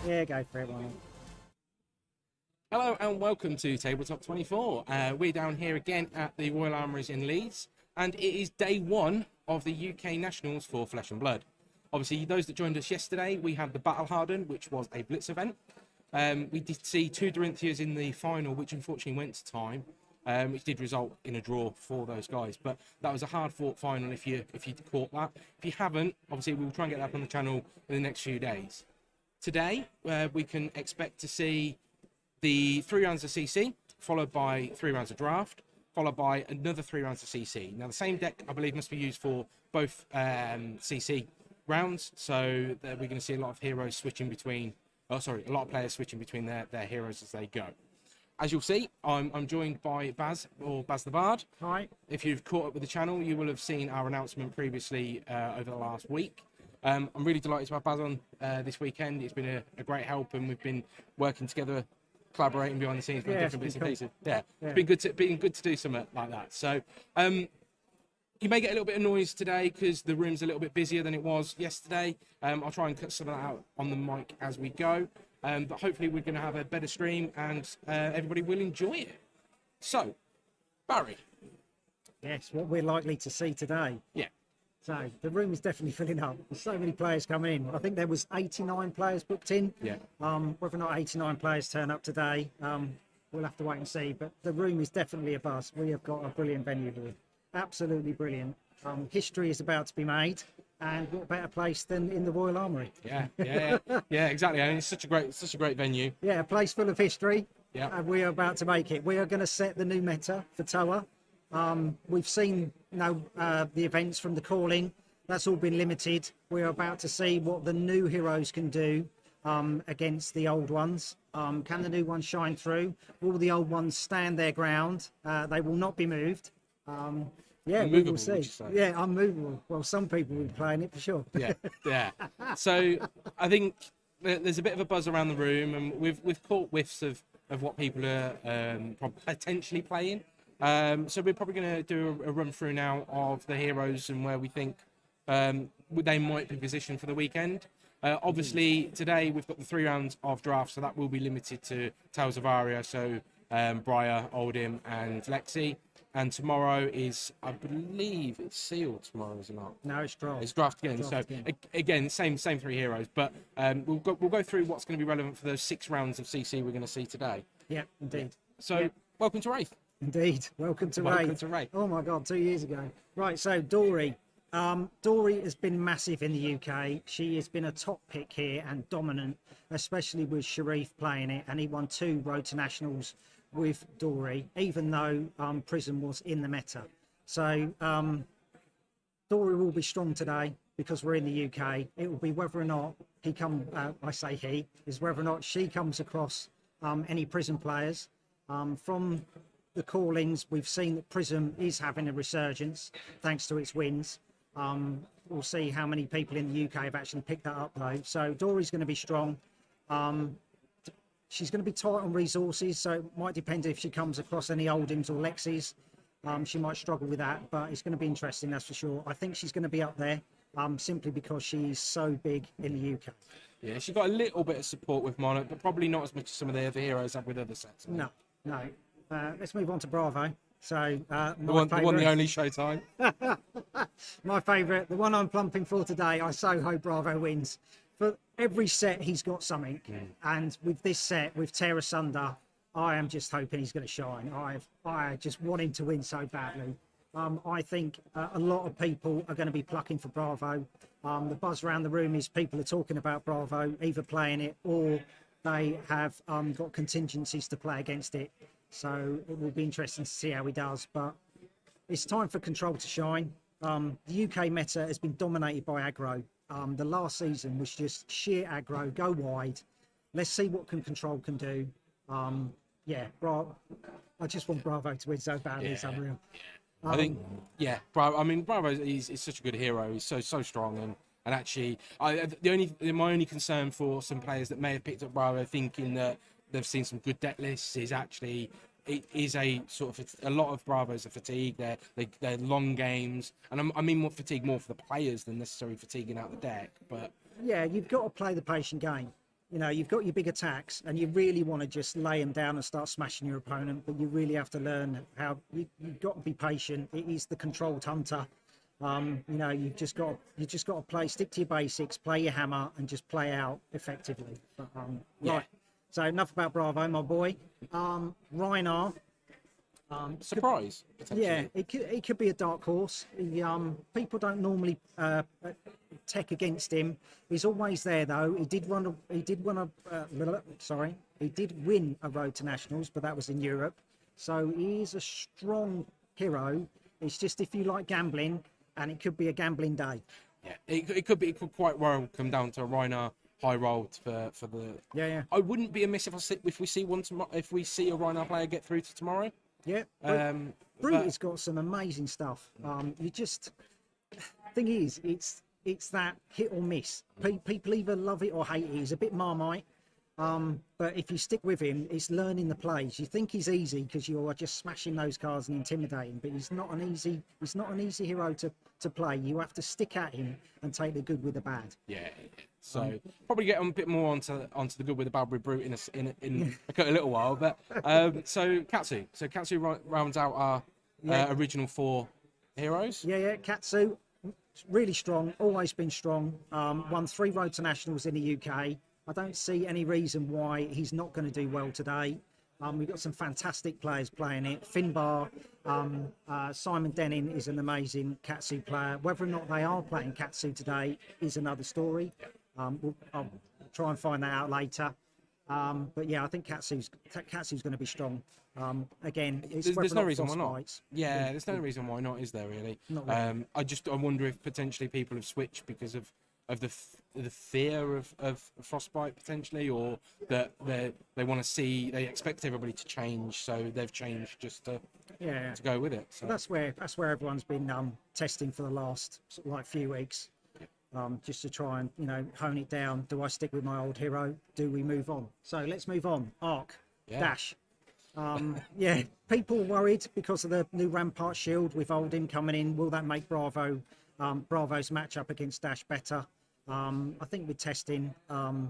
Yeah, go for it, Ronald. Hello and welcome to Tabletop 24. We're down here again at the Royal Armouries in Leeds, and it is day one of the UK Nationals for Flesh and Blood. Obviously, those that joined us yesterday, we had the Battle Hardened, which was a Blitz event. We did see two Dorinthias in the final, which unfortunately went to time, which did result in a draw for those guys. But that was a hard-fought final if you caught that. If you haven't, obviously, we'll try and get that up on the channel in the next few days. Today, we can expect to see the 3 rounds of CC, followed by 3 rounds of draft, followed by another 3 rounds of CC. Now, the same deck, I believe, must be used for both CC rounds, so we're going to see a lot of heroes switching between, a lot of players switching between their heroes as they go. As you'll see, I'm joined by Baz, or Baz the Bard. Hi. If you've caught up with the channel, you will have seen our announcement previously over the last week. I'm really delighted to have Baz on this weekend. It's been a great help, and we've been working together, collaborating behind the scenes with different bits and pieces. Yeah, it's been good to do something like that. So you may get a little bit of noise today because the room's a little bit busier than it was yesterday. I'll try and cut some of that out on the mic as we go, but hopefully we're going to have a better stream and everybody will enjoy it. So, Barry. Yes, what we're likely to see today. Yeah. So the room is definitely filling up. There's so many players coming in. I think there was 89 players booked in. Yeah. Whether or not 89 players turn up today, we'll have to wait and see. But the room is definitely a buzz. We have got a brilliant venue here. Absolutely brilliant. History is about to be made, and what better place than in the Royal Armoury? Yeah, exactly. I mean, it's such a great venue. Yeah, a place full of history. Yeah. And we are about to make it. We are going to set the new meta for Toa. We've seen the events from the calling. That's all been limited. We're about to see what the new heroes can do against the old ones. Can the new ones shine through? Will the old ones stand their ground? They will not be moved. Yeah, we will see. Yeah, unmovable. Well, some people will be playing it for sure. Yeah. So I think there's a bit of a buzz around the room, and we've caught whiffs of what people are potentially playing. So we're probably going to do a run through now of the heroes and where we think they might be positioned for the weekend. Obviously, today we've got the 3 rounds of draft, so that will be limited to Tales of Aria, so Briar, Oldhim, and Lexi. And tomorrow is, I believe, it's sealed tomorrow, is it not? No, it's draft. It's draft again. Again, same 3 heroes, but we'll go through what's going to be relevant for those 6 rounds of CC we're going to see today. Yeah, indeed. So, welcome to Wraith. Indeed. Welcome to Wraith. Oh my God, 2 years ago. Right, so Dory. Dory has been massive in the UK. She has been a top pick here and dominant, especially with Sharif playing it, and he won 2 Road to Nationals with Dory, even though Prism was in the meta. So Dory will be strong today because we're in the UK. It will be whether or not whether or not she comes across any Prism players. From the callings, we've seen that Prism is having a resurgence thanks to its wins. We'll see how many people in the UK have actually picked that up though. So Dory's going to be strong. She's going to be tight on resources, so it might depend if she comes across any Oldhims or Lexis. She might struggle with that, but it's going to be interesting, that's for sure. I think she's going to be up there simply because she's so big in the UK. Yeah, she got a little bit of support with Monarch, but probably not as much as some of the other heroes have with other sets. No. Let's move on to Bravo. So the one, the only Showtime. My favourite, the one I'm plumping for today. I so hope Bravo wins. For every set, he's got something, and with this set, with Tear Asunder, I am just hoping he's going to shine. I just want him to win so badly. I think a lot of people are going to be plucking for Bravo. The buzz around the room is people are talking about Bravo, either playing it or they have got contingencies to play against it. So it will be interesting to see how he does. But it's time for Control to shine. The UK meta has been dominated by aggro. The last season was just sheer aggro, go wide. Let's see what Control can do. I just want Bravo to win so badly. It's unreal. I think, Bravo is such a good hero. He's so strong, and actually, my only concern for some players that may have picked up Bravo thinking that they've seen some good deck lists is actually it is a sort of a lot of Bravos are fatigue. They're long games, and I mean more fatigue more for the players than necessarily fatiguing out the deck. But yeah, you've got to play the patient game. you know, you've got your big attacks and you really want to just lay them down and start smashing your opponent, but you really have to learn how you've got to be patient. It is the controlled hunter. You know, you just got to play, stick to your basics, play your hammer, and just play out effectively. But, right. So enough about Bravo, my boy. Reinar. Surprise, potentially. Yeah, it could be a dark horse. People don't normally tech against him. He's always there though. He did win a road to nationals, but that was in Europe. So he is a strong hero. It's just if you like gambling, and it could be a gambling day. Yeah, it could quite well come down to a Reiner high roll for the. Yeah. I wouldn't be amiss if we see a Reiner player get through to tomorrow. Yeah. Brute has got some amazing stuff. Thing is, it's that hit or miss. People either love it or hate it. He's a bit Marmite. But if you stick with him, it's learning the plays. You think he's easy because you are just smashing those cards and intimidating, but he's not an easy hero to play. You have to stick at him and take the good with the bad. Yeah. So probably get a bit more onto the good with the bad with Brute in a little while. But so Katsu rounds out our original 4 heroes. Yeah. Katsu, really strong. Always been strong. Won 3 road to nationals in the UK. I don't see any reason why he's not going to do well today. We've got some fantastic players playing it. Finbar, Simon Denning is an amazing Katsu player. Whether or not they are playing Katsu today is another story. I'll try and find that out later. But yeah, I think Katsu's going to be strong. Again, there's no reason why not. Yeah, there's no reason why not, is there really? Not really. I wonder if potentially people have switched because of the fear of frostbite potentially, or that they want to see, they expect everybody to change, so they've changed just to go with it. So that's where everyone's been testing for the last sort of like few weeks, just to try and hone it down. Do I stick with my old hero? Do we move on? So let's move on. Arc Dash. People worried because of the new Rampart shield with Oldhim coming in. Will that make Bravo's matchup against Dash better? I think with testing, I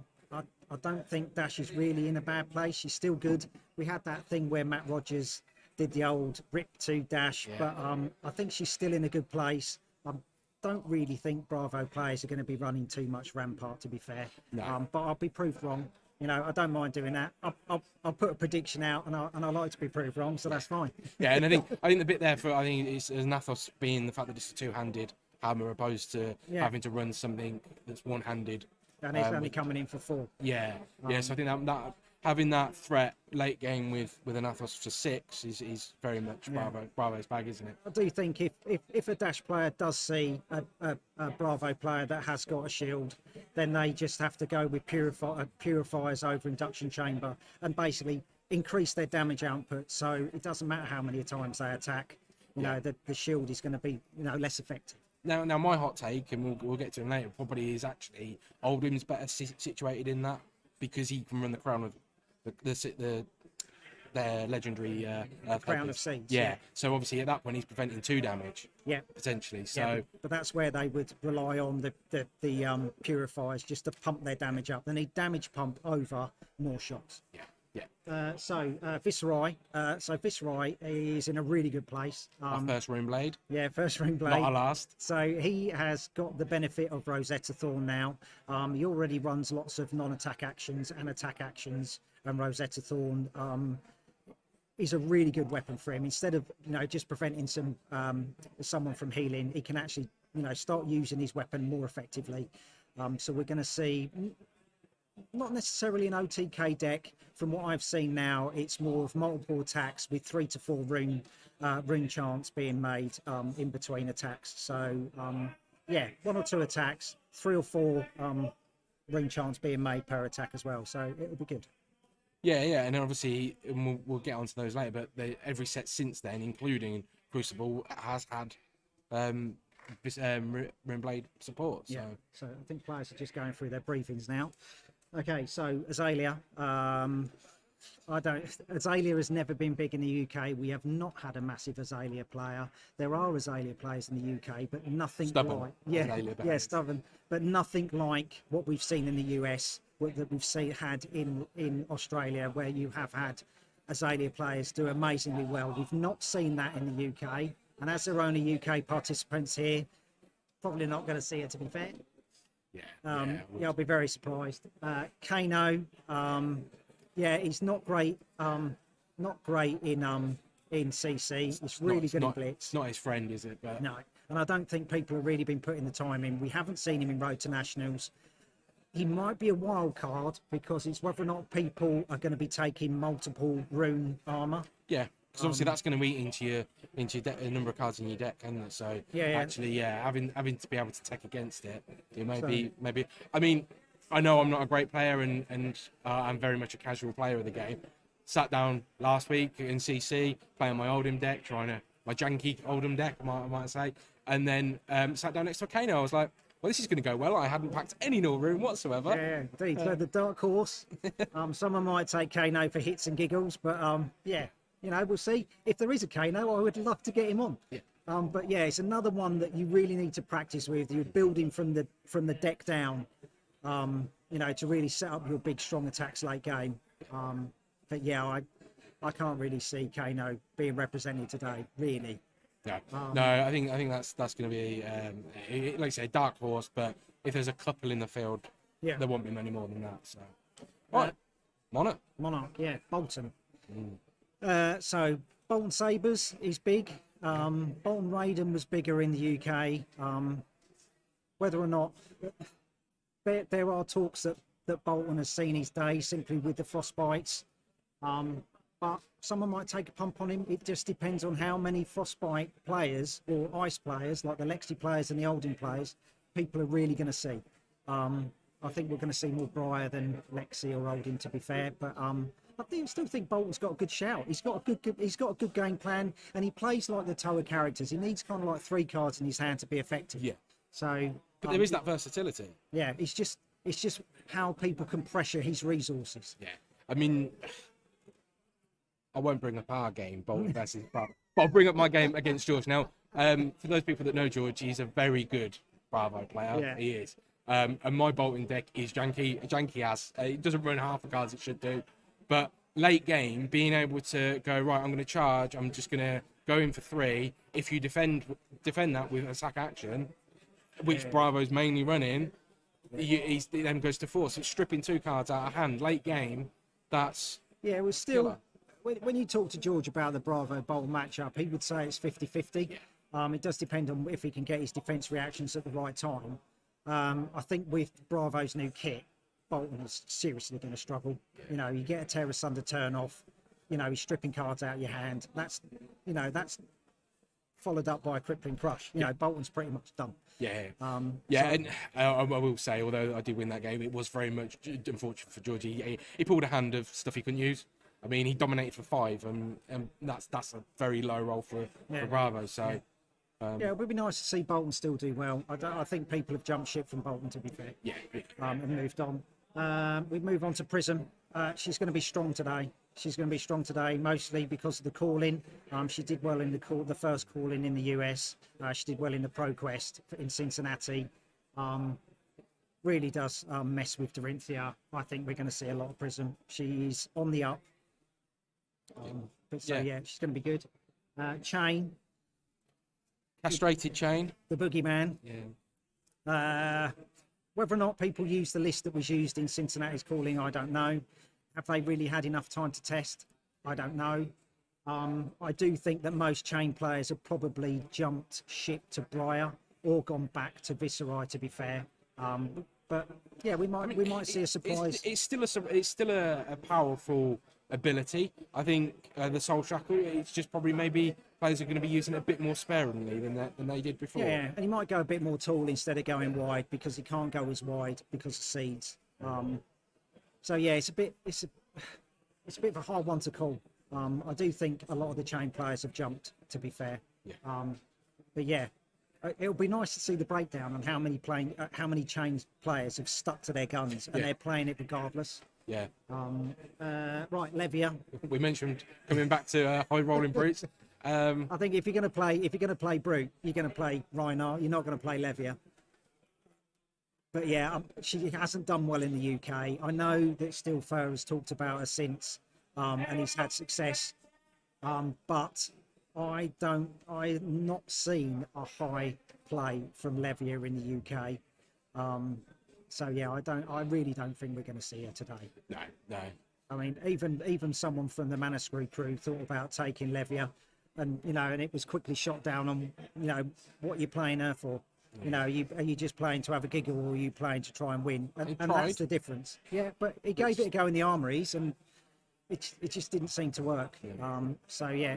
don't think Dash is really in a bad place. She's still good. We had that thing where Matt Rogers did the old rip to Dash, but I think she's still in a good place. I don't really think Bravo players are going to be running too much Rampart, to be fair. No. But I'll be proved wrong. I don't mind doing that. I'll put a prediction out, and I like to be proved wrong, so that's fine. Yeah, and I think the bit there is Nathos being the fact that it's a 2-handed hammer opposed to having to run something that's 1-handed. And it's only coming in for 4. Yeah. So I think that having that threat late game with an Athos for 6 is very much Bravo's bag, isn't it? I do think if a Dash player does see a Bravo player that has got a shield, then they just have to go with purifiers over induction chamber and basically increase their damage output. So it doesn't matter how many times they attack. The shield is going to be less effective. Now, my hot take, and we'll get to him later, probably is actually Oldham's better situated in that because he can run the crown of their legendary Crown of Seeds. Yeah. So obviously at that point he's preventing 2 damage. Yeah. Potentially. So. But that's where they would rely on the purifiers just to pump their damage up. They need damage pump over more shots. Yeah. Viceroy. Viceroy is in a really good place. First Rune Blade. Yeah, first Rune Blade. Not our last. So he has got the benefit of Rosetta Thorn now. He already runs lots of non-attack actions and attack actions, and Rosetta Thorn is a really good weapon for him. Instead of just preventing someone from healing, he can actually start using his weapon more effectively. So we're going to see. Not necessarily an OTK deck. From what I've seen now, it's more of multiple attacks with 3 to 4 rune chants being made in between attacks. So 1 or 2 attacks, 3 or 4 rune chants being made per attack as well. So it'll be good. Yeah, and then obviously we'll get onto those later. But every set since then, including Crucible, has had Rune Blade support. So. So I think players are just going through their briefings now. Okay, so Azalea, I don't. Azalea has never been big in the UK. We have not had a massive Azalea player. There are Azalea players in the UK, but nothing Stubborn like Azalea players. stubborn, but nothing like what we've seen in the US, that we've had in Australia, where you have had Azalea players do amazingly well. We've not seen that in the UK, and as there are only UK participants here, probably not going to see it. To be fair. Yeah. I'll be very surprised. Kano, he's not great. Not great in CC. It's really good in Blitz. It's not his friend, is it? But No, and I don't think people have really been putting the time in. We haven't seen him in Road to Nationals. He might be a wild card because it's whether or not people are going to be taking multiple rune armor. yeah, because obviously that's going to eat into your deck, a number of cards in your deck, isn't it? So actually, having to be able to tech against it, maybe. I mean, I know I'm not a great player, and I'm very much a casual player of the game. Sat down last week in CC playing my Oldham deck, my janky Oldham deck, I might say, and then sat down next to a Kano. I was like, well, this is going to go well. I hadn't packed any null rune whatsoever. Yeah, indeed. So the dark horse. Someone might take Kano for hits and giggles, but we'll see. If there is a Kano, I would love to get him on. Yeah. But yeah, it's another one that you really need to practice with. You're building from the deck down, to really set up your big strong attacks late game. But yeah, I can't really see Kano being represented today, really. No, I think that's going to be like I say, dark horse. But if there's a couple in the field, there won't be many more than that. So, right, Monarch, yeah, Bolton. So Bolton Sabres is big. Bolton Raiden was bigger in the UK. Whether or not there are talks that Bolton has seen his day simply with the frostbites. But someone might take a pump on him. It just depends on how many frostbite players or ice players, like the Lexi players and the Oldham players, people are really going to see. I think we're going to see more Briar than Lexi or Oldham, to be fair. But I still think Bolton's got a good shout. He's got a good game plan, and he plays like the Toa characters. He needs kind of like 3 cards in his hand to be effective. Yeah. So, but there is that versatility. Yeah, it's just how people can pressure his resources. Yeah, I mean, I won't bring up our game, Bolton versus, but I'll bring up my game against George. Now, for those people that know George, he's a very good Bravo player. Yeah. He is. And my Bolton deck is janky as. It doesn't run half the cards it should do. But late game, being able to go, right, I'm going to charge, I'm just going to go in for 3. If you defend that with a sack action, which Bravo's mainly running, he then goes to 4. So it's stripping 2 cards out of hand. Late game, that's... Yeah, it was still... Killer. When you talk to George about the Bravo Bolton matchup, he would say it's 50-50. Yeah. It does depend on if he can get his defence reactions at the right time. I think with Bravo's new kit, Bolton is seriously going to struggle. You get a Terror Sunder turn off. He's stripping cards out of your hand. That's followed up by a crippling crush. Bolton's pretty much done. Yeah. And I will say, although I did win that game, it was very much unfortunate for Georgie. He pulled a hand of stuff he couldn't use. I mean, he dominated for 5, and that's a very low roll for Bravo. So, it would be nice to see Bolton still do well. I think people have jumped ship from Bolton, to be fair. Yeah. And moved on. We move on to Prism. She's going to be strong today. Mostly because of the call-in. She did well in the first call-in in the US. She did well in the ProQuest in Cincinnati. Really does mess with Dorinthia. I think we're going to see a lot of Prism. She's on the up. She's going to be good. Chain. Castrated Chain. The boogeyman. Yeah. Whether or not people use the list that was used in Cincinnati's calling, I don't know. Have they really had enough time to test? I don't know. I do think that most Chain players have probably jumped ship to Briar or gone back to Viserai, to be fair. But yeah, we might see a surprise. It's still a powerful ability. I think the Soul Shackle, it's just probably maybe players are going to be using it a bit more sparingly than they did before. Yeah, and he might go a bit more tall instead of going wide because he can't go as wide because of seeds. So yeah, it's a bit of a hard one to call. I do think a lot of the Chain players have jumped, to be fair. Yeah. But yeah, it'll be nice to see the breakdown on how many Chain players have stuck to their guns and they're playing it regardless. Yeah. Right, Levia. We mentioned coming back to high rolling brutes. I think if you're going to play Brute, you're going to play Reinhardt. You're not going to play Levia. But yeah, she hasn't done well in the UK. I know that Steel Fur has talked about her since, and he's had success. But I've not seen a high play from Levia in the UK. So yeah, I really don't think we're going to see her today. No, no. I mean, even someone from the Manuscrew crew thought about taking Levia, and and it was quickly shot down on what you're playing her for. Are you just playing to have a giggle, or are you playing to try and win? And that's the difference. Yeah, but he gave it a go in the Armouries, and it just didn't seem to work. So yeah,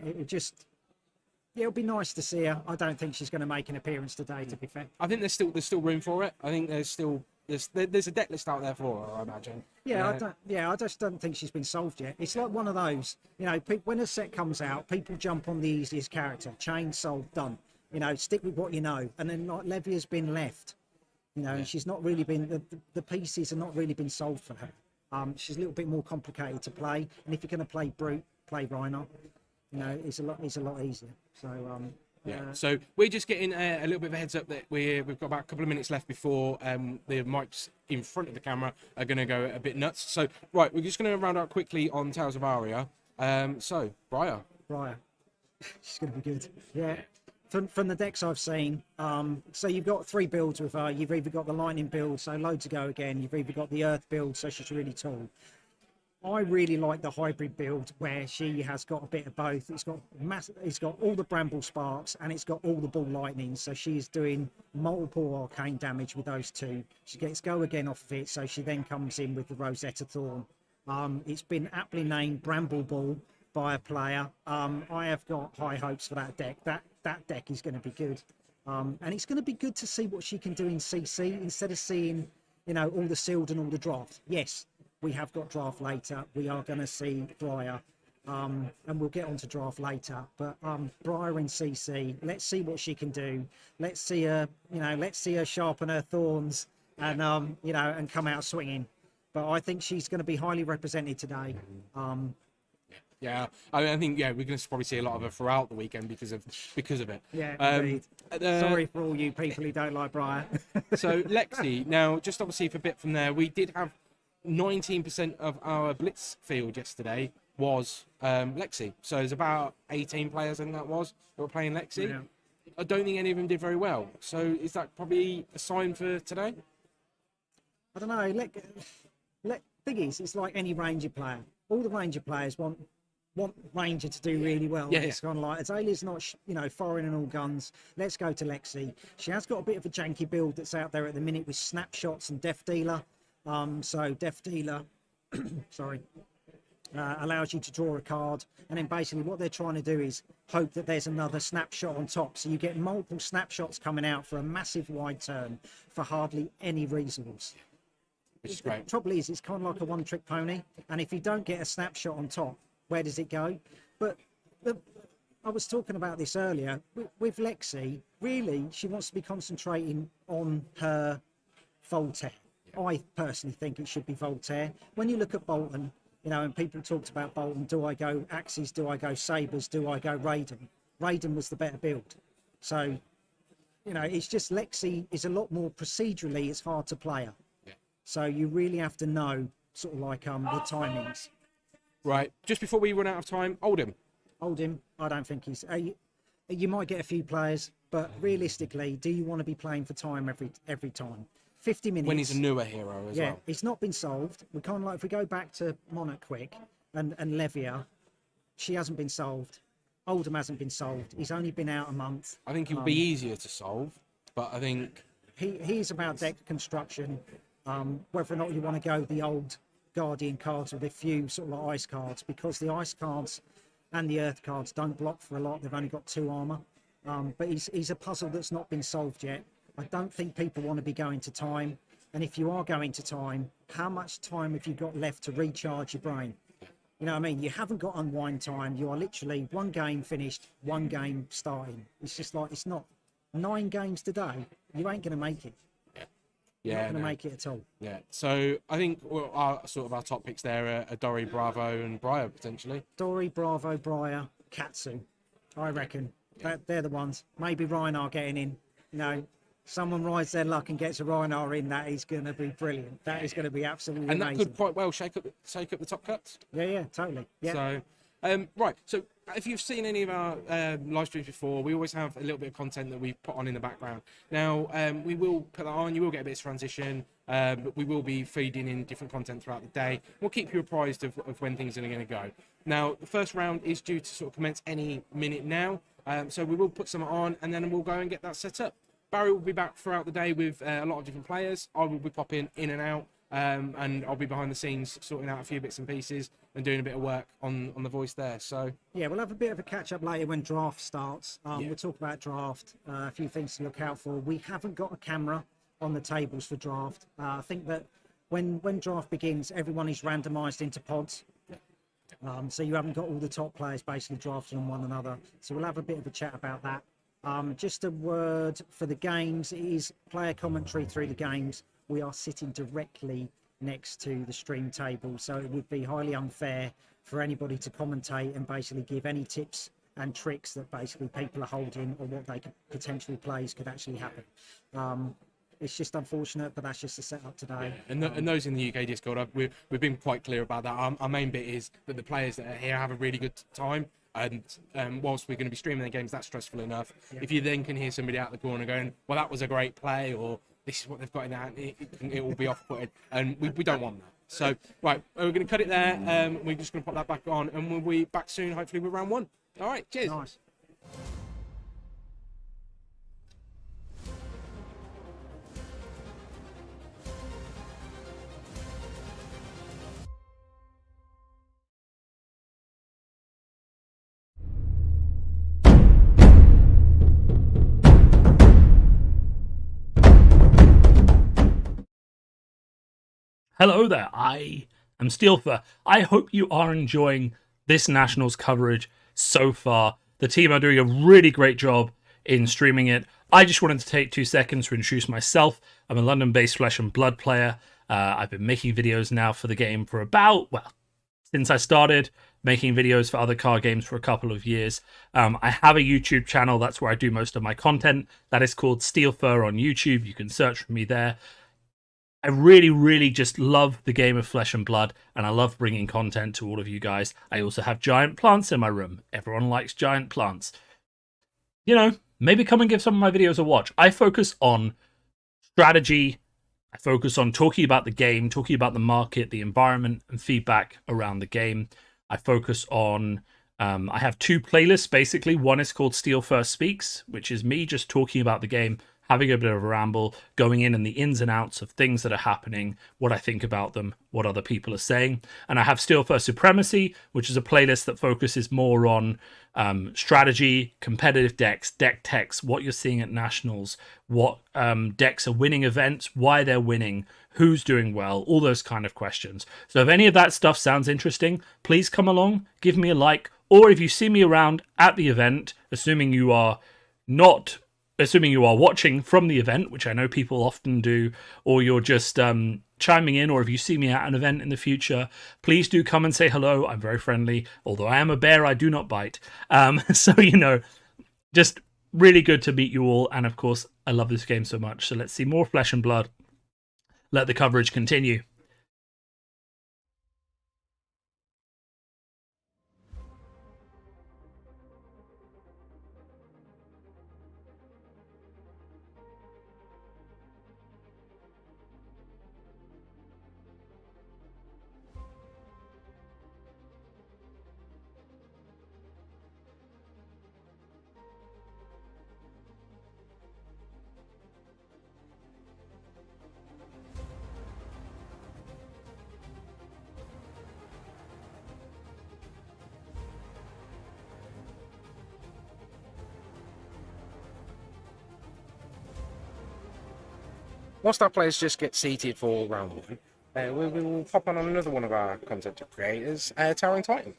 it'll be nice to see her. I don't think she's going to make an appearance today, to be fair. I think there's still room for it. I think there's a deck list out there for her, I imagine. I just don't think she's been solved yet. It's like one of those, when a set comes out, people jump on the easiest character. Chain, solved, done. Stick with what you know. And then like Levia's been left, and she's not really been, the pieces have not really been solved for her. She's a little bit more complicated to play. And if you're going to play Brute, play Rhino. It's a lot easier. So, So we're just getting a little bit of a heads up that we've got about a couple of minutes left before the mics in front of the camera are going to go a bit nuts. So, right, we're just going to round out quickly on Tales of Aria. So, Briar. She's going to be good. Yeah. From the decks I've seen, so you've got 3 builds with her. You've either got the lightning build, so low to go again. You've either got the earth build, so she's really tall. I really like the hybrid build where she has got a bit of both. It's got all the bramble sparks, and it's got all the ball lightning. So she's doing multiple arcane damage with those 2. She gets go again off of it, so she then comes in with the Rosetta Thorn. It's been aptly named Bramble Ball by a player. I have got high hopes for that deck. That deck is going to be good, and it's going to be good to see what she can do in CC instead of seeing all the sealed and all the draft. Yes, we have got draft later. We are going to see Briar, and we'll get on to draft later. But Briar in CC, let's see what she can do. Let's see her, sharpen her thorns and and come out swinging. But I think she's going to be highly represented today. Yeah, I think we're going to probably see a lot of her throughout the weekend because of it. Yeah, indeed. Sorry for all you people who don't like Briar. So Lexi, now just obviously for a bit from there, we did have 19% of our blitz field yesterday was Lexi. So there's about 18 players, I think that was, who were playing Lexi. Yeah. I don't think any of them did very well. So is that probably a sign for today? I don't know. Thing is, it's like any Ranger player. All the Ranger players want Ranger to do really well. Yeah, it's kind of like Azalea's not firing on all guns. Let's go to Lexi. She has got a bit of a janky build that's out there at the minute with snapshots and Death Dealer. So Death Dealer allows you to draw a card, and then basically what they're trying to do is hope that there's another snapshot on top, so you get multiple snapshots coming out for a massive wide turn for hardly any resource. Which is great. The trouble is, it's kind of like a one-trick pony, and if you don't get a snapshot on top, where does it go? But I was talking about this earlier with Lexi. Really, she wants to be concentrating on her Voltaire. I personally think it should be Voltaire. When you look at Bolton, and people talked about Bolton, do I go Axes, do I go Sabres, do I go Raiden? Raiden was the better build. So, it's just Lexi is a lot more procedurally, it's hard to play her. Yeah. So you really have to know sort of like the timings. Right, just before we run out of time, Oldham, I don't think he's... you might get a few players, but realistically, do you want to be playing for time every time? 50 minutes. When he's a newer hero as well. Yeah, it's not been solved. We kind of like, if we go back to Monarch Quick and Levia, she hasn't been solved. Oldham hasn't been solved. He's only been out a month. I think it would be easier to solve, but I think... He's about deck construction, whether or not you want to go the old Guardian cards with a few sort of like ice cards, because the ice cards and the earth cards don't block for a lot. They've only got 2 armor. But he's a puzzle that's not been solved yet. I don't think people want to be going to time. And if you are going to time, how much time have you got left to recharge your brain? You know what I mean? You haven't got unwind time. You are literally 1 game finished, 1 game starting. It's just like, it's not 9 games today. You ain't going to make it. You're Yeah, not going to no. make it at all. Yeah. So I think our top picks there are Dory, Bravo, and Briar potentially. Dory, Bravo, Briar, Katsu. I reckon they're the ones. Maybe Rhinar getting in. Someone rides their luck and gets a Rhinar in. That is going to be brilliant. That is going to be absolutely And amazing. that could quite well shake up the top cuts. Yeah, totally. Yeah. So, right. So, if you've seen any of our live streams before, we always have a little bit of content that we put on in the background. Now, we will put that on. You will get a bit of transition, but we will be feeding in different content throughout the day. We'll keep you apprised of when things are going to go. Now, the first round is due to sort of commence any minute now. So we will put some on, and then we'll go and get that set up. Barry will be back throughout the day with a lot of different players. I will be popping in and out, and I'll be behind the scenes sorting out a few bits and pieces and doing a bit of work on the voice there. So yeah, we'll have a bit of a catch up later when draft starts. We'll talk about draft, a few things to look out for. We haven't got a camera on the tables for draft. I think that when draft begins, everyone is randomised into pods. So you haven't got all the top players basically drafting on one another. So we'll have a bit of a chat about that. Just a word for the games. It is player commentary through the games. We are sitting directly next to the stream table, so it would be highly unfair for anybody to commentate and basically give any tips and tricks that basically people are holding or what they could potentially plays could actually happen. It's just unfortunate, but that's just the setup today. and those in the UK Discord, we've been quite clear about that. Our main bit is that the players that are here have a really good time. And whilst we're going to be streaming the games, that's stressful enough. Yeah. If you then can hear somebody out the corner going, well, that was a great play, or this is what they've got in that, it will be off-putting. And we don't want that. So, right, we're going to cut it there. We're just going to put that back on, and we'll be back soon, hopefully, with round one. All right, cheers. Nice. Hello there, I am Steelfer. I hope you are enjoying this Nationals coverage so far. The team are doing a really great job in streaming it. I just wanted to take 2 seconds to introduce myself. I'm a London-based Flesh and Blood player. I've been making videos now for the game for since I started making videos for other card games for a couple of years. I have a YouTube channel. That's where I do most of my content. That is called Steelfer on YouTube. You can search for me there. I really, really just love the game of Flesh and Blood, and I love bringing content to all of you guys. I also have giant plants in my room. Everyone likes giant plants. Maybe come and give some of my videos a watch. I focus on strategy. I focus on talking about the game, talking about the market, the environment, and feedback around the game. I focus on... I have 2 playlists, basically. One is called Steel First Speaks, which is me just talking about the game, having a bit of a ramble, going in the ins and outs of things that are happening, what I think about them, what other people are saying. And I have Steel First Supremacy, which is a playlist that focuses more on strategy, competitive decks, deck techs, what you're seeing at Nationals, what decks are winning events, why they're winning, who's doing well, all those kind of questions. So if any of that stuff sounds interesting, please come along, give me a like, or if you see me around at the event, assuming you are watching from the event, which I know people often do, or you're just chiming in, or if you see me at an event in the future, please do come and say hello. I'm very friendly. Although I am a bear, I do not bite. So, just really good to meet you all. And of course, I love this game so much. So let's see more Flesh and Blood. Let the coverage continue. Whilst our players just get seated for round one, we will pop on another one of our content creators, Towering Titan.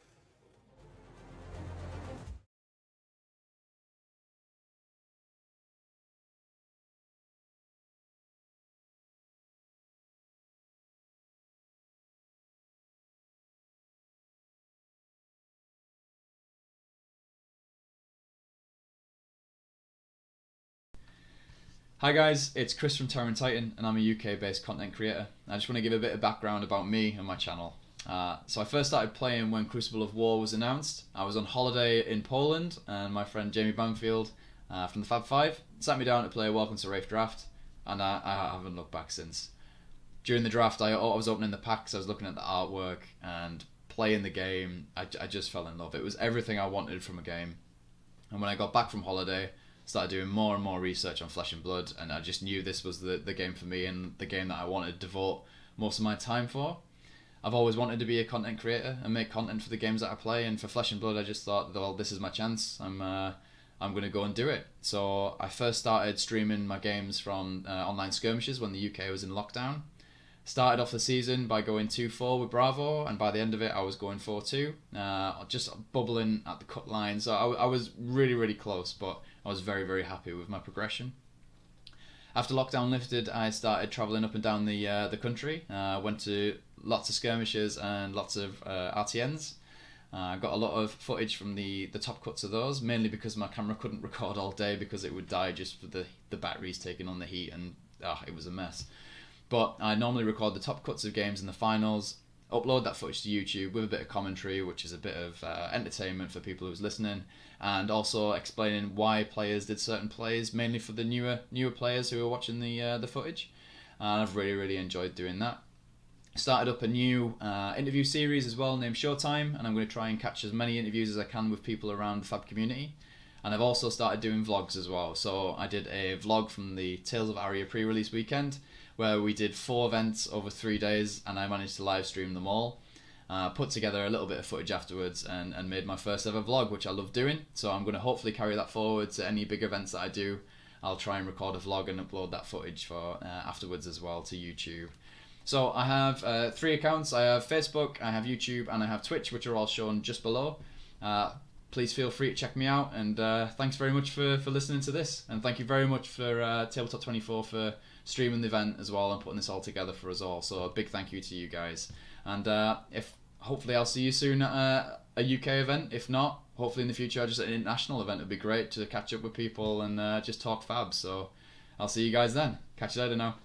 Hi guys, it's Chris from Terran Titan, and I'm a UK-based content creator. I just want to give a bit of background about me and my channel. So I first started playing when Crucible of War was announced. I was on holiday in Poland, and my friend Jamie Banfield from the Fab Five sat me down to play a Welcome to Wraith draft, and I haven't looked back since. During the draft, I was opening the packs, I was looking at the artwork, and playing the game, I just fell in love. It was everything I wanted from a game. And when I got back from holiday, started doing more and more research on Flesh and Blood, and I just knew this was the game for me and the game that I wanted to devote most of my time for. I've always wanted to be a content creator and make content for the games that I play, and for Flesh and Blood I just thought, well, this is my chance. I'm going to go and do it. So I first started streaming my games from online skirmishes when the UK was in lockdown. Started off the season by going 2-4 with Bravo, and by the end of it I was going 4-2, just bubbling at the cut line. So I was really, really close, but I was very, very happy with my progression. After lockdown lifted, I started travelling up and down the country. Went to lots of skirmishes and lots of RTNs. Got a lot of footage from the top cuts of those, mainly because my camera couldn't record all day because it would die just for the batteries taking on the heat, and it was a mess. But I normally record the top cuts of games in the finals, upload that footage to YouTube with a bit of commentary, which is a bit of entertainment for people who's listening, and also explaining why players did certain plays, mainly for the newer players who are watching the footage. And I've really, really enjoyed doing that. Started up a new interview series as well named Showtime, and I'm going to try and catch as many interviews as I can with people around the Fab community. And I've also started doing vlogs as well. So I did a vlog from the Tales of Aria pre-release weekend, where we did 4 events over 3 days, and I managed to live stream them all. Put together a little bit of footage afterwards and made my first ever vlog, which I love doing. So I'm going to hopefully carry that forward to any big events that I do. I'll try and record a vlog and upload that footage for afterwards as well to YouTube. So I have 3 accounts. I have Facebook, I have YouTube, and I have Twitch, which are all shown just below. Please feel free to check me out, and thanks very much for listening to this, and thank you very much for Tabletop 24 for streaming the event as well and putting this all together for us all. So a big thank you to you guys, and if hopefully I'll see you soon at a UK event. If not, hopefully in the future just an international event. It'd be great to catch up with people and just talk Fab. So I'll see you guys then. Catch you later now.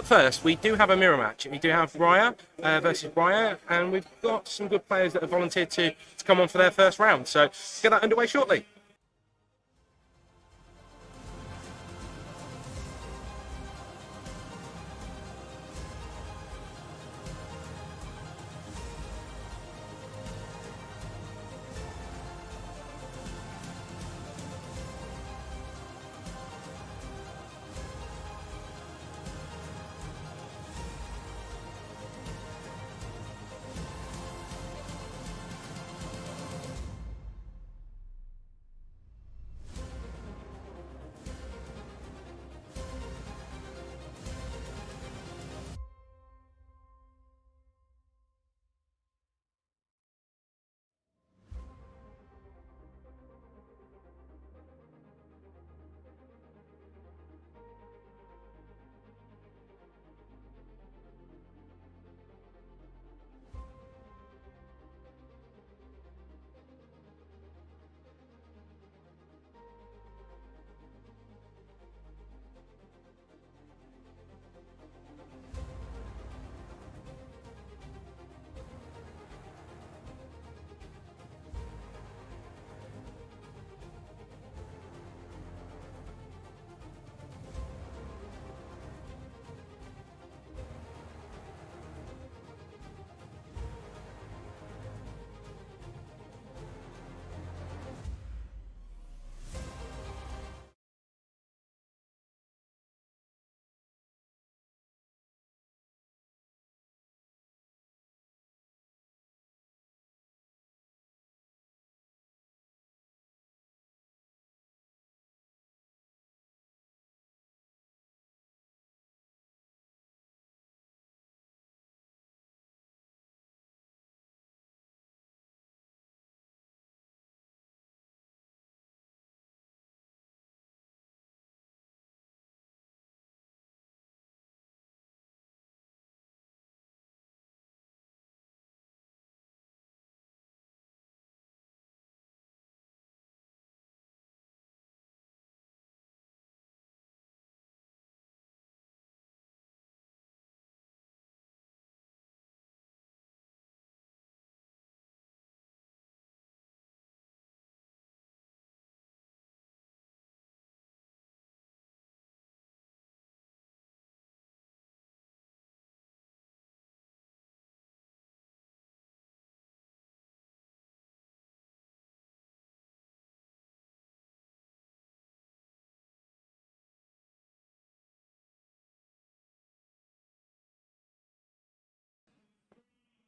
But first, we do have a mirror match. We do have Raya versus Raya, and we've got some good players that have volunteered to come on for their first round. So get that underway shortly.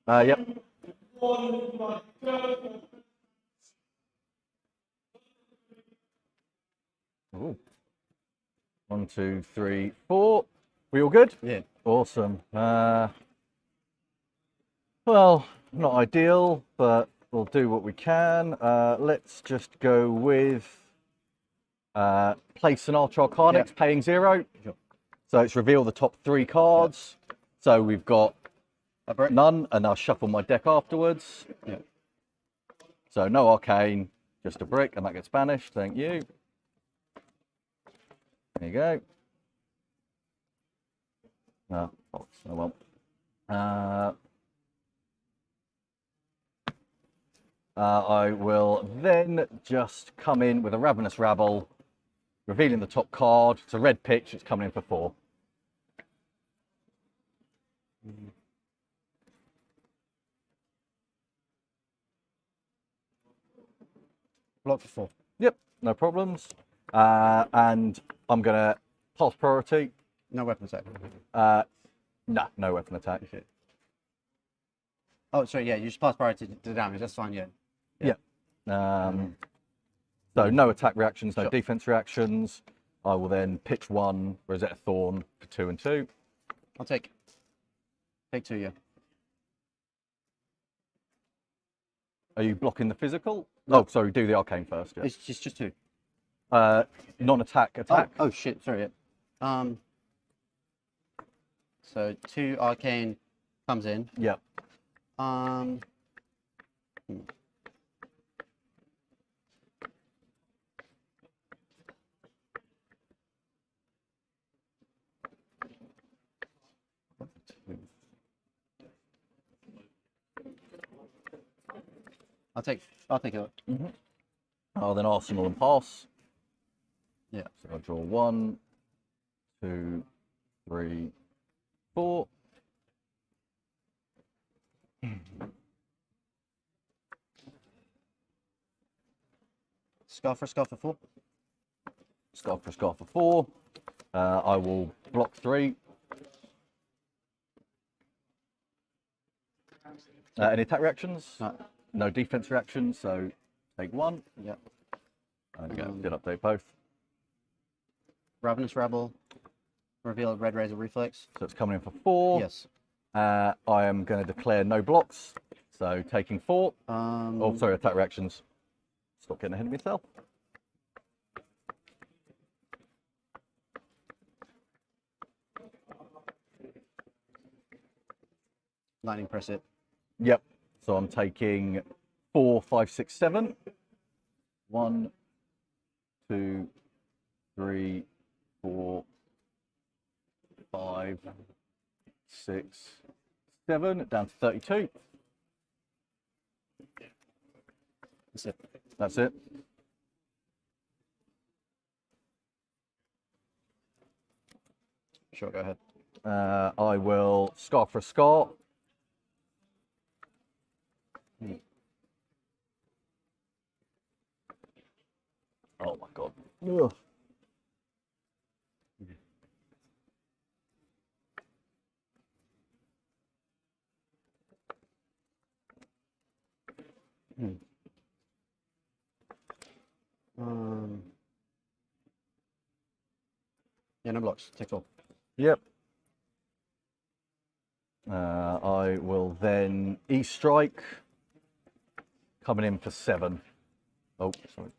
Yep. Ooh. 1, 2, 3, 4. We all good? Yeah. Awesome. Well, not ideal, but we'll do what we can. Let's just go with place an Archer Arcanix, Yeah. paying 0. Sure. So it's reveal the top 3 cards. So we've got A brick. none, and I'll shuffle my deck afterwards. Yeah. So no Arcane, just a brick, and that gets banished. Thank you. There you go. No, oh well. I will then just come in with a Ravenous Rabble, revealing the top card. It's a red pitch, it's coming in for 4. Block for 4. Yep, no problems. And I'm going to pass priority. No weapon attack. No weapon attack. Okay. Oh, sorry, yeah, you just pass priority to damage, that's fine, yeah. Yeah. So no attack reactions, no Sure. defense reactions. I will then pitch 1 Rosetta Thorn for 2 and 2. I'll take 2, yeah. Are you blocking the physical? Oh, sorry, do the arcane first. Yeah. It's just 2. Non-attack attack. Oh shit, sorry, yeah. So 2 arcane comes in. Yeah. Hmm. I'll take it. I'll then Arsenal and pass. Yeah. So I'll draw 1, 2, 3, 4. Scarf for 4. Scarf for 4. I will block 3. Any attack reactions? No. No defense reactions, so take 1. Yep. And again, did update both. Ravenous Rabble. Reveal Red Razor Reflex. So it's coming in for 4. Yes. I am going to declare no blocks, so taking 4. Oh, sorry, attack reactions. Stop getting ahead of myself. Lightning Press it. Yep. So I'm taking 4, 5, 6, 7. 1, 2, 3, 4, 5, 6, 7. Down to 32. That's it. That's it. Sure, go ahead. I will Scar for a Scar. Oh my god. Ugh. Yeah, no blocks. Take all. Yep. I will then E-Strike. Coming in for 7. Oh, sorry.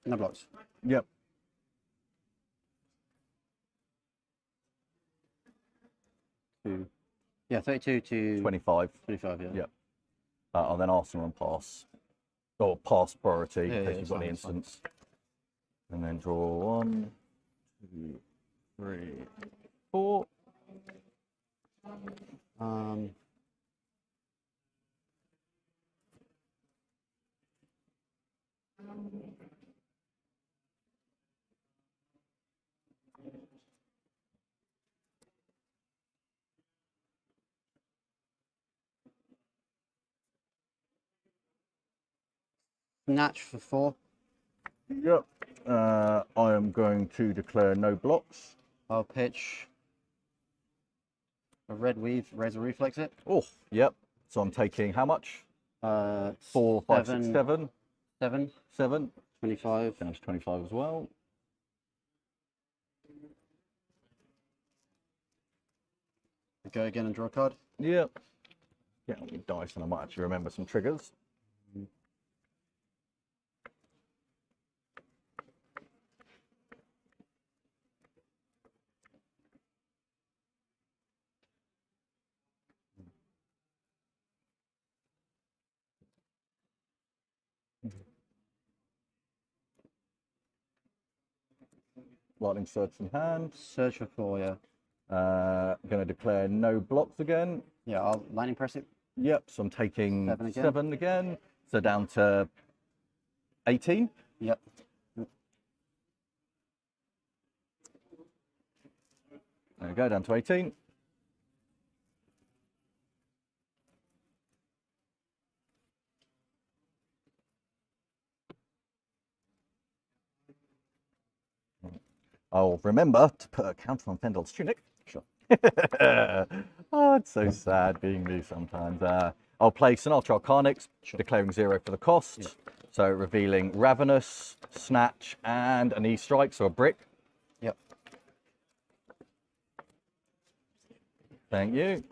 No blocks. Yep. Yeah, 32 to 25. 25, yeah. Yep. I'll then Arsenal and pass. Or pass priority Yeah, in case yeah, you've got any it's fine. instance. And then draw 1, 2, 3, 4. Snatch for 4. Yep. I am going to declare no blocks. I'll pitch a Red Weave Razor Reflex it. Oh, yep. So I'm taking how much? 4, 5, 6, 7. 7. 7. 25. Down to 25 as well. Go again and draw a card. Yep. Get on my dice and I might actually remember some triggers. Lightning Surge in hand. Search for 4, yeah. Going to declare no blocks again. Yeah, I'll Lightning Press it. Yep, so I'm taking 7 again. 7 again. So down to 18. Yep. There we go, down to 18. I'll remember to put a counter on Fendel's tunic. Sure. Oh, it's so sad being me sometimes. I'll play Sinatra Carnix, declaring 0 for the cost. Yeah. So revealing Ravenous, Snatch, and an E-Strike, so a brick. Yep. Thank you.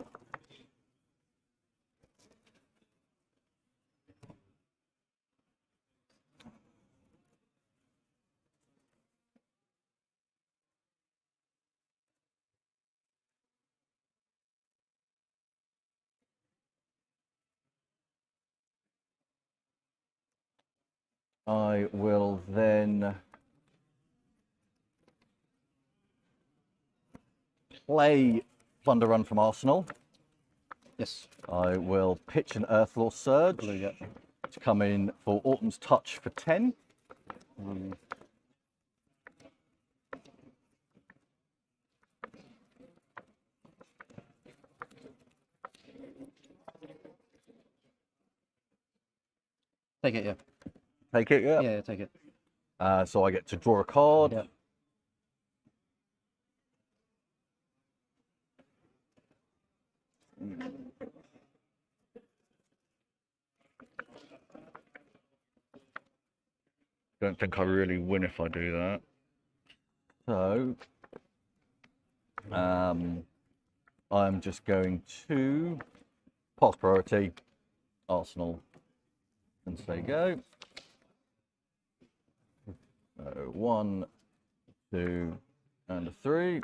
I will then play Thunder Run from Arsenal. Yes. I will pitch an Earthlaw Surge Blue, yeah. to come in for Autumn's Touch for 10. Take it, yeah. Take it, yeah? Yeah, take it. So I get to draw a card. Yeah. Don't think I really win if I do that. So, I'm just going to pass priority, Arsenal, and say go. So 1, 2, and a 3.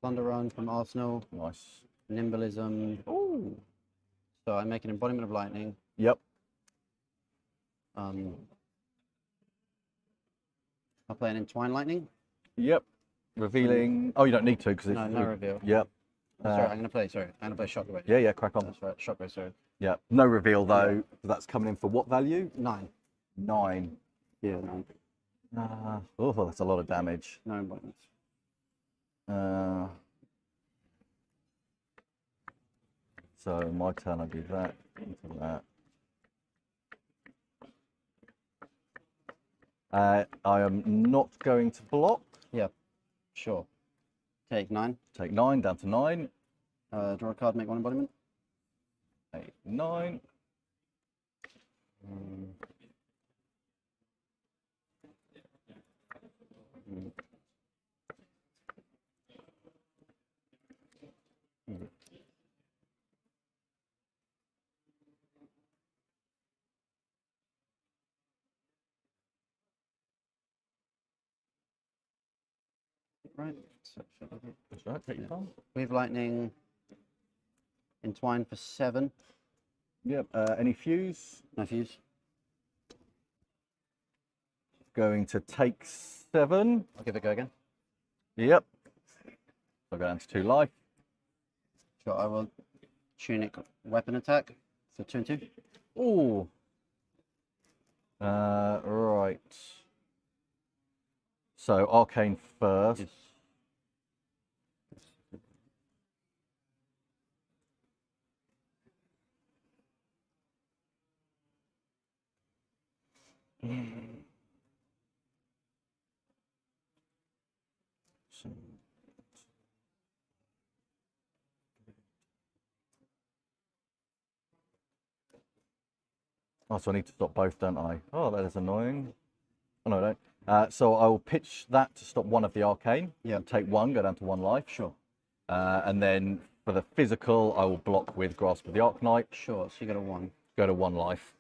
Thunder Run from Arsenal. Nice. Nimblism. Ooh. So I make an embodiment of lightning. Yep. I'll play an Entwine Lightning. Yep. Revealing. Oh, you don't need to because it's. No, no reveal. Yep. Sorry, I'm going to play Shockwave. Yeah, yeah, crack on. That's right, Shockwave, sorry. Yeah. No reveal though. That's coming in for what value? 9. 9. Yeah, 9. Oh, that's a lot of damage. No embodiments. So my turn, I do that into that. I am not going to block. Yeah, sure. Take 9. Take 9 down to 9. Draw a card, make 1 embodiment. 8, 9. Right. That's right, take your time. Wave Lightning. Entwine for 7. Yep. Any fuse? No fuse. Going to take 7. I'll give it a go again. Yep. I'll go down to 2 life. Sure, I will Tunic Weapon Attack for 2 and 2. Ooh. Right. So Arcane first. Yes. Oh, so I need to stop both, don't I? Oh, that is annoying. Oh, no, I don't. So I will pitch that to stop one of the arcane. Yeah. Take 1, go down to 1 life. Sure. And then for the physical, I will block with Grasp of the Arknight. Sure, so you got a 1. Go to 1 life.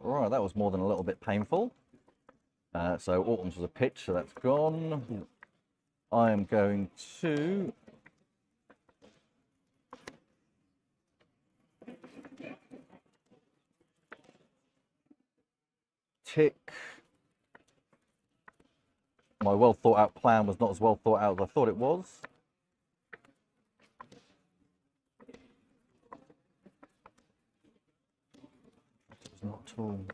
Right, that was more than a little bit painful. So Autumn's was a pitch, so that's gone. Yep. I am going to tick. My well thought out plan was not as well thought out as I thought it was. It's not at all.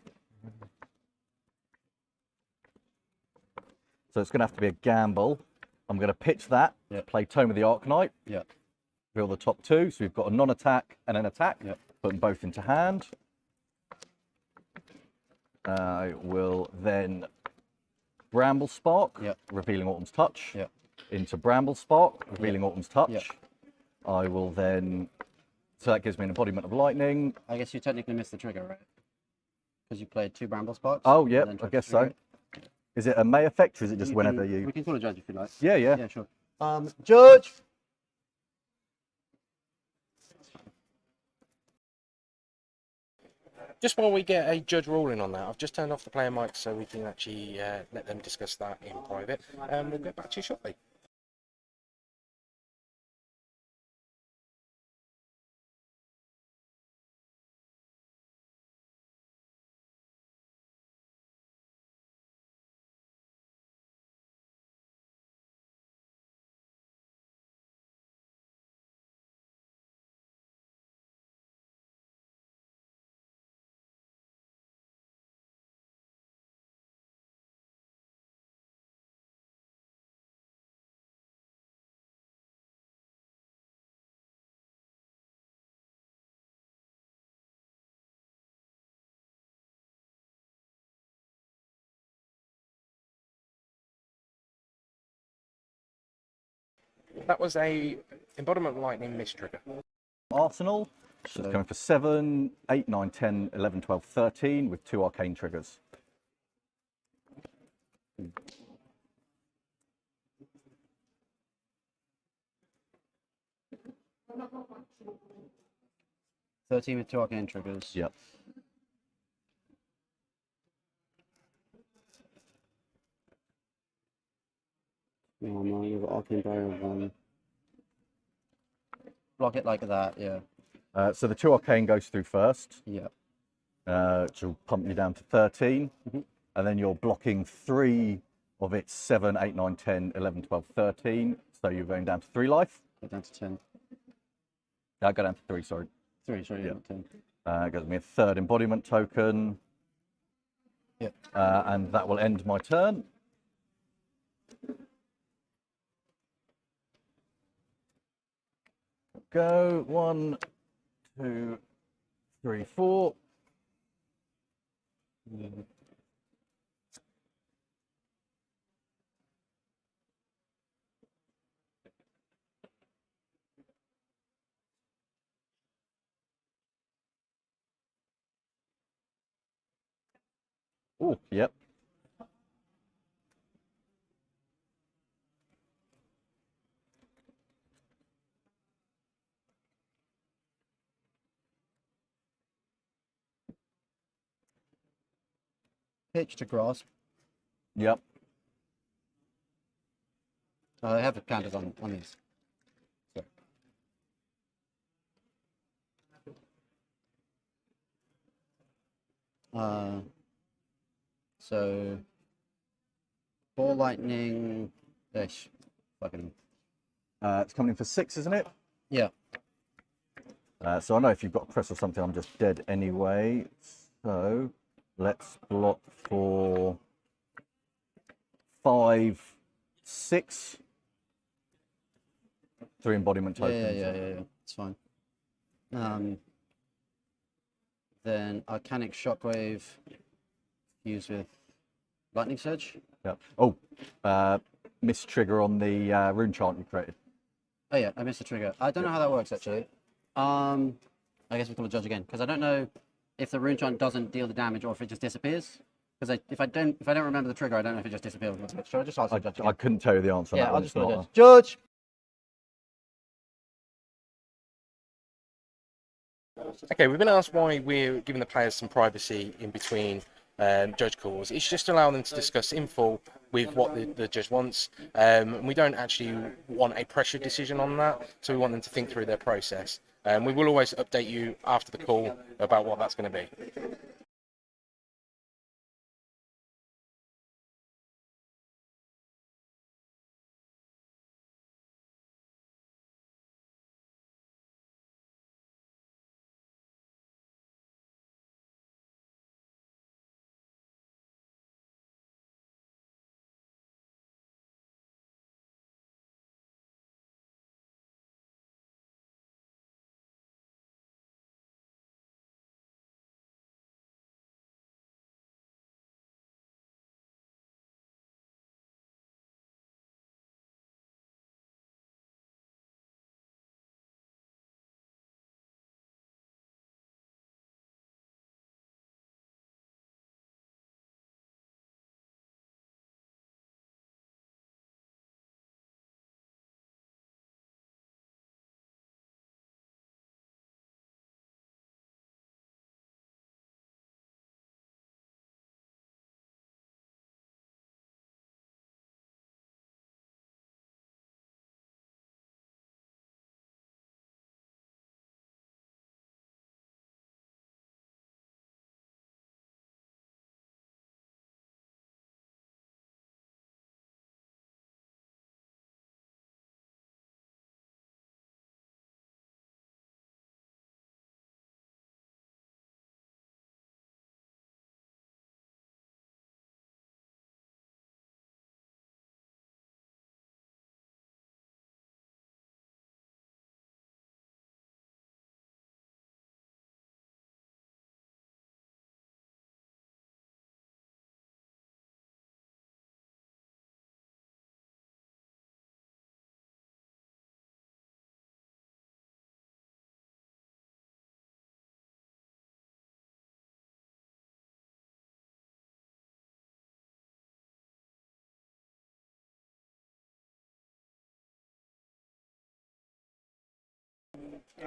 So it's going to have to be a gamble. I'm going to pitch that, Yep. play Tome of the Arknight, Yeah. reveal the top 2. So we've got a non-attack and an attack. Yep. Put them both into hand. I will then Bramble Spark, Yep. revealing Autumn's Touch, Yep. into Bramble Spark, revealing Autumn's Touch. Yep. I will then, so that gives me an embodiment of lightning. I guess you technically missed the trigger, right? Because you played 2 Bramble Sparks. Oh, and yeah, then I tried to guess trigger so. Is it a May effect or is it it. just You whenever can- you? We can call a judge if you like. Yeah, yeah. Yeah, sure. Judge! Just while we get a judge ruling on that, I've just turned off the player mic so we can actually let them discuss that in private. We'll get back to you shortly. That was a embodiment lightning mist trigger. Arsenal. So it's coming for 7, 8, 9, 10, 11, 12, 13 with 2 arcane triggers. $13 with 2 arcane triggers. Yep. Oh no, you've got arcane barrier of 1. Block it like that, yeah. So the 2 arcane goes through first, Yeah. which will pump you down to 13. And then you're blocking 3 of its 7, 8, 9, 10, 11, 12, 13. So you're going down to 3 life. Go down to 10. Go down to 3, sorry. 3, sorry, Yeah. not 10. It gives me a 3rd embodiment token. Yep. And that will end my turn. Go 1, 2, 3, 4. Oh, yep. Pitch to grasp. Yep. I have counters on these. So. So ball lightning ish. Fucking It's coming in for 6, isn't it? yeah. So I know if you've got a press or something, I'm just dead anyway. So let's block for 5, 6. 3 embodiment tokens. Yeah. It's fine. Then Arcanic Shockwave fused with Lightning Surge. Yep. Oh, miss trigger on the rune chant you created. Oh yeah, I missed the trigger. I don't know how that works actually. I guess we've got to judge again because I don't know if the rune chant doesn't deal the damage or if it just disappears. Because if I don't remember the trigger, I don't know if it just disappears. Should I just ask the judge again? I couldn't tell you the answer. Yeah, on that I'll one. just It's go not to judge. Okay, we've been asked why we're giving the players some privacy in between judge calls. It's just to allow them to discuss in full with what the judge wants. And we don't actually want a pressure decision on that, so we want them to think through their process. We will always update you after the call about what that's going to be.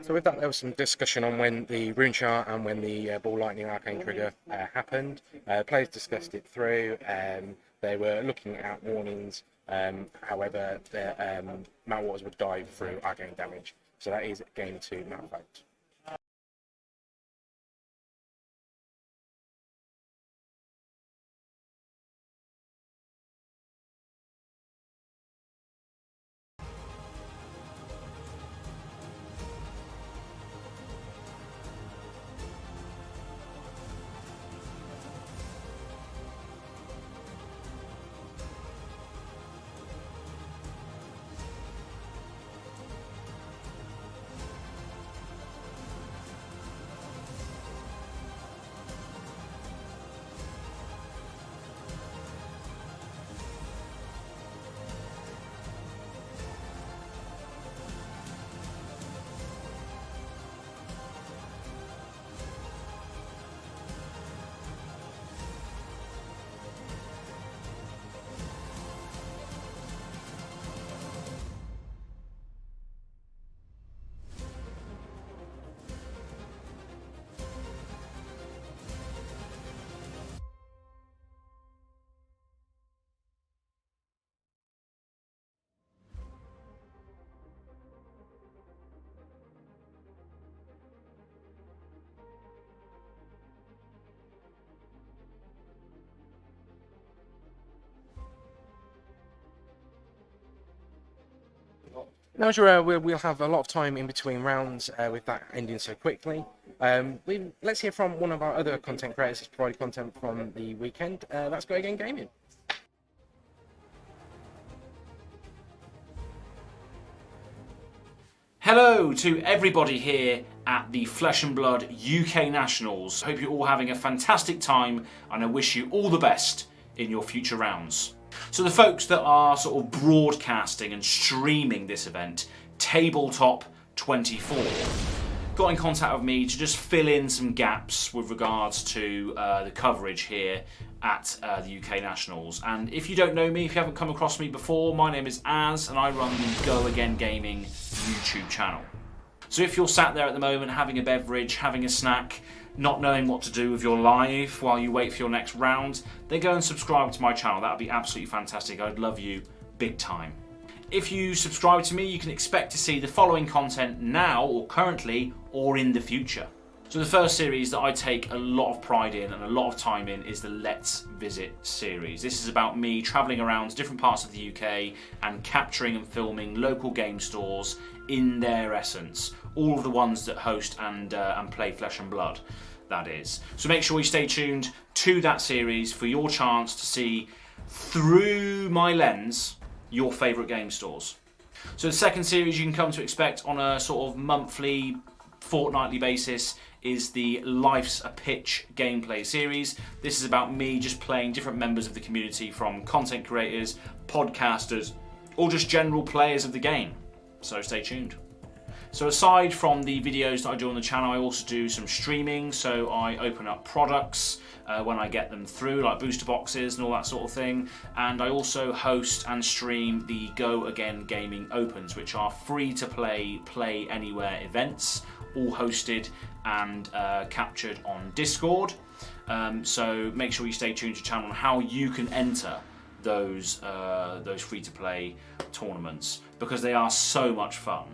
So with that, there was some discussion on when the rune chart and when the ball lightning arcane trigger happened. Players discussed it through. They were looking at warnings. However, Mount Waters would die through arcane damage. So that is game 2 Mount vote. Now, sure, we'll have a lot of time in between rounds with that ending so quickly. Let's hear from one of our other content creators who's provided content from the weekend. Let's go again gaming. Hello to everybody here at the Flesh and Blood UK Nationals. Hope you're all having a fantastic time and I wish you all the best in your future rounds. So the folks that are sort of broadcasting and streaming this event, Tabletop 24, got in contact with me to just fill in some gaps with regards to the coverage here at the UK Nationals. And if you don't know me, if you haven't come across me before, my name is Az and I run the Go Again Gaming YouTube channel. So if you're sat there at the moment having a beverage, having a snack, not knowing what to do with your life while you wait for your next round, then go and subscribe to my channel. That would be absolutely fantastic. I'd love you big time. If you subscribe to me, you can expect to see the following content now or currently or in the future. So the first series that I take a lot of pride in and a lot of time in is the Let's Visit series. This is about me travelling around to different parts of the UK and capturing and filming local game stores in their essence. All of the ones that host and play Flesh and Blood, that is. So make sure you stay tuned to that series for your chance to see through my lens your favourite game stores. So the second series you can come to expect on a sort of monthly, fortnightly basis is the Life's a Pitch gameplay series. This is about me just playing different members of the community, from content creators, podcasters, or just general players of the game. So stay tuned. So aside from the videos that I do on the channel, I also do some streaming. So I open up products when I get them through, like booster boxes and all that sort of thing. And I also host and stream the Go Again Gaming Opens, which are free to play anywhere events, all hosted and captured on Discord. So make sure you stay tuned to the channel on how you can enter those free-to-play tournaments, because they are so much fun.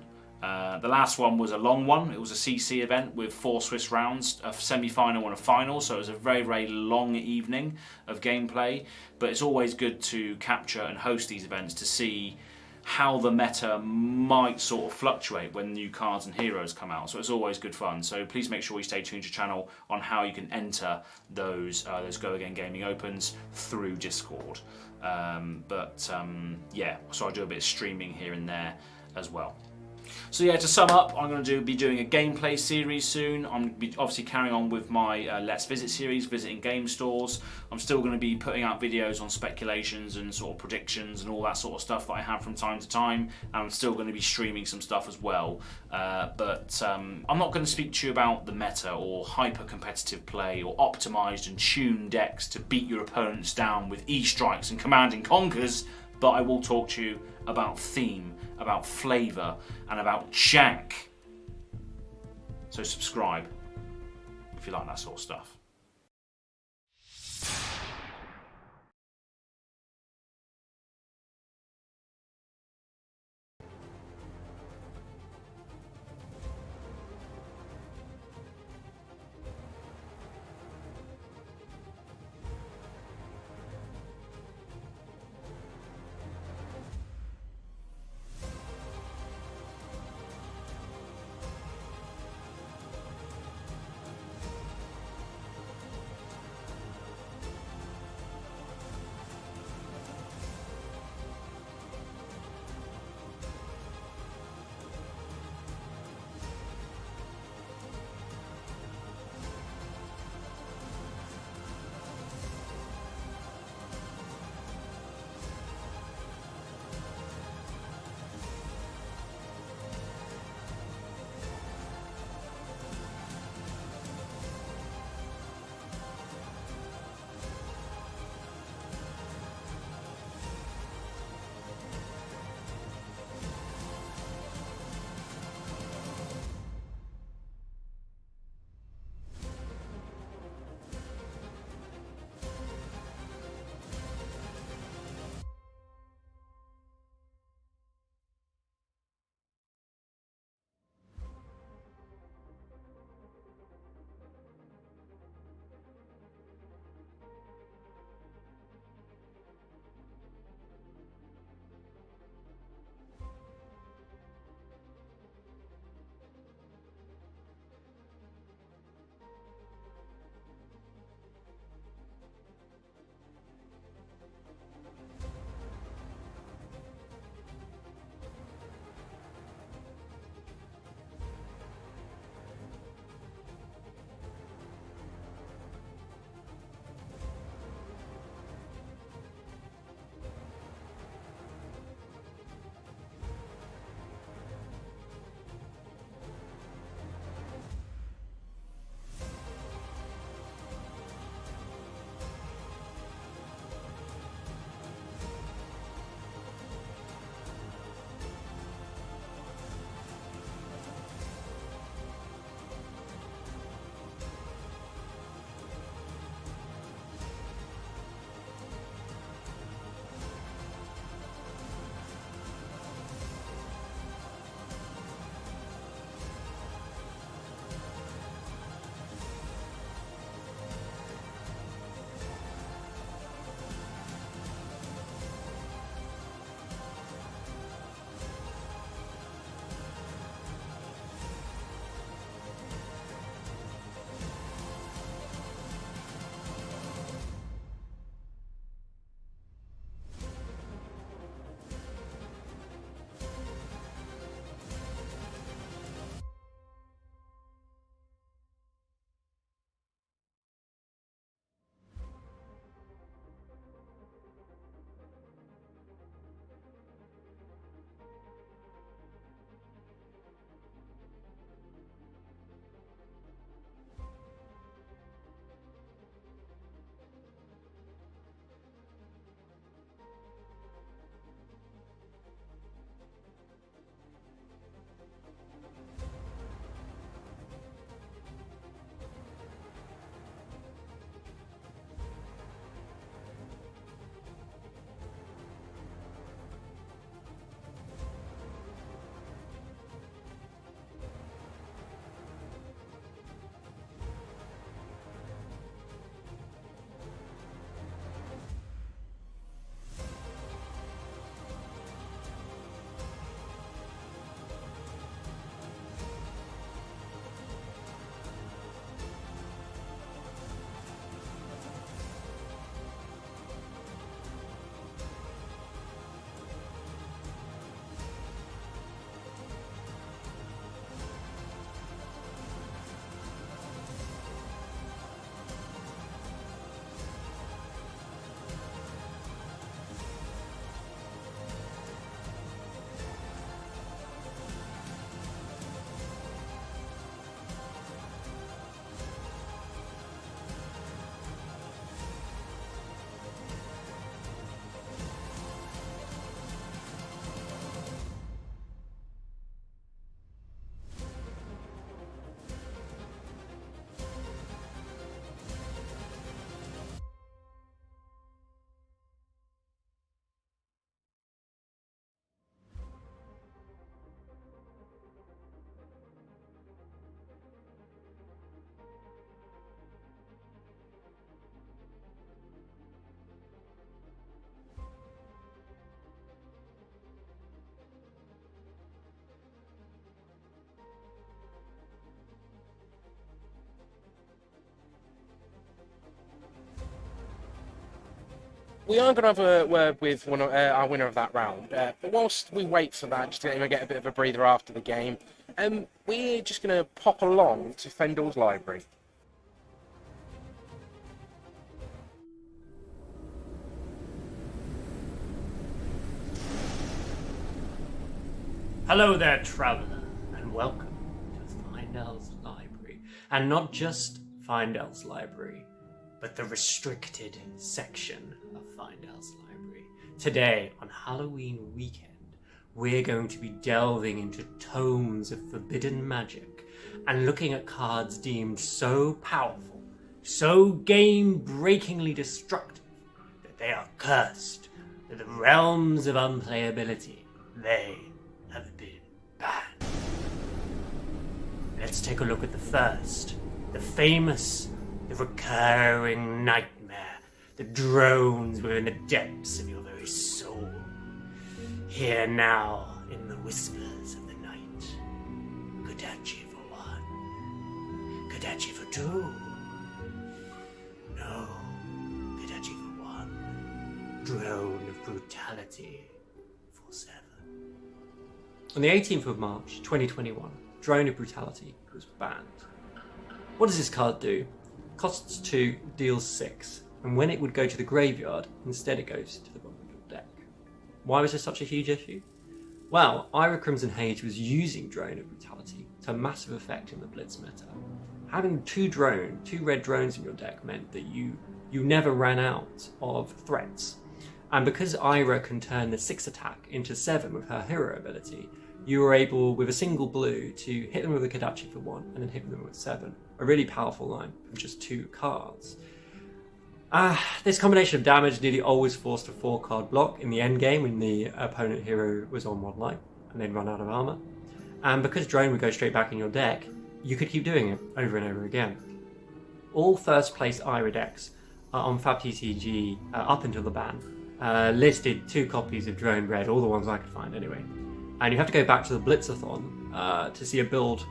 The last one was a long one. It was a CC event with 4 Swiss rounds, a semi-final and a final, so it was a very, very long evening of gameplay. But it's always good to capture and host these events to see how the meta might sort of fluctuate when new cards and heroes come out. So it's always good fun. So please make sure you stay tuned to the channel on how you can enter those Go Again Gaming Opens through Discord. Yeah, so I do a bit of streaming here and there as well. So yeah, to sum up, I'm going to be doing a gameplay series soon. I'm going to be obviously carrying on with my Let's Visit series, visiting game stores. I'm still going to be putting out videos on speculations and sort of predictions and all that sort of stuff that I have from time to time. And I'm still going to be streaming some stuff as well. I'm not going to speak to you about the meta or hyper-competitive play or optimised and tuned decks to beat your opponents down with E-strikes and command and conquers, but I will talk to you about theme, about flavour, and about jank. So subscribe if you like that sort of stuff. we are going to have a word with one of our winner of that round. But whilst we wait for that, just to let him get a bit of a breather after the game, we're just going to pop along to Fendall's library. Hello there, traveller, and welcome to Findel's Library. And not just Findel's Library, but the restricted section of Findel's Library. Today, on Halloween weekend, we're going to be delving into tomes of forbidden magic and looking at cards deemed so powerful, so game-breakingly destructive, that they are cursed to the realms of unplayability. They have been banned. Let's take a look at the first. The famous, the recurring nightmare that drones within the depths of your very soul. Hear now in the whispers of the night. Kodachi for one. Kodachi for two. No. Kodachi for one. Drone of brutality for 7. On the 18th of March 2021, Drone of Brutality was banned. What does this card do? Costs 2, deals 6, and when it would go to the graveyard, instead it goes to the bottom of your deck. Why was this such a huge issue? Well, Ira Crimson Hage was using Drone of Brutality to massive effect in the Blitz meta. Having two red drones in your deck meant that you never ran out of threats. And because Ira can turn the 6 attack into 7 with her hero ability, you were able, with a single blue, to hit them with a Kodachi for 1 and then hit them with 7. A really powerful line from just 2 cards. This combination of damage nearly always forced a 4-card block in the endgame when the opponent hero was on 1 life and they'd run out of armor. And because Drone would go straight back in your deck, you could keep doing it over and over again. All first place Ira decks on FabTCG up until the ban listed 2 copies of Drone Red, all the ones I could find anyway. And you have to go back to the Blitzathon to see a build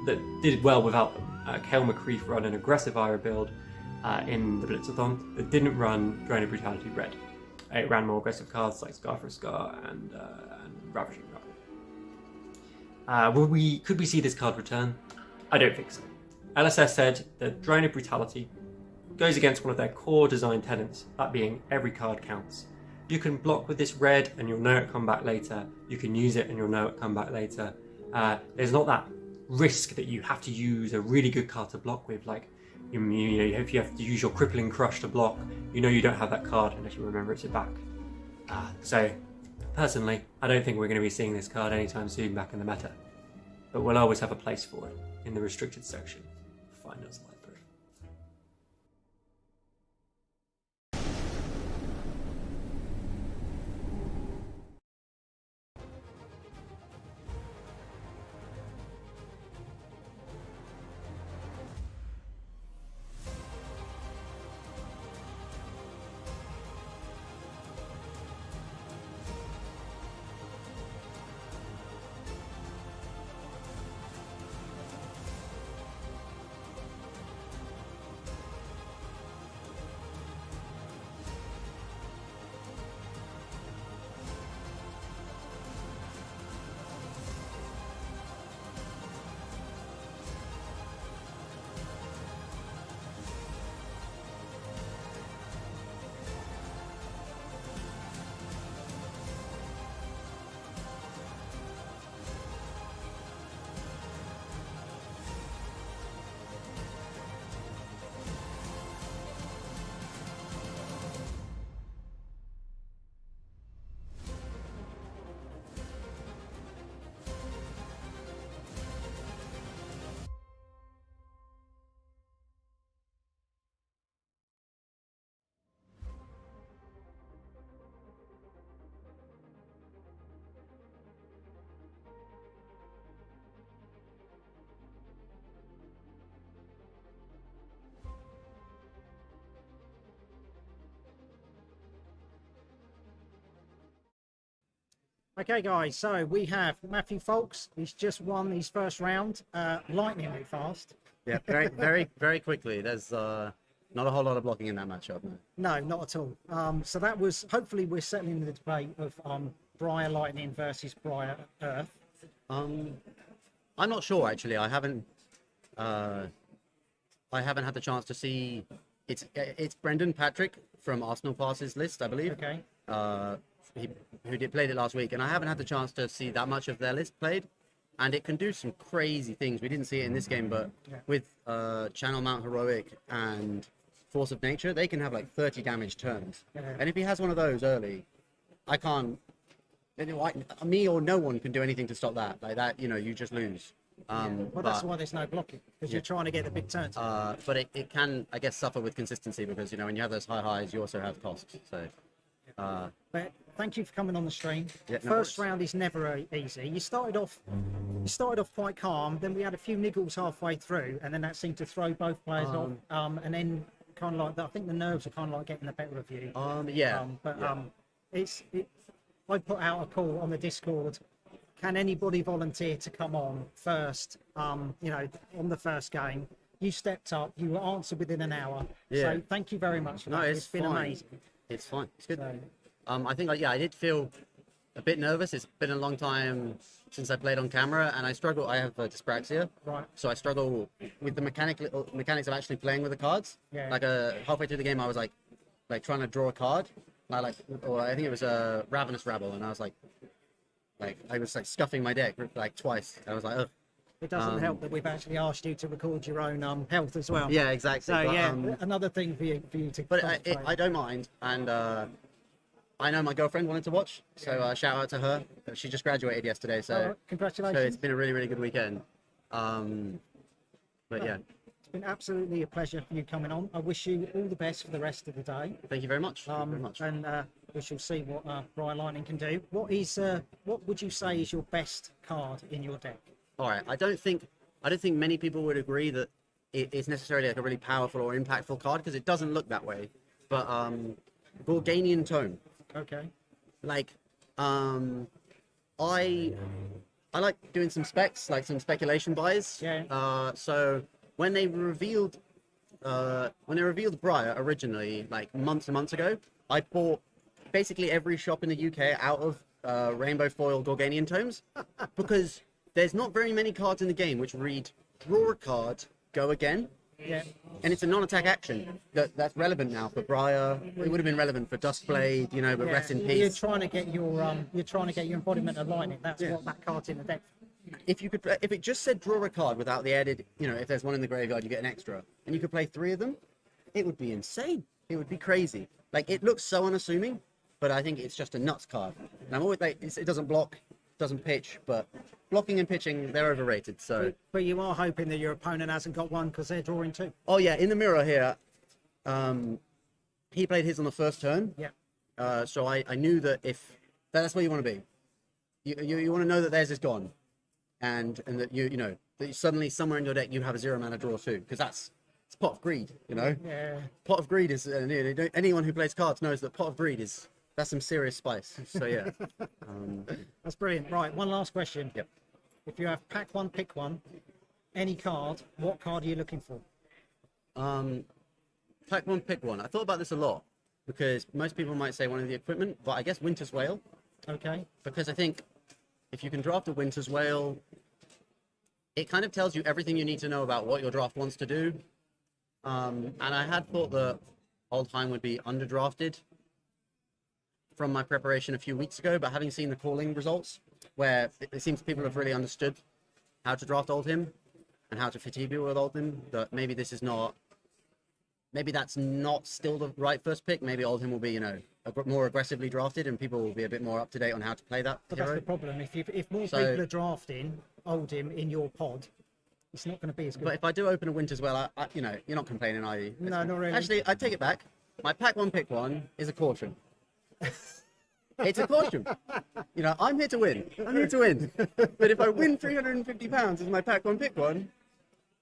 that did well without them. Kale McCreef run an aggressive Ira build in the Blitzathon that didn't run Drone of Brutality Red. It ran more aggressive cards like Scar for a Scar and Ravishing Rabble. Could we see this card return? I don't think so. LSS said that Drone of Brutality goes against one of their core design tenets, that being every card counts. You can block with this red and you'll know it come back later. You can use it and you'll know it come back later. There's not that risk that you have to use a really good card to block with, like you know, if you have to use your Crippling Crush to block, you know you don't have that card unless you remember it's it back. So, personally, I don't think we're going to be seeing this card anytime soon back in the meta. But we'll always have a place for it in the restricted section of Findel's Library. Okay, guys, so we have Matthew Folks. He's just won his first round, lightningly fast. Yeah, very quickly. There's Not a whole lot of blocking in that matchup. No. No, not at all. So that was, hopefully we're settling the debate of Briar Lightning versus Briar Earth. I'm not sure actually. I haven't had the chance to see. It's Brendan Patrick from Arsenal Passes list, I believe. Okay. Who played it last week, and I haven't had the chance to see that much of their list played, and it can do some crazy things. We didn't see it in this game, but with Channel Mount Heroic and Force of Nature, they can have like 30 damage turns. And if he has one of those early, I can't. Me or no one can do anything to stop that. Like that, you just lose. Well, that's why there's no blocking, because you're trying to get the big turns. But it can, I guess, suffer with consistency because when you have those high highs, you also have costs. So. But thank you for coming on the stream. Yeah, no First worries. round is never easy. You started off quite calm. Then we had a few niggles halfway through, and then that seemed to throw both players off. And then kind of like I think the nerves are kind of like getting the better of you. I put out a call on the Discord. Can anybody volunteer to come on first? On the first game, you stepped up. You were answered within an hour. Yeah. So thank you very much for No, that. it's been fine. amazing. It's fine. It's good. So, I think I did feel a bit nervous. It's been a long time since I played on camera, and I struggle. I have dyspraxia, right. so I struggle with the mechanics of actually playing with the cards. Yeah. Like halfway through the game, I was like trying to draw a card. I think it was a Ravenous Rabble, and I was like I was scuffing my deck twice. I was like, ugh. It doesn't help that we've actually asked you to record your own health as well. Yeah, exactly. So But, another thing for you to. But concentrate. I don't mind, and I know my girlfriend wanted to watch, so shout out to her. She just graduated yesterday, so congratulations. So it's been a really, really good weekend. But yeah, It's been absolutely a pleasure for you coming on. I wish you all the best for the rest of the day. thank you very much. Thank you very much. And we shall see what Briar Lightning can do. What would you say is your best card in your deck? All right, I don't think many people would agree that it's necessarily a really powerful or impactful card because it doesn't look that way. But Gorganian Tome. Okay. I like doing some specs, like some speculation buys. Yeah. So when they revealed Briar originally, like months and months ago, I bought basically every shop in the UK out of Rainbow Foil Gorganian Tomes because there's not very many cards in the game which read draw a card, go again. Yeah. And it's a non-attack action that's relevant now for Briar. It would have been relevant for Duskblade, but rest in peace. You're trying to get your embodiment of lightning. That's what that card's in the deck. If it just said draw a card without the added, if there's one in the graveyard, you get an extra, and you could play 3 of them, it would be insane. It would be crazy. It looks so unassuming, but I think it's just a nuts card. And I'm always it doesn't block, doesn't pitch, but blocking and pitching, they're overrated. So. But you are hoping that your opponent hasn't got one because they're drawing 2. Oh yeah, in the mirror here, he played his on the first turn. Yeah. So I knew that that's where you want to be. You want to know that theirs is gone, and that that suddenly somewhere in your deck you have a 0-mana draw 2 because it's Pot of Greed. Yeah. Pot of Greed is anyone who plays cards knows that Pot of Greed that's some serious spice. So yeah. That's brilliant. Right, one last question. Yep. If you have pack 1, pick 1, any card, what card are you looking for? Pack 1, pick 1. I thought about this a lot because most people might say one of the equipment, but I guess Winter's Whale. Okay. Because I think if you can draft a Winter's Whale, it kind of tells you everything you need to know about what your draft wants to do. And I had thought that Oldheim would be underdrafted from my preparation a few weeks ago, but having seen the calling results, where it seems people have really understood how to draft Oldhim and how to fatigue people with Oldhim, that maybe that's not still the right first pick. Maybe Oldhim will be, more aggressively drafted, and people will be a bit more up to date on how to play that But hero. that's the problem. If more people are drafting Oldhim in your pod, it's not going to be as good. But if I do open a Winter's Well, you're not complaining, are you? No, not really. Actually, I take it back. My pack 1, pick 1 is a caution. It's a caution. I'm here to win. But if I win £350 as my pack 1, pick 1,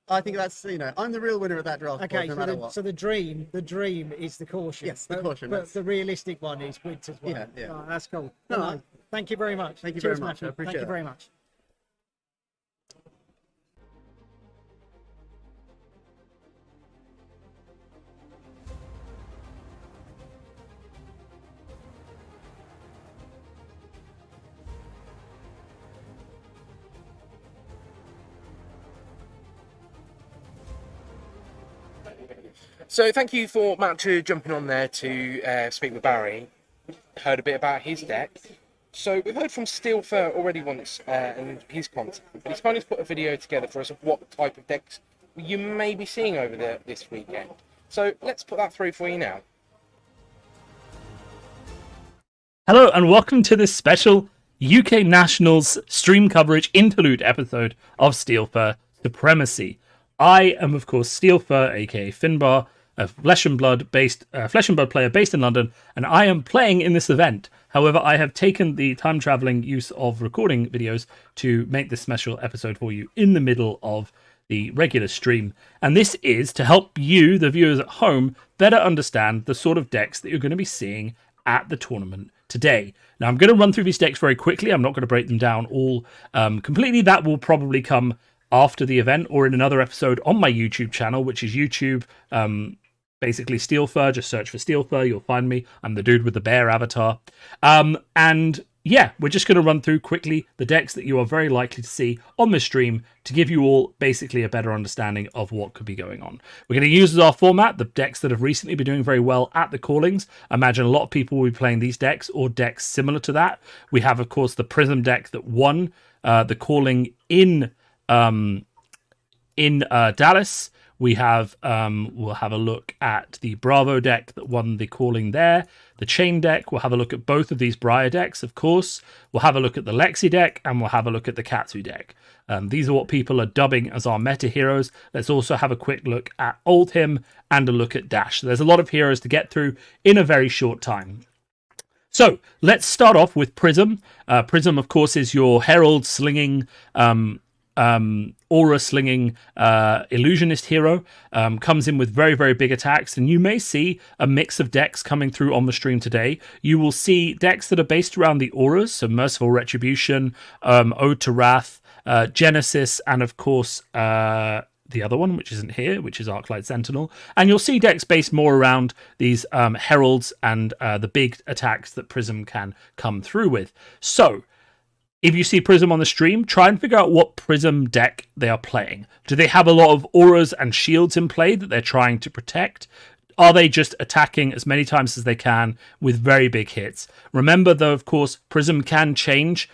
I think that's, I'm the real winner of that draft. Okay, no matter what. so the dream is the caution. Yes, the caution. But the realistic one is Winter's Well. Yeah, yeah. Oh, that's cool. No, Well, thank you very much. Thank you Cheers, very much. Matthew. I appreciate Thank you it. very much. So thank you for Matt to jumping on there to speak with Barry. Heard a bit about his deck. So we've heard from Steel Fur already once and his content, but he's kind of put a video together for us of what type of decks you may be seeing over there this weekend. So let's put that through for you now. Hello and welcome to this special UK Nationals stream coverage interlude episode of Steel Fur Supremacy. I am of course Steel Fur, aka Finbar, a Flesh and Blood player based in London, and I am playing in this event. However, I have taken the time traveling use of recording videos to make this special episode for you in the middle of the regular stream. And this is to help you, the viewers at home, better understand the sort of decks that you're going to be seeing at the tournament today. Now, I'm going to run through these decks very quickly. I'm not going to break them down all completely. That will probably come after the event or in another episode on my YouTube channel, which is YouTube. Basically Steel Fur, just search for Steel Fur, you'll find me. I'm the dude with the bear avatar. And yeah, we're just going to run through quickly the decks that you are very likely to see on this stream to give you all basically a better understanding of what could be going on. We're going to use as our format the decks that have recently been doing very well at the callings. I imagine a lot of people will be playing these decks or decks similar to that. We have, of course, the Prism deck that won the calling in Dallas. We have, we'll have a look at the Bravo deck that won the calling there. The Chain deck, we'll have a look at both of these Briar decks, of course. We'll have a look at the Lexi deck, and we'll have a look at the Katsu deck. These are what people are dubbing as our meta heroes. Let's also have a quick look at Oldhim and a look at Dash. So there's a lot of heroes to get through in a very short time. So let's start off with Prism. Prism, of course, is your Herald slinging aura slinging illusionist hero. Comes in with very, very big attacks, and you may see a mix of decks coming through on the stream today. You will see decks that are based around the auras, so Merciful Retribution, Ode to Wrath, Genesis, and of course the other one, which isn't here, which is Arclight Sentinel. And you'll see decks based more around these heralds and the big attacks that Prism can come through with. So if you see Prism on the stream, try and figure out what Prism deck they are playing. Do they have a lot of auras and shields in play that they're trying to protect? Are they just attacking as many times as they can with very big hits? Remember, though, of course, Prism can change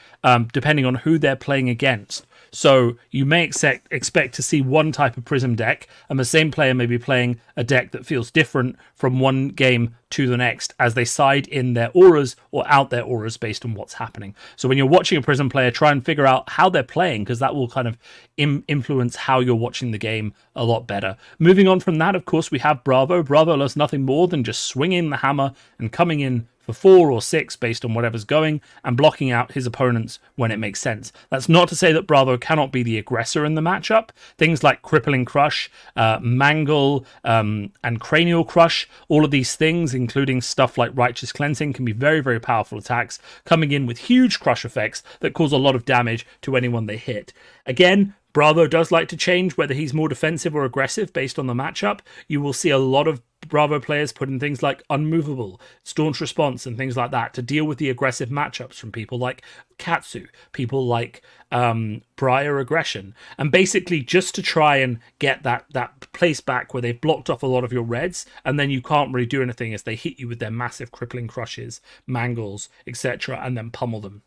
depending on who they're playing against. So you may expect to see one type of Prism deck, and the same player may be playing a deck that feels different from one game to the next as they side in their auras or out their auras based on what's happening. So when you're watching a Prism player, try and figure out how they're playing, because that will kind of influence how you're watching the game a lot better. Moving on from that, of course, we have Bravo. Bravo does nothing more than just swinging the hammer and coming in for 4 or 6 based on whatever's going and blocking out his opponents when it makes sense. That's not to say that Bravo cannot be the aggressor in the matchup. Things like Crippling Crush, Mangle, and Cranial Crush, all of these things, including stuff like Righteous Cleansing, can be very, very powerful attacks, coming in with huge crush effects that cause a lot of damage to anyone they hit. Again, Bravo does like to change whether he's more defensive or aggressive based on the matchup. You will see a lot of Bravo players put in things like Unmovable, Staunch Response, and things like that to deal with the aggressive matchups from people like Katsu, people like Briar Aggression, and basically just to try and get that place back where they've blocked off a lot of your reds, and then you can't really do anything as they hit you with their massive crippling crushes, mangles, etc., and then pummel them.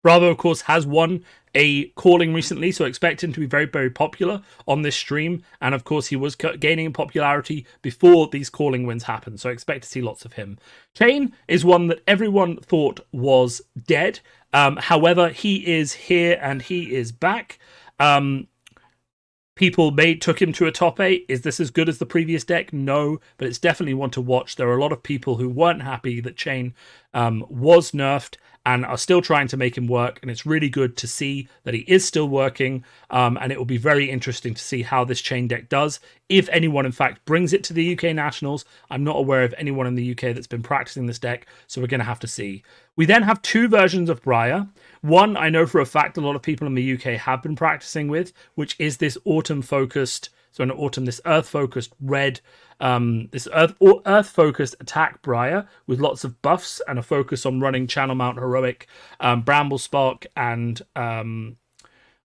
Bravo, of course, has won a calling recently, so expect him to be very, very popular on this stream. And of course, he was gaining in popularity before these calling wins happened, so expect to see lots of him. Chain is one that everyone thought was dead. However, he is here and he is back. People took him to a top 8. Is this as good as the previous deck? No, but it's definitely one to watch. There are a lot of people who weren't happy that Chain was nerfed and are still trying to make him work, and it's really good to see that he is still working, and it will be very interesting to see how this Chain deck does, if anyone in fact brings it to the UK Nationals. I'm not aware of anyone in the UK that's been practicing this deck, so we're going to have to see. We then have 2 versions of Briar. One I know for a fact a lot of people in the UK have been practicing with, which is this autumn-focused, this earth-focused red, this earth-focused attack Briar with lots of buffs and a focus on running Channel Mount Heroic, Bramble Spark, and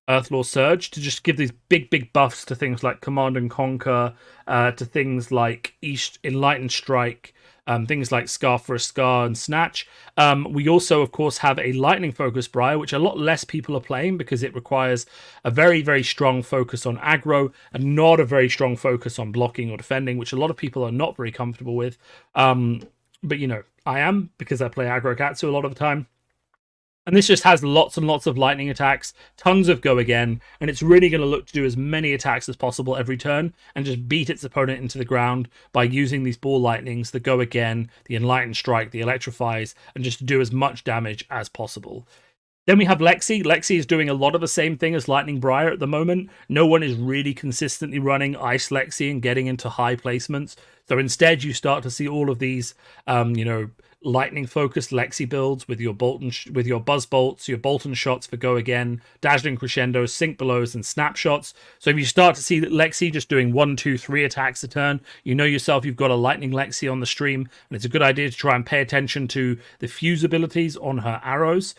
Earthlore Surge to just give these big buffs to things like Command and Conquer, to things like Enlightened Strike, things like Scar for a Scar and Snatch. We also, of course, have a lightning focus Briar, which a lot less people are playing because it requires a very strong focus on aggro and not a very strong focus on blocking or defending, which a lot of people are not very comfortable with. But I am, because I play aggro Katsu a lot of the time. And this just has lots and lots of lightning attacks, tons of go again, and it's really going to look to do as many attacks as possible every turn and just beat its opponent into the ground by using these ball lightnings, the go again, the enlightened strike, the electrifies, and just to do as much damage as possible. Then we have Lexi. Lexi is doing a lot of the same thing as Lightning Briar at the moment. No one is really consistently running Ice Lexi and getting into high placements. So instead, you start to see all of these, lightning-focused Lexi builds with your Buzz Bolts, your Bolton shots for Go Again, Dazzling Crescendos, Sink Belows, and Snapshots. So if you start to see that Lexi just doing 1, 2, 3 attacks a turn, you know yourself you've got a Lightning Lexi on the stream, and it's a good idea to try and pay attention to the fuse abilities on her arrows.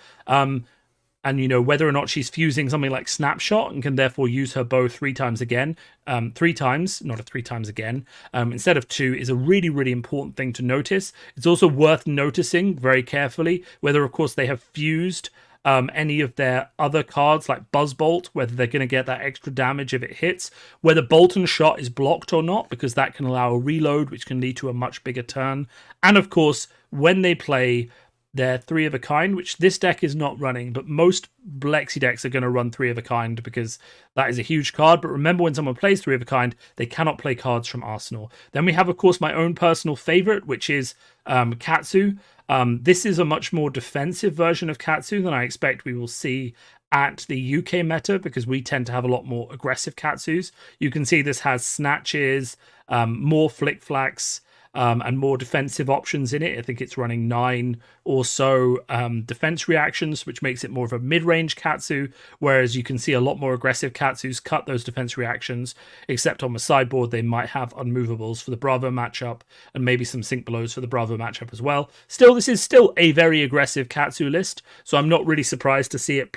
And whether or not she's fusing something like Snapshot and can therefore use her bow 3 times again, 3 times, not a 3 times again, instead of 2, is a really important thing to notice. It's also worth noticing very carefully whether, of course, they have fused any of their other cards like Buzzbolt, whether they're going to get that extra damage if it hits, whether Bolton Shot is blocked or not, because that can allow a reload, which can lead to a much bigger turn. And of course, when they play their 3 of a kind, which this deck is not running, but most Lexi decks are going to run 3 of a kind because that is a huge card. But remember, when someone plays 3 of a kind, they cannot play cards from Arsenal. Then we have, of course, my own personal favorite, which is Katsu. This is a much more defensive version of Katsu than I expect we will see at the UK meta, because we tend to have a lot more aggressive Katsus. You can see this has snatches, more flick flacks, and more defensive options in it. I think it's running 9 or so defense reactions, which makes it more of a mid-range Katsu, whereas you can see a lot more aggressive Katsus cut those defense reactions, except on the sideboard they might have unmovables for the Bravo matchup and maybe some Sink Belows for the Bravo matchup as well. Still, this is still a very aggressive Katsu list, so I'm not really surprised to see it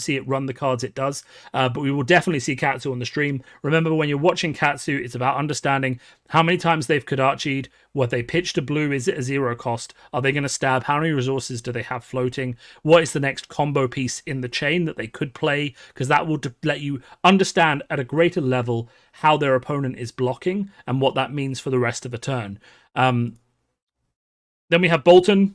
see it run the cards it does, but we will definitely see Katsu on the stream. Remember, when you're watching Katsu, it's about understanding how many times they've Kodachi'd, what they pitch to blue, is it a 0 cost? Are they going to stab? How many resources do they have floating? What is the next combo piece in the chain that they could play? Because that will let you understand at a greater level how their opponent is blocking and what that means for the rest of the turn. Then we have Bolton.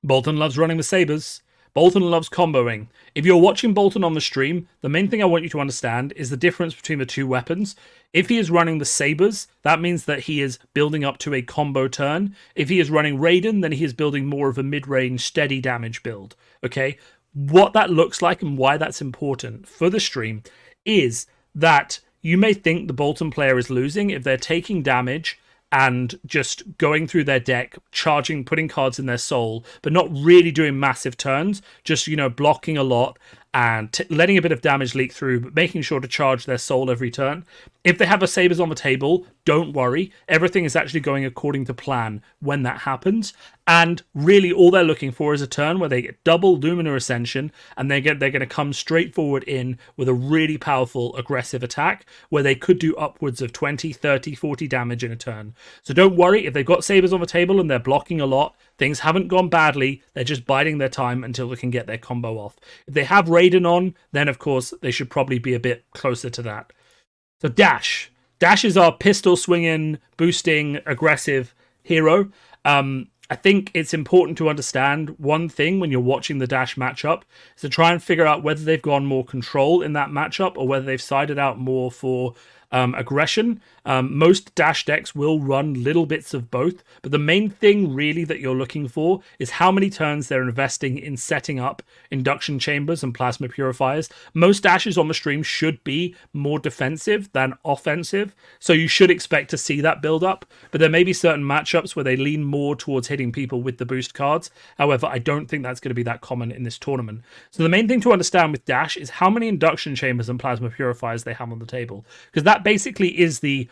Bolton loves running the sabers. Bolton loves comboing. If you're watching Bolton on the stream, the main thing I want you to understand is the difference between the two weapons. If he is running the sabers, that means that he is building up to a combo turn. If he is running Raiden, then he is building more of a mid-range steady damage build. Okay? What that looks like and why that's important for the stream is that you may think the Bolton player is losing if they're taking damage and just going through their deck, charging, putting cards in their soul, but not really doing massive turns, just, blocking a lot and letting a bit of damage leak through, but making sure to charge their soul every turn. If they have a sabers on the table, don't worry. Everything is actually going according to plan when that happens. And really all they're looking for is a turn where they get double Luminous Ascension, and they're going to come straight forward in with a really powerful aggressive attack where they could do upwards of 20, 30, 40 damage in a turn. So don't worry if they've got sabers on the table and they're blocking a lot. Things haven't gone badly. They're just biding their time until they can get their combo off. If they have Raiden on, then of course they should probably be a bit closer to that. So Dash. Dash is our pistol swinging, boosting, aggressive hero. I think it's important to understand one thing when you're watching the Dash matchup is to try and figure out whether they've gone more control in that matchup or whether they've sided out more for aggression. Most Dash decks will run little bits of both, but the main thing really that you're looking for is how many turns they're investing in setting up induction chambers and plasma purifiers. Most Dashes on the stream should be more defensive than offensive, so you should expect to see that build up, but there may be certain matchups where they lean more towards hitting people with the boost cards. However, I don't think that's going to be that common in this tournament. So the main thing to understand with Dash is how many induction chambers and plasma purifiers they have on the table, because that basically is the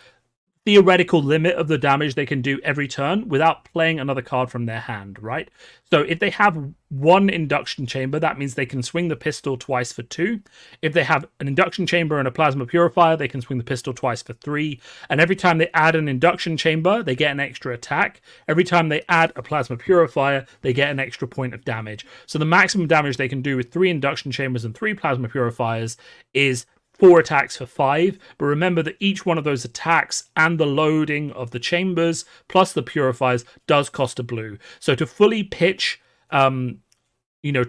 theoretical limit of the damage they can do every turn without playing another card from their hand, right? So if they have one induction chamber, that means they can swing the pistol twice for 2. If they have an induction chamber and a plasma purifier, they can swing the pistol twice for 3. And every time they add an induction chamber, they get an extra attack. Every time they add a plasma purifier, they get an extra point of damage. So the maximum damage they can do with 3 induction chambers and 3 plasma purifiers is 4 attacks for 5, but remember that each one of those attacks and the loading of the chambers plus the purifiers does cost a blue. So to fully pitch, to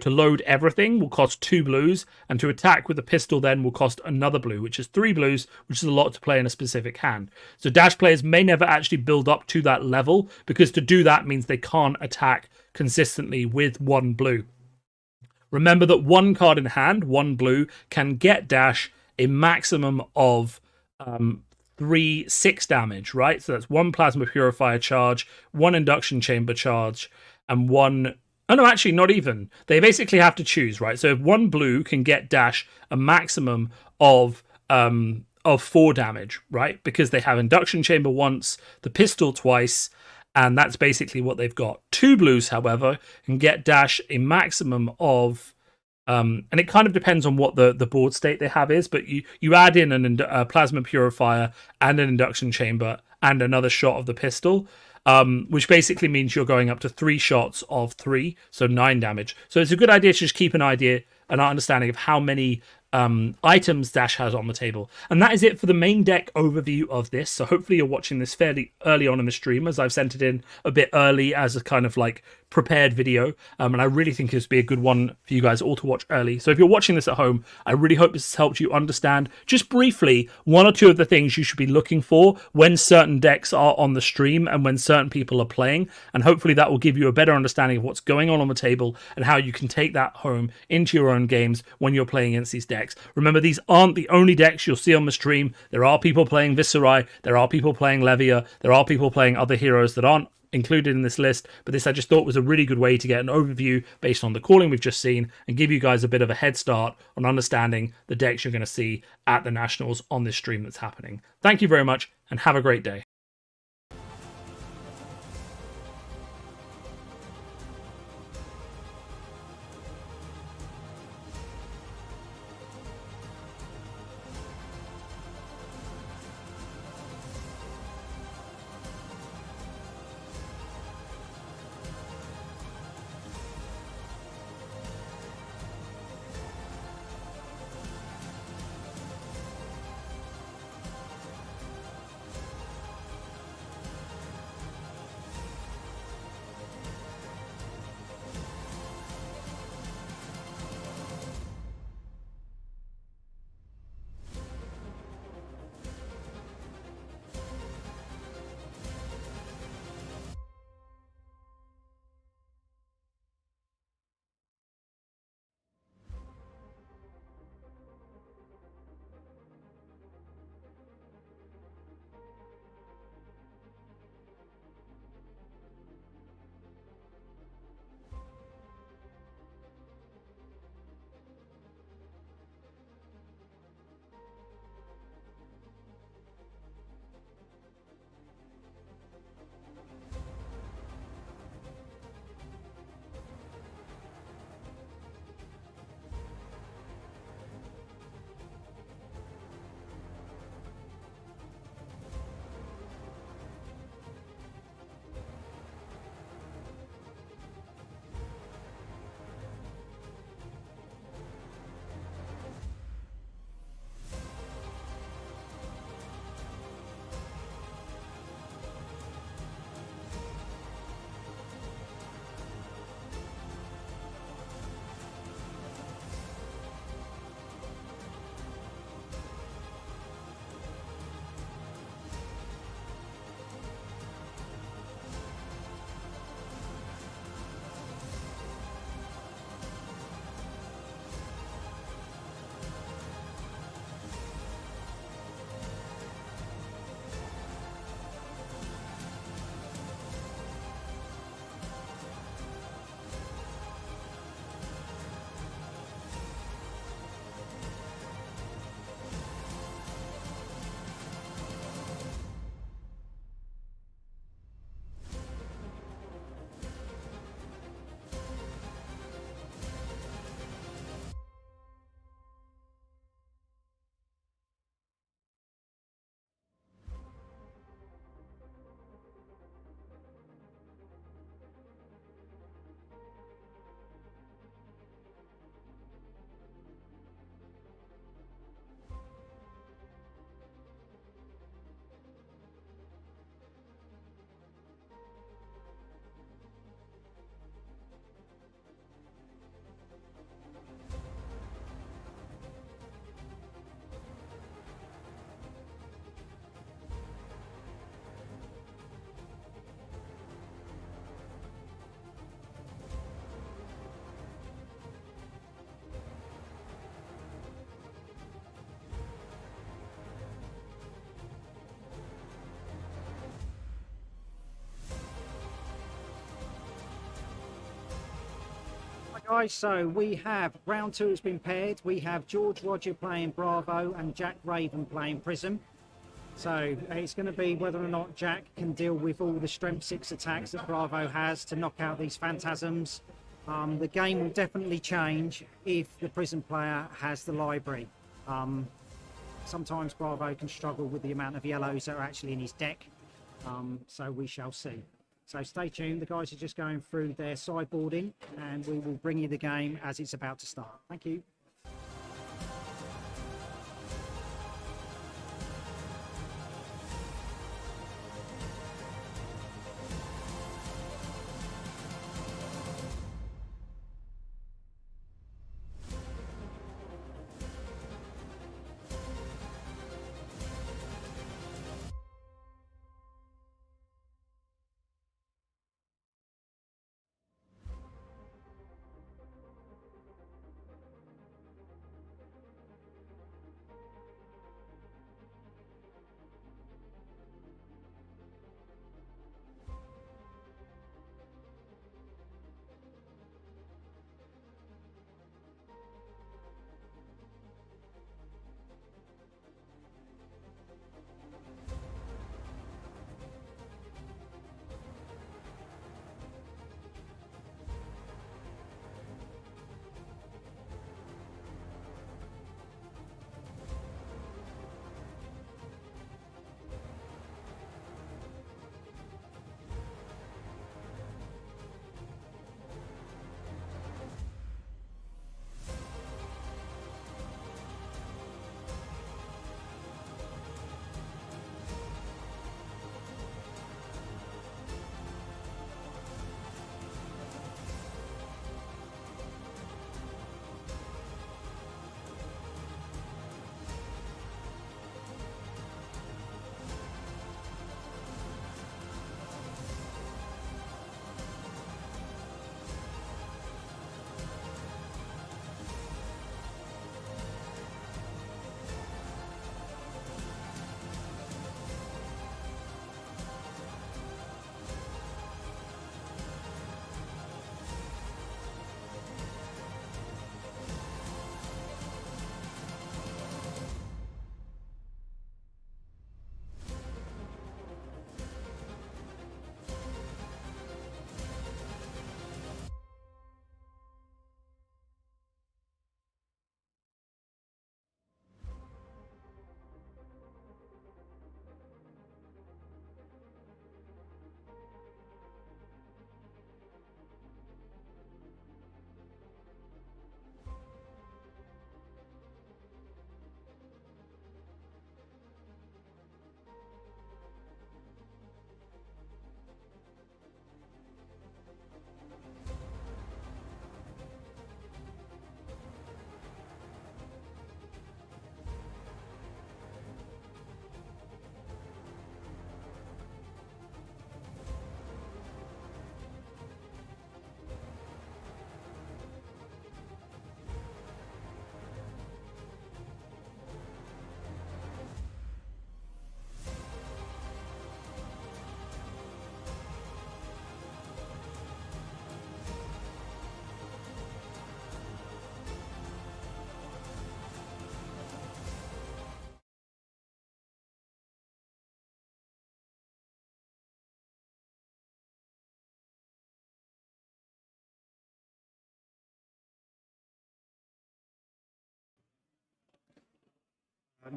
load everything will cost 2 blues, and to attack with the pistol then will cost another blue, which is 3 blues, which is a lot to play in a specific hand. So dash players may never actually build up to that level, because to do that means they can't attack consistently with 1 blue. Remember that 1 card in hand, 1 blue, can get dash a maximum of 6 damage, right? So that's 1 plasma purifier charge, 1 induction chamber charge, and 1... Oh no, actually not even. They basically have to choose, right? So if 1 blue can get dash a maximum of 4 damage, right? Because they have induction chamber once, the pistol twice, and that's basically what they've got. 2 blues, however, can get dash a maximum of... and it kind of depends on what the board state they have is, but you add in a plasma purifier and an induction chamber and another shot of the pistol, which basically means you're going up to 3 shots of 3, so 9 damage. So it's a good idea to just keep an understanding of how many items Dash has on the table. And that is it for the main deck overview of this. So hopefully you're watching this fairly early on in the stream, as I've sent it in a bit early as a kind of like prepared video. And I really think this would be a good one for you guys all to watch early. So if you're watching this at home, I really hope this has helped you understand just briefly 1 or 2 of the things you should be looking for when certain decks are on the stream and when certain people are playing. And hopefully that will give you a better understanding of what's going on the table and how you can take that home into your own games when you're playing against these decks. Remember, these aren't the only decks you'll see on the stream. There are people playing Viserai, there are people playing Levia, there are people playing other heroes that aren't included in this list, but this I just thought was a really good way to get an overview based on the calling we've just seen and give you guys a bit of a head start on understanding the decks you're going to see at the Nationals on this stream that's happening. Thank you very much and have a great day. guys, so we have round 2 has been paired. We have George Roger playing Bravo and Jack Raven playing Prism. So it's going to be whether or not Jack can deal with all the strength 6 attacks that Bravo has to knock out these phantasms. The game will definitely change if the Prism player has the library. Sometimes Bravo can struggle with the amount of yellows that are actually in his deck. So we shall see. So stay tuned. The guys are just going through their sideboarding, and we will bring you the game as it's about to start. Thank you.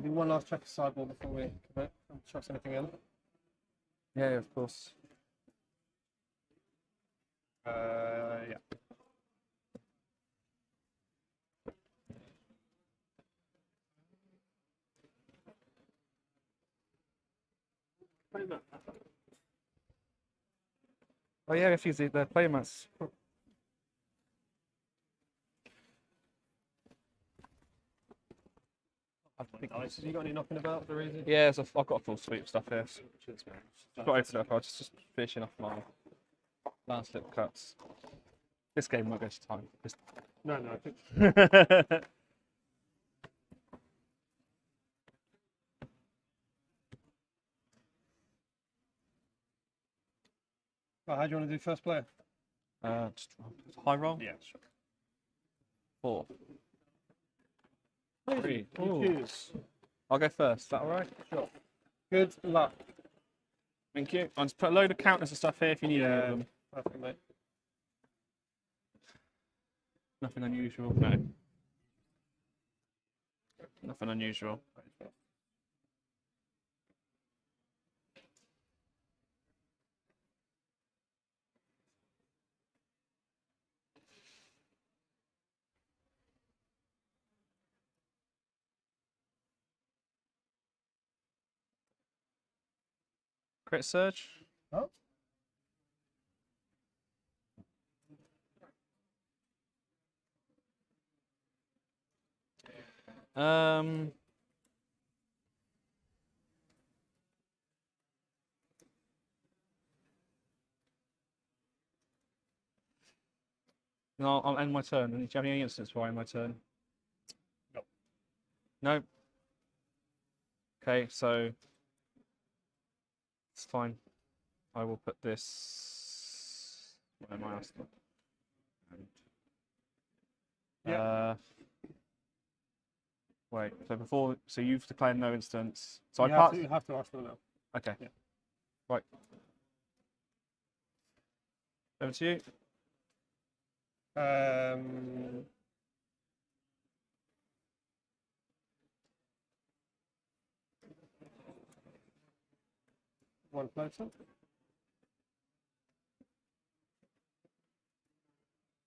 Do one last check of sideboard before we commit and chuck anything in. Yeah, of course. Yeah. Oh yeah, I guess use the playmats. Nice. Have you got any knocking about the reason? Yeah, so I've got a full suite of stuff here. So cheers, man. Just got to open up. I was just finishing off my last little cuts. This game won't go to time. No, no. I think... Well, how do you want to do first player? Just high roll? Yeah, sure. 4. 3. Ooh. I'll go first. Is that all right? Sure. Good luck. Thank you. I'll just put a load of counters and stuff here if you need any of them. Perfect, mate. Nothing unusual. No. Nothing unusual. Crit surge. Oh. No, I'll end my turn. Do you have any instance before I end my turn? No. No? Okay, so it's fine. I will put this. Where am I asked? Yeah. Wait. So before, so you've declared no instance. So You I pass. you have to ask them now. Okay. Yeah. Right. Over to you. One floater.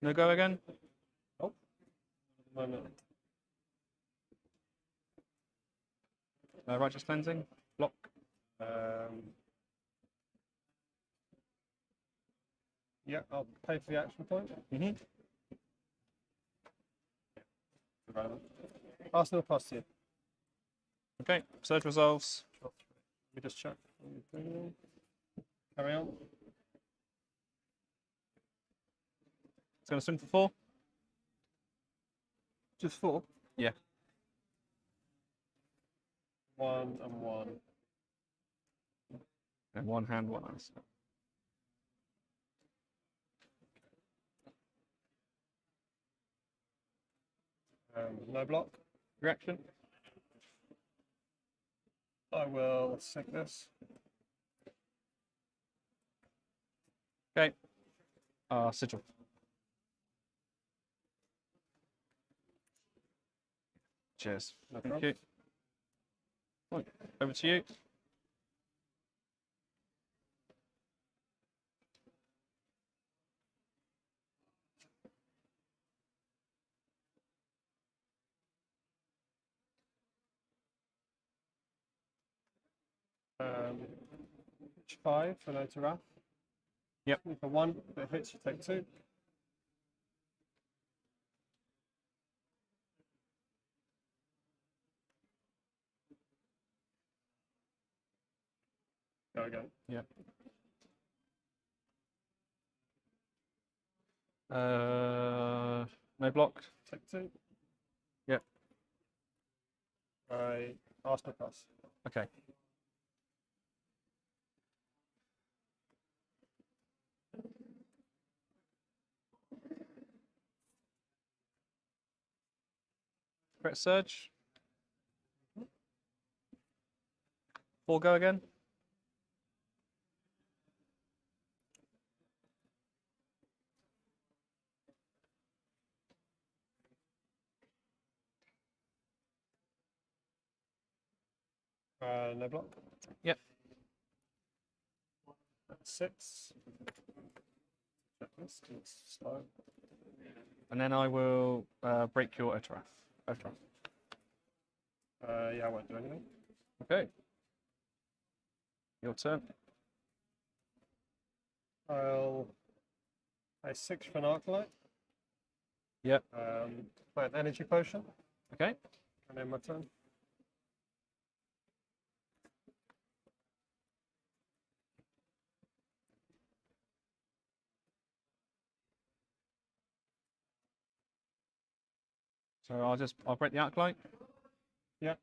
No go again. Oh. Moment. Righteous cleansing. Block. Yeah, I'll pay for the action point. Mm-hmm. Arsenal pass to you. Okay. Surge resolves. Let me just check. Carry on. It's going to swing for 4. Just 4. Yeah. 1 and 1. And one hand, one ass. No block. Reaction. I will sick this. Okay. Sigil. Cheers. No Thank problem. you. Right, over to you. Pitch 5 for no to wrath. Yep. For 1, if it hits, you take 2. Go again. Yep. No block. Take 2. Yep. I Arsenal pass. Okay. Crit surge. 4 go again. No block. Yep. 6. Checklist. It's slow. And then I will break your Otraf. Yeah, I won't do anything. Okay. Your turn. I'll pay 6 for an Arclight. Yep. Play an energy potion. Okay. And then my turn. So I'll break the arc light. Yeah.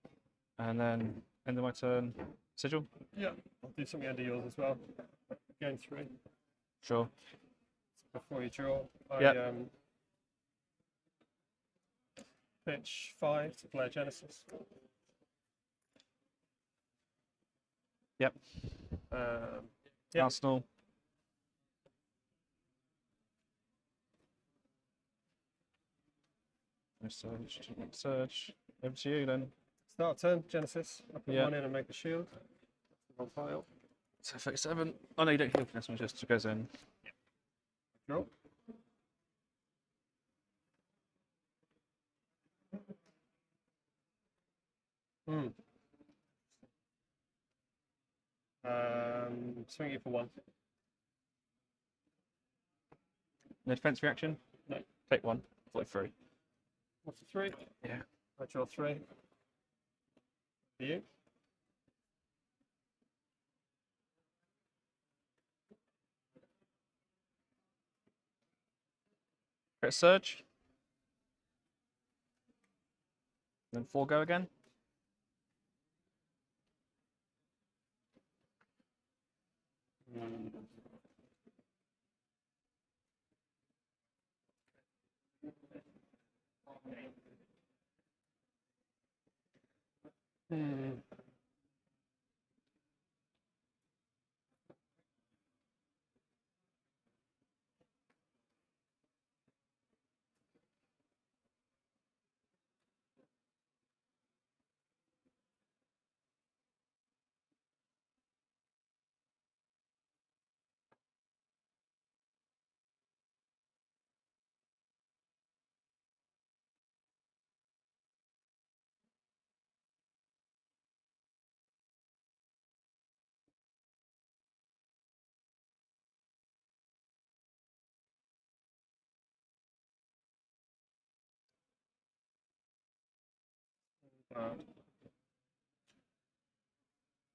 And then end of my turn. Sigil. Yeah. I'll do something under yours as well. Game 3. Sure. Before you draw, I Yep. Pitch 5 to play Genesis. Yep. Yep. Arsenal. Surge. Over to you then. Start turn, Genesis. I put Yeah. 1 in and make the shield. On pile. So 37. Oh no, you don't heal for this one, just goes in. Nope. Swing you for 1. No defense reaction? No. Take 1. Flow through. What's the 3? Yeah. I draw 3. For you. Crit surge. Then 4 go again.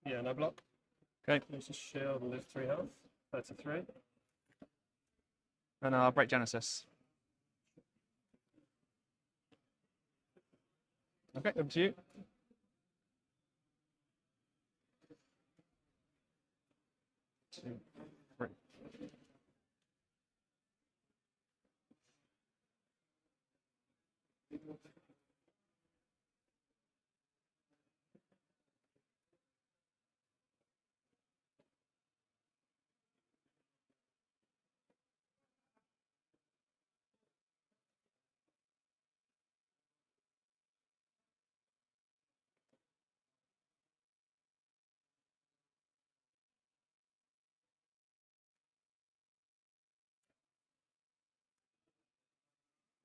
Yeah, no block. Okay. Lose a shield and lose 3 health. 33. And I'll break Genesis. Okay, over to you. Two, three.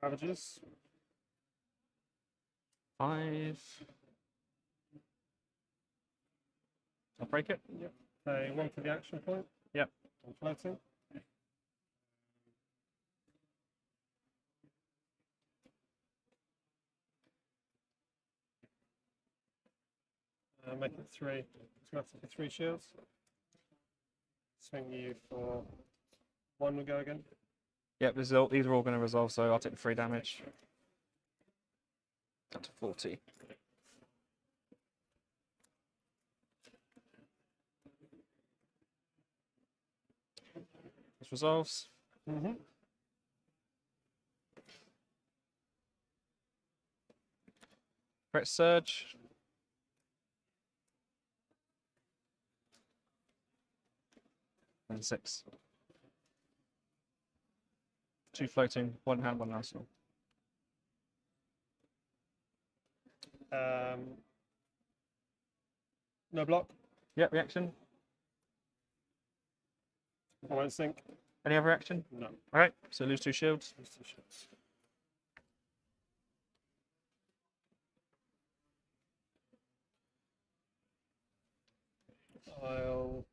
Ravages. 5. I'll break it. Yep. Pay 1 for the action point. Yep. I'm floating. Make it 3. Automatically 3 shields. Swing you for 1 will go again. Yep, these are all going to resolve, so I'll take the 3 damage. Down to 40. This resolves. Crit surge. And 6. 2 floating, 1 hand, 1 arsenal. No block. Yep, reaction. I won't sink. Any other action? No. Alright, so lose 2 shields. Lose 2 shields. I'll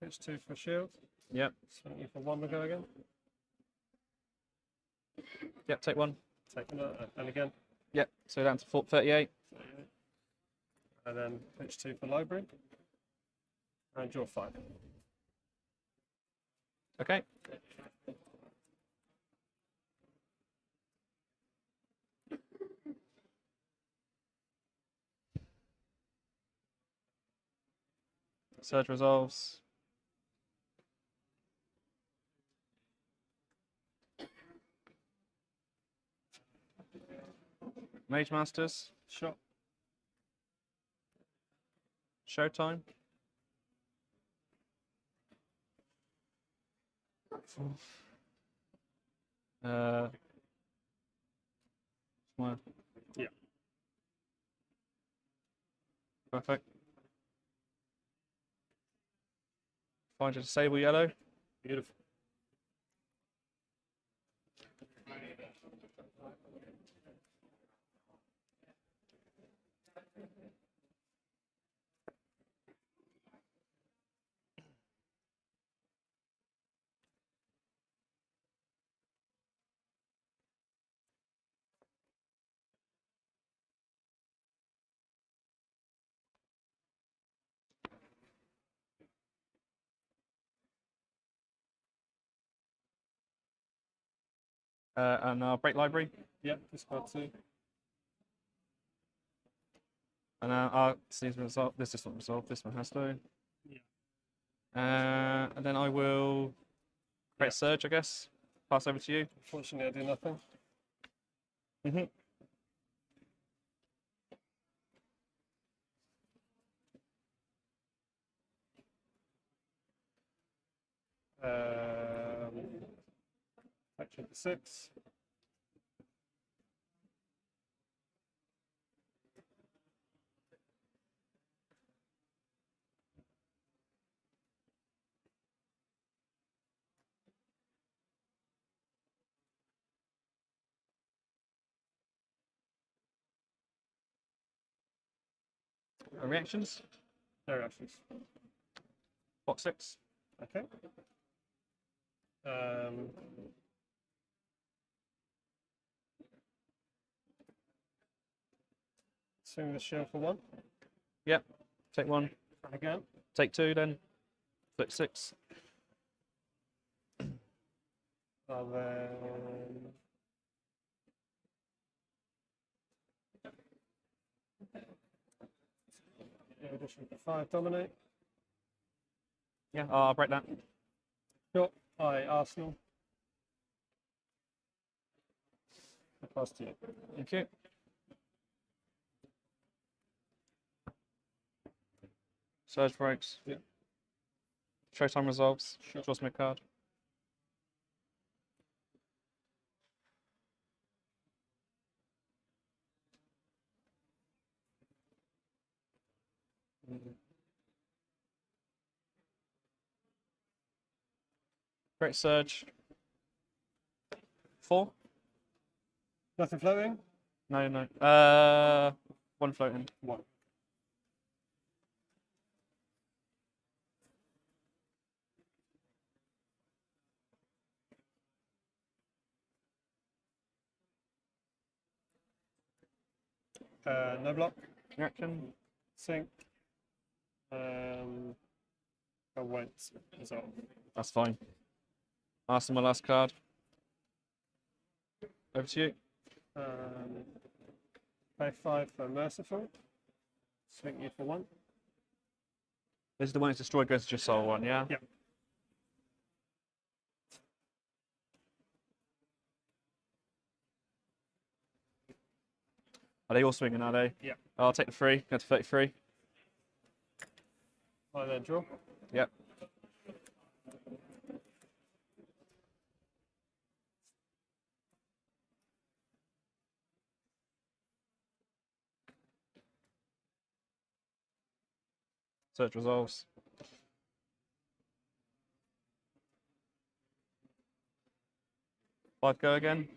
pitch 2 for shield. Yep. Swing you for 1 will go again. Yep, take 1. Take another, and again. Yep, so down to 38. And then pitch 2 for library. And draw 5. Okay. Surge resolves. Mage Masters. Shot. Showtime. Smile. Yeah. Perfect. Find a disable yellow. Beautiful. And break library. Yep, discard 2. And this needs to resolve. This does not resolve. This one has to. Yeah. And then I will create Surge, I guess. Pass over to you. Unfortunately, I do nothing. Mhm. Action for 6. Reactions. No reactions. Box 6. Okay. Swing the shield for 1. Yep. Take 1. Again. Take 2 then. Flip 6. And then addition for 5 dominate. Yeah, I'll break that. Sure. Arsenal. Pass to you. Thank you. Surge breaks. Yeah. Showtime resolves. Sure. Draws me a card. Great Surge. 4. Nothing floating. No, no. 1 floating. 1. No block. Reaction. Sink. I won't resolve. That's fine. Ask my last card. Over to you. Pay 5 for Merciful. Swing you for 1. This is the one that's destroyed goes to your soul one, yeah? Yep. Are they all swinging, are they? Yep. I'll take the 3. Go to 33. I then draw. Yep. Search resolves. Five go again.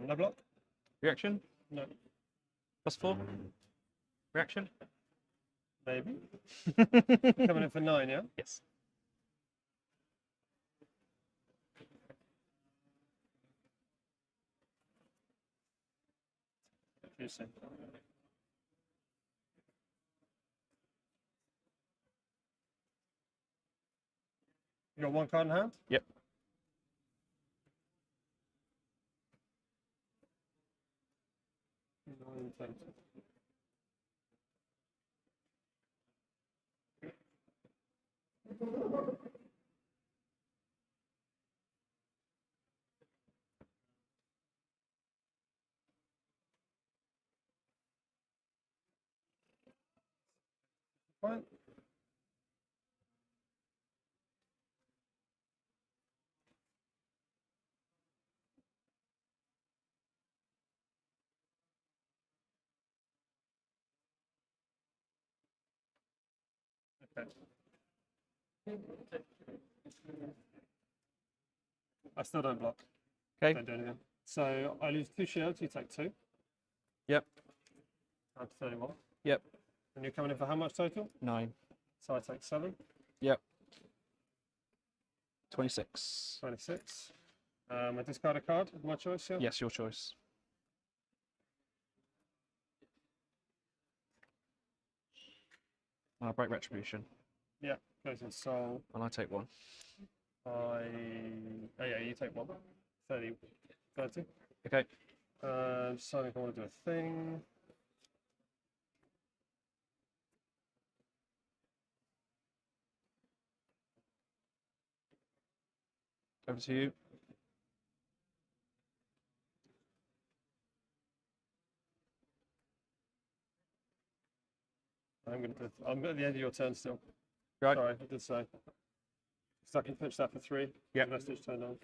No block. Reaction. No. +4. Reaction. Maybe. Coming in for 9, yeah? Yes. Interesting. You got 1 card in hand? Yep. Fine. Okay. I still don't block. Okay. Don't do anything. So I lose 2 shields, you take 2. Yep. Down to 31. Yep. And you're coming in for how much total? 9. So I take 7. Yep. 26. 26. I discard a card of my choice, yeah? Yes, your choice. I'll break retribution. Yeah, goes in soul. And I take 1. Oh yeah, you take 1. 30. 30. Okay. Deciding if I want to do a thing. Over to you. I'm at the end of your turn still. Right. Sorry, I did say. So I can pitch that for 3. Yeah. Vestige turned on.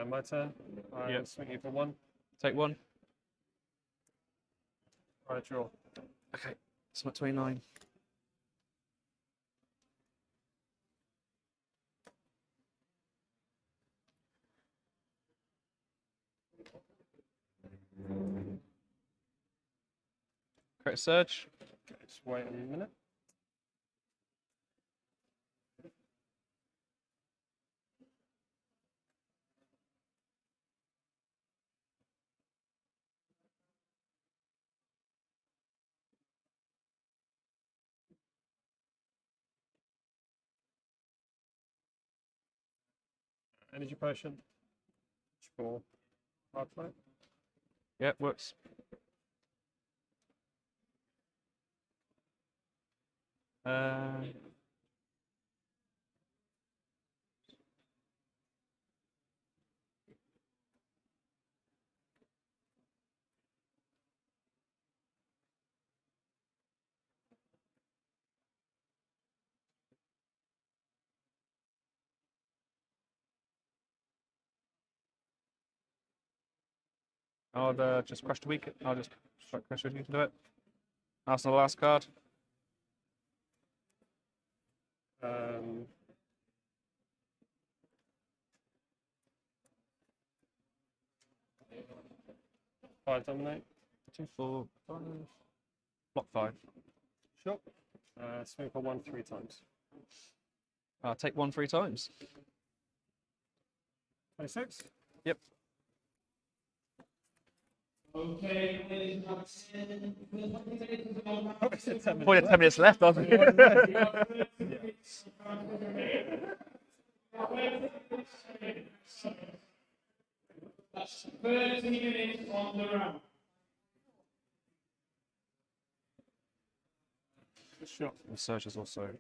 My turn. I'm swinging for 1. Take 1. I draw. Okay. So I'm at 29. Crit surge. Okay, just wait a minute. Energy potion. For hard play. Yeah, works. I'll just crush the weak. I'll just crush the weak to do it. That's the last card. Five dominate. 2, 4, 5. Block 5. Sure. Swing for 1 3 times. I'll take 1 3 times. 26. Yep. Okay. Probably had 10 minutes left, hasn't it? That's 30 minutes on the round. Sure. The surge is also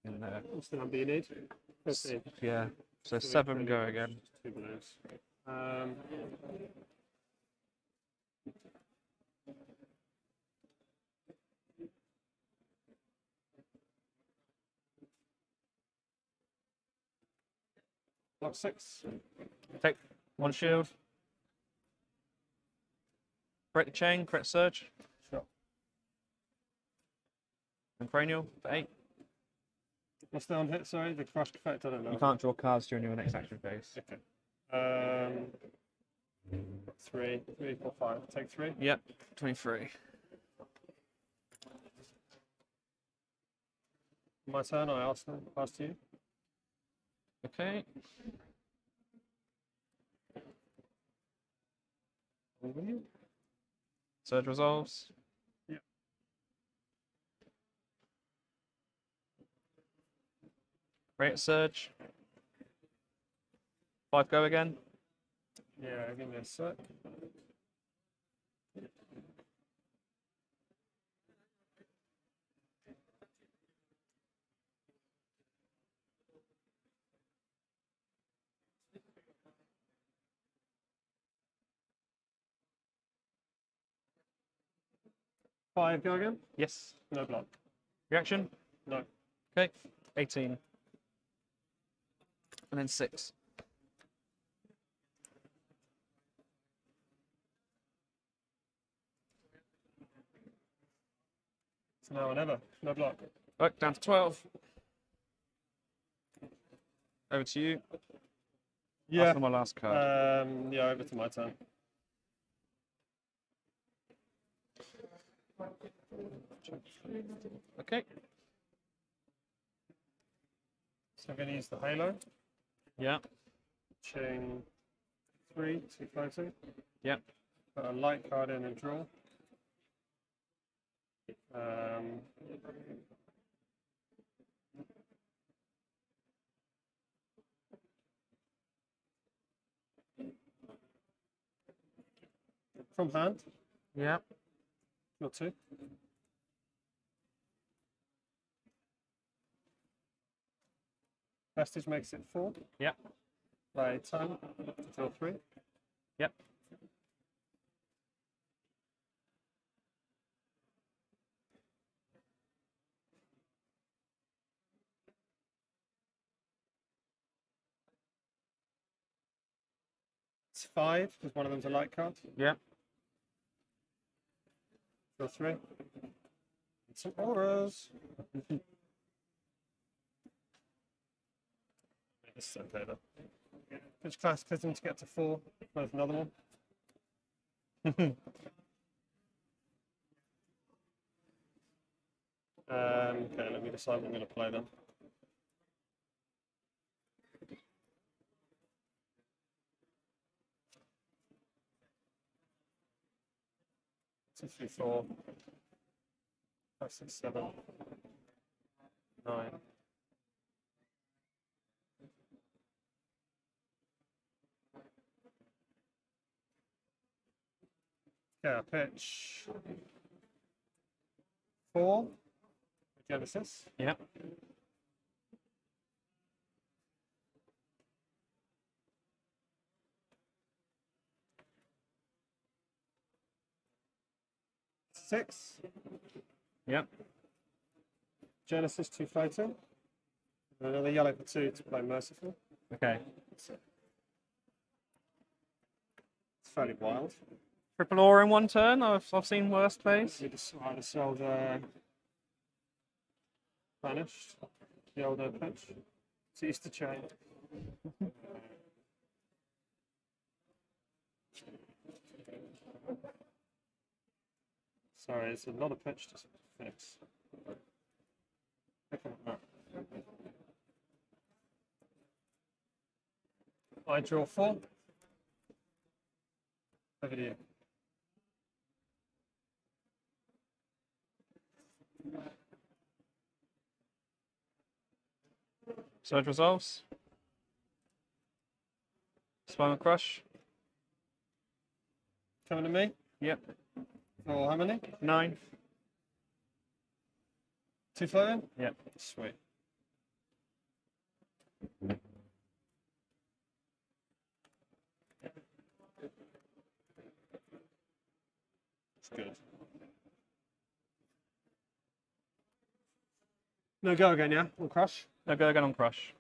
in there. What's the number you need? 15. Yeah. So 7 go again. 2 blues. Block 6. Take 1 shield. Break the chain, crit surge. Sure. And cranial for 8. What's the on hit? Sorry, the crushed effect. I don't know. You can't draw cards during your next action phase. Okay. 3, 4, 5. Take 3. Yep. 23. My turn. I ask them. Pass to you. Okay. Surge resolves. Yeah. Great surge. 5 go again. Yeah, give me a sec. 5, go again? Yes. No block. Reaction? No. Okay. 18. And then 6. It's now or never. No block. Right, down to 12. Over to you. Yeah. That's my last card. Yeah, over to my turn. Okay. So I'm going to use the halo. Yeah. Chain 3, 2 floating. Yeah. Put a light card in and draw. From hand, Yeah. not 2. Vestige makes it 4. Yeah. By time, draw 3. Yep. It's 5, because one of them's a light card. Yeah. Draw 3. And some auras. This is okay though. Pitch Cataclysm to get to 4. There's another one. Okay, let me decide what I'm going to play then. Two, three, 4, 5, 6, 7, 9. Yeah, pitch 4. Genesis. Yeah. Six. Yeah. Genesis 2 floating. And another yellow for 2 to play Merciful. Okay. It's fairly wild. Triple aura in one turn. I've seen worse plays. We decided to sell Vanished. The old pitch. It's Easter chain. Sorry, it's a lot of pitch to fix. I draw 4. Over to you. Surge resolves. Spinal Crush. Coming to me? Yep. For how many? 9. 2 floating? Yep. Sweet. It's good. No, go again, yeah? We'll crush. No, go again on Crush.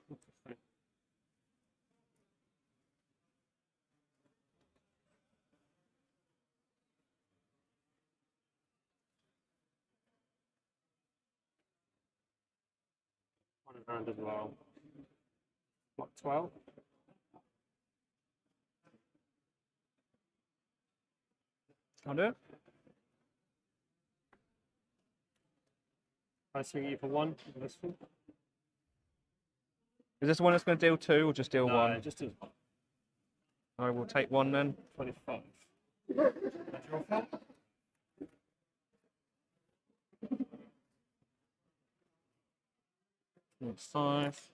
One in hand as well. What, 12? I'll do it. I swing you for 1 for this one. Is this the one that's going to deal 2 or just deal No, 1? it just does 1. I will take 1 then. 25. I draw 4. That's 5.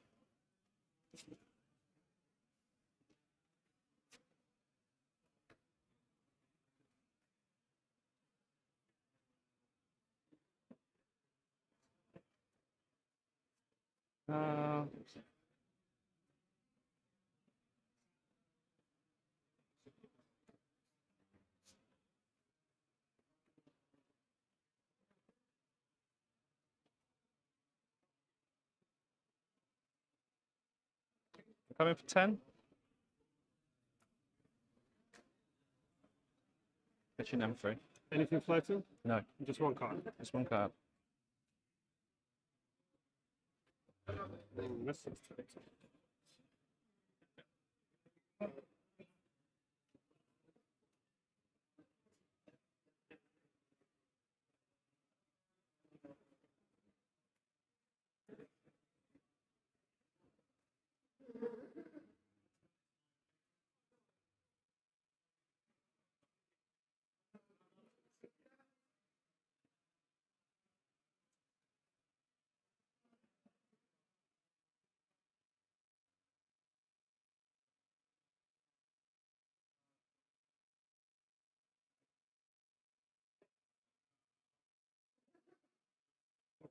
Come in for 10. Pitching M3. Anything floating? No, Just one card. just one card. This is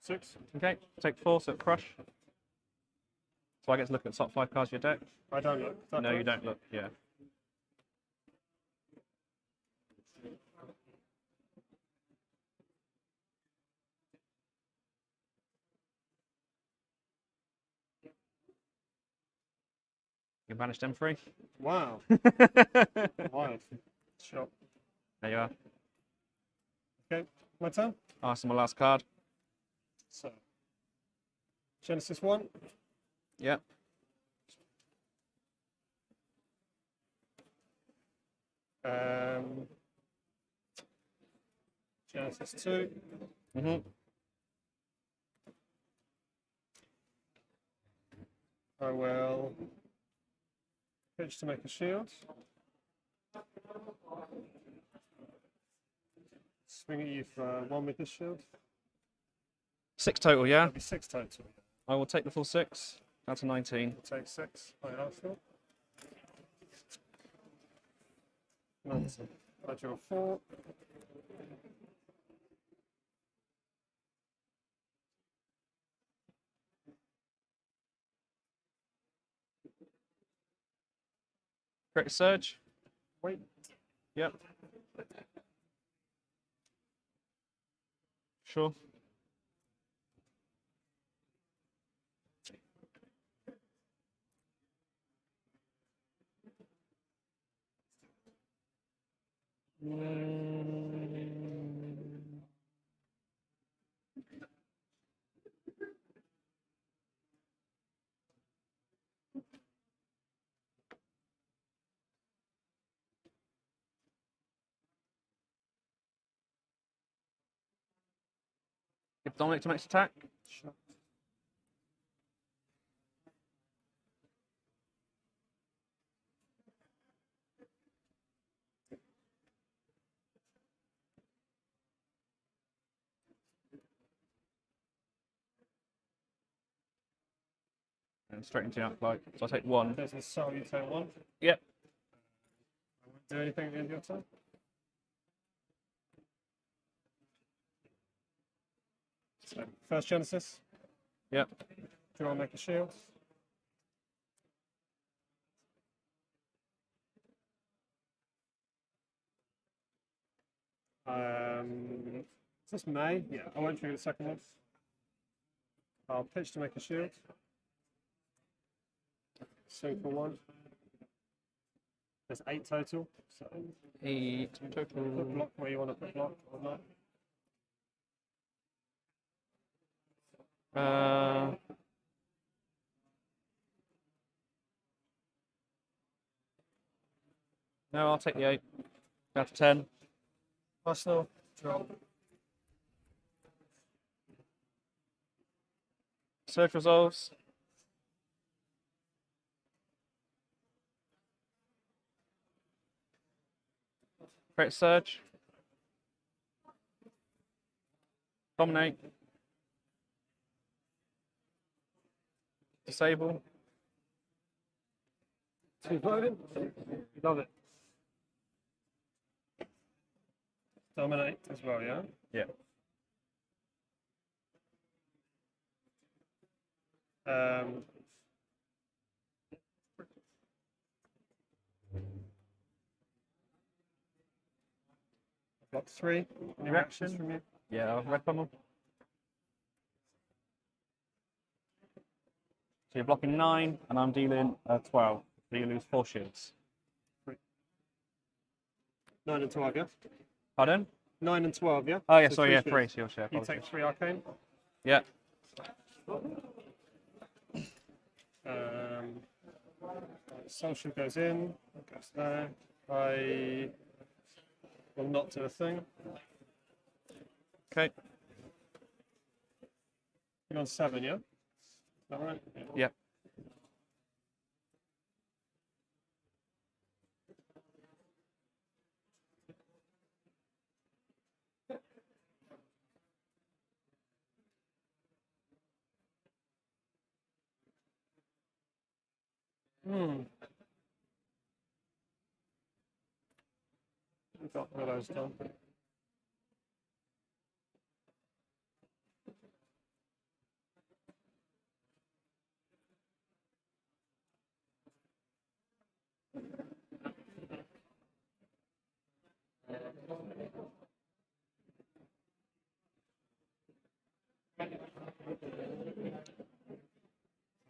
six. Okay, take 4, so crush. So I get to look at the top 5 cards of your deck. I don't look. Is that No, you correct? don't look, yeah. You banished M3. Wow. Wild. Sure. There you are. Okay, my turn. Ask my last card. So, Genesis 1. Yep. Genesis 2. Mm-hmm. I will pitch to make a shield. Swing at you for 1 with this shield. 6 total, yeah? That'll be 6 total. I will take the full 6. That's a 19. Take 6. I Arsenal. 19. I draw 4. Correct surge. Wait. Yep. Sure. Give Dominic to next attack. Sure. And straight into the outflight. So I take 1. There's a soul, you take 1. Yep. I won't do anything at the end of your turn. So, first Genesis. Yep. Do I make a shield? Is this May? Yeah, I won't trigger the second one. I'll pitch to make a shield. Swing for 1. There's 8 total. So 8 put total. block where you want to put block or not. No, I'll take the 8. That's 10. Arsenal, draw. Surge resolves. Create surge. Dominate. Disable. 2 voting. Love it. Dominate as well, yeah? Yeah. Block 3. Any reactions from you? Yeah, I'll red pummel. you're blocking 9, and I'm dealing 12. So you lose 4 shields. 9 and 12, yeah? Pardon? 9 and 12, yeah? Oh, yeah, So sorry, yeah, shields. 3 shields, yeah. You Apologies. take 3 arcane. Yeah. Social goes in, goes there. I will not do a thing. Okay. You're on 7, yeah? Is that right? Yeah. We've got one of those done.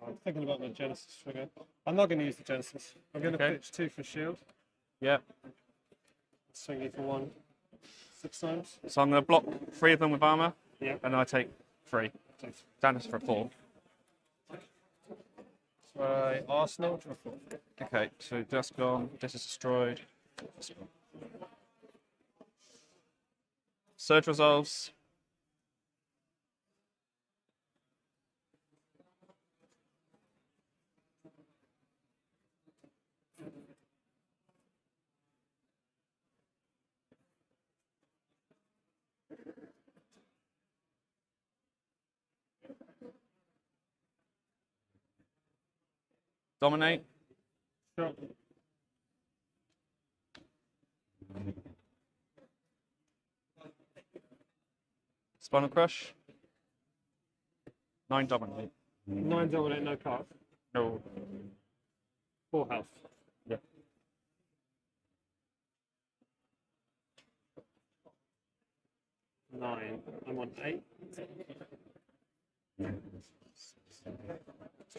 I'm thinking about my Genesis trigger. I'm not going to use the Genesis. I'm going to pitch 2 for shield. Yeah. Swing you for 1 6 times. So I'm going to block 3 of them with armor. Yeah. And then I take 3. Damage for 4. So Arsenal, draw 4. Okay, so that's gone. This is destroyed. Surge resolves. Dominate. Sure. Spinal Crush. 9 dominate. 9 dominate, no card. No. 4 health. Yeah. Nine. I'm on 8.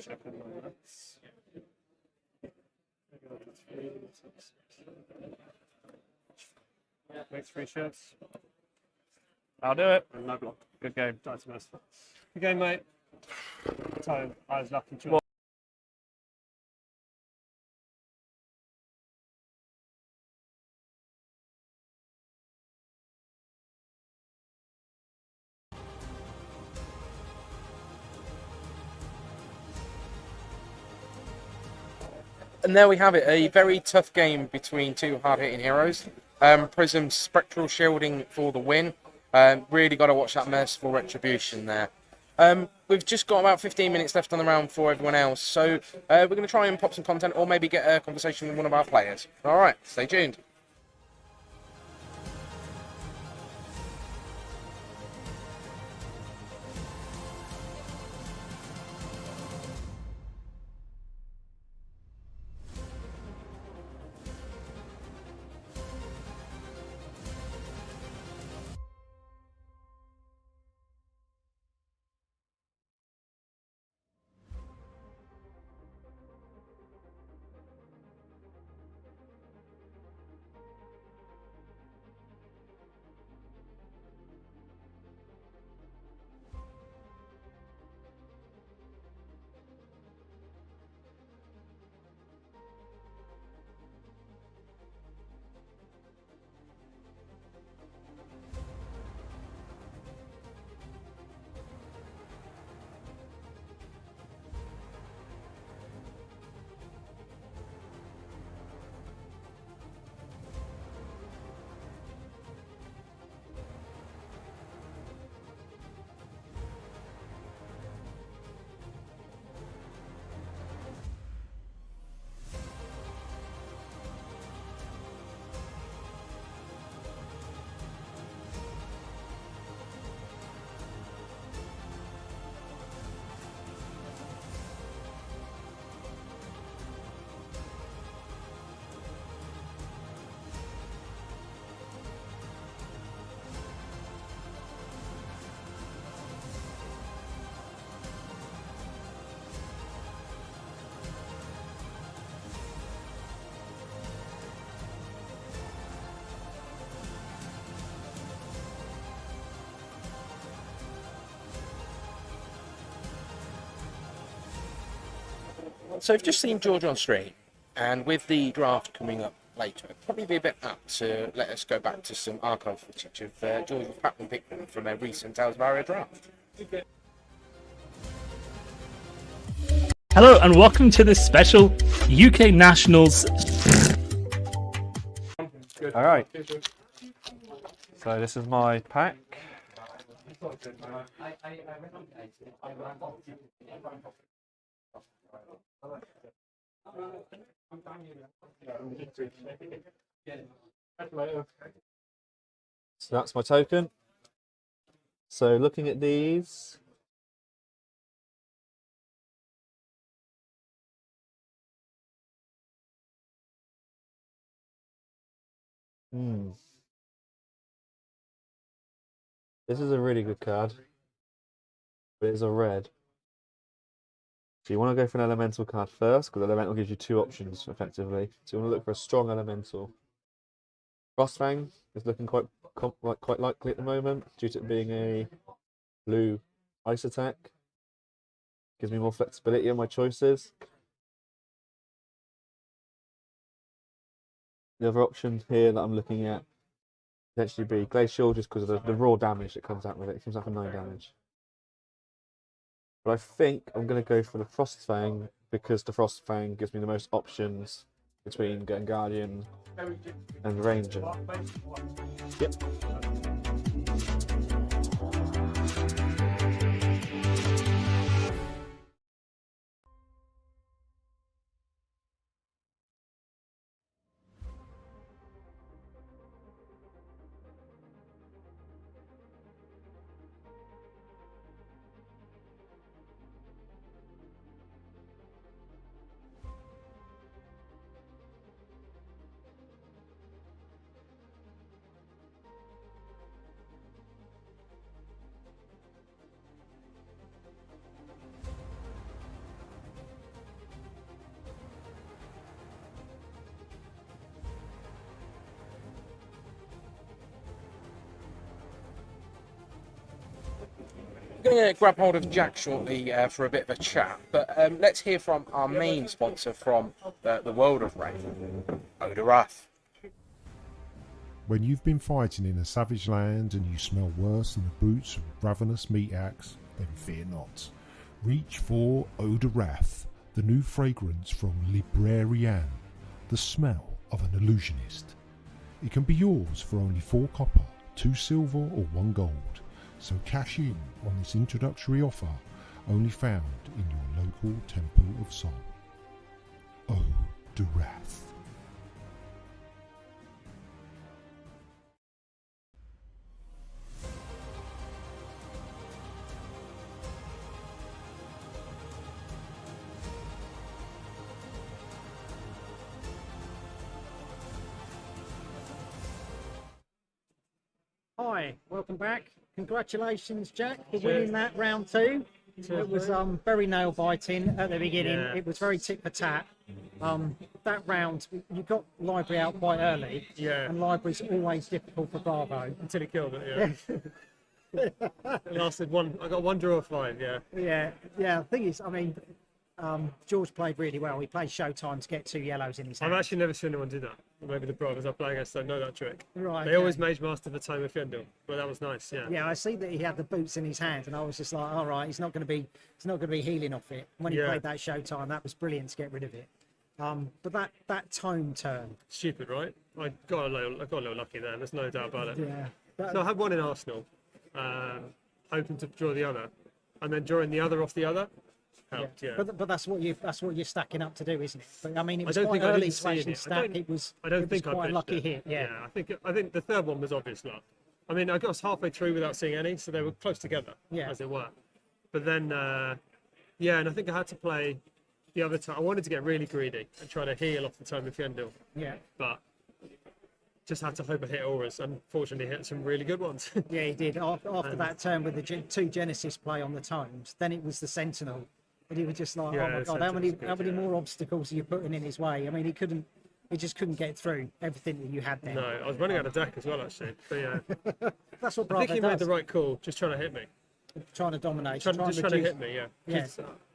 Check on my maths. Make 3 shifts. I'll do it. And no block. Good game. That's the best. Good game, mate. So I was lucky to. And there we have it, a very tough game between 2 hard-hitting heroes. Prism Spectral Shielding for the win. Really got to watch that Merciful Retribution there. We've just got about 15 minutes left on the round for everyone else, so we're going to try and pop some content or maybe get a conversation with one of our players. All right, stay tuned. So I've just seen George on stream, and with the draft coming up later, it'd probably be a bit apt to let us go back to some archive footage of George's Pac-Man Pikmin from a recent Tales of Aria draft. Hello and welcome to this special UK Nationals. All right. So this is my pack. So that's my token. So looking at these, this is a really good card, but it's a red. So you want to go for an elemental card first, because elemental gives you two options effectively. So you want to look for a strong elemental. Frostfang is looking quite likely at the moment due to it being a blue ice attack. Gives me more flexibility in my choices. The other option here that I'm looking at potentially be Glacial, just because of the raw damage that comes out with it. It comes out for 9 damage. But I think I'm going to go for the Frostfang because the Frostfang gives me the most options between getting Guardian and Ranger. Yep. I'm going to grab hold of Jack shortly for a bit of a chat, but let's hear from our main sponsor from the world of Rain, Odorath. When you've been fighting in a savage land and you smell worse than the boots of ravenous meat axe, then fear not. Reach for Odorath, the new fragrance from Librarian, the smell of an illusionist. It can be yours for only 4 copper, 2 silver or 1 gold. So cash in on this introductory offer, only found in your local Temple of Soul. Odorath. Hi, welcome back. Congratulations, Jack, for winning that round 2. It was very nail biting at the beginning. Yeah. It was very tit for tat. That round, you got Library out quite early, Yeah. and Library's always difficult for Bravo. Until he killed it, yeah. It lasted one. I got 1 draw of 5, yeah. Yeah. The thing is, I mean, George played really well. He played Showtime to get 2 yellows in his hand. I've actually never seen anyone do that. Maybe the brothers I play against don't know that trick. Right. They always Mage Master the time of Fyendel, but that was nice, yeah. Yeah, I see that he had the boots in his hand, and I was just like, all right, he's not going to be healing off it. When he played that Showtime, that was brilliant to get rid of it. But that tome turn, Stupid, right? I got a little lucky there. There's no doubt about it. yeah, So I had one in Arsenal, hoping to draw the other, and then drawing the other off the other helped. Yeah. But that's what you're stacking up to do, isn't it? But I mean, it was I don't quite think I early didn't to see actually it. stack. It was I quite a lucky pitched it. hit. Yeah. I think the third one was obvious luck. I mean, I got halfway through without seeing any, so they were close together, as it were. But then, and I think I had to play the other time. I wanted to get really greedy and try to heal off the Tome of Fyendel. Yeah. But just had to hope I hit auras, and fortunately hit some really good ones. Yeah, he did. After that turn with the 2 Genesis play on the tomes, then it was the Sentinel. And he was just like, oh my god, how many more obstacles are you putting in his way? I mean, he just couldn't get through everything that you had there. No, I was running out of deck as well, actually. But yeah, That's what I think Bravo he does. made the right call, just trying to hit me. Trying to dominate. Just trying to reduce- hit me, yeah.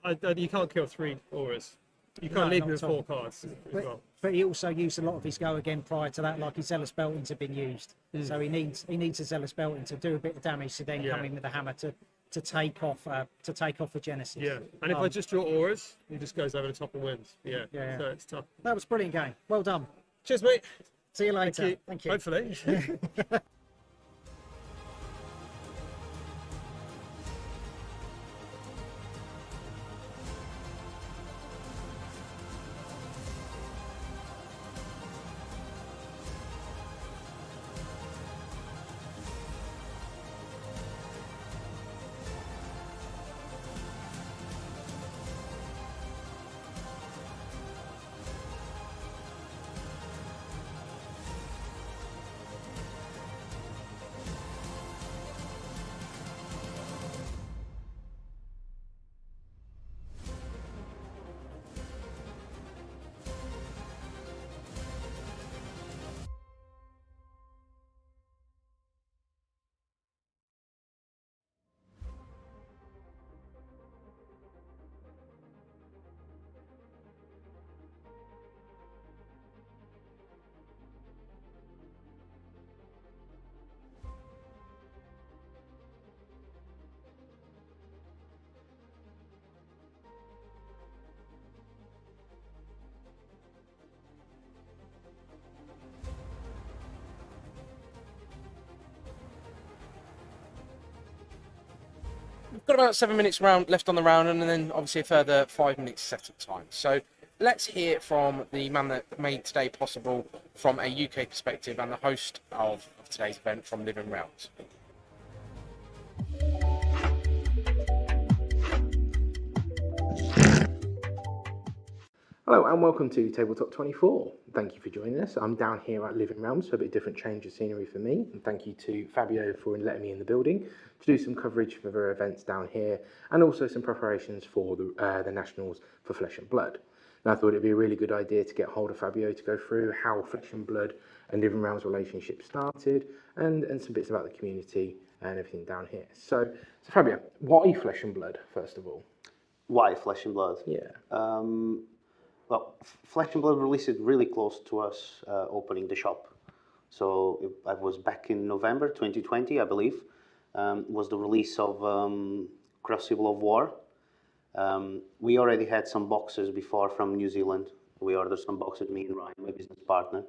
'Cause, you can't kill 3 auras You can't No, leave not him with at all. 4 cards as But, well. but he also used a lot of his go again prior to that, like his zealous belting had been used. So he needs a zealous belting to do a bit of damage to then come in with the hammer to take off a Genesis. Yeah, and if I just draw auras, he just goes over the top and wins. Yeah, Yeah. so it's tough. That was a brilliant game. Well done. Cheers, mate. See you later. Thank you. Hopefully. We've got about 7 minutes left on the round, and then obviously a further 5 minutes setup time. So let's hear from the man that made today possible from a UK perspective and the host of today's event from Living Realms. Hello and welcome to Tabletop 24. Thank you for joining us. I'm down here at Living Realms, so a bit different change of scenery for me. And thank you to Fabio for letting me in the building to do some coverage for their events down here and also some preparations for the Nationals for Flesh and Blood. And I thought it'd be a really good idea to get hold of Fabio to go through how Flesh and Blood and Living Realms relationship started and some bits about the community and everything down here. So Fabio, why Flesh and Blood, first of all? Why Flesh and Blood? Yeah. Well, Flesh and Blood released it really close to us opening the shop. So I was back in November 2020, I believe, was the release of Crucible of War. We already had some boxes before from New Zealand. We ordered some boxes, me and Ryan, my business partner.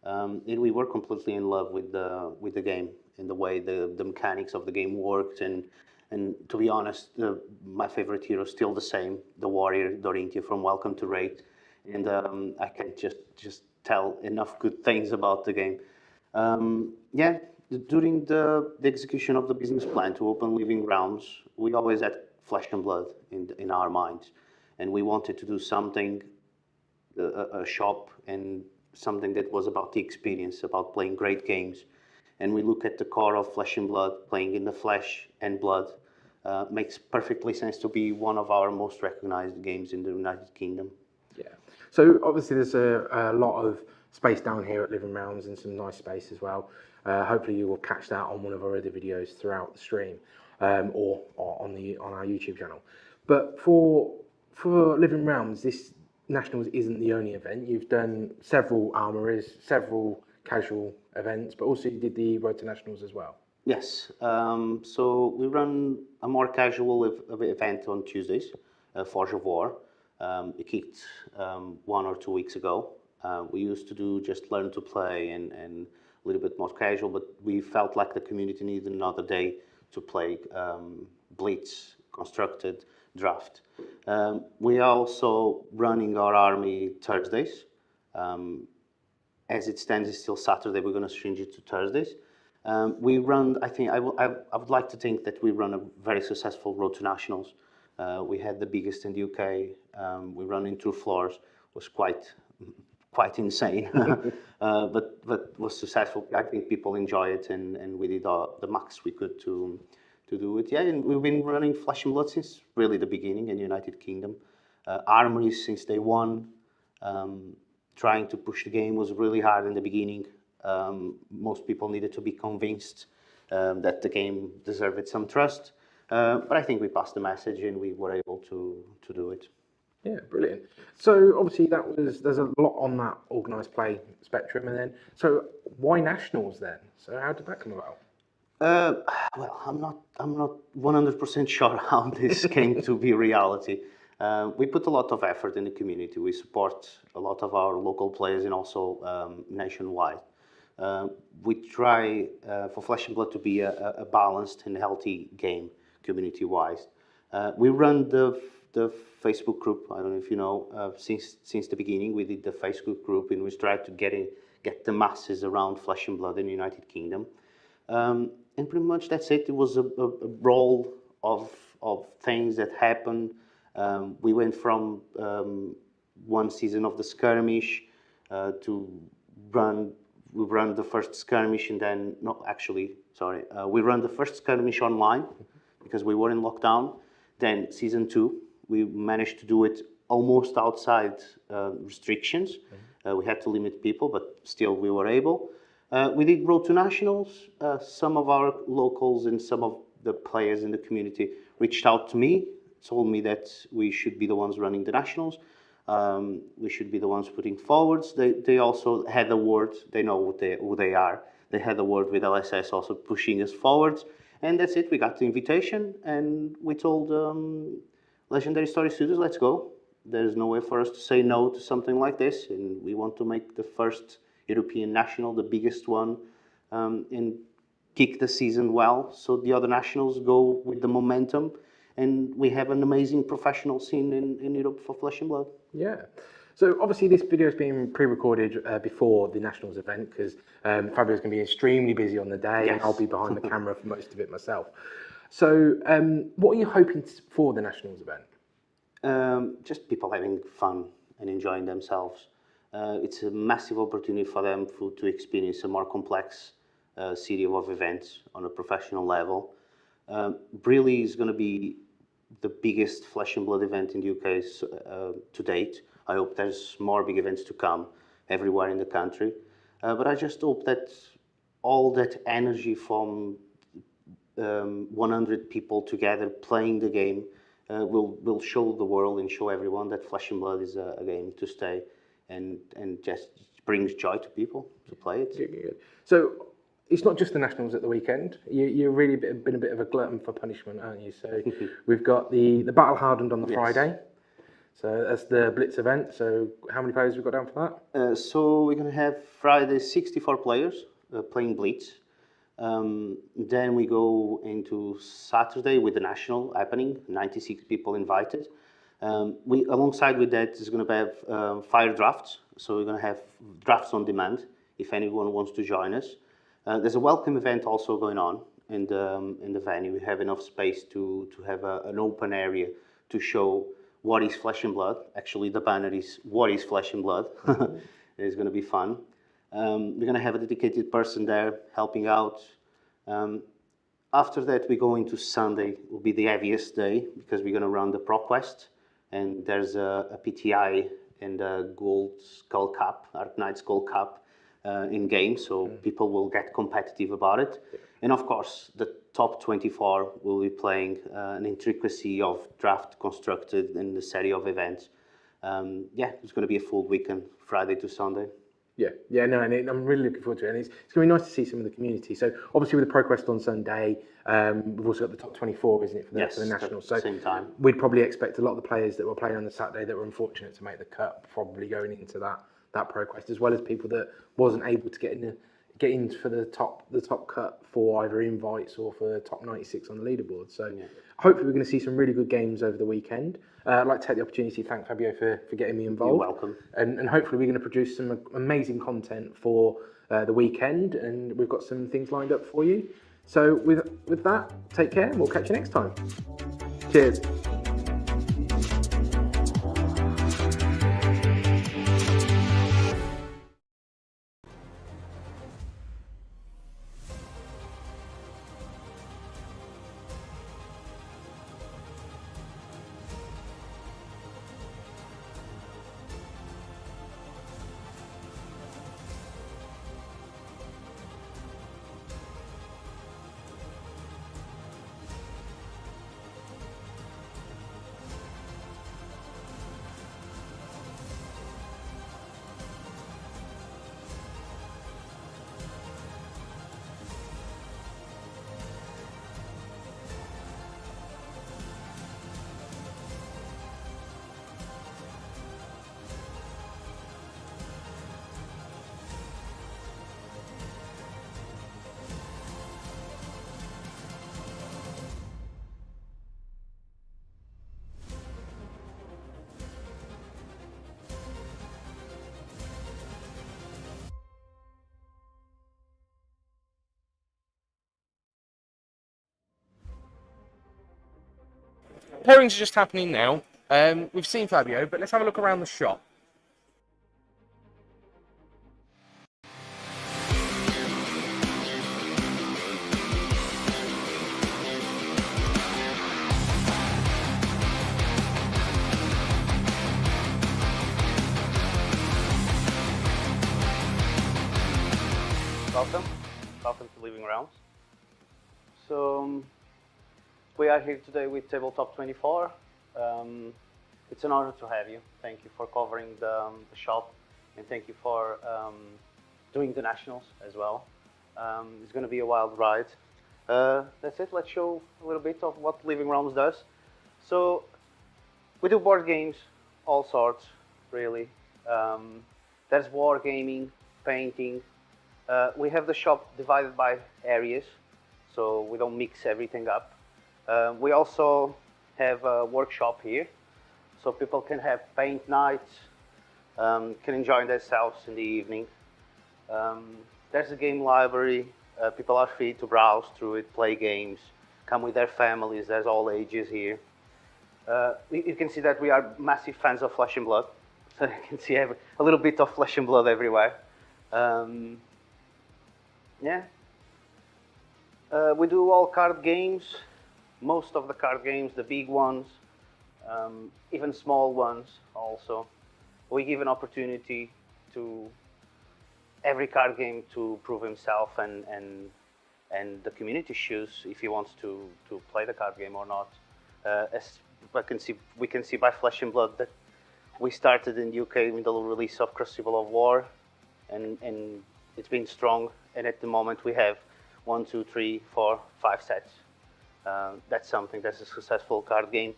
And we were completely in love with the game and the way the mechanics of the game worked. And to be honest, my favorite hero is still the same, the warrior Dorinthia from Welcome to Raid. And I can just tell enough good things about the game. Yeah, during the execution of the business plan to open Living Realms, we always had Flesh and Blood in our minds. And we wanted to do something, a shop, and something that was about the experience, about playing great games. And we look at the core of Flesh and Blood, playing in the flesh and blood, makes perfectly sense to be one of our most recognized games in the United Kingdom. Yeah. So obviously there's a lot of space down here at Living Realms and some nice space as well. Hopefully you will catch that on one of our other videos throughout the stream or on our YouTube channel. But for Living Realms, this Nationals isn't the only event. You've done several armories, several casual events, but also you did the Road to Nationals as well. Yes. So we run a more casual event on Tuesdays, Forge of War. It kicked 1 or 2 weeks ago. We used to do just learn to play and a little bit more casual, but we felt like the community needed another day to play Blitz, Constructed, Draft. We are also running our army Thursdays. As it stands, it's still Saturday. We're going to change it to Thursdays. We run, I think, I would like to think that we run a very successful Road to Nationals. We had the biggest in the UK. We run in 2 floors. Was quite insane, but was successful. I think people enjoy it, and we did the max we could to do it. Yeah, and we've been running Flesh and Blood since really the beginning in the United Kingdom. Armories since day one. Trying to push the game was really hard in the beginning. Most people needed to be convinced that the game deserved some trust. But I think we passed the message and we were able to do it. Yeah, brilliant. So obviously there's a lot on that organised play spectrum, and then so why nationals then? So how did that come about? Well, I'm not 100% sure how this came to be reality. We put a lot of effort in the community. We support a lot of our local players and also nationwide. We try for Flesh and Blood to be a balanced and healthy game community-wise. We run the Facebook group. I don't know if you know. Since the beginning, we did the Facebook group, and we tried to get the masses around Flesh and Blood in the United Kingdom. And pretty much that's it. It was a roll of things that happened. We went from one season of the skirmish to we run the first skirmish, and then we run the first skirmish online because we were in lockdown. Then season 2, we managed to do it almost outside restrictions. We had to limit people, but still we were able. We did Road to Nationals. Some of our locals and some of the players in the community reached out to me, told me that we should be the ones running the Nationals. We should be the ones putting forwards. They also had a word. They know who they are. They had a word with LSS also pushing us forwards. And that's it. We got the invitation, and we told Legendary Story Studios, let's go. There's no way for us to say no to something like this, and we want to make the first European National, the biggest one, and kick the season well, so the other nationals go with the momentum, and we have an amazing professional scene in Europe for Flesh and Blood. Yeah. So obviously this video has been pre-recorded before the Nationals event because Fabio's going to be extremely busy on the day, and I'll be behind the camera for most of it myself. So what are you hoping for the Nationals event? Just people having fun and enjoying themselves. It's a massive opportunity for them to experience a more complex series of events on a professional level. Really is going to be the biggest Flesh and Blood event in the UK to date. I hope there's more big events to come everywhere in the country. But I just hope that all that energy from 100 people together playing the game will show the world and show everyone that Flesh and Blood is a game to stay, and just brings joy to people to play it. Good. So it's not just the Nationals at the weekend. You've really been a bit of a glutton for punishment, aren't you? So we've got the Battle Hardened on the Friday. So that's the Blitz event. So how many players have we got down for that? So we're going to have Friday 64 players playing Blitz. Then we go into Saturday with the National happening, 96 people invited. Alongside with that is going to have fire drafts. So we're going to have drafts on demand if anyone wants to join us. There's a welcome event also going on in the venue. We have enough space to have an open area to show what is Flesh and Blood. Actually, the banner is what is Flesh and Blood. It's going to be fun. We're going to have a dedicated person there helping out. After that, we go into Sunday. Will be the heaviest day because we're going to run the Pro Quest, and there's a PTI and a Gold Skull Cup, Arknight Skull Cup in game, so people will get competitive about it. And of course, the top 24 will be playing an intricacy of draft constructed in the series of events. It's going to be a full weekend, Friday to Sunday. And I'm really looking forward to it, and it's going to be nice to see some of the community. So obviously with the ProQuest on Sunday, we've also got the top 24, isn't it, for the Nationals? So same time. We'd probably expect a lot of the players that were playing on the Saturday that were unfortunate to make the cut probably going into that ProQuest, as well as people that wasn't able to get in for the top cut for either invites or for top 96 on the leaderboard. So hopefully we're going to see some really good games over the weekend. I'd like to take the opportunity to thank Fabio for getting me involved. You're welcome. And hopefully we're going to produce some amazing content for the weekend, and we've got some things lined up for you. So with that, take care, and we'll catch you next time. Cheers. pairings are just happening now. We've seen Fabio, but let's have a look around the shop. Welcome to Living Realms. So we are here today with Tabletop 24. It's an honor to have you. Thank you for covering the shop, and thank you for doing the nationals as well. It's going to be a wild ride. That's it. Let's show a little bit of what Living Realms does. So we do board games, all sorts, really. There's wargaming, painting. We have the shop divided by areas, so we don't mix everything up. We also have a workshop here, so people can have paint nights, can enjoy themselves in the evening. There's a game library. People are free to browse through it, play games, come with their families. There's all ages here. You can see that we are massive fans of Flesh and Blood, so you can see a little bit of Flesh and Blood everywhere. Yeah. We do all card games, most of the card games, the big ones, even small ones also. We give an opportunity to every card game to prove himself, and the community choose if he wants to play the card game or not. As we can see by Flesh and Blood that we started in the UK with the release of Crucible of War, and it's been strong, and at the moment we have 1, 2, 3, 4, 5 sets. That's something that's a successful card game.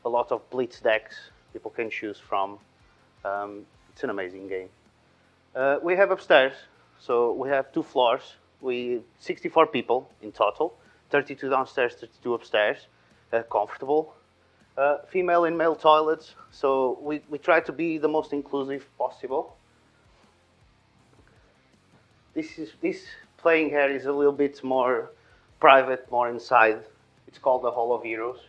A lot of blitz decks people can choose from. It's an amazing game. We have upstairs, so we have 2 floors. 64 people in total, 32 downstairs, 32 upstairs, comfortable. Female and male toilets, so we try to be the most inclusive possible. This playing area is a little bit more private, more inside. It's called the Hall of Heroes.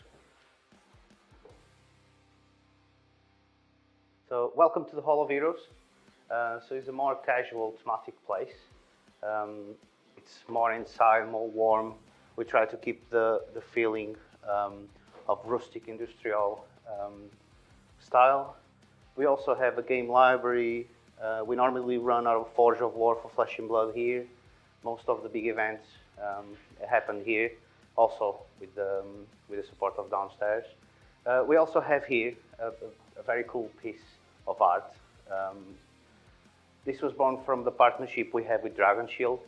So welcome to the Hall of Heroes. So it's a more casual, thematic place. It's more inside, more warm. We try to keep the feeling of rustic industrial style. We also have a game library. We normally run our Forge of War for Flesh and Blood here. Most of the big events happen here, also with the support of downstairs. We also have here a very cool piece of art. This was born from the partnership we have with Dragon Shield.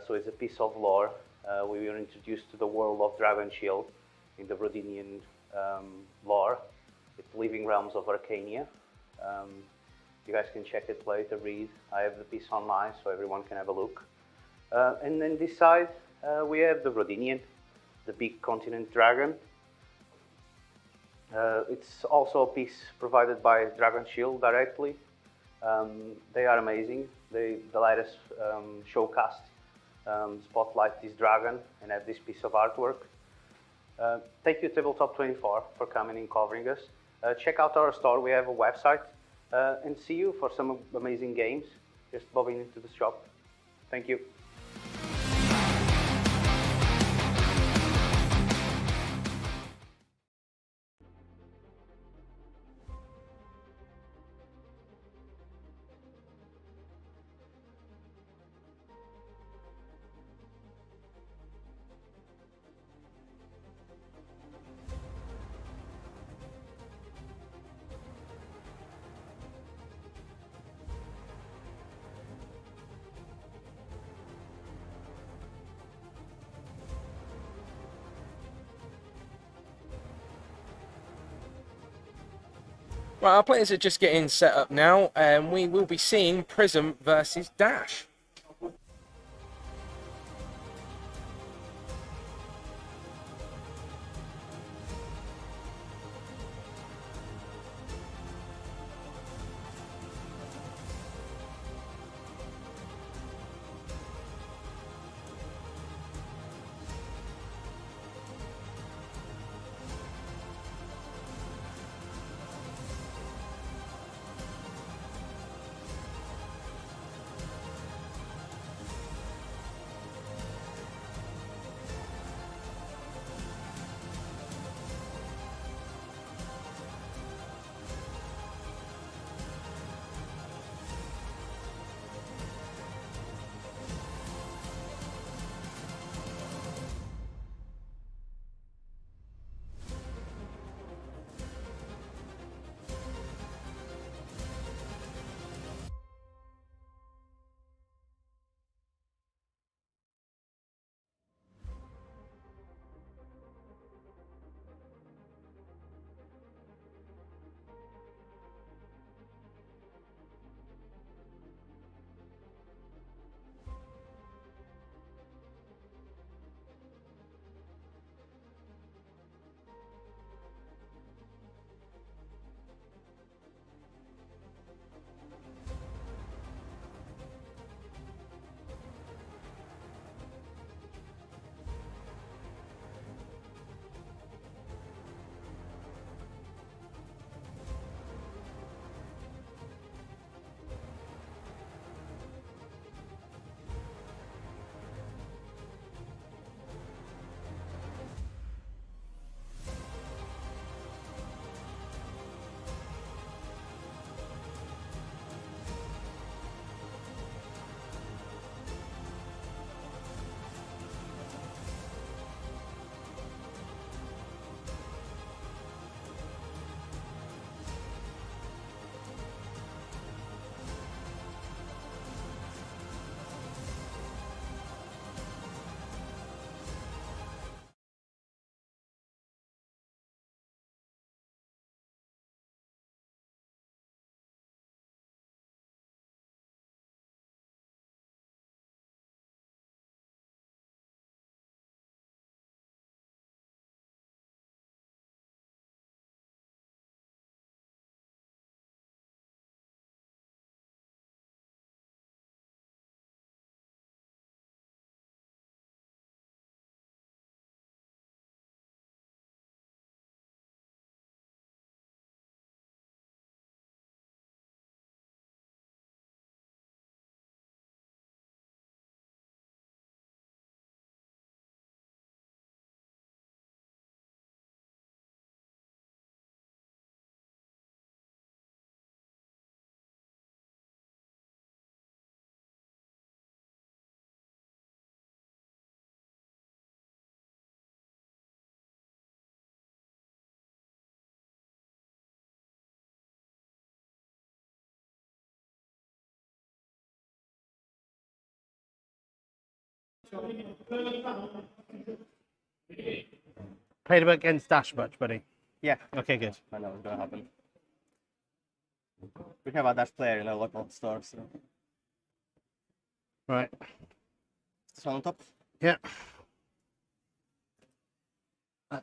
So it's a piece of lore. We were introduced to the world of Dragon Shield in the Rhodinian lore, with Living Realms of Arcania. You guys can check it later, read. I have the piece online so everyone can have a look. And then this side, we have the Rhodinian, the big continent dragon. It's also a piece provided by Dragon Shield directly. They are amazing. They let us showcast, spotlight this dragon and have this piece of artwork. Thank you, Tabletop 24, for coming and covering us. Check out our store. We have a website. And see you for some amazing games. Just bobbing into the shop. Thank you. Well, our players are just getting set up now, and we will be seeing Prism versus Dash. Played a bit against Dash much, buddy? Yeah. Okay, good. I know what's gonna happen. We have a Dash player in a local store, so. Right. This one on top? Yeah.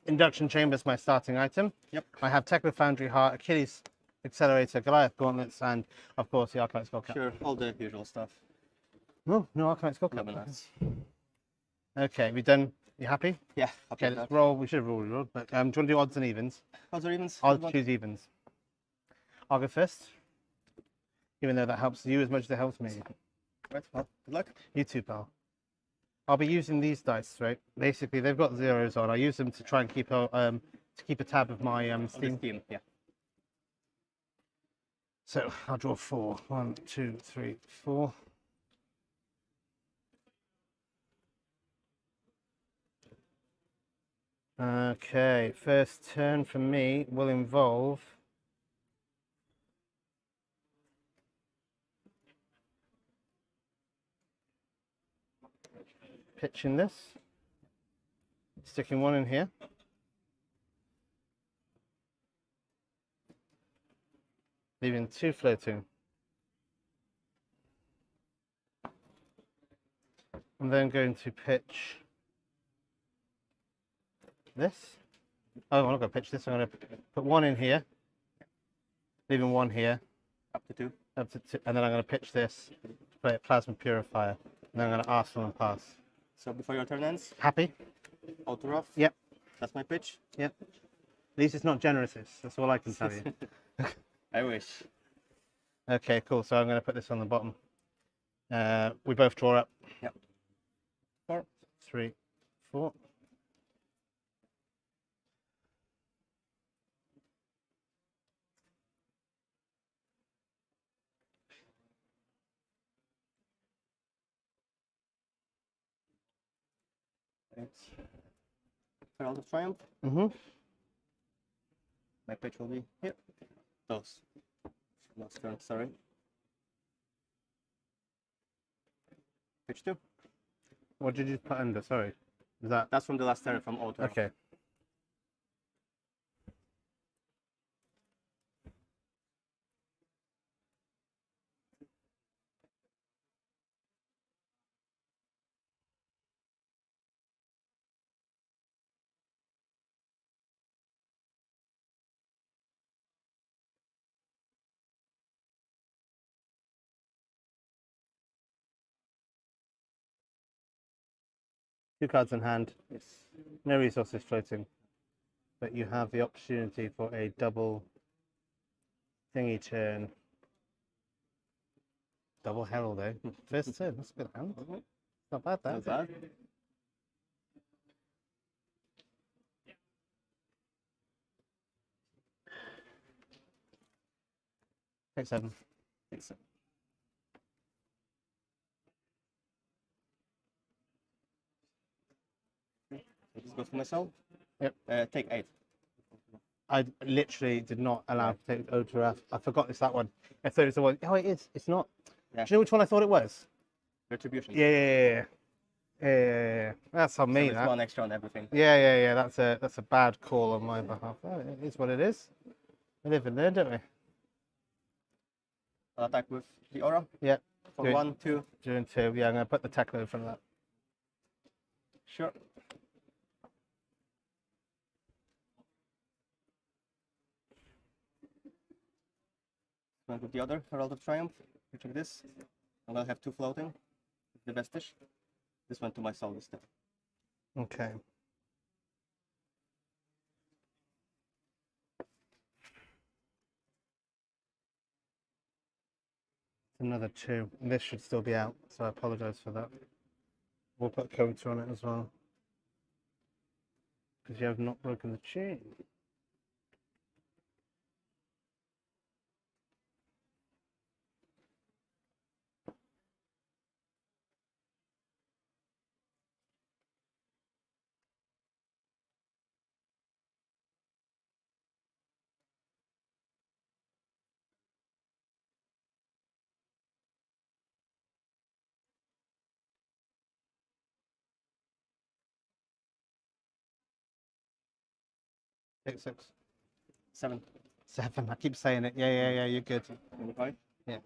Induction chamber is my starting item. Yep. I have Techno Foundry Heart, Achilles Accelerator, Goliath Gauntlets, and of course the Arcanite Skullcap. Sure, all the usual stuff. No, no Arcanite Skullcap. Nuts. Okay, we done. You happy? Yeah. Okay, let's roll. We should have rolled, but do you want to do odds and evens? Odds or evens? I'll choose evens. I'll go first, even though that helps you as much as it helps me. Right, well, good luck. You too, pal. I'll be using these dice, right? Basically, they've got zeros on. I use them to try and keep a tab of my Steam. Yeah. So I'll draw 4. 1, 2, 3, 4. Okay, first turn for me will involve pitching this, sticking one in here, leaving 2 floating. I'm then going to pitch this. Oh, I'm not going to pitch this. I'm going to put 1 in here, leaving 1 here. Up to 2. Up to 2. And then I'm going to pitch this to play a Plasma Purifier. And then I'm going to Arsenal and pass. So before your turn ends? Happy? Auto rough? Yep. That's my pitch? Yep. At least it's not Generouses. That's all I can tell you. I wish. Okay, cool. So I'm going to put this on the bottom. We both draw up. Yep. 4, 3, 4. It's Herald of Triumph. Mm-hmm. My pitch will be here. Those. Last turn, sorry. Pitch 2. What did you put under? Sorry. Is that? That's from the last turn from Auto. Okay. Two cards in hand. Yes. No resources floating. But you have the opportunity for a double thingy turn. Double Herald, eh? First turn. That's a good hand. Not bad, that. Not bad. Take 7. Take 7. This goes for myself. Yep. Take 8. I literally did not allow to take Otoraf. I forgot it's that one. I thought it was the one. Oh, it is. It's not. Yeah. Do you know which one I thought it was? Retribution. Yeah. That's on me. So it's 1 extra on everything. Yeah. That's a bad call on my behalf. Oh, it is what it is. We live in there, don't we? I'll attack with the aura. Yeah. For 1, 2. Doing 2. Yeah, I'm going to put the techno in front of that. Sure. One with the other Herald of Triumph. Which of this? I'm gonna have 2 floating. The Vestige. This one to my soul instead. Okay. Another 2. This should still be out, so I apologize for that. We'll put a counter on it as well. Because you have not broken the chain. Take 6. 7. 7. I keep saying it. Yeah. You're good. 25. Yeah.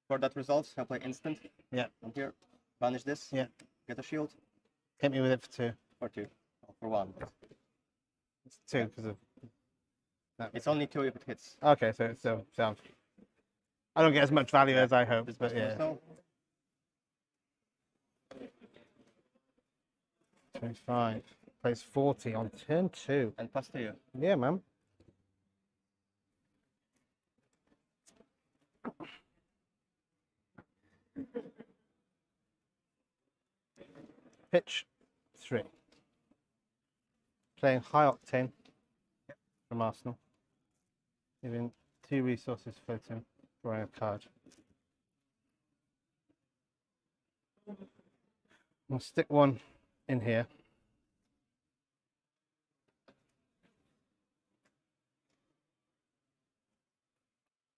For that result, I'll play instant. Yeah. From here. Banish this. Yeah. Get a shield. Hit me with it for 2. For 2. Oh, for 1. It's 2 because of. No. It's only 2 if it hits. Okay, so it's still sound. I don't get as much value as I hoped, but yeah. So, 25. Plays 40 on turn 2. and pass to you. Yeah, man. Pitch 3. Playing high octane from Arsenal. Giving 2 resources floating, drawing a card. I'll stick 1 in here.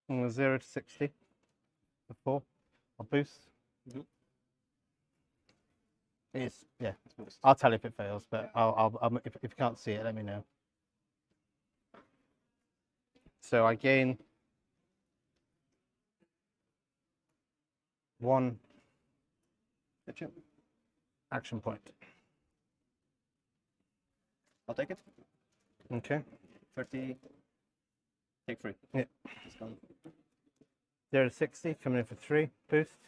And a 0 to 60 for 4. I'll boost. It's, yeah. I'll tell you if it fails, but if you can't see it, let me know. So I gain 1 action point. I'll take it. Okay. 30. Take 3. Yeah. It's gone. 0 to 60, coming in for 3. Boost.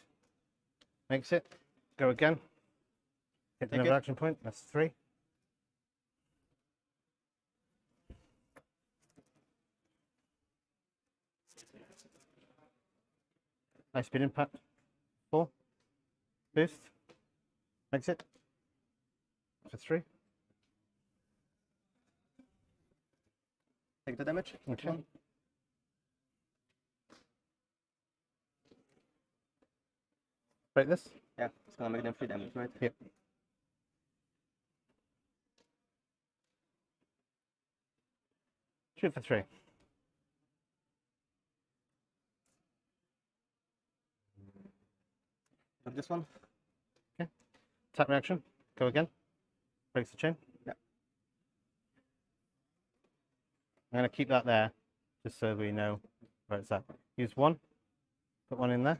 Makes it. Go again. Hit Take another it. action point. That's 3. Nice speed impact. 4. Boost. Makes it. For 3. Take the damage. Okay. 1. Break this. Yeah, it's gonna make them 3 damage, right? Yep. Shoot for 3. Look this one. Okay. Tap reaction. Go again. Breaks the chain. Yeah. I'm going to keep that there, just so we know where it's at. Use 1. Put 1 in there.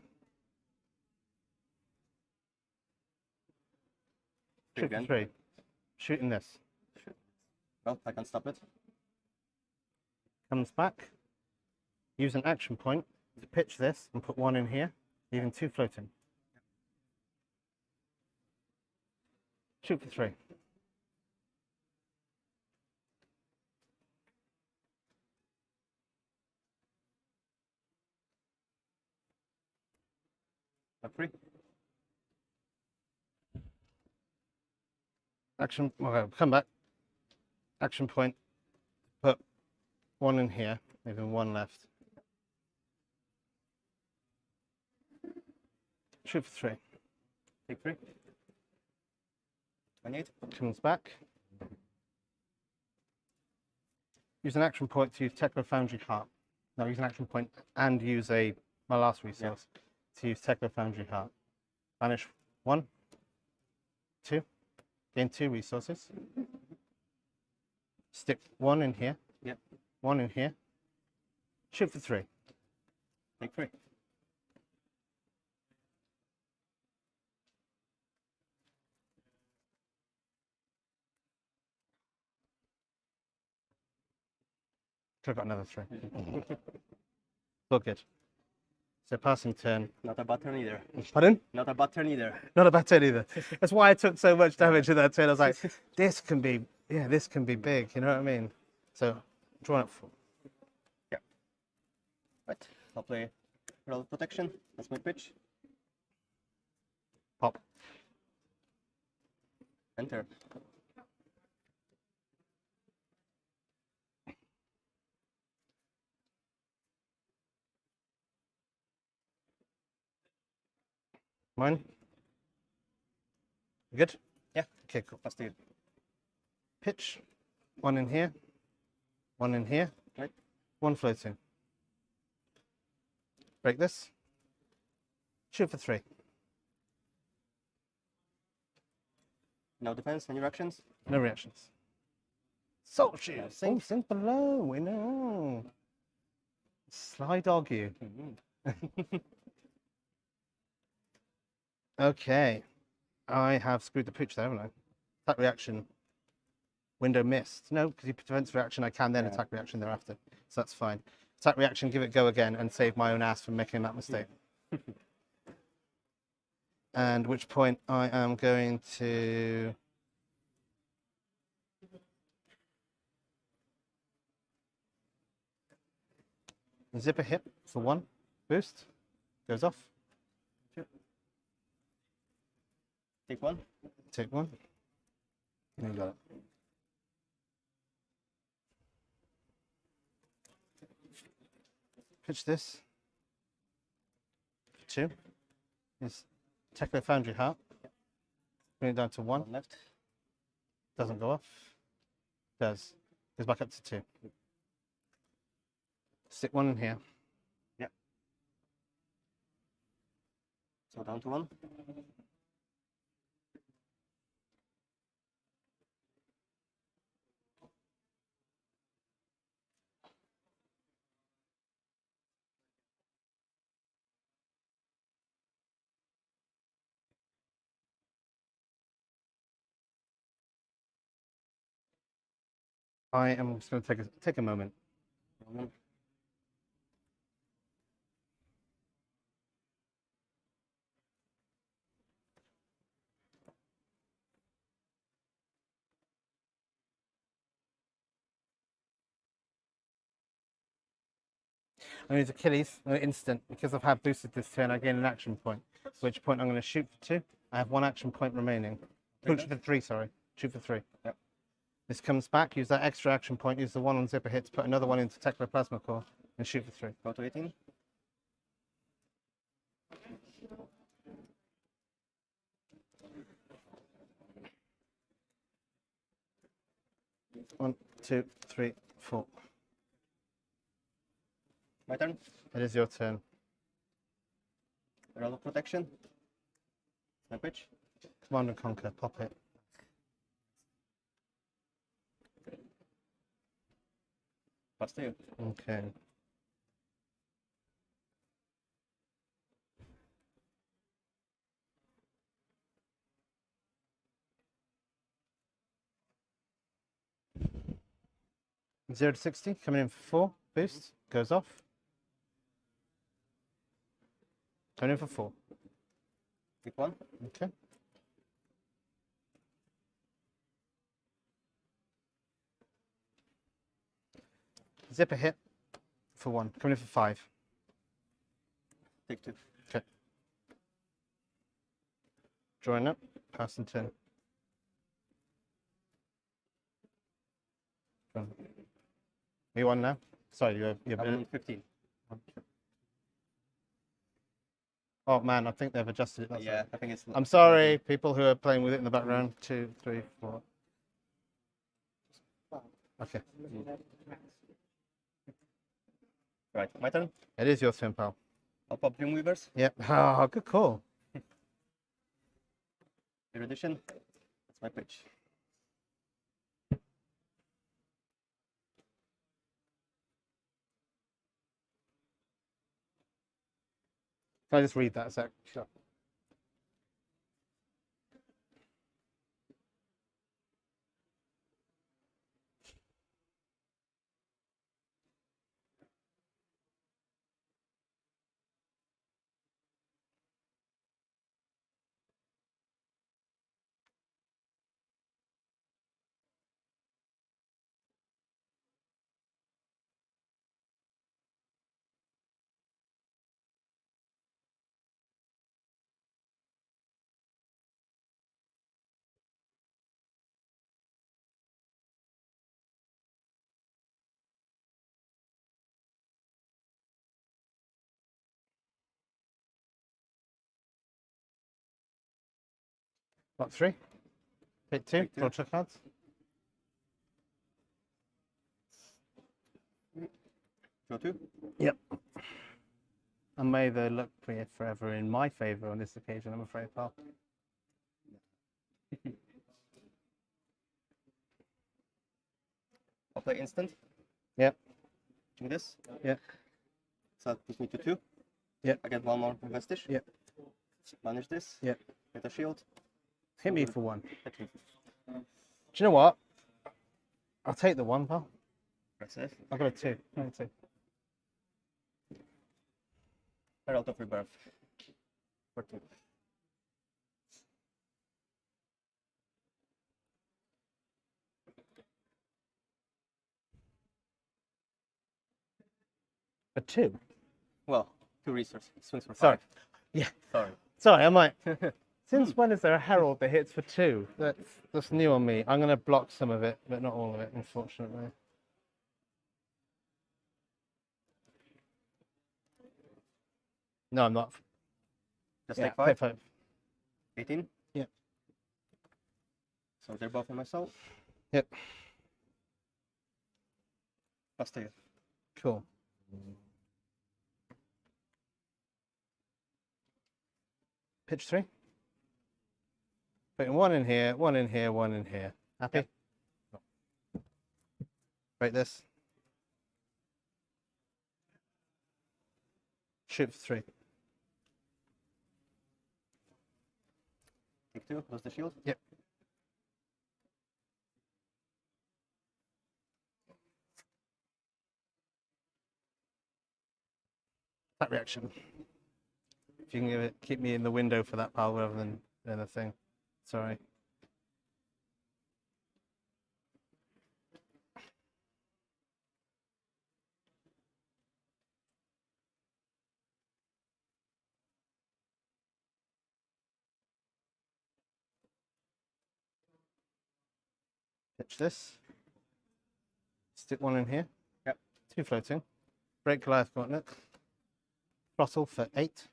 Shoot for Again. 3. Shooting this. Well, I can stop it. Comes back. Use an action point to pitch this and put 1 in here, leaving 2 floating. Shoot for 3. For 3. Action. Okay, come back. Action point. Put 1 in here, leaving 1 left. Shoot for 3. Take 3. 28. Comes back. Use an action point to use Techno Foundry Heart. No, use an action point and use my last resource to use Techno Foundry Heart. Banish 1, 2, gain 2 resources. Stick 1 in here. Yep. 1 in here. Shoot for 3. Take 3. I've got another 3. All good. So passing turn. Not a bad turn either. Pardon? Not a bad turn either. Not a bad turn either. That's why I took so much damage in that turn. I was like, this can be big. You know what I mean? So, draw up 4. Yeah. Right. I'll play Roll Protection. That's my pitch. Pop. Enter. Mine? You good? Yeah. Okay, cool. Pass to you. Pitch. 1 in here. 1 in here. Right. 1 floating. Break this. Shoot for 3. No defense, any reactions? No reactions. Salt shoes. Oh, sink below. We know. Sly dog you. Okay. I have screwed the pooch there, haven't I? Attack reaction. Window missed. No, because he prevents reaction, I can then attack reaction thereafter. So that's fine. Attack reaction, give it go again, and save my own ass from making that mistake. And which point I am going to... Zipper hit for 1. Boost. Goes off. Take 1. Take 1. You got it. Pitch this. 2. Is Techno Foundry Heart. Bring it down to 1. Left. Doesn't go off. Does. Goes back up to 2. Stick 1 in here. Yeah. So down to 1. I am just going to take a moment. I need Achilles instant because I've had boosted this turn. I gain an action point. At which point I'm going to shoot for 2. I have 1 action point remaining. Shoot for 3. Sorry, shoot for 3. Yep. This comes back. Use that extra action point. Use the 1 on zipper hits. Put another 1 into Technoplasma Core and shoot for 3. Go to 18. One, 2, 3, 4. My turn. It is your turn. Roll of protection. My pitch. Command and conquer. Pop it. Pass to you. Okay. Zero to 60, coming in for 4. Boost, goes off. Coming in for 4. Pick 1. Okay. Zipper hit for 1, coming in for 5. Take 2. Okay. Drawing up, passing turn. You on now? Sorry, you're I'm on 15. Oh man, I think they've adjusted it. That's Yeah, it. I think it's. I'm sorry, people who are playing with it in the background. 2, 3, 4. Okay. Right, my turn. It is your turn, pal. I'll pop Dreamweavers. Yep. Oh, good call. Erudition. That's my pitch. Can I just read that a sec? Sure. What, 3? Pick 2. Draw 2 cards. Draw 2. Yep. And may the luck be forever in my favour on this occasion, I'm afraid, pal. I'll play instant. Yep. Do this. Yep. So that puts me to 2. Yep. I get 1 more Vestige. Yep. Manage this. Yep. Get a shield. Hit me for 1. Hit me. Do you know what? I'll take the 1, pal. Press F. I've got a 2. I got a 2. Herald of Rebirth. For 2. A 2? Well, 2 resources. Swings for 5. Sorry. Yeah. Sorry. Sorry, I might. Since when is there a herald that hits for 2? That's new on me. I'm going to block some of it, but not all of it, unfortunately. No, I'm not. Just Yeah, take 5. take 5. 18. Yep. So they're both in my soul. Yep. Plus 2. Cool. Pitch 3. Putting 1 in here, 1 in here, 1 in here. Happy? Yep. Break this. Shoot for 3. Take 2. Close the shield. Yep. That reaction. If you can give it, keep me in the window for that pal rather than a thing. Sorry. Pitch this. Stick 1 in here. Yep. 2 floating. Break Goliath Gauntlet. Throttle for 8.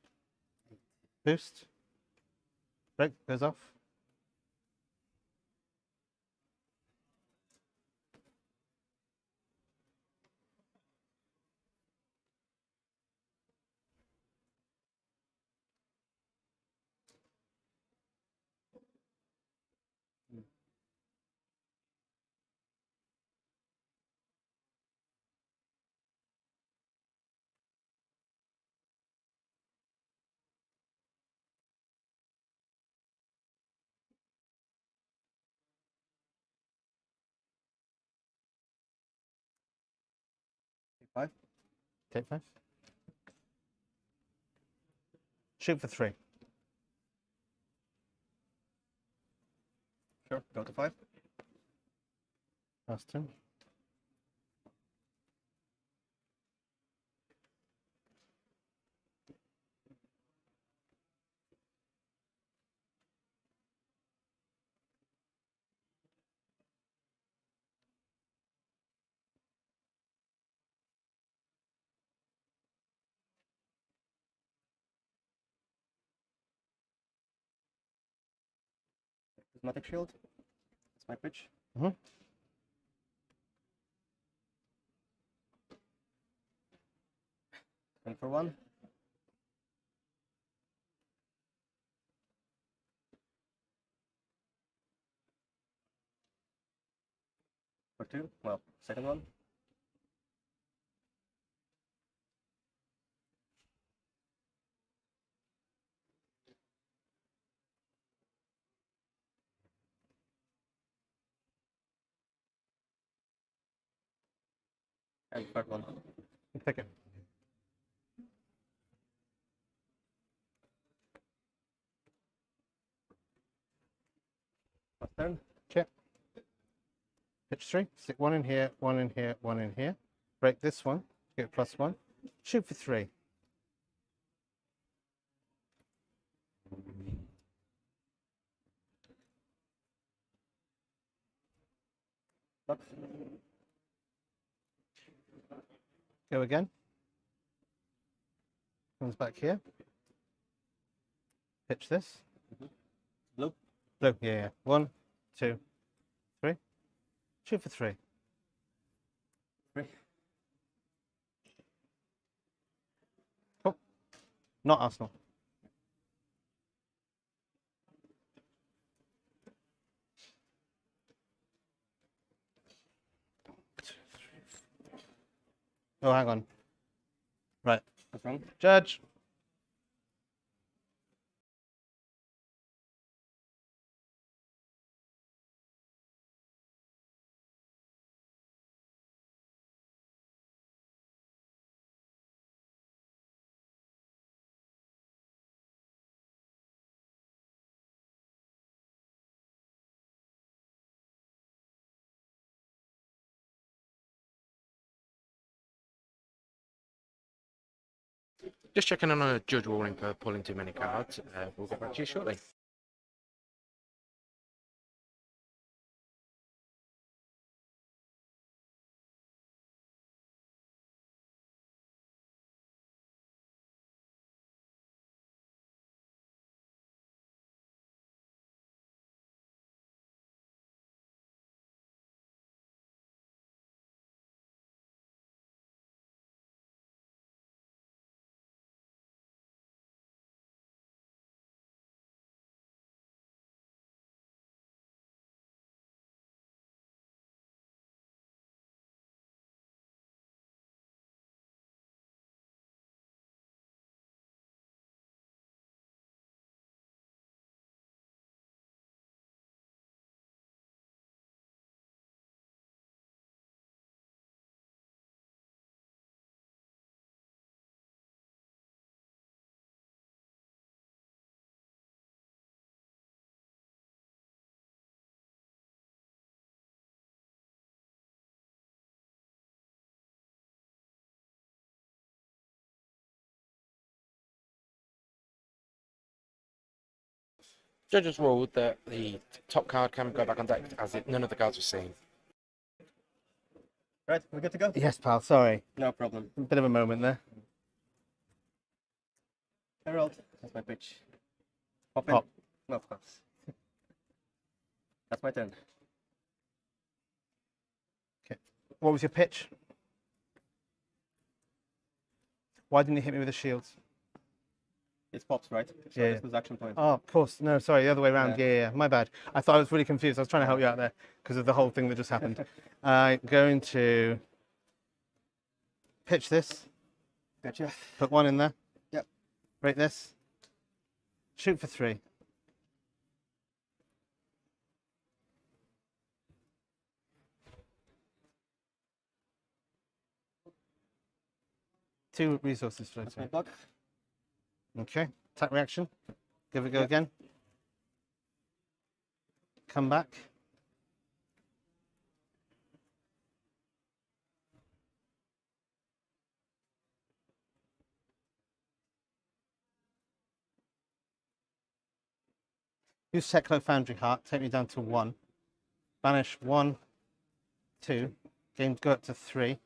Boost. Break goes off. Take 5. Take 5. Shoot for 3. Sure. Go to 5. Last turn. Prismatic shield. That's my pitch. Mm-hmm. And for 1. For 2. Well, second one. And third one. Pick it. Last turn. Okay. Pitch 3. Stick 1 in here, 1 in here, 1 in here. Break this one. Get +1. Shoot for 3. Box. Go again. Comes back here. Pitch this. Blue. Blue, yeah. 1, 2, 3. Shoot for 3. 3. Oh, not Arsenal. Oh, hang on. Right. What's wrong? Judge. Just checking on a judge warning for pulling too many cards. We'll get back to you shortly. Judges ruled that the top card can go back on deck as none of the cards were seen. Right, we're good to go? Yes, pal. Sorry. No problem. A bit of a moment there. Herald, that's my pitch. Pop in? Pop. No, of course. That's my turn. Okay. What was your pitch? Why didn't you hit me with a shield? It's pops, right? So Yeah. this was action point. Oh, of course. No, sorry, the other way around. Yeah. My bad. I thought I was really confused. I was trying to help you out there because of the whole thing that just happened. I'm going to pitch this. Gotcha. Put one in there. Yep. Break this. Shoot for 3. Two resources That's my floating. block. Okay. Attack reaction. Give it a go again. Come back. Use Seclo Foundry Heart. Take me down to 1. Banish 1, 2. Game go up to 3.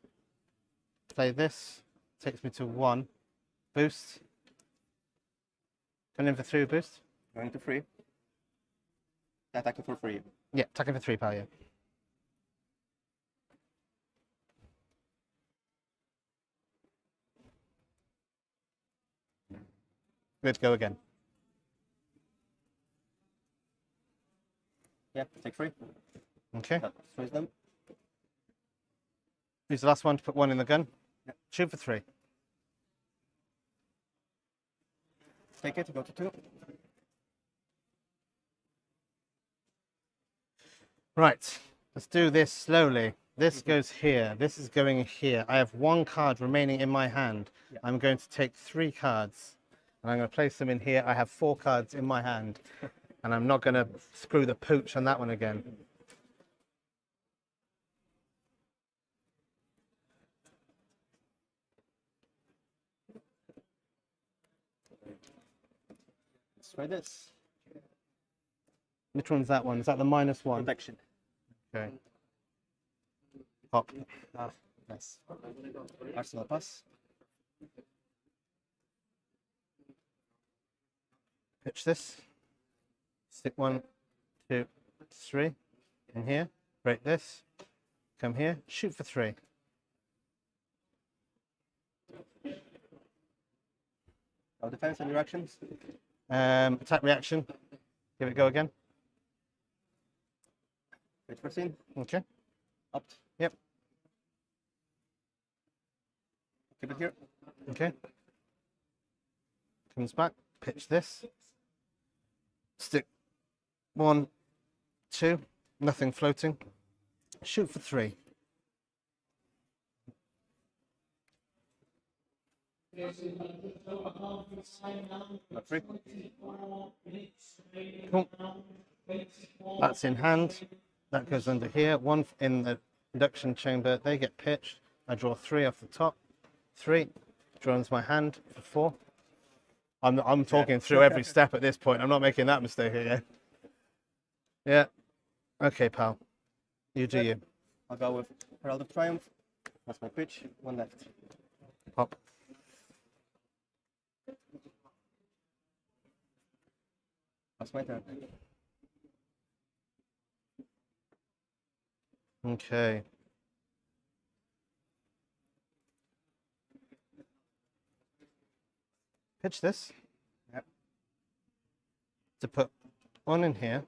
Play this. Takes me to 1. Boost. Going in for 3 boost. Going to 3. Attacking for 3. Yeah, attacking for 3, pal, yeah. Good, go again. Yeah, take 3. Okay. That destroys them. Use the last one to put 1 in the gun. Yep. Shoot for 3. Take it, go to 2. Right, let's do this slowly. This goes here. This is going here. I have 1 card remaining in my hand. Yeah. I'm going to take 3 cards and I'm going to place them in here. I have 4 cards in my hand and I'm not going to screw the pooch on that one again. Let's try this. Which one's that one? Is that the -1? Protection. Okay. Pop. Ah, nice. Arsenal pass. Pitch this. Stick 1, 2, 3 in here. Break this. Come here. Shoot for 3. No defense, any reactions? Attack reaction. Give it a go again. Wait for scene. Okay. Opt. Yep. Keep it here. Okay. Comes back. Pitch this. Stick 1, 2. Nothing floating. Shoot for 3. Not 3. Cool. That's in hand. That goes under here. 1 in the induction chamber. They get pitched. I draw 3 off the top. 3. Draw into my hand for 4. I'm talking through every step at this point. I'm not making that mistake here. Yeah. Okay, pal. You do you. I'll go with Herald of Triumph. That's my pitch. 1 left. Pop. That's my turn. Okay. Pitch this. Yep. To put 1 in here.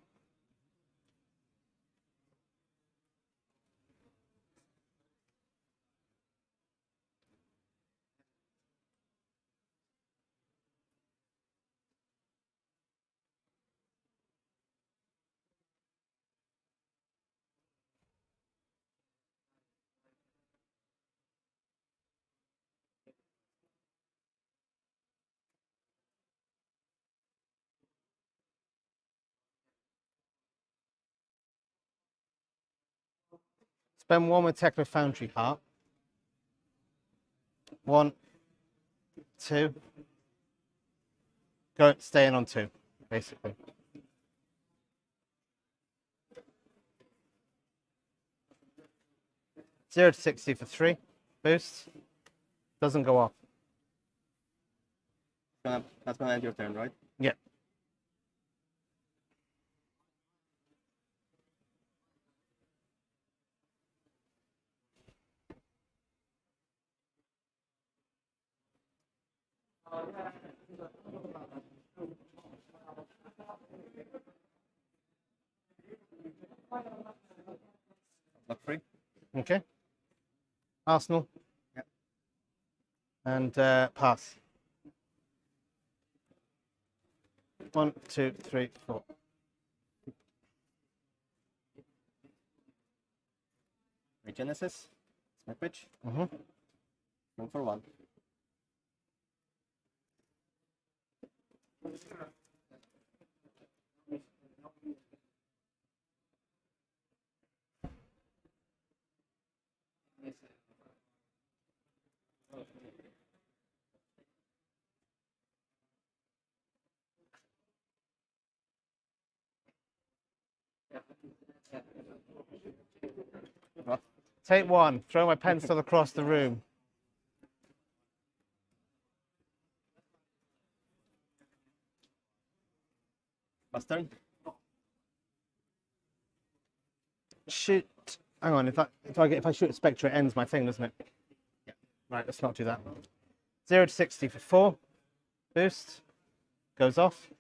Spend 1 with Techno Foundry Heart. 1, 2. Go staying on 2, basically. Zero to 60 for 3. Boost. Doesn't go off. That's gonna end your turn, right? Yeah. Not 3. Okay. Arsenal. Yep. And pass. 1, 2, 3, 4. Regenesis. It's my pitch. Mm-hmm. 1 for 1. Take 1. Throw my pencil across the room. Last turn. Shoot. Hang on. If I shoot a Spectre, it ends my thing, doesn't it? Yeah. Right. Let's not do that. 0 to 60 for 4. Boost. Goes off.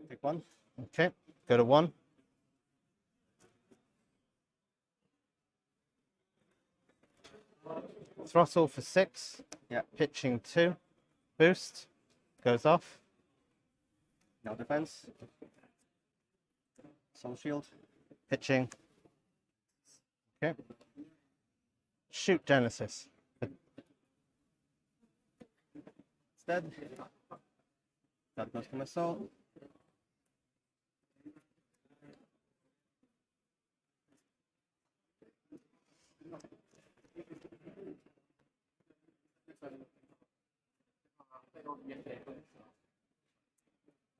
Take 1. Okay. Go to 1. Throttle for 6. Yeah. Pitching 2. Boost. Goes off. No defense. Soul Shield. Pitching. Okay. Shoot Genesis. It's dead. That goes to my soul.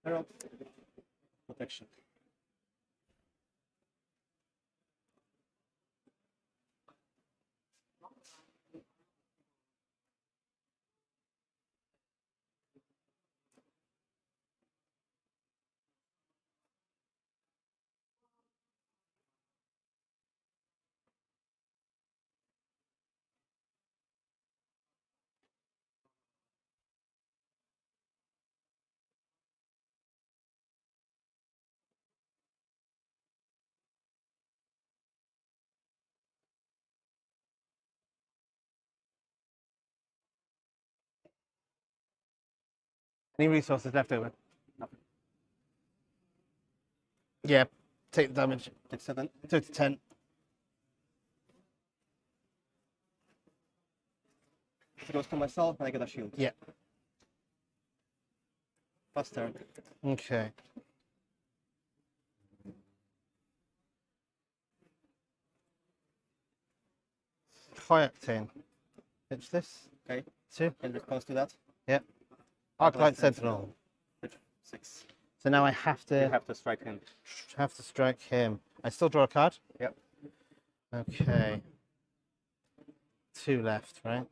Herald. Protection. Any resources left over? Yeah, take the damage. Take 7. Do it to 10. It goes to myself and I get a shield. Yeah. First turn. Okay. High octane. Pitch this. Okay. 2. In response to that, Yep. Arclight Sentinel. 6. So now I have to You have to strike him. strike him. I still draw a card? Yep. Okay. 2 left, right?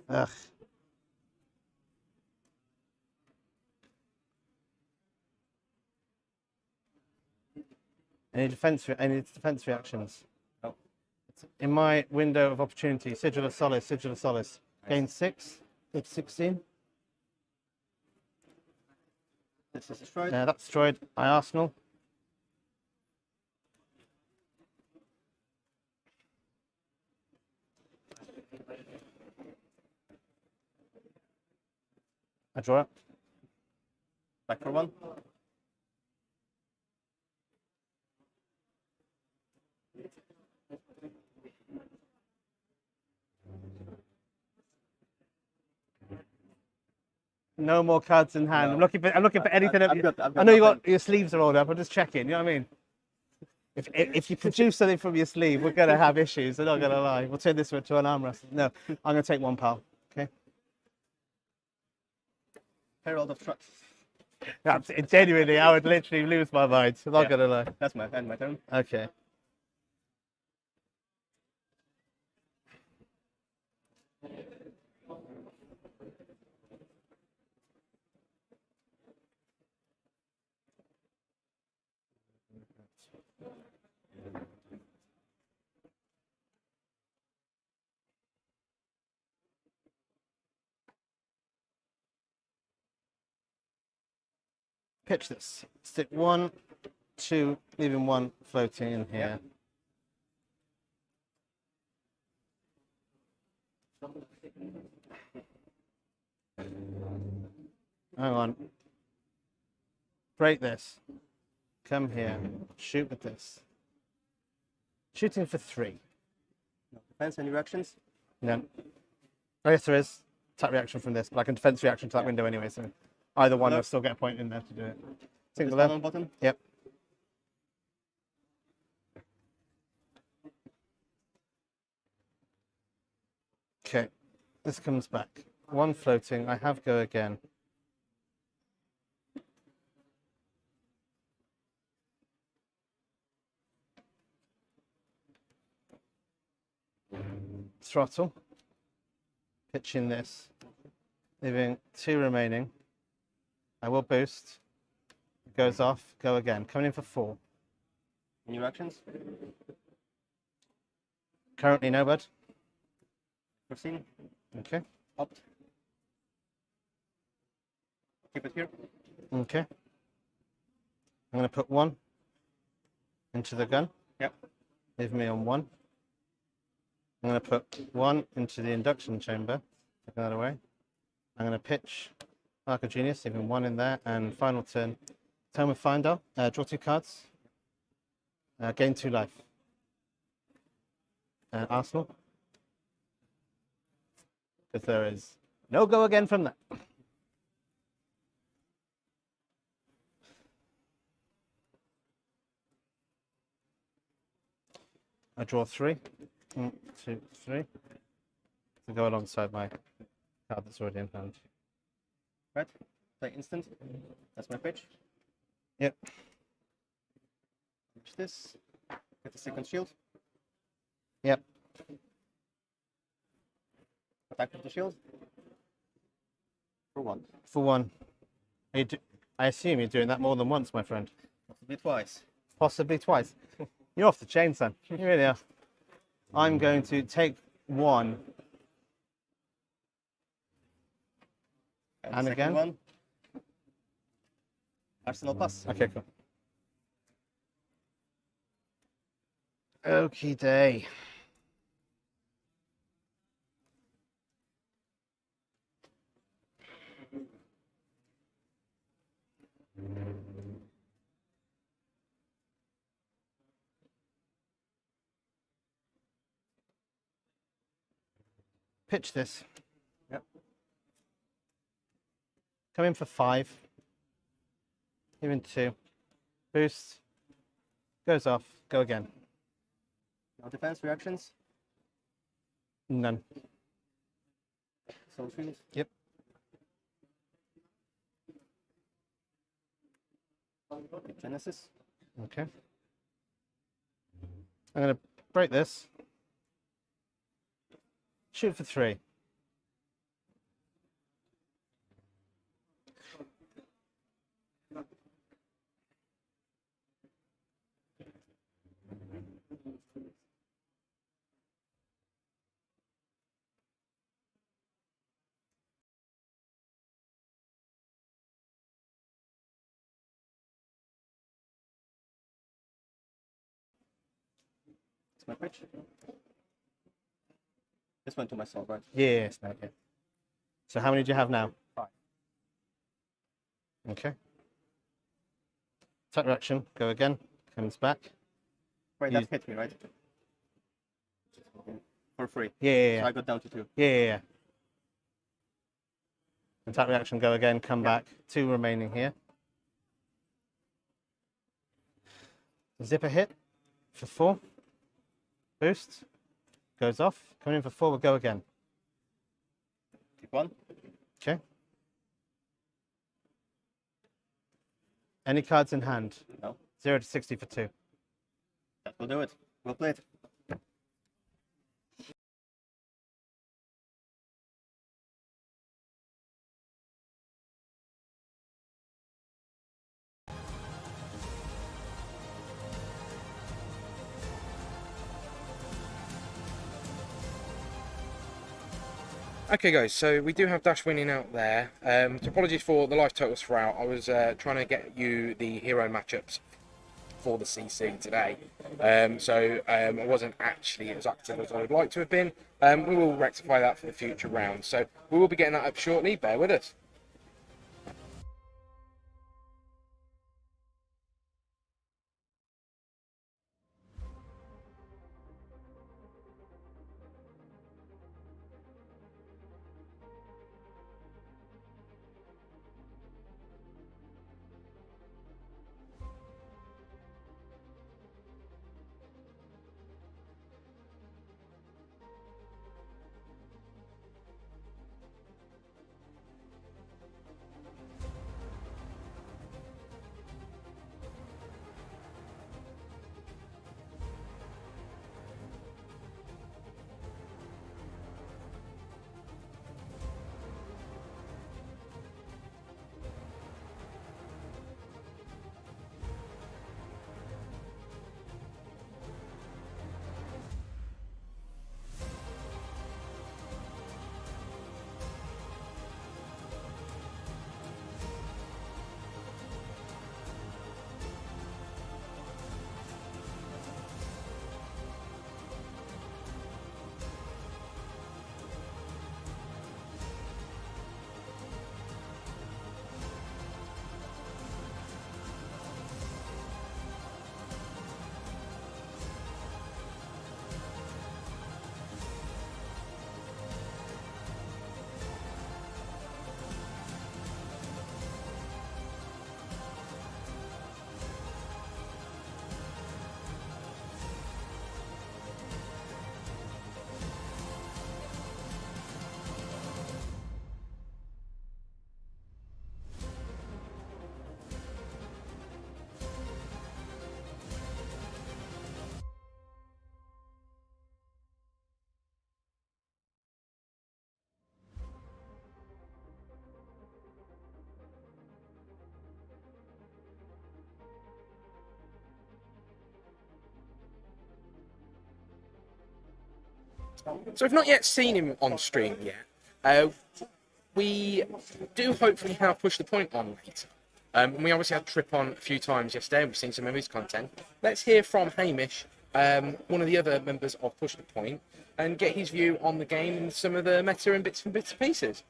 Ugh. Any defense reactions? No. In my window of opportunity, Sigil of Solace, Sigil of Solace. Gain 6, it's 16. This is destroyed. That's destroyed. I Arsenal. I draw it. Back for 1. No more cards in hand. No. I'm looking for anything. I've got I know you nothing. got your sleeves are rolled up. I'm just checking. You know what I mean? If you produce something from your sleeve, we're gonna have issues. I'm not gonna lie. We'll turn this to an arm wrestle. No, I'm gonna take 1 pal. Okay. Herald of Trust. Genuinely, I would literally lose my mind. I'm not gonna lie. That's my turn. Okay. Pitch this. Stick 1, 2, leaving 1 floating in here. Hang on. Break this. Come here. Shoot with this. Shooting for 3. No defense, any reactions? No. Oh, yes, there is. Attack reaction from this, but I can defense reaction to that window anyway, so either one will still get a point in there to do it. Single This one on bottom? Yep. Okay. This comes back. 1 floating. I have go again. Throttle. Pitching this. Leaving 2 remaining. I will boost. Goes off. Go again. Coming in for 4. Any reactions? Currently no, bud. Proceed. Okay. Opt. Keep it here. Okay. I'm going to put 1 into the gun. Yep. Leave me on 1. I'm going to put 1 into the induction chamber. Take that away. I'm going to pitch Arc of Genius, leaving 1 in there. And final turn, Tome of Finder. Draw 2 cards. Gain 2 life. Arsenal. Because there is no go again from that. I draw 3. 1, 2, 3. To go alongside my card that's already in hand. Right. Play instant. That's my pitch. Yep. Pitch this. Get the second shield. Yep. Attack with the shield. For 1. For 1. I assume you're doing that more than once, my friend. Possibly twice. Possibly twice. You're off the chain, son. You really are. I'm going to take 1. And again? 1. Arsenal pass. Okay, cool. Okie day. pitch this. Yep. Come in for 5. You're in 2. Boost. Goes off. Go again. No defense reactions. None. Soul Field. Yep. Genesis. Okay. I'm going to break this. Shoot for 3. It's my pitch. This went to myself, right? Yes, mate. Yeah. So how many do you have now? 5. Okay. Attack reaction. Go again. Comes back. Right, that hit me, right? For free. Yeah. So I got down to 2. Yeah. Attack reaction. Go again. Come back. 2 remaining here. Zipper hit for 4. Boost. Goes off. Coming in for 4. We'll go again. Keep 1. Okay. Any cards in hand? No. 0 to 60 for 2. That will do it. Well played. Okay guys, so we do have Dash winning out there. So apologies for the live totals throughout. I was trying to get you the hero matchups for the CC today. I wasn't actually as active as I would like to have been. We will rectify that for the future rounds. So we will be getting that up shortly. Bear with us. So we've not yet seen him on stream yet. We do hopefully have Push the Point on later. And we obviously had Trip on a few times yesterday, and we've seen some of his content. Let's hear from Hamish, one of the other members of Push the Point, and get his view on the game and some of the meta and bits and pieces.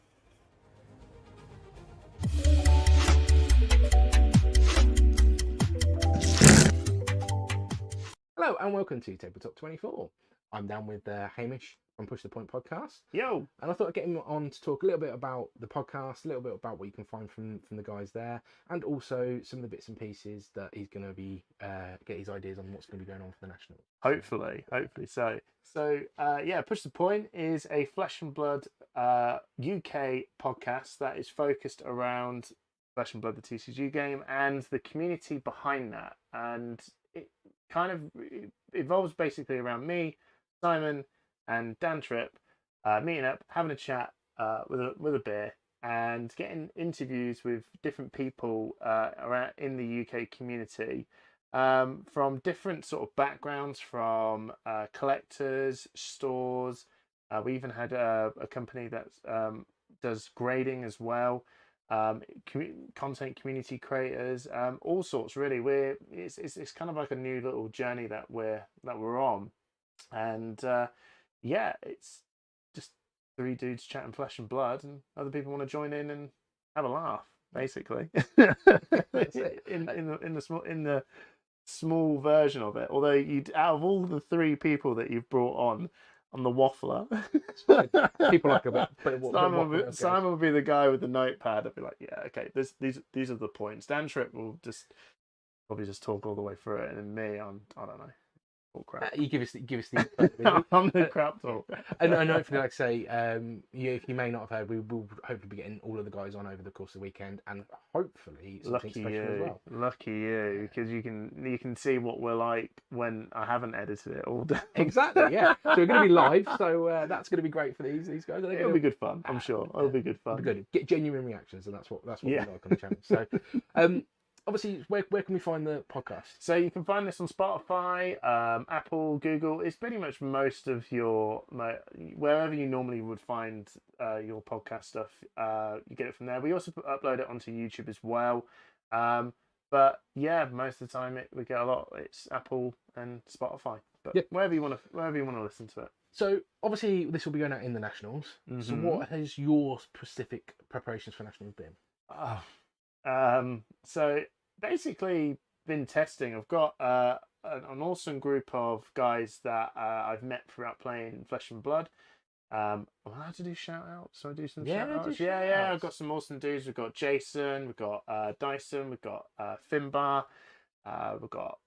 Hello and welcome to Tabletop 24. I'm down with Hamish from Push the Point podcast. Yo! And I thought I'd get him on to talk a little bit about the podcast, a little bit about what you can find from the guys there, and also some of the bits and pieces that he's going to be get his ideas on what's going to be going on for the Nationals. Hopefully so. So yeah, Push the Point is a Flesh and Blood UK podcast that is focused around Flesh and Blood, the TCG game, and the community behind that. And it kind of evolves basically around me, Simon, and Dan Tripp meeting up, having a chat with a beer, and getting interviews with different people around in the UK community. From different sort of backgrounds, from collectors, stores. We even had a company that does grading as well. Content community creators, all sorts really. It's kind of like a new little journey that we're on, and yeah, it's just three dudes chatting flesh and blood, and other people want to join in and have a laugh, basically. in the small version of it. Although out of all the three people that you've brought on the waffler, people like a bit. Simon will be the guy with the notepad. I'll be like, yeah, okay, these are the points. Dan Tripp will probably just talk all the way through it, and then me, I don't know. Crap. You give us the I'm the crap talk. And hopefully, like I say, if you may not have heard, we will hopefully be getting all of the guys on over the course of the weekend, and hopefully something special as well. Lucky you, because you can see what we're like when I haven't edited it all day. Exactly, yeah. So we're going to be live, so that's going to be great for these guys. It'll be good fun, I'm sure. It'll be good fun. Good. Get genuine reactions, and that's what we like on the channel. So. Obviously, where can we find the podcast? So you can find this on Spotify, Apple, Google. It's pretty much most of wherever you normally would find your podcast stuff. You get it from there. We also upload it onto YouTube as well. But yeah, most of the time we get a lot. It's Apple and Spotify. But wherever you want to listen to it. So obviously, this will be going out in the Nationals. Mm-hmm. So what has your specific preparations for Nationals been? So basically been testing. I've got an awesome group of guys that I've met throughout playing Flesh and Blood. I'm allowed to do shout outs, so I do some shout outs. Yeah, I've got some awesome dudes. We've got Jason, we've got Dyson, we've got Finbar, we've got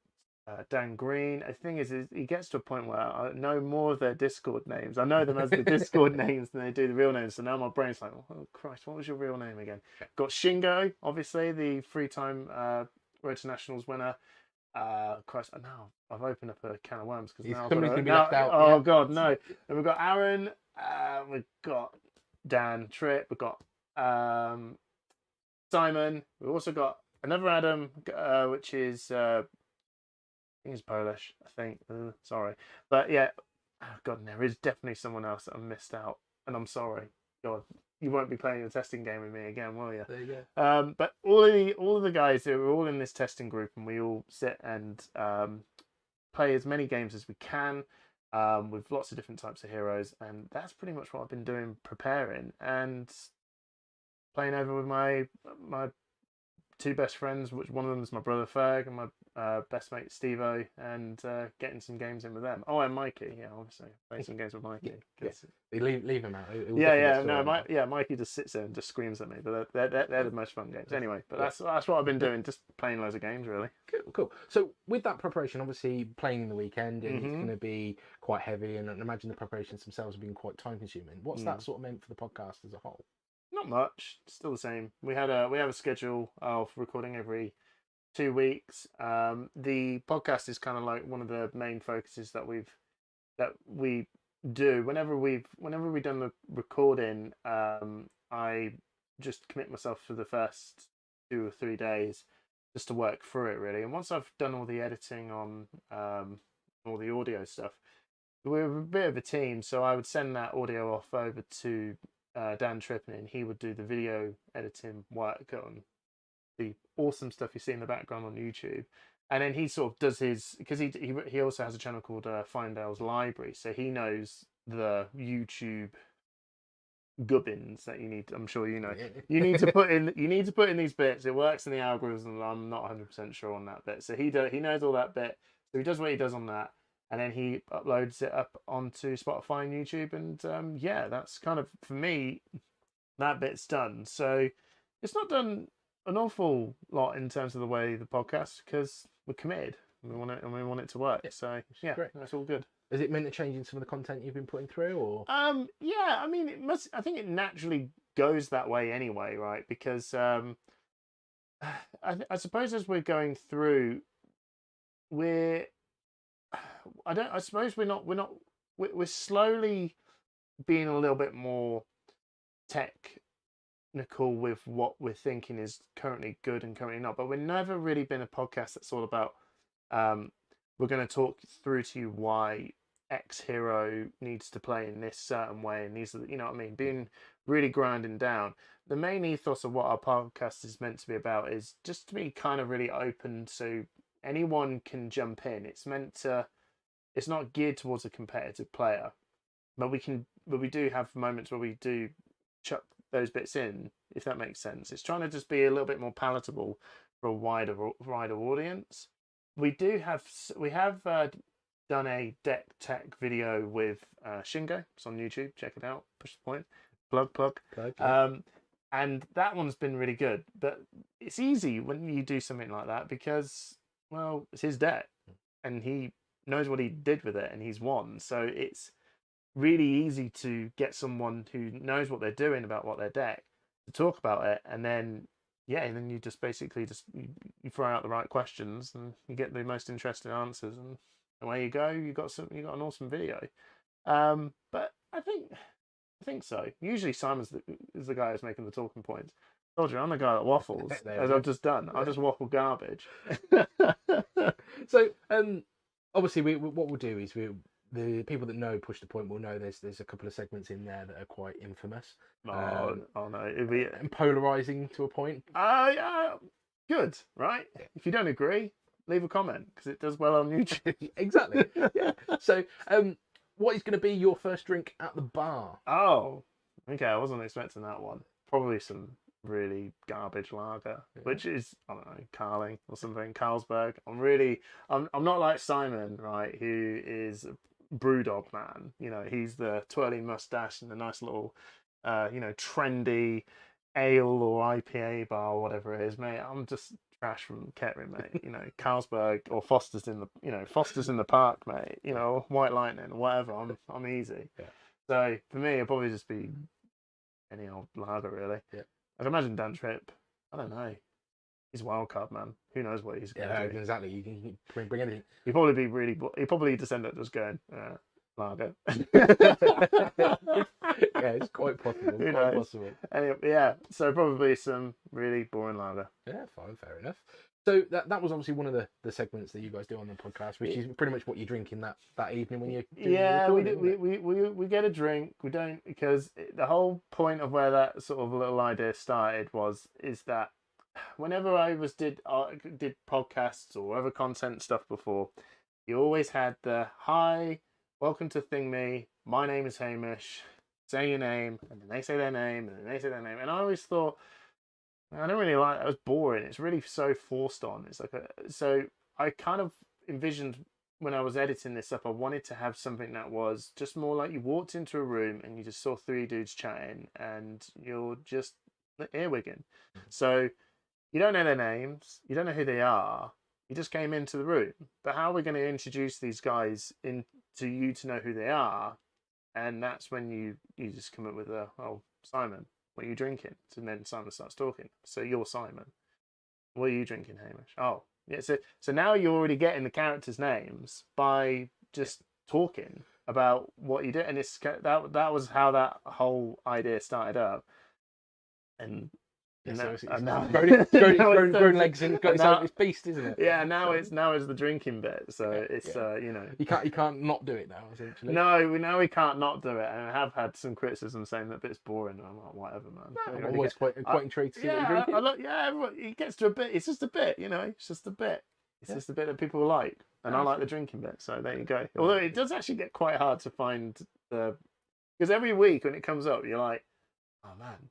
Dan Green. The thing is he gets to a point where I know more of their Discord names. I know them as the Discord names than they do the real names. So now my brain's like, oh Christ, what was your real name again? Got Shingo, obviously the 3-time Road to Nationals winner. Christ, now I've opened up a can of worms because now somebody's gonna be left out. Oh God, no! And we've got Aaron, we've got Dan Tripp, we've got Simon. We've also got another Adam, which is. I think he's Polish, I think. Sorry. But yeah, God, there is definitely someone else that I missed out. And I'm sorry. God, you won't be playing the testing game with me again, will you? There you go. But all of the guys, we're all in this testing group, and we all sit and play as many games as we can with lots of different types of heroes. And that's pretty much what I've been doing, preparing and playing over with my two best friends, which one of them is my brother Ferg and my best mate Steve-O, and getting some games in with them. Oh, and Mikey, obviously playing some games with Mikey. Leave him out. Mikey just sits there and just screams at me, but they're the most fun games anyway. But that's what I've been doing, just playing loads of games really. Cool. So with that preparation, obviously playing in the weekend, it's going to be quite heavy, and I imagine the preparations themselves have been quite time consuming. What's that sort of meant for the podcast as a whole? Not much. Still the same. We have a schedule of recording every 2 weeks. The podcast is kind of like one of the main focuses that we do. Whenever we've done the recording, I just commit myself for the first 2 or 3 days just to work through it really. And once I've done all the editing on all the audio stuff, we're a bit of a team, so I would send that audio off over to Dan Tripp, and he would do the video editing work on the awesome stuff you see in the background on YouTube. And then he sort of does his, because he also has a channel called Findale's Library, so he knows the YouTube gubbins that you need. I'm sure you know. You need to put in these bits. It works in the algorithm. I'm not 100% sure on that bit. So he knows all that bit. So he does what he does on that, and then he uploads it up onto Spotify and YouTube, and yeah, that's kind of, for me, that bit's done. So it's not done an awful lot in terms of the way the podcast, because we're committed. We want it, and we want it to work. So yeah, great. that's all good. Has it meant to changing some of the content you've been putting through, or? Yeah, I mean, it must. I think it naturally goes that way anyway, right? Because I suppose as we're going through, we're I suppose we're slowly being a little bit more technical with what we're thinking is currently good and currently not. But we've never really been a podcast that's all about we're going to talk through to you why X hero needs to play in this certain way, and these are, you know what I mean, being really grinding down. The main ethos of what our podcast is meant to be about is just to be kind of really open, so anyone can jump in. It's not geared towards a competitive player, but we do have moments where we do chuck those bits in, if that makes sense. It's trying to just be a little bit more palatable for a wider audience. We have done a deck tech video with Shingo. It's on YouTube. Check it out. Push the point. Plug. And that one's been really good. But it's easy when you do something like that because, well, it's his deck, and he knows what he did with it, and he's won. So it's really easy to get someone who knows what they're doing about what their deck to talk about it, and then you just basically you throw out the right questions and you get the most interesting answers, and away you go. You got an awesome video. But I think so. Usually Simon's is the guy who's making the talking points. I told you, I'm the guy that waffles, as I've just done. I'll just waffle garbage. So, obviously, what we'll do is the people that know Push the Point will know there's a couple of segments in there that are quite infamous. Oh no, it'd be and polarizing to a point. Yeah, good, right? Yeah. If you don't agree, leave a comment because it does well on YouTube. Exactly. Yeah. So, what is going to be your first drink at the bar? Oh, okay. I wasn't expecting that one. Probably some really garbage lager, which is, I don't know, Carling or something, Carlsberg. I'm not like Simon, right? Who is a brewdog man. You know, he's the twirling mustache and the nice little, trendy ale or IPA bar or whatever it is, mate. I'm just trash from Kettering, mate. You know, Carlsberg or Foster's in the park, mate. You know, White Lightning, whatever. I'm easy. Yeah. So for me, it'll probably just be any old lager, really. Yeah. I can imagine Dan Tripp. I don't know. He's a wild card, man. Who knows what he's going to do? Exactly. You can bring anything. He'd probably just end up just going lager. Yeah, it's quite possible. Anyway, yeah, so probably some really boring lager. Yeah, fine, fair enough. So that was obviously one of the segments that you guys do on the podcast, which is pretty much what you're drinking that evening when you're we get a drink. We don't, because the whole point of where that sort of little idea started is that whenever I did podcasts or other content stuff before, you always had the hi, welcome to Thing Me, my name is Hamish, say your name, and then they say their name, and then they say their name, and I always thought, I don't really like that. It was boring. It's really so forced on. It's like so I kind of envisioned when I was editing this up, I wanted to have something that was just more like you walked into a room and you just saw three dudes chatting and you're just earwigging. So you don't know their names, you don't know who they are, you just came into the room. But how are we going to introduce these guys into you to know who they are? And that's when you just come up with Simon, what are you drinking? And then Simon starts talking. So you're Simon. What are you drinking, Hamish? Oh, yeah. So now you're already getting the characters' names by just talking about what you do, and that was how that whole idea started up. And now grown legs and got its beast, isn't it? Yeah, now it's the drinking bit. So it's you can't not do it now, essentially. No, we can't not do it. And I have had some criticism saying that bit's boring. And I'm like, whatever, man. I'm always quite intrigued to see what you're drinking. Everyone, it gets to a bit. It's just a bit, It's just a bit. It's just a bit that people like, and I like the drinking bit. So there you go. Although it does actually get quite hard to find because every week when it comes up, you're like, oh man.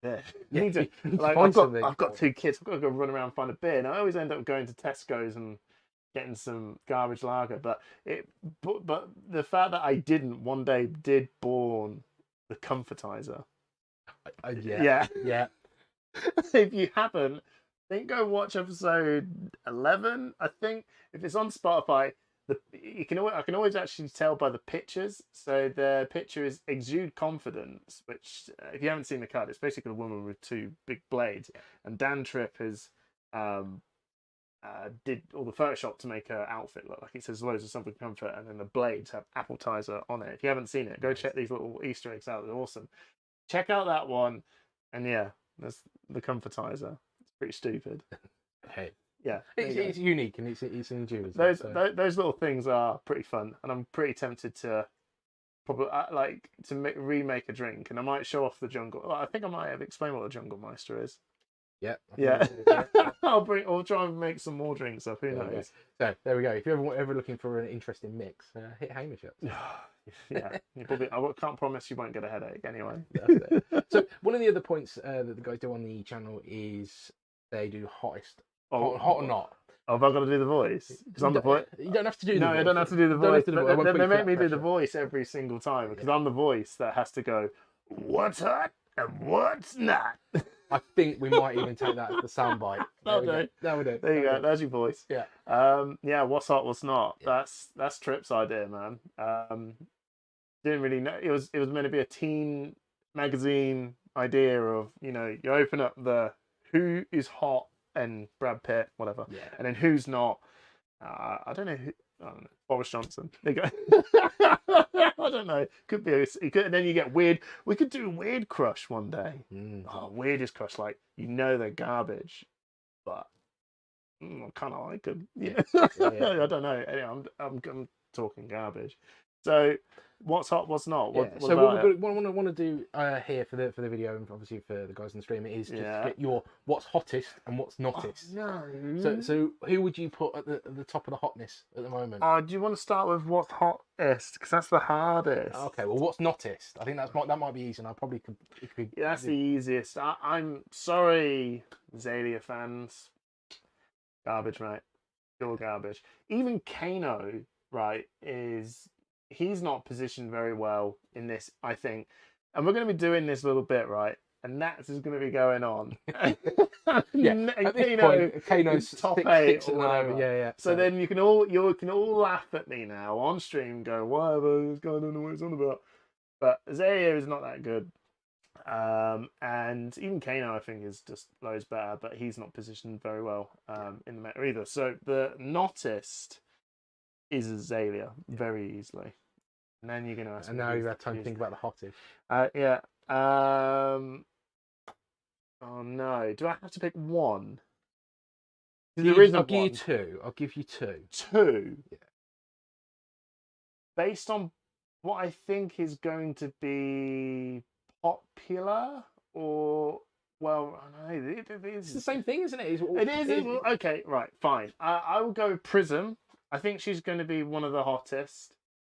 Yeah, I've got 2 kids. I've got to go run around and find a beer. And I always end up going to Tesco's and getting some garbage lager. But the fact that I didn't one day did born the Comfortizer. Yeah. If you haven't, I think go watch episode 11. I think if it's on Spotify, I can always actually tell by the pictures. So the picture is Exude Confidence, which if you haven't seen the cut, it's basically a woman with two big blades. And Dan Tripp has did all the Photoshop to make her outfit look like it says loads of something comfort, and then the blades have appetizer on it. If you haven't seen it, go check these little Easter eggs out. They're awesome. Check out that one, and yeah, that's the Comfortizer. It's pretty stupid. Hey. Yeah, it's unique and it's ingenious. Those little things are pretty fun, and I'm pretty tempted to probably remake a drink, and I might show off the jungle. Well, I think I might have explained what the Jungle Meister is. Yeah. I'll try and make some more drinks up. Who knows? So there we go. If you're ever looking for an interesting mix, hit Hamish up. Yeah, I can't promise you won't get a headache anyway. That's it. So one of the other points that the guys do on the channel is they do hot or not. Oh, have I got to do the voice? Because I'm the voice. You don't have to do the voice. No, I don't have to do the voice. They make me do the pressure. voice every single time because I'm the voice that has to go, what's hot and what's not. I think we might even take that as the soundbite. That'll do. There we go. There you go. There's your voice. Yeah. Yeah. What's hot? What's not? Yeah. That's Tripp's idea, man. Didn't really know it was meant to be a teen magazine idea of you open up the who is hot and Brad Pitt, whatever, and then who's not. I don't know who. I don't know. Boris Johnson. There you go. I don't know. Could be. And then you get weird. We could do Weird Crush one day. Oh, Weirdest Crush, like they're garbage, but I kind of like them. Yeah. I don't know. Anyway, I'm talking garbage. So, what's hot? What's not? What what we want to do here for the video, and obviously for the guys on the stream, is just get your what's hottest and what's nottest. No. So who would you put at the top of the hotness at the moment? Do you want to start with what's hottest? Because that's the hardest. Okay. Well, what's nottest? I think that might be easy, and I probably could. Yeah, that's the easiest. I'm sorry, Zalia fans. Garbage, right? Pure garbage. Even Kano, right, he's not positioned very well in this, I think. And we're going to be doing this little bit, right? And Nats is going to be going on. At this point, Kano's top 6 8 at or the whatever. moment. Yeah. So then you can all laugh at me now on stream, go, whatever, this guy don't know what he's on about. But Zaria is not that good. And even Kano, I think, is just loads better, but he's not positioned very well in the meta either. So the nottest is Azalea very easily. And then you're going to ask And me now who's you've had time to who's- think about the hottest. Yeah. Oh no. Do I have to pick one? I'll give you two. I'll give you two. Two? Yeah. Based on what I think is going to be popular, or well, I don't know. It's the same thing, isn't it? It is. Okay, right, fine. I will go with Prism. I think she's going to be one of the hottest,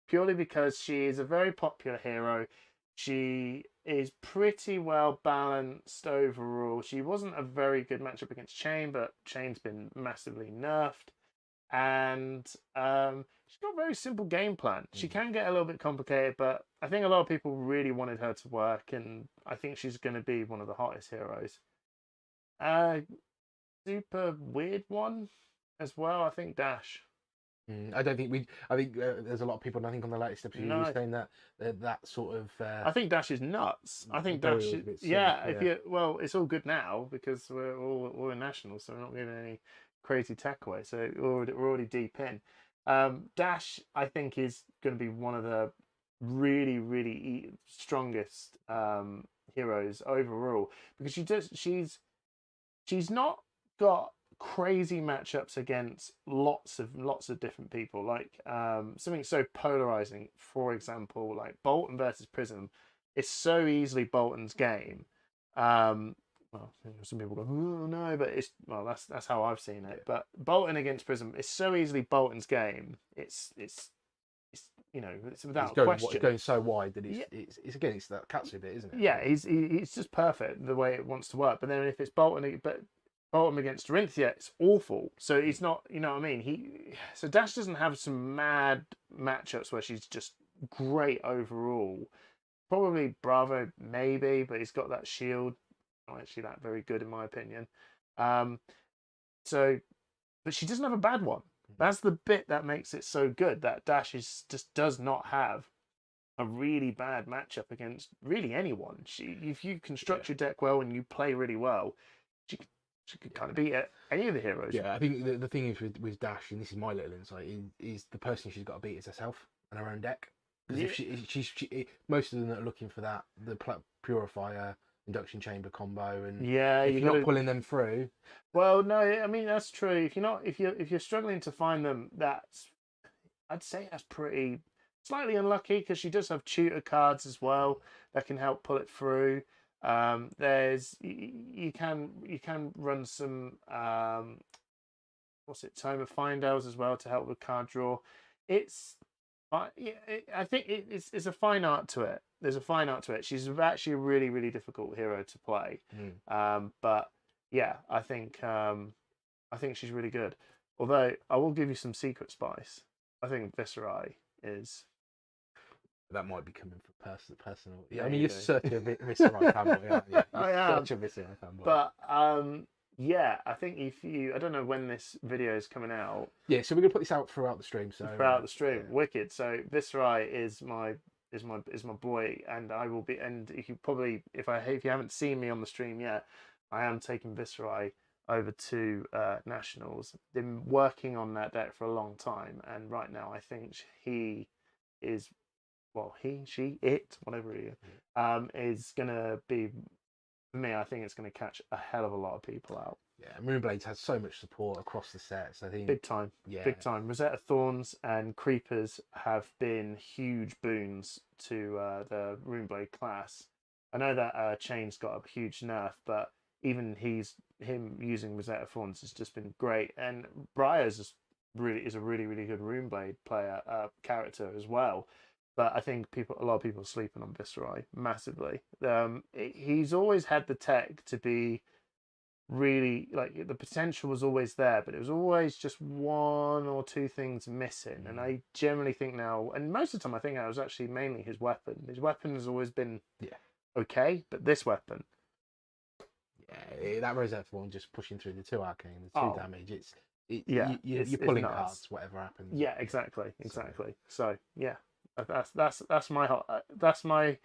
purely because she is a very popular hero. She is pretty well balanced overall. She wasn't a very good matchup against Chain, but Chain's been massively nerfed. And she's got a very simple game plan. She can get a little bit complicated, but I think a lot of people really wanted her to work, and I think she's going to be one of the hottest heroes. Super weird one as well, I think Dash. I don't think I think there's a lot of people. I think on the latest episode you were saying that sort of. I think Dash is nuts. I think Dash. It's all good now because we're national, so we're not giving any crazy tech away. So we're already deep in. Dash, I think, is going to be one of the really strongest heroes overall because she's not got crazy matchups against lots of different people, like something so polarizing, for example, like Bolton versus Prism is so easily Bolton's game. Well, some people go, oh no, but that's how I've seen it. But Bolton against Prism is so easily Bolton's game. It's without question. It's going so wide that it's that Katsu bit, isn't it? Yeah, he's just perfect the way it wants to work. But then if it's Bolton, but bottom against Dorinthia, it's awful. So he's not, you know what I mean? So Dash doesn't have some mad matchups where she's just great overall. Probably Bravo, maybe, but he's got that shield. Not actually that very good in my opinion. So, but she doesn't have a bad one. That's the bit that makes it so good. That Dash just does not have a really bad matchup against really anyone. If you construct your deck well and you play really well, she could kind of beat any of the heroes. Yeah, I think the thing is with Dash, and this is my little insight, is the person she's got to beat is herself and her own deck. Because if she most of them that are looking for that, the Purifier, Induction Chamber combo, and if you're not pulling them through. Well, no, I mean that's true. If you're struggling to find them, I'd say that's pretty slightly unlucky because she does have tutor cards as well that can help pull it through. You can run some Tome of Findales as well to help with card draw. I think it's a fine art to it. There's a fine art to it. She's actually a really, really difficult hero to play. But yeah, I think she's really good. Although I will give you some secret spice. I think Viscerai is. That might be coming from personal. Yeah, I mean, you're such a Viscerai fanboy, aren't you? I am. Such a Viscerai fanboy. But yeah, I think I don't know when this video is coming out. Yeah, so we're gonna put this out throughout the stream. So throughout the stream, wicked. So Viscerai is my boy, and I will be. And if you haven't seen me on the stream yet, I am taking Viscerai over to Nationals. Been working on that deck for a long time, and right now I think he is. Well, whatever he is going to be, for me, I think it's going to catch a hell of a lot of people out. Yeah, Moonblades has so much support across the sets. I think big time. Yeah, big time. Rosetta Thorns and Creepers have been huge boons to the Moonblade class. I know that Chain's got a huge nerf, but even him using Rosetta Thorns has just been great. And Briar's is a really, really good Moonblade player character as well. But I think a lot of people are sleeping on Viscerai massively. He's always had the tech to be really, like, the potential was always there, but it was always just one or two things missing. And I generally think now, and most of the time I think that was actually mainly his weapon. His weapon has always been okay, but this weapon. Yeah, that Rosetta Thorn just pushing through the 2 arcane, the 2 damage. You're pulling cards, whatever happens. Yeah, exactly. So yeah. That's my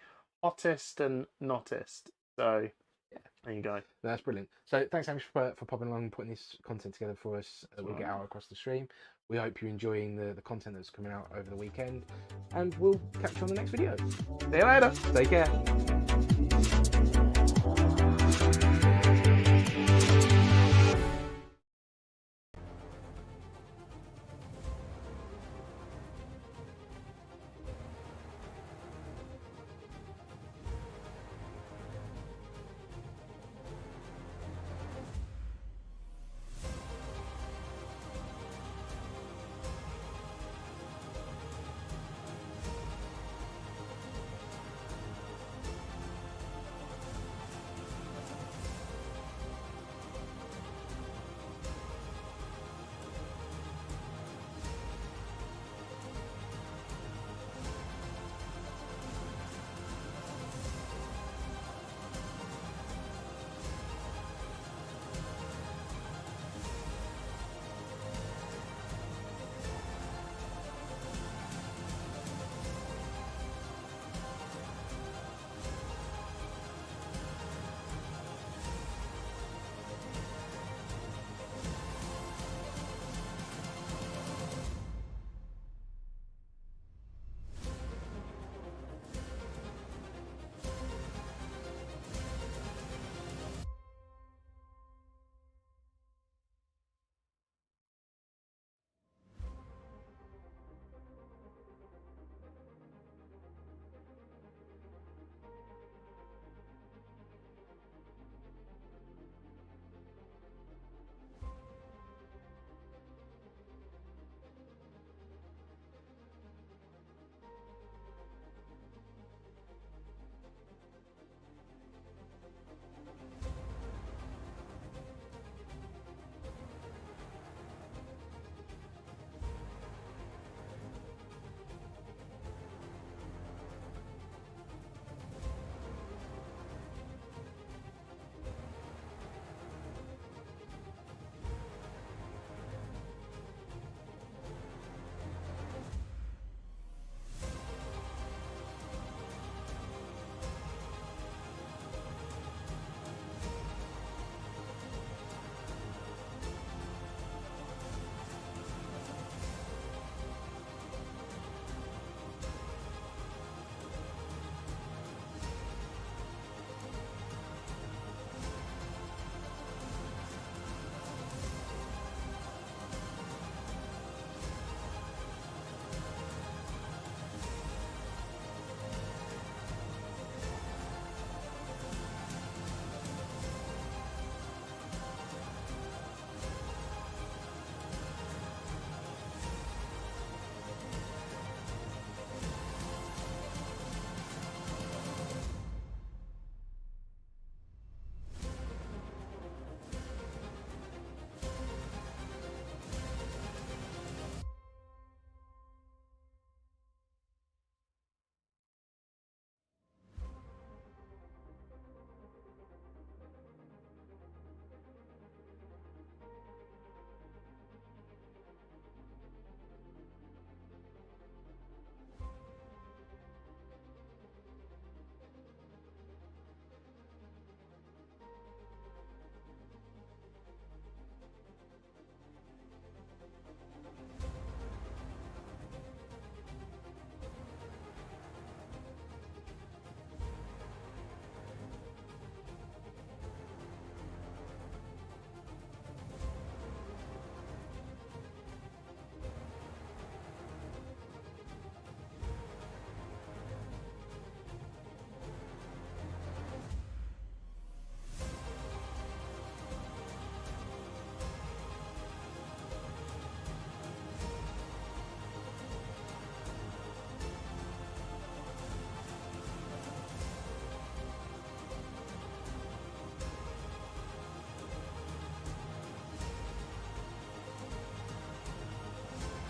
hottest and nottest. So yeah, there you go. That's brilliant. So thanks, Hamish, for popping along and putting this content together for us that we'll get out across the stream. We hope you're enjoying the content that's coming out over the weekend, and we'll catch you on the next video. See you later. Take care.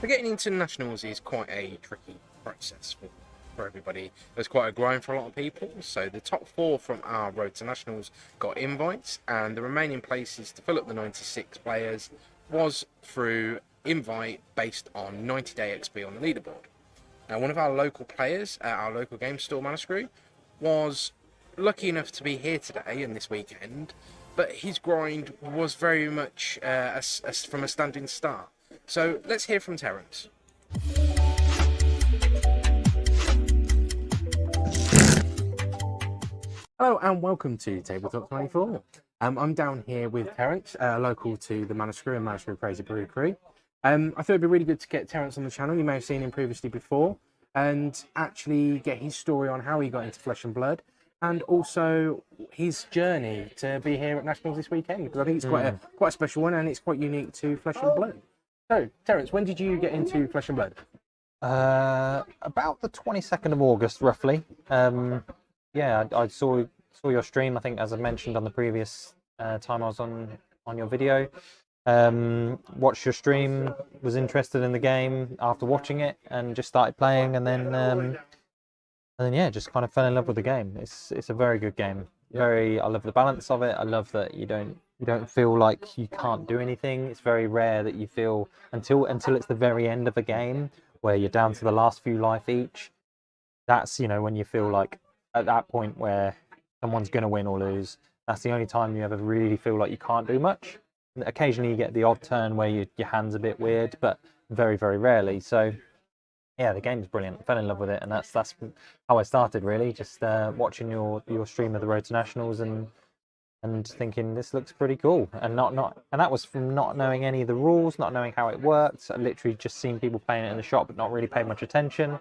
But getting into nationals is quite a tricky process for everybody. There's quite a grind for a lot of people. So the top 4 from our road to nationals got invites, and the remaining places to fill up the 96 players was through invite based on 90-day XP on the leaderboard. Now, one of our local players at our local game store, Manascrew, was lucky enough to be here today and this weekend, but his grind was very much from a standing start. So let's hear from Terence. Hello and welcome to Tabletop 24. I'm down here with Terence, local to the Manascrew and Manascrew Crazy Brew Crew. I thought it'd be really good to get Terence on the channel. You may have seen him previously before, and actually get his story on how he got into Flesh and Blood, and also his journey to be here at Nationals this weekend, because I think it's quite a special one, and it's quite unique to Flesh and Blood. So, Terence, when did you get into Flesh and Blood? About the 22nd of August, roughly. Yeah, I saw your stream, I think, as I mentioned on the previous time I was on your video. Watched your stream, was interested in the game after watching it, and just started playing, and then yeah, just kind of fell in love with the game. It's a very good game. I love the balance of it. I love that you don't feel like you can't do anything. It's very rare that you feel until it's the very end of a game where you're down to the last few life each. That's, when you feel like at that point where someone's going to win or lose. That's the only time you ever really feel like you can't do much. And occasionally you get the odd turn where your hand's a bit weird, but very, very rarely. So yeah, the game's brilliant. I fell in love with it, and that's how I started, really. Just watching your stream of the Road to Nationals and thinking this looks pretty cool, and that was from not knowing any of the rules, not knowing how it worked. I literally just seen people playing it in the shop, but not really paying much attention.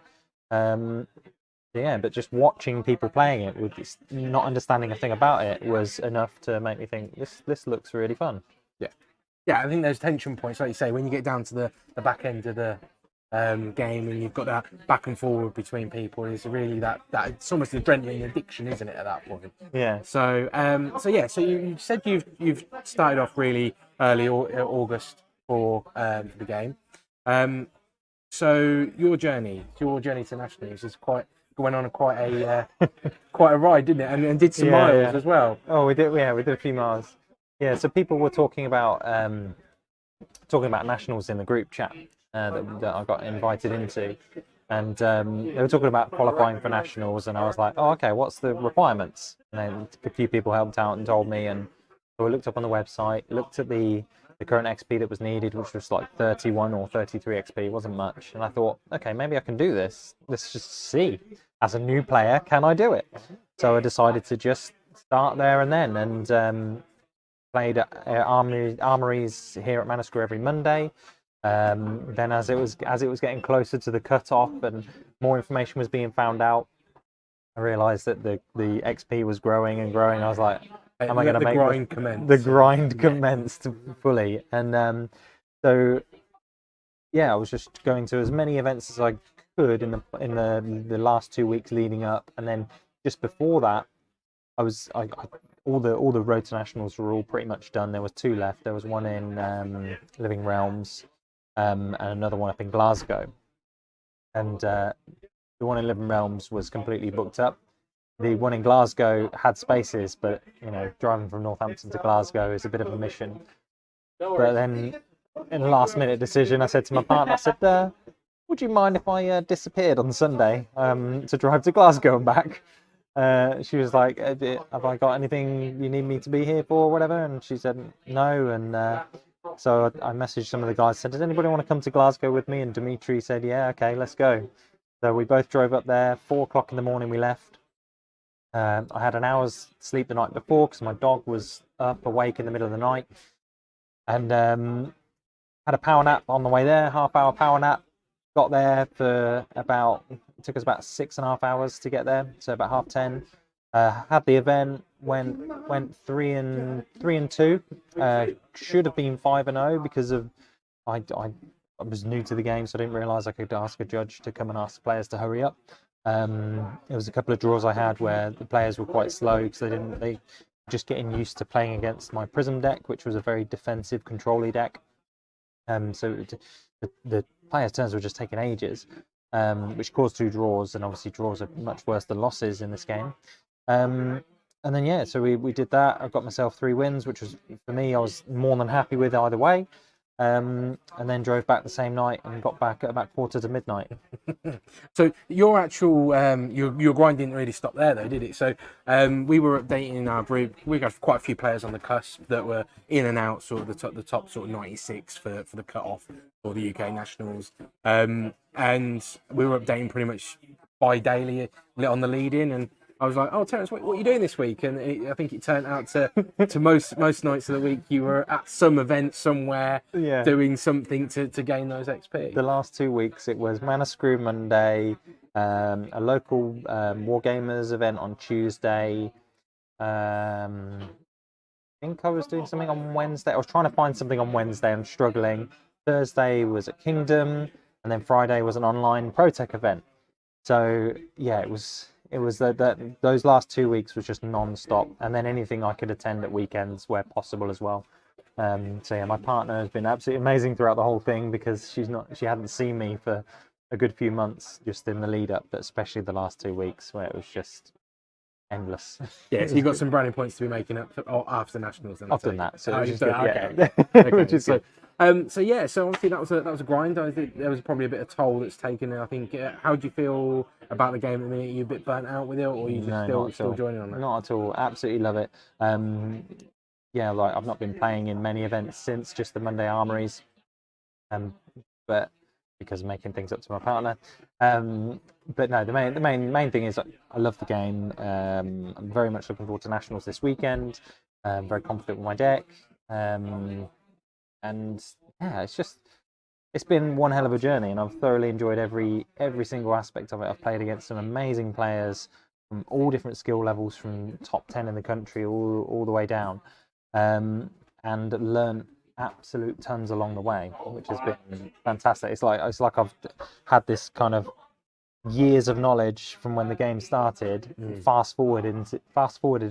Yeah, but just watching people playing it with not understanding a thing about it was enough to make me think this looks really fun. Yeah, I think there's tension points, like you say, when you get down to the back end of the game, and you've got that back and forward between people. It's really that it's almost an adrenaline addiction, isn't it, at that point? Yeah. So you said you've started off really early August for the game. So your journey to nationals is went on quite a ride, didn't it? And did some miles as well. Oh, we did. Yeah, we did a few miles. Yeah. So people were talking about nationals in the group chat that I got invited into, and they were talking about qualifying for nationals, and I was like, oh, okay, what's the requirements? And then a few people helped out and told me, and so I looked up on the website, looked at the current XP that was needed, which was like 31 or 33 XP, wasn't much, and I thought, okay, maybe I can do this. Let's just see, as a new player, can I do it? So I decided to just start there and then, and played at Armouries here at Manascrew every Monday. Then as it was getting closer to the cut-off and more information was being found out, I realised that the XP was growing and growing. I was like, am I going to make the grind commenced fully? And so yeah, I was just going to as many events as I could in the last 2 weeks leading up, and then just before that, all the Road to Nationals were all pretty much done. There was 2 left. There was one in Living Realms, and another one up in Glasgow. And the one in Living Realms was completely booked up. The one in Glasgow had spaces, but driving from Northampton to Glasgow is a bit of a mission. But then, in a last-minute decision, I said to my partner, I said, would you mind if I disappeared on Sunday to drive to Glasgow and back? She was like, have I got anything you need me to be here for or whatever? And she said no, and so I messaged some of the guys, said, does anybody want to come to Glasgow with me? And Dimitri said, yeah, okay, let's go. So we both drove up there. 4 o'clock in the morning we left. I had an hour's sleep the night before because my dog was up awake in the middle of the night, and had a power nap on the way there, half-hour power nap. Got there for it took us about 6.5 hours to get there, so about 10:30. Had the event, went 3 and 2. Should have been 5-0 because of I was new to the game, so I didn't realise I could ask a judge to come and ask the players to hurry up. There was a couple of draws I had where the players were quite slow because they just getting used to playing against my Prism deck, which was a very defensive, control-y deck. So the players' turns were just taking ages, which caused 2 draws, and obviously draws are much worse than losses in this game. And then yeah, so we did that. I got myself 3 wins, which was, for me, I was more than happy with either way. And then drove back the same night and got back at about quarter to midnight. So your actual your grind didn't really stop there though, did it? So we were updating our group. We got quite a few players on the cusp that were in and out, sort of the top sort of 96 for the cut off for the UK nationals. And we were updating pretty much bi-daily on the lead in, and I was like, "Oh, Terence, what are you doing this week?" And I think it turned out to most nights of the week you were at some event somewhere, doing something to gain those XP. The last 2 weeks it was Mana Screw Monday, a local Wargamers event on Tuesday. I think I was doing something on Wednesday. I was trying to find something on Wednesday. I'm struggling. Thursday was at Kingdom, and then Friday was an online ProTech event. So yeah, it was those last 2 weeks was just non-stop, and then anything I could attend at weekends where possible as well. So yeah, my partner has been absolutely amazing throughout the whole thing, because she hadn't seen me for a good few months just in the lead up, but especially the last 2 weeks where it was just endless. Yeah, so you've got some brownie points to be making up after nationals. Then I've done that, so which is good. Okay. Yeah. Which is so, good. So yeah, so obviously that was a grind. I think there was probably a bit of toll that's taken. I think. How do you feel about the game at the minute? Are you a bit burnt out with it, or are you just still joining on that? Not at all. Absolutely love it. Yeah, like I've not been playing in many events since just the Monday Armouries, but because of making things up to my partner. But no, the main thing is I love the game. I'm very much looking forward to nationals this weekend. I'm very confident with my deck, and yeah, it's been one hell of a journey, and I've thoroughly enjoyed every single aspect of it. I've played against some amazing players from all different skill levels, from top 10 in the country all the way down, and learned absolute tons along the way, which has been fantastic. It's like I've had this kind of years of knowledge from when the game started, fast forwarded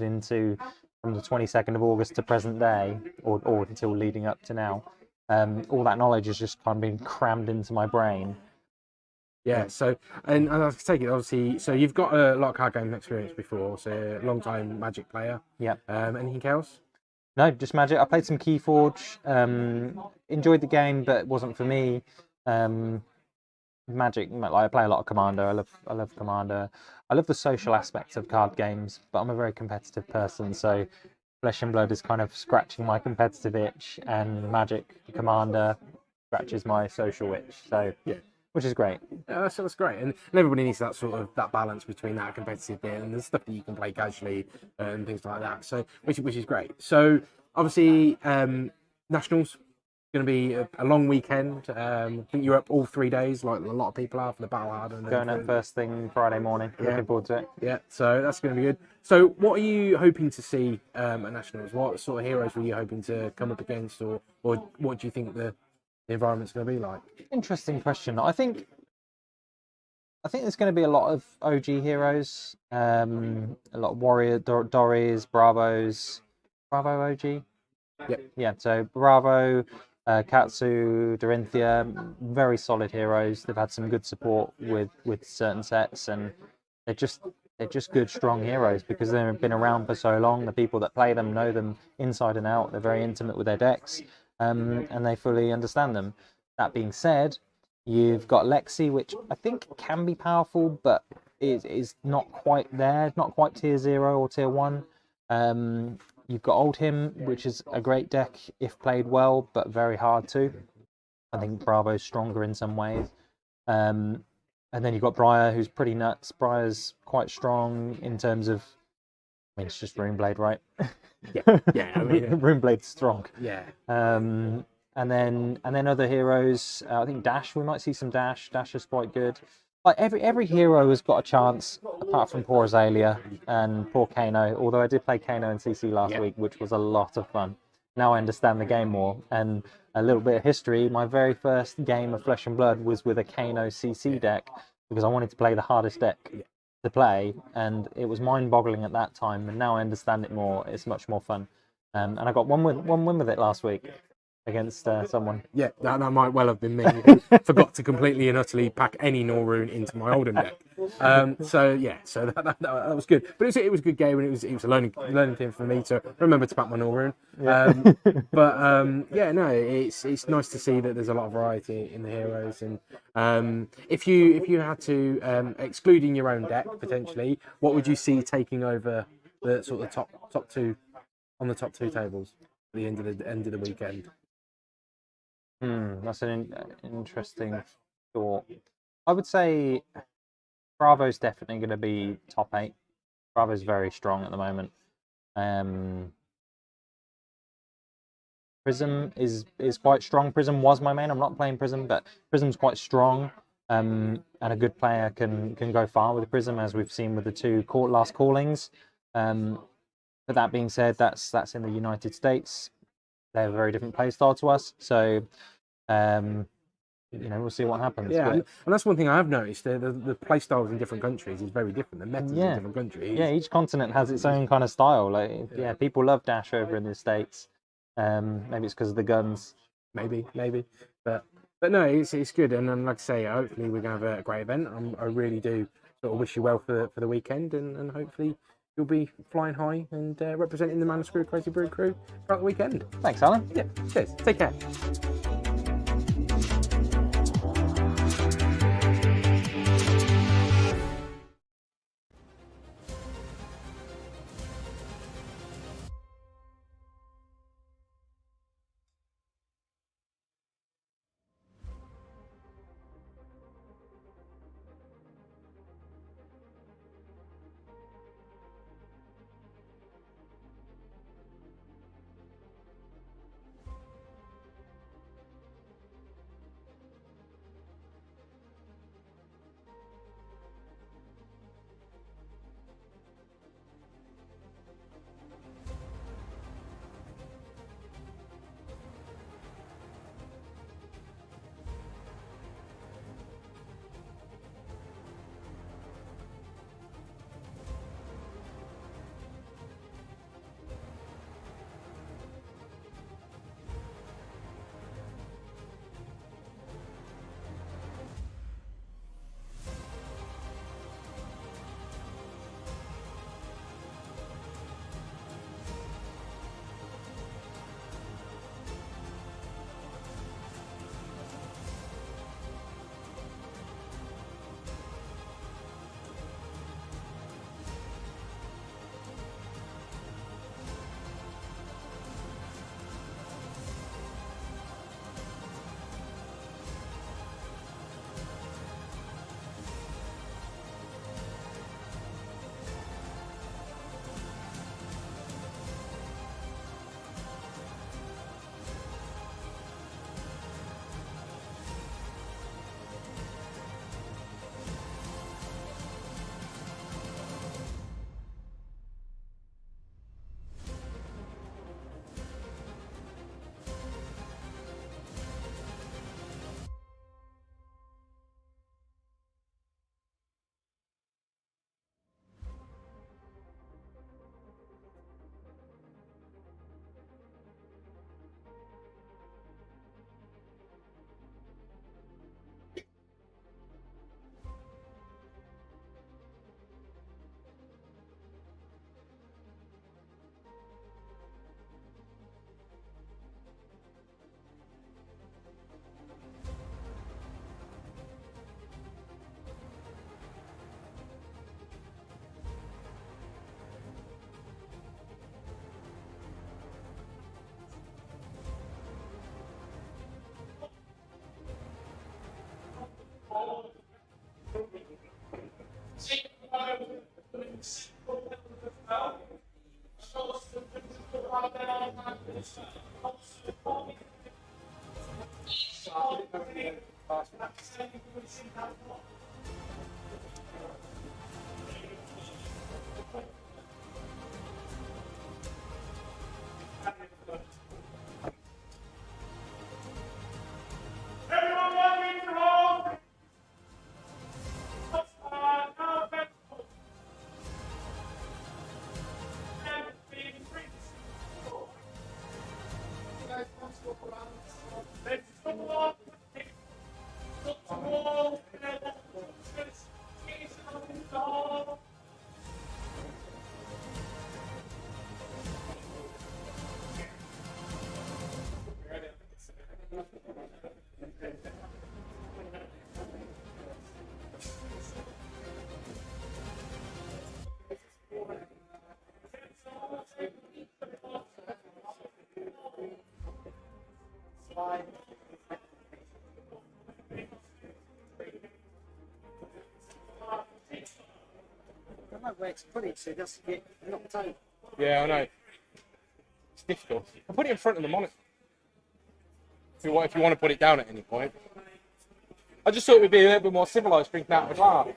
into from the 22nd of August to present day, or until leading up to now. All that knowledge has just kind of been crammed into my brain. Yeah, so, and I take it, obviously, so you've got a lot of card game experience before, so a long time Magic player. Yeah. Anything else? No, just Magic. I played some Keyforge, enjoyed the game, but it wasn't for me. Magic, like I play a lot of Commander. I love Commander. I love the social aspect of card games, but I'm a very competitive person, so Flesh and Blood is kind of scratching my competitive itch, and Magic Commander scratches my social itch. So yeah, which is great. Yeah, that's great, and everybody needs that sort of that balance between that competitive bit and the stuff that you can play casually and things like that. So which is great. So obviously, nationals going to be a long weekend. I think you're up all 3 days, like a lot of people are, for the Battle Hard. And going up first thing Friday morning. Yeah. Looking forward to it. Yeah, so that's going to be good. So what are you hoping to see at nationals? What sort of heroes were you hoping to come up against, or what do you think the environment's going to be like? Interesting question. I think there's going to be a lot of OG heroes, a lot of Warrior, Dories, Bravos. Bravo OG? Yep. Yeah, so Bravo, Katsu, Dorinthia, very solid heroes. They've had some good support with certain sets, and they're just good, strong heroes because they've been around for so long. The people that play them know them inside and out. They're very intimate with their decks, and they fully understand them. That being said, you've got Lexi, which I think can be powerful, but is not quite there, not quite tier 0 or tier 1. You've got Oldhim, which is a great deck if played well, but very hard to. I think Bravo's stronger in some ways. And then you've got Briar, who's pretty nuts. Briar's quite strong in terms of, I mean, it's just Runeblade, right? Yeah. I mean, Runeblade's strong. Yeah. And then other heroes. I think Dash. We might see some Dash. Dash is quite good. Like every hero has got a chance, apart from poor Azalea and poor Kano. Although I did play Kano in CC last week, which was a lot of fun. Now I understand the game more. And a little bit of history. My very first game of Flesh and Blood was with a Kano CC deck because I wanted to play the hardest deck to play, and it was mind-boggling at that time. And now I understand it more. It's much more fun. And I got one win with it last week. against someone. Yeah, that might well have been me. Forgot to completely and utterly pack any Norrune into my Oldham deck. So that was good. But it was a good game, and it was a learning thing for me to remember to pack my Norrune. Yeah. It's nice to see that there's a lot of variety in the heroes. And if you had to excluding your own deck potentially, what would you see taking over the sort of top two on the top two tables at the end of the weekend? That's an interesting thought. I would say Bravo's definitely going to be top 8. Bravo's very strong at the moment. Prism is quite strong. Prism was my main. I'm not playing Prism, but Prism's quite strong. And a good player can go far with Prism, as we've seen with the 2 last callings. But that being said, that's in the United States. They have a very different playstyle to us, so we'll see what happens. Yeah, but... and that's one thing I have noticed. The play styles in different countries is very different. The metas in different countries. Yeah, each continent has its own kind of style. Like, people love Dash over in the States. Maybe it's because of the guns. Maybe. But no, it's good. And then, like I say, hopefully we're going to have a great event. I really do sort of wish you well for the weekend, and hopefully you'll be flying high and representing the Manuscript Crazy Brew crew throughout the weekend. Thanks, Alan. Yeah, cheers. Take care. Guys, I don't know where to put it so it doesn't get knocked over. Yeah, I know. It's difficult. I put it in front of the monitor. If you want to put it down at any point. I just thought it would be a little bit more civilised drinking out of a glass.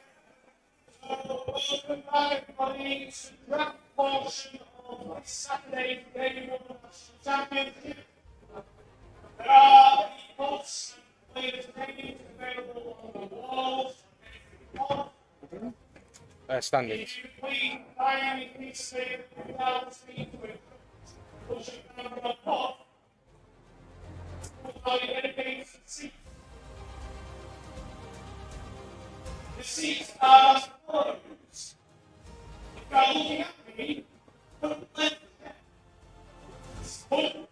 Saturday game of the championship. There are pots, players' names available on the walls. Standings. If you please kindly please stay without speaking with pushing down the pot. Are you dedicated to the seat? The seats are as follows. If you are looking at me, put left hand.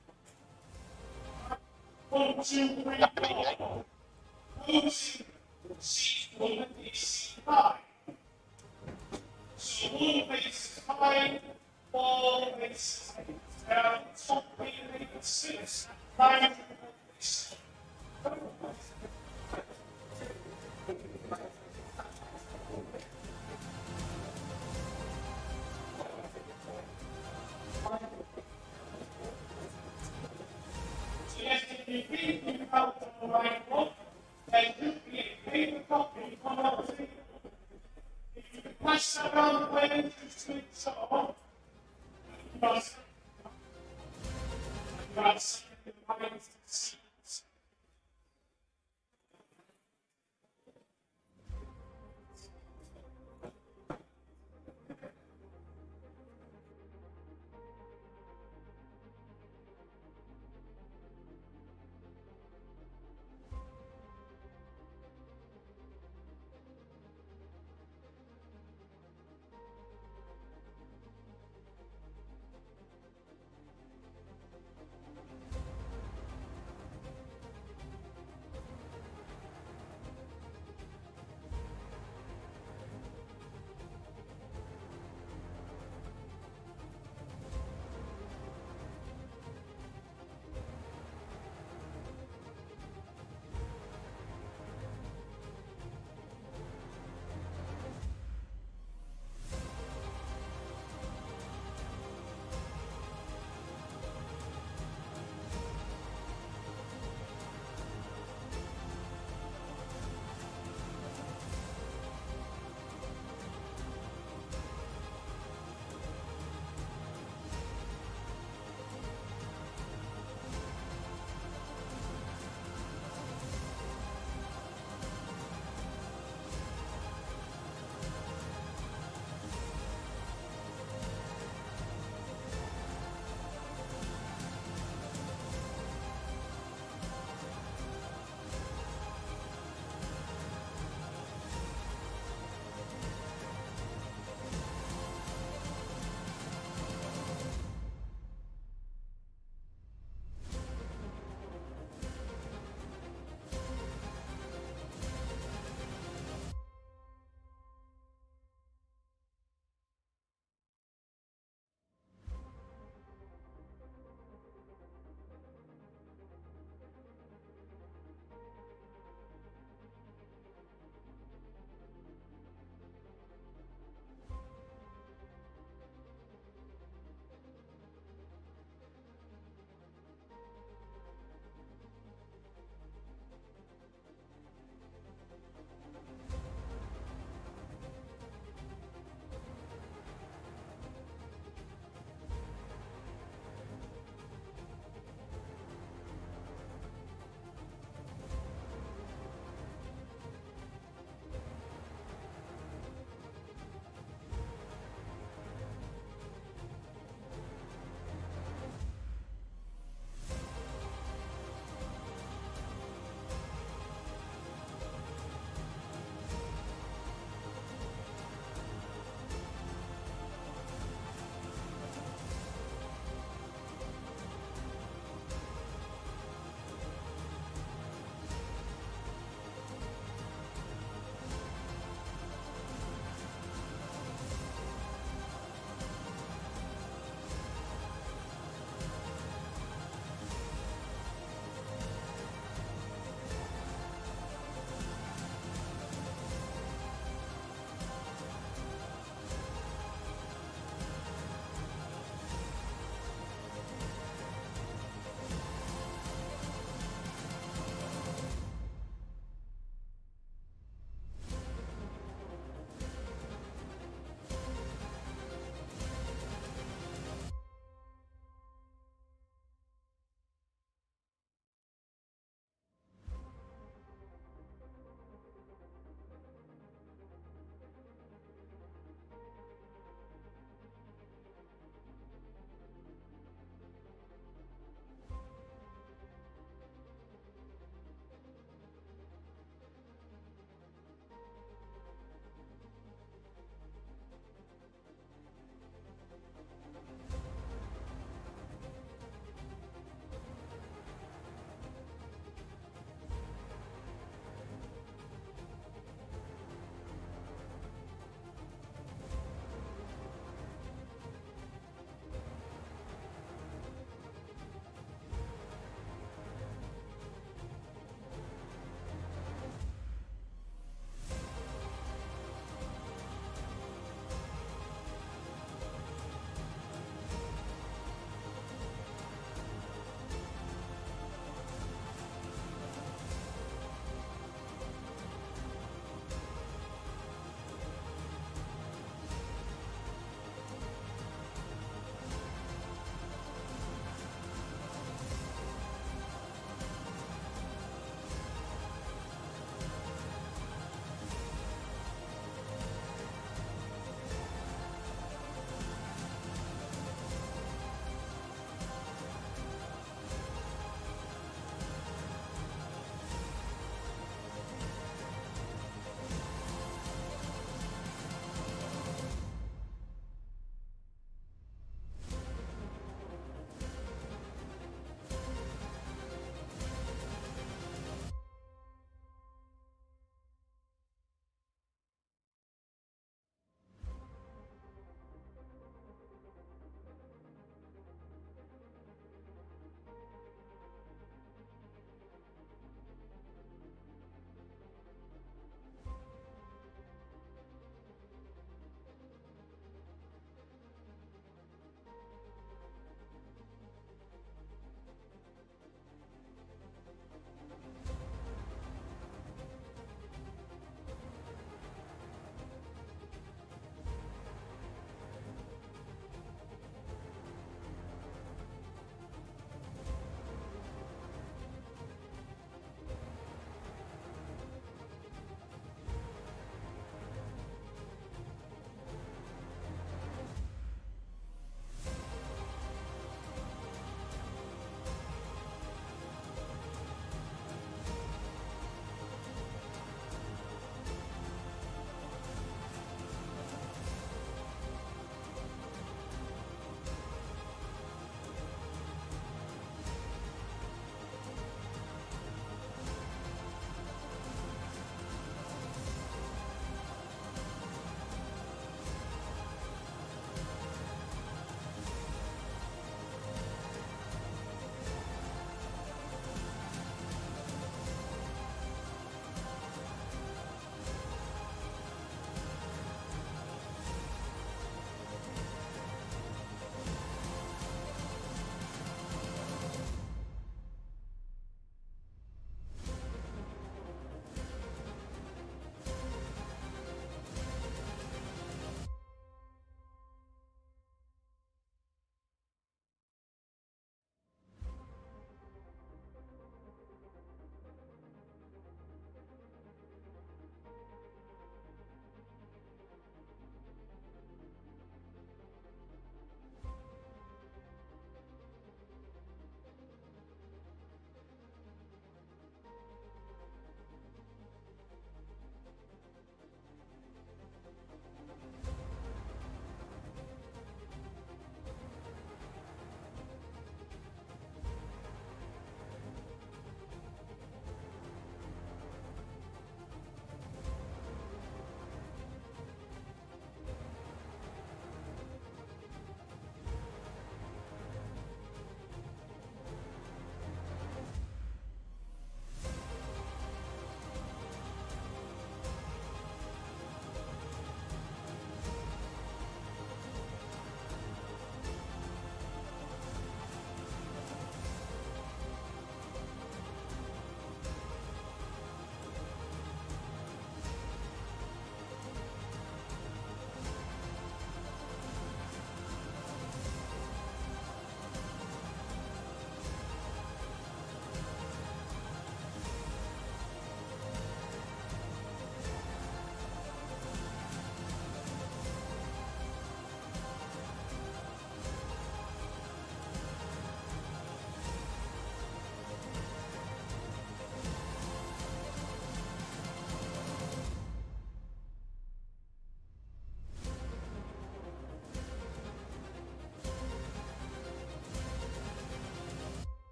One, 2, 3, 4. Those seats will be high. So one faces high, 4 faces down, top 6, 9 faces. If you think you have the right one, there should be a paper copy on our table. If you can pass that around the way to switch on, you must the right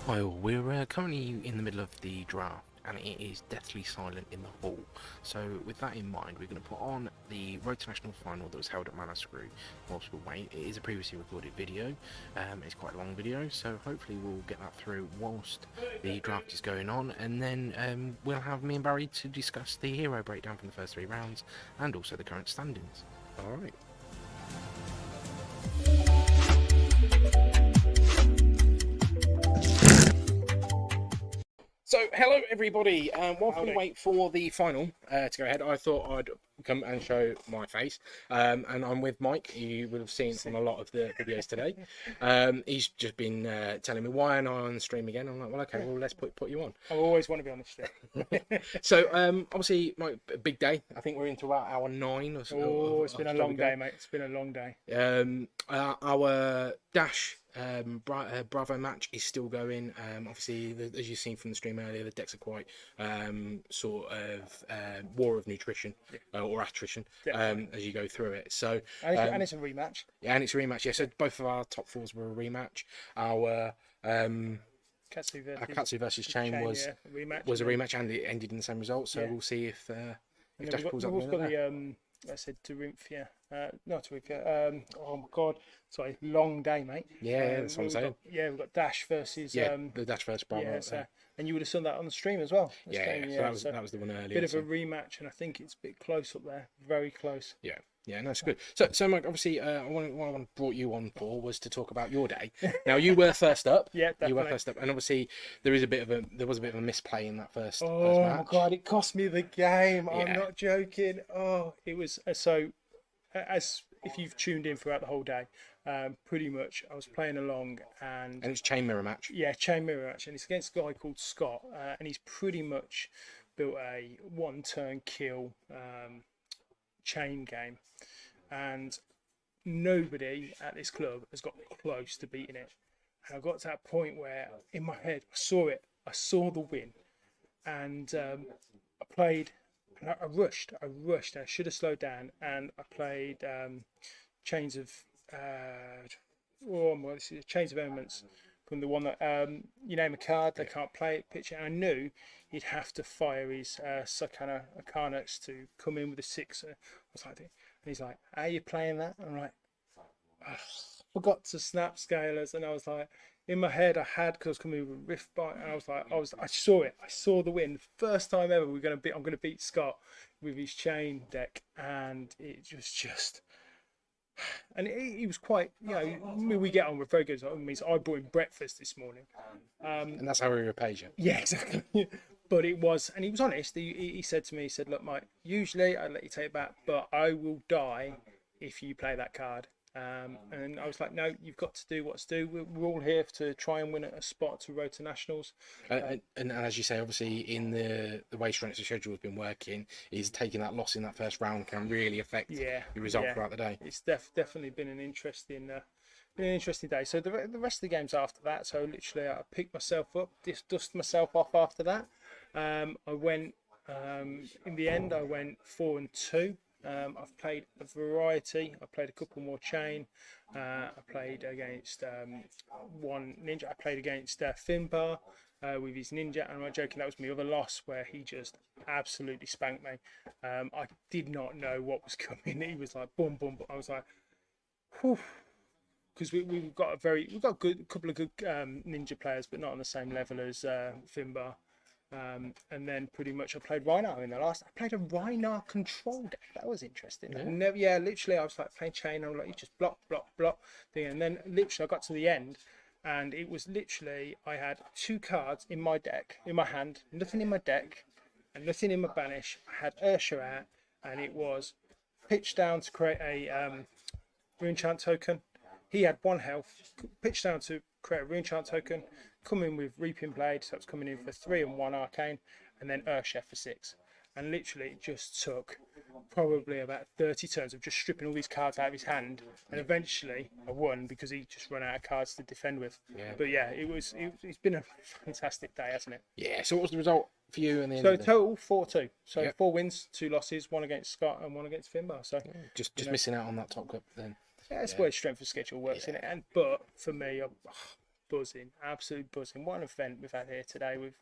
Hi all, we're currently in the middle of the draft and it is deathly silent in the hall. So with that in mind, we're going to put on the Road to National final that was held at Manor Screw whilst we wait. It is a previously recorded video, it's quite a long video, so hopefully we'll get that through whilst the draft is going on, and then we'll have me and Barry to discuss the hero breakdown from the first 3 rounds and also the current standings. Alright. So, hello everybody. Whilst we wait for the final to go ahead, I thought I'd come and show my face. And I'm with Mike. You would have seen from a lot of the videos today. He's just been telling me why am I on the stream again. I'm like, well, okay, well, let's put you on. I always want to be on the stream. So, obviously, Mike, big day. I think we're into about hour 9 or so. Oh, it's been a long day, mate. It's been a long day. Our dash Bravo match is still going. Obviously, as you've seen from the stream earlier, the decks are quite sort of war of nutrition or attrition as you go through it. So and it's a rematch. Yeah, and it's a rematch. Yeah, so both of our top 4s were a rematch. Our Katsu versus Chain was a rematch, and it ended in the same result. So we'll see if Dash pulls up. We've got the I said Dorinthia, not Dorinthia. Oh my God, sorry, long day, mate. Yeah, that's what I'm saying. We've got Dash versus the Dash versus Bravo. Yeah, so, and you would have seen that on the stream as well. So that was the one earlier. Bit of a rematch, and I think it's a bit close up there, very close. Yeah, no, it's good. So Mike, obviously, what I brought you on for was to talk about your day. Now, you were first up. Yeah, definitely. You were first up, and obviously, there was a bit of a misplay in that first. Oh first match. My God, it cost me the game. Yeah. I'm not joking. Oh, it was so. As if you've tuned in throughout the whole day, pretty much I was playing along and it's chain mirror match. Yeah, chain mirror match, and it's against a guy called Scott, and he's pretty much built a 1-turn kill chain game, and nobody at this club has got close to beating it. And I got to that point where in my head I saw the win, and I played. I rushed. I should have slowed down, and I played Chains of Chains of Elements from the one that you name a card, they can't play it, pitch it. And I knew he'd have to fire his Sakana Arcanix to come in with a 6. I was like, and he's like, "Are you playing that?" And I'm like, oh, forgot to snap scalers, and I was like. In my head, I had because I was coming with Rift Bite, and I saw it. I saw the win. First time ever. I'm going to beat Scott with his chain deck, and it was just. And he was quite, we get on. We're very good. It means I brought him breakfast this morning, and that's how he repays you. Yeah, exactly. But it was, and he was honest. He said to me, he said, "Look, Mike, usually I'd let you take it back, but I will die if you play that card." And I was like, no, you've got to do what's due. We're all here to try and win a spot to Road to Nationals. And as you say, obviously, in the way Strengths of Schedule has been working, is taking that loss in that first round can really affect your result throughout the day. It's definitely been an interesting day. So the rest of the games after that, so literally I picked myself up, dust myself off after that. I went, in the end, I went 4-2. I've played a variety. I played a couple more chain. I played against one ninja. I played against Finbar with his ninja. And I'm not joking, that was my other loss where he just absolutely spanked me. I did not know what was coming. He was like boom, boom, boom. I was like, whew. Because we've got a couple of good ninja players, but not on the same level as Finbar. And then pretty much I played Rhinar in the last. I played a Rhinar control deck. That was interesting. Literally I was like playing chain. I'm like, you just block thing. And then literally I got to the end, and it was literally I had 2 cards in my deck, in my hand, nothing in my deck, and nothing in my banish. I had Ursha out, and it was pitch down to create a rune chant token. He had 1 health. Pitch down to create a rune chant token. Come in with Reaping Blade, so it's coming in for 3 and 1 arcane, and then Ursha for 6. And literally it just took probably about 30 turns of just stripping all these cards out of his hand, and eventually I won because he just ran out of cards to defend with. But yeah, it's been a fantastic day, hasn't it? Yeah, so what was the result for you in the end? So total 4-2. So 4 wins, 2 losses, 1 against Scott and 1 against Finbar. So just missing out on that top cup then. Yeah, that's where strength of schedule works in it. But for me, buzzing, absolutely buzzing. What an event we've had here today. With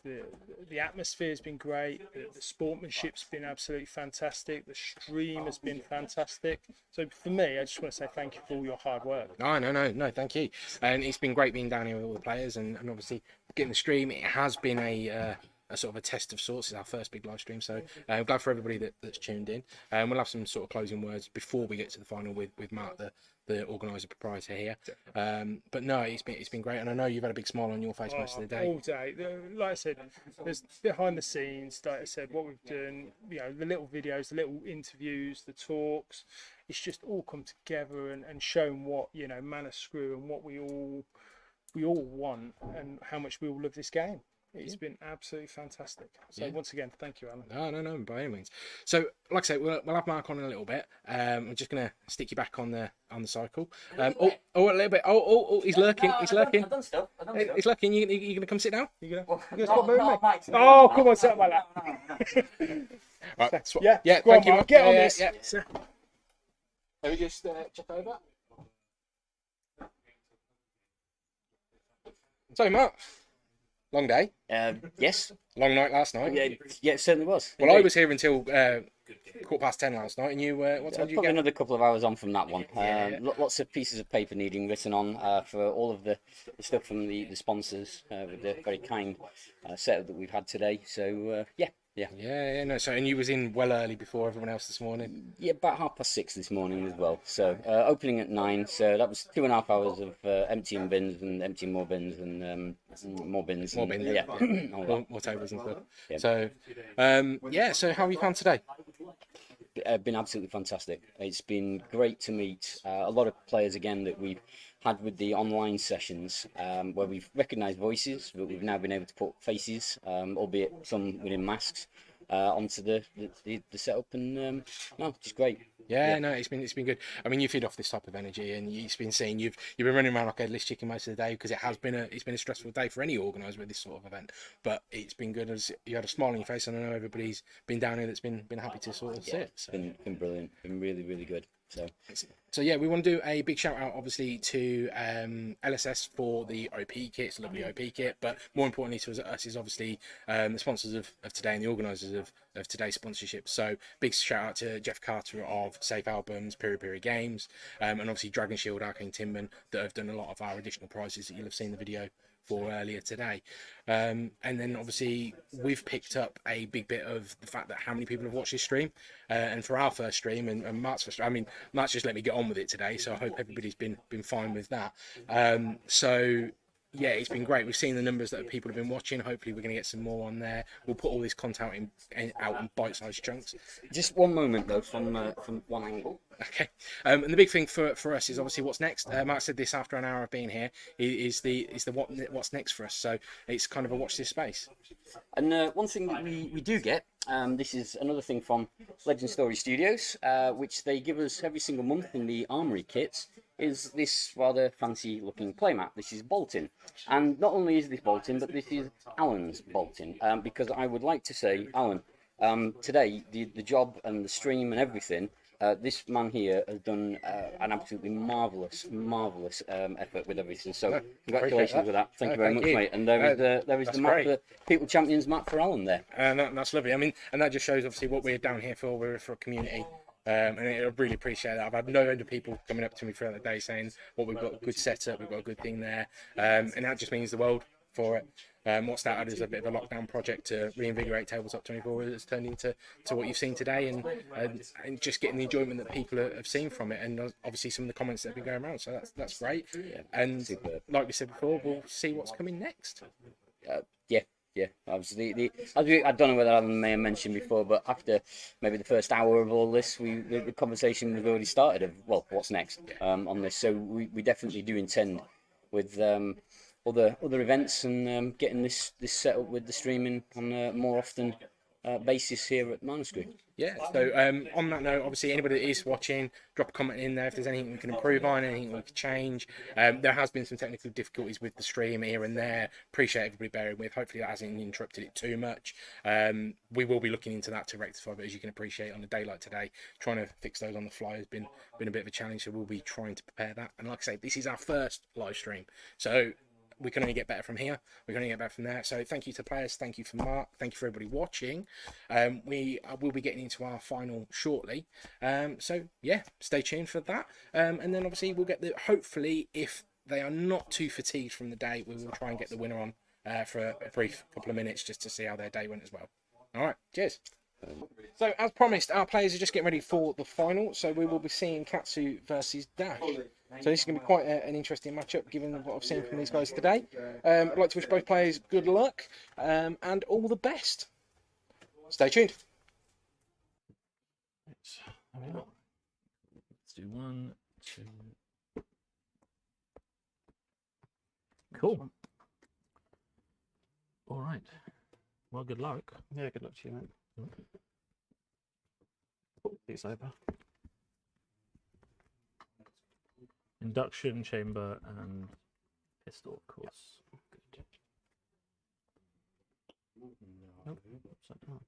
the atmosphere's been great. The sportsmanship's been absolutely fantastic. The stream has been fantastic. So for me, I just want to say thank you for all your hard work. Oh, no, thank you. And it's been great being down here with all the players and obviously getting the stream. It has been a sort of a test of sorts. It's our first big live stream, so I'm glad for everybody that's tuned in. We'll have some sort of closing words before we get to the final with Mark, the organizer proprietor here. But no, it's been great, and I know you've had a big smile on your face most of the day. All day. Like I said, there's behind the scenes, like I said, what we've done, the little videos, the little interviews, the talks, it's just all come together and shown what, Man of Screw and what we all want and how much we all love this game. It's been absolutely fantastic. So once again, thank you, Alan. No, by any means. So, like I say, we'll have Mark on in a little bit. I'm just gonna stick you back on the cycle. A little bit. Oh, he's lurking. He's lurking. I've done stuff. He's lurking. You gonna come sit down? You gonna stop moving me? Oh, come on, sit on my lap. Right. Yeah. Thank you, Mark. Get on this. Yeah. Let me just check over. So, Mark. Long day. Yes. Long night last night. Yeah, it certainly was. Well, I was here until 10:15 last night, and you, what time did you Probably get? another couple of hours on from that one. Lots of pieces of paper needing written on for all of the stuff from the sponsors with the very kind setup that we've had today. So, yeah. No, so, and you was in well early before everyone else this morning? Yeah, about 6:30 this morning as well. So, opening at 9, so that was 2.5 hours of emptying bins and emptying more bins and more bins. More bins, yeah. more tables and stuff. Yeah. So, so how have you found today? Been absolutely fantastic. It's been great to meet a lot of players again that we've had with the online sessions where we've recognised voices, but we've now been able to put faces, albeit some within masks, onto the setup, and no, just great. No, it's been good. I mean, you feed off this type of energy, and you've been seeing you've been running around like a headless chicken most of the day because it's been a stressful day for any organiser with this sort of event. But it's been good as you had a smile on your face, and I know everybody's been down here that's been happy to sort of sit. So. It's been brilliant. Been really good. So yeah, we want to do a big shout out, obviously, to LSS for the OP kit. It's a lovely OP kit, but more importantly to us is obviously the sponsors of today and the organisers of today's sponsorship. So big shout out to Jeff Carter of Safe Albums, Piri Games, and obviously Dragon Shield, Arcane Tinman, that have done a lot of our additional prizes that you'll have seen the video for earlier today. And then obviously we've picked up a big bit of the fact that how many people have watched this stream, and for our first stream and Mark's first, I mean, Mark's just let me get on with it today, so I hope everybody's been fine with that. So yeah, it's been great. We've seen the numbers that people have been watching. Hopefully we're going to get some more on there. We'll put all this content out in bite-sized chunks. Just one moment though, from one angle. Okay. And the big thing for us is obviously what's next. Mark said this after an hour of being here is the what's next for us. So it's kind of a watch this space. And one thing that we do get, this is another thing from Legend Story Studios, which they give us every single month in the Armoury kits, is this rather fancy looking playmat. This is Bolton, and not only is this Bolton, but this is Alan's Bolton, because I would like to say, Alan, today the job and the stream and everything, this man here has done an absolutely marvellous effort with everything, so congratulations with that. Thank you very much, mate. And there is the map, the People Champions map for Alan there. That's lovely. I mean, and that just shows obviously what we're down here for. We're for a community. And I really appreciate that. I've had no end of people coming up to me throughout the day saying, "Well, we've got a good setup, we've got a good thing there," and that just means the world for it. What started as a bit of a lockdown project to reinvigorate Tabletop 24 has turned into what you've seen today, and just getting the enjoyment that people have seen from it, and obviously some of the comments that have been going around. So that's great. And like we said before, we'll see what's coming next. Yeah, obviously, I don't know whether Alan may have mentioned before, but after maybe the first hour of all this, the conversation was already started of, well, what's next on this. So we definitely do intend with other events and getting this set up with the streaming on more often basis here at Manuscript. Yeah, so on that note, obviously anybody that is watching, drop a comment in there if there's anything we can improve on, anything we can change. There has been some technical difficulties with the stream here and there. Appreciate everybody bearing with. Hopefully that hasn't interrupted it too much. We will be looking into that to rectify, but as you can appreciate on a day like today, trying to fix those on the fly has been a bit of a challenge, so we'll be trying to prepare that. And like I say, this is our first live stream, so we can only get better from here. We can only get better from there. So thank you to players. Thank you for Mark. Thank you for everybody watching. We will be getting into our final shortly. So yeah, stay tuned for that. And then obviously we'll get hopefully, if they are not too fatigued from the day, we will try and get the winner on for a brief couple of minutes just to see how their day went as well. All right, cheers. So as promised, our players are just getting ready for the final. So we will be seeing Katsu versus Dash. So this is going to be quite an interesting matchup, given what I've seen from these guys today. I'd like to wish both players good luck and all the best. Stay tuned. Let's do 1, 2. Cool. All right. Well, good luck. Yeah, good luck to you, mate. These over. Induction chamber and pistol, of course. Good. Nope. Upside down.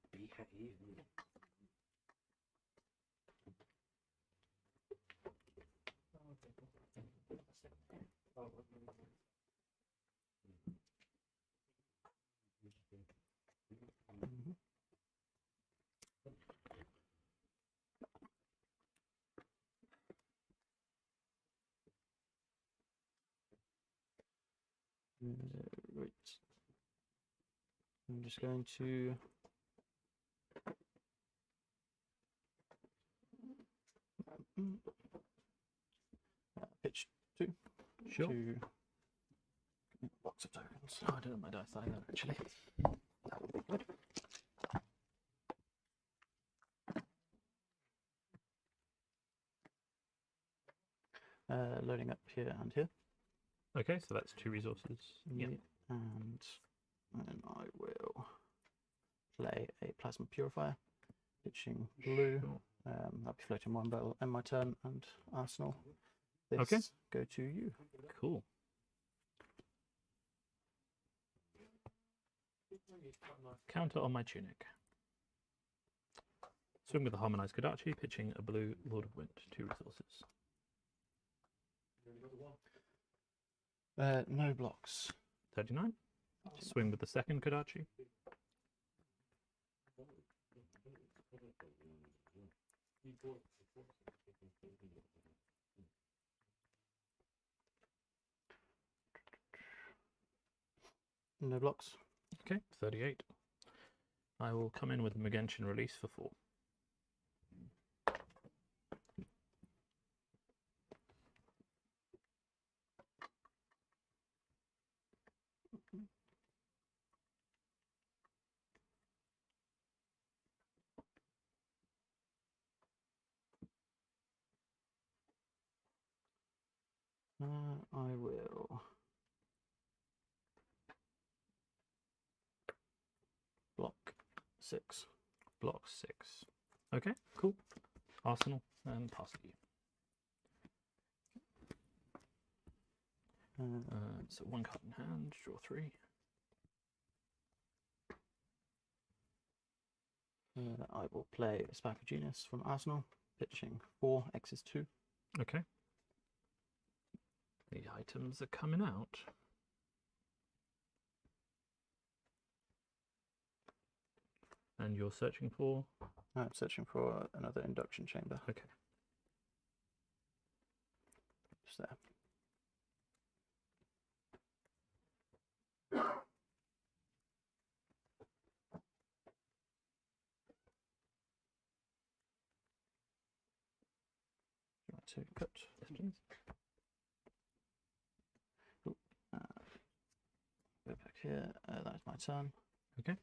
Right. I'm just going to pitch 2. Sure. To box of tokens. Oh, I don't know my dice either, actually. That would be good. Loading up here and here. Okay, so that's 2 resources. Yeah. And then I will play a plasma purifier, pitching blue. That'll be floating 1 battle end my turn, and Arsenal. This Okay. go to you. Cool. Counter on my tunic. Swing with the Harmonized Kodachi, pitching a blue Lord of Wind, 2 resources. No blocks. 39. Swing with the second Kodachi. No blocks. Okay, 38. I will come in with a Mugention release for 4. I will block 6. Block 6. Okay, cool. Arsenal, and pass it to you. So 1 card in hand, draw 3. I will play a Spark of Genius from Arsenal, pitching 4, X is 2. Okay. The items are coming out. And you're searching for? I'm searching for another induction chamber. Okay. Just there. To cut. Yes, please. Go back here. That's my turn. Okay.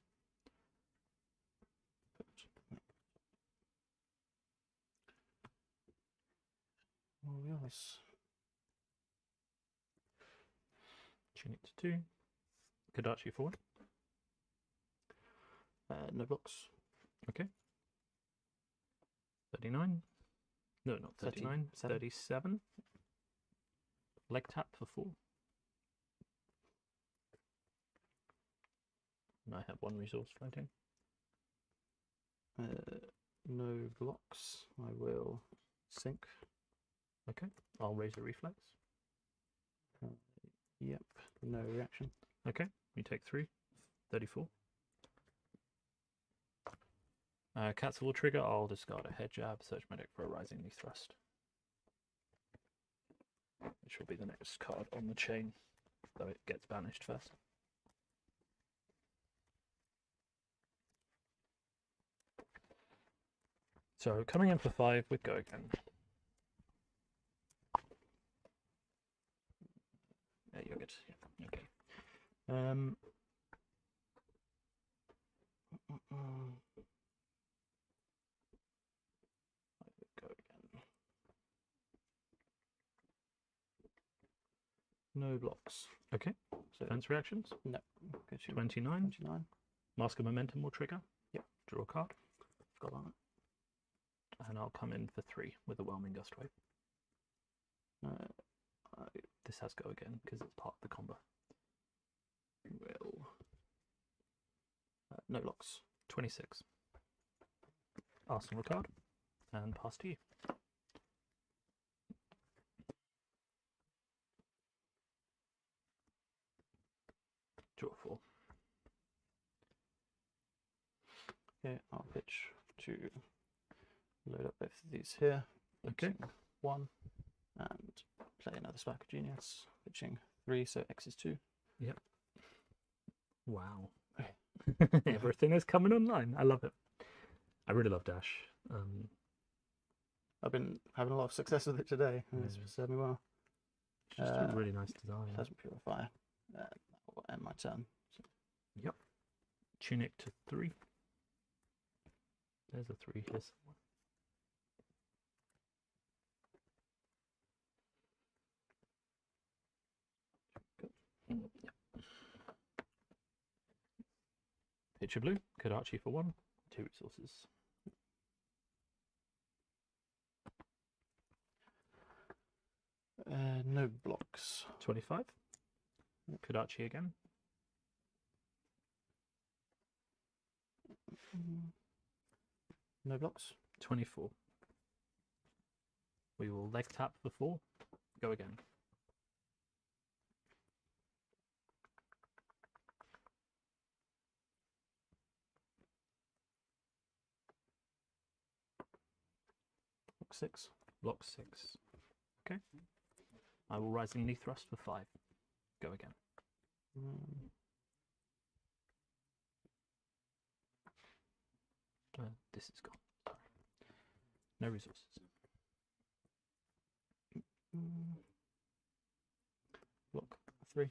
All yours. Tunic to 2. Kodachi 4. No blocks. Okay. 39. No, not 39. 37. Leg tap for 4. And I have 1 resource floating. No blocks. I will sink. Okay. I'll raise a reflex. Yep. No reaction. Okay. You take 3. 34. Cats will trigger. I'll discard a head jab. Search my deck for a rising knee thrust. Which will be the next card on the chain, though it gets banished first. So coming in for 5 with go again. Yeah, you're good. Yeah. Okay. Go again. No blocks. Okay. So Defense reactions? No. 29. 29. Mask of Momentum will trigger. Yep. Draw a card. Got that. And I'll come in for 3 with a Whelming Gust Wave. This has go again because it's part of the combo. Will. No blocks. 26. Arsenal card. And pass to you. Draw 4. Okay, I'll pitch to load up both of these here. Okay. Pitching 1 and play another Spark of Genius. Pitching 3, so X is 2. Yep. Wow. Everything is coming online. I love it. I really love Dash. I've been having a lot of success with it today. And it's served me well. It's just a really nice design. Pleasant Purifier. That will end my turn. So. Yep. Tunic to 3. There's a 3 here somewhere. Yep. Pitcher blue, Kodachi for 1, 2 resources. No blocks. 25. Kodachi again. No blocks. 24. We will leg tap for 4. Go again. Block 6. Block 6. Okay. I will rising knee thrust for 5. Go again. This is gone. Sorry. No resources. Block 3.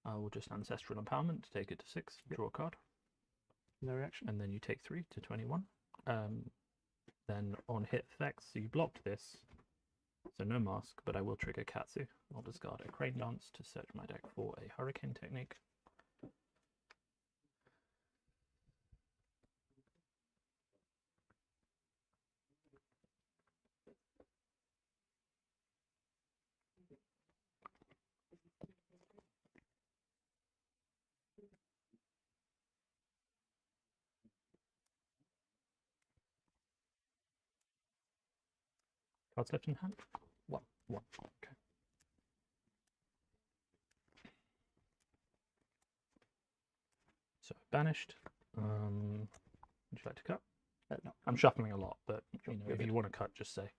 I will just Ancestral Empowerment to take it to 6. Draw a card. No reaction. And then you take 3 to 21. Then on hit effects, so you blocked this. So no mask, but I will trigger Katsu. I'll discard a Crane Dance to search my deck for a Hurricane Technique. Cards left in hand? 1. Okay. So banished. Would you like to cut? No. I'm shuffling a lot, but you know, if you want to cut, just say.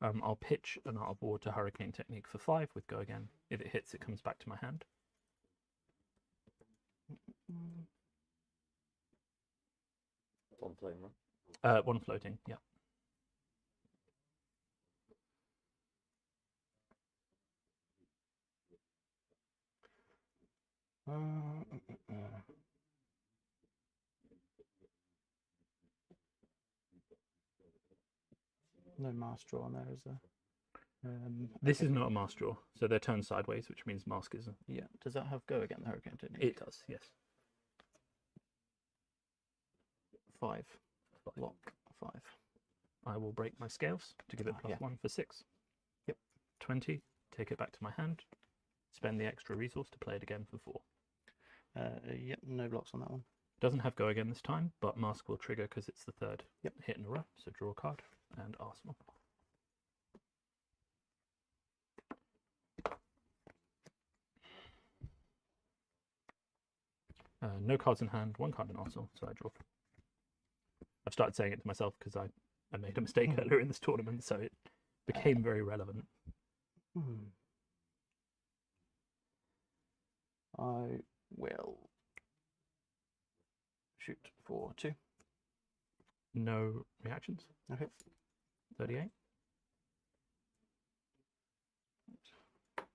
I'll pitch an Art of War to Hurricane Technique for 5 with go again. If it hits, it comes back to my hand. One floating, right? 1 floating, yeah. No mask draw on there, is there? This is not a mask draw, so they're turned sideways, which means mask is. Yeah. Does that have go again, the Hurricane Technique? It does, yes. 5. 5. Block 5. I will break my scales to give it plus yeah. 1 for 6. Yep. 20. Take it back to my hand. Spend the extra resource to play it again for 4. Yep, no blocks on that one. Doesn't have go again this time, but Mask will trigger because it's the 3rd Yep. hit in a row. So draw a card and Arsenal. No cards in hand, 1 card in Arsenal, so I draw. I've started saying it to myself because I made a mistake earlier in this tournament, so it became very relevant. I will shoot for 2. No reactions. Okay. 38.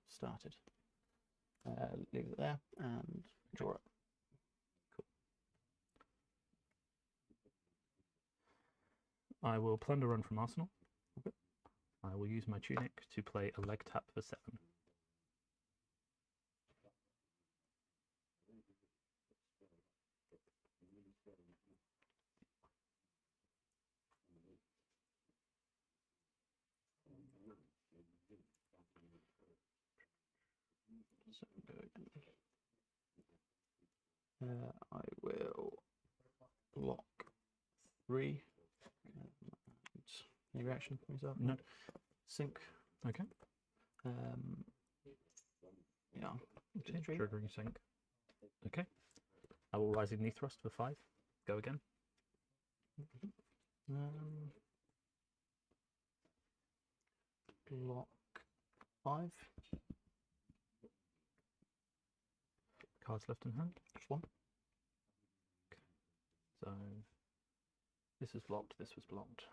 Started. Leave it there and draw it. I will plunder run from Arsenal. I will use my tunic to play a leg tap for 7. So go again. I will block 3. Any reaction from yourself? No. Sync. Okay. Yeah. Triggering sync. Okay. I will Rising Knee Thrust for 5. Go again. Block 5. Cards left in hand. Just 1. Okay. So this is blocked. This was blocked.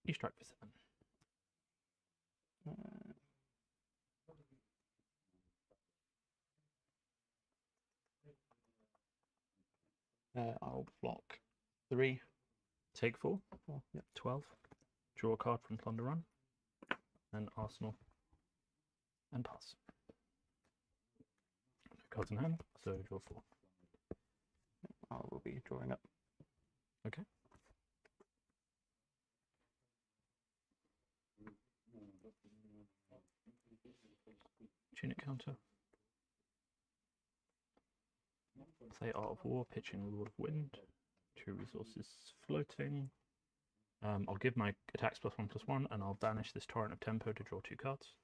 You strike for 7. I'll block 3. Take 4. 4. Yep. 12. Draw a card from Plunder Run. And Arsenal. And pass. No cards in hand, so draw 4. I will be drawing up. Okay. Tunic counter. Play Art of War, pitching Lord of Wind. 2 resources floating. I'll give my attacks +1/+1 and I'll banish this Torrent of Tempo to draw 2 cards.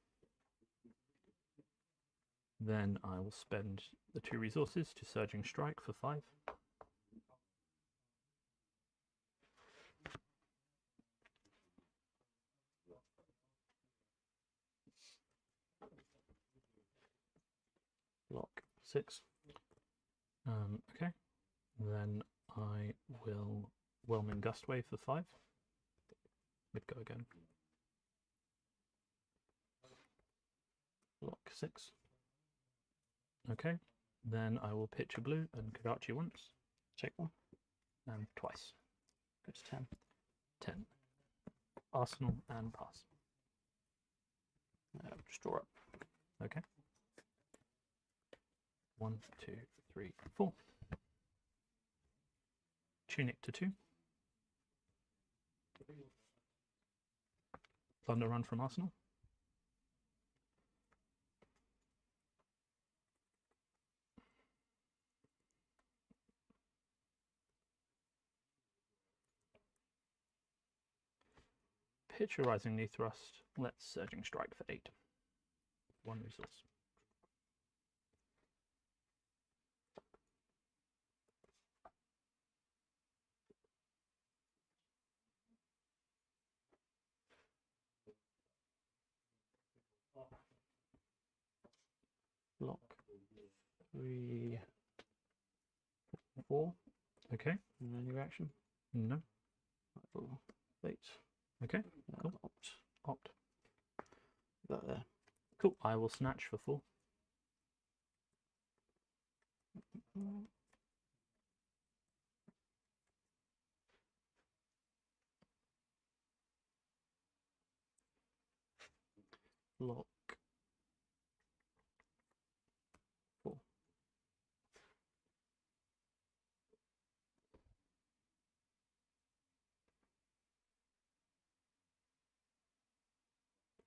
Then I will spend the 2 resources to Surging Strike for 5. Block 6. Okay. Then I will Whelming Gustwave for 5. We'd go again. Block 6. Okay. Then I will pitch a blue and Kadachi once. Check 1. And twice. Go to 10. 10. Arsenal and pass. Just draw up. Okay. 1, 2, 3, 4. Tunic to 2. Plunder Run from Arsenal. Pitch a Rising Knee Thrust. Let's Surging Strike for 8. 1 resource. Block 3, 4. Okay. Any reaction? No. Wait. Okay. Cool. Opt. That there. Cool. I will snatch for 4. Block 4.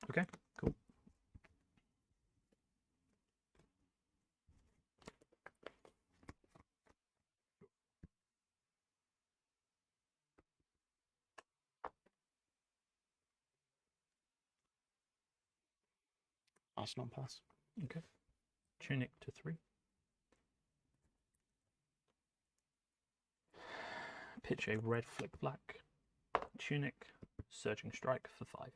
Okay, cool. Arsenal pass. Okay. Tunic to 3. Pitch a red flick black. Tunic, Surging Strike for 5.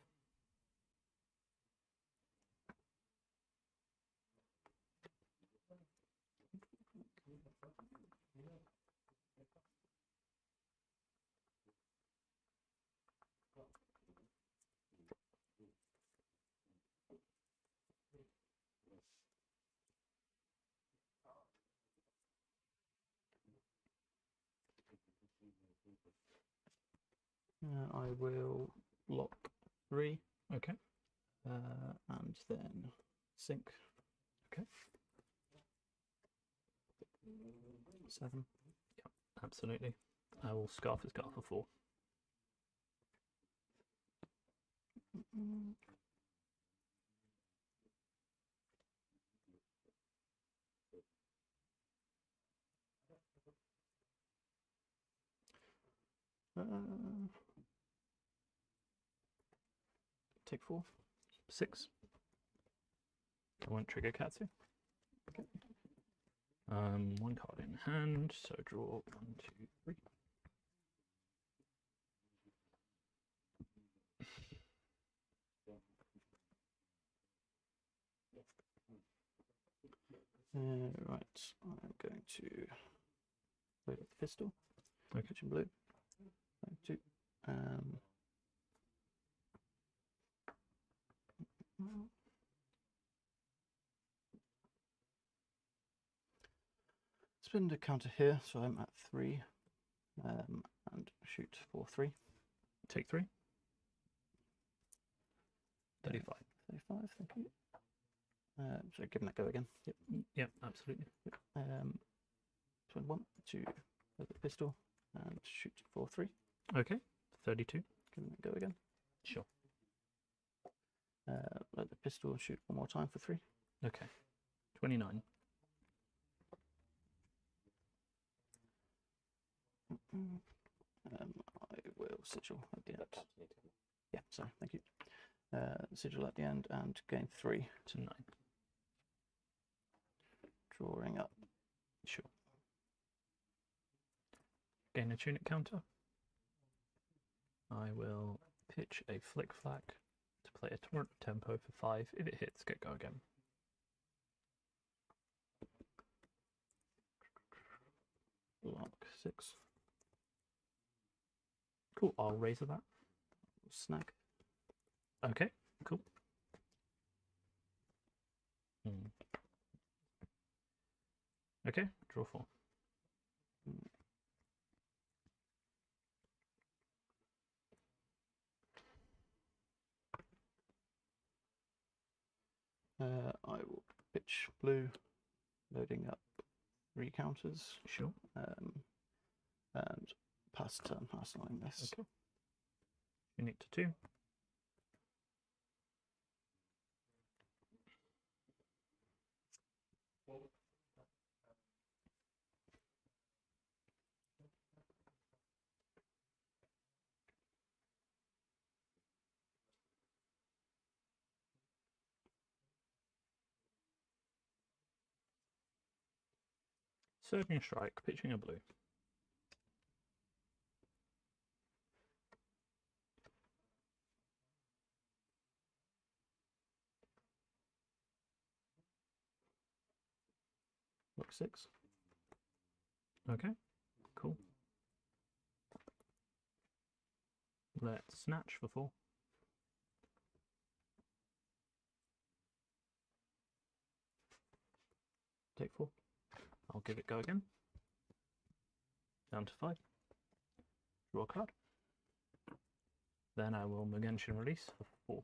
I will lock 3. Okay. And then sink. Okay. 7. Yep, absolutely. I will Scarf his Scarf for 4. Take 4. 6. I won't trigger Katsu. Okay. 1 card in hand, so draw 1, 2, 3. Right, I'm going to load up the pistol. Okay. Pitch in blue. 2. Spin the counter here, so I'm at 3. And shoot for 3. Take 3. 35. 35, thank you. So give that go again. Yep. Yep, absolutely. Yep. Spin 1 to load the pistol and shoot for 3. Okay. 32. Give that go again. Sure. Load the pistol and shoot one more time for 3. Okay. 29. I will sigil at the end. Yeah, sorry, thank you. Sigil at the end and gain 3 to 9. Drawing up. Sure. Gain a tunic counter. I will pitch a flick flack to play a torrent of tempo for 5. If it hits, get go again. Lock 6. Cool, I'll razor that. Snag. Okay, cool. Okay, draw 4. I will pitch blue, loading up 3 counters. Sure. And pass turn, arsenaling this. Okay. Unit to 2. Surging Strike, pitching a blue. Lock 6. Okay, cool. Let's snatch for 4. Take 4. I'll give it go again. Down to 5. Draw a card. Then I will Mugensian release for 4.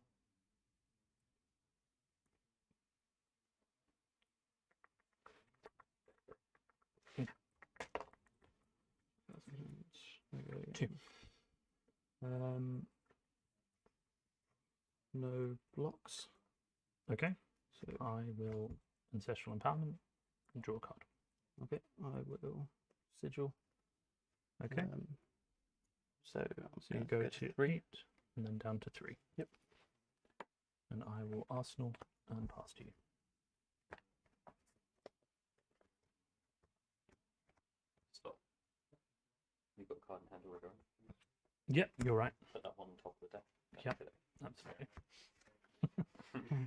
Okay. 2. No blocks. Okay. So I will Ancestral Empowerment and draw a card. Okay, I will sigil. Okay. So So you go to 8 and then down to 3. Yep. And I will Arsenal and pass to you. Stop. You've got a card in hand already, right? Yep, you're right. Put that one on top of the deck. Yep, absolutely.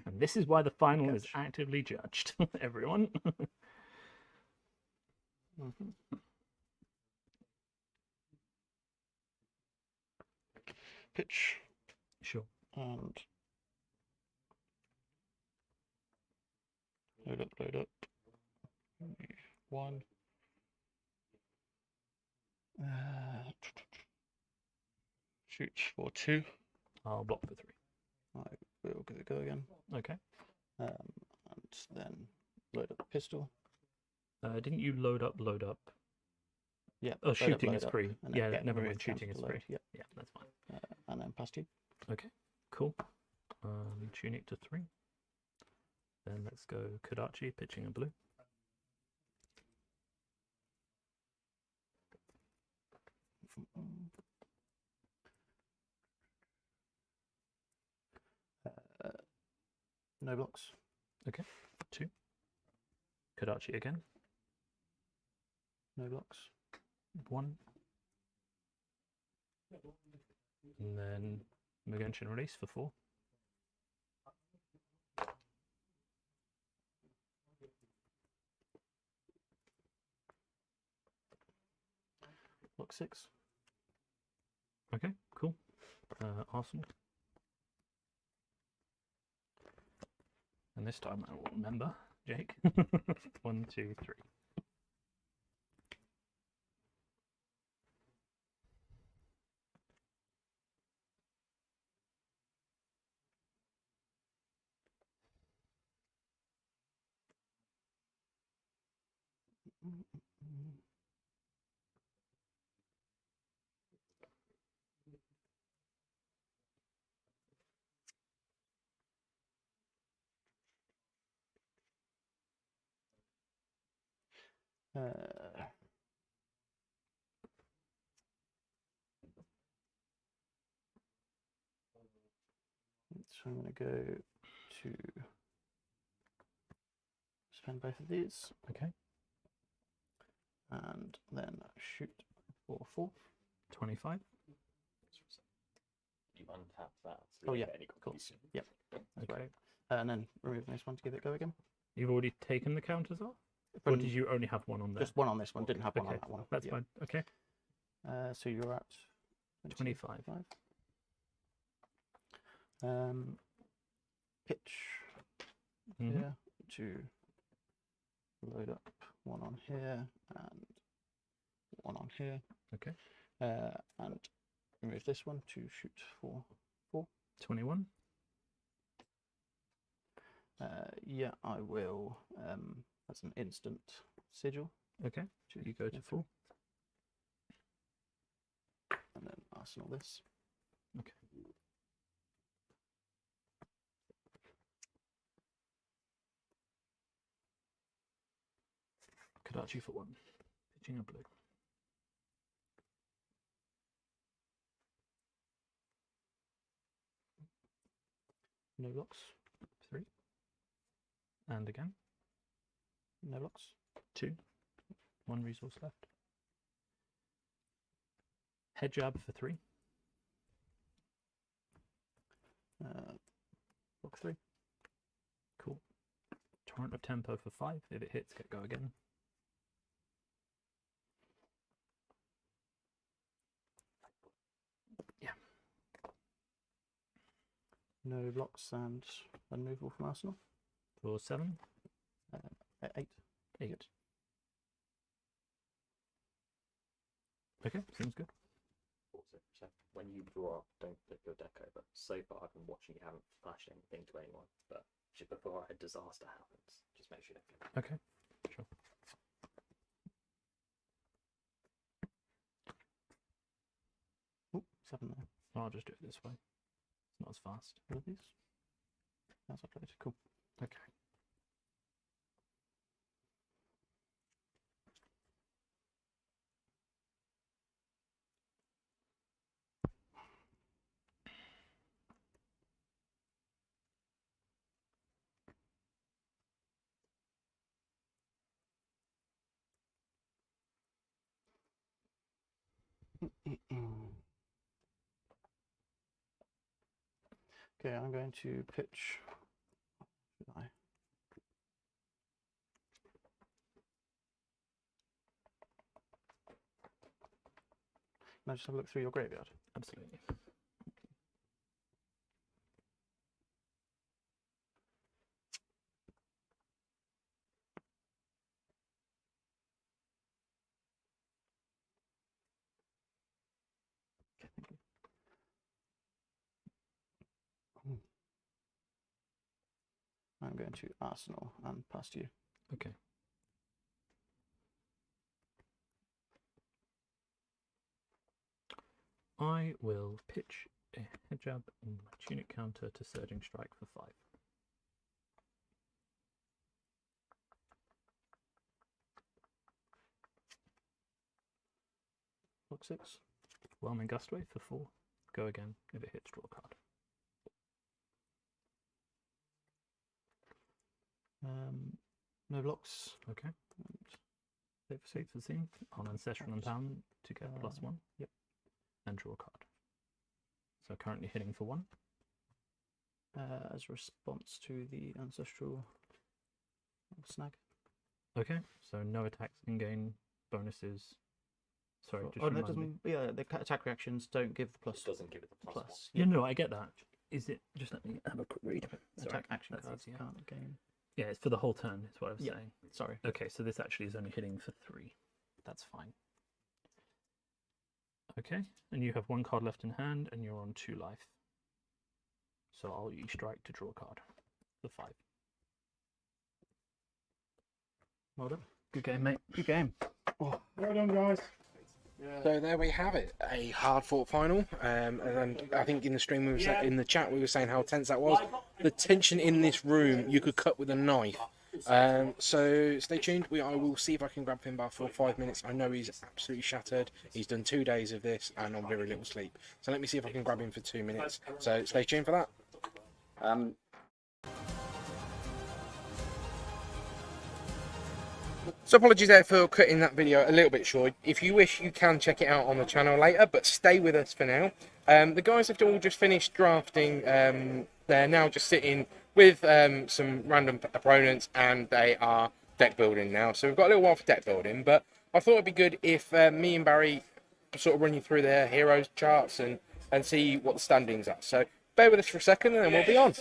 And this is why the final is actively judged, everyone. Pitch. Sure. And load up. 1. Shoot for 2. I'll block for 3. I will give it a go again. Okay. And then load up the pistol. Didn't you load up? Yeah. Oh, shooting is free. and then Yeah, get never remove mind. Shooting is cancel free. load. Yep. Yeah, that's fine. And then pass 2. Okay, cool. Tunic to 3. Then let's go Kodachi, pitching a blue. No blocks. Okay, 2. Kodachi again. No blocks. 1. And then Mugenshun release for 4. Block 6. Okay, cool. Arsenal. And this time I will remember, Jake. 1, 2, 3. So I'm going to go to spend both of these. Okay. And then shoot for 4. 25. You untap that. So Oh you yeah, don't get any cool. confusion. Yep, that's Okay. right. And then remove this one to give it a go again. You've already taken the counters off? Or did you only have one on there? Just one on this one, didn't have one on Okay, that one. that's Yep. fine. Okay. So you're at 25. Pitch here to load up one on here and one on here. Okay. And remove this one to shoot for 4. 21. Yeah, I will. That's an instant sigil. Okay. You go to 4. And then arsenal this. Okay. Kodachi for 1. Pitching a blue. No blocks. 3. And again. No blocks. 2. 1 resource left. Head jab for 3. Block 3. Cool. Torrent of tempo for 5. If it hits, get go again. Yeah. No blocks and removal from arsenal. For 7. 8. 8. Okay, seems good. Also, so when you draw up, don't flip your deck over. So far, I've been watching you haven't flashed anything to anyone, but just before a disaster happens, just make sure you don't flip. Okay, sure. Ooh, 7 there. I'll just do it this way. It's not was fast. What are these? That's uploaded. Cool. Okay. Okay, I'm going to pitch. Should I? Can I just have a look through your graveyard? Absolutely. I'm going to Arsenal and past you. Okay. I will pitch a hijab in my tunic counter to surging strike for 5. Look 6. Whelming Gustwave for 4. Go again. If it hits, draw a card. No blocks. Okay. Save for the scene on Ancestral Empowerment to get +1. Yep. And draw a card. So currently hitting for 1. As a response to the Ancestral snag. Okay. So no attacks in game bonuses. Sorry, just oh, that remind me. doesn't. Yeah, the attack reactions don't give the plus. It doesn't give it the plus. Yeah, no, I get that. Is it? Just let me have a quick read. Sorry, Attack action that's cards easier. can't gain. Yeah, it's for the whole turn. Is what I was Yeah, saying. sorry. Okay, so this actually is only hitting for 3. That's fine. Okay, and you have 1 card left in hand, and you're on 2 life. So I'll E-strike to draw a card for 5. Well done. Good game, mate. Good game. Oh. Well done, guys. So there we have it, a hard-fought final. And then I think in the stream we were in the chat we were saying how tense that was. The tension in this room you could cut with a knife. So stay tuned. I will see if I can grab Finbar for 5 minutes. I know he's absolutely shattered. He's done 2 days of this and on very little sleep. So let me see if I can grab him for 2 minutes. So stay tuned for that. So apologies there for cutting that video a little bit short. If you wish, you can check it out on the channel later, but stay with us for now. The guys have all just finished drafting. They're now just sitting with some random opponents, and they are deck building now. So we've got a little while for deck building, but I thought it'd be good if me and Barry sort of run you through their heroes charts and see what the standings are. So bear with us for a second, and then we'll be on.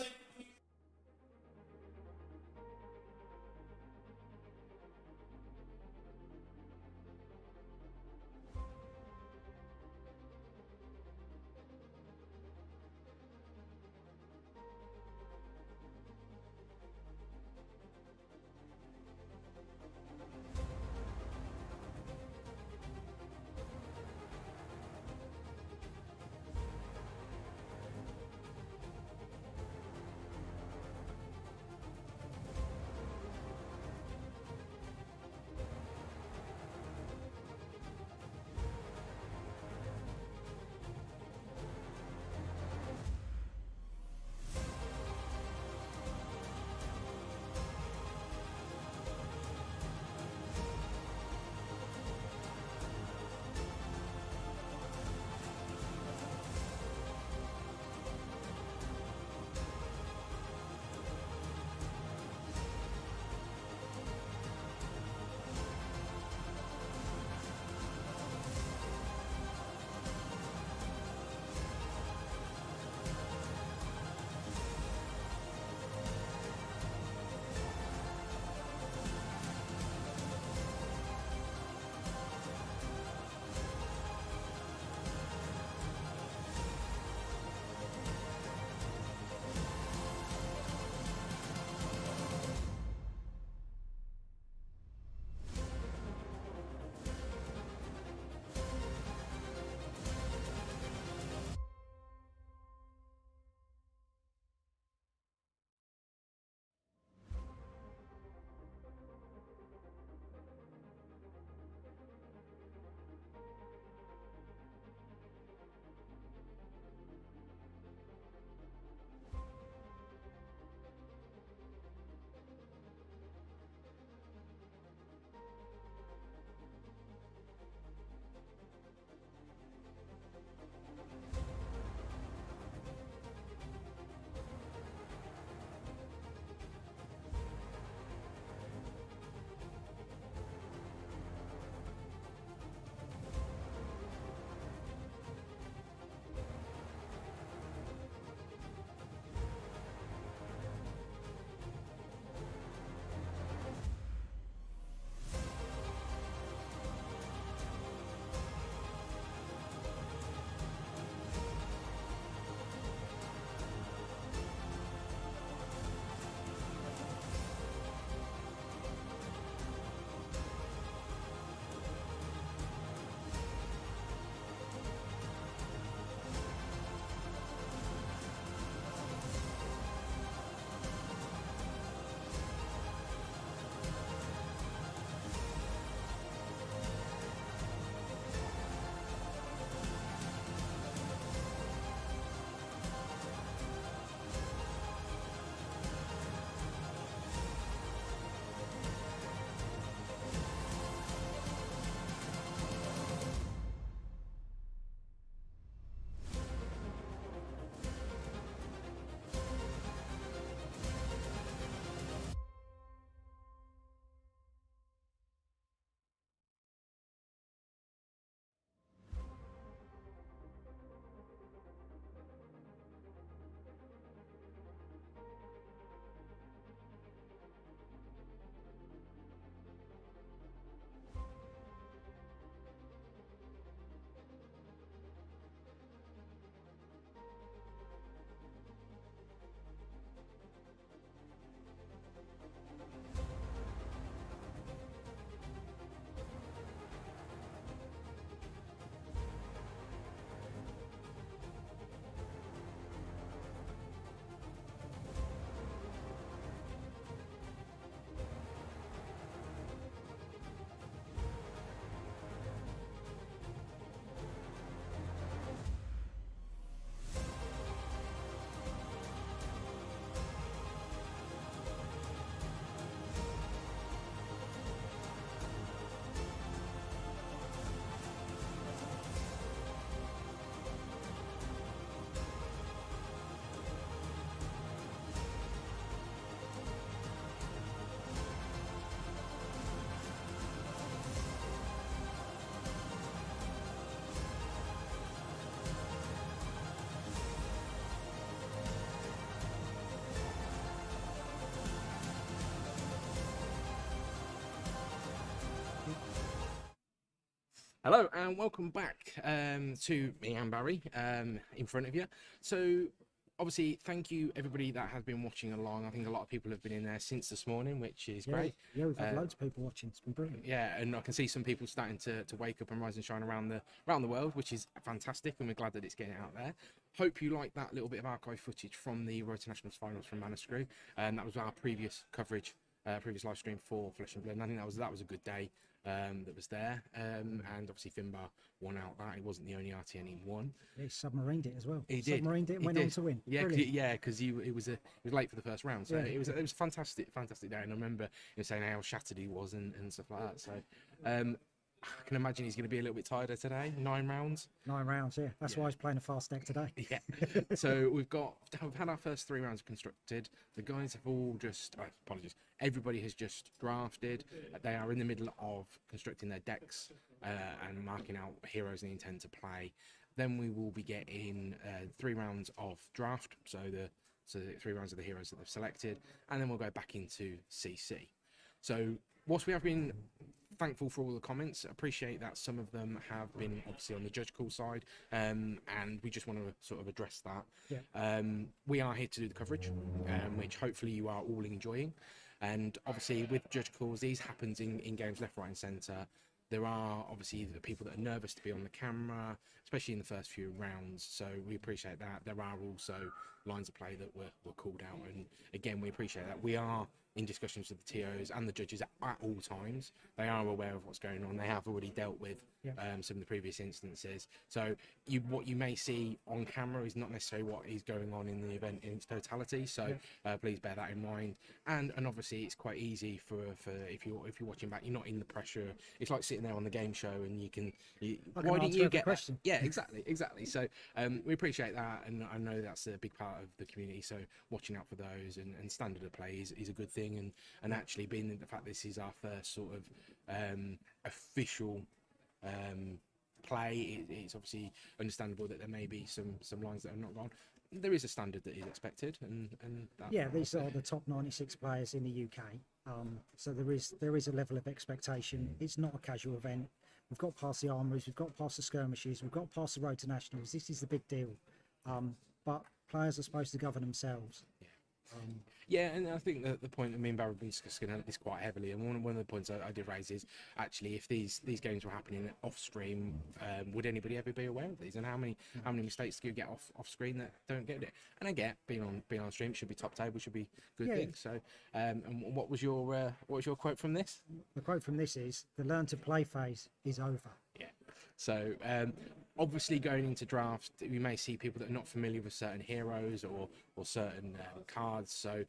Hello and welcome back to me and Barry in front of you. So obviously thank you everybody that has been watching along. I think a lot of people have been in there since this morning, which is great. Yeah, we've had loads of people watching. It's been brilliant. Yeah, and I can see some people starting to wake up and rise and shine around the world, which is fantastic, and we're glad that it's getting out there. Hope you like that little bit of archive footage from the Road to Nationals finals from Manascrew, and that was our previous coverage, previous live stream for Flesh and Blood. And I think that was a good day. That was there, and obviously Finbar won out that. He wasn't the only RTN he won. He submarined it as well. He did. Submarined it and went on to win. Yeah, Brilliant. because he was late for the first round, so Yeah. it was a fantastic day. And I remember him saying how shattered he was and stuff like that. So I can imagine he's going to be a little bit tired today. 9 rounds. 9 rounds, yeah. That's why he's playing a fast deck today. Yeah. So we've had our first 3 rounds constructed. The guys have all just apologies. Everybody has just drafted. They are in the middle of constructing their decks and marking out heroes they intend to play. Then we will be getting 3 rounds of draft. So the 3 rounds of the heroes that they've selected, and then we'll go back into CC. So whilst we have been thankful for all the comments, appreciate that some of them have been obviously on the judge call side, and we just want to sort of address that. Yeah. We are here to do the coverage, which hopefully you are all enjoying. And obviously with judge calls, these happens in games left, right and centre. There are obviously the people that are nervous to be on the camera, especially in the first few rounds, so we appreciate that. There are also lines of play that were called out, and again, we appreciate that. We are in discussions with the TOs and the judges at all times. They are aware of what's going on. They have already dealt with some of the previous instances. So what you may see on camera is not necessarily what is going on in the event in its totality. So please bear that in mind. And obviously it's quite easy for if you're watching back, you're not in the pressure. It's like sitting there on the game show and you can why didn't you get question? Yeah, exactly. So we appreciate that, and I know that's a big part of the community. So watching out for those and standard of play is a good thing. And actually being the fact this is our first sort of official play, it's obviously understandable that there may be some lines that have not gone. There is a standard that is expected, and these are the top 96 players in the UK. So there is a level of expectation. It's not a casual event. We've got past the Armouries, we've got past the skirmishes, we've got past the Road to Nationals. This is the big deal. But players are supposed to govern themselves. Yeah, and I think that the point that me and Barry have been discussing this quite heavily, and one of the points I did raise is actually if these games were happening off stream, would anybody ever be aware of these? And how many mistakes do you get off screen that don't get it? And I get being on stream should be top table, should be good things. So, and what was your quote from this? The quote from this is the learn to play phase is over. Yeah. So obviously going into drafts, we may see people that are not familiar with certain heroes or certain cards. So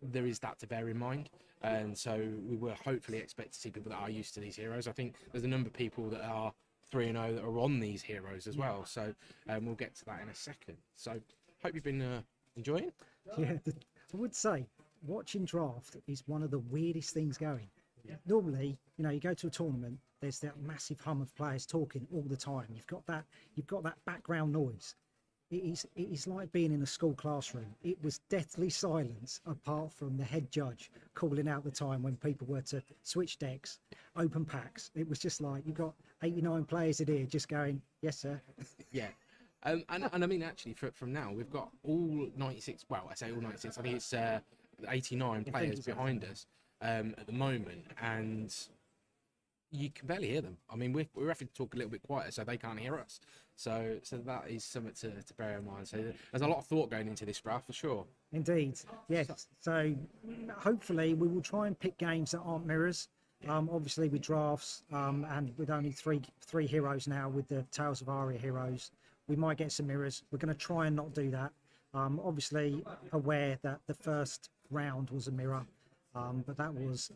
there is that to bear in mind. And so we will hopefully expect to see people that are used to these heroes. I think there's a number of people that are 3-0 that are on these heroes as well. So we'll get to that in a second. So hope you've been enjoying. Yeah, I would say watching draft is one of the weirdest things going. Normally, you go to a tournament, there's that massive hum of players talking all the time. You've got that background noise. It is like being in a school classroom. It was deathly silence apart from the head judge calling out the time when people were to switch decks, open packs. It was just like you've got 89 players in here just going, yes sir. Yeah. And I mean actually from now we've got all 96, well I say all 96, I think it's 89 players behind us at the moment, and you can barely hear them. I mean, we're having to talk a little bit quieter so they can't hear us. So that is something to bear in mind. So there's a lot of thought going into this draft for sure. Indeed, yes. So hopefully we will try and pick games that aren't mirrors. Obviously with drafts and with only three heroes now with the Tales of Aria heroes, we might get some mirrors. We're going to try and not do that. Obviously aware that the first round was a mirror, but that was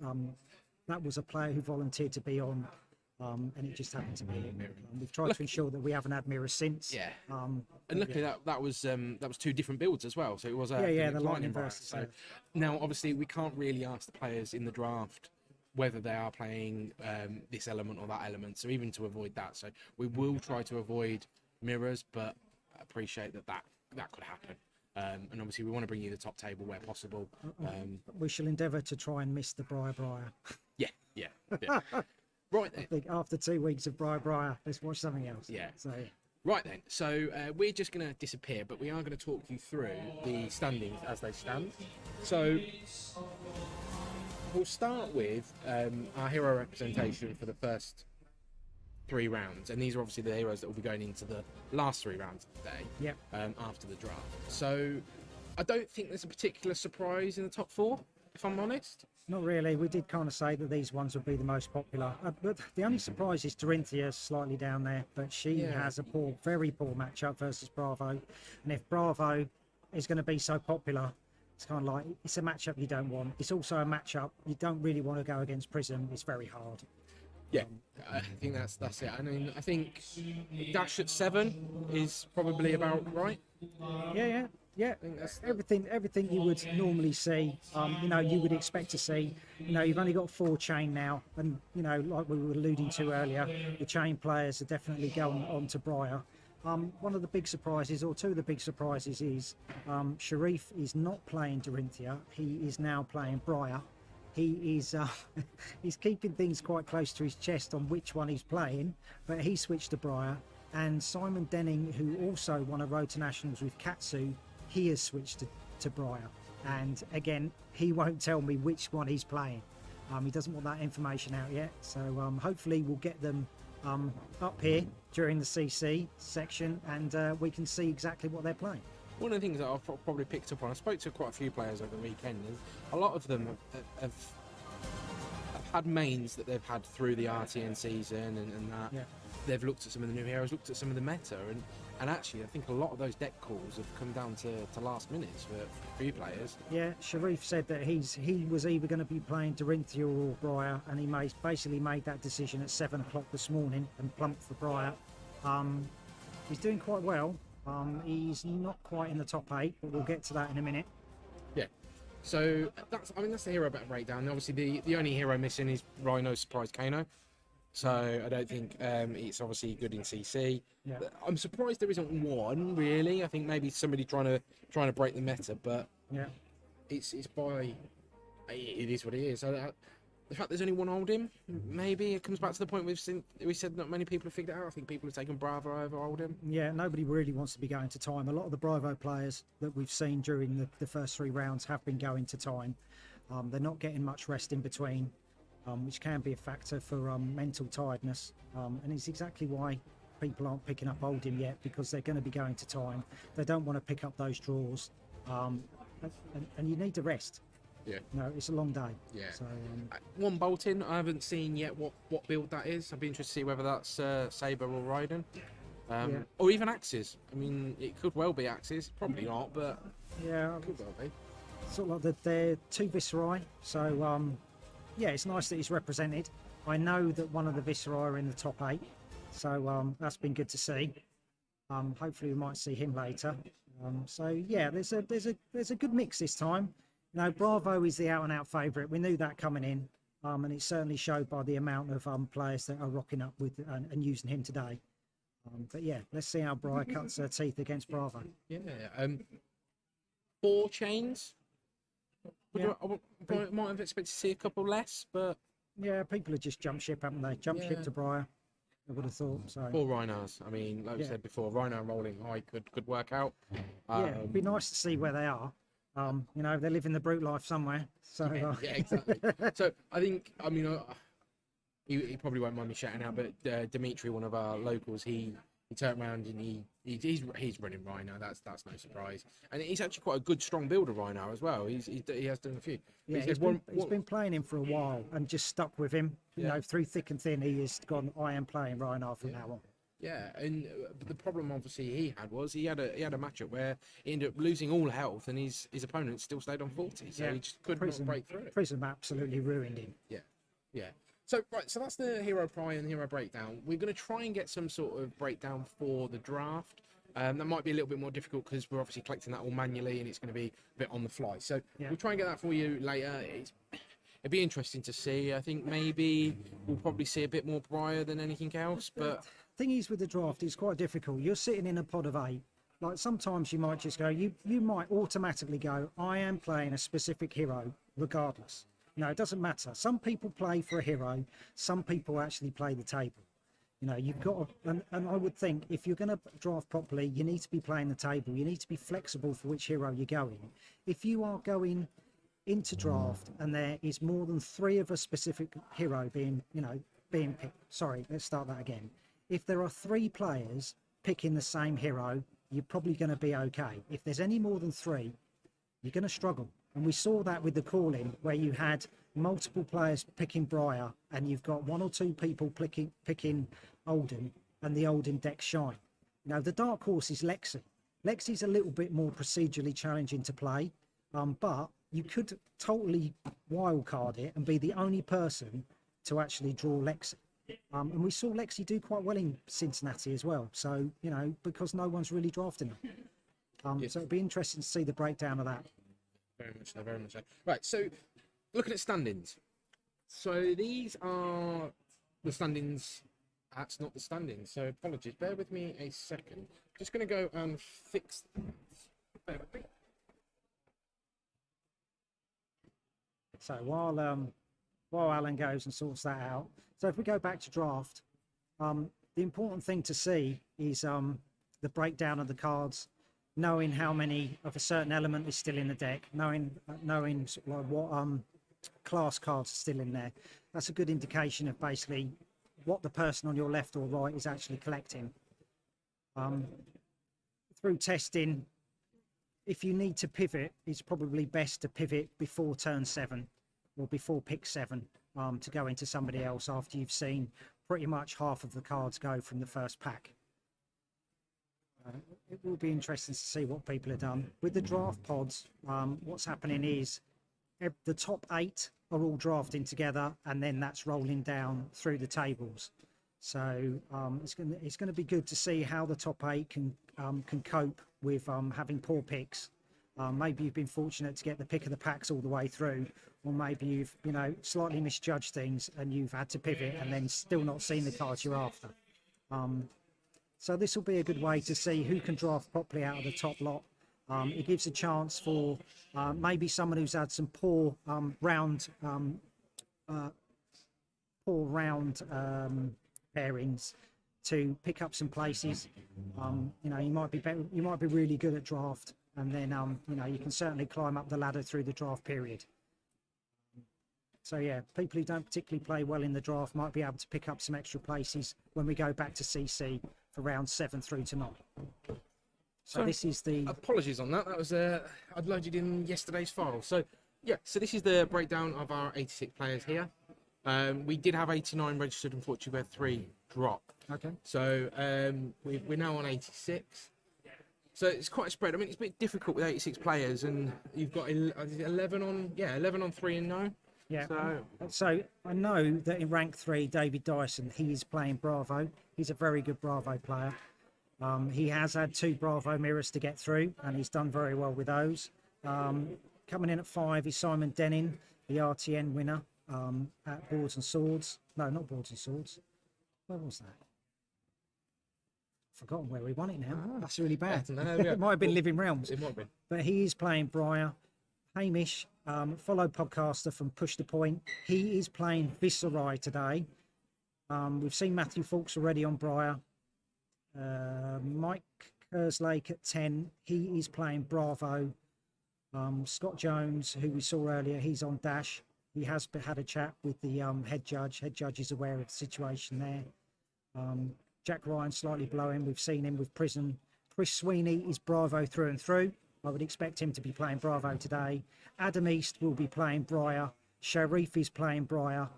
a player who volunteered to be on, and it just happened to be a mirror. We've tried to ensure that we haven't had mirrors since. Yeah. And luckily that was 2 different builds as well. So it was the lightning burst. So now obviously we can't really ask the players in the draft whether they are playing this element or that element. So even to avoid that, so we will try to avoid mirrors, but appreciate that could happen. And obviously we want to bring you the top table where possible. We shall endeavour to try and miss the Briar. Yeah. Right then. I think after 2 weeks of Briar, let's watch something else. Yeah. So Right then, so we're just going to disappear, but we are going to talk you through the standings as they stand. So we'll start with our hero representation for the first 3 rounds, and these are obviously the heroes that will be going into the last 3 rounds of the day. Yep. After the draft. So I don't think there's a particular surprise in the top 4, if I'm honest. not really. We did kind of say that these ones would be the most popular. But the only surprise is Dorinthia slightly down there, but she has a very poor matchup versus Bravo. And if Bravo is going to be so popular, it's kind of like, it's a matchup you don't want. It's also a matchup you don't really want to go against Prism. It's very hard. Yeah, I think that's it. I mean, I think Dash at 7 is probably about right. Yeah. I think that's everything you would normally see. You would expect to see. You've only got 4 chain now, and like we were alluding to earlier, the chain players are definitely going on to Briar. One of the big surprises, or 2 of the big surprises, is Sharif is not playing Dorinthia. He is now playing Briar. He is he's keeping things quite close to his chest on which one he's playing, but he switched to Briar. And Simon Denning, who also won a Road to Nationals with Katsu, he has switched to Briar. And again, he won't tell me which one he's playing. He doesn't want that information out yet. So hopefully we'll get them up here during the CC section, and we can see exactly what they're playing. One of the things that I've probably picked up on, I spoke to quite a few players over the weekend, is a lot of them have had mains that they've had through the RTN season, and that. Yeah. They've looked at some of the new heroes, looked at some of the meta, and actually I think a lot of those deck calls have come down to last minutes for a few players. Yeah, Sharif said that he was either going to be playing Dorinthia or Briar, and he basically made that decision at 7 o'clock this morning and plumped for Briar. He's doing quite well. He's not quite in the top 8, but we'll get to that in a minute. Yeah. So that's the hero battle breakdown. Obviously, the only hero missing is Rhino's Surprise Kano. So I don't think it's obviously good in CC. Yeah. I'm surprised there isn't one really. I think maybe somebody trying to break the meta, but yeah, it is what it is. So the fact there's only one Oldhim, maybe it comes back to the point we said not many people have figured it out. I think people have taken Bravo over Oldhim. Yeah, nobody really wants to be going to time. A lot of the Bravo players that we've seen during the first 3 rounds have been going to time. They're not getting much rest in between. Which can be a factor for mental tiredness, and it's exactly why people aren't picking up Oldhim yet, because they're going to be going to time. They don't want to pick up those draws, and you need to rest. Yeah. No, it's a long day. Yeah. So, one Bolton, I haven't seen yet what build that is. I'd be interested to see whether that's Saber or Raiden, or even Axes. I mean, it could well be Axes, probably not, but yeah, it could well be. Sort of like they're 2 Viscerai, so. Yeah, it's nice that he's represented. I know that one of the Viscerai are in the top 8, so that's been good to see. Hopefully we might see him later. So yeah, there's a good mix this time. Bravo is the out-and-out favourite. We knew that coming in, and it certainly showed by the amount of players that are rocking up with and using him today. But yeah, let's see how Briar cuts her teeth against Bravo. Yeah, 4 chains. Yeah. I might have expected to see a couple less, but yeah, people have just jumped ship, haven't they? Jumped ship to Briar. I would have thought so. 4 Rhinos. I mean, like we said before, Rhino rolling high could work out. Yeah, it'd be nice to see where they are. They're living the brute life somewhere. So yeah, exactly. So I think, he probably won't mind me shouting out, but Dimitri, one of our locals, he turned around and he's running Rhino. That's no surprise, and he's actually quite a good strong builder Rhino as well. He has done a few. Yeah, he's been playing him for a while and just stuck with him. Through thick and thin, he has gone. I am playing Rhino from now on. Yeah, and the problem obviously he had a matchup where he ended up losing all health, and his opponent still stayed on 40, so he just could not break through it. Prism absolutely ruined him. Yeah. So that's the hero pry and hero breakdown. We're going to try and get some sort of breakdown for the draft. That might be a little bit more difficult because we're obviously collecting that all manually, and it's going to be a bit on the fly. So we'll try and get that for you later. It'd be interesting to see. I think maybe we'll probably see a bit more Briar than anything else. But thing is, with the draft, it's quite difficult. You're sitting in a pod of 8. Like sometimes you might just go. You might automatically go, I am playing a specific hero regardless. You know, it doesn't matter. Some people play for a hero, some people actually play the table. You know, you've got to, and I would think if you're going to draft properly, you need to be playing the table. You need to be flexible for which hero you're going. If you are going into draft and there is more than 3 of a specific hero being picked. Sorry, let's start that again. If there are 3 players picking the same hero, you're probably going to be okay. If there's any more than 3, you're going to struggle. And we saw that with the calling, where you had multiple players picking Briar, and you've got 1 or 2 people picking Olden, and the Olden deck shine. Now, the dark horse is Lexi. Lexi's a little bit more procedurally challenging to play, but you could totally wildcard it and be the only person to actually draw Lexi. And we saw Lexi do quite well in Cincinnati as well. So, you know, because no one's really drafting her. So it'd be interesting to see the breakdown of that. Very much so, very much so. Right, so looking at standings. So these are the standings. That's not the standings, so apologies. Bear with me a second. Just going to go and fix that. Bear with me. So while Alan goes and sorts that out, so if we go back to draft, the important thing to see is the breakdown of the cards, knowing how many of a certain element is still in the deck, knowing sort of like what class cards are still in there. That's a good indication of basically what the person on your left or right is actually collecting. Through testing, if you need to pivot, it's probably best to pivot before turn 7 or before pick 7 to go into somebody else after you've seen pretty much half of the cards go from the first pack. It will be interesting to see what people have done. With the draft pods, what's happening is the top 8 are all drafting together, and then that's rolling down through the tables. So it's going to be good to see how the top 8 can cope with having poor picks. Maybe you've been fortunate to get the pick of the packs all the way through, or maybe you've slightly misjudged things and you've had to pivot and then still not seen the cards you're after. So this will be a good way to see who can draft properly out of the top lot. It gives a chance for maybe someone who's had some poor round pairings to pick up some places. You might be really good at draft, and then you can certainly climb up the ladder through the draft period. So yeah, people who don't particularly play well in the draft might be able to pick up some extra places when we go back to CC for round 7 through to 9. So this is the... Apologies on that. That was I'd loaded in yesterday's file. So yeah, so this is the breakdown of our 86 players here. We did have 89 registered. Unfortunately, we had 3 drop. Okay. So we're now on 86. So it's quite a spread. I mean, it's a bit difficult with 86 players, and you've got 11 on 3 and no. Yeah. So I know that in rank 3, David Dyson, he is playing Bravo. He's a very good Bravo player. He has had 2 Bravo mirrors to get through, and he's done very well with those. Coming in at 5 is Simon Denning, the RTN winner at Boards and Swords. No, not Boards and Swords. Where was that? Forgotten where we won it now. That's really bad. It might have been Living Realms. It might have been. But he is playing Briar. Hamish, fellow podcaster from Push the Point, he is playing Viserai today. We've seen Matthew Fawkes already on Briar. Mike Kerslake at 10, he is playing Bravo. Scott Jones, who we saw earlier, he's on Dash. He has had a chat with the head judge. Head judge is aware of the situation there. Jack Ryan slightly blowing. We've seen him with Prison. Chris Sweeney is Bravo through and through. I would expect him to be playing Bravo today. Adam East will be playing Briar. Sharif is playing Briar.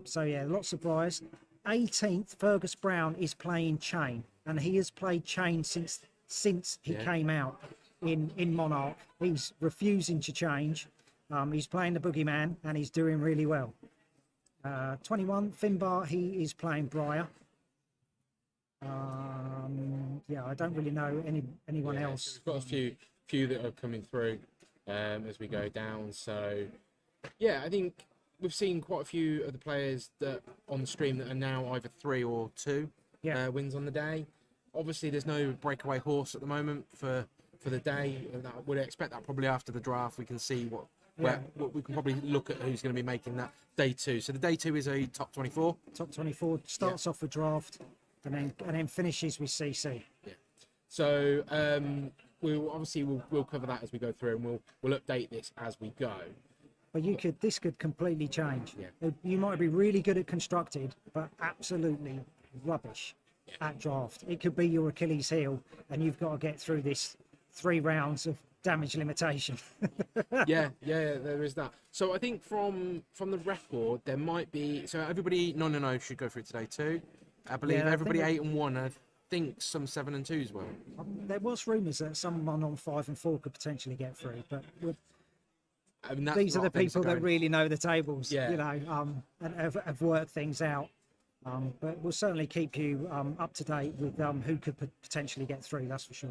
So yeah, lots of Briars. 18th, Fergus Brown is playing Chain, and he has played Chain since he came out in Monarch. He's refusing to change. He's playing the Boogeyman, and he's doing really well. 21, Finbar, he is playing Briar. Yeah, I don't really know anyone else. So we've got a few that are coming through as we go down. So yeah, I think we've seen quite a few of the players that on the stream that are now either 3 or 2 wins on the day. Obviously, there's no breakaway horse at the moment for the day. I would expect that probably after the draft we can see where we can probably look at who's going to be making that day 2. So the day 2 is a top 24. Top 24 starts off with draft, and then finishes with CC. Yeah. So we'll cover that as we go through, and we'll update this as we go. But this could completely change. Yeah. You might be really good at constructed, but absolutely rubbish at draft. It could be your Achilles heel, and you've got to get through this 3 rounds of damage limitation. yeah, there is that. So I think from the record, there might be. So everybody 9-0 should go through today too. I believe everybody 8-1. I think some 7 and 2 as well. There was rumours that someone on 5 and 4 could potentially get through, but these are the people that really know the tables, Yeah. you know, and have worked things out. But we'll certainly keep you up to date with who could potentially get through. That's for sure.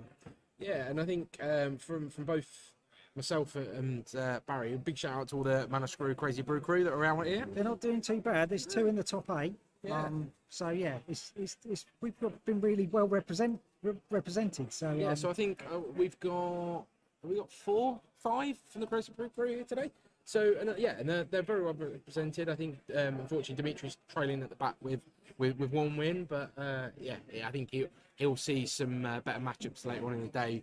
Yeah, and I think from both myself and Barry, a big shout out to all the Mana Screw Crazy Brew crew that are around here. They're not doing too bad. There's 2 in the top 8. Yeah. So yeah, we've been really well represented. So Yeah, so I think we've got 4, 5 from the Crazy Brew crew here today. So and they're very well represented. I think unfortunately Dimitri's trailing at the back with 1 win, but I think he'll see some better matchups later on in the day,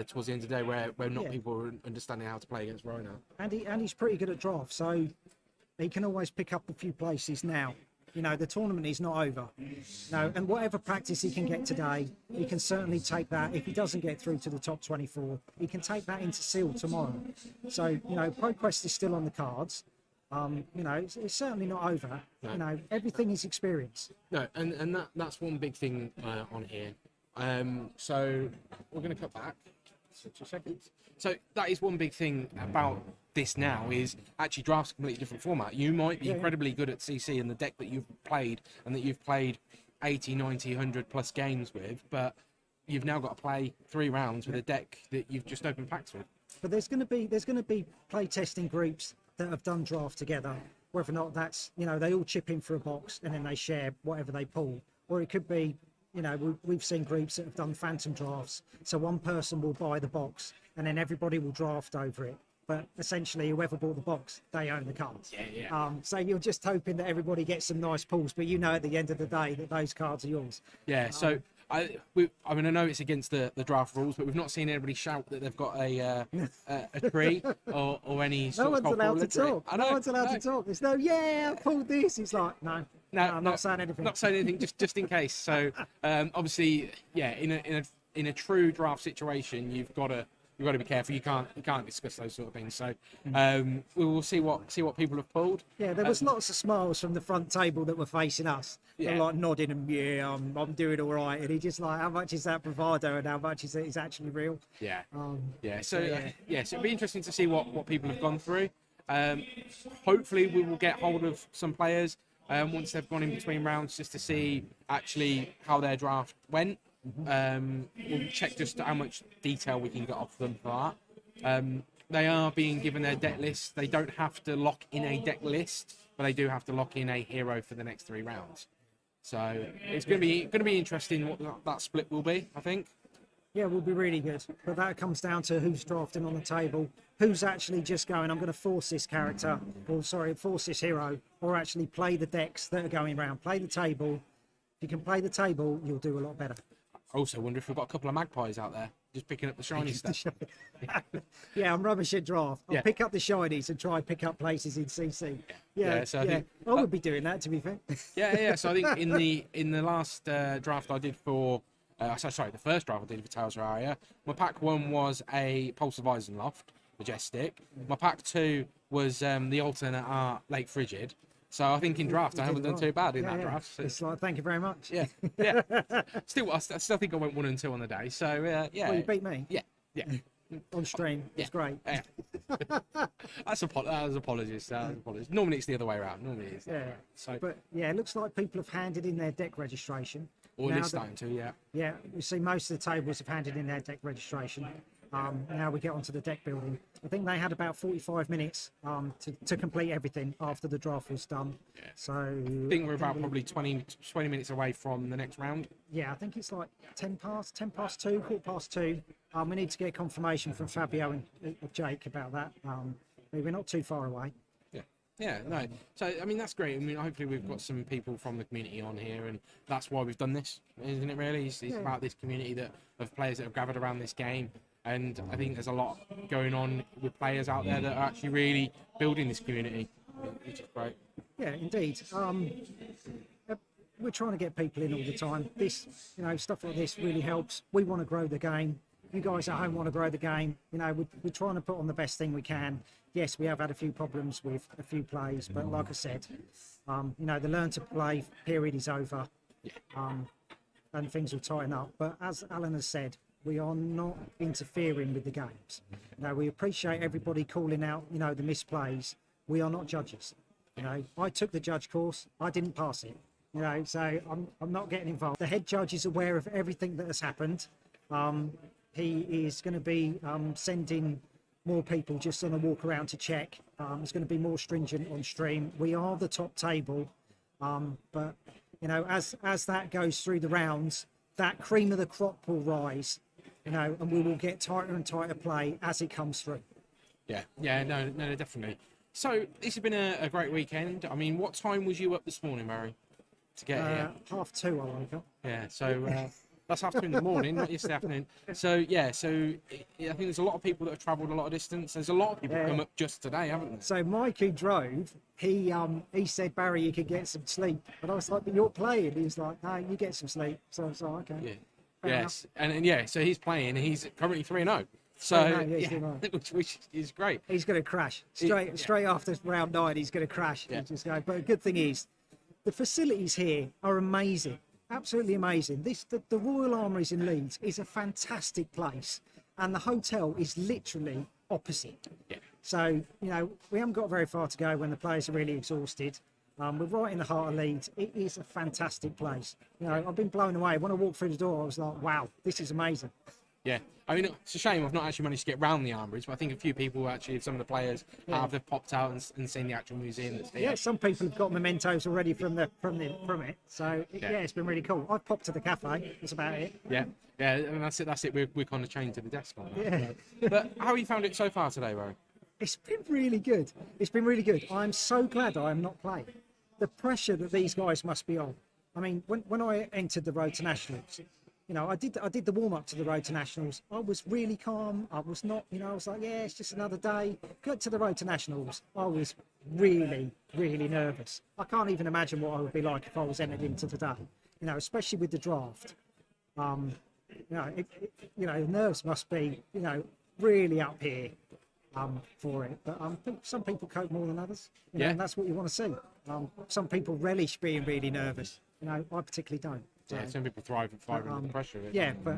towards the end of the day, where not people are understanding how to play against Rhino. And he's pretty good at draft, so he can always pick up a few places now. You know, the tournament is not over. No, and whatever practice he can get today, he can certainly take that. If he doesn't get through to the top 24, he can take that into Seal tomorrow. So, you know, ProQuest is still on the cards. You know, it's certainly not over. No. You know, everything is experience. No, and that's one big thing on here. So we're going to cut back. So 2 seconds. So that is one big thing about this now, is actually draft's a completely different format. You might be incredibly good at CC and the deck that you've played and that you've played 80, 90, 100 plus games with, but you've now got to play 3 rounds with a deck that you've just opened packs with. But there's going to be play testing groups that have done draft together, whether or not that's, you know, they all chip in for a box and then they share whatever they pull, or it could be, you know, we've seen groups that have done phantom drafts, so one person will buy the box and then everybody will draft over it, but essentially whoever bought the box, they own the cards. So you're just hoping that everybody gets some nice pulls, but you know at the end of the day that those cards are yours. So I know it's against the draft rules, but we've not seen anybody shout that they've got a tree or any No sort one's of allowed to talk. No one's allowed to talk. It's I pulled this. It's like, no, I'm not saying anything. Not saying anything, just in case. So obviously, in a true draft situation, you've got to be careful. You can't discuss those sort of things. So we will see what people have pulled. Yeah, there was lots of smiles from the front table that were facing us. They're like nodding and I'm doing all right. And he just like, how much is that bravado and how much is actually real? So it'll be interesting to see what people have gone through. Hopefully we will get hold of some players once they've gone in between rounds, just to see actually how their draft went. We'll check just how much detail we can get off them for that. They are being given their deck list. They don't have to lock in a deck list, but they do have to lock in a hero for the next 3 rounds. So it's going to be interesting what that split will be, I think. Yeah, will be really good. But that comes down to who's drafting on the table, who's actually just going, I'm going to force this character, force this hero, or actually play the decks that are going around. Play the table. If you can play the table, you'll do a lot better. I also wonder if we've got a couple of magpies out there just picking up the shiny stuff. Yeah, I'm rubbish at draft. I'll pick up the shinies and try and pick up places in CC. I would be doing that, to be fair. So I think in the last draft I did for the first draft I did for Tales of Aria, my pack 1 was a Pulse of Eisenloft Majestic. My pack 2 was the alternate art Lake Frigid. So I think in draft I haven't done too bad in that draft. So. It's like, thank you very much. Yeah. Still, I still think I went 1 and 2 on the day. So Well, you beat me. Yeah. On stream. It's great. Yeah. That's apologies. Normally it's the other way around. So, but it looks like people have handed in their deck registration. Or they're starting to, Yeah, you see most of the tables have handed in their deck registration. Now we get onto the deck building. I think they had about 45 minutes to complete everything after the draft was done. Yeah. So I think we're about probably 20 minutes away from the next round. Yeah, I think it's like 10 past 2, 2:15. We need to get confirmation from Fabio and Jake about that. We're not too far away. Yeah, no. So, I mean, that's great. I mean, hopefully we've got some people from the community on here, and that's why we've done this, isn't it, really? It's about this community of players that have gathered around this game. And I think there's a lot going on with players out there that are actually really building this community, which is great. Yeah, indeed. We're trying to get people in all the time. This, stuff like this really helps. We want to grow the game. You guys at home want to grow the game. We're trying to put on the best thing we can. Yes, we have had a few problems with a few plays, but like I said, the learn to play period is over, and things will tighten up. But as Alan has said, we are not interfering with the games. We appreciate everybody calling out, the misplays. We are not judges. I took the judge course. I didn't pass it. So I'm not getting involved. The head judge is aware of everything that has happened. He is going to be sending more people just on a walk around to check. It's going to be more stringent on stream. We are the top table, but as that goes through the rounds, that cream of the crop will rise, and we will get tighter and tighter play as it comes through. No, definitely. So this has been a great weekend. I mean, what time was you up this morning, Murray, to get here? 2:30 I woke up. Yeah, so that's after in the morning, not yesterday afternoon. So I think there's a lot of people that have travelled a lot of distance. There's a lot of people come up just today, haven't there? So Mike, who drove, he said, Barry, you could get some sleep. But I was like, but you're playing. He was like, no, you get some sleep. So I was like, okay. Yeah. Yes, and so he's playing. He's currently 3-0. So which is great. He's going to crash straight after round 9. He's going to crash. Yeah. But the good thing is, the facilities here are amazing, absolutely amazing. The Royal Armouries in Leeds is a fantastic place, and the hotel is literally opposite. Yeah. So we haven't got very far to go when the players are really exhausted. We're right in the heart of Leeds. It is a fantastic place. I've been blown away. When I walked through the door, I was like, wow, this is amazing. Yeah, I mean, it's a shame I've not actually managed to get round the Armouries, but I think a few people actually, some of the players they've popped out and seen the actual museum that's here. Yeah, some people have got mementos already from it. So it's been really cool. I've popped to the cafe. That's about it. Yeah, and that's it. We're kind of chained to the desk on that. Yeah. But how have you found it so far today, Rory? It's been really good. I'm so glad I am not playing. The pressure that these guys must be on. I mean, when I entered the Road to Nationals, I did the warm up to the Road to Nationals. I was really calm. I was not, I was like, it's just another day. Got to the Road to Nationals. I was really, really nervous. I can't even imagine what I would be like if I was entered into the day. Especially with the draft. The nerves must be, really up here for it. But some people cope more than others. And that's what you want to see. Some people relish being really nervous. I particularly don't. Yeah, some people thrive under the pressure of it. Yeah, but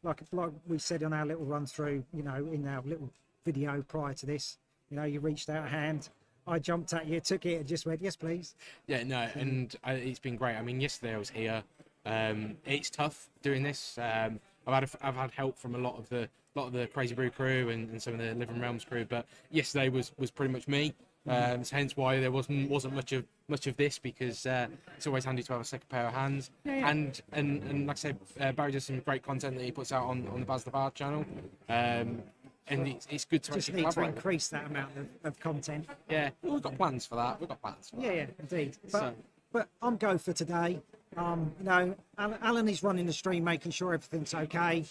like we said on our little run through, in our little video prior to this, you reached out a hand, I jumped at you, took it, and just went, yes, please. Yeah, no, and it's been great. I mean, yesterday I was here. It's tough doing this. I've had help from a lot of the Crazy Brew crew and some of the Living Realms crew, but yesterday was pretty much me. Hence why there wasn't much of this, because it's always handy to have a second pair of hands. Yeah. And like I said, Barry does some great content that he puts out on the Baz the Bard channel. And it's good to just actually need to collaborate. increase that amount of content. Yeah, we've got plans for that. Yeah, indeed. But I'm go for today. Alan is running the stream, making sure everything's okay.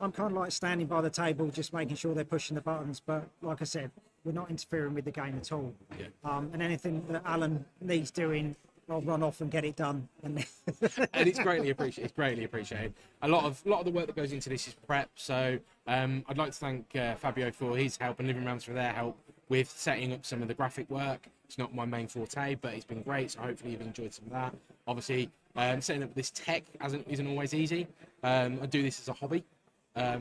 I'm kind of like standing by the table, just making sure they're pushing the buttons. But like I said, we're not interfering with the game at all. Yeah. And anything that Alan needs doing, I'll run off and get it done. And it's greatly appreciated. A lot of the work that goes into this is prep. So I'd like to thank Fabio for his help and Living Realms for their help with setting up some of the graphic work. It's not my main forte, but it's been great. So hopefully you've enjoyed some of that. Obviously, setting up this tech isn't always easy. I do this as a hobby.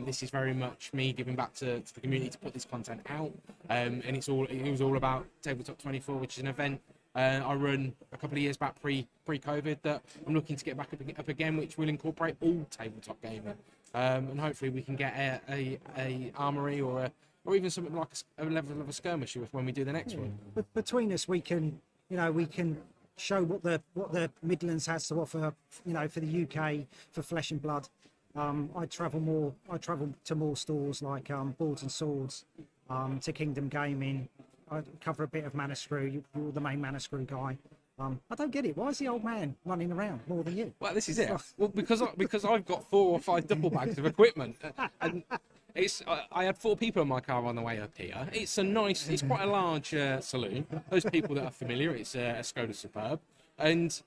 This is very much me giving back to the community to put this content out, and it was all about Tabletop 24, which is an event I run a couple of years back pre-COVID that I'm looking to get back up again, which will incorporate all tabletop gaming, and hopefully we can get a armory or even something like a level of a skirmish when we do the next one. But between us, we can show what the Midlands has to offer, for the UK, for Flesh and Blood. I travel to more stores like Boards and Swords, to Kingdom Gaming. I cover a bit of mana screw. You're the main mana screw guy. I don't get it. Why is the old man running around more than you? Well, this is it. Well, because I've got 4 or 5 duffel bags of equipment, and I had 4 people in my car on the way up here. It's quite a large saloon. Those people that are familiar, it's a Skoda Superb, and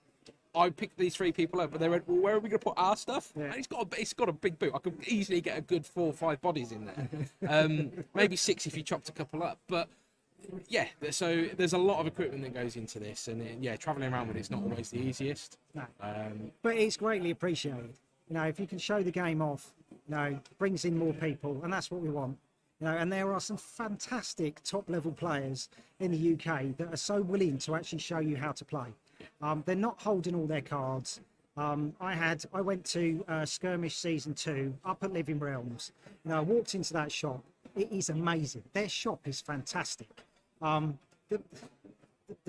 I picked these 3 people up, but they went, well, where are we going to put our stuff? Yeah. And it's got a big boot. I could easily get a good 4 or 5 bodies in there. Maybe 6 if you chopped a couple up. But yeah, so there's a lot of equipment that goes into this, and traveling around with it's not always the easiest. No. But it's greatly appreciated. If you can show the game off, brings in more people, and that's what we want. And there are some fantastic top-level players in the UK that are so willing to actually show you how to play. They're not holding all their cards. I went to Skirmish Season 2 up at Living Realms. I walked into that shop. It is amazing. Their shop is fantastic. The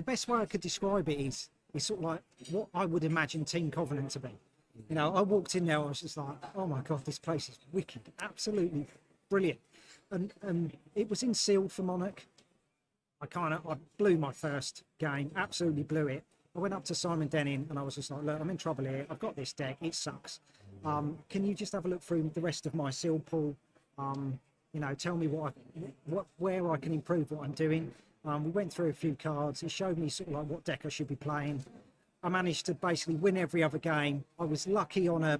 best way I could describe it is sort of like what I would imagine Team Covenant to be. I walked in there, I was just like, oh my God, this place is wicked, absolutely brilliant. And it was in sealed for Monarch. I blew my first game, absolutely blew it. I went up to Simon Denning and I was just like, look, I'm in trouble here. I've got this deck, it sucks. Can you just have a look through the rest of my sealed pool? Tell me where I can improve what I'm doing. We went through a few cards. He showed me sort of like what deck I should be playing. I managed to basically win every other game. I was lucky on a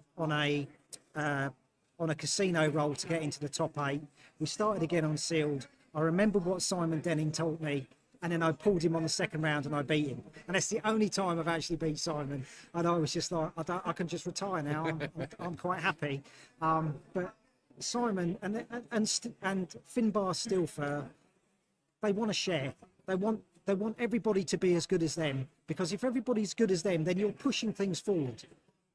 casino roll to get into the top 8. We started again on sealed. I remember what Simon Denning told me, and then I pulled him on the second round and I beat him. And that's the only time I've actually beat Simon. And I was just like, I can just retire now. I'm quite happy. But Simon and Finbar Stilfer, they want to share. They want everybody to be as good as them, because if everybody's good as them, then you're pushing things forward.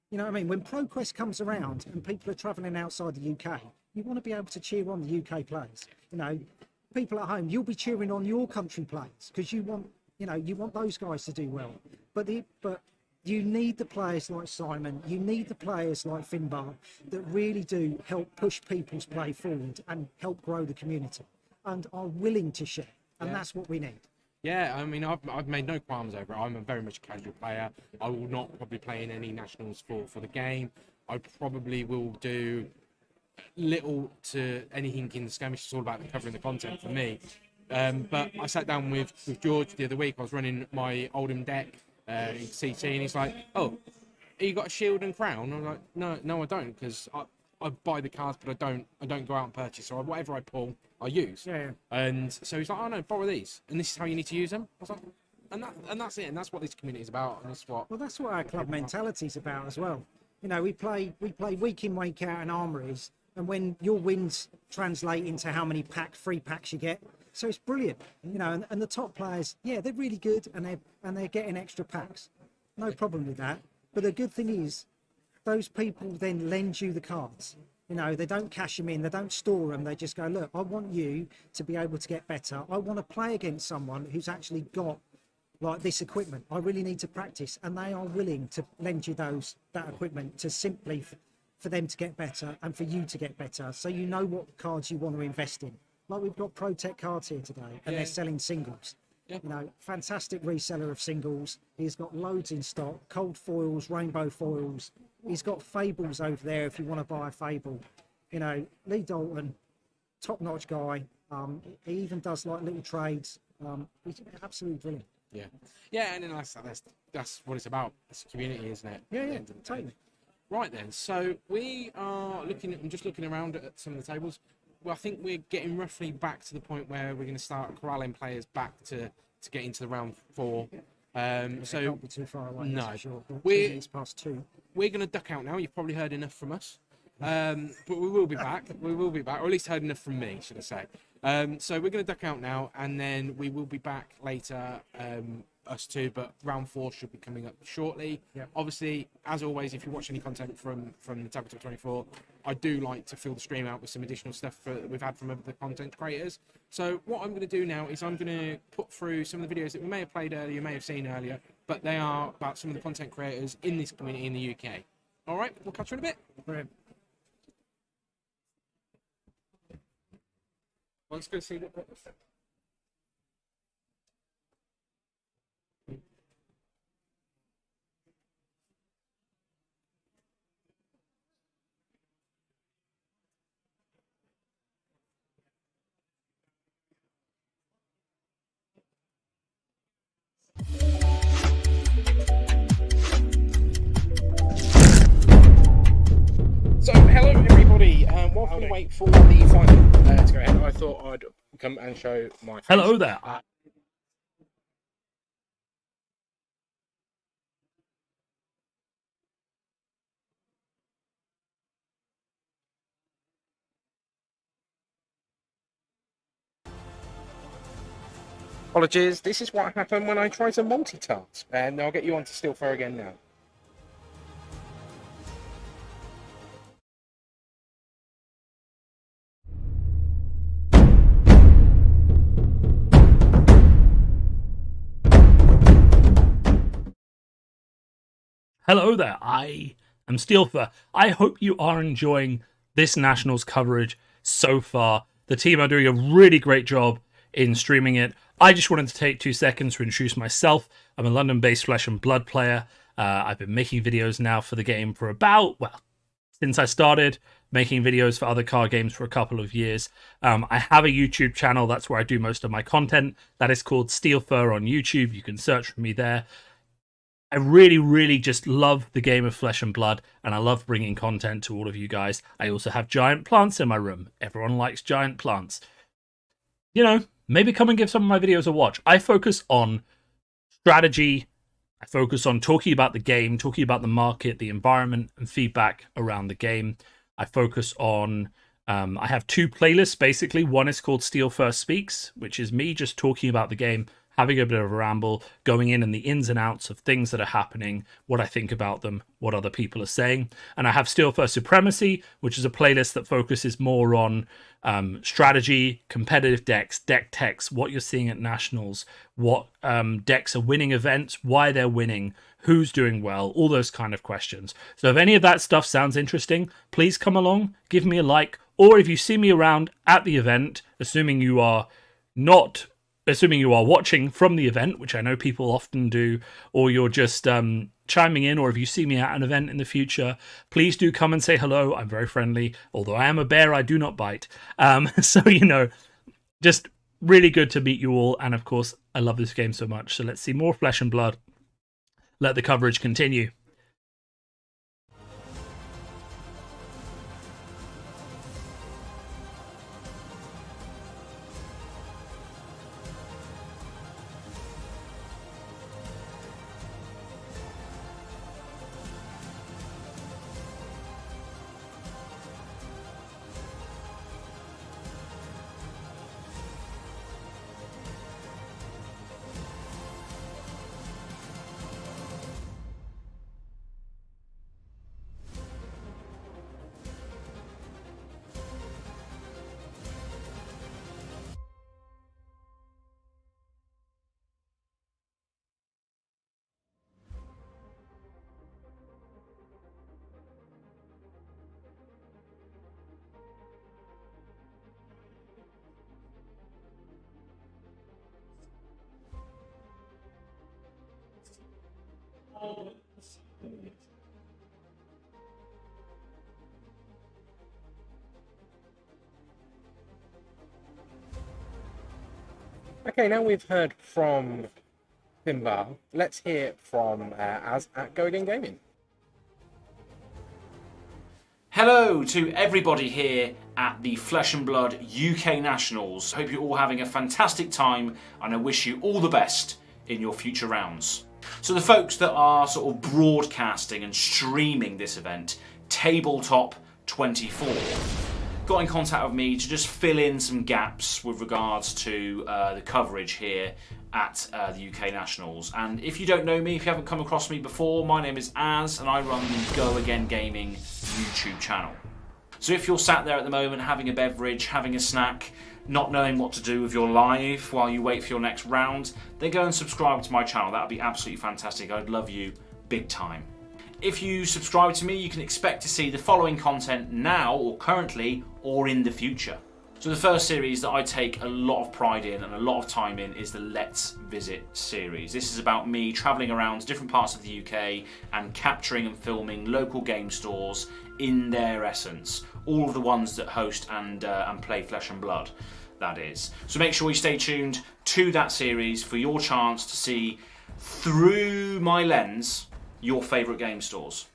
You know what I mean? When ProQuest comes around and people are travelling outside the UK, you want to be able to cheer on the UK players. People at home, you'll be cheering on your country players because you want those guys to do well. But you need the players like Simon, you need the players like Finbar that really do help push people's play forward and help grow the community and are willing to share. And that's what we need. Yeah, I mean, I've made no qualms over it. I'm a very much a casual player. I will not probably play in any nationals for the game. I probably will do little to anything in the skirmish. It's all about covering the content for me. But I sat down with George the other week. I was running my Oldham deck in CT, and he's like, "Oh, you got a shield and crown?" I was like, "No, I don't, because I buy the cards, but I don't go out and purchase. So whatever I pull, I use." Yeah. And so he's like, "Oh no, borrow these, and this is how you need to use them." I was like, and that's it, and that's what this community is about, and that's what. Well, that's what our club mentality is about as well. We play week in, week out in Armouries, and when your wins translate into how many free packs you get, so it's brilliant. And the top players, yeah, they're really good, and they're getting extra packs, no problem with that. But the good thing is, those people then lend you the cards. They don't cash them in, they don't store them, they just go, look, I want you to be able to get better. I want to play against someone who's actually got like this equipment. I really need to practice, and they are willing to lend you that equipment to simply for them to get better and for you to get better, so you know what cards you want to invest in. Like we've got ProTech cards here today, and they're selling singles. Fantastic reseller of singles. He's got loads in stock, cold foils, rainbow foils. He's got fables over there if you want to buy a fable. Lee Dalton, top-notch guy. He even does like little trades. He's absolutely brilliant. Yeah, and then that's what it's about. It's a community, isn't it? Yeah, totally. Right then, so we are I'm just looking around at some of the tables. Well, I think we're getting roughly back to the point where we're going to start corralling players back to get into the round 4. So can't be too far away. No, sure. it's past 2. We're going to duck out now. You've probably heard enough from us, but we will be back. We will be back, or at least heard enough from me, should I say? So we're going to duck out now, and then we will be back later. Us two, but round 4 should be coming up shortly. Obviously, as always, if you watch any content from the Tabletop 24, I do like to fill the stream out with some additional stuff that we've had from other content creators. So what I'm going to do now is I'm going to put through some of the videos that we may have played earlier, you may have seen earlier, but they are about some of the content creators in this community in the UK. All right, we'll catch you in a bit. Brilliant. Let's go see what. While we wait for the final to go ahead, I thought I'd come and show my face. Hello there. Apologies, this is what happened when I try to multitask, and I'll get you onto Still Fur again now. Hello there, I am Steelfer. I hope you are enjoying this Nationals coverage so far. The team are doing a really great job in streaming it. I just wanted to take 2 seconds to introduce myself. I'm a London-based Flesh and Blood player. I've been making videos now for the game for since I started making videos for other card games for a couple of years. I have a YouTube channel. That's where I do most of my content. That is called Steelfer on YouTube. You can search for me there. I really, really just love the game of Flesh and Blood, and I love bringing content to all of you guys. I also have giant plants in my room. Everyone likes giant plants. You know, maybe come and give some of my videos a watch. I focus on strategy. I focus on talking about the game, talking about the market, the environment, and feedback around the game. I focus on... I have 2 playlists, basically. One is called Steel First Speaks, which is me just talking about the game, having a bit of a ramble, going in the ins and outs of things that are happening, what I think about them, what other people are saying. And I have Steel First Supremacy, which is a playlist that focuses more on strategy, competitive decks, deck techs, what you're seeing at Nationals, what decks are winning events, why they're winning, who's doing well, all those kind of questions. So if any of that stuff sounds interesting, please come along, give me a like, or if you see me around at the event, assuming you are watching from the event, which I know people often do, or you're just chiming in, or if you see me at an event in the future, please do come and say hello. I'm very friendly. Although I am a bear, I do not bite. So, you know, just really good to meet you all. And of course, I love this game so much. So let's see more Flesh and Blood. Let the coverage continue. Okay, now we've heard from Finbar. Let's hear from Az at Go Again Gaming. Hello to everybody here at the Flesh and Blood UK Nationals. Hope you're all having a fantastic time, and I wish you all the best in your future rounds. So the folks that are sort of broadcasting and streaming this event, Tabletop 24, got in contact with me to just fill in some gaps with regards to the coverage here at the UK Nationals. And if you don't know me, if you haven't come across me before, my name is Az, and I run the Go Again Gaming YouTube channel. So if you're sat there at the moment having a beverage, having a snack, not knowing what to do with your life while you wait for your next round, then go and subscribe to my channel. That would be absolutely fantastic. I'd love you big time. If you subscribe to me, you can expect to see the following content now, or currently, or in the future. So the first series that I take a lot of pride in and a lot of time in is the Let's Visit series. This is about me travelling around to different parts of the UK and capturing and filming local game stores in their essence. All of the ones that host and play Flesh and Blood, that is. So make sure you stay tuned to that series for your chance to see, through my lens, your favourite game stores.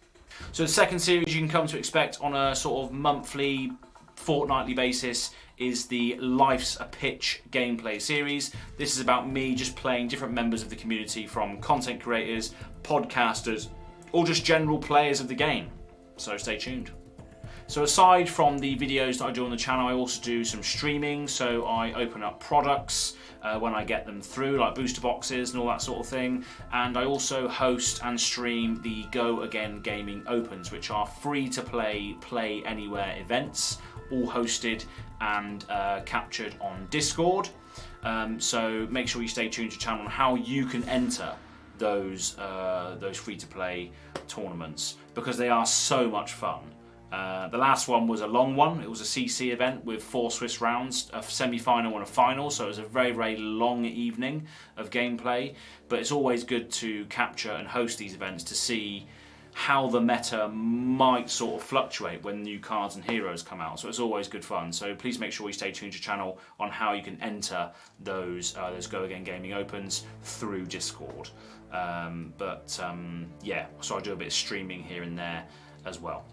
So the second series you can come to expect on a sort of monthly fortnightly basis is the Life's a Pitch gameplay series. This is about me just playing different members of the community, from content creators, podcasters, or just general players of the game. So stay tuned. So aside from the videos that I do on the channel, I also do some streaming. So I open up products when I get them through, like booster boxes and all that sort of thing. And I also host and stream the Go Again Gaming Opens, which are free to play anywhere events, all hosted and captured on Discord. So make sure you stay tuned to the channel on how you can enter those free-to-play tournaments, because they are so much fun. The last one was a long one. It was a CC event with 4 Swiss rounds, a semi-final and a final, so it was a very, very long evening of gameplay. But it's always good to capture and host these events to see how the meta might sort of fluctuate when new cards and heroes come out. So it's always good fun. So please make sure you stay tuned to the channel on how you can enter those Go Again Gaming Opens through Discord. Yeah, so I do a bit of streaming here and there as well.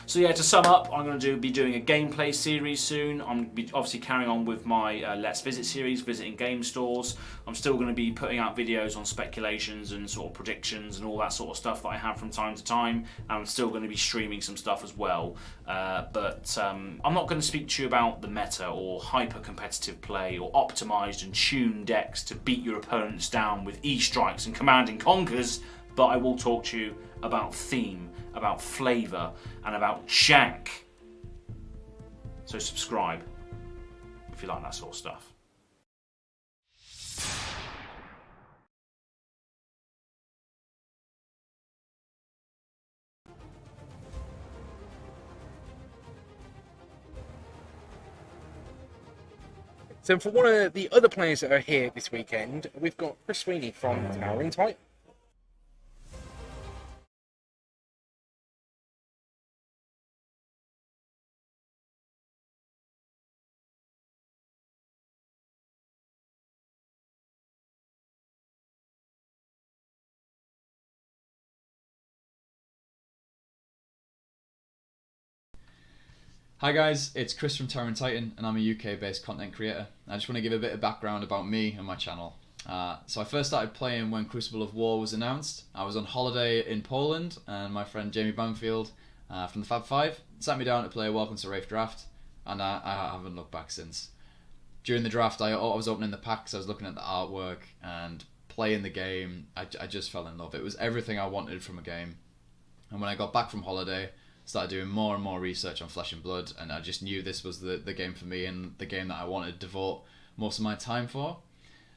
So yeah, to sum up, I'm going to be doing a gameplay series soon. I'm going to be obviously carrying on with my Let's Visit series, visiting game stores. I'm still going to be putting out videos on speculations and sort of predictions and all that sort of stuff that I have from time to time. And I'm still going to be streaming some stuff as well. I'm not going to speak to you about the meta or hyper-competitive play or optimised and tuned decks to beat your opponents down with E-strikes and command and conquers, but I will talk to you about theme, about flavour, and about jank. So subscribe if you like that sort of stuff. So for one of the other players that are here this weekend, we've got Chris Sweeney from Untitled. Hi guys, it's Chris from Tyrant Titan, and I'm a UK based content creator. I just want to give a bit of background about me and my channel. So I first started playing when Crucible of War was announced. I was on holiday in Poland, and my friend Jamie Banfield from the Fab Five sat me down to play a Welcome to Wraith draft, and I haven't looked back since. During the draft, I was opening the packs, I was looking at the artwork and playing the game. I just fell in love. It was everything I wanted from a game. And when I got back from holiday, started doing more and more research on Flesh and Blood, and I just knew this was the game for me and the game that I wanted to devote most of my time for.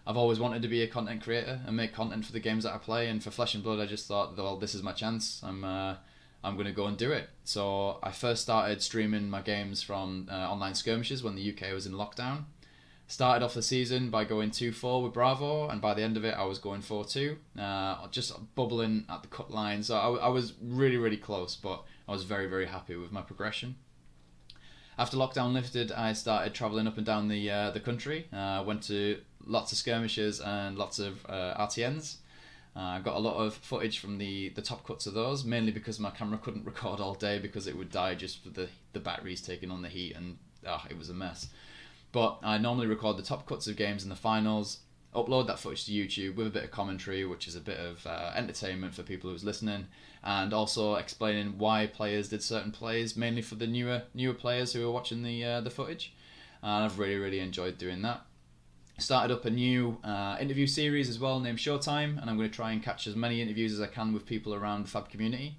I've always wanted to be a content creator and make content for the games that I play, and for Flesh and Blood I just thought, well, this is my chance. I'm going to go and do it. So I first started streaming my games from online skirmishes when the UK was in lockdown. Started off the season by going 2-4 with Bravo, and by the end of it I was going 4-2, just bubbling at the cut line. So I was really, really close, but I was very, very happy with my progression. After lockdown lifted, I started travelling up and down the country. Went to lots of skirmishes and lots of RTNs. I got a lot of footage from the top cuts of those, mainly because my camera couldn't record all day because it would die just for the batteries taking on the heat, and it was a mess. But I normally record the top cuts of games and the finals, upload that footage to YouTube with a bit of commentary, which is a bit of entertainment for people who's listening, and also explaining why players did certain plays, mainly for the newer players who are watching the footage. And I've really, really enjoyed doing that. Started up a new interview series as well named Showtime, and I'm going to try and catch as many interviews as I can with people around the Fab community.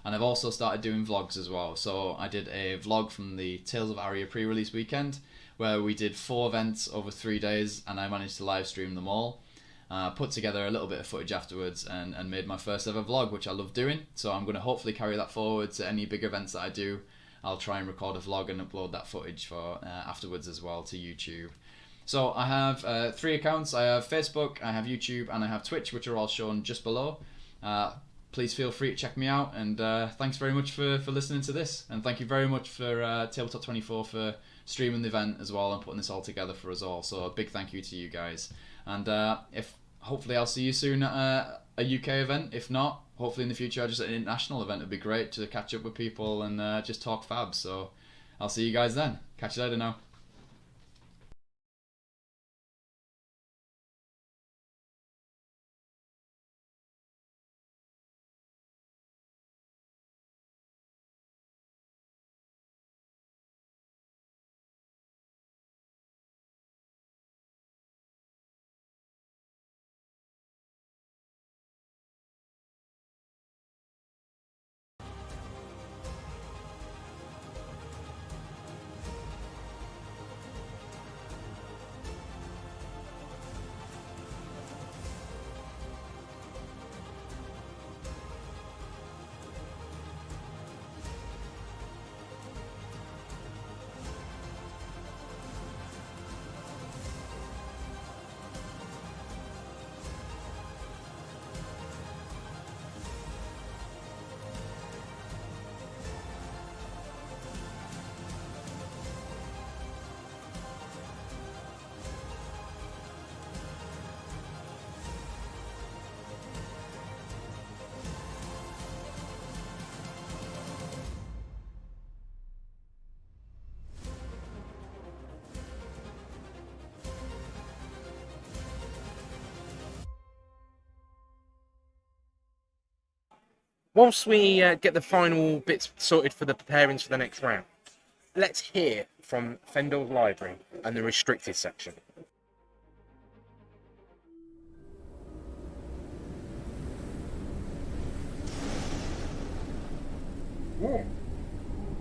And I've also started doing vlogs as well. So I did a vlog from the Tales of Aria pre-release weekend, where we did 4 events over 3 days, and I managed to live stream them all. Put together a little bit of footage afterwards and made my first ever vlog, which I love doing. So I'm going to hopefully carry that forward to any big events that I do. I'll try and record a vlog and upload that footage for afterwards as well to YouTube. So I have 3 accounts. I have Facebook, I have YouTube, and I have Twitch, which are all shown just below. Please feel free to check me out, and thanks very much for listening to this. And thank you very much for Tabletop 24 for streaming the event as well and putting this all together for us all. So a big thank you to you guys. And hopefully I'll see you soon at a UK event. If not, hopefully in the future just an international event would be great to catch up with people and just talk Fab. So I'll see you guys then. Catch you later now. Whilst we get the final bits sorted for the preparings for the next round, let's hear from Fendel's Library and the restricted section.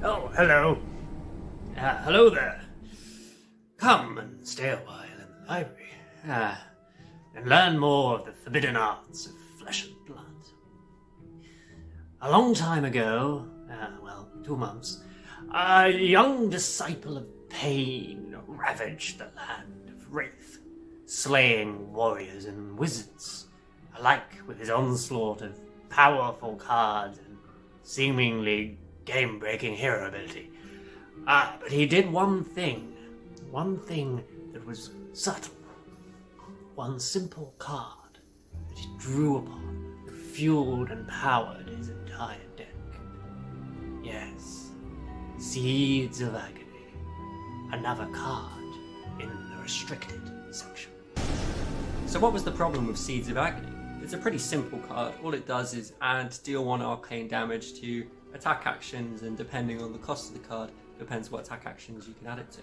Oh, hello. Hello there. Come and stay a while in the library and learn more of the forbidden arts of flesh and blood. A long time ago, 2 months, a young disciple of pain ravaged the land of Wraith, slaying warriors and wizards, alike with his onslaught of powerful cards and seemingly game-breaking hero ability. But he did one thing that was subtle. One simple card that he drew upon, that fueled and powered his entire deck. Yes, Seeds of Agony. Another card in the restricted section. So what was the problem with Seeds of Agony? It's a pretty simple card. All it does is deal 1 arcane damage to attack actions, and depending on the cost of the card, depends what attack actions you can add it to.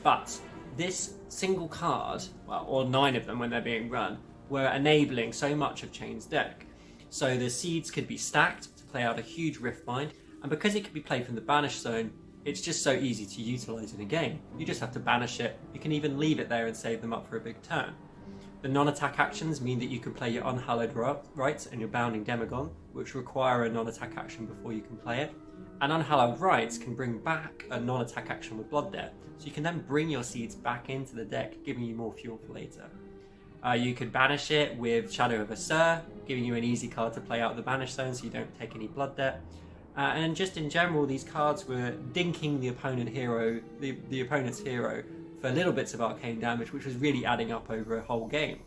But this single card, or 9 of them when they're being run, were enabling so much of Chain's deck. So the seeds could be stacked to play out a huge Riftbind, and because it could be played from the Banish Zone, it's just so easy to utilise in a game. You just have to banish it, you can even leave it there and save them up for a big turn. The non-attack actions mean that you can play your Unhallowed Rites and your Bounding Demagon, which require a non-attack action before you can play it. And Unhallowed Rites can bring back a non-attack action with Blood Debt, so you can then bring your seeds back into the deck, giving you more fuel for later. You could banish it with Shadow of Assur, giving you an easy card to play out of the Banish Zone so you don't take any Blood Debt. And just in general, these cards were dinking the opponent's hero for little bits of arcane damage, which was really adding up over a whole game.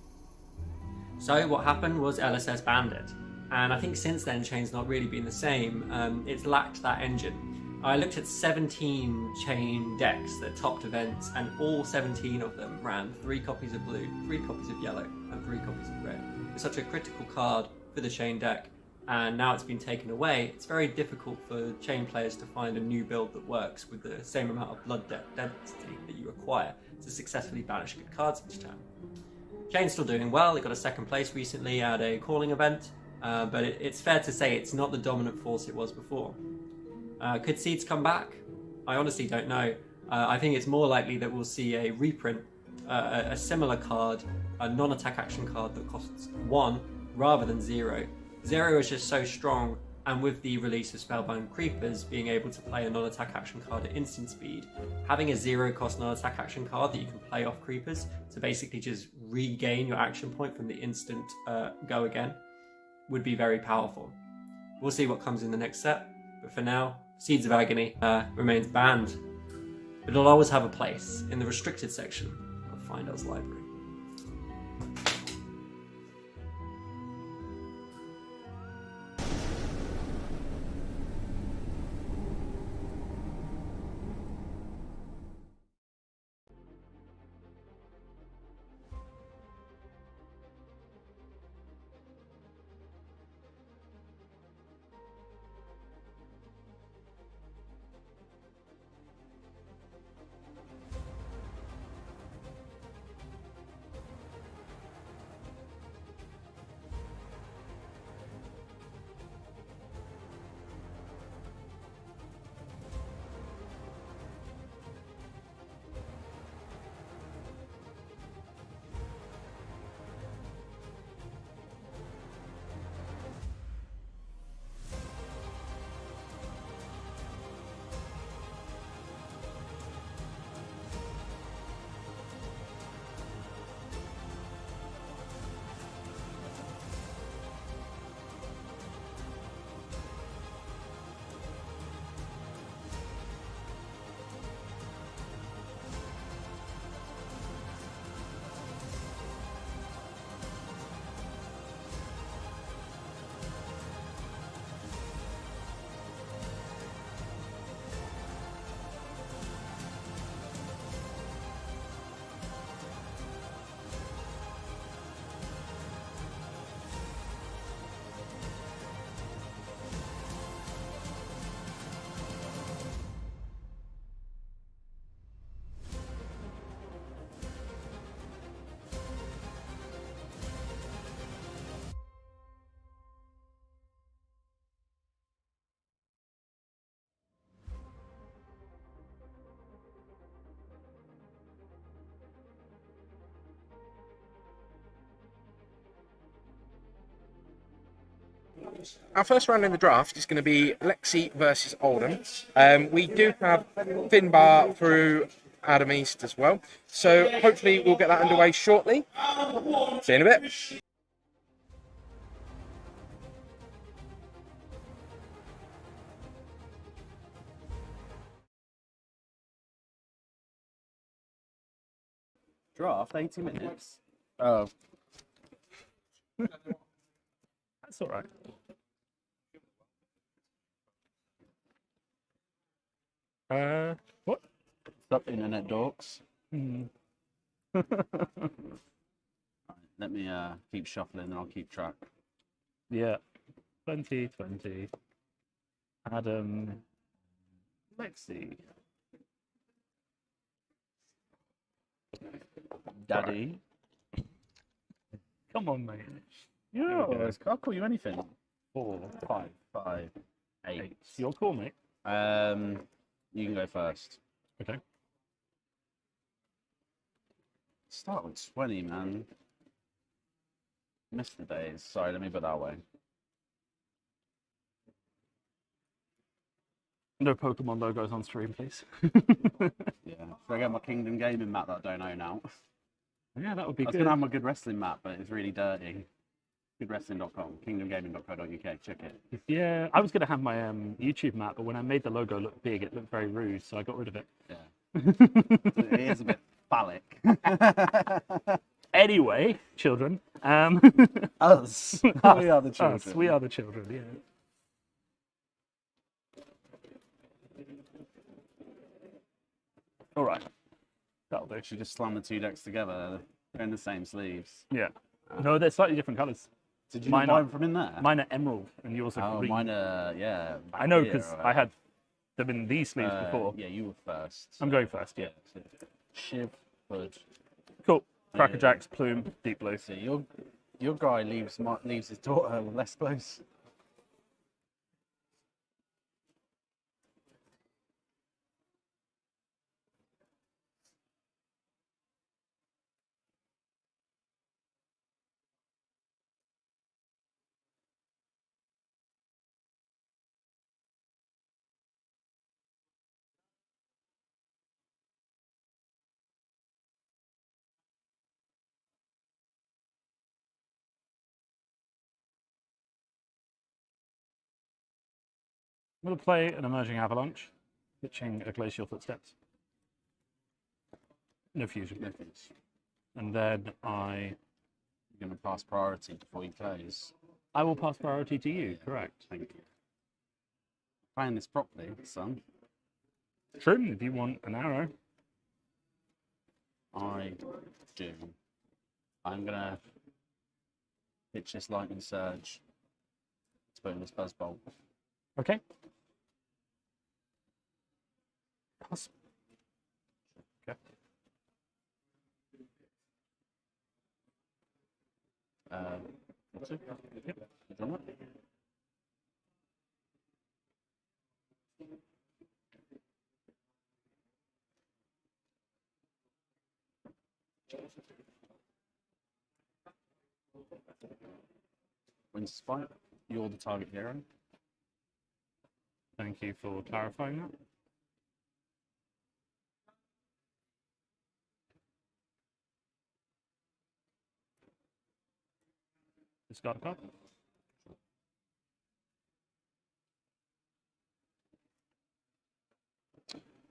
So what happened was LSS banned it. And I think since then, Chain's not really been the same. It's lacked that engine. I looked at 17 Chain decks that topped events, and all 17 of them ran 3 copies of blue, 3 copies of yellow, and 3 copies of red. It's such a critical card for the Chain deck, and now it's been taken away. It's very difficult for Chain players to find a new build that works with the same amount of blood density that you require to successfully banish good cards each time. Chain's still doing well. It got a 2nd place recently at a calling event, but it's fair to say it's not the dominant force it was before. Could Seeds come back? I honestly don't know. I think it's more likely that we'll see a reprint, a similar card, a non-attack action card that costs 1 rather than 0. 0 is just so strong, and with the release of Spellbound Creepers being able to play a non-attack action card at instant speed, having a 0 cost non-attack action card that you can play off Creepers to basically just regain your action point from the instant go again would be very powerful. We'll see what comes in the next set, but for now, Seeds of Agony remains banned, but it'll always have a place in the restricted section of Findel's Library. our first round in the draft is going to be Lexi versus Oldham. We do have Finbar through Adam East as well. So hopefully we'll get that underway shortly. See you in a bit. Draft 80 minutes. Oh. That's all right. What? Stop internet dorks. Hmm. Let me keep shuffling and I'll keep track. Yeah. 2020. Adam. Lexi. Daddy. Come on, mate. Yeah, we go. I'll call you anything. 4, 5, 5, 8. Your call, mate. You can go first. Okay. Start with 20, man. Missed the days. Sorry, let me put it that way. No Pokemon logos on stream, please. Yeah. Should I get my Kingdom Gaming map that I don't own out? Yeah, that would be I was good. going to have my Good Wrestling map, but it's really dirty. Goodwrestling.com, kingdomgaming.co.uk, check it. Yeah, I was going to have my YouTube map, but when I made the logo look big, it looked very rude, so I got rid of it. Yeah. It is a bit phallic. Anyway, children. Us. We are the children. Us, we are the children, yeah. All right. That'll do. Should just slam the two decks together. They're in the same sleeves. Yeah. No, they're slightly different colours. Did you buy them from in there? Mine are emerald, and yours are green. Mine are, yeah. I know, because I had them in these sleeves before. Yeah, you were first. I'm going first, yeah. So Shiv, Hood. Cool. Crackerjacks, Plume, Deep Blue. So your guy leaves his daughter less close. I'm going to play an Emerging Avalanche, pitching a Glacial Footsteps. No fusion. No fusion. And then You're going to pass priority before you close. I will pass priority to you, correct. Thank you. Playing this properly, son. True, if you want an arrow. I do. I'm going to pitch this Lightning Surge to put in this Buzzbolt. Okay. Pass. Okay. What's it? Yep. You done that? When spike, you're the target hero. Thank you for clarifying that. Discard a card.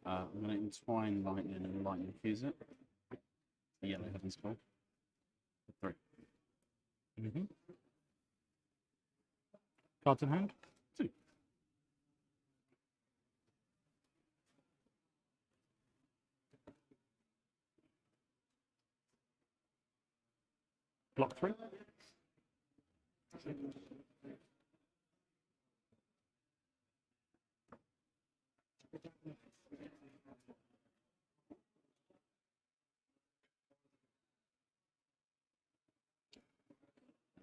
I'm going to entwine lightning and lightning fuse it. The yellow heaven's call. 3. Mm-hmm. Cards in hand. 2. Block 3.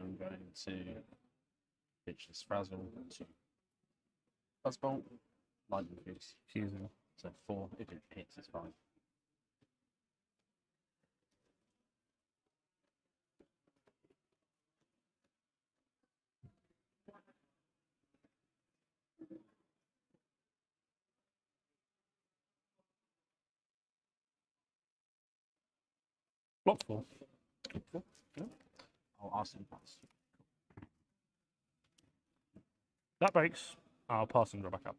I'm going to pitch this Frazzle to Buzzbolt, lightning fuse. Fusing. So 4, if it hits, it's fine. Block 4. I'll ask him pass. That breaks. I'll pass and draw back up.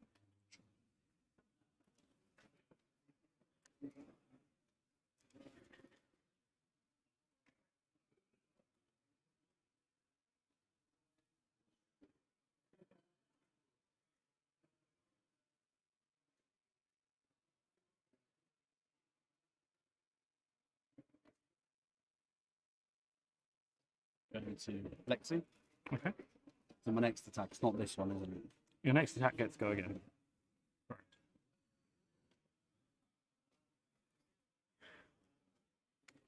Going to Lexi. Okay. So my next attack's not this one, isn't it? Your next attack gets go again.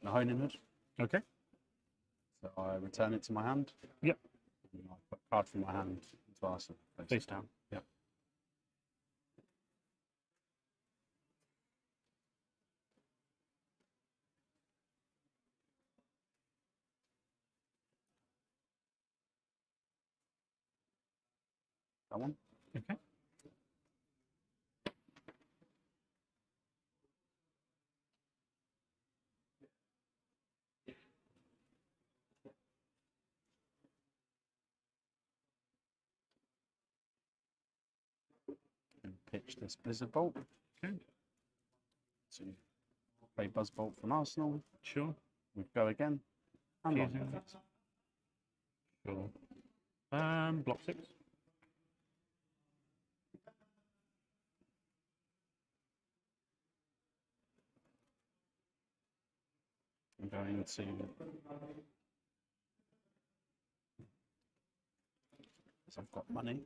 The Honing Hood. Okay. So I return it to my hand. Yep. And I put a card from my hand into Arsenal. Face down. Yep. That one. Okay. And pitch this Blizzard Bolt. Okay. To play Buzz Bolt from Arsenal. Sure. We go again. And Cheers. on. Sure. Block 6. I'm going to so I've got money.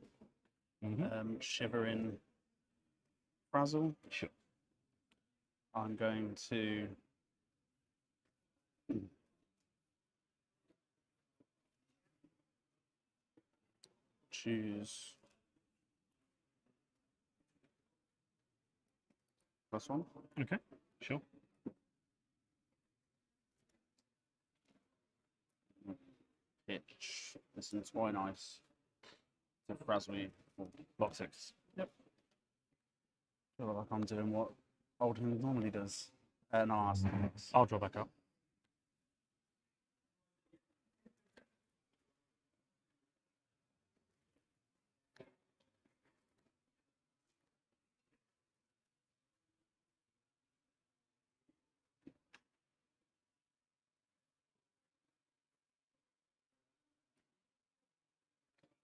Shivering Frazzle. Sure. I'm going to choose +1. Okay. Sure. Pitch this and Twine Ice to Frazzle you. Block 6. Yep. Feel like I'm doing what Oldham normally does. No, Arsenal. I'll draw back up.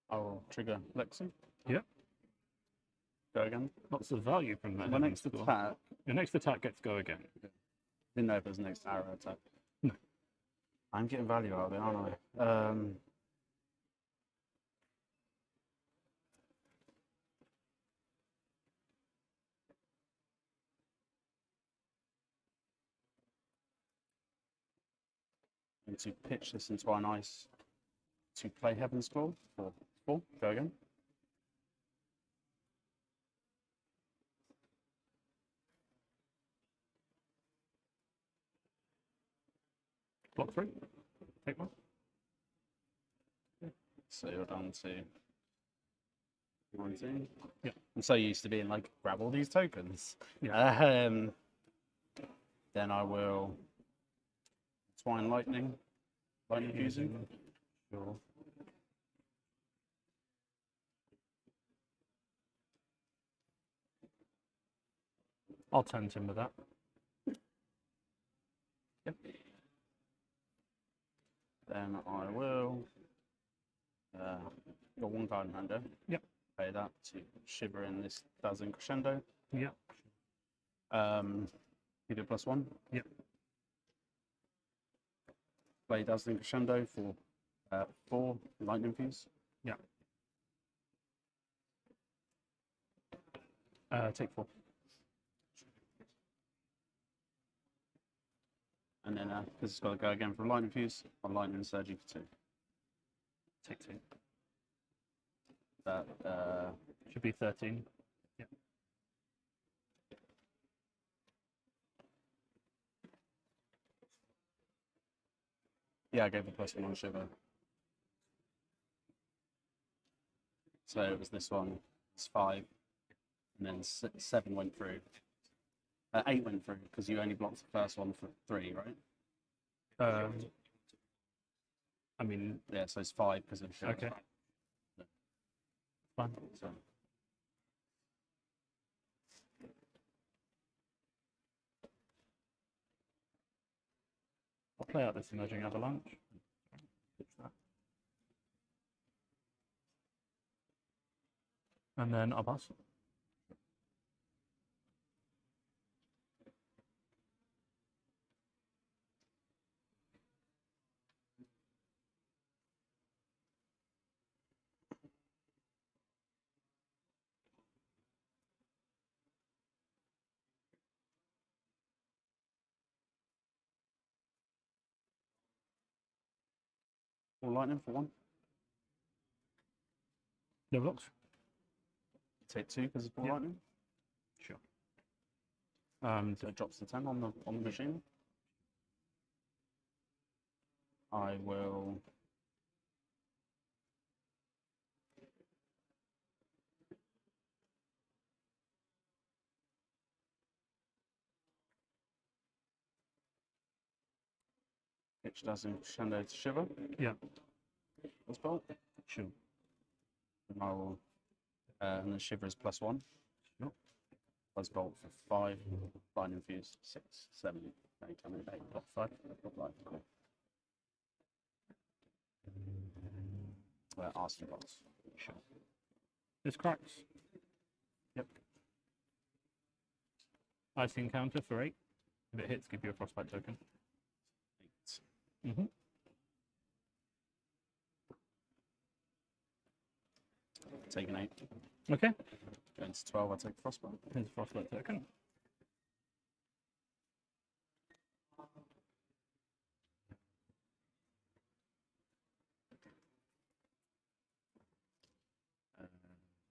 I'll trigger Lexi. Yep. Go again. Lots of value from that. My next attack. Your next attack gets go again. Didn't know if there's next arrow attack. No. I'm getting value out of it, aren't I? And to pitch this into our nice to play Heaven's Claw for 4. Go again. Block 3. Take 1. So you're down to 19. Yeah. I'm so used to being like, grab all these tokens. Yeah. Then I will Twine Lightning fusing. Sure. I'll turn Timber that. Yep. Then I will got one card in hand. Yep. Play that to shiver in this Dazzling Crescendo. Yep. You do +1. Yep. Play Dazzling Crescendo for 4 Lightning Fuse. Yeah. Take 4. And then, because it's got to go again for a Lightning Fuse, I'll Lightning Surge you for 2. Take 2. That should be 13. Yeah. Yeah, I gave the +1 on Shiver. So it was this one, it's 5, and then 7 went through. 8 went through because you only blocked the first one for 3, right? I mean, Yeah, so it's 5 because of shiver. okay. Fine. So, I'll play out this emerging avalanche. Pitch that. And then I'll pass. all lightning for 1. No blocks. Take 2 because it's all Yeah. lightning. Sure. So it drops the 10 on the machine. I will. Pitch does in crescendo to shiver. Yeah. Let's bolt. Sure. And I will. And the shiver is +1. Sure. Let's bolt for 5. Lightning fuse 6, 7, 8, 8, block 5. Block light. Cool. Arsenal bolts. Sure. This cracks. Yep. Icing counter for 8. If it hits, give you a frostbite token. 8. Mm-hmm. Take an 8. Okay. Going to 12, I take frostbite. Here's a frostbite token.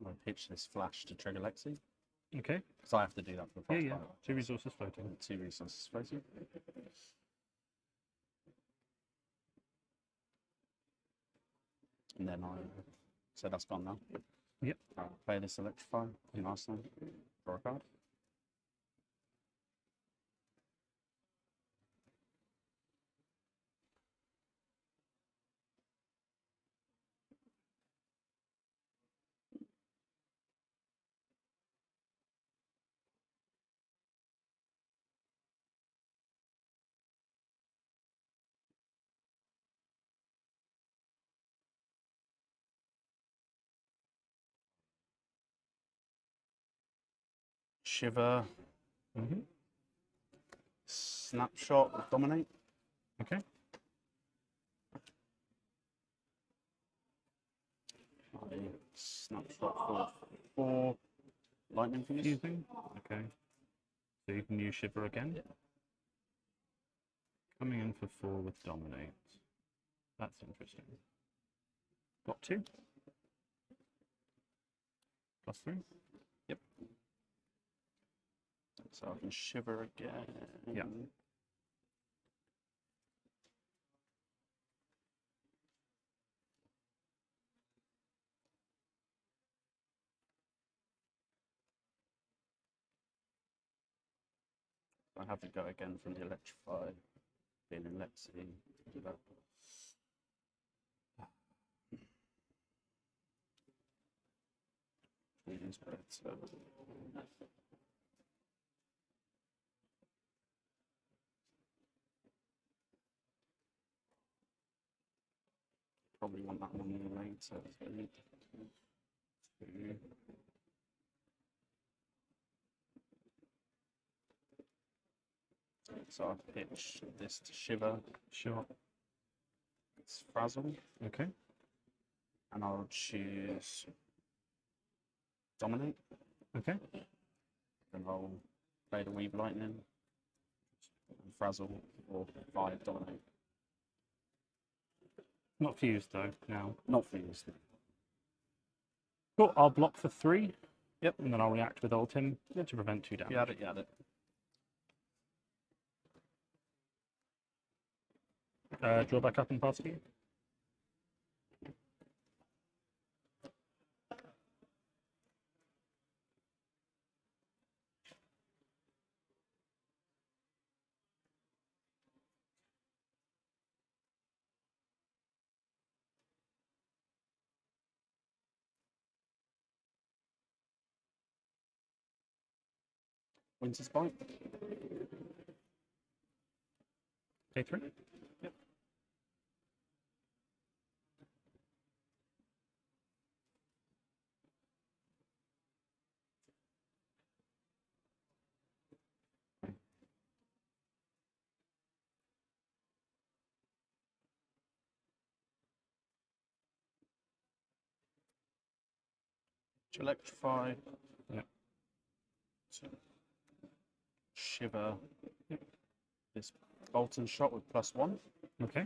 I'll pitch this flash to trigger Lexi. Okay. Because I have to do that for the Yeah, frostbite. yeah. 2 resources floating. 2 resources floating. And then so that's gone now. Yep. I'll play this electrify in Arsenal. Draw a card. Shiver. Mm-hmm. Snapshot with dominate. Okay. Snapshot for 4 lightning fuse. Fusing. Okay. So you can use shiver again. Coming in for 4 with dominate. That's interesting. Block 2. +3. Yep. So I can shiver again. Yeah. I have to go again from the electrify. Feeling Lexi. Do that. Probably want that one later. So I pitch this to shiver. Sure. It's frazzle. Okay. And I'll choose dominate. Okay. Then I'll play the weave lightning and frazzle or 5 dominate. Not fused though now. Not fused. Cool. I'll block for 3. Yep. And then I'll react with ultim to prevent 2 damage. You had it, you had it. Draw back up and pass you. Winter Spike. Pay 3. Yep. To electrify. Yep. To shiver. Yep. This bolt and shot with +1. Okay.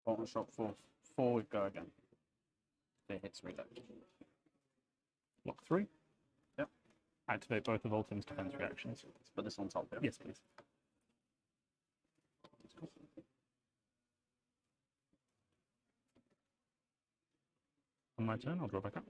Bolt and shot for 4 with go again. It hits reload. Block 3. Yep. Activate both of Ultim's defense reactions. Let's put this on top here. Yes, please. On my turn, I'll draw back up.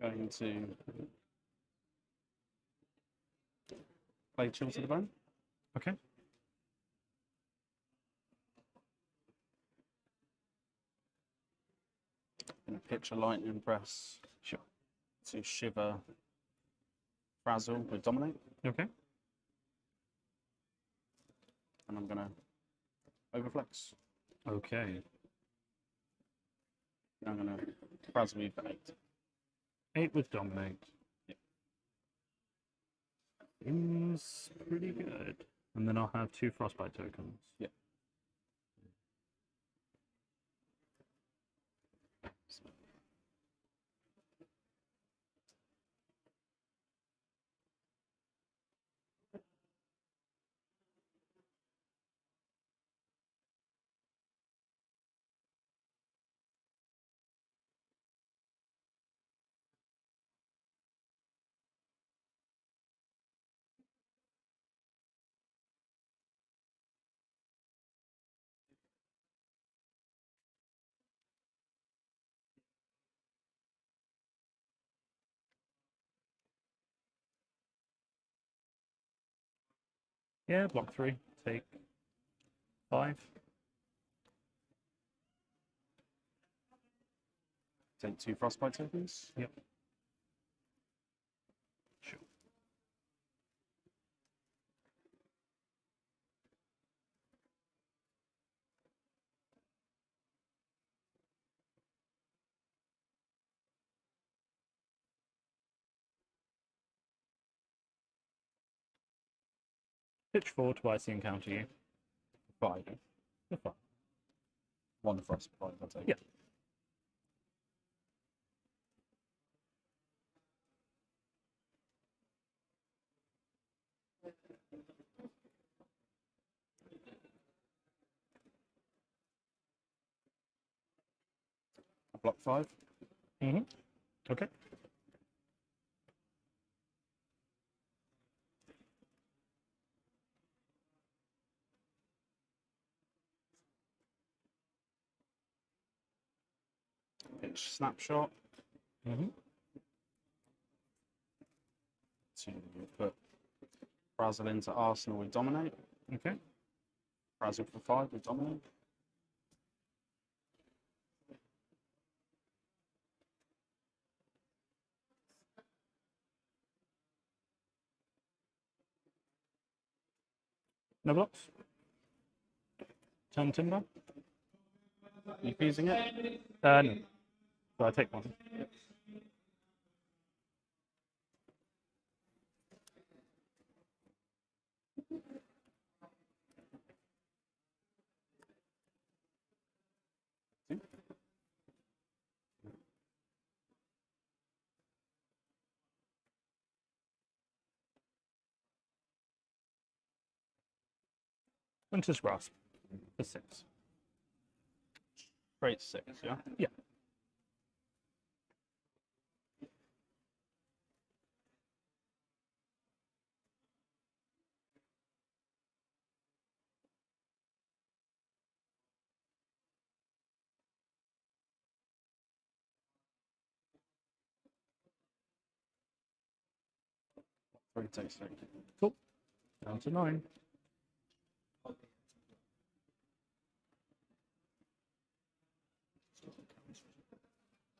Going to play Chill to the Bone. Okay. Going to pitch a Lightning Press. Sure. To shiver Frazzle with Dominate. Okay. And I'm going to Overflex. Okay. I'm going to Frazzle you for 8. 8 with Dominate. Yep. Seems pretty good. And then I'll have 2 Frostbite tokens. Yep. Yeah, block 3. Take 5. Take 2 Frostbite tokens. Yep. Sure. Pitch 4 twice the encounter you. 5. The 5. 1 Frostbite, I'll take. Yeah. Block 5. Mm-hmm. Okay. Pitch Snapshot. Mm-hmm. To put Frazzle into Arsenal with Dominate. Okay. Frazzle for 5 with Dominate. No blocks. Turn Timber. You fusing it? No. So I take one. Yep. Winter's Grasp for 6. Straight 6, yeah? Yeah. Three takes 3. Cool. Down to 9.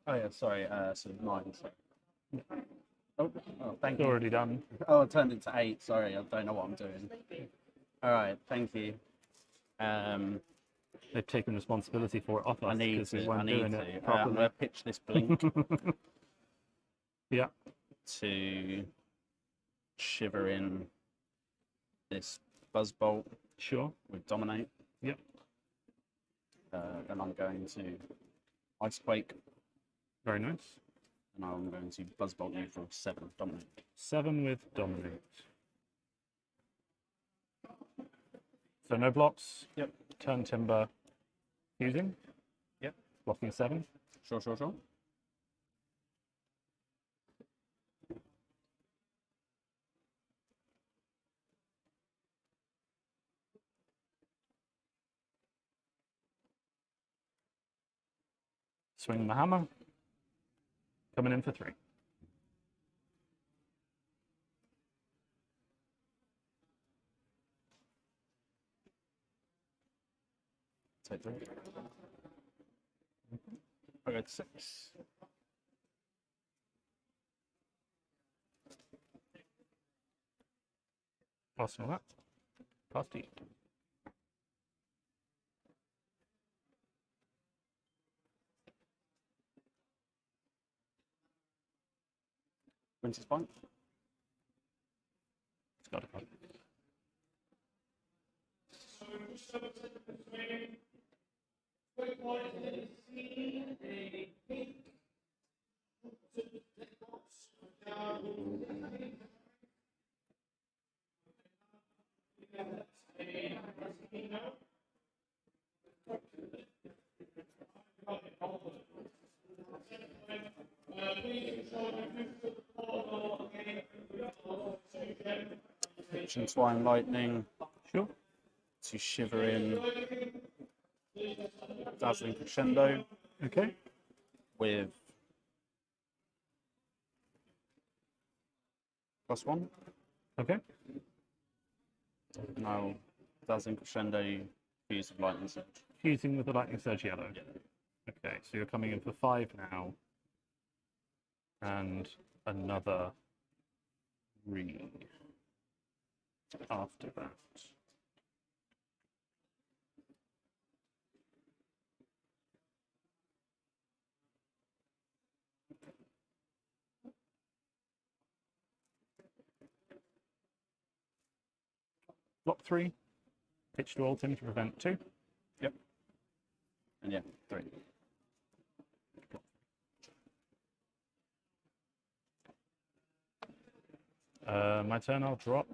Oh yeah, sorry, so 9. Sorry. Oh, thank It's you. already done. Oh, I turned it to 8. Sorry, I don't know what I'm doing. All right, thank you. They've taken responsibility for it off us I need because we to. I weren't need doing to. it I'm properly. going to pitch this blink. Yeah. To shiver in this Buzzbolt. Sure. With Dominate. Yep. Then I'm going to Icequake. Very nice. And I'm going to Buzzbolt you for 7 Dominate. 7 with Dominate. So no blocks. Yep. Turn Timber. Fusing. Yep. Blocking 7. Sure. Swing the hammer. Coming in for 3. Take 3. I go to 6. Passing all that. Past D. Winter's Point. It's got it. Pitch and Swine Lightning. Sure. To shiver in Dazzling Crescendo. Okay. With +1. Okay. Now Dazzling Crescendo fuse with Lightning Surge. Fusing with the Lightning Surge yellow. Okay, so you're coming in for 5 now. And another 3 after that. Block 3. Pitch to ult him to prevent 2. Yep. And yeah, 3. My turn, I'll drop.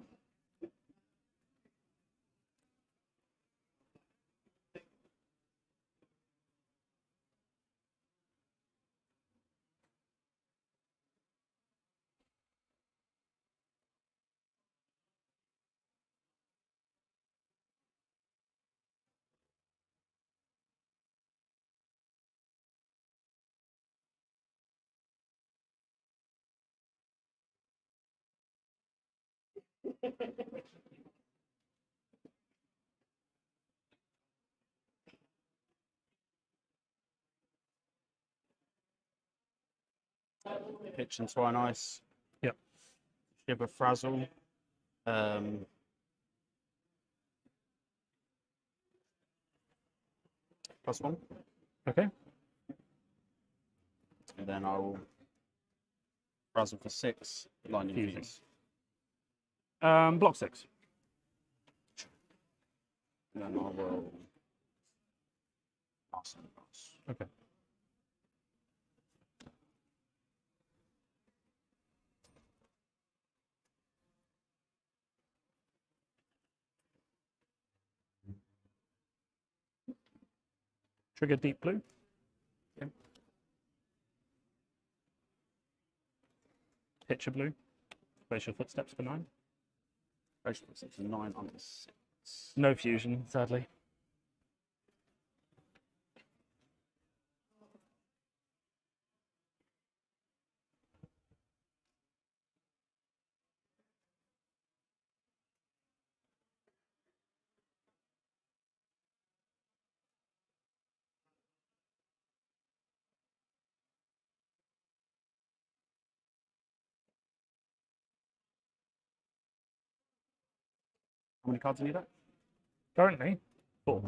Pitch and Swine Ice. Yep. Shiver Frazzle. +1. Okay. And then I'll Razzle for 6, Lightning Fusing. Fuse. Block 6. And then I will pass and pass. Okay. Trigger Deep Blue. Okay. Pitcher Blue. Place your footsteps for 9. Place your footsteps for 9 under 6. No fusion, sadly. How many cards do you need that? Currently, 4.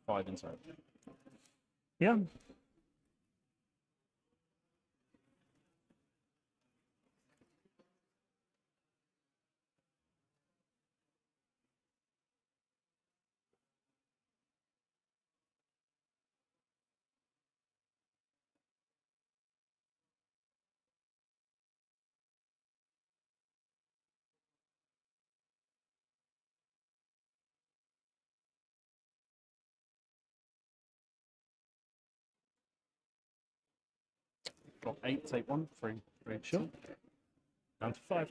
5 inside. Yeah. Block 8, take 1, 3, 3, Sure. 2. Down to 5.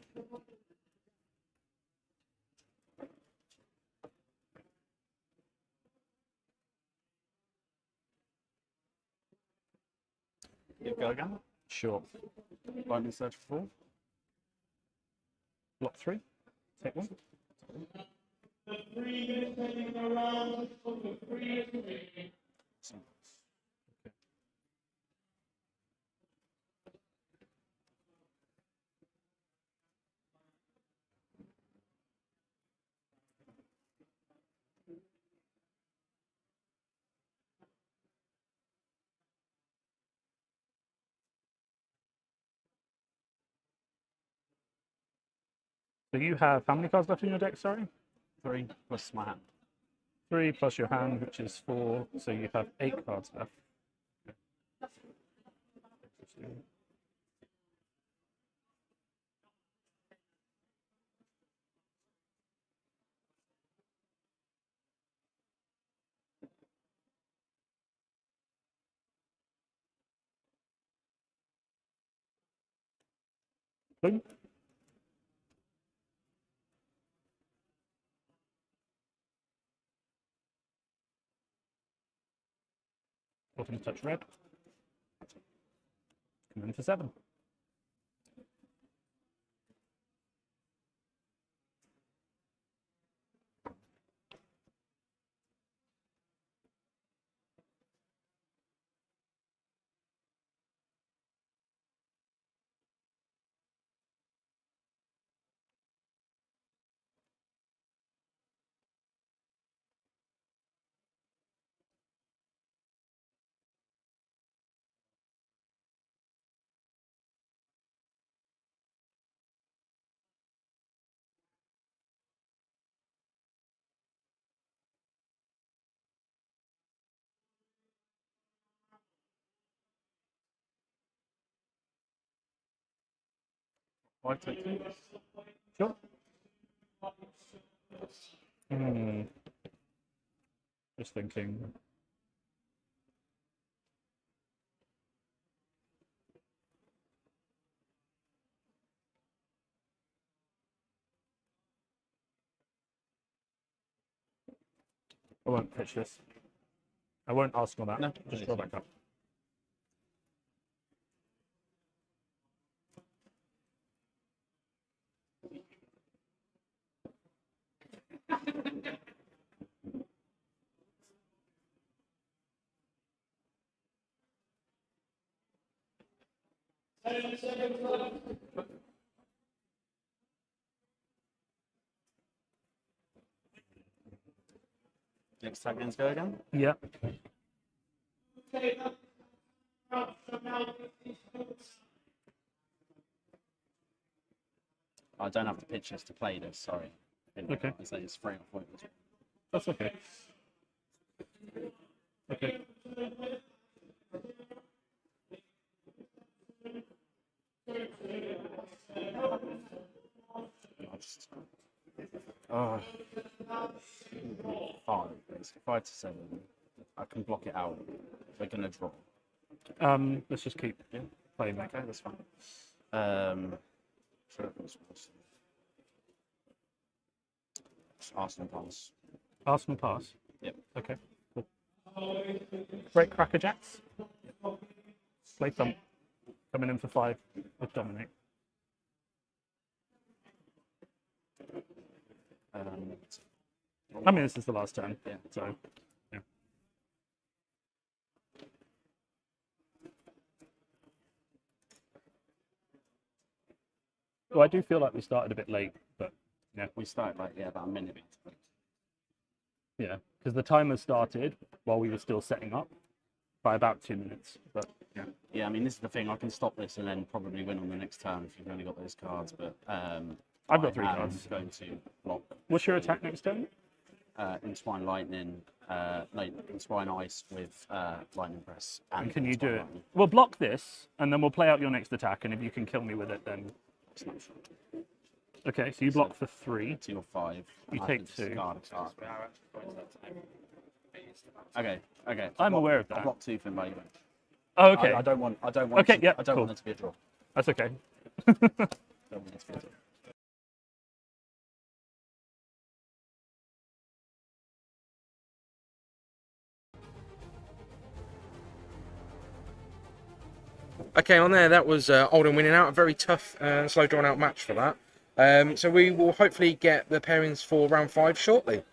You go again. Sure. Lightning Surge for 4. Block 3. Take 1. The three is taking around for the three is me. So you have how many cards left in your deck, sorry? 3 plus my hand. 3 plus your hand, which is 4, so you have 8 cards left. Boom. Bottom touch red. Come in for 7. Five, take 2. Sure. Hmm. Just thinking. I won't pitch this. I won't ask on that. No, just draw back up. Next tag ends go again. Yeah. I don't have the pictures to play this, sorry. Okay. I say it's 3 or 4. That's okay. Okay. Oh. 5, basically. 5 to 7. I can block it out. We're gonna draw. Let's just keep playing that. Okay, that's fine. Arsenal pass. Arsenal pass. Yep. Okay. Cool. Break Cracker Jacks. Play thump. Coming in for 5 with Dominic. I mean, this is the last turn. Yeah. So, yeah. Well, I do feel like we started a bit late, but yeah. We started like about a minute. Yeah, because the timer started while we were still setting up by about 2 minutes. But yeah. Yeah, I mean, this is the thing. I can stop this and then probably win on the next turn if you've only got those cards. But I've got 3 cards. Going to block. What's your attack next turn? Entwine Lightning, Entwine Ice with Lightning Press. And can you do it? Lightning. We'll block this, and then we'll play out your next attack, and if you can kill me with it, then... Okay, so you block for 3. To your 5. You take 2. Okay. I'm aware of that. I blocked 2 for my. Oh, okay. I don't want. Okay, yeah, I don't cool. want it to be a draw. That's okay. Don't want it to be a draw. Okay, on there, that was Oldham winning out. A very tough, slow drawn out match for that. So we will hopefully get the pairings for round 5 shortly.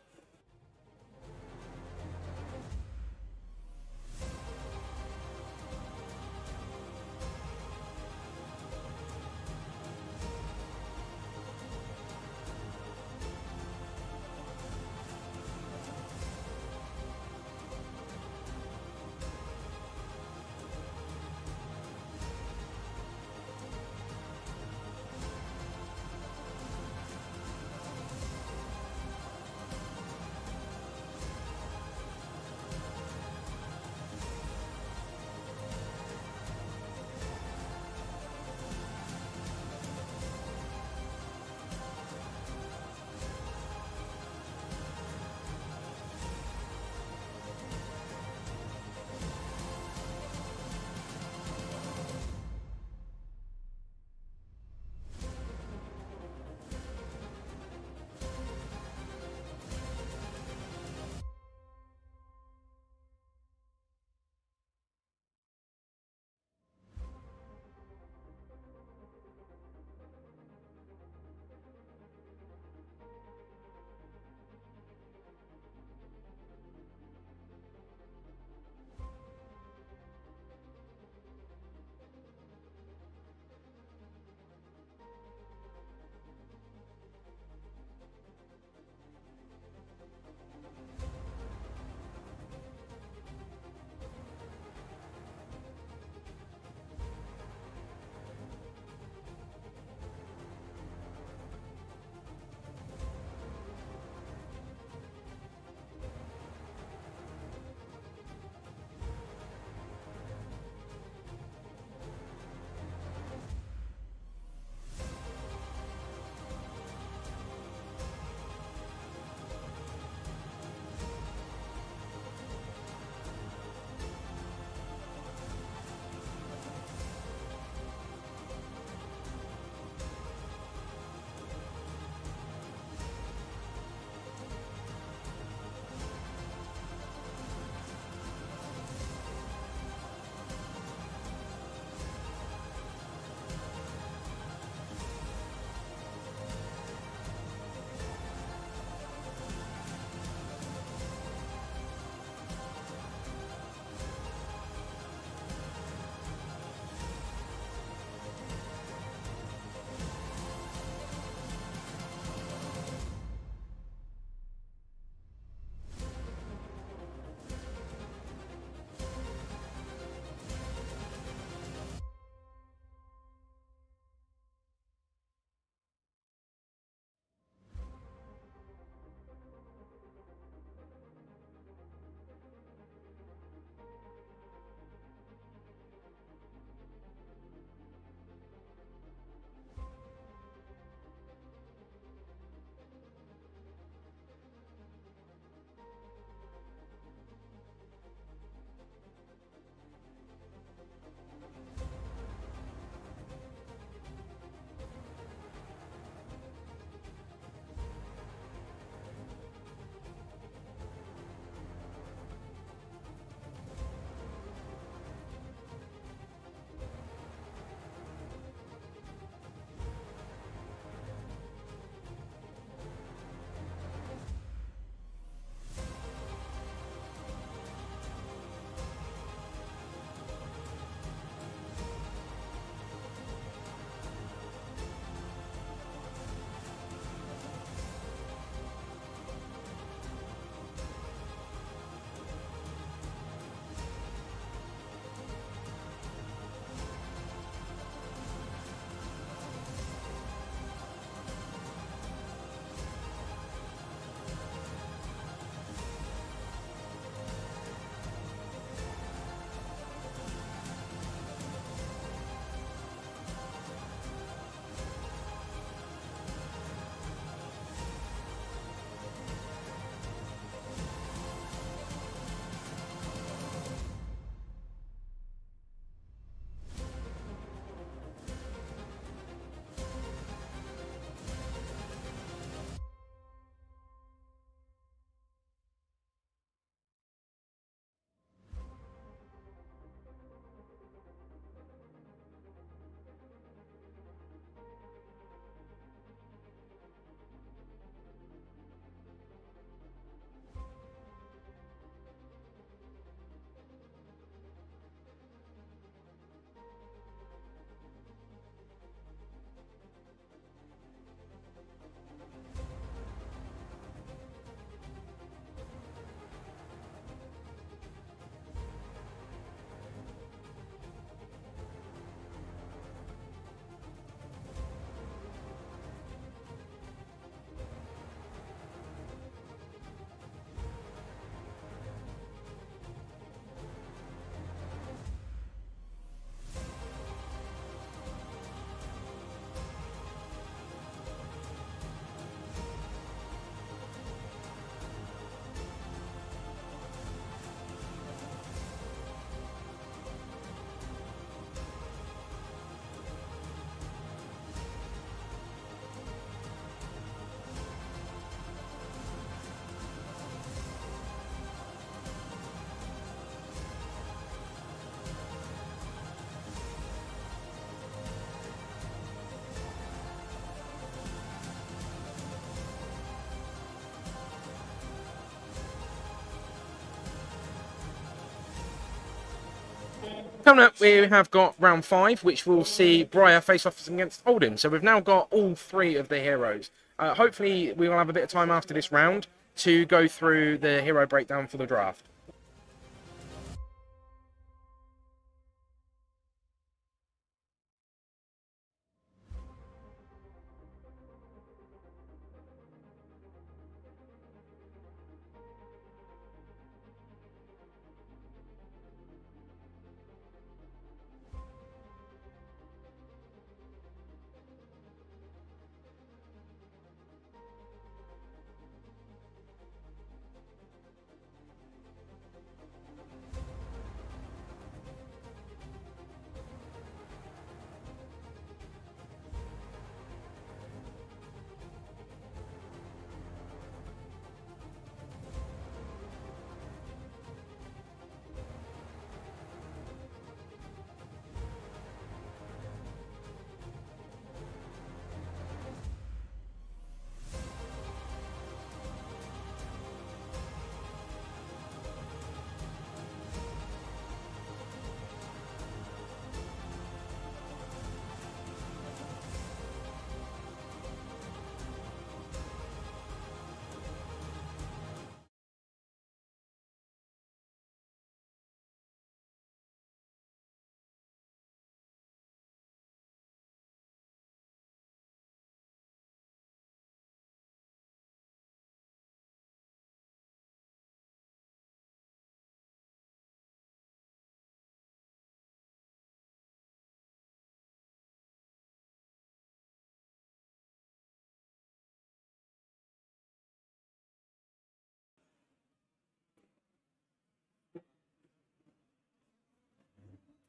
Coming up, we have got round 5, which will see Briar face off against Oldham. So we've now got all 3 of the heroes. Hopefully, we will have a bit of time after this round to go through the hero breakdown for the draft.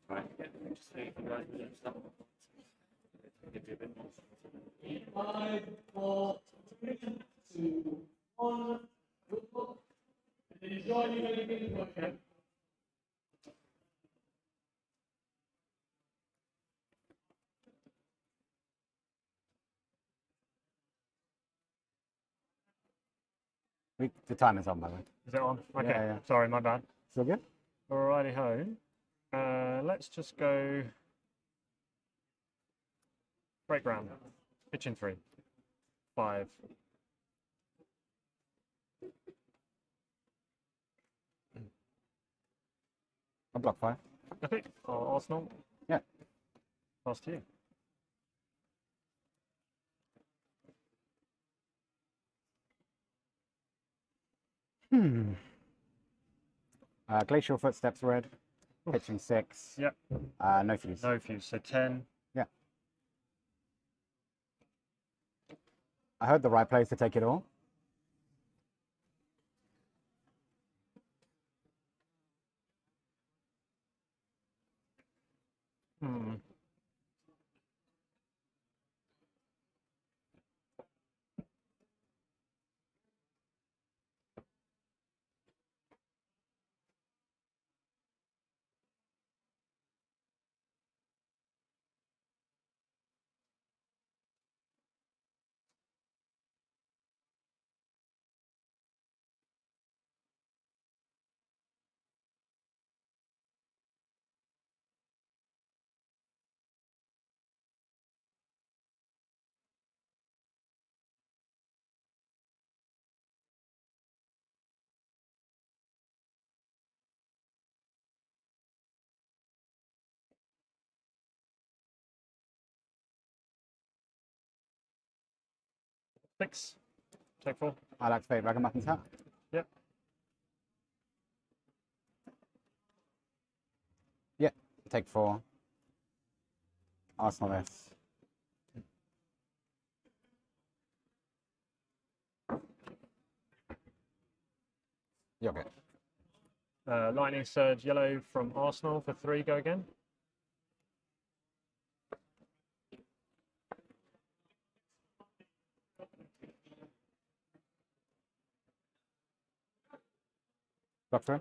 Right, yeah, just wait for you guys to stop. Give you a bit more. 5, 4, 3, 2, 1. Enjoy your okay. The timer's on, by the way. Is it on? Okay. Yeah, yeah. Sorry, my bad. Still good? Alrighty ho. Let's just go break ground. Pitch in 3, 5. I'll block 5. Okay. Arsenal. Yeah. Pass to you. Glacial Footsteps red. Pitching 6. Yep. No fuse. No fuse. So 10. Yeah. I heard the right place to take it all. Six. Take 4. I'll activate Ragamuffin's hat. Yep. Yeah. Take 4. Arsenal S. You're good. Lightning Surge yellow from Arsenal for 3. Go again. Block 3.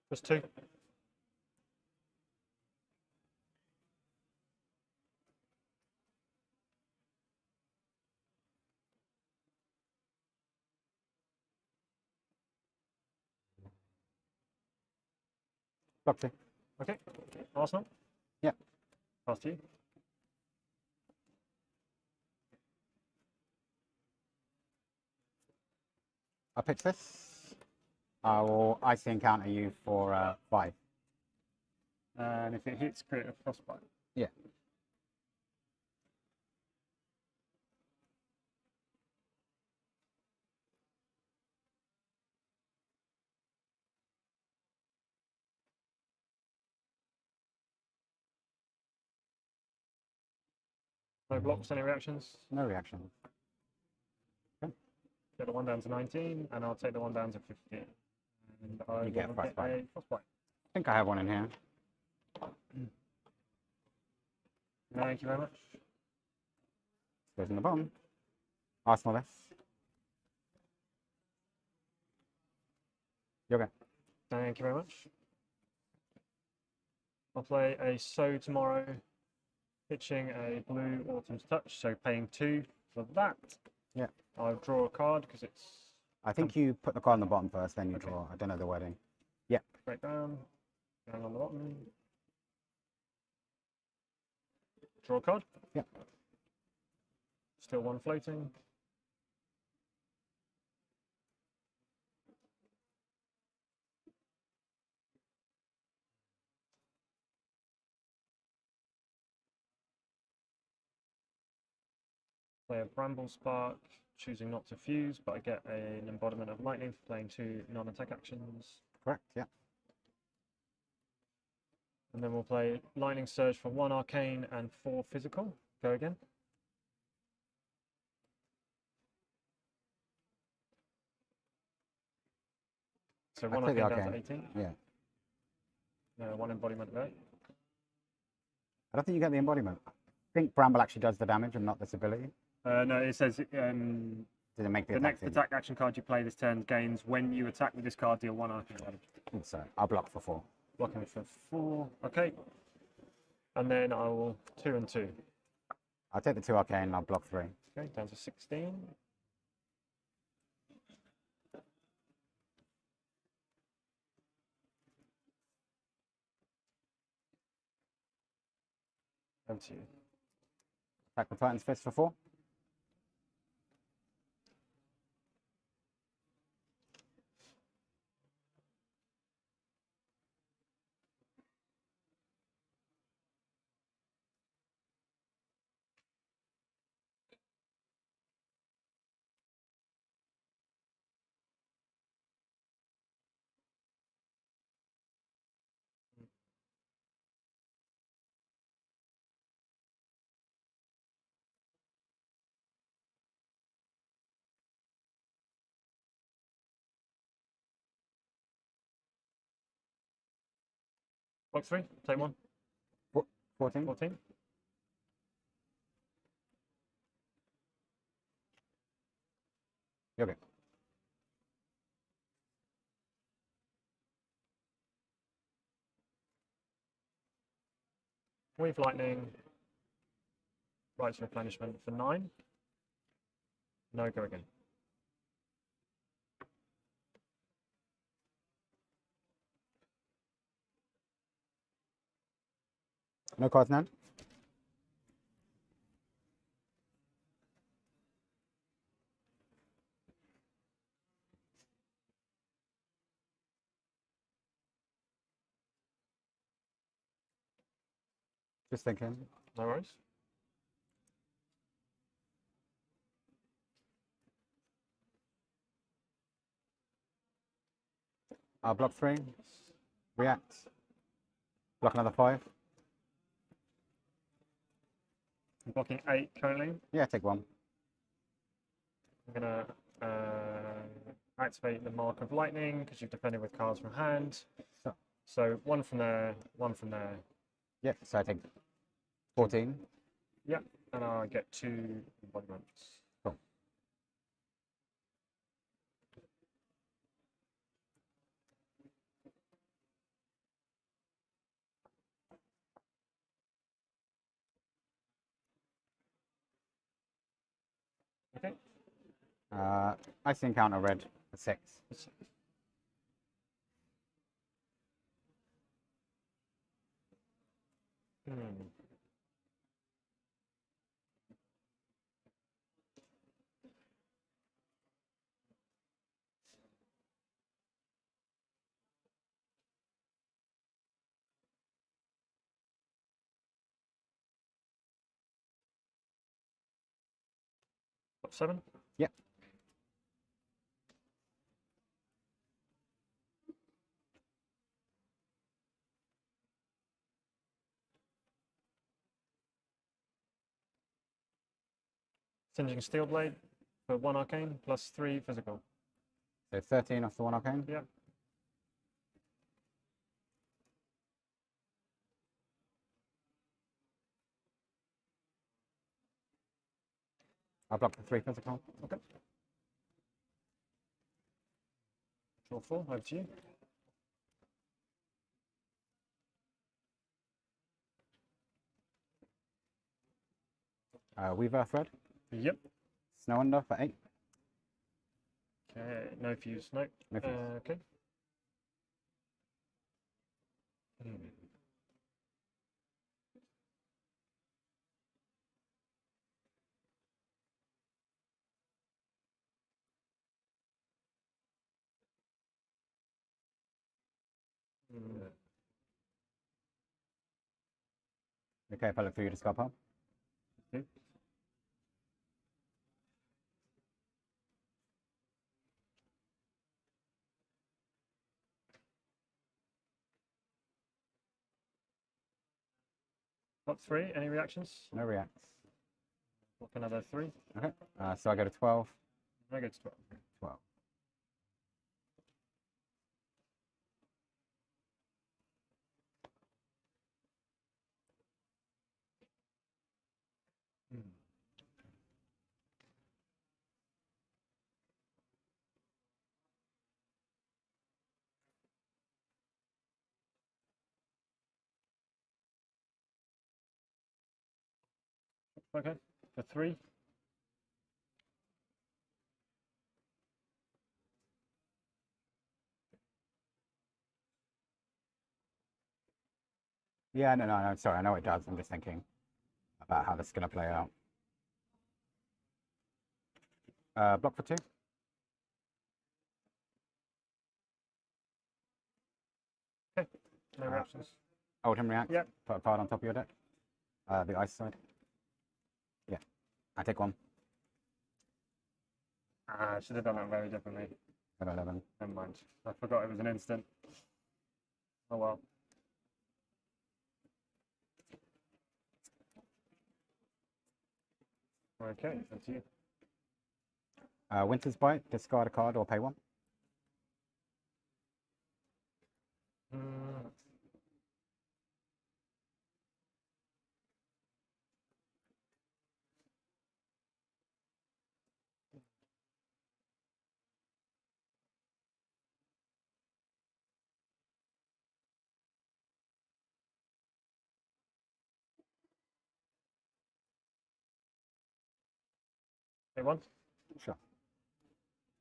Just 2. Block 2. Okay. Arsenal? Yeah. Pass to you. I pitch this. I will icy encounter you for 5. And if it hits, create a frostbite. Yeah. No blocks, any reactions? No reaction. Okay. Get the one down to 19, and I'll take the one down to 15. And I You get a will frostbite. a frostbite. I think I have one in here. Thank you very much. Goes in the bottom. Arsenal this. You're okay. Thank you very much. I'll play a So Tomorrow, pitching a blue Autumn's Touch, so paying 2 for that. Yeah. I'll draw a card because it's... I think you put the card on the bottom first, then you draw. I don't know the wording. Yeah. Break down, going on the bottom. Draw a card. Yeah. Still one floating. Play a Bramble Spark, choosing not to fuse, but I get an embodiment of lightning for playing 2 non-attack actions. Correct, yeah. And then we'll play Lightning Surge for 1 arcane and 4 physical. Go again. So 1 arcane down to 18. Yeah. 1 embodiment of 8. I don't think you get the embodiment. I think Bramble actually does the damage and not this ability. No, it says Did it make the the next thing? attack action card you play this turn gains when you attack with this card, deal 1 arcane damage. So I'll block for 4. Blocking for 4. Okay. And then I will 2 and 2. I'll take the 2 arcane and I'll block 3. Okay, down to 16. Over to you. Attack the Titan's Fist for 4. Block 3, take 1. 14. 14. Okay. Weave Lightning. Rights Replenishment for 9. No, go again. No cards now. Just thinking. No worries. I'll block 3. React. Block another 5. I'm blocking 8 currently. Yeah, take 1. I'm going to activate the Mark of Lightning because you've defended with cards from hand. So 1 from there, 1 from there. Yeah, so I take 14. Yeah, and I get 2 embodiments. Cool. Okay. Icy encounter red for 6. 7? Yep. Singeing Steel Blade for 1 arcane plus 3 physical. So 13 off the 1 arcane? Yep. I'll block the 3 physical. Okay. Draw 4, over to you. Weaver Thread. Yep. Snow Under for 8. Okay, no fuse, no. No fuse. Okay. Okay, if I look for you to scalp up. Okay. Top 3, any reactions? No reacts. Block another 3. Okay, so I go to 12. I go to 12. 12. Okay, for 3. Yeah, no, sorry, I know it does. I'm just thinking about how this is going to play out. Block for 2. Okay, no reactions. Hold him react. Yep. Put a card on top of your deck. The ice side. Yeah, I take 1. I should have done that very differently. 11. Never mind. I forgot it was an instant. Oh well. Okay, that's you. Winter's Bite, discard a card or pay 1. Pay 1? Sure.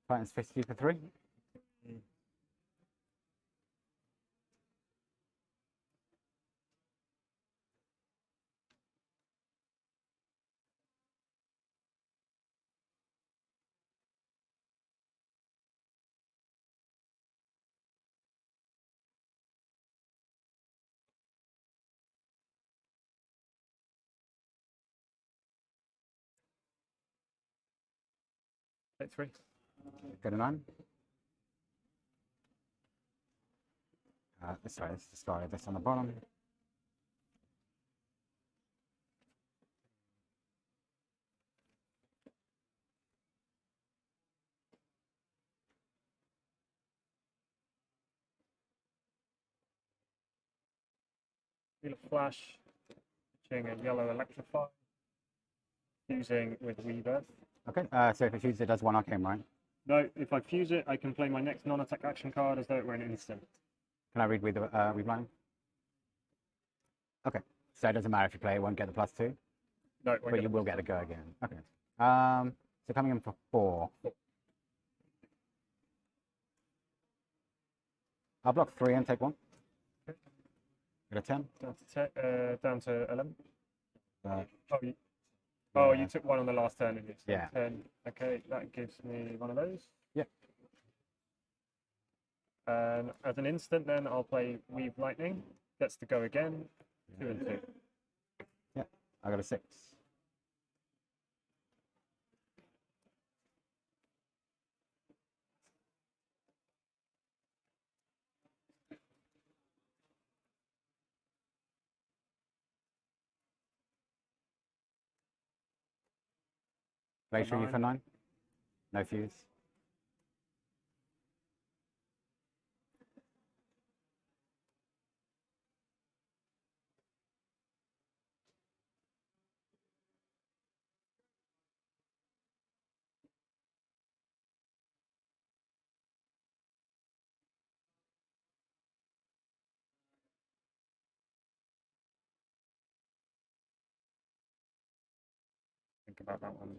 Titans 50 for 3. Take 3. Go to 9. Sorry, let's discard this on the bottom. Wheel of Flash, doing a yellow Electrify, fusing with Rebirth. Okay, so if it shoots, it does 1 arcane, right? No, if I fuse it, I can play my next non-attack action card as though it were an instant. Can I read with Reblind? Okay, so it doesn't matter if you play it, won't get the +2. No, but you will get the go again. Okay. So coming in for 4. I'll block 3 and take 1. Got a 10. Down to 11. Uh, Oh, yeah. you took one on the last turn, and you said Yeah. 10. Okay, that gives me one of those. Yeah. And as an instant, then I'll play Weave Lightning. Gets to go again. 2 and 2. Yeah. I got a 6. Glacier, you for 9? No fuse. Think about that one.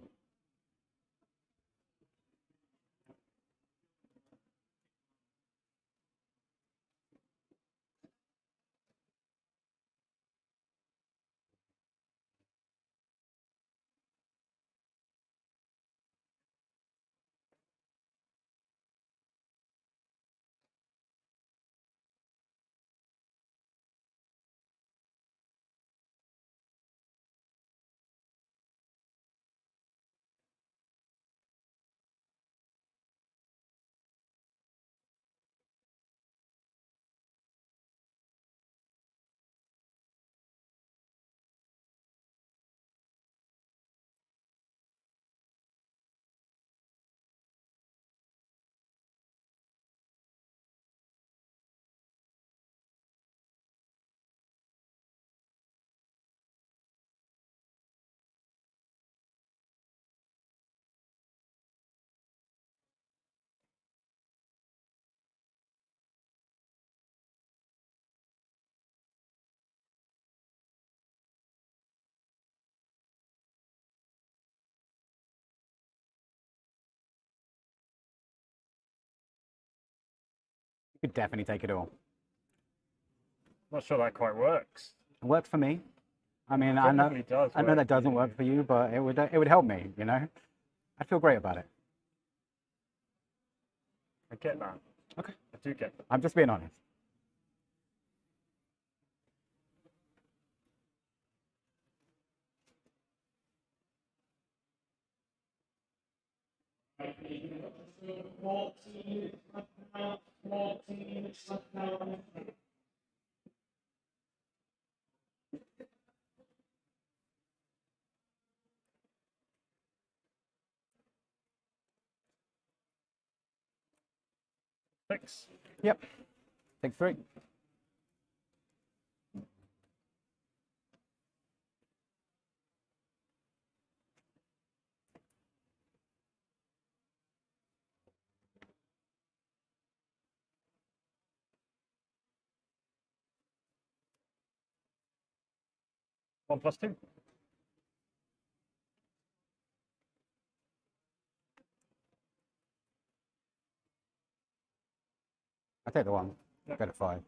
You could definitely take it all. Not sure that quite works. It works for me. I mean, It probably does I know work that for doesn't you. work for you, but it would help me, you know? I'd feel great about it. I get that. Okay. I do get that. I'm just being honest. Six. Yep. Take 3. One plus 2. I take the 1. Yep. Go to 5.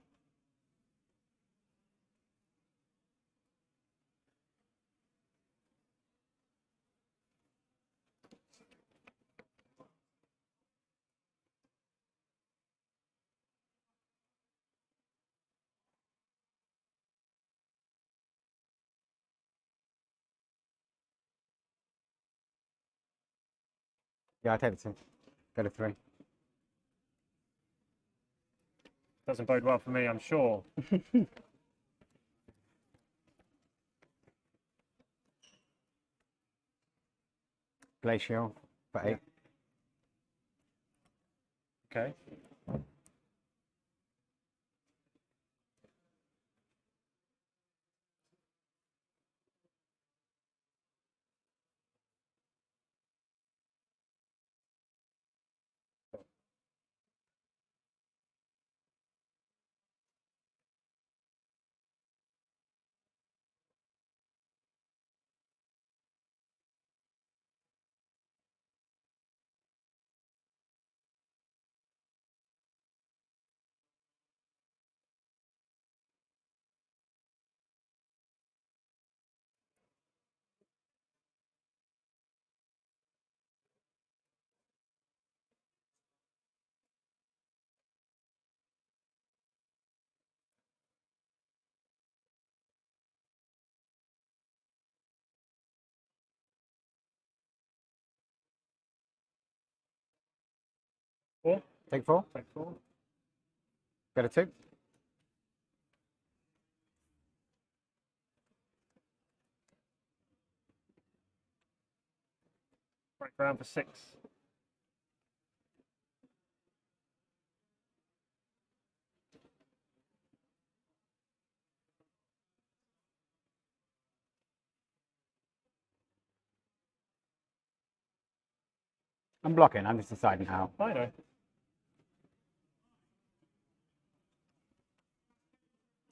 Yeah, I take the 2. Go to 3. Doesn't bode well for me, I'm sure. Glacial for 8. Okay. Take 4. Take 4. Get a 2. Break round for 6. I'm blocking. I'm just deciding how. I know.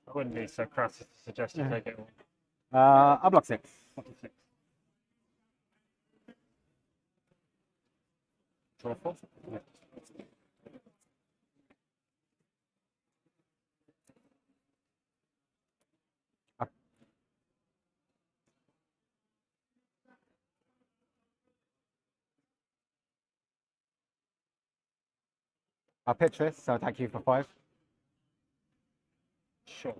I wouldn't be so crass as to suggest you take it all. I'll block 6. Block 6. Draw 4. Yeah. I'll pitch this, so attack you for 5. Sure.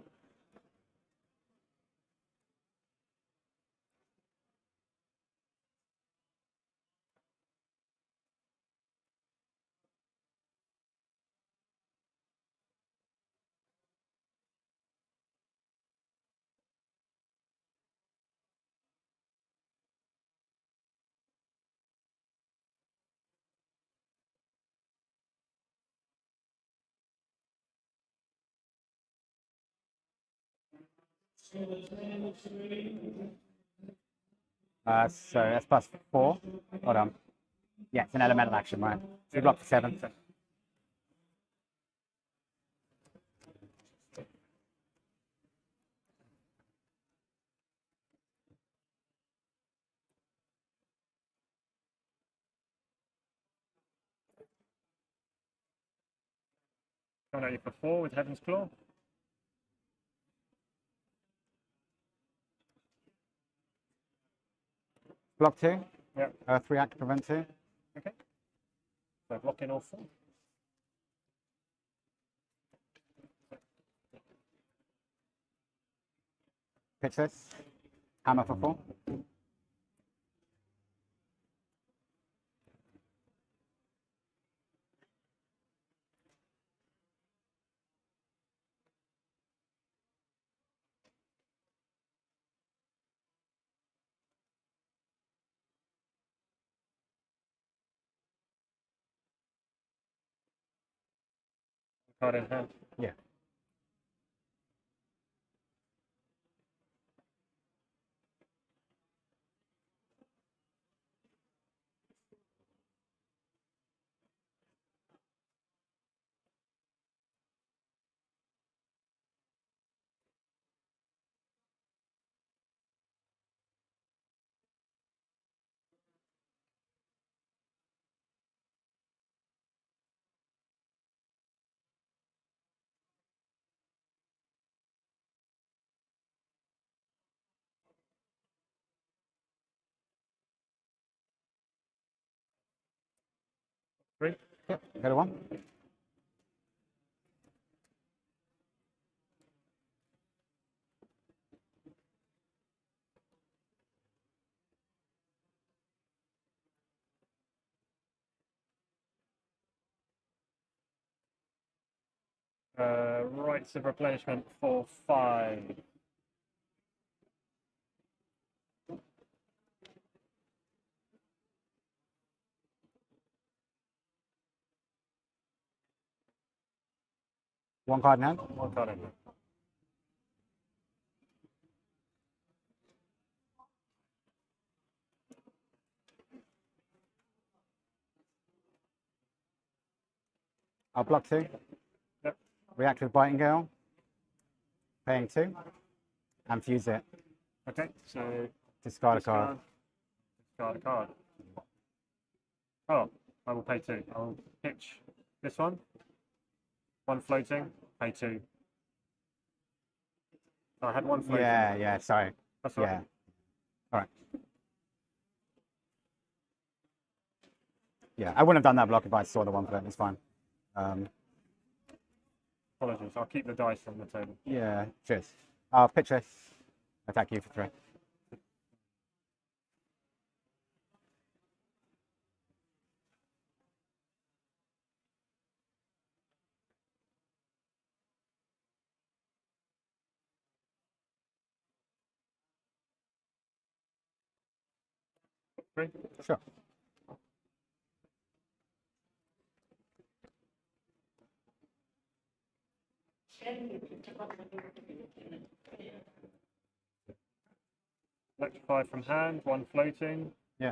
So that's plus 4. Hold on. Yeah, it's an elemental action, right? So you block for 7. Coming at you for 4 with Heaven's Claw. Block 2. Yeah. 3 act prevent 2. Okay. So block in all 4. Pitch this. Hammer for 4. Card in hand. Yeah. Three. Yep. Got a 1. Rights of replenishment for 5. One card in hand. One card in hand. I'll block 2. Yep. React with Biting Gale. Paying 2. And fuse it. Okay, so Discard a card. Discard a card. Oh, I will pay 2. I will pitch this one. 1 floating, pay 2. So I had 1 floating. Yeah, sorry. That's all right. Yeah. All right. Yeah, I wouldn't have done that block if I saw the 1 float. It's fine. Apologies, I'll keep the dice on the table. Yeah, cheers. I'll pitch this. Attack you for 3. 3? Sure. Electrify from hand, 1 floating. Yeah.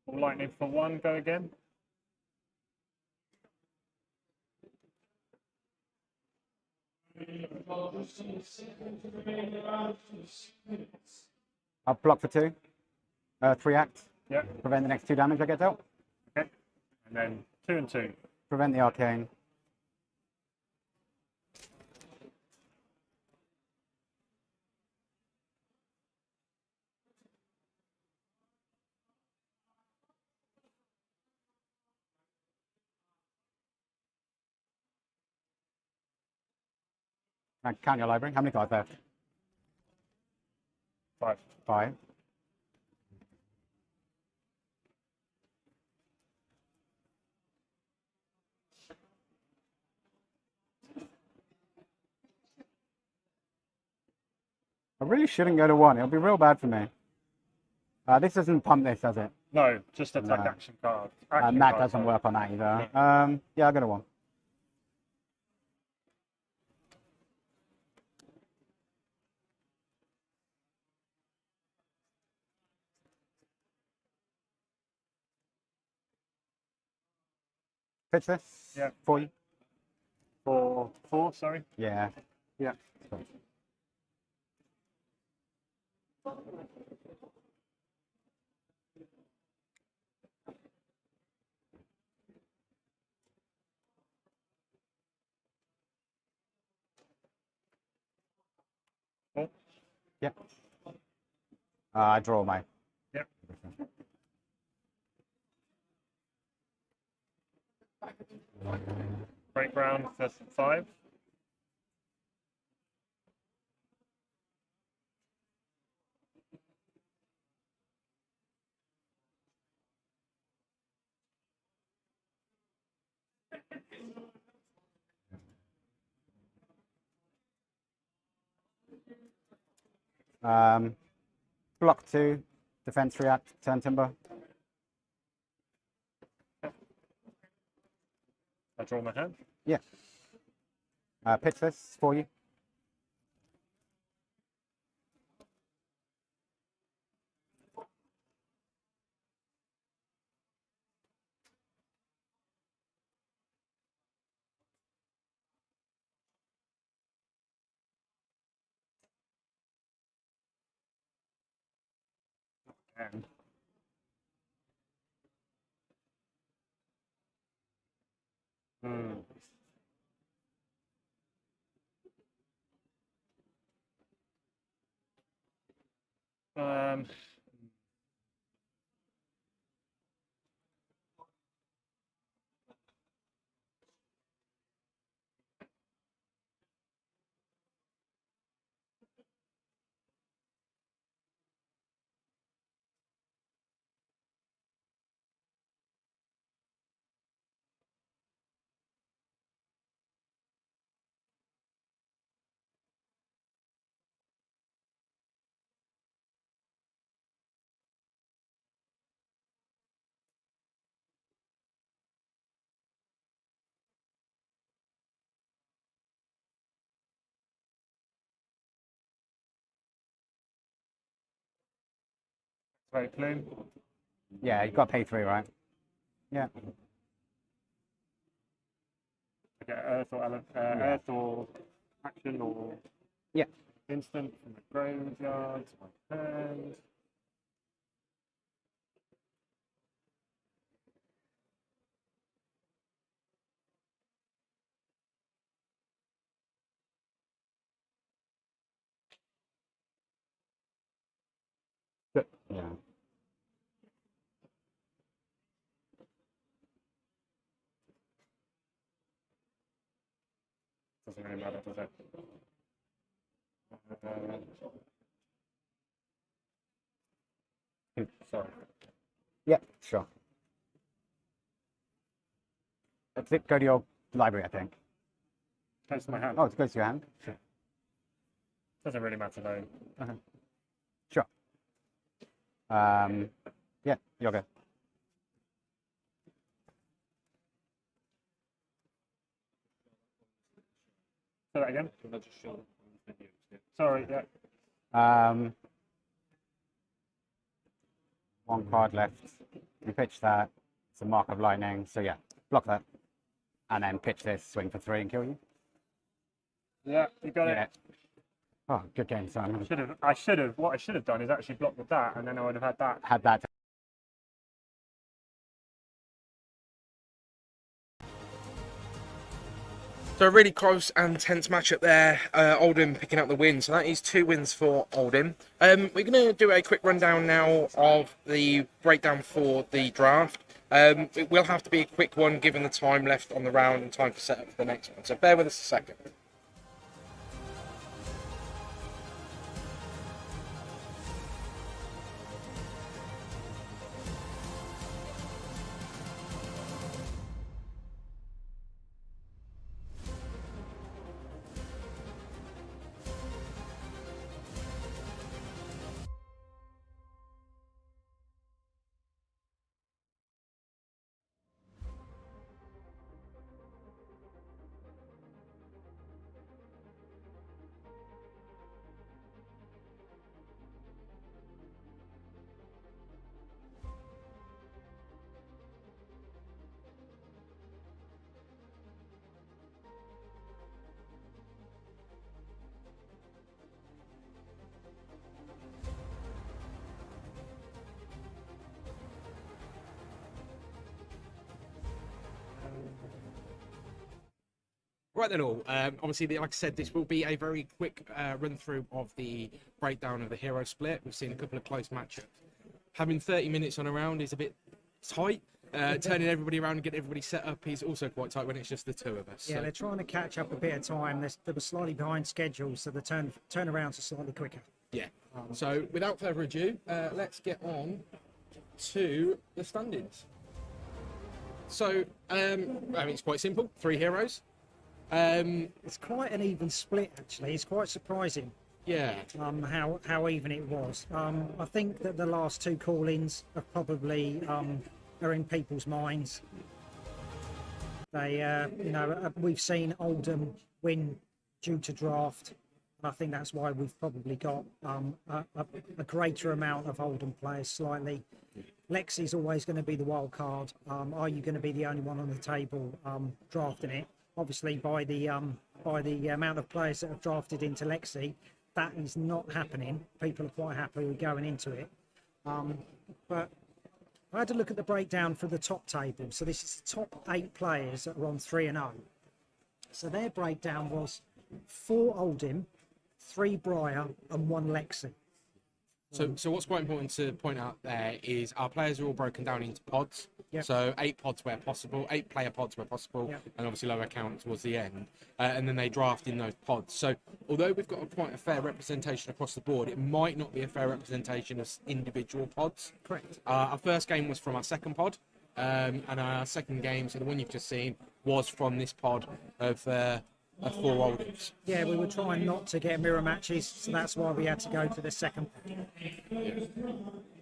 All lightning for 1, go again. I'll block for 2. 3 act. Yeah. Prevent the next 2 damage I get dealt. Okay. And then 2 and 2. Prevent the arcane. Count your library. How many cards left? 5. 5. I really shouldn't go to 1. It'll be real bad for me. This doesn't pump this, does it? No, just attack No. action card. And that doesn't work on that either. Yeah, I'll go to 1. Pitch this? Yeah. For you? For 4, sorry. Yeah. Yeah. Oh. Yep. I draw my. Yep. Break ground for 5. Block 2. Defense react. Turn timber. I draw my hand. Yeah. Pitch this for you. And Um, Right, plume. Yeah, you've got to pay 3, right? Yeah. Okay, earth or action or Yeah. instant from the graveyard to my hand. Yeah. Doesn't really matter, does it? Sorry. Yeah, sure. Let's go to your library, I think. Goes to my hand. Oh, it goes to your hand? Sure. Doesn't really matter though. Sure. Yeah, you're okay. Say that again. Sorry, yeah. One card left. You pitch that. It's a mark of lightning. So yeah, block that. And then pitch this, swing for 3 and kill you. Yeah, you got Yeah. it. Oh, good game, Simon. What I should have done is actually blocked with that, and then I would have had that. Had that. So a really close and tense matchup there. Oldham picking up the win. So that is 2 wins for Oldham. We're going to do a quick rundown now of the breakdown for the draft. It will have to be a quick one given the time left on the round and time for setup for the next one. So bear with us a second. Right then all, obviously like I said, this will be a very quick run through of the breakdown of the hero split. We've seen a couple of close matchups. Having 30 minutes on a round is a bit tight. Turning everybody around and getting everybody set up is also quite tight when it's just the 2 of us. Yeah, So they're trying to catch up a bit of time. They were slightly behind schedule, so the turnarounds are slightly quicker. yeah. So without further ado, let's get on to the standings. So, I mean, it's quite simple. 3 heroes. It's quite an even split, actually. It's quite surprising. Yeah. How even it was. I think that the last 2 call-ins are probably are in people's minds. They, we've seen Oldham win due to draft. And I think that's why we've probably got a greater amount of Oldham players slightly. Lexi's always going to be the wild card. Are you going to be the only one on the table drafting it? Obviously, by the amount of players that have drafted into Lexi, that is not happening. People are quite happy with going into it. But I had to look at the breakdown for the top table. So this is the top 8 players that are on 3-0. So their breakdown was 4 Oldham, 3 Briar, and 1 Lexi. So what's quite important to point out there is our players are all broken down into pods. Yep. So 8 pods where possible, 8 player pods where possible, Yep. and obviously lower count towards the end. And then they draft in those pods. So although we've got quite a fair representation across the board, it might not be a fair representation of individual pods. Correct. Our first game was from our second pod, and our second game, so the one you've just seen, was from this pod of 4 Oldhams. Yeah, we were trying not to get mirror matches, so that's why we had to go to the second.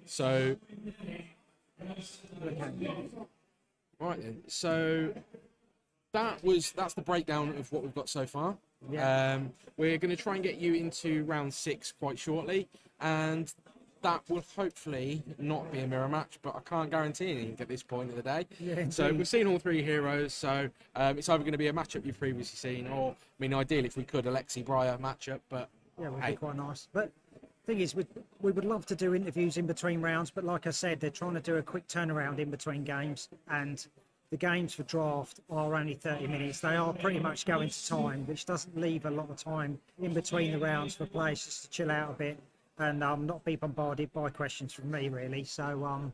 So, Okay. right then. So that's the breakdown of what we've got so far. Yeah. We're going to try and get you into round 6 quite shortly, and that will hopefully not be a mirror match, but I can't guarantee anything at this point of the day. Yeah, so indeed. we've seen all 3 heroes, so it's either going to be a matchup you've previously seen, or, I mean, ideally, if we could, a Lexi Briar matchup, but Yeah, would hey. be quite nice. But thing is, we would love to do interviews in between rounds, but like I said, they're trying to do a quick turnaround in between games, and the games for draft are only 30 minutes. They are pretty much going to time, which doesn't leave a lot of time in between the rounds for players just to chill out a bit and not be bombarded by questions from me, really. So,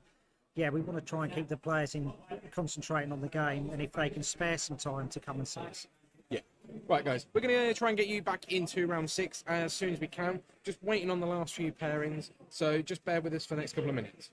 yeah, we want to try and keep the players concentrating on the game, and if they can spare some time to come and see us. Yeah. Right, guys, we're going to try and get you back into round 6 as soon as we can. Just waiting on the last few pairings, so just bear with us for the next couple of minutes.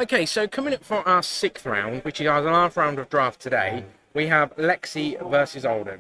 Okay, so coming up for our 6th round, which is our last round of draft today, we have Lexi versus Oldham.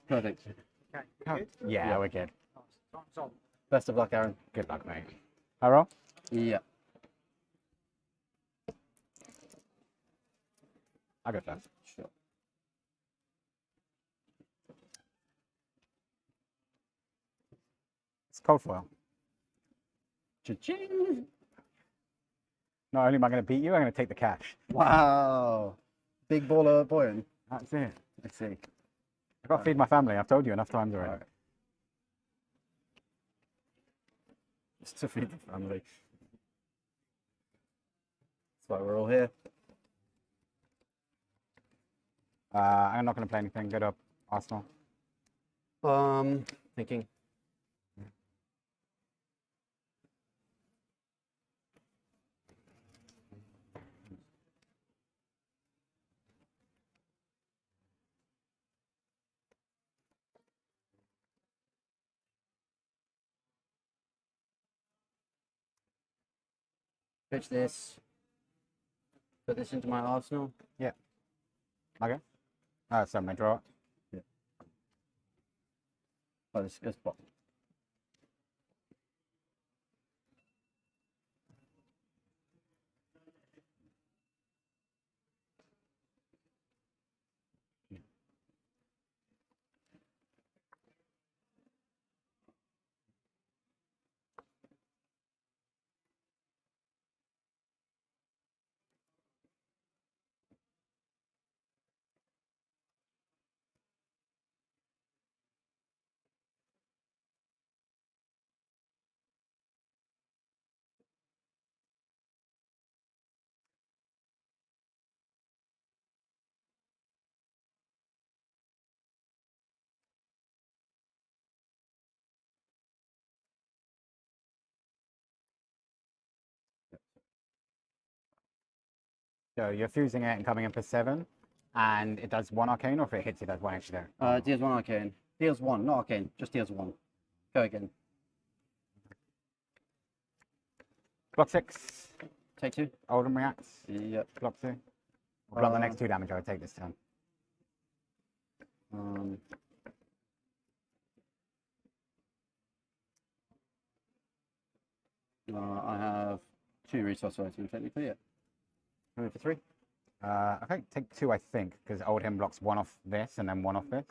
Perfect. Okay. Yeah, we're good. Time's on. Best of luck, Aaron. Good luck, mate. I roll? Yeah. I go first. Sure. It's cold foil. Cha-ching! Not only am I going to beat you, I'm going to take the cash. Wow. Big baller buoyant. That's it. Let's see. I've got to feed my family. I've told you enough times already. Right. Just to feed the family. That's why we're all here. I'm not going to play anything. Go to Arsenal. Thinking. Pitch this. Put this into my arsenal. Yeah. Okay. So my draw. Yeah. Oh, this bot. So you're fusing it and coming in for 7, and it does 1 arcane, or if it hits, it does 1 extra. Deals 1 arcane. Deals 1, not arcane, just deals 1. Go again. Block 6. Take 2. Oldham reacts. Yep. Block 2. We'll block the next 2 damage I would take this turn. I have 2 resource items technically, yeah. Move for 3. Okay, take 2, I think, because Oldham blocks 1 off this and then 1 off this.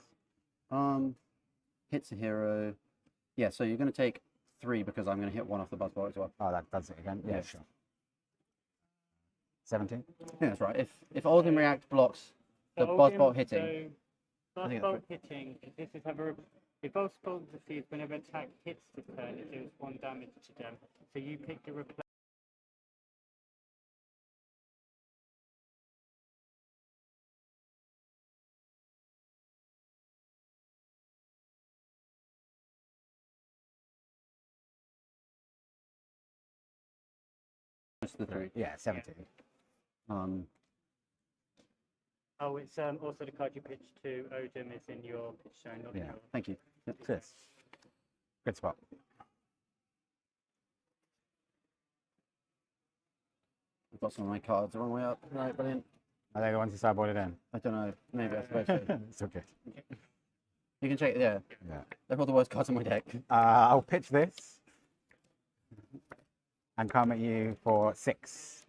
Hits a hero. Yeah, so you're going to take 3 because I'm going to hit 1 off the buzzball as well. Oh, that does it again? Yeah, sure. 17? Yeah, that's right. If Oldham React blocks the buzzball hitting... Buzzbolt hitting, this is if Buzzbolt receives whenever attack hits the turn, it deals 1 damage to them. So you pick the replace. Just the 3. Yeah, 17. Oh, it's also the card you pitch to Odin is in your pitch zone, not Yeah. your... Thank you. Cheers. Good spot. I've got some of my cards the wrong way up. Right, brilliant. Are they the ones you sideboarded in? I don't know. Maybe I suppose so. It's okay. You can check, yeah. Yeah. They're all the worst cards on my deck. I'll pitch this and come at you for 6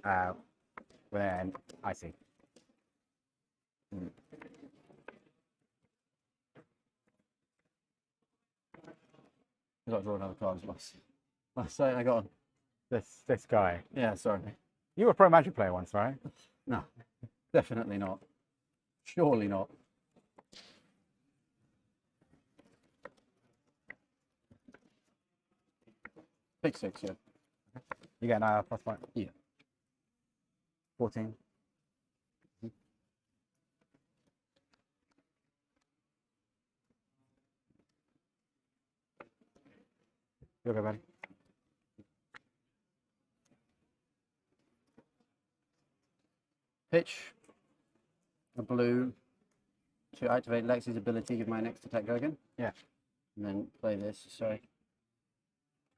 with an icy. I got to draw another card last night. I got this guy. Yeah, sorry. You were a pro Magic player once, right? No, definitely not. Surely not. Pick 6, yeah. You get an +1? Yeah. 14. You're good, buddy. Pitch a blue to activate Lexi's ability, give my next attack go again. Yeah. And then play this, sorry.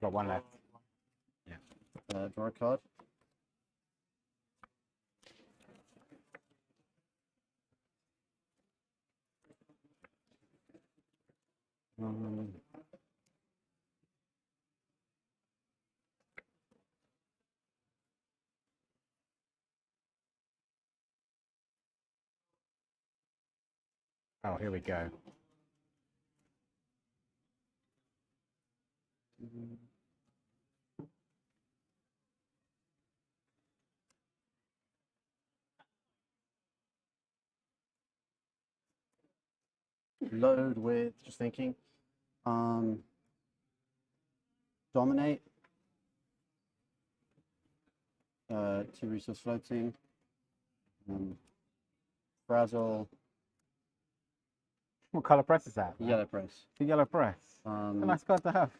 Got 1 left. Yeah. Draw a card. Oh, here we go. Load with, just thinking, dominate, 2 resource floating, frazzle. What colour press is that? Yellow press. The yellow press. A nice card to have.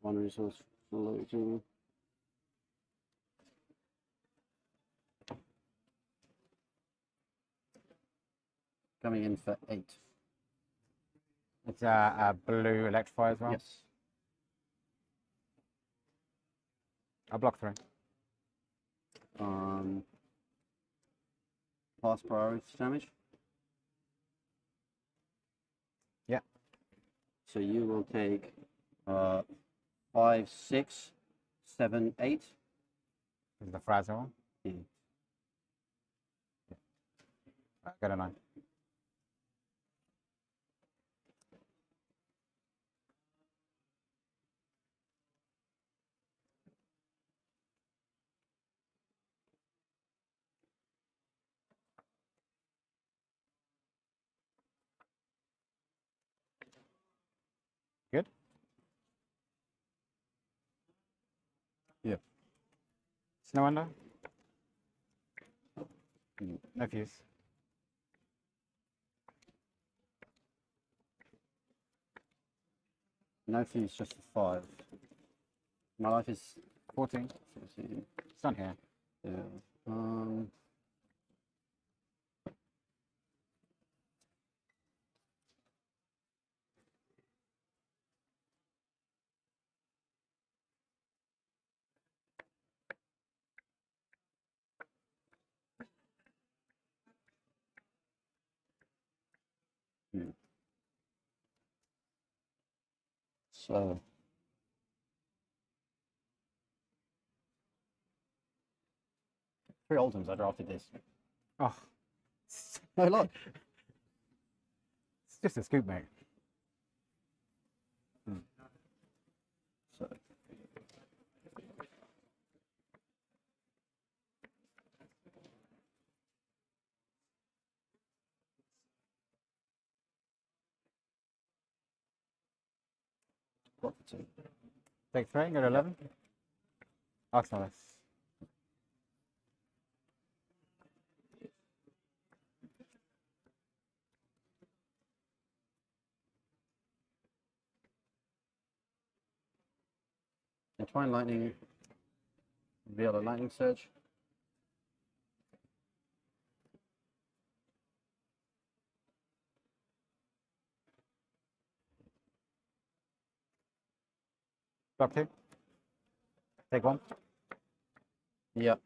1 resource floating. Coming in for 8. It's a blue electrify as well? Yes. I'll block 3. Pass priority damage. Yeah. So you will take 5, 6, 7, 8. This is the fragile one. Yeah. Got a 9. Good. Yeah. Snow under. No fuse. No fuse, just for 5. My life is 14. 14. It's not here. Yeah. So 3 Oldhams, I drafted this. Oh. No luck. It's just a scoop, mate. So block for 2. Take 3, go to 11. Arsenal. Entwine Lightning, reveal a Lightning Surge. Block 2. Take 1. Yep.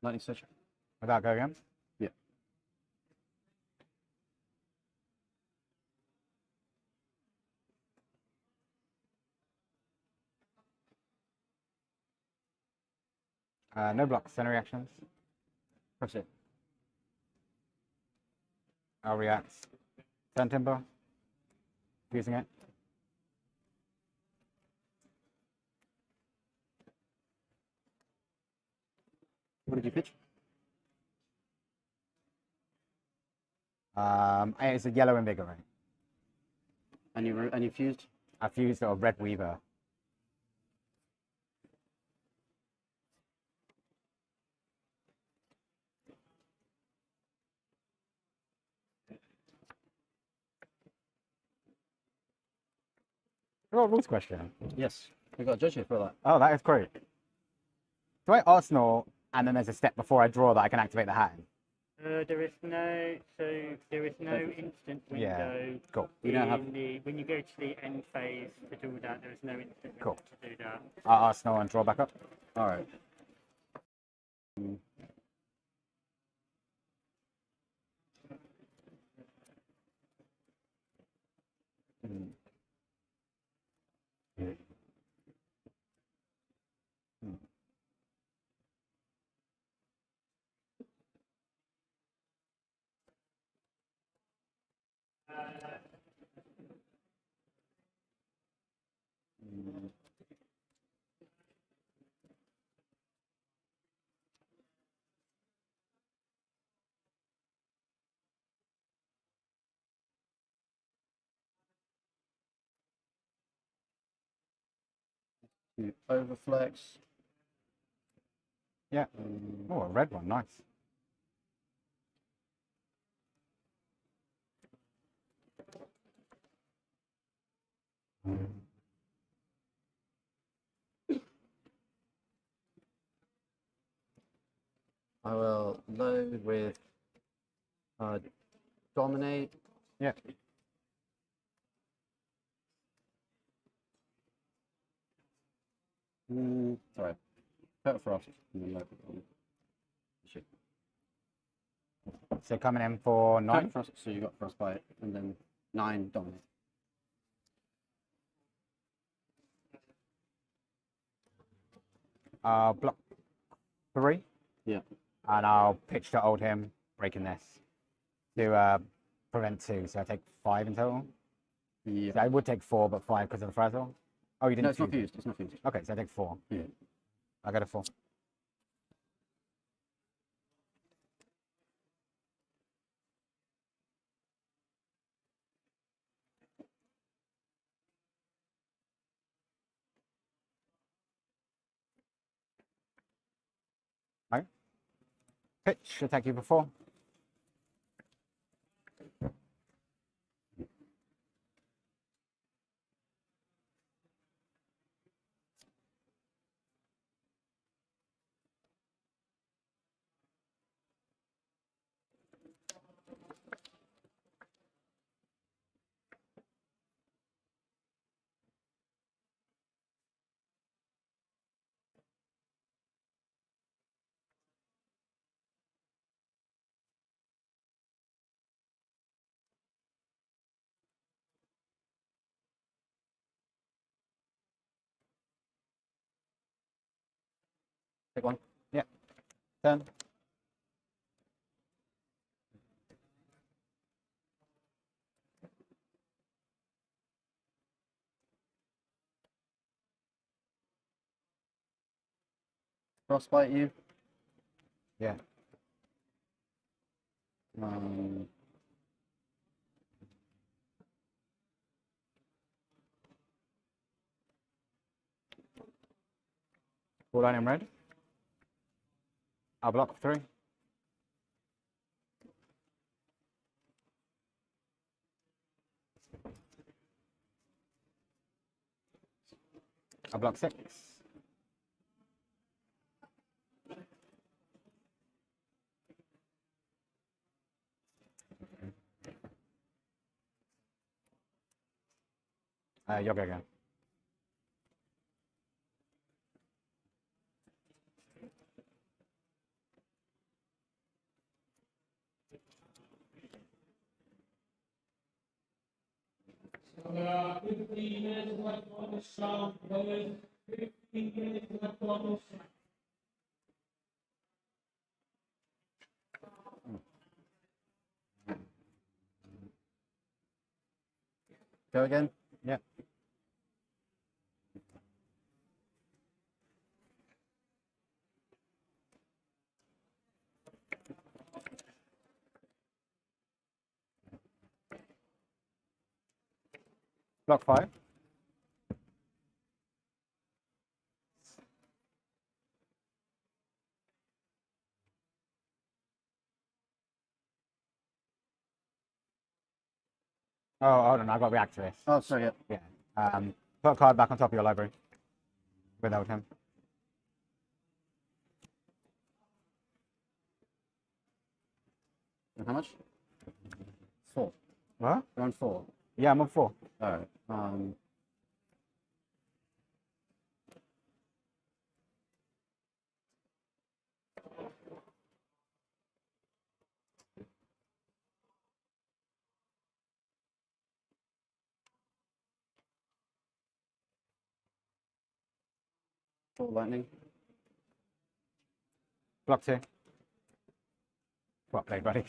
Lightning Surge. Without go again? Yeah. No blocks, no reactions. Press it. I'll react. Turn Timber. Using it. What did you pitch? It's a yellow invigorate. And you fused? I fused a red weaver. Oh, rules question. Yes. We got a judge here for that. Oh, that is great. Do I Arsenal and then there's a step before I draw that I can activate the hat in? There is no instant window. Yeah, cool. When you go to the end phase to do that, there is no instant window to do that. I'll Arsenal and draw back up. All right. Overflex. Yeah. Oh, a red one, nice. I will load with dominate. Yeah. Sorry. Permafrost. And then load with dominate. Shit. So coming in for 9. Frost, so you got frostbite, and then 9 dominate. Block 3. Yeah. And I'll pitch to hold him, breaking this to prevent 2. So I take 5 in total. Yeah. So I would take 4, but 5 because of the frazzle. Oh, you didn't. No, it's not choose it. fused. It's not fused. Okay, so I take 4. Yeah. I got a 4. Okay. Pitch, attack you for 4. Take 1. Yeah. Turn. Frostbite you. Yeah. Full line in red. I'll block 3. I'll block 6. Yoga again. Go again. Yeah. Block 5. Oh, hold on, I've got to react to this. Oh, sorry, yeah. Put a card back on top of your library without him. How much? 4. What? You're on 4. Yeah, I'm on 4. Alright. Full lightning. Block 2. Well played, buddy.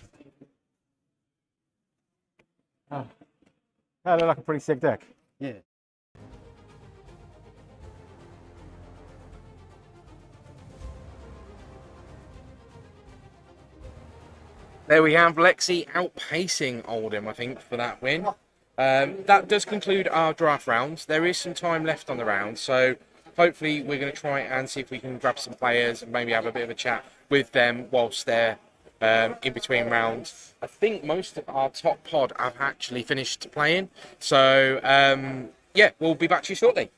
Oh. That looked like a pretty sick deck. Yeah. There we have Lexi outpacing Oldham, I think, for that win. That does conclude our draft rounds. There is some time left on the round, so hopefully we're going to try and see if we can grab some players and maybe have a bit of a chat with them whilst they're in between rounds. I think most of our top pod have actually finished playing, so yeah, we'll be back to you shortly.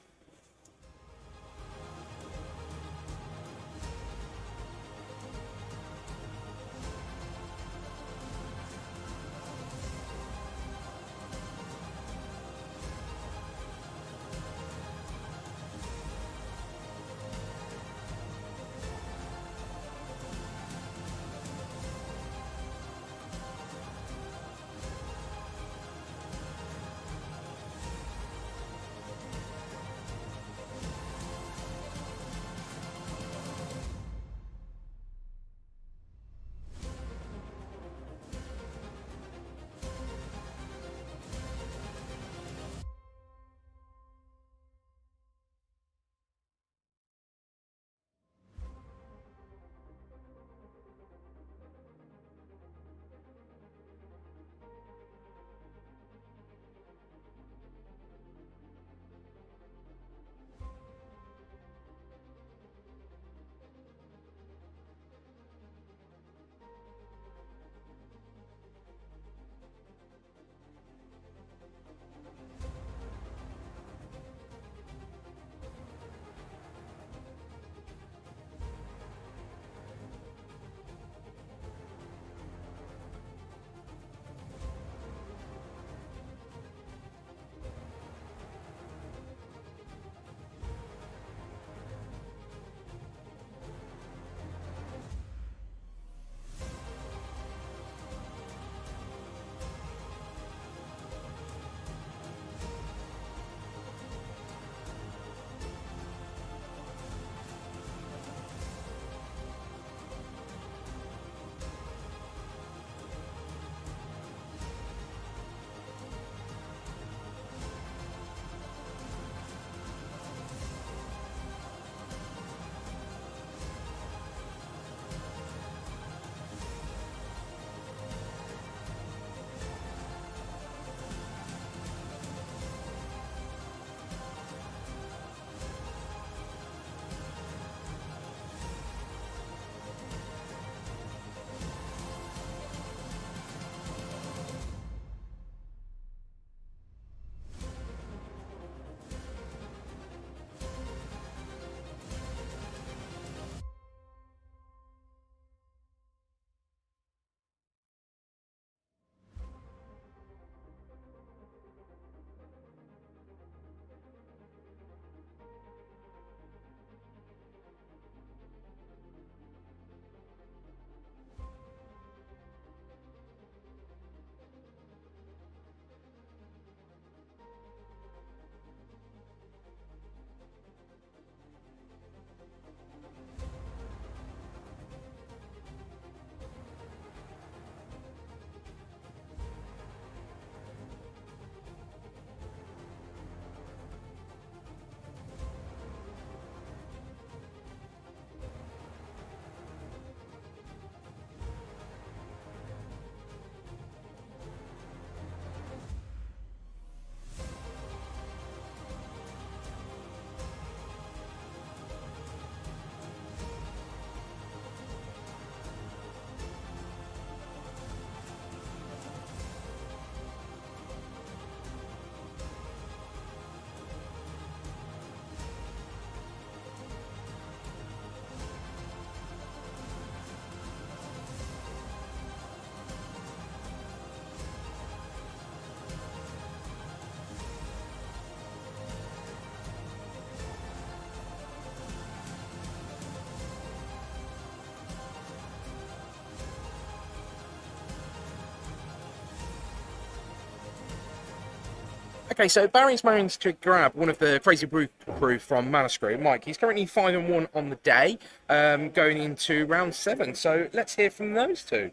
Okay, so Barry's managed to grab one of the Crazy Brew crew from Manuscript. Mike, he's currently 5-1 on the day, going into round 7. So let's hear from those two.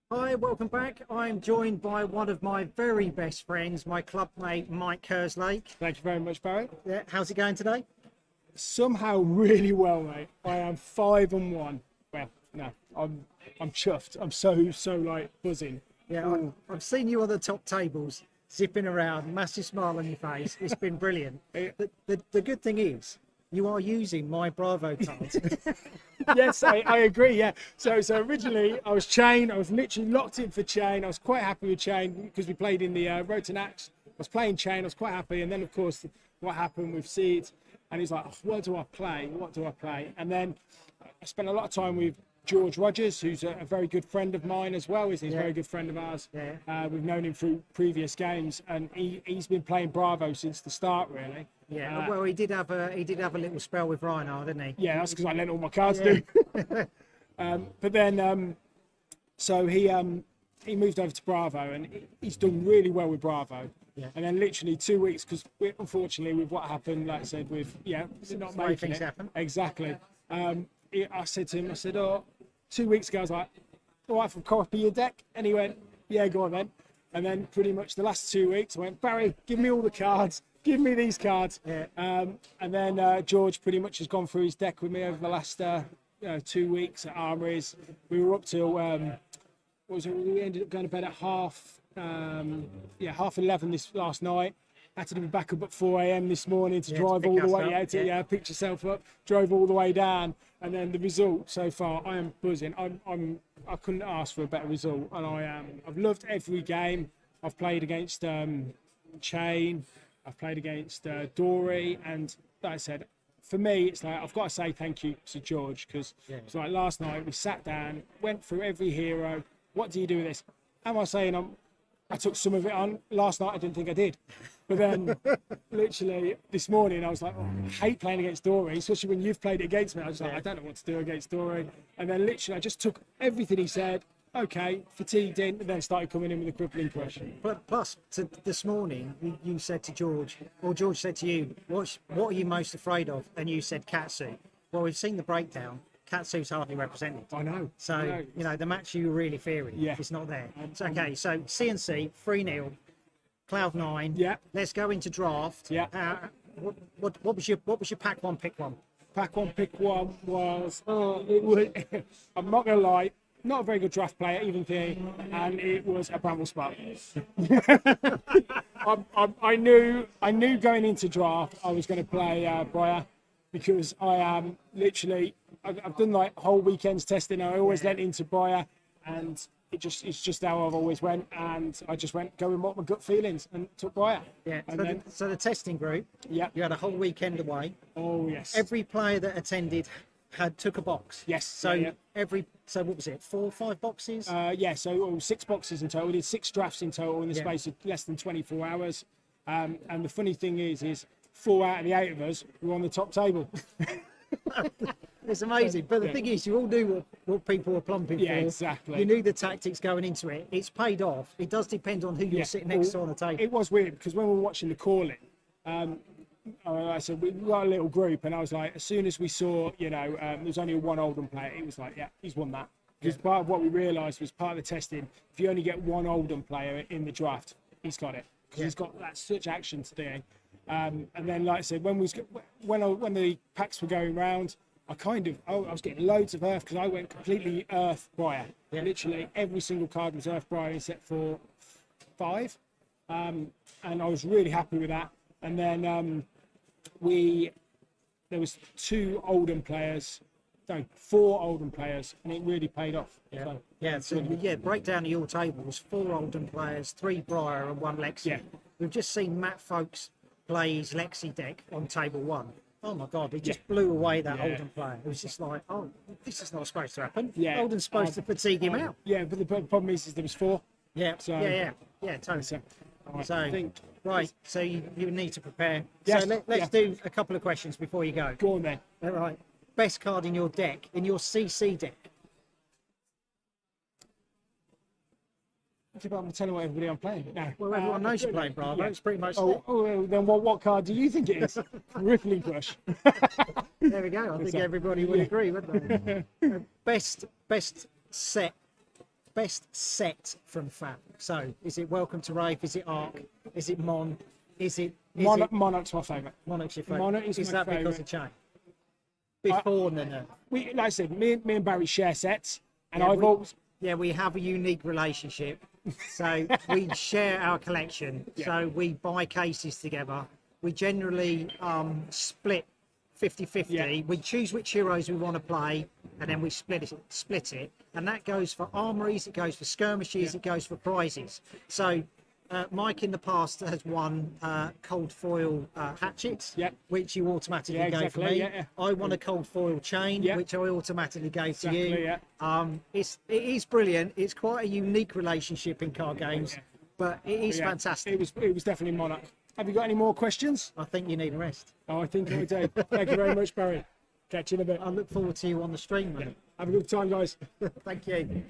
Hi, welcome back. I'm joined by one of my very best friends, my club mate, Mike Kerslake. Thank you very much, Barry. Yeah, how's it going today? Somehow really well, mate. I am 5-1. Well, no, I'm chuffed. I'm so like buzzing. Yeah, I've seen you on the top tables, zipping around, massive smile on your face. It's been brilliant. The good thing is, you are using my Bravo cards. Yes, I agree. Yeah. So originally I was Chain. I was literally locked in for Chain. I was quite happy with Chain because we played in the Road to Nax. I was playing Chain. I was quite happy. And then of course what happened with Seeds, and he's like, oh, what do I play? What do I play? And then I spent a lot of time with George Rogers, who's a very good friend of mine as well. He's a very good friend of ours. Yeah. We've known him through previous games, and he's been playing Bravo since the start, really. Yeah, well, he did have a little spell with Reinhard, didn't he? Yeah, that's because I lent all my cards to him. But then, so he moved over to Bravo, and he's done really well with Bravo. Yeah. And then literally 2 weeks, because unfortunately with what happened, like I said, with not Right, making things it happen. exactly. I said to him, I said, oh, 2 weeks ago, I was like, all right, if I copy your deck, and he went, yeah, go on then. And then pretty much the last 2 weeks, I went, Barry, give me all the cards. Give me these cards. Yeah. And then George pretty much has gone through his deck with me over the last 2 weeks at Armouries. We were up till what was it? We ended up going to bed at half 11 this last night. Had to be back up at 4 a.m. this morning to drive all the way. Pick yourself up. Drove all the way down, and then the result so far, I am buzzing. I couldn't ask for a better result, and I've loved every game. I've played against Chain. I've played against Dory, and like I said, for me, it's like I've got to say thank you to George, because it's like last night we sat down, went through every hero. What do you do with this? Am I saying I took some of it on? Last night I didn't think I did, but then literally this morning I was like, oh, I hate playing against Dory, especially when you've played it against me. I was like, I don't know what to do against Dory, and then literally I just took everything he said. Okay, fatigued in, and then started coming in with a crippling question. But plus, this morning, you said to George, or George said to you, what are you most afraid of? And you said Katsu. Well, we've seen the breakdown. Katsu's hardly represented. I know. So, the match you were really fearing is not there. So, okay, so CNC, 3-0, Cloud9. Yeah. Let's go into draft. Yeah. What was your pack one, pick one? Pack one, pick one was, I'm not going to lie, not a very good draft player, even thing, and it was a bramble spot. I knew going into draft I was going to play Briar, because I am literally I've done like whole weekends testing. I always lent into Briar, and it's just how I've always went, and I just went going what my gut feelings and took Briar. Yeah. And So the testing group. Yeah. You had a whole weekend away. Oh yes. Every player that attended took a box. Yes. So so what was it? 4 or 5 boxes? So 6 boxes in total. We did 6 drafts in total in the space of less than 24 hours. And the funny thing is 4 out of the 8 of us were on the top table. It's amazing. But the thing is, you all knew what people were plumping for. Yeah, exactly. You knew the tactics going into it. It's paid off. It does depend on who you're sitting next to on the table. It was weird because when we were watching the calling, I said we got a little group, and I was like, as soon as we saw, there's only one Oldham player, it was like, yeah, he's won that. Because part of what we realised was part of the testing, if you only get one Oldham player in the draft, he's got it, because he's got such action today. And then, like I said, when the packs were going round, I was getting loads of Earth, because I went completely Earth Briar. Yeah. Literally every single card was Earth Briar except for 5, and I was really happy with that. And then there was 4 Oldham players, and it really paid off. Breakdown of your table was 4 Oldham players, 3 Briar and 1 Lexi. Yeah. We've just seen Matt Folks play his Lexi deck on table 1. Oh my God, he just blew away that Holden player. It was just like, oh, this is not supposed to happen. Yeah. Holden's supposed to fatigue him out. Yeah, but the problem is there was 4. Yeah, So, yeah, totally. So, So, right, so you need to prepare. Yes, So let's do a couple of questions before you go. Go on then. All right. Best card in your deck, in your CC deck. I'm telling what everybody I'm playing. No. Well, everyone knows you're playing Bravo. It's pretty much Oh, then what card do you think it is? Rippling Crush. There we go. I think everybody would agree, wouldn't they? Best set from Fab. So, is it Welcome to Rave? Is it Arc? Is it Mon? Is it Monarch's my favourite. Monarch's your favourite. Monarch is Is my that because favourite. of Chain? Before the nerf. Like I said, me and Barry share sets, and Yeah, I've always. Yeah, we have a unique relationship. So we share our collection. Yeah. So we buy cases together. We generally split 50-50. Yeah. We choose which heroes we want to play, and then we split it. And that goes for armories, it goes for skirmishes, it goes for prizes. So Mike in the past has won cold foil hatchets, which you automatically gave for me. I won a cold foil chain, which I automatically gave to you. It is brilliant. It's quite a unique relationship in card games, but it is fantastic. It was definitely Monarch. Have you got any more questions? I think you need a rest. Oh, I think I do. Thank you very much, Barry. Catch you in a bit. I look forward to you on the stream, mate. Have a good time, guys. Thank you.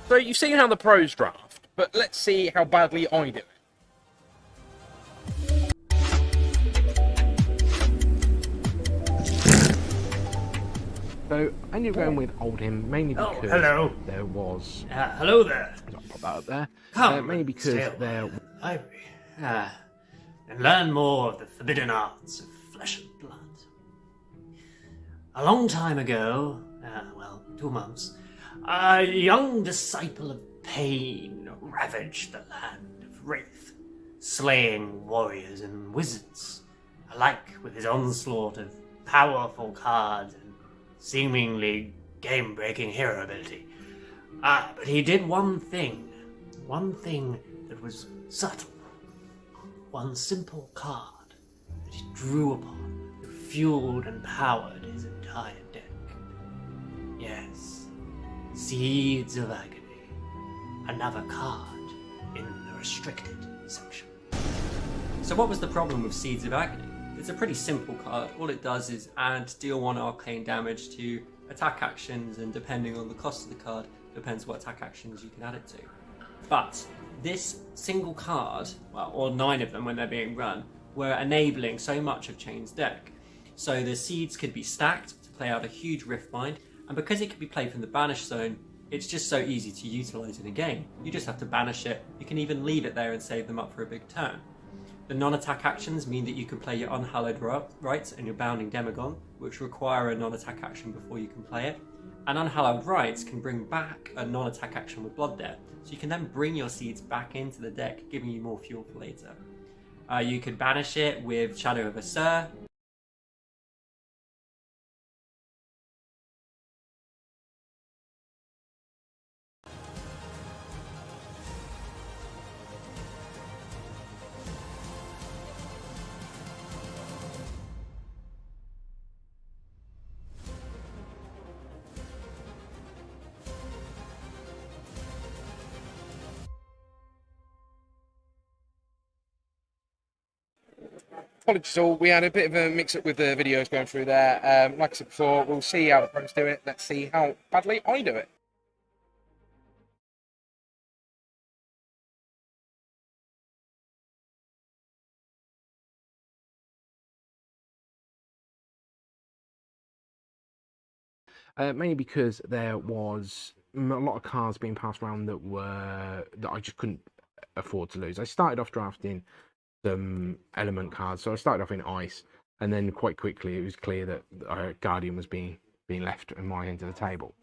So you've seen how the pros draft, but let's see how badly I do it. So I ended up going with Oldham mainly because hello. there was. Hello there. I'll pop that up there. Come, Mainly because stay a there. while in the library. And learn more of the forbidden arts of flesh and blood. A long time ago, 2 months, a young disciple of pain ravaged the land of Wraith, slaying warriors and wizards, alike with his onslaught of powerful cards and seemingly game-breaking hero ability. But he did one thing that was subtle. One simple card that he drew upon that fueled and powered his entire deck. Yes, Seeds of Agony. Another card in the restricted section. So what was the problem with Seeds of Agony? It's a pretty simple card. All it does is deal 1 arcane damage to attack actions, and depending on the cost of the card, depends what attack actions you can add it to. But this single card, or 9 of them when they're being run, were enabling so much of Chain's deck. So the seeds could be stacked to play out a huge Riftbind, and because it could be played from the banish zone, it's just so easy to utilise in a game. You just have to banish it, you can even leave it there and save them up for a big turn. The non-attack actions mean that you can play your Unhallowed Rites and your Bounding Demagon, which require a non-attack action before you can play it. And Unhallowed Rites can bring back a non-attack action with Blood Debt, so you can then bring your seeds back into the deck, giving you more fuel for later. You could banish it with Shadow of Assur. Apologies all, we had a bit of a mix-up with the videos going through there. Like I said before, we'll see how the pros do it. Let's see how badly I do it. Mainly because there was a lot of cards being passed around that I just couldn't afford to lose. I started off drafting some element cards, so I started off in ice, and then quite quickly it was clear that Guardian was being left in my end of the table.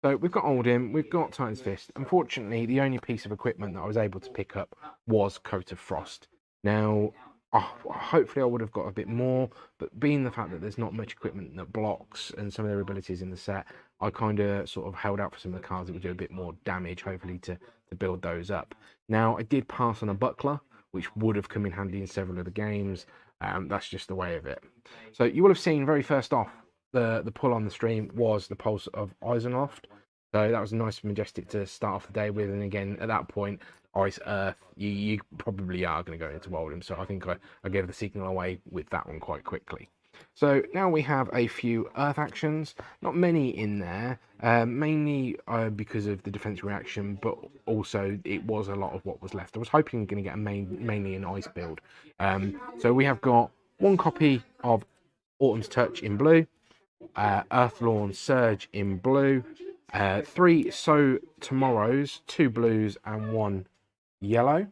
So we've got Oldham, we've got Titan's Fist. Unfortunately, the only piece of equipment that I was able to pick up was Coat of Frost. Now, hopefully I would have got a bit more, but being the fact that there's not much equipment that blocks and some of their abilities in the set, I kind of sort of held out for some of the cards that would do a bit more damage, hopefully to build those up. Now, I did pass on a Buckler, which would have come in handy in several of the games. That's just the way of it. So you will have seen very first off, the pull on the stream was the Pulse of Eisenloft. So that was nice and majestic to start off the day with. And again, at that point, Ice Earth, you probably are going to go into Oldham. So I think I gave the signal away with that one quite quickly. So now we have a few Earth actions, not many in there, mainly because of the defense reaction, but also it was a lot of what was left. I was hoping I'm going to get mainly an Ice build. So we have got 1 copy of Autumn's Touch in blue, Earthlorn Surge in blue, 3 So Tomorrows, 2 blues and 1 yellow.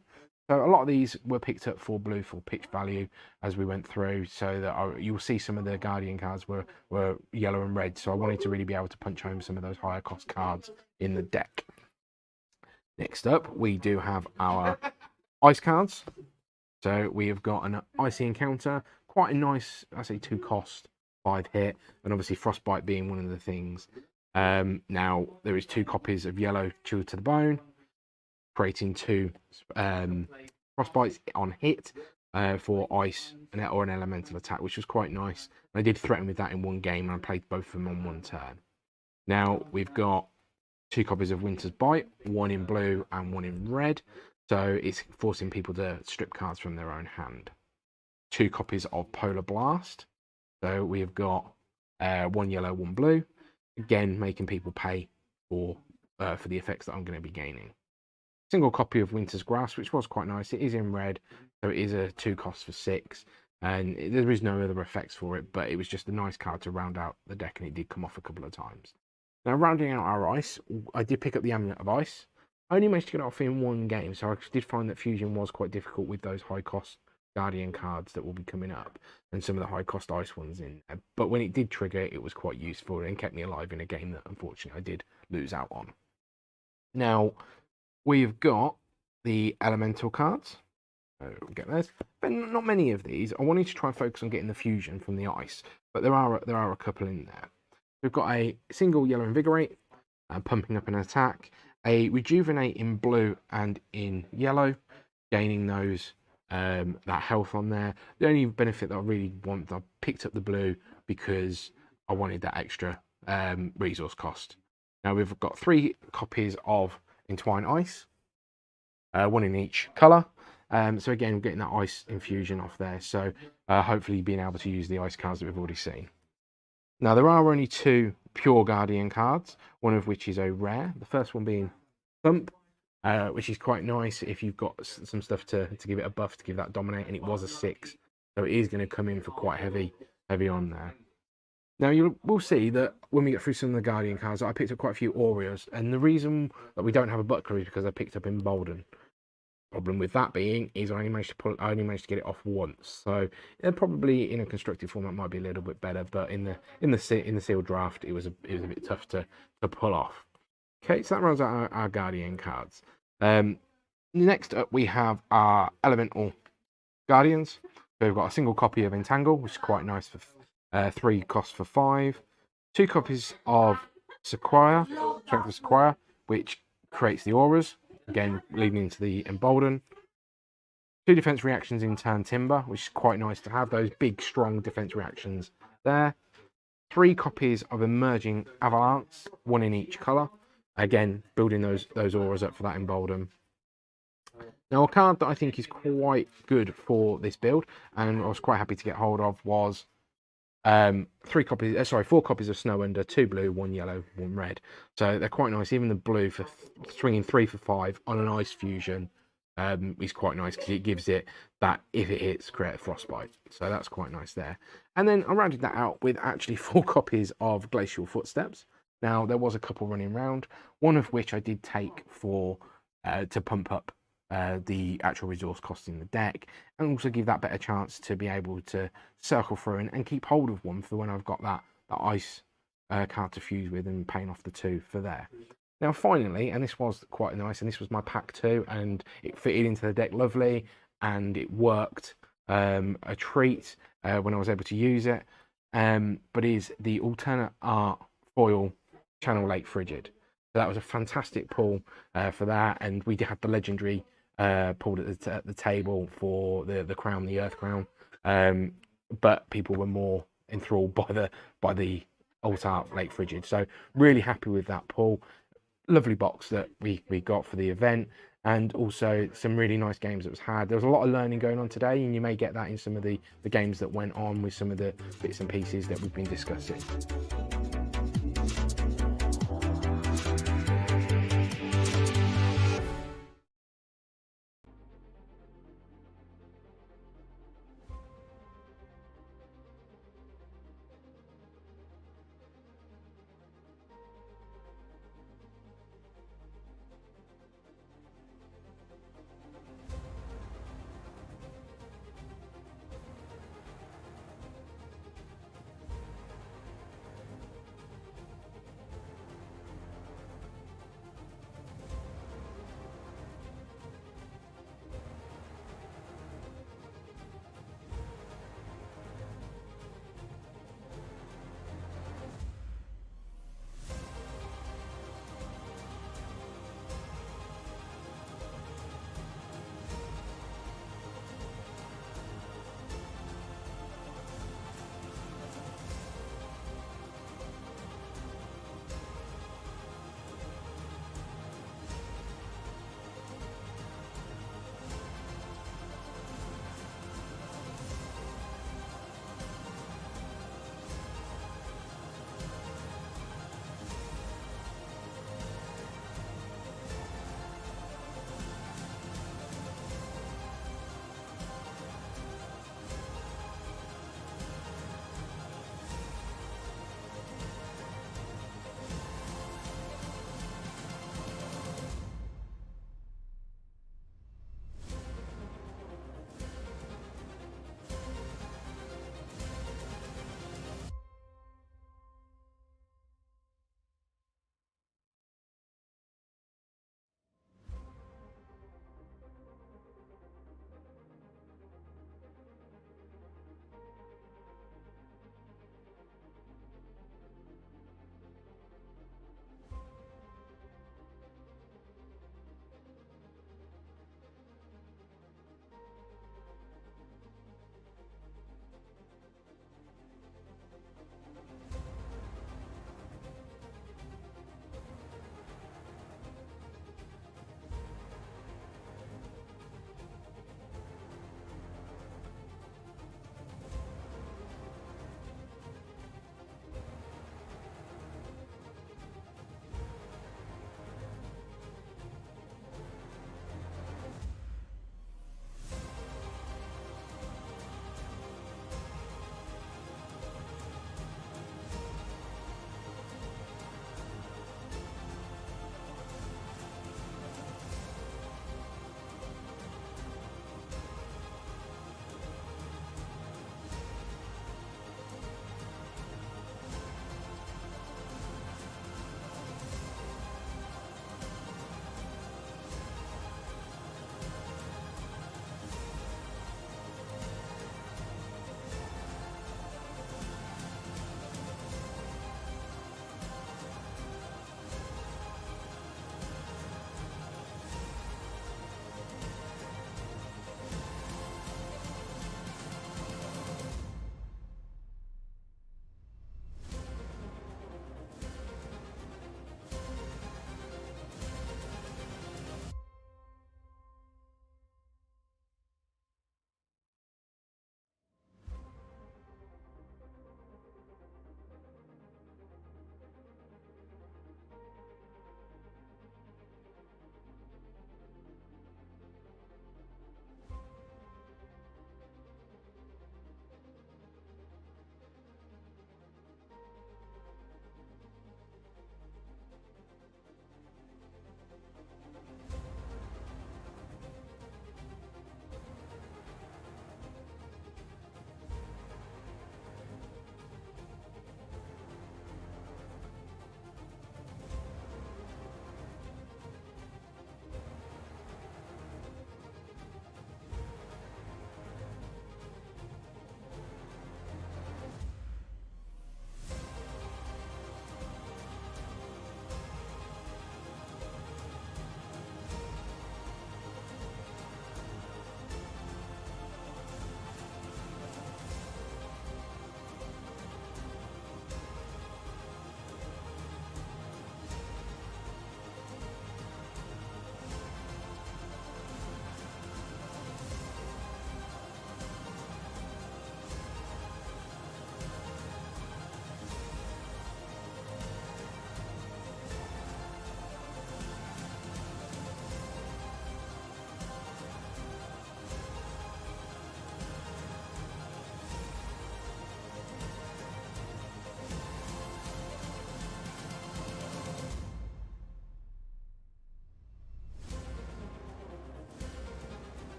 So a lot of these were picked up for blue for pitch value as we went through, so that you'll see some of the Guardian cards were yellow and red, so I wanted to really be able to punch home some of those higher cost cards in the deck. Next up, we do have our ice cards. So we have got an Icy Encounter, quite a nice, I say 2 cost, 5 hit, and obviously Frostbite being one of the things. Now, there is 2 copies of Yellow Chilled to the Bone, creating 2 Frostbites on hit for ice or an elemental attack, which was quite nice. And I did threaten with that in 1 game, and I played both of them on 1 turn. Now, we've got 2 copies of Winter's Bite, 1 in blue and 1 in red. So it's forcing people to strip cards from their own hand. 2 copies of Polar Blast. So we have got 1 yellow, 1 blue. Again, making people pay for for the effects that I'm going to be gaining. Single copy of Winter's Grass, which was quite nice. It is in red, so it is a 2 cost for 6, and there is no other effects for it, but it was just a nice card to round out the deck, and it did come off a couple of times. Now, rounding out our ice, I did pick up the Amulet of Ice. I only managed to get it off in one game, so I did find that Fusion was quite difficult with those high-cost Guardian cards that will be coming up, and some of the high-cost ice ones in there. But when it did trigger, it was quite useful and kept me alive in a game that, unfortunately, I did lose out on. Now, we've got the Elemental cards. We'll get those. But not many of these. I wanted to try and focus on getting the Fusion from the ice, but there are a couple in there. We've got a single Yellow Invigorate, pumping up an attack, a Rejuvenate in blue and in yellow, gaining those that health on there. The only benefit that I really want, I picked up the blue because I wanted that extra resource cost. Now we've got 3 copies of Entwine Ice, 1 in each colour. So again, we're getting that ice infusion off there. So hopefully being able to use the ice cards that we've already seen. Now there are only 2 pure Guardian cards, one of which is a rare. The first one being Thump, which is quite nice if you've got some stuff to give it a buff, to give that Dominate, and it was a 6. So it is going to come in for quite heavy on there. Now you will see that when we get through some of the Guardian cards, I picked up quite a few Arias, and the reason that we don't have a Buckler is because I picked up Embolden. Problem with that being is I only managed to get it off once, so probably in a constructed format might be a little bit better, but in the sealed draft it was a bit tough to pull off. Okay, so that rounds out our Guardian cards. Next up we have our Elemental Guardians. So we've got a single copy of Entangle, which is quite nice for 3 costs for 5. 2 copies of Sequoia, Strength of Sequoia, which creates the auras. Again, leading into the Embolden. 2 defense reactions in turn Timber, which is quite nice to have those big, strong defense reactions there. 3 copies of Emerging Avalanche, 1 in each colour. Again, building those auras up for that Embolden. Now, a card that I think is quite good for this build, and I was quite happy to get hold of, was 4 copies of Snow Under, 2 blue, 1 yellow, 1 red. So they're quite nice. Even the blue for swinging 3 for 5 on an ice fusion is quite nice because it gives it that, if it hits, create a frostbite. So that's quite nice there. And then I rounded that out with actually 4 copies of Glacial Footsteps. Now there was a couple running around, one of which I did take for to pump up the actual resource cost in the deck, and also give that better chance to be able to circle through and keep hold of one for when I've got that ice card to fuse with, and paying off the 2 for there. Now finally, and this was quite nice, and this was my pack 2, and it fitted into the deck lovely, and it worked a treat when I was able to use it, but is the Alternate Art Foil Channel Lake Frigid. So that was a fantastic pull for that, and we did have the legendary pulled at the table for the crown, the Earth Crown, but people were more enthralled by the Alt-Art Lake Frigid. So really happy with that pull. Lovely box that we got for the event, and also some really nice games that was had. There was a lot of learning going on today, and you may get that in some of the games that went on with some of the bits and pieces that we've been discussing.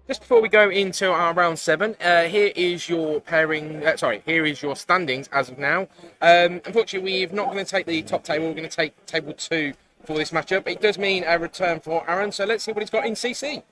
Just before we go into our round 7, here is your pairing. Here is your standings as of now. Unfortunately, we're not going to take the top table. We're going to take table 2 for this matchup. It does mean a return for Aaron. So let's see what he's got in CC.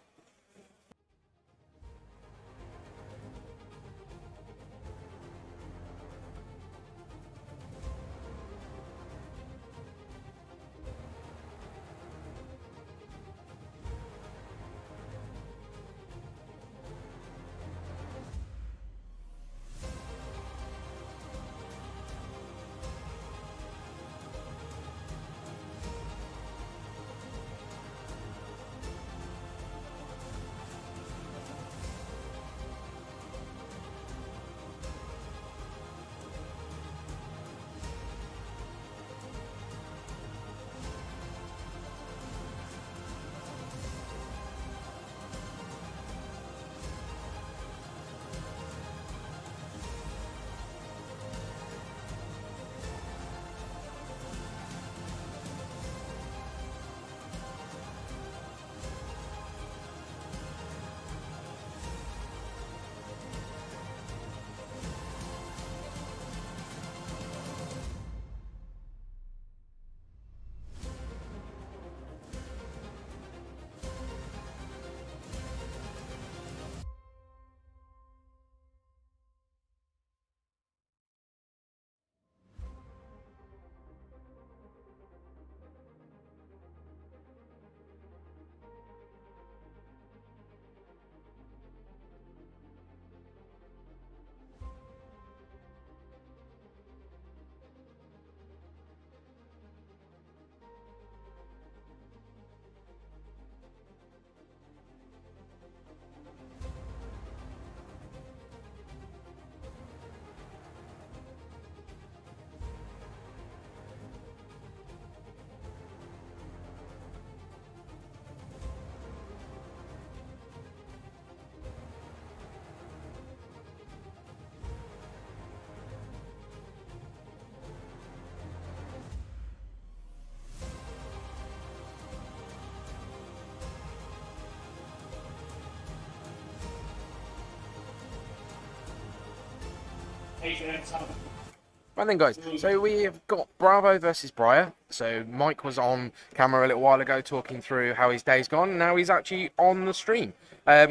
Right then, guys, so we've got Bravo versus Briar. So Mike was on camera a little while ago talking through how his day's gone, and now he's actually on the stream.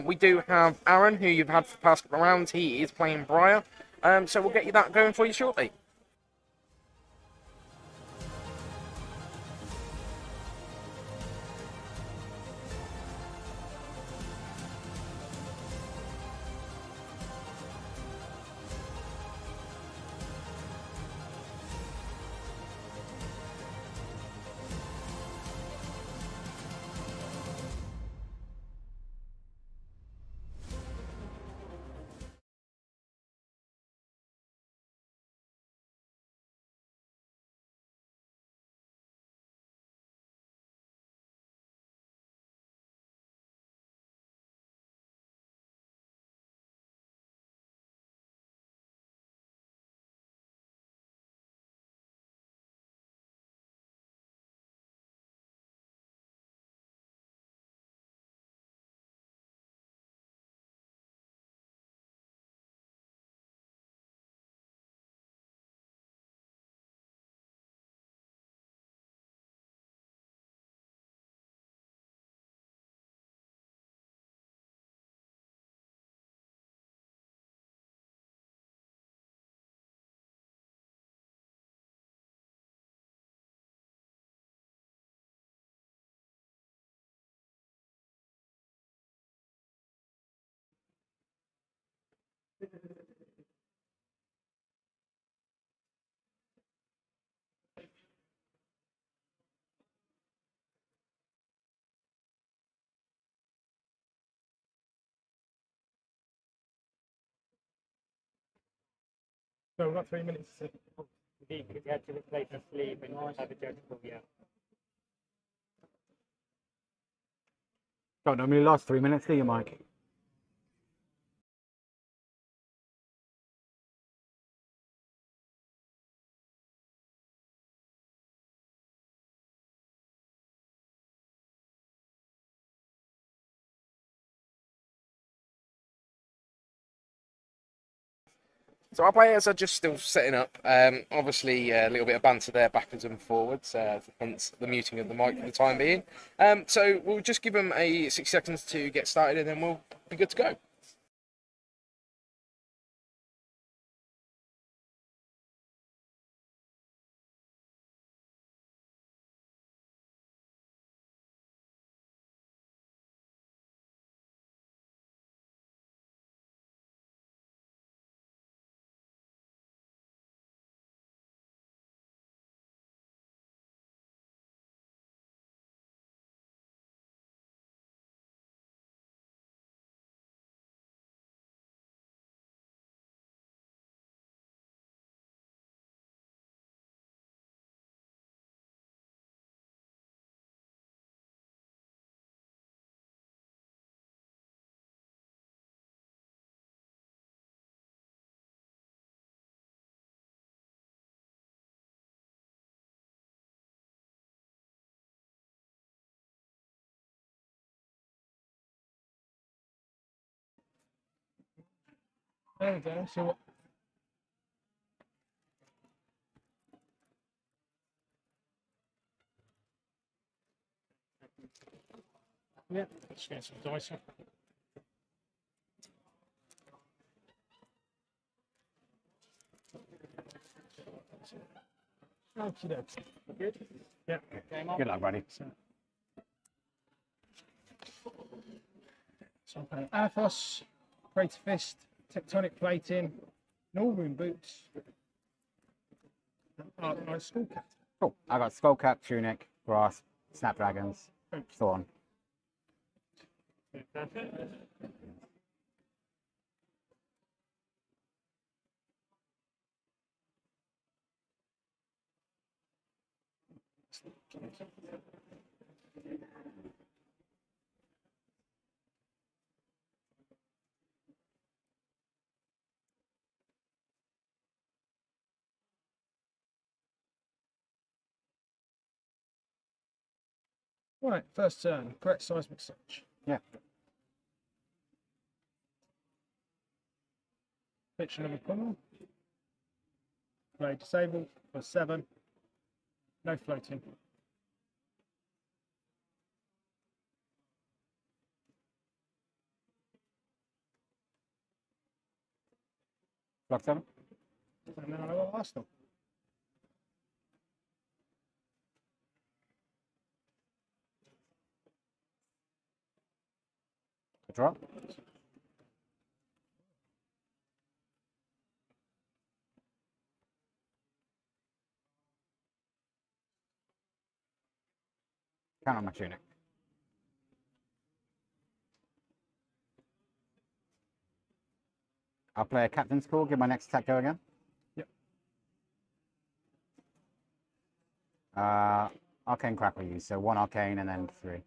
We do have Aaron, who you've had for the past couple of rounds. He is playing Briar, so we'll get you that going for you shortly. So we've got 3 minutes. Because you had to replace the sleeve and have a judgeable, yeah. Don't normally last 3 minutes, do you, Mike? So our players are just still setting up. Obviously, a little bit of banter there, backwards and forwards, hence the muting of the mic for the time being. So we'll just give them a 6 seconds to get started, and then we'll be good to go. There we go. So what? Yeah, let's get some dice up. Okie dokie. Good? Yeah. Game on. Good luck, buddy. So I'm playing Athos, Crater Fist, Tectonic Plating, Northern Boots, and Arcanine Skullcat. Cool. I got Skullcat, Tunic, Grasp, Snapdragons, Thorn. Right, first turn, correct seismic search. Yeah. Pitch another pummel. Play disabled for 7. No floating. Block 7. And then I got Arsenal. Drop. Count on my Tunic. I'll play a Captain's Call, give my next attack go again. Yep. Arcane Crackle use, so 1 Arcane and then 3.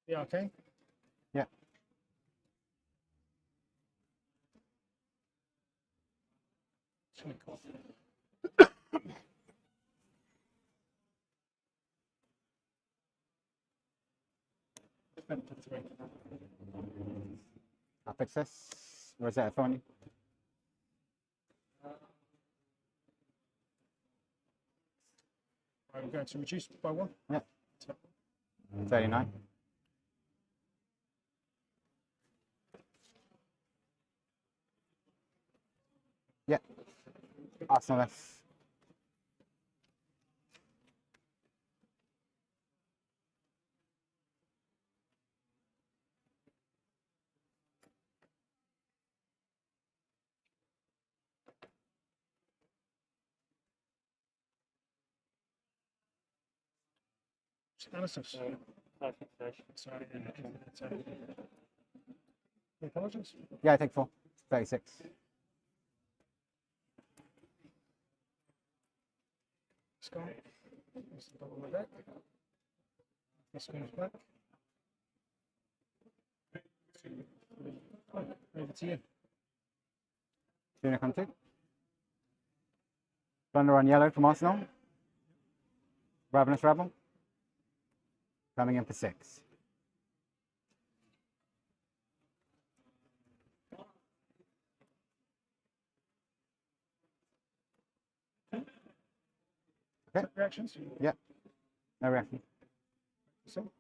Yeah, okay. Yeah. Spent for 3. I'll fix this. Rosetta Thorny. I'm going to reduce by 1. Yeah. 39. Yeah. Arsenal less. Analysis. Sorry. Apologies. Yeah, I take 4. 36. Sky. That's the bottom of the deck. This goes back. Over to you. Junior Conti. Thunder on yellow from Arsenal. Ravenous Rebel. Coming in for 6. Okay. Reactions? Yeah. No reaction. So.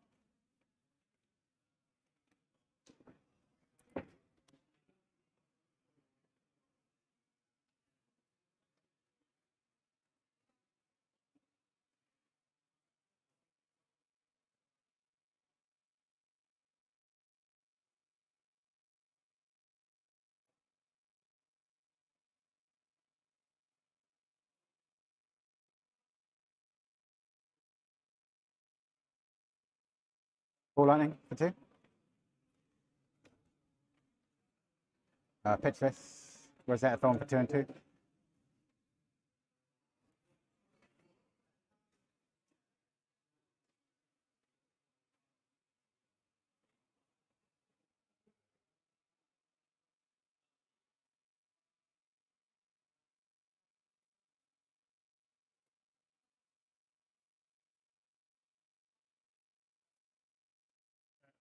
Ball lightning for 2. Pitch this. Rosetta Thorn for 2 and 2.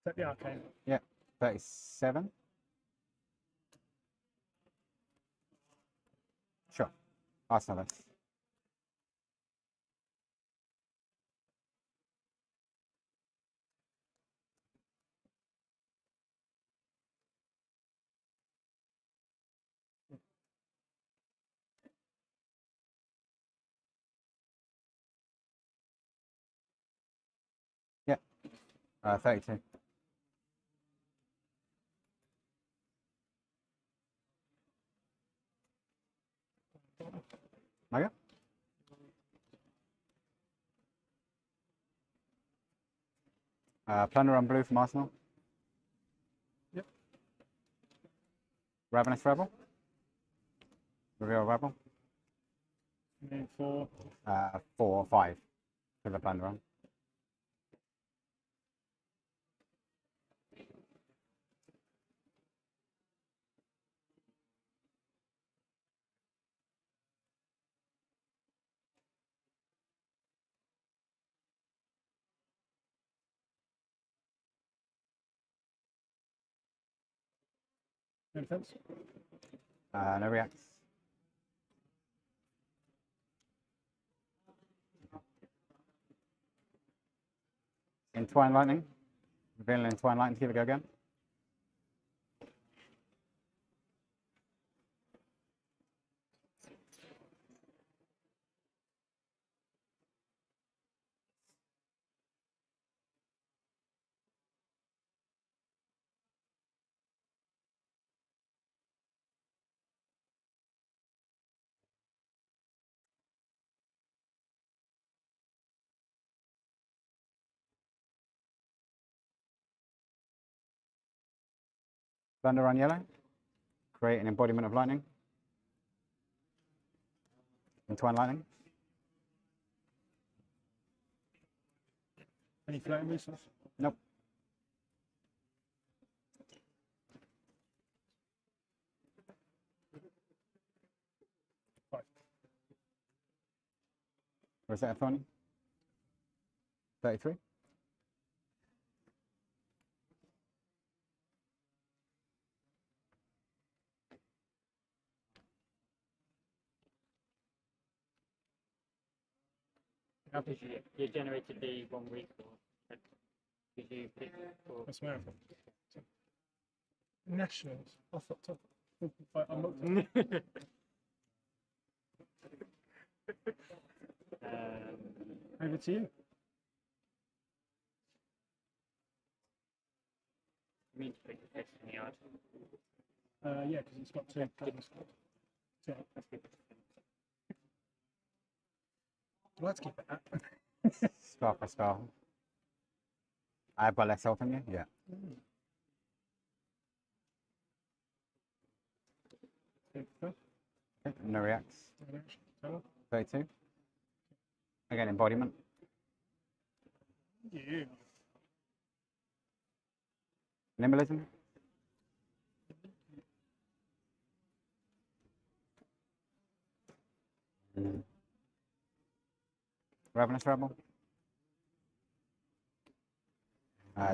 Set the arcane. Yeah. 37. Sure. Arsenal this. Yeah. 32. Okay. Plunder on blue from Arsenal. Yep. Ravenous Rebel. Reveal Rebel. And then 4. 4 or 5 for the plunder on. No defense. No reacts. Entwine Lightning. Reveal Entwine Lightning to give it a go again. Thunder on yellow. Create an embodiment of lightning. Entwine Lightning. Any floating resource? Nope. Rosetta Thorn. 33. Because you generated the 1 week or did you pick for That's marathon. Nationals. Off the top. I'm not. Over to you. You mean to pick the fish in the yard? Yeah, because it's got 2. Yeah. Let's keep it up. Spell for spell. I've got less health than you? Yeah. Okay, no reacts. 32. Again, embodiment. Yeah. Minimalism. Ravenous Rebel.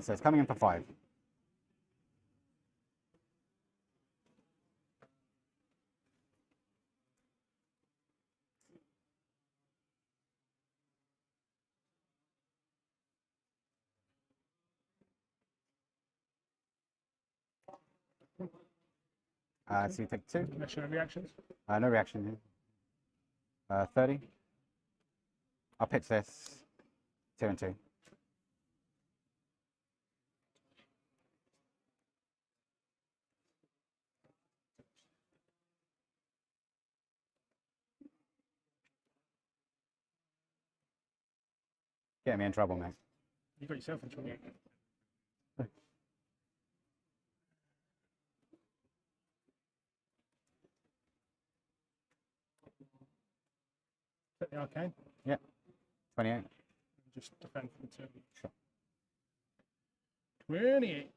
So it's coming in for 5. So you take 2. No reactions. No reaction here. 30. I'll pitch this 2 and 2. Get me in trouble, mate. You got yourself in trouble. Set the arcane. Yeah. 28. Just defend from 2. Sure. 28.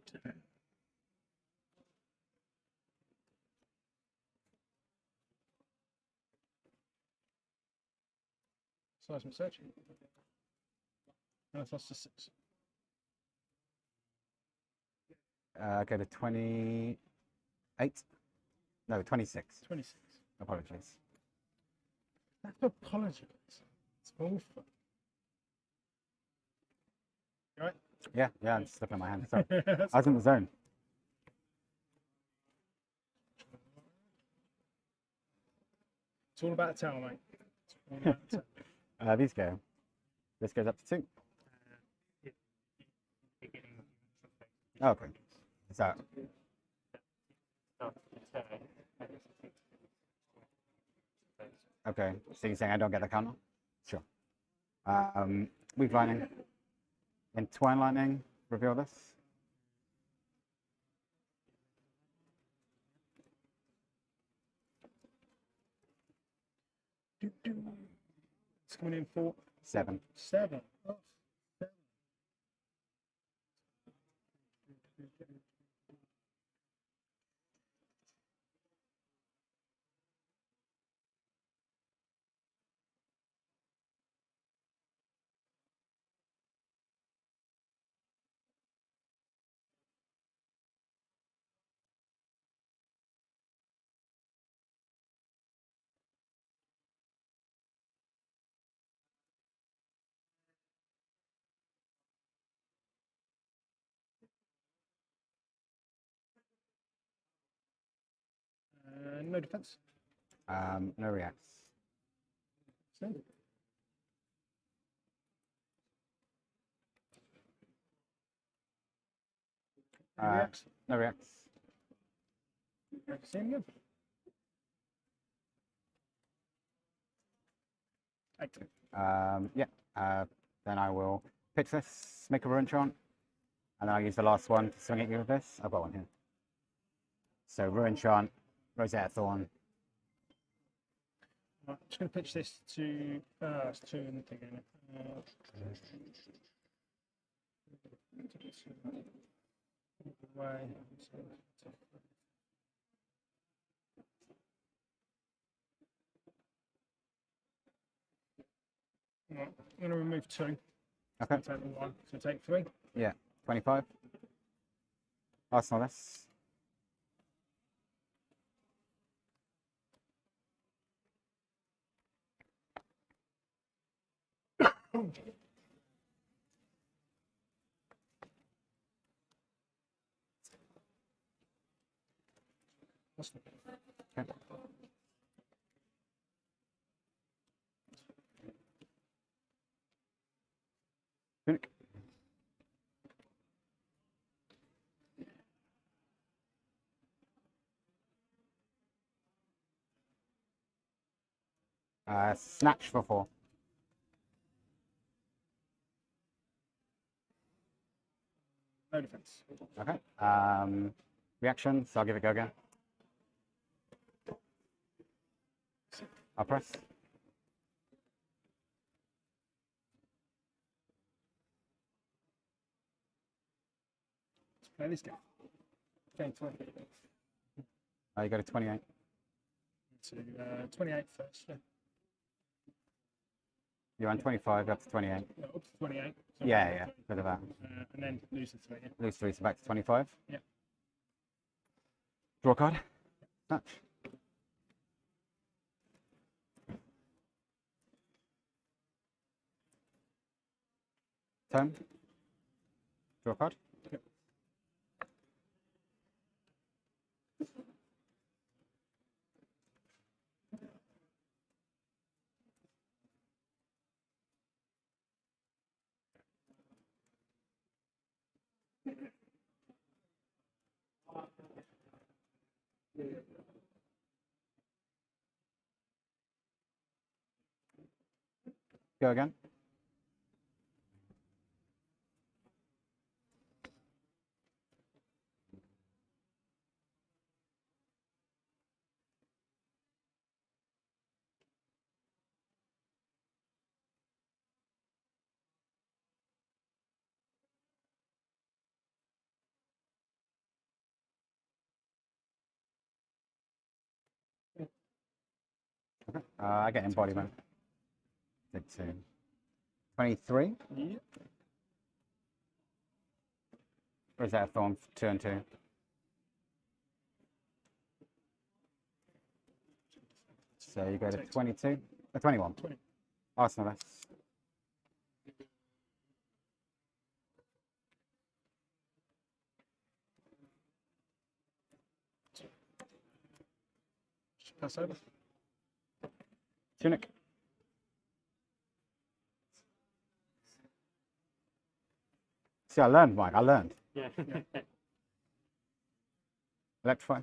Seismic searching. And it's lost to 6. Go to 28. No, 26. 26. Apologies. That's apologies. It's all fun. You alright? Yeah, I'm slipping my hand. Sorry. I was in the zone. It's all about the tower, mate. It's all about the tower. These go. This goes up to 2. Oh, okay. So. Okay, so you're saying I don't get the counter? Sure. Weak lightning. Entwine lightning. Reveal this. It's coming in for 7. 7. Oh, 7. No defense. No reacts. So. Reacts. No reacts. Same again. 8. Yeah. Then I will pitch this, make a ruin chant, and then I'll use the last one to swing at you with this. I've got one here. So ruin chant, Rosetta Thorn. Right, I'm just going to pitch this to it's 2 in the thing. Way. Right, I'm going to remove 2. Okay. So take the 1. So take 3. Yeah. 25. Arsenal this. Okay. Tunic. Snatch for 4. No defense. Okay. Reaction, so I'll give it a go again. I'll press. Play this game. Game 20. You go to 28. To 28 first. Yeah. You're on 25, up to 28. No, up to 28. So Yeah, bit of that. and then lose the 3. Yeah. Lose 3, so back to 25. Yeah. Draw a card. Touch. Turn. Draw a card. Yep. Go again. I get embodiment. Take 2. 23. Yeah. Or is that a thorn? 2 and 2. So you go to 22. 21. 20. Arsenal. Pass over. Tunic. See, I learned, Mike. I learned. Yeah. Electrify.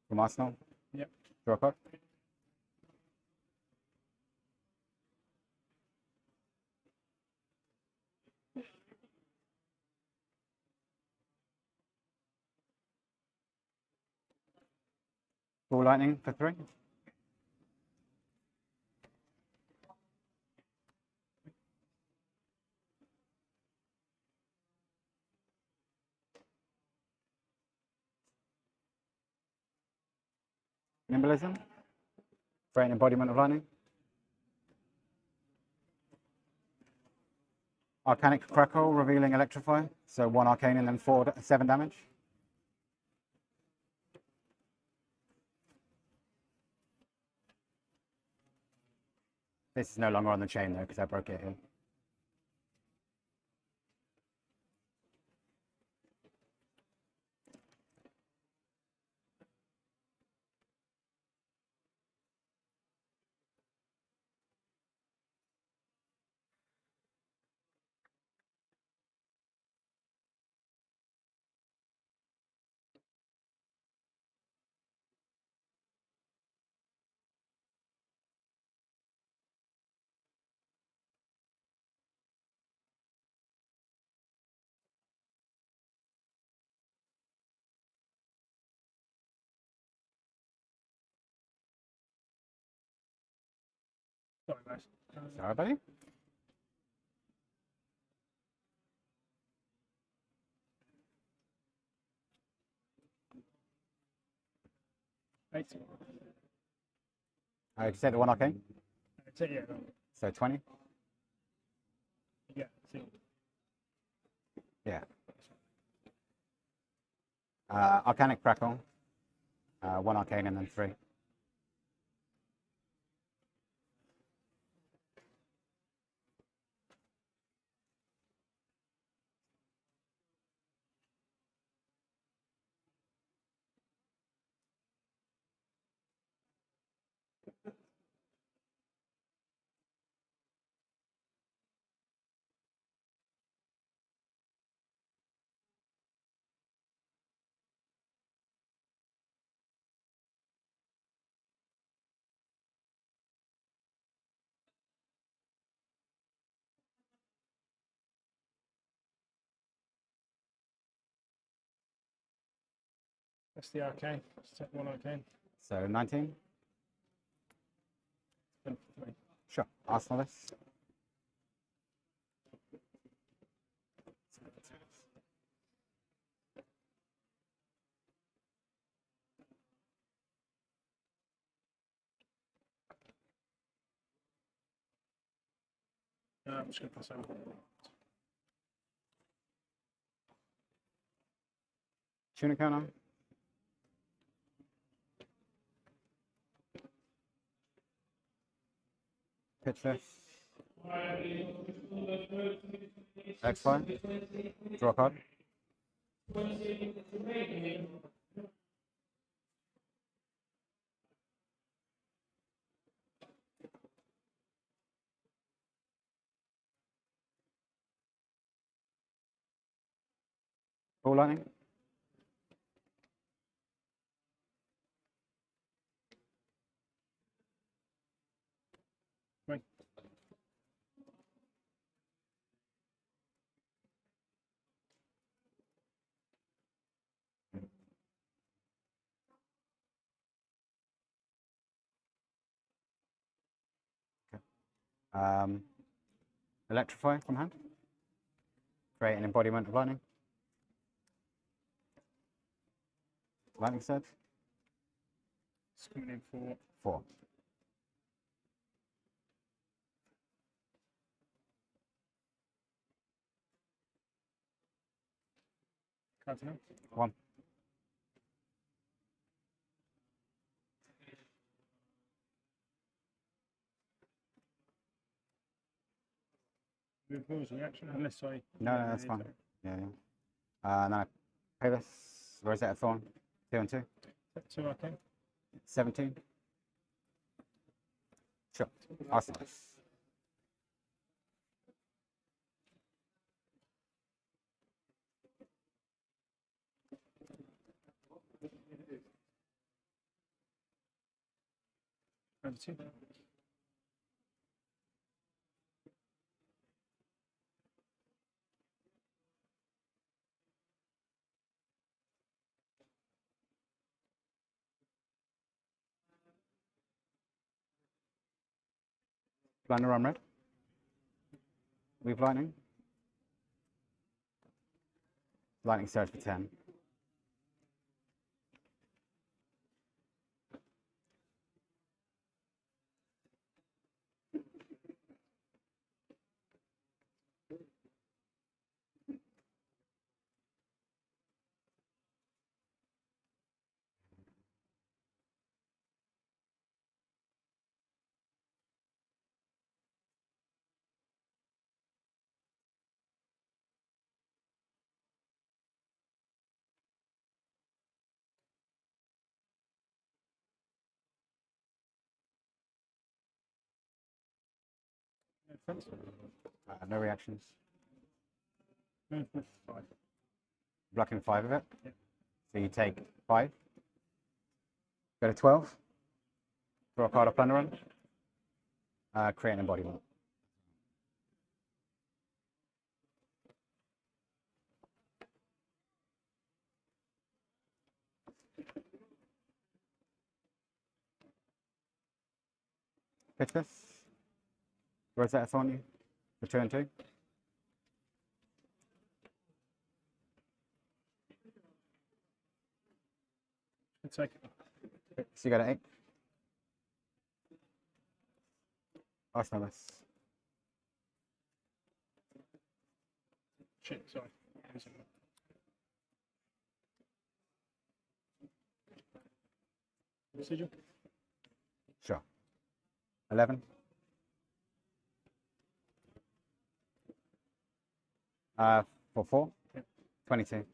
From Arsenal. Yep. Draw a card. Ball lightning for 3. Nimblism. Great embodiment of lightning. Arcanic Crackle, revealing Electrify. So 1 arcane and then 7 damage. This is no longer on the chain though, because I broke it here. Sorry, guys. Sorry, buddy. Eight. I set the 1 arcane. Yeah. No. So 20. Yeah. See. Yeah. Arcanic Crackle. 1 arcane and then 3. That's the arcane. Let's take 1 arcane. So 19. Spend 3. Sure. Arsenal. I'm just going to pass over. Tunic counter. Pitch this. X5. Draw a card. Ball lightning. Right. Electrify from hand. Create an embodiment of lightning. Lightning surge. It's coming in for 4. cards now. 1. Move moves reaction, unless I. No, that's fine. Yeah. And then I pay this. Rosetta Thorn. 2 and 2. 2 arcane. 17. Sure. Awesome. Over 2. Blinder on red. Weave lightning. Lightning surge for 10. No reactions. Move with 5. Blocking 5 of it. Yeah. So you take 5. Go to 12. Draw a card of Plunder Run. Create an embodiment. Pitch this. Rosetta Thorn you. For 2 and 2. Take it. So you go to 8. Arsenalus. Shit, sorry. Sigil. Sure. 11. For 4. Yeah. 22.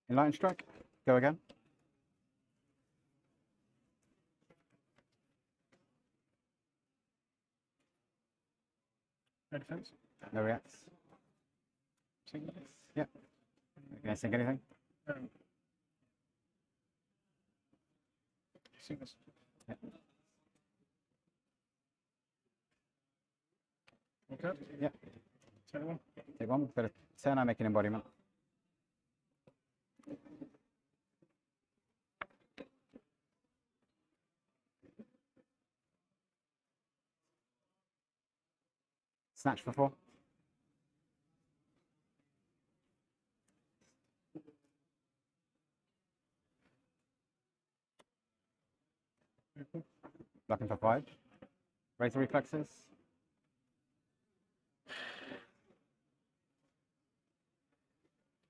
Enlightened Strike. Go again. No defense. No reacts. Single. Yep. Can I sink anything? Singles. Yep. Okay. Yep. Take 1. Take 1. Go to 10. I make an embodiment. Snatch for 4. Blocking for 5. Razor reflexes.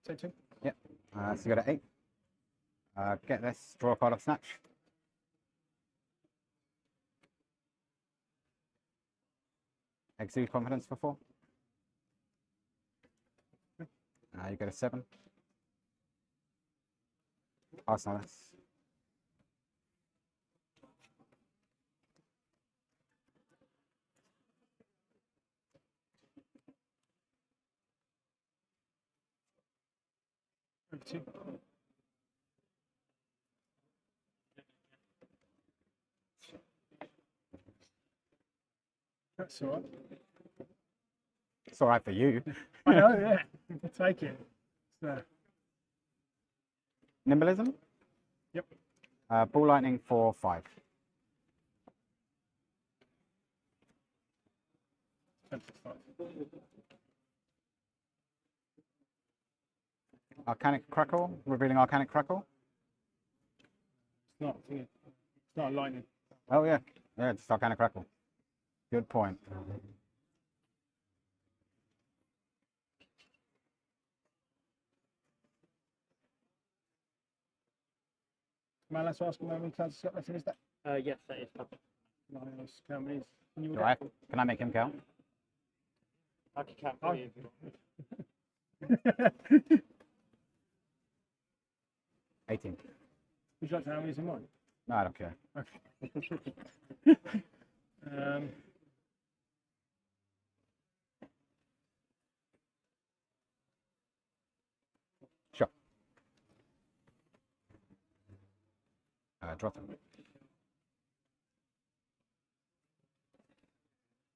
Take 2. Yep. So you go to 8. Get this. Draw a card of Snatch. Exude Confidence for 4. You go to 7. Arsenal this. Take 2. That's all right. It's all right for you. I know, yeah. Take it. So, Nimblism. Yep. Ball Lightning for 5. Arcanic Crackle. Revealing Arcanic Crackle. It's not a lightning. Oh, yeah. Yeah, it's Arcanic Crackle. Good point. Am I allowed to ask him how many cards he's got left in his deck? Yes, that is public. Nice. How many is in your Do I? deck? Can I make him count? I can count for you if you want. 18. Would you like to know how many's in mine? No, I don't care. Okay. Sure. Drop them.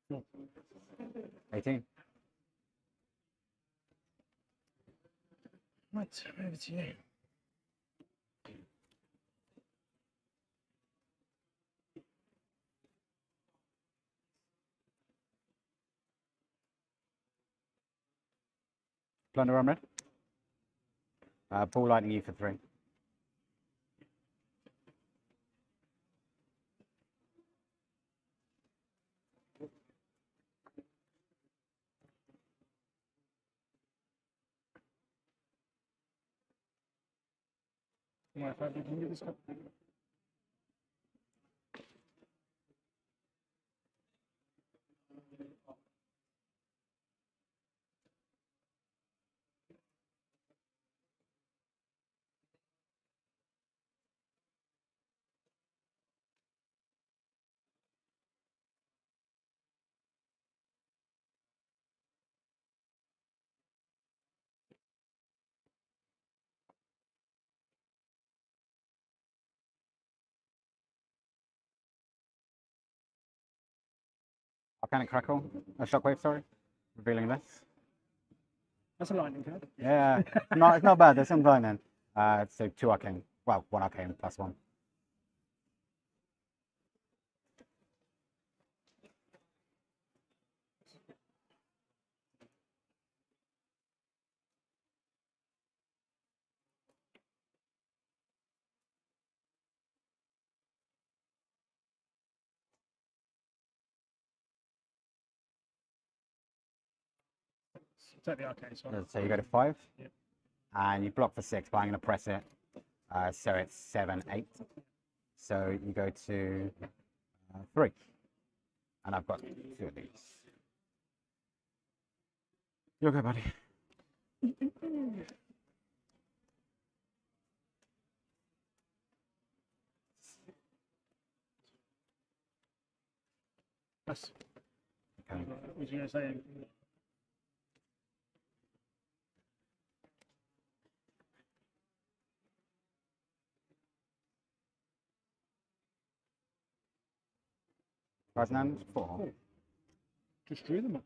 Cool. 18. Right, over to you. Plunder on red. Ball Lightning you for 3. My favorite, can you do this one? Arcanic Crackle. Shockwave, sorry. Revealing this. That's a lightning card. Yeah. No, it's not bad. There's some lightning. So 2 Arcane. Well, 1 Arcane plus 1. Take the arcane, sorry. So you go to 5. Yep. And you block for 6, but I'm going to press it. So it's 7, 8. So you go to 3. And I've got 2 of these. You're good, buddy. Yes. Okay. What was you going to say? Resonance 4. Just drew them up.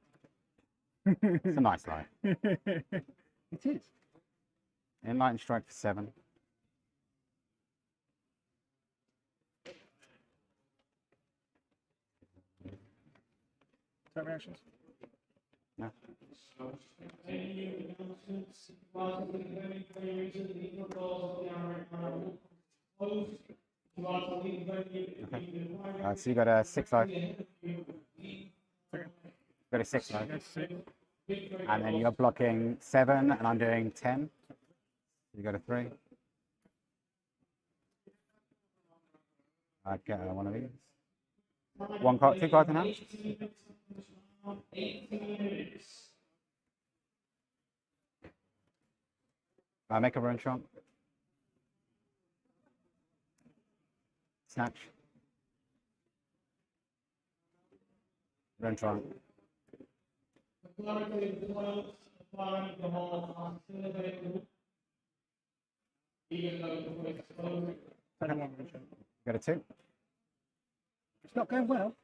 It's a nice light. It is. Enlightened Strike for 7. That reactions? No. Okay. So you got a 6-5. Got a 6-5. And then you're blocking 7, and I'm doing 10. You got a 3. I get one of these. 1 card, 2 cards in hand. I make a rune trump. Snatch. Rune trump. Got a 2. It's not going well.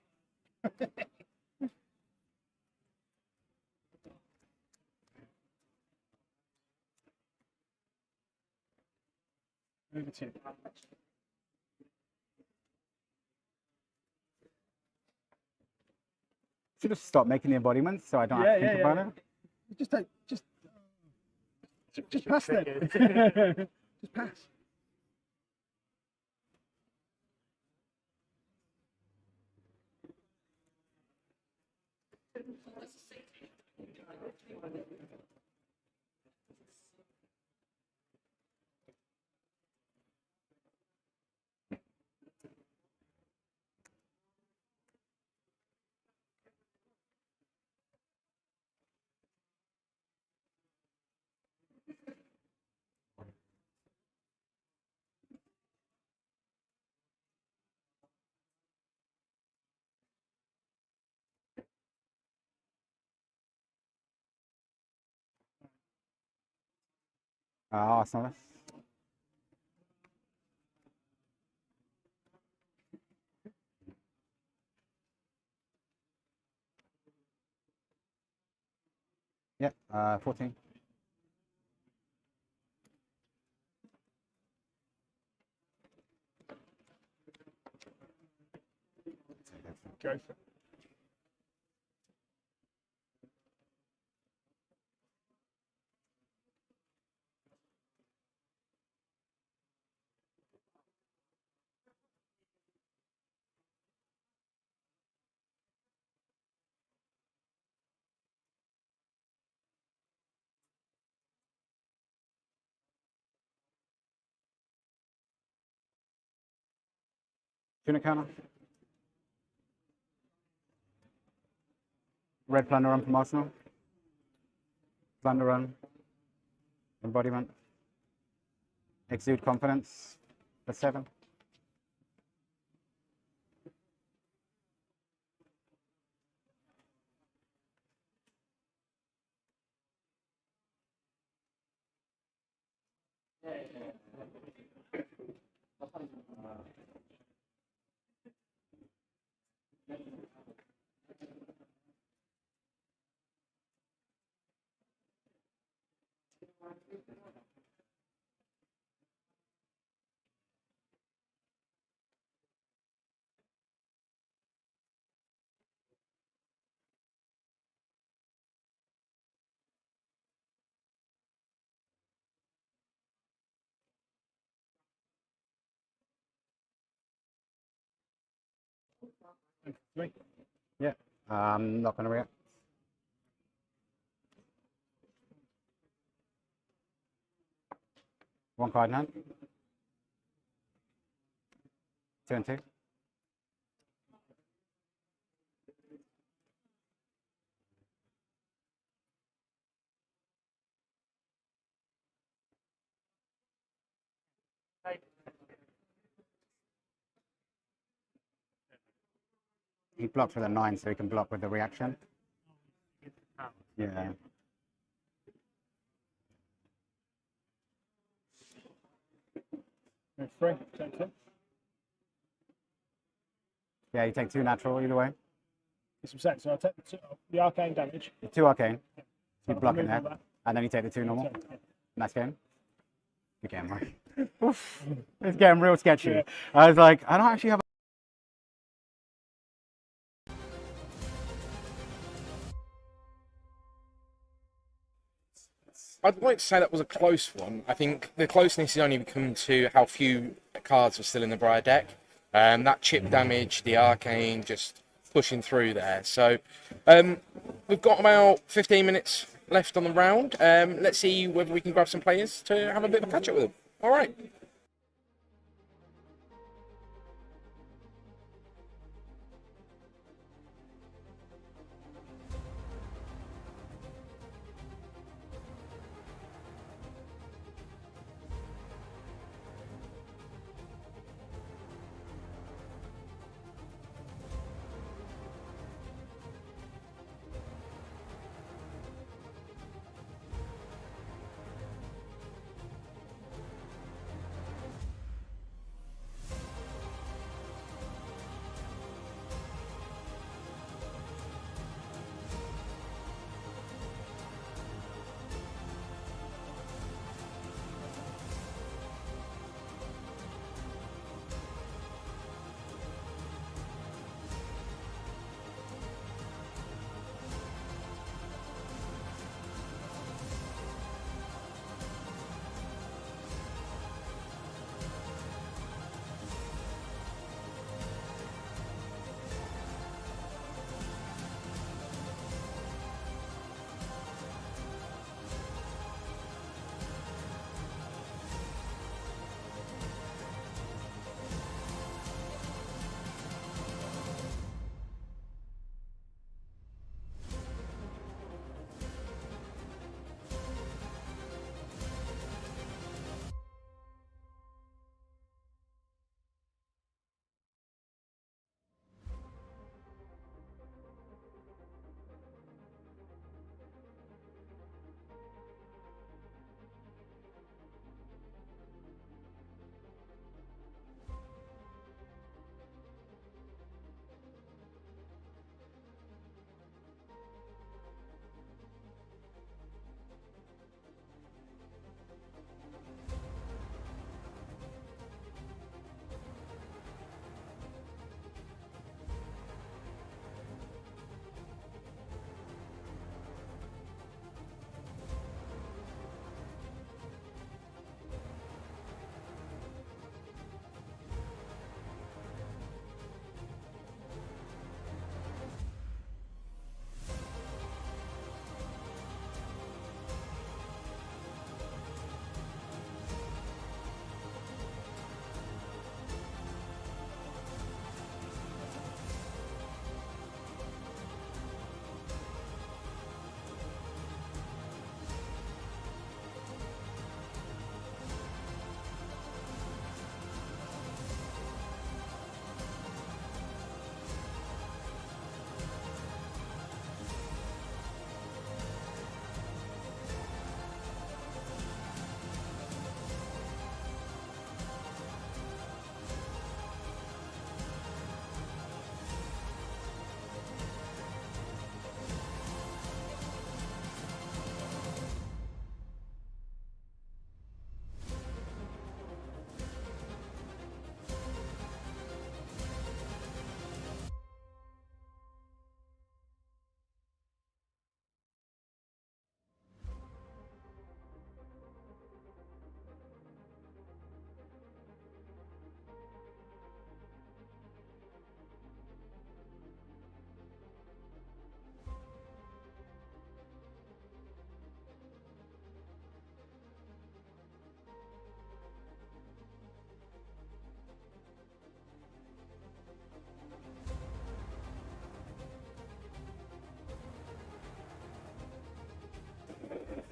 Move a 2. Should have stopped making the embodiments so I don't have to think about it. Just pass it. Just pass. Awesome. Yep, 14. Go for it. Tuna counter. Red plunder run from Arsenal. Plunder run. Embodiment. Exude confidence for 7. Three. Yeah, I'm not going to react. One card in hand. 2 and 2. He blocks with a 9, so he can block with the reaction. Yeah. Move 3. Take 2. Yeah, you take 2 natural either way. Get some sets. So I take the arcane damage. 2 arcane. Yeah. You So block in remove there. all that. And then you take the 2 normal. Yeah. Nice game. Good game, right? Oof. It's getting real sketchy. Yeah. I was like, I don't actually have I'd like to say that was a close one. I think the closeness has only come to how few cards are still in the Briar deck. That chip damage, the arcane, just pushing through there. So we've got about 15 minutes left on the round. Let's see whether we can grab some players to have a bit of a catch up with them. All right.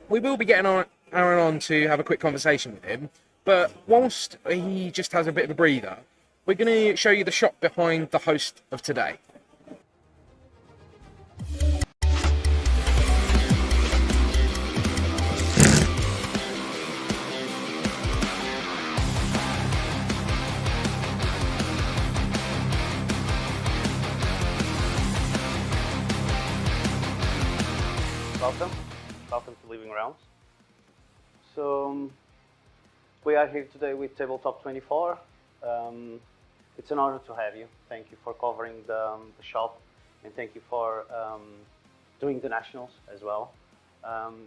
We will be getting Aaron on to have a quick conversation with him, but whilst he just has a bit of a breather, we're going to show you the shop behind the host of today. Welcome to Living Realms. So we are here today with Tabletop 24. It's an honor to have you. Thank you for covering the shop, and thank you for doing the nationals as well.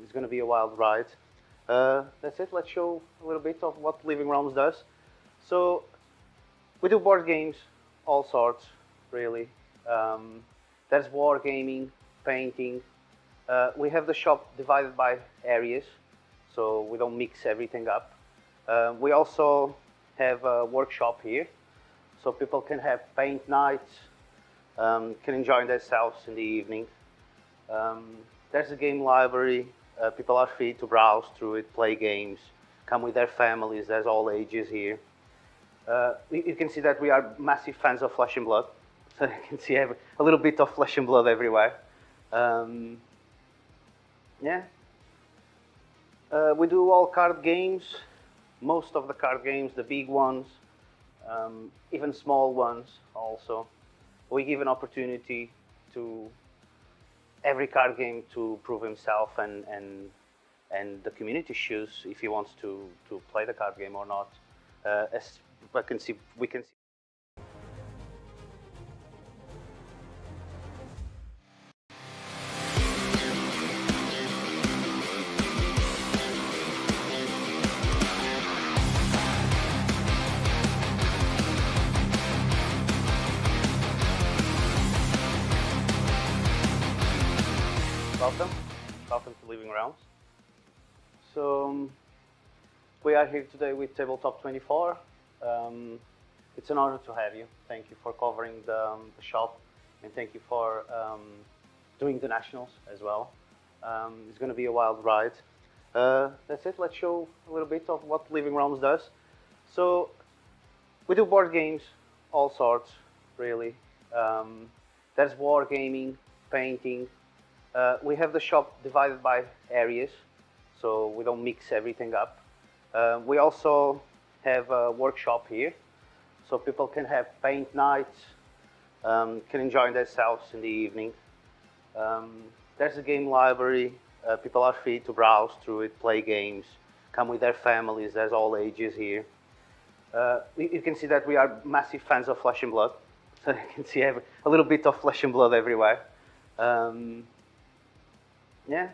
It's going to be a wild ride. That's it. Let's show a little bit of what Living Realms does. So we do board games, all sorts, really. There's wargaming, painting. We have the shop divided by areas, so we don't mix everything up. We also have a workshop here, so people can have paint nights, can enjoy themselves in the evening. There's a game library. People are free to browse through it, play games, come with their families. There's all ages here. You can see that we are massive fans of Flesh and Blood. So you can see a little bit of Flesh and Blood everywhere. Yeah. We do all card games. Most of the card games, the big ones, even small ones also. We give an opportunity to every card game to prove himself, and the community choose if he wants to play the card game or not. As we can see. Welcome to Living Realms. So we are here today with Tabletop 24. It's an honor to have you. Thank you for covering the shop, and thank you for doing the nationals as well. It's going to be a wild ride. That's it. Let's show a little bit of what Living Realms does. So we do board games, all sorts, really. There's wargaming, painting. We have the shop divided by areas, so we don't mix everything up. We also have a workshop here, so people can have paint nights, can enjoy themselves in the evening. There's a game library. People are free to browse through it, play games, come with their families. There's all ages here. You can see that we are massive fans of Flesh and Blood, so you can see a little bit of Flesh and Blood everywhere. Yeah.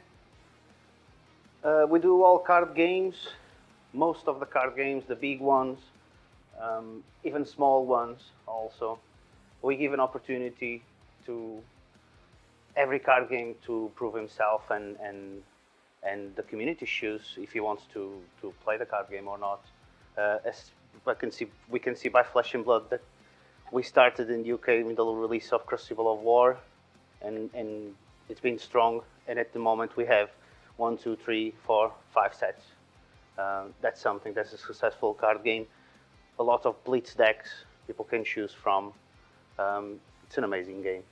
We do all card games. Most of the card games, the big ones, even small ones also. We give an opportunity to every card game to prove himself, and the community choose if he wants to play the card game or not. As we can see by Flesh and Blood that we started in the UK with the release of Crucible of War, and it's been strong. And at the moment we have 1, 2, 3, 4, 5 sets. That's something. That's a successful card game. A lot of blitz decks people can choose from. It's an amazing game.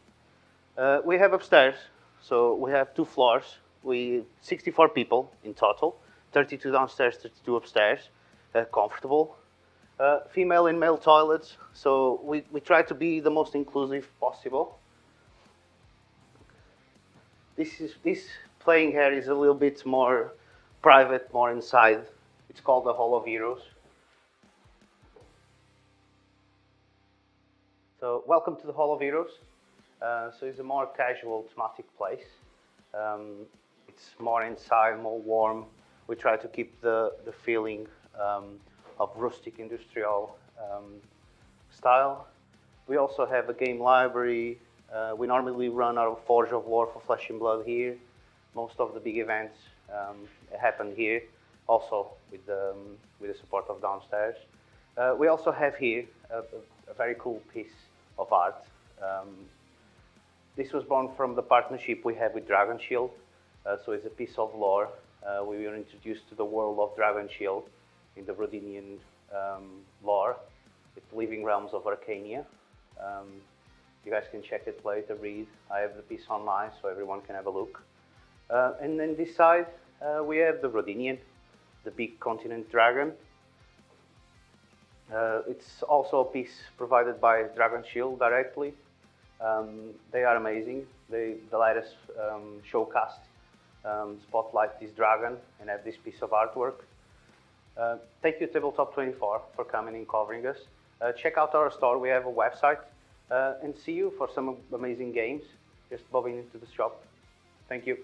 We have upstairs, so we have 2 floors. 64 people in total, 32 downstairs, 32 upstairs, comfortable. Female and male toilets, so we try to be the most inclusive possible. This playing area is a little bit more private, more inside. It's called the Hall of Heroes. So welcome to the Hall of Heroes. So it's a more casual, thematic place. It's more inside, more warm. We try to keep the feeling of rustic industrial style. We also have a game library. We normally run our Forge of War for Flesh and Blood here. Most of the big events happen here, also with the support of downstairs. We also have here a very cool piece of art. This was born from the partnership we have with Dragon Shield. So it's a piece of lore. We were introduced to the world of Dragon Shield in the Rhodinian lore, with Living Realms of Arcania. You guys can check it later, read. I have the piece online so everyone can have a look. And then this side, we have the Rhodinian, the big continent dragon. It's also a piece provided by Dragon Shield directly. They are amazing. They let us showcast, spotlight this dragon and have this piece of artwork. Thank you Tabletop 24 for coming and covering us. Check out our store, we have a website, and see you for some amazing games. Just bobbing into the shop. Thank you.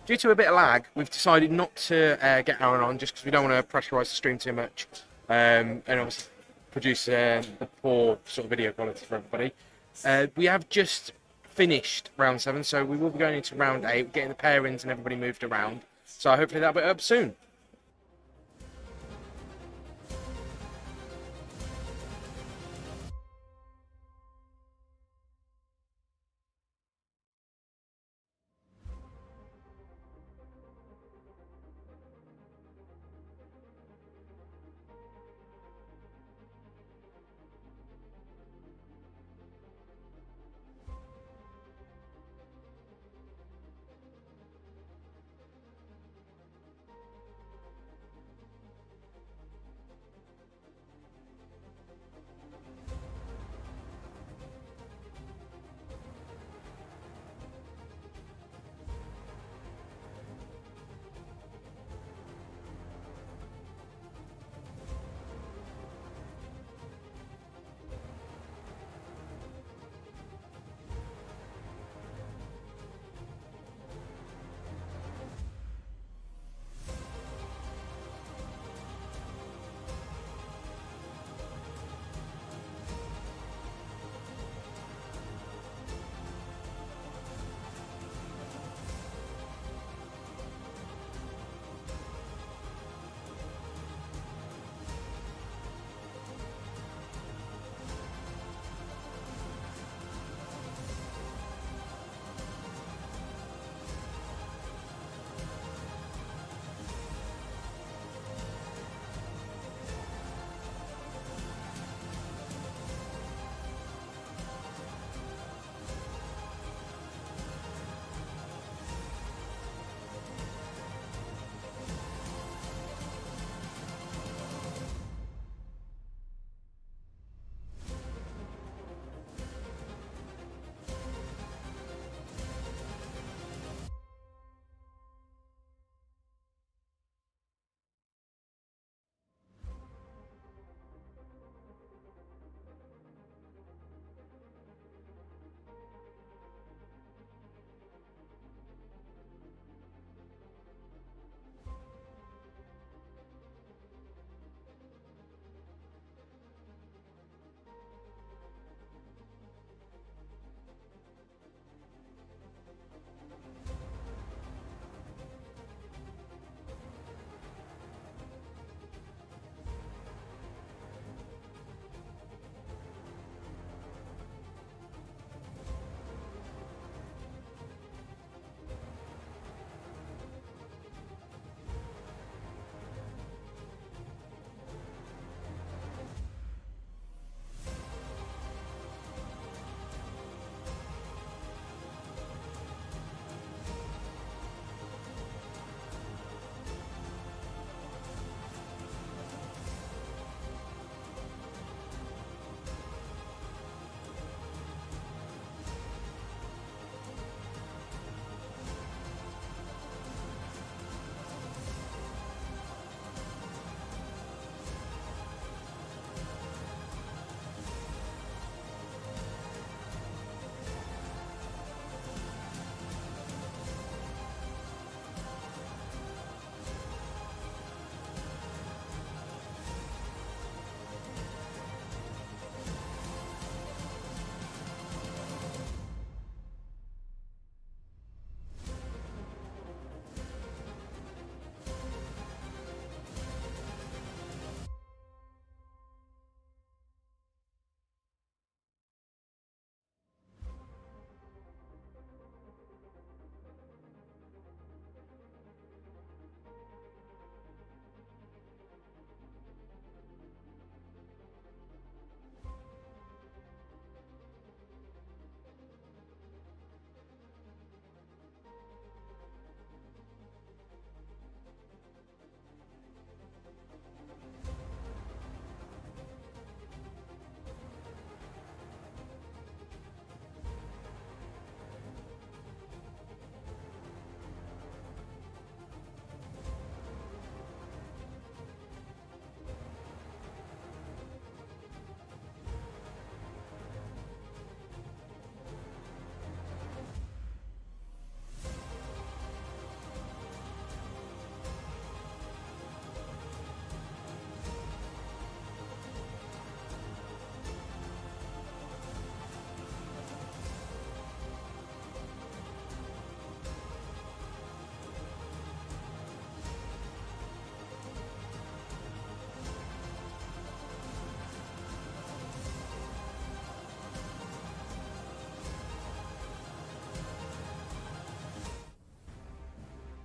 due to a bit of lag, we've decided not to get Aaron on just because we don't want to pressurise the stream too much, and obviously produce the poor sort of video quality for everybody. We have just finished round 7, so we will be going into round 8, getting the pairings and everybody moved around. So hopefully that'll be up soon.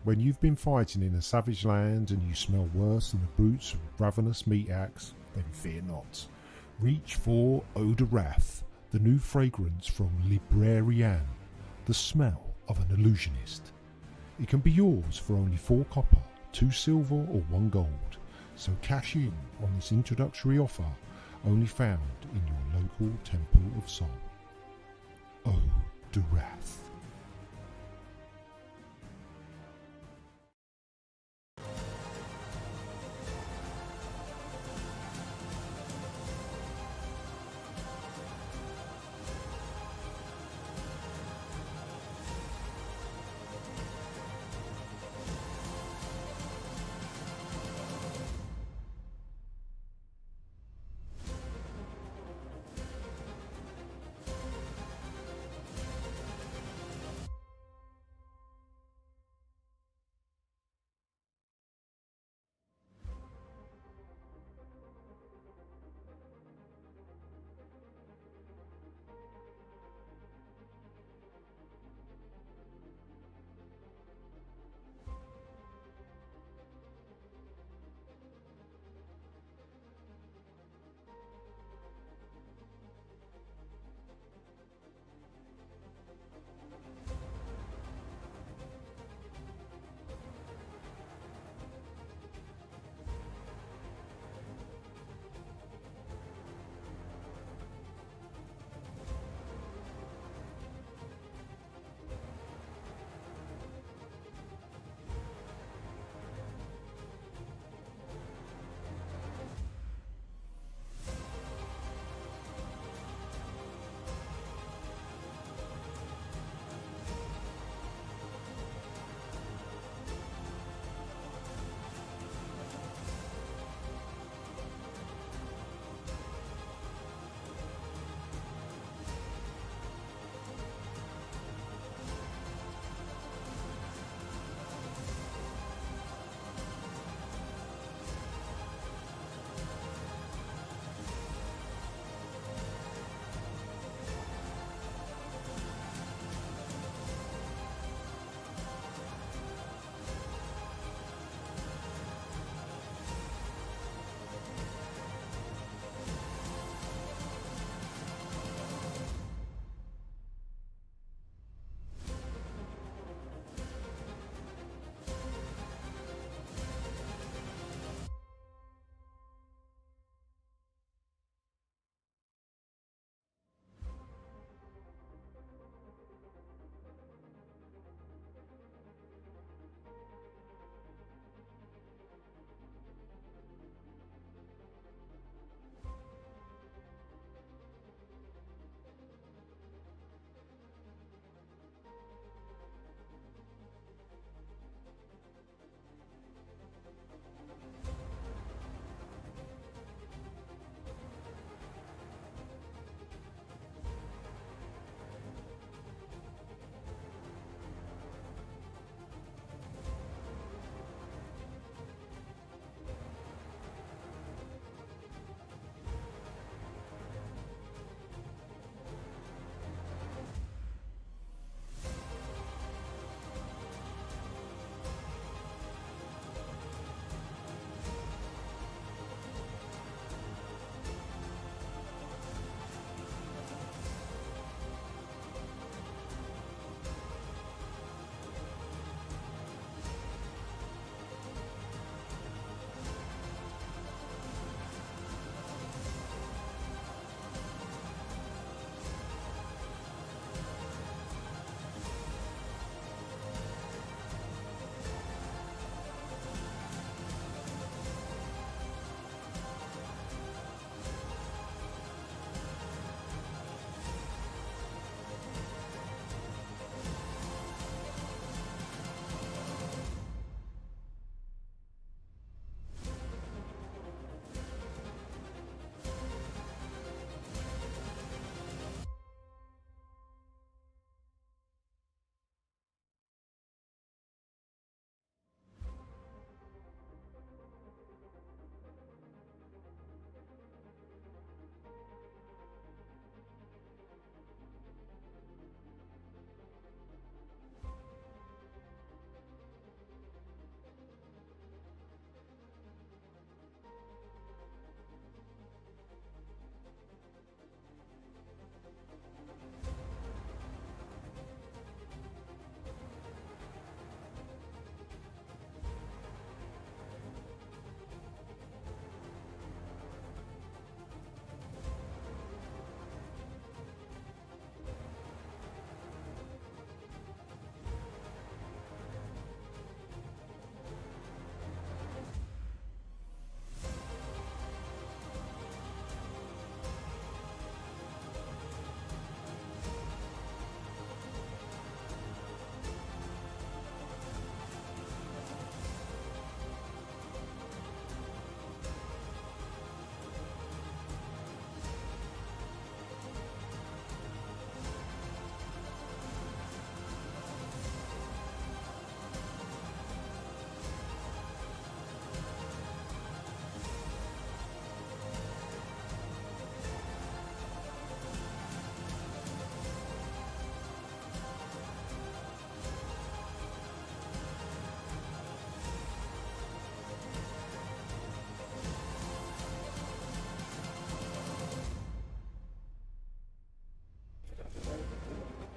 When you've been fighting in a savage land and you smell worse than the boots of ravenous meat axe, then fear not. Reach for Eau de Wrath, the new fragrance from Librarian, the smell of an illusionist. It can be yours for only 4 copper, 2 silver or 1 gold, so cash in on this introductory offer, only found in your local Temple of Soul. Eau de Wrath.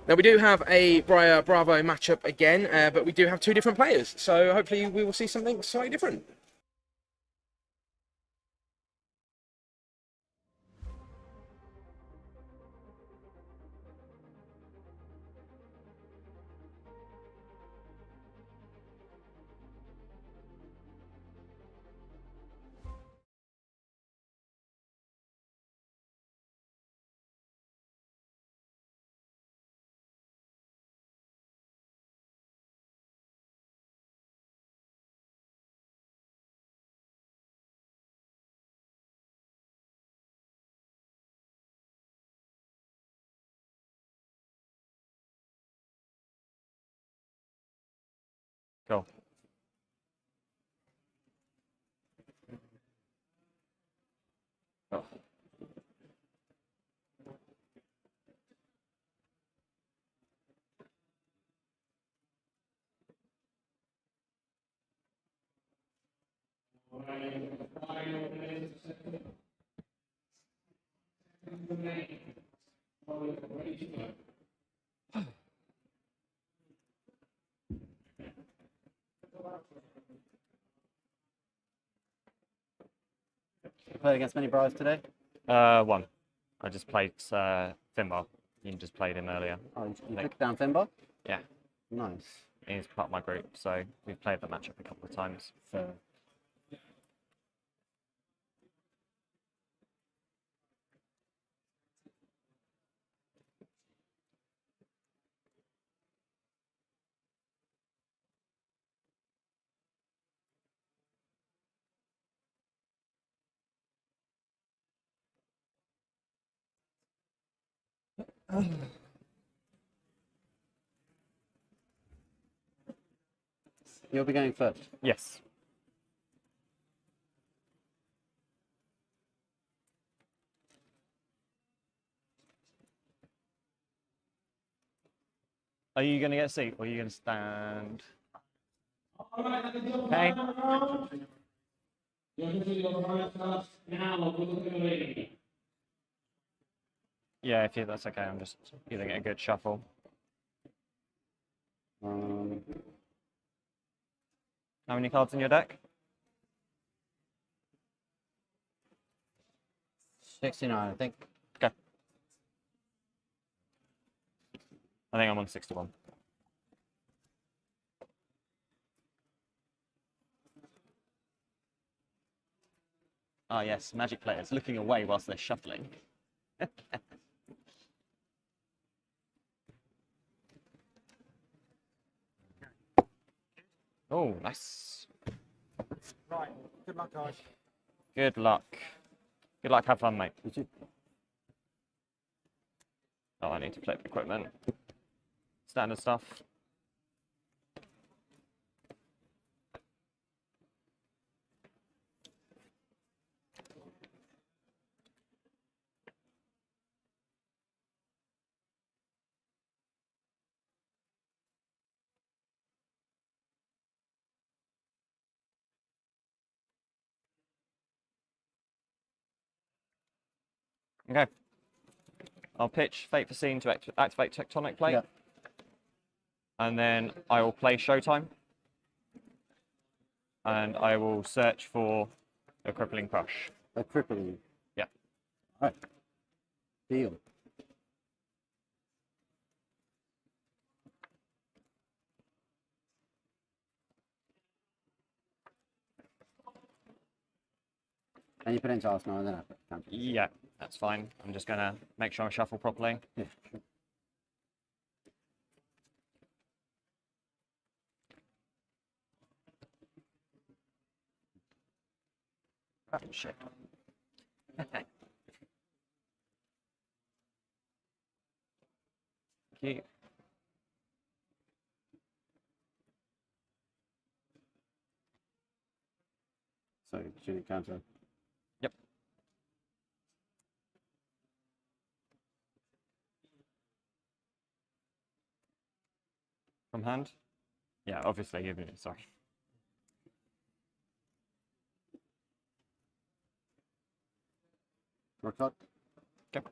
Now we do have a Briar Bravo matchup again, but we do have two different players, so hopefully we will see something slightly different. Cool. Cool. You played against many Briars today? One. I just played Finbar. You just played him earlier. Oh, you took down Finbar? Yeah. Nice. He's part of my group, so we've played the matchup a couple of times. So. You'll be going first. Yes. Are you going to get a seat or are you going to stand? Okay. Yeah, if you, that's okay. I'm just giving it a good shuffle. How many cards in your deck? 69, I think. Okay. I think I'm on 61. Ah, yes, Magic players looking away whilst they're shuffling. Oh, nice. Right. Good luck, guys. Good luck. Good luck, have fun, mate. Oh, I need to flip equipment. Standard stuff. Okay. I'll pitch Fate for Scene to activate Tectonic Plate. Yeah. And then I will play Showtime. And I will search for a Crippling Crush. A crippling? Yeah. Alright. Deal. And you put it into Arsenal and then I put it down. Yeah, that's fine. I'm just going to make sure I shuffle properly. Yeah, sure. Oh, shit. Thank you. So, shooting counter. Yep. From hand? Yeah, obviously, sorry. Rock card. Okay.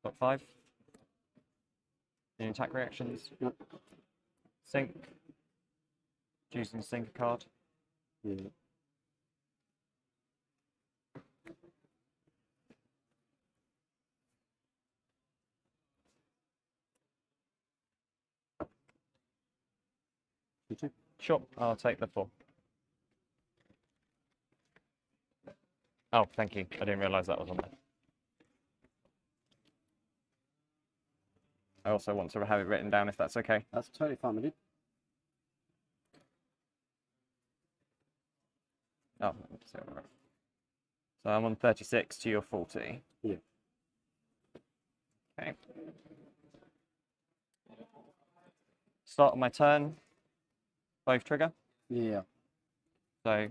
Got 5. Any attack reactions? Sink. Choosing sink a card. Yeah. Sure, I'll take the 4. Oh, thank you. I didn't realise that was on there. I also want to have it written down if that's okay. That's totally fine with you. Oh, so I'm on 36 to your 40. Yeah. Okay. Start of my turn. Both trigger. Yeah. So,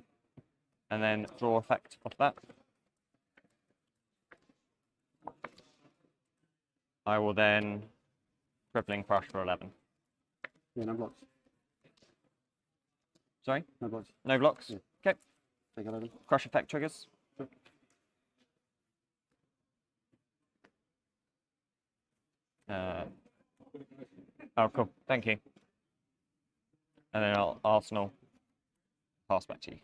and then draw effect off that. I will then crippling crush for 11. Yeah, no blocks. Sorry? No blocks. No blocks? Yeah. Okay. Take 11. Crush effect triggers. Oh, cool. Thank you. And then I'll Arsenal pass back to you.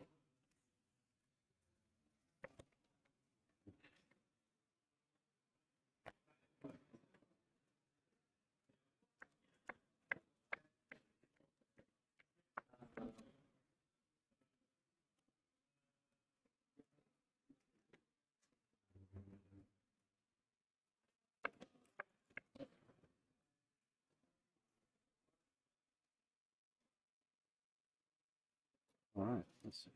All right. Let's see.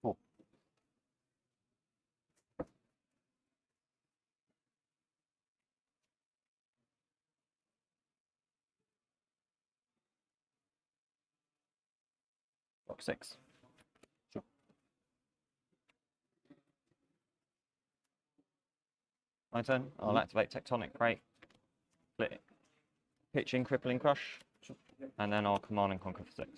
Four. Block 6. Sure. My turn. I'll activate Tectonic Crate. Split it. Pitching Crippling Crush. Sure. And then I'll Command and Conquer for 6.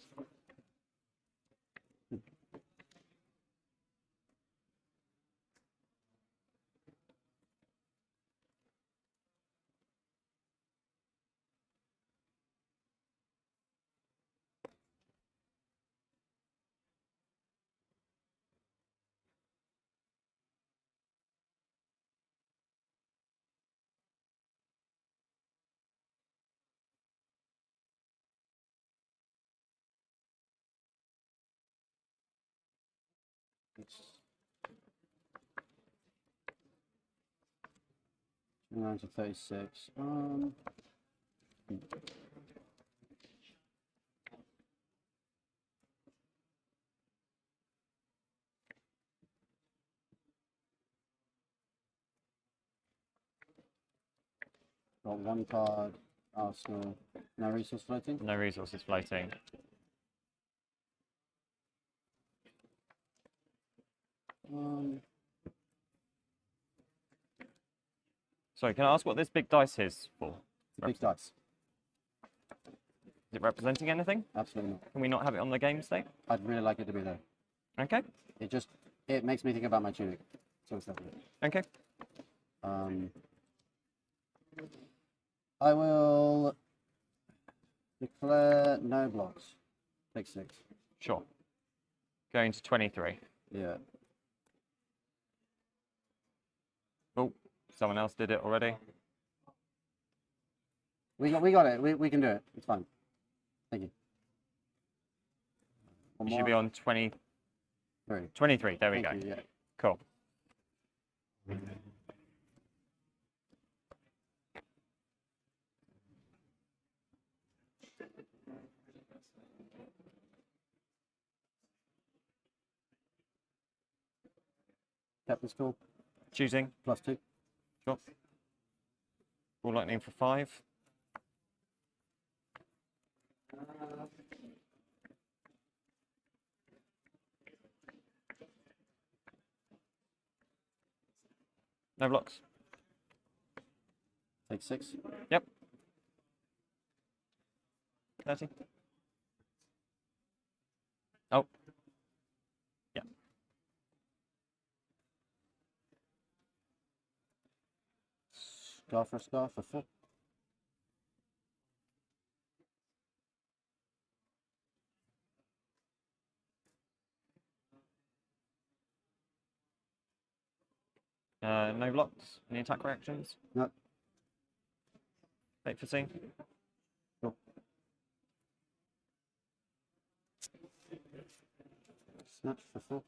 Down to 36. Got 1 card. Arsenal. No resource floating. No resources floating. Sorry, can I ask what this big dice is for? Big dice. Is it representing anything? Absolutely not. Can we not have it on the game state? I'd really like it to be there. Okay. It makes me think about my tunic. Sort of stuff. Okay. I will declare no blocks. Take 6. Sure. Going to 23. Yeah. Oh, someone else did it already. We got it. We can do it. It's fine. Thank you. You should be on 23. 23. There we go. Thank you, yeah. Cool. Captain's call. Choosing. +2. Sure. Ball lightning for 5. No blocks. Take 6. Yep. 30. Oh. Yeah. Scar for 4. No blocks. Any attack reactions? No. Wait for scene. Cool. Snatch for 4.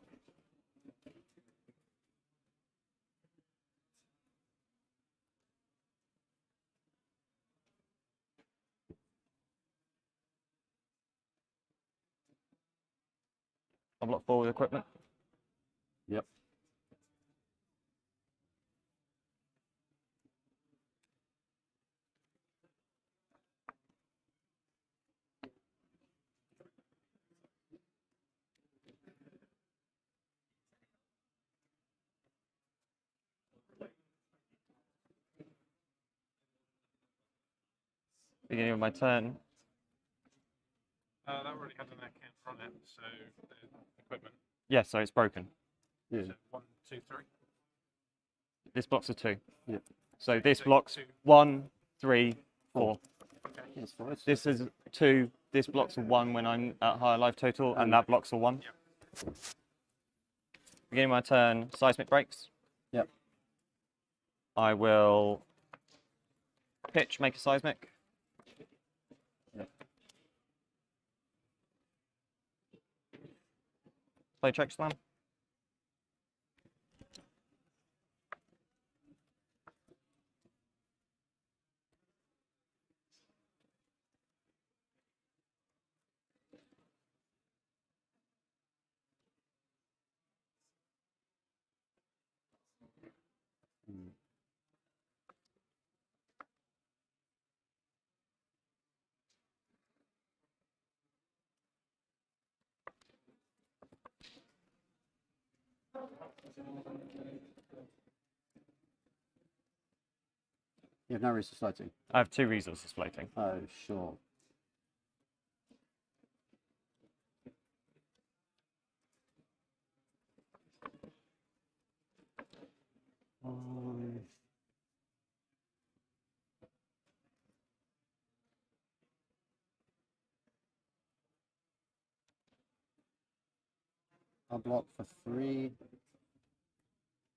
I'll block 4 with equipment. Yep. Beginning of my turn. That already had an counter on it, so the equipment. Yeah, so it's broken. Yeah. So 1, 2, 3. This blocks a 2. Yep. So this blocks 1, 3, 4. Okay. Yes, 4. This is 2. This blocks a 1 when I'm at higher life total, and that blocks a 1. Yep. Beginning my turn, seismic breaks. Yep. I will pitch, make a seismic. Yep. Play check slam. You have no resource floating. I have 2 resources floating. Oh, sure. I'll block for 3.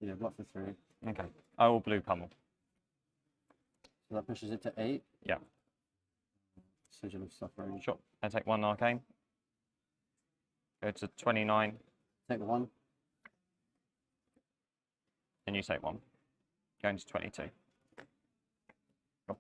Yeah, block for 3. Okay. I will blue pummel. So that pushes it to 8. Yeah. Sigil of Suffering. Sure. I take 1 arcane. Go to 29. Take 1. And you take 1. Going to 22. Cool.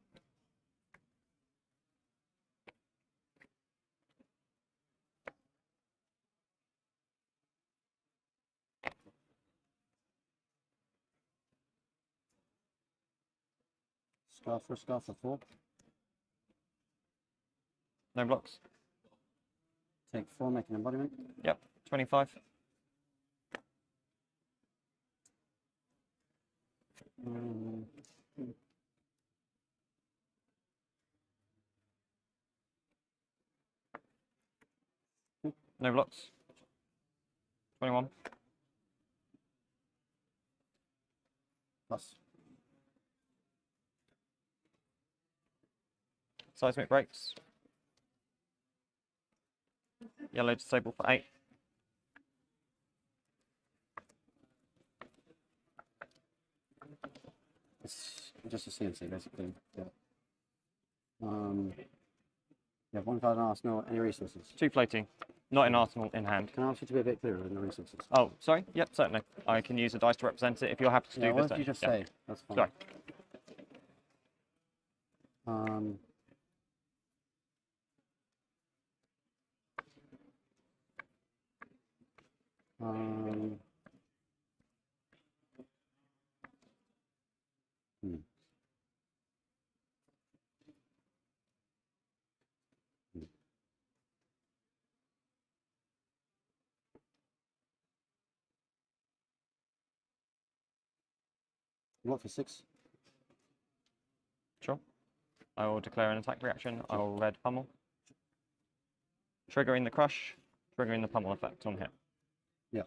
Scar for 4. No blocks. Take 4, make an embodiment. Yep. 25. No blocks. 21. Plus. Seismic breaks. Yellow disable for 8. It's just a CNC basically. Yeah. You have 1 card in arsenal, any resources? 2 floating. Not in arsenal, in hand. Can I ask you to be a bit clearer with the resources? Oh, sorry? Yep, certainly. I can use a dice to represent it if you're happy to do what this. if you just yeah. say? That's fine. Sorry. What for 6? Sure. I will declare an attack reaction. I will red pummel. Triggering the crush, triggering the pummel effect on hit. Yeah.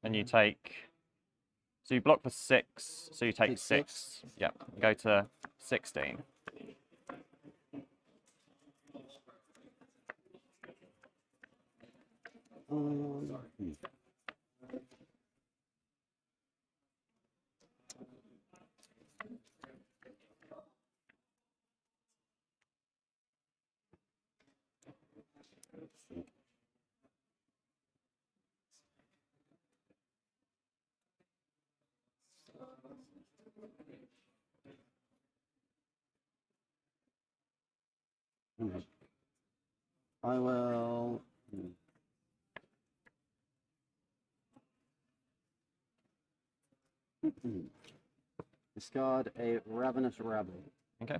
And you take So you block for 6, so you take Take 6. Yep, go to 16. I will. Discard a Ravenous Rabble. Okay.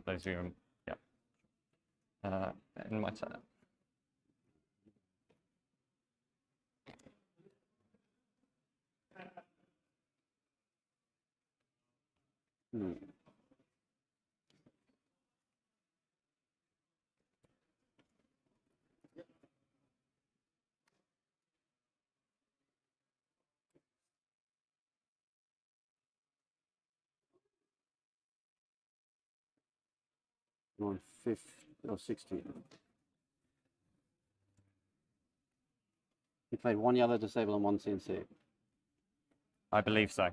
Those are, yeah. In my turn. On 15 or 16. You played 1 yellow disable and 1 CNC. I believe so.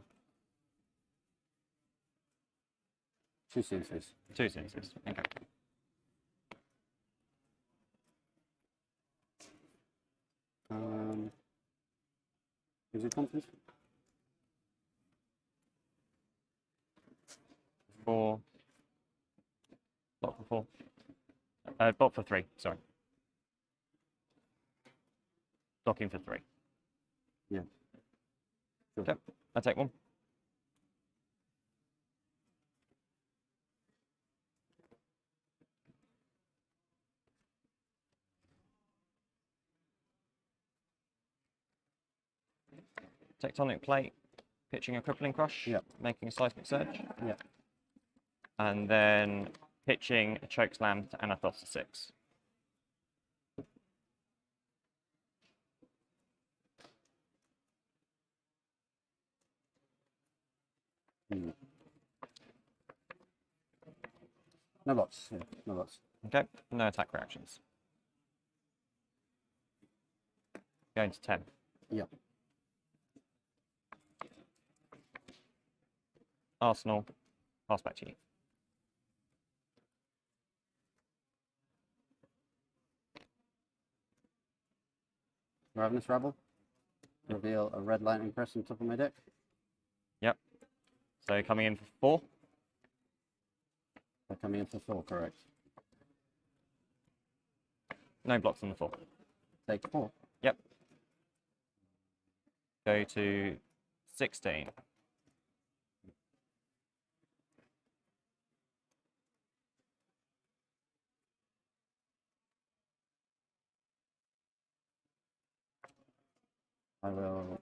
2 CNCs. 2 CNCs. Okay. Is it confidence? 4. Block for 4. Block for 3, sorry. Blocking for 3. Yeah. Sure. Okay, I take 1. Tectonic plate, pitching a crippling crush, making a seismic surge. And then pitching a choke slam to Anathos to 6. No blocks. Yeah, no blocks. Okay, no attack reactions. Going to 10. Yep. Arsenal, pass back to you. Ravenous Rabble. Reveal a red lightning crest on top of my deck. Yep. So coming in for 4. They're coming in for 4, correct. No blocks on the 4. Take 4. Yep. Go to 16. I will.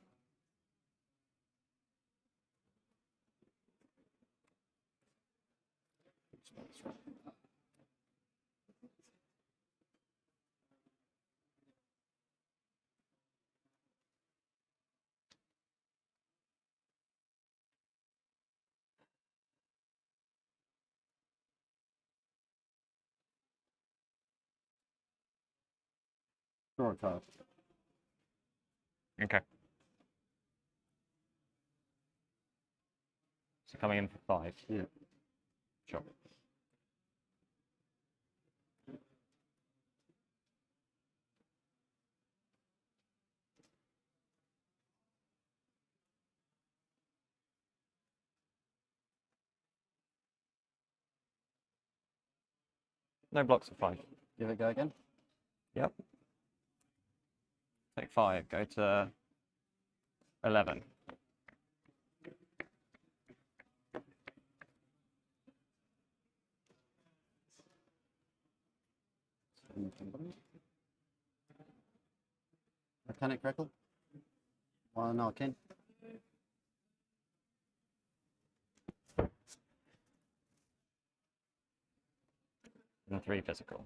Draw a card. Okay. So coming in for 5. Yeah. Sure. No blocks for 5. Give it a go again. Yep. Take 5. Go to 11. Mechanic Crackle. 1 Arcane. And 3 physical.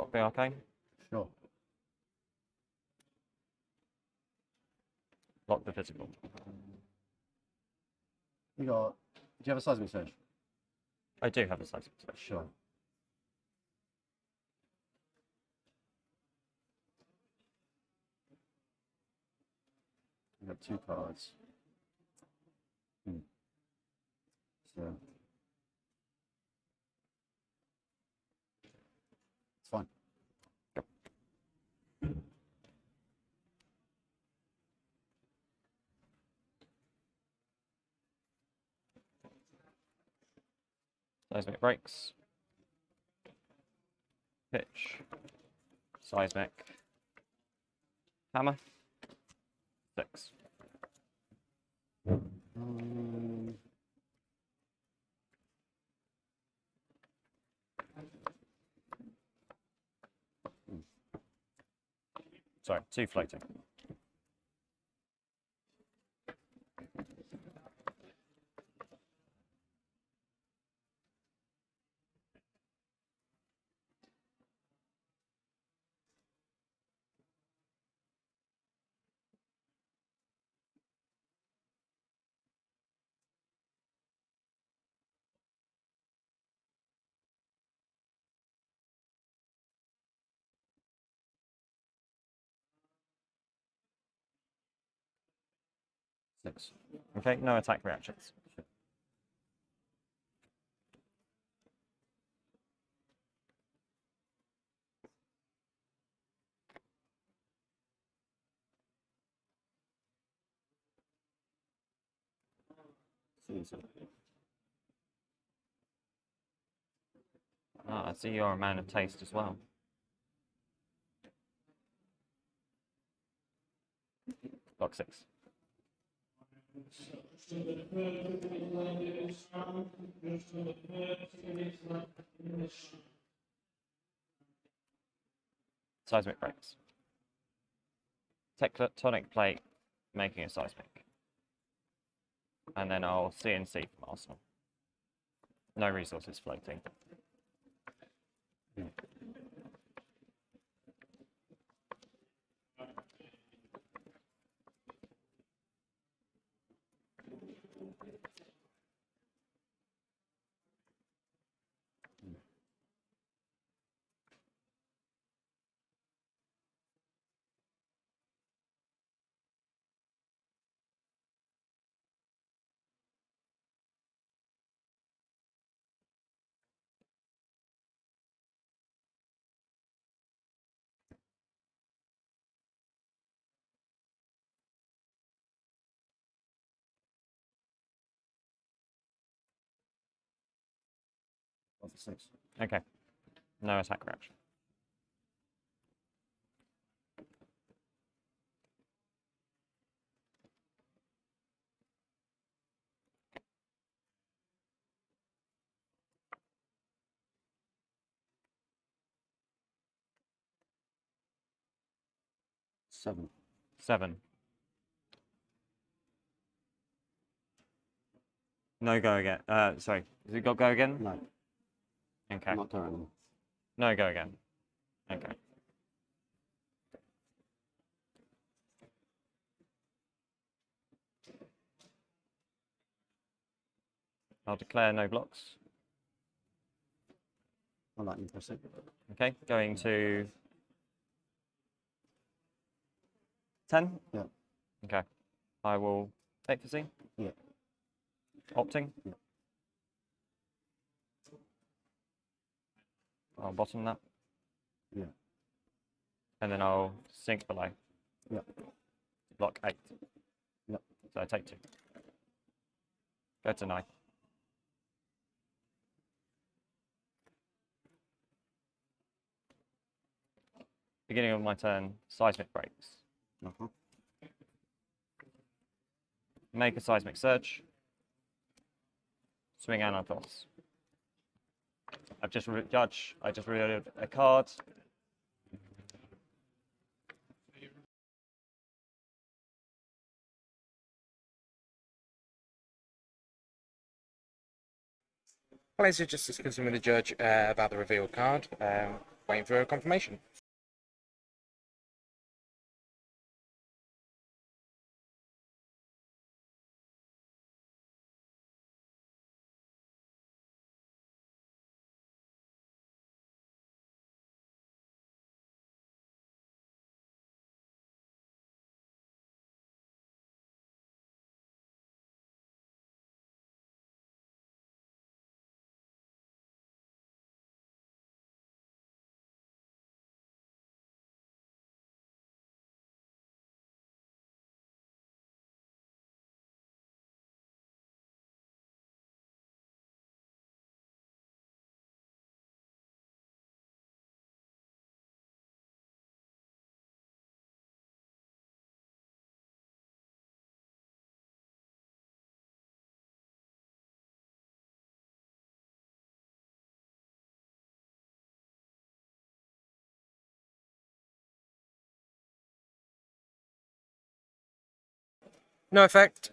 Lock the arcane. Sure. Lock the physical. Do you have a seismic surge? I do have a seismic surge. Sure. You've got 2 cards. So it's fine. Seismic breaks. Pitch. Seismic. Hammer. 6. Sorry, 2 floating. Okay, no attack reactions. Ah, I see you're a man of taste as well. Block 6. Seismic breaks. Tectonic plate, making a seismic. And then I'll CNC from Arsenal. No resources floating. Okay. No attack reaction. Seven. No go again. Sorry. Has it got go again? No. Okay. Not turning. No go again. Okay. I'll declare no blocks. I like you press it. Okay, going to 10? Yeah. Okay. I will take the scene. Yeah. Opting. Yeah. I'll bottom that. Yeah. And then I'll sink below. Yeah. Block 8. Yeah. So I take 2. Go to 9. Beginning of my turn, seismic breaks. Make a seismic surge. Swing Anathos. I just revealed a card. Players are just discussing with the judge about the reveal card. waiting for a confirmation. No effect.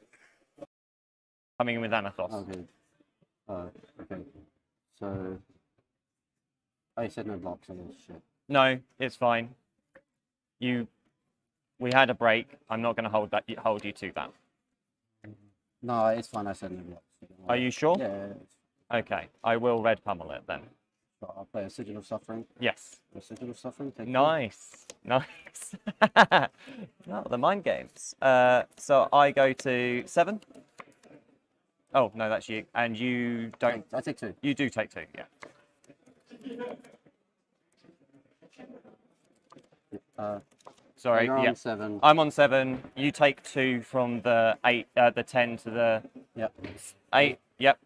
Coming in with Anathos. Okay. Okay. So. Oh, you said no blocks. Oh, shit. No, it's fine. We had a break. I'm not going to hold you to that. No, it's fine. I said no blocks. Are you sure? Yeah. Okay, I will red pummel it then. So I'll play a Sigil of Suffering. Yes. A Sigil of Suffering. Take Nice. Nice. No, the mind games. So I go to 7. Oh, no, that's you. And you don't... I take 2. You do take 2, yeah. Sorry, you're yeah. on 7. I'm on 7. You take 2 from the 8, the 10 to the... Yep. 8, yep.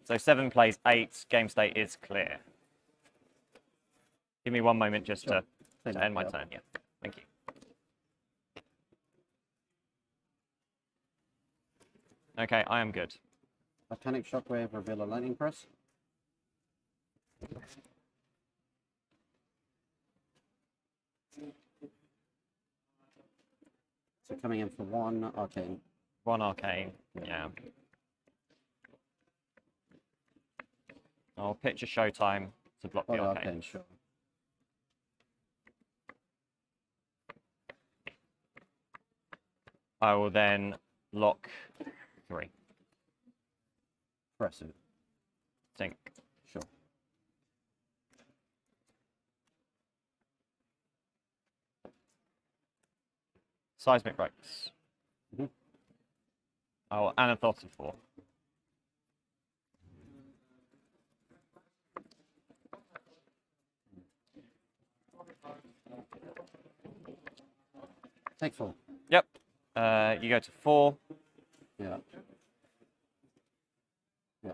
So 7 plays 8. Game state is clear. Give me one moment just to end my turn. Yeah, thank you. Okay, I am good. Volcanic Shockwave, reveal a Lightning Press. So coming in for 1 Arcane. 1 Arcane, yeah. I'll pitch a Showtime to block the Arcane. Sure. I will then lock 3. Press it. Sink. Sure. Seismic Rites. Oh, Anathos of 4. Take 4. Yep. You go to 4. Yeah. Yeah.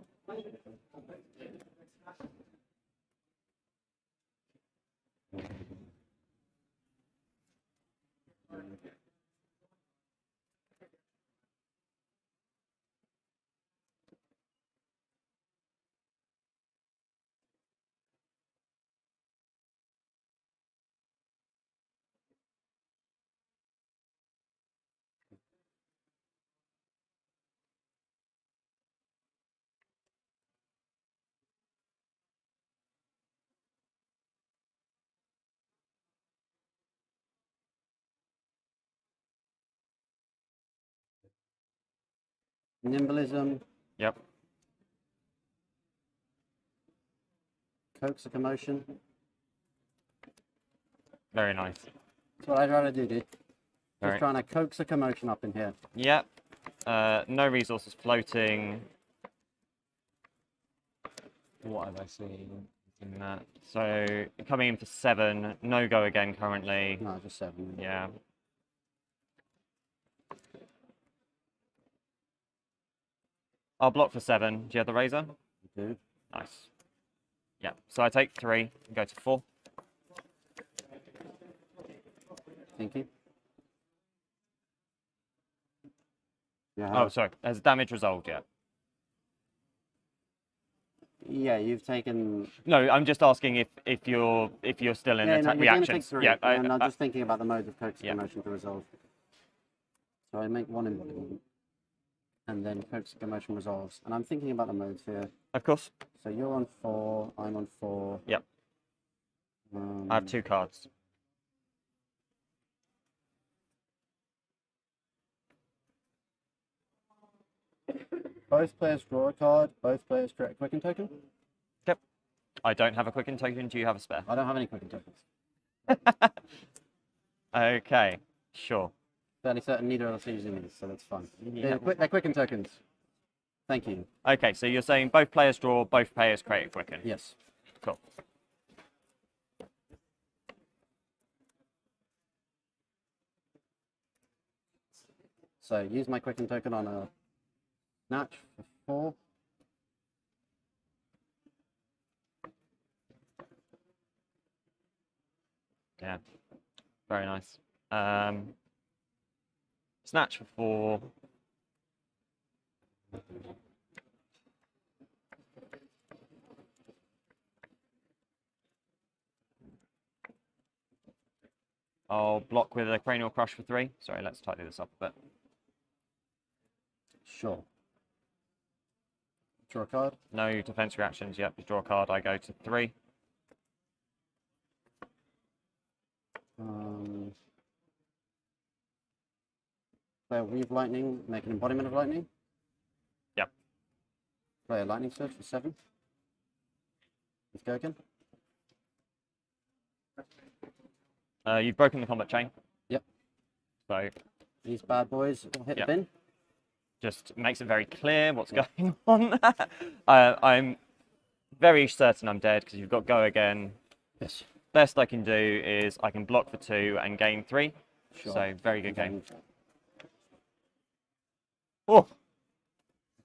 Nimblism. Yep. Coax a Commotion. Very nice. That's what I'd rather do, dude. Very- Just trying to coax a commotion up in here. Yep. No resources floating. What have I seen in that? So coming in for 7. No go again currently. No, just 7. Yeah. I'll block for 7. Do you have the razor? I do. Nice. Yeah. So I take 3 and go to 4. Thank you. Yeah. Oh, sorry. Has damage resolved yet? Yeah, you've taken. No, I'm just asking if you're still in attack reactions. Yeah, and I'm I- just thinking about the mode of coax commotion to resolve. So I make 1 embodiment. and then Coax's emotion resolves. And I'm thinking about the modes here. Of course. So you're on 4, I'm on 4. Yep. I have 2 cards. Both players draw a card, both players create a Quicken token. Yep. I don't have a Quicken token. Do you have a spare? I don't have any Quicken tokens. Okay, sure. Fairly certain neither of us are using these, so that's fine. Yeah. They're Quicken tokens. Thank you. Okay, so you're saying both players draw, both players create a Quicken? Yes. Cool. So use my Quicken token on a Snatch for 4. Yeah, very nice. Snatch for 4. I'll block with a Cranial Crush for 3. Sorry, let's tidy this up a bit. Sure. Draw a card. No defense reactions. Yep, you draw a card. I go to 3. Play a Weave Lightning, make an embodiment of lightning. Yep. Play a Lightning Surge for 7. Let's go again. You've broken the combat chain. Yep. So these bad boys will hit the bin. Just makes it very clear what's going on. I'm very certain I'm dead because you've got go again. Yes. Best I can do is I can block for 2 and gain 3. Sure. So very good game. Oh.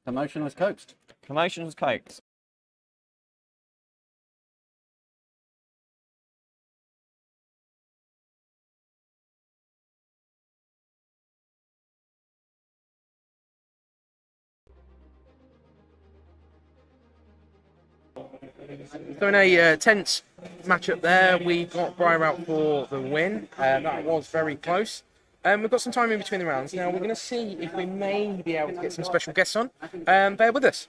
Commotion was coaxed. Commotion was coaxed. So in a tense matchup there, we got Briar out for the win. That was very close. We've got some time in between the rounds. Now we're going to see if we may be able to get some special guests on. Bear with us.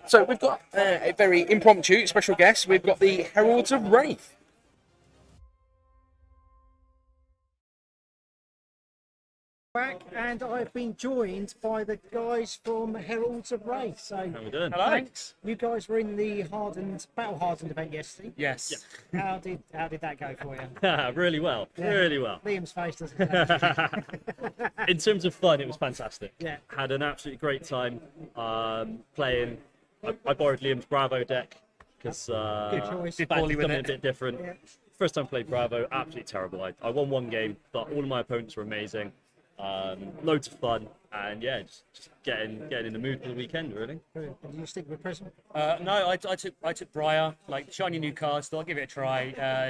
So we've got a very impromptu special guest. We've got the Heralds of Wraith. Back, and I've been joined by the guys from Heralds of Wraith. So, How we doing? thanks. You guys were in the battle hardened event yesterday. Yes. How did that go for you? Really well. Yeah. Really well. Liam's face doesn't. In terms of fun, it was fantastic. Yeah. Had an absolutely great time playing. I borrowed Liam's Bravo deck because Good choice. did poorly with something it. a bit different. Yeah. First time played Bravo, absolutely terrible. I won one game, but all of my opponents were amazing. Loads of fun, and yeah, just getting in the mood for the weekend, really. Brilliant. And do you stick with Prism? No, I took Briar, like shiny new cards. Thought I'd give it a try.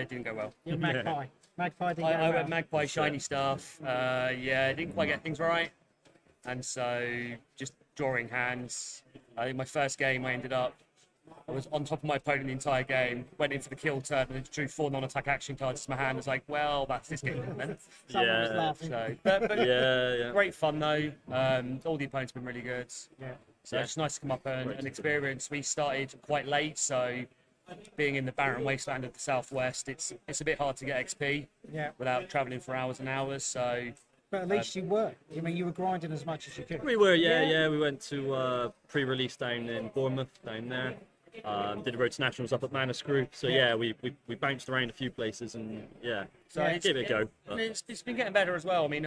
It didn't go well. You're Magpie. Magpie didn't I go went well. Magpie, shiny stuff. Yeah, didn't quite get things right, and so just drawing hands. I think my first game, I was on top of my opponent the entire game, went in for the kill turn, and then drew 4 non-attack action cards to my hand. I was like, well, that's this game then. Someone was laughing. So, but Yeah. great fun though. All the opponents have been really good. Yeah. So Yeah. it's nice to come up and experience. We started quite late, so being in the barren wasteland of the southwest, it's a bit hard to get XP Yeah. without travelling for hours and hours. So, But at least you were. I mean, you were grinding as much as you could. We were, yeah. We went to pre-release down in Bournemouth, down there. Did the road to nationals up at Manuscrew. So yeah, we bounced around a few places, and yeah, so yeah, I gave it a go. I mean, it's been getting better as well. I mean,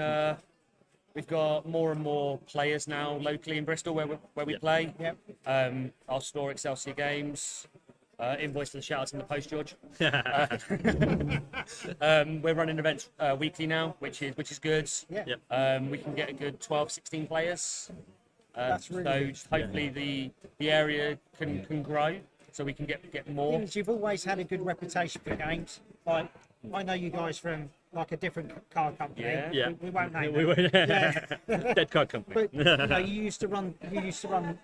we've got more and more players now locally in Bristol where we play. Yep. Our store, Excelsior Games. Invoice for the shout-outs in the post, George. We're running events weekly now, which is good. Yeah. We can get a good 12, 16 players. That's really so good. just hopefully the area can grow, so we can get more. Things, you've always had a good reputation for games. Like, I know you guys from like a different card company. Yeah. We won't name We them. won't. Yeah. Dead card company. But you know, you used to run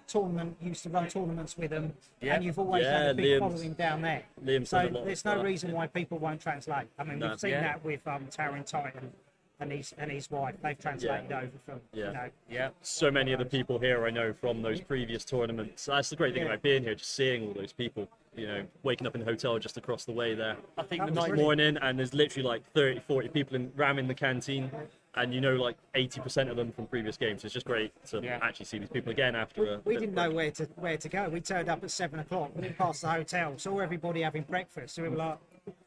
tournaments with them, Yeah. and you've always had Yeah, a big Liam's- following down there. Liam's So done a lot there's of no that. reason why people won't translate. I mean, No. we've seen Yeah. that with Taron Titan and his wife. They've translated over from you know. So many of the people here I know from those previous tournaments. That's the great thing Yeah. about being here, just seeing all those people. You know, waking up in the hotel just across the way there. I think the the night brilliant. morning, and there's literally like 30, 40 people ramming the canteen, and you know, like 80% of them from previous games. It's just great to actually see these people again after a. We bit didn't know where to go. We turned up at 7 o'clock, walked past the hotel, saw everybody having breakfast. So we were like,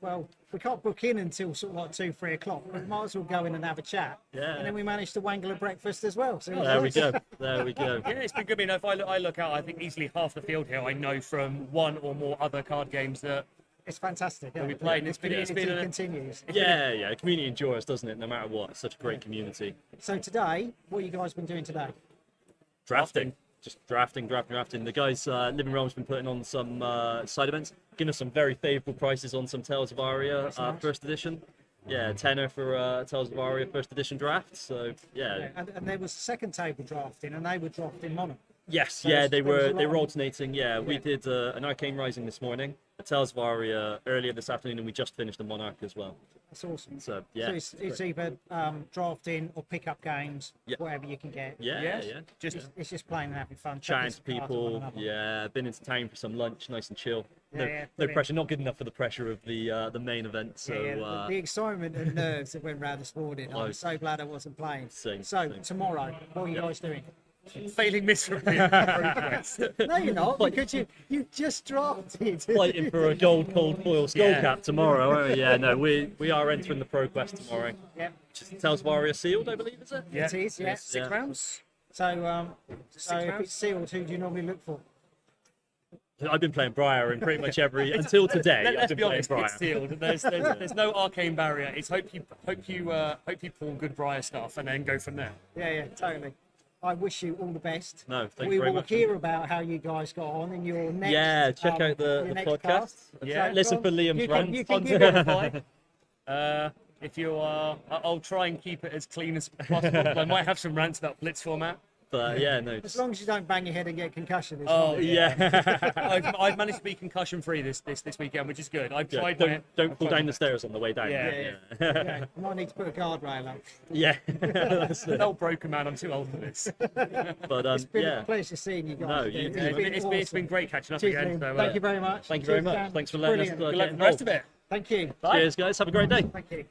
well, we can't book in until sort of like 2, 3 o'clock. We might as well go in and have a chat. Yeah. And then we managed to wangle a breakfast as well. So There we go. There we go. Yeah, it's been good. I mean, if I look out, I think easily half the field here I know from one or more other card games that it's fantastic. that we played. And it's been a, continues. Yeah. The community endures, doesn't it? No matter what, it's such a great community. So today, what have you guys been doing today? Drafting. Just drafting. The guys, Living Realm's been putting on some side events, giving us some very favourable prices on some Tales of Aria first edition. Yeah, tenner for Tales of Aria first edition draft. So yeah. And there was a second table drafting, and they were drafting mono. Yes, So yeah, there they was a were lot of- alternating. Yeah, we did an Arcane Rising this morning, a Tales of Aria earlier this afternoon, and we just finished a Monarch as well. That's awesome. So yeah, So it's either drafting or pick up games, Yeah. whatever you can get. Yeah. It's just playing and having fun. chatting to taking some cards with one people. another. Yeah, been into town for some lunch, nice and chill. No, Yeah, no brilliant. pressure, not good enough for the pressure of the main event. So the excitement and nerves that went round this morning. I'm Oh. so glad I wasn't playing. Same. Tomorrow, what are you guys doing? failing miserably. No, you're not, because you just drafted. Fighting for a gold cold foil skull Yeah. cap tomorrow. aren't we? Yeah, no, we are entering the Pro Quest tomorrow. Yep. Tales of Aria sealed, I believe, is it? It is, yeah. Yes, 6 yeah. rounds. So if it's sealed, who do you normally look for? I've been playing Briar in pretty much every until today. I've Let's been be playing honest, Briar. it's sealed. There's no arcane barrier. It's hope you pull good Briar stuff and then go from there. Yeah, totally. I wish you all the best. No, thank we you very will much. hear about how you guys got on in your next. Yeah, check out the your next podcast. cast. Yeah, So, listen go for on. Liam's You can- rant. you can on- give it a If you are, I'll try and keep it as clean as possible. I might have some rants about Blitz format. But yeah, no. As long as you don't bang your head and get concussion. It's Oh fine. yeah, I've managed to be concussion free this weekend, which is good. I've tried. Don't fall down the stairs on the way down. Yeah. Yeah, I might need to put a guardrail up. Yeah, that's it. An old broken man. I'm too old for this. But It's been yeah. a pleasure seeing you guys. No, again. It's been great catching up Cheers, again. Liam. So, Thank you very much. Thank you very Cheers, much. Dan. Thanks for letting us Brilliant. Good luck get with the rest of involved. it. Thank you. Cheers, guys. Have a great day. Thank you.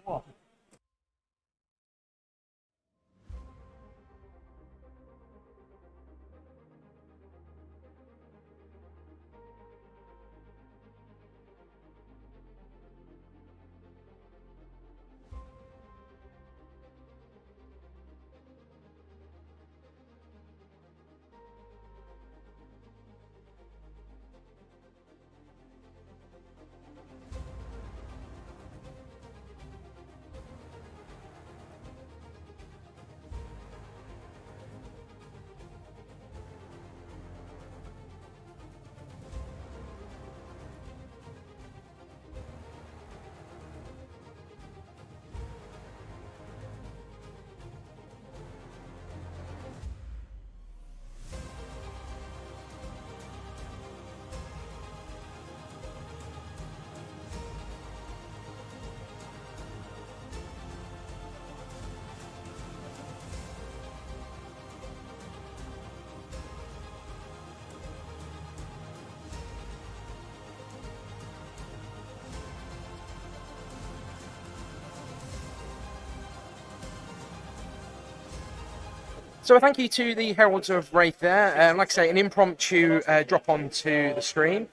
So a thank you to the Heralds of Wraith there. Like I say, an impromptu drop onto the stream.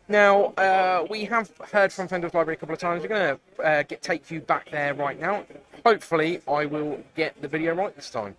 Now, we have heard from Fendel's Library a couple of times. We're going to take you back there right now. Hopefully, I will get the video right this time.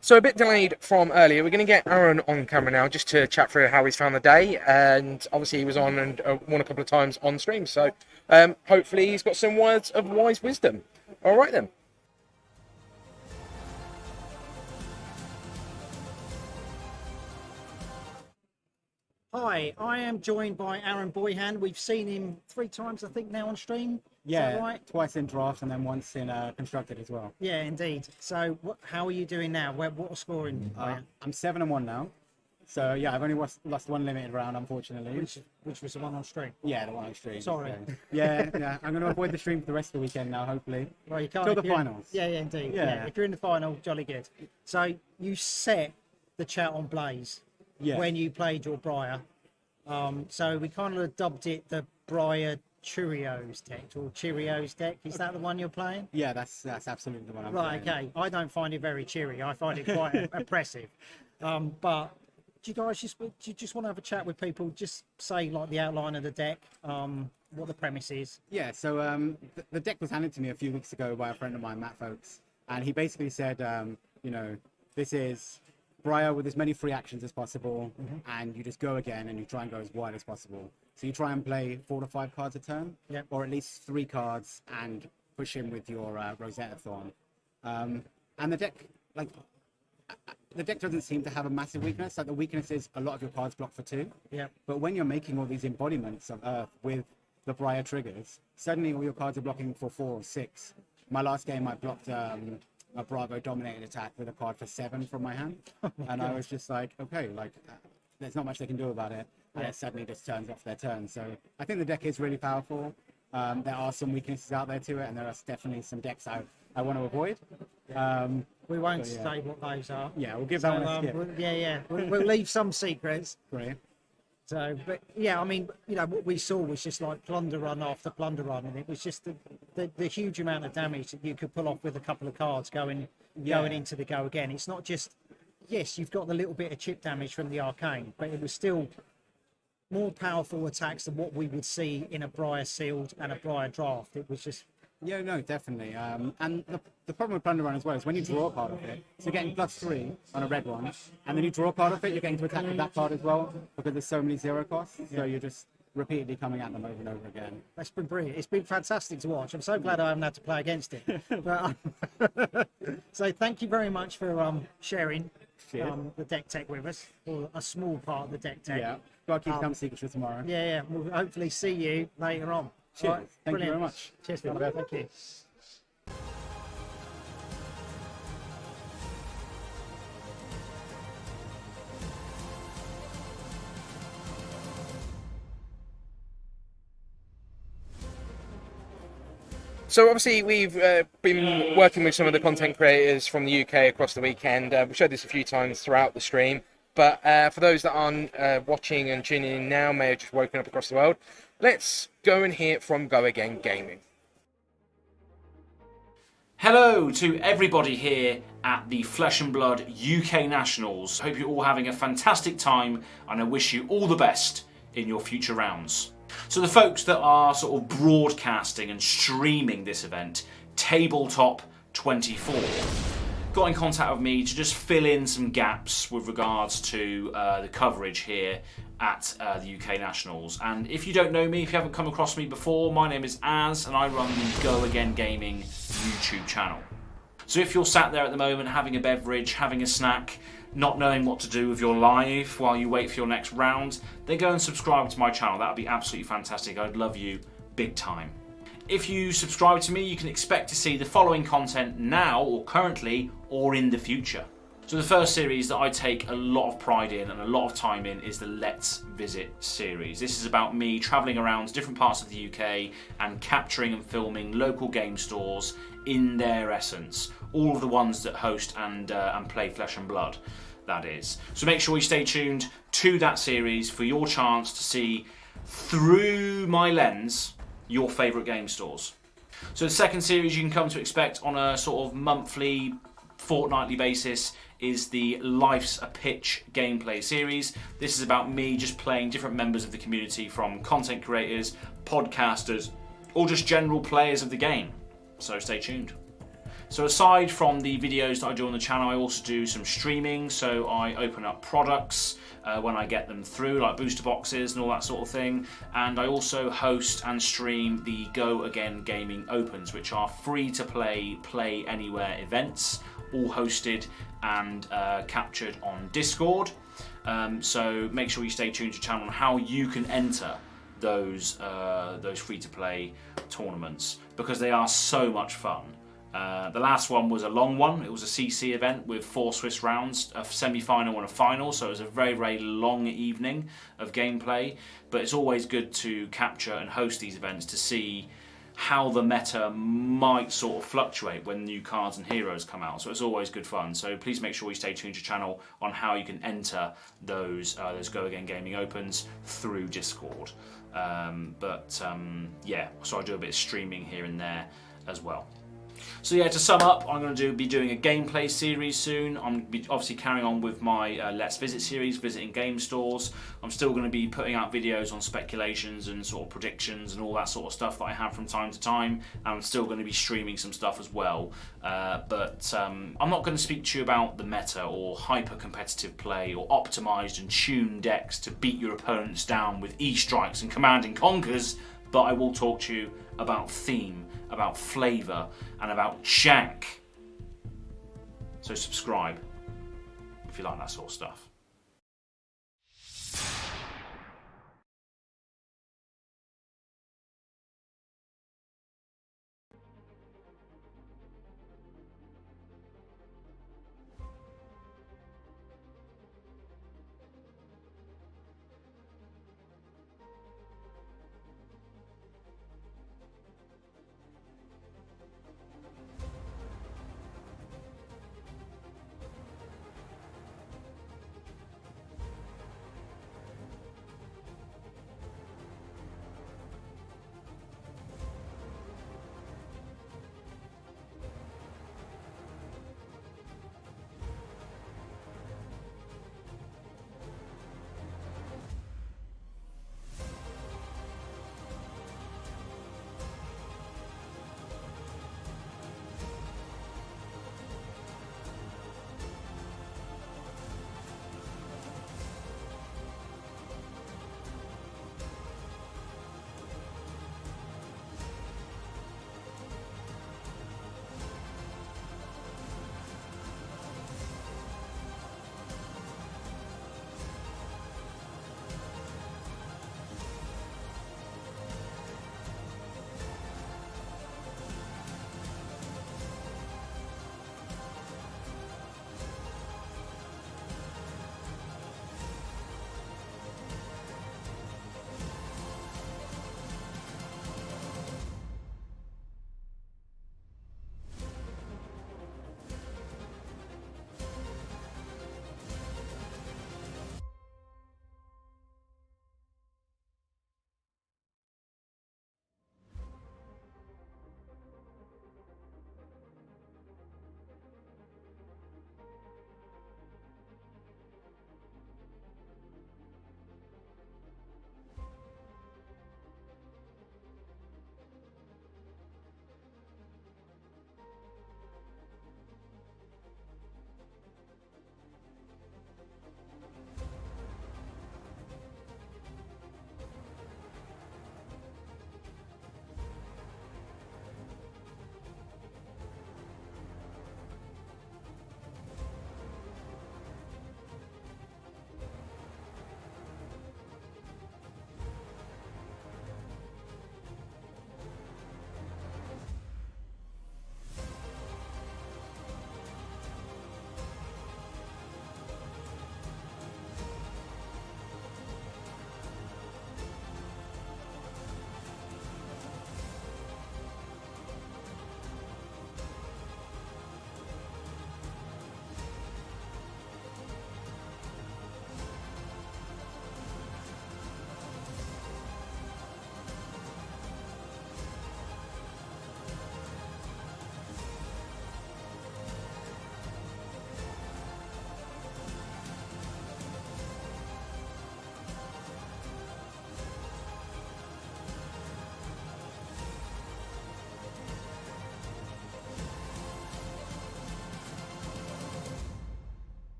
So a bit delayed from earlier. We're going to get Aaron on camera now just to chat through how he's found the day. And obviously he was on and won a couple of times on stream. So hopefully he's got some words of wise wisdom. All right then. Hi, I am joined by Aaron Boyhan. We've seen him 3 times, I think, now on stream. Is that right? Twice in draft and then once in constructed as well. Yeah, indeed. So, how are you doing now? What scoring? I'm 7-1 now. So yeah, I've only lost one limited round, unfortunately. Which was the one on stream? Yeah, the one on stream. Sorry. So, yeah. I'm going to avoid the stream for the rest of the weekend now, hopefully. Well, you can't. Till the finals. Yeah, indeed. Yeah. If you're in the final, jolly good. So you set the chat on blaze when you played your Briar. So we kind of dubbed it the Briar Cheerios deck or Cheerios deck. Is that the one you're playing? Yeah, that's absolutely the one I'm right. playing. Okay. I don't find it very cheery. I find it quite oppressive. But do you guys just want to have a chat with people? Just say like the outline of the deck, what the premise is. Yeah. So the deck was handed to me a few weeks ago by a friend of mine, Matt Folks, and he basically said, this is Briar with as many free actions as possible, and you just go again and you try and go as wide as possible. So you try and play 4 to 5 cards a turn, or at least 3 cards, and push in with your Rosetta Thorn. And the deck, the deck doesn't seem to have a massive weakness. Like the weakness is a lot of your cards block for 2. Yeah. But when you're making all these embodiments of Earth with the Briar triggers, suddenly all your cards are blocking for 4 or 6. My last game, I blocked a Bravo dominated attack with a card for 7 from my hand, and I was just like, okay, there's not much they can do about it, and it suddenly just turns off their turn. So I think the deck is really powerful. There are some weaknesses out there to it, and there are definitely some decks I want to avoid. We won't say what those are. Yeah, we'll give that one a skip. We'll leave some secrets. Great. So, but yeah, I mean, what we saw was just like plunder run after plunder run, and it was just the huge amount of damage that you could pull off with a couple of cards going into the go again. It's not just, yes, you've got the little bit of chip damage from the arcane, but it was still more powerful attacks than what we would see in a Briar sealed and a Briar draft. It was just. Yeah, no, definitely. And the problem with Plunder Run as well is when you draw a card of it, so you're getting +3 on a red one, and then you draw a card of it, you're getting to attack with that card as well, because there's so many 0 costs, so you're just repeatedly coming at them over and over again. That's been brilliant. It's been fantastic to watch. I'm so glad I haven't had to play against it. But, so thank you very much for sharing the deck tech with us, or a small part of the deck tech. Yeah, got to keep some secrets for tomorrow. Yeah, we'll hopefully see you later on. Cheers. Right, Thank you very much. Cheers, fella. Thank you. So obviously we've been working with some of the content creators from the UK across the weekend. We've showed this a few times throughout the stream, but for those that aren't watching and tuning in now, may have just woken up across the world, let's go and hear from Go Again Gaming. Hello to everybody here at the Flesh and Blood UK Nationals. Hope you're all having a fantastic time, and I wish you all the best in your future rounds. So the folks that are sort of broadcasting and streaming this event, Tabletop 24, got in contact with me to just fill in some gaps with regards to the coverage here at the UK Nationals. And if you don't know me, if you haven't come across me before, my name is Az, and I run the Go Again Gaming YouTube channel. So if you're sat there at the moment having a beverage, having a snack, not knowing what to do with your life while you wait for your next round, then go and subscribe to my channel. That would be absolutely fantastic. I'd love you big time. If you subscribe to me, you can expect to see the following content now, or currently, or in the future. So the first series that I take a lot of pride in and a lot of time in is the Let's Visit series. This is about me travelling around different parts of the UK and capturing and filming local game stores in their essence. All of the ones that host and play Flesh and Blood, that is. So make sure you stay tuned to that series for your chance to see, through my lens, your favourite game stores. So the second series you can come to expect on a sort of monthly, fortnightly basis is the Life's a Pitch gameplay series. This is about me just playing different members of the community, from content creators, podcasters, or just general players of the game. So stay tuned. So aside from the videos that I do on the channel, I also do some streaming. So I open up products when I get them through, like booster boxes and all that sort of thing. And I also host and stream the Go Again Gaming Opens, which are free to play anywhere events, all hosted and captured on Discord. So make sure you stay tuned to the channel on how you can enter those free-to-play tournaments, because they are so much fun. The last one was a long one. It was a CC event with 4 Swiss rounds, a semi-final and a final, so it was a very, very long evening of gameplay. But it's always good to capture and host these events to see how the meta might sort of fluctuate when new cards and heroes come out. So it's always good fun. So please make sure you stay tuned to the channel on how you can enter those Go Again Gaming Opens through Discord. Yeah, so I do a bit of streaming here and there as well. So yeah, to sum up, I'm going to be doing a gameplay series soon. I'm going to be obviously carrying on with my Let's Visit series, visiting game stores. I'm still going to be putting out videos on speculations and sort of predictions and all that sort of stuff that I have from time to time. And I'm still going to be streaming some stuff as well. I'm not going to speak to you about the meta or hyper-competitive play or optimised and tuned decks to beat your opponents down with E-strikes and command and conquers, but I will talk to you about theme, about flavour, and about jank. So subscribe if you like that sort of stuff.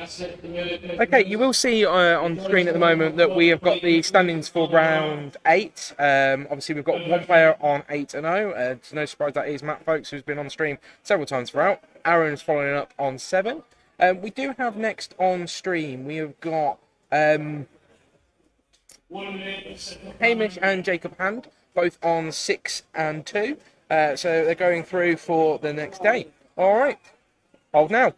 Okay, you will see on screen at the moment that we have got the standings for round 8. Obviously, we've got one player on 8-0. It's no surprise that is Matt Folks, who's been on stream several times throughout. Aaron's following up on 7. We do have next on stream, we have got Hamish and Jacob Hand, both on 6 and 2. So they're going through for the next day. All right, hold now.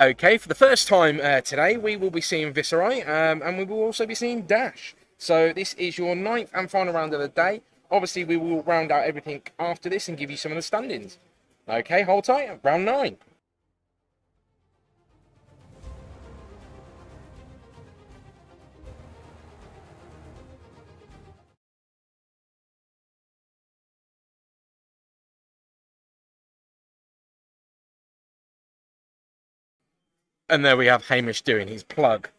Okay, for the first time today, we will be seeing Viserai, and we will also be seeing Dash. So this is your 9th and final round of the day. Obviously, we will round out everything after this and give you some of the standings. Okay, hold tight, round 9. And there we have Hamish doing his plug.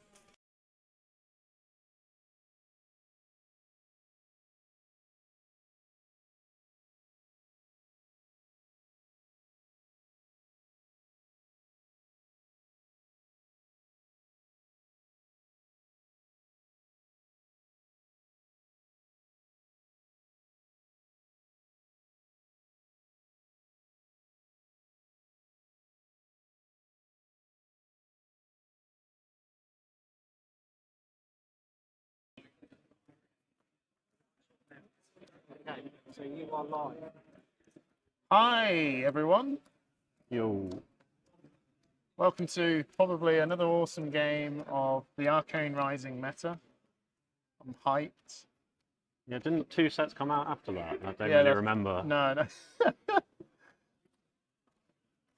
Okay, so you are live. Hi, everyone. Yo. Welcome to probably another awesome game of the Arcane Rising meta. I'm hyped. Yeah, didn't 2 sets come out after that? I don't really that's- remember. No, no.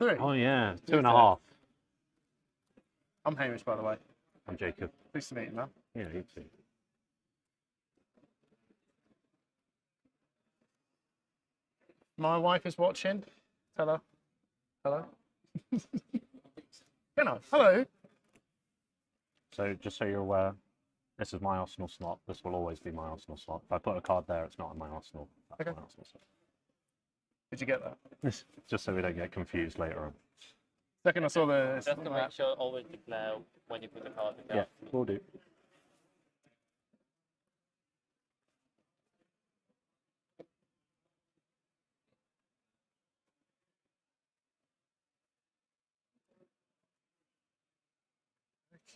3. Oh yeah, 2.5. I'm Hamish, by the way. I'm Jacob. Pleased to meet you, man. Yeah, you too. My wife is watching. Tell her. Hello. Hello. So just so you're aware, this is my Arsenal slot. This will always be my Arsenal slot. If I put a card there, it's not in my Arsenal. That's Okay. my Arsenal slot. Did you get that? Just so we don't get confused later on. Second I saw the... Just to make sure, always declare when you put the card in. Yeah, we'll do.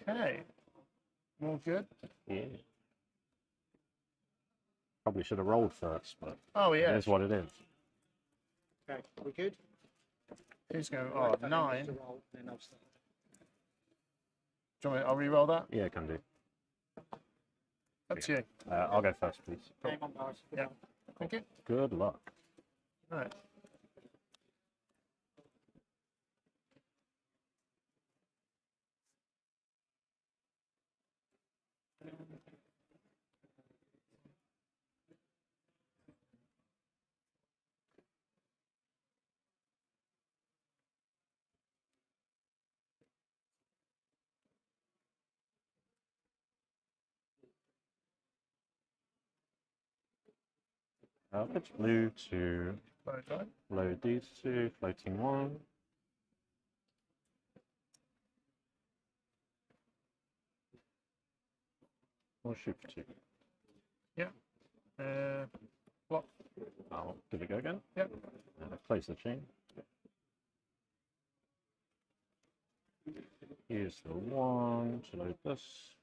Okay. All good? Yeah. Probably should have rolled first, but Oh, yeah. it is what it is. Okay, we good? Who's going? Oh, 9. Do you want me, I'll re-roll that? Yeah, can do. Up to you. I'll go first, please. Game on, guys. Yeah. Thank you. Good luck. Right. Pitch blue to Okay. low D2, floating 1. Or shoot for 2. Yeah. Block. I'll give it a go again. Yep. Close the chain. Use the 1 to load this.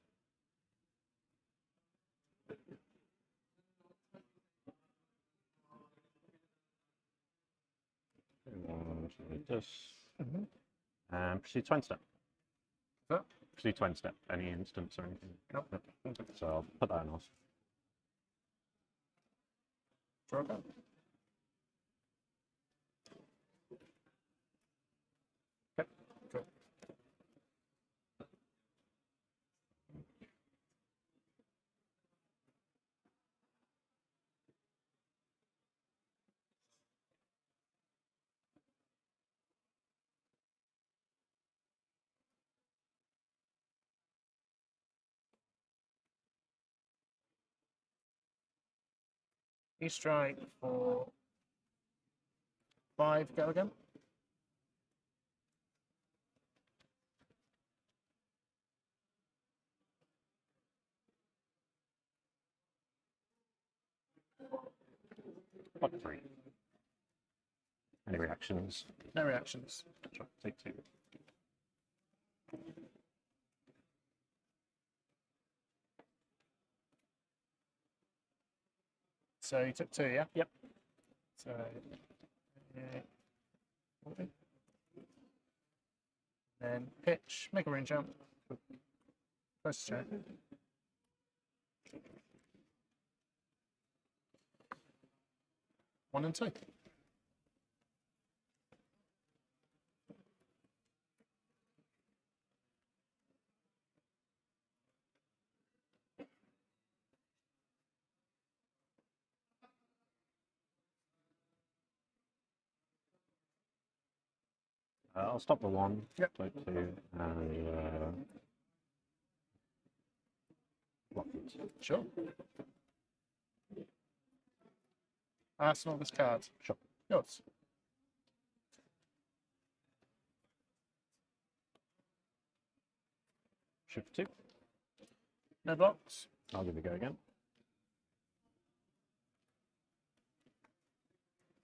One to load this. And proceed to end step. Proceed to end step. Any instance or anything? Nope. So I'll put that in off. Draw a card. Okay, cool. You strike for 5, go again. Block 3. Any reactions? No reactions. Take 2. So you took 2, yeah? Yep. So, 40. Then pitch, make a ring jump. Close to chain. One and 2. I'll stop the 1. Yep. Take 2. And block it. Sure. Arsenal this card. Sure. Yours. Shoot for 2. No blocks. I'll give it a go again.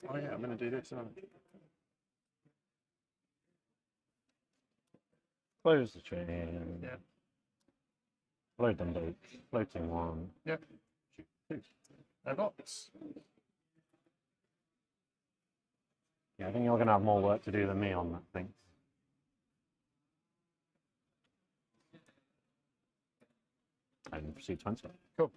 Oh yeah, I'm going to do this, aren't I? Close the chain. Yeah. Load them both. Floating 1. Yep. Shoot 2. No blocks. Yeah, I think you're going to have more work to do than me on that thing. And proceed to end step. Cool.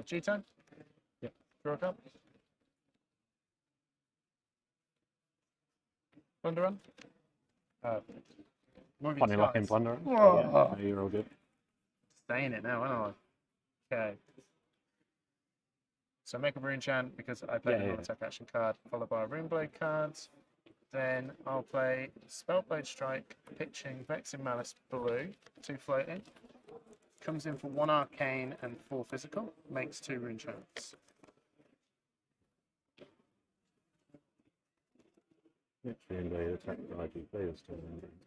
G-time? Yep. Draw a card. Plunder run? Funny luck in plunder. Whoa. Yeah, you're all good. Stay in it now, aren't I? Okay. So make a rune chant because I played a non-attack action card, followed by a rune blade card. Then I'll play Spellblade Strike, pitching, Vexing Malice blue, 2 floating. Comes in for 1 arcane and 4 physical, makes 2 rune chants. Next invade, attack the IG players turn.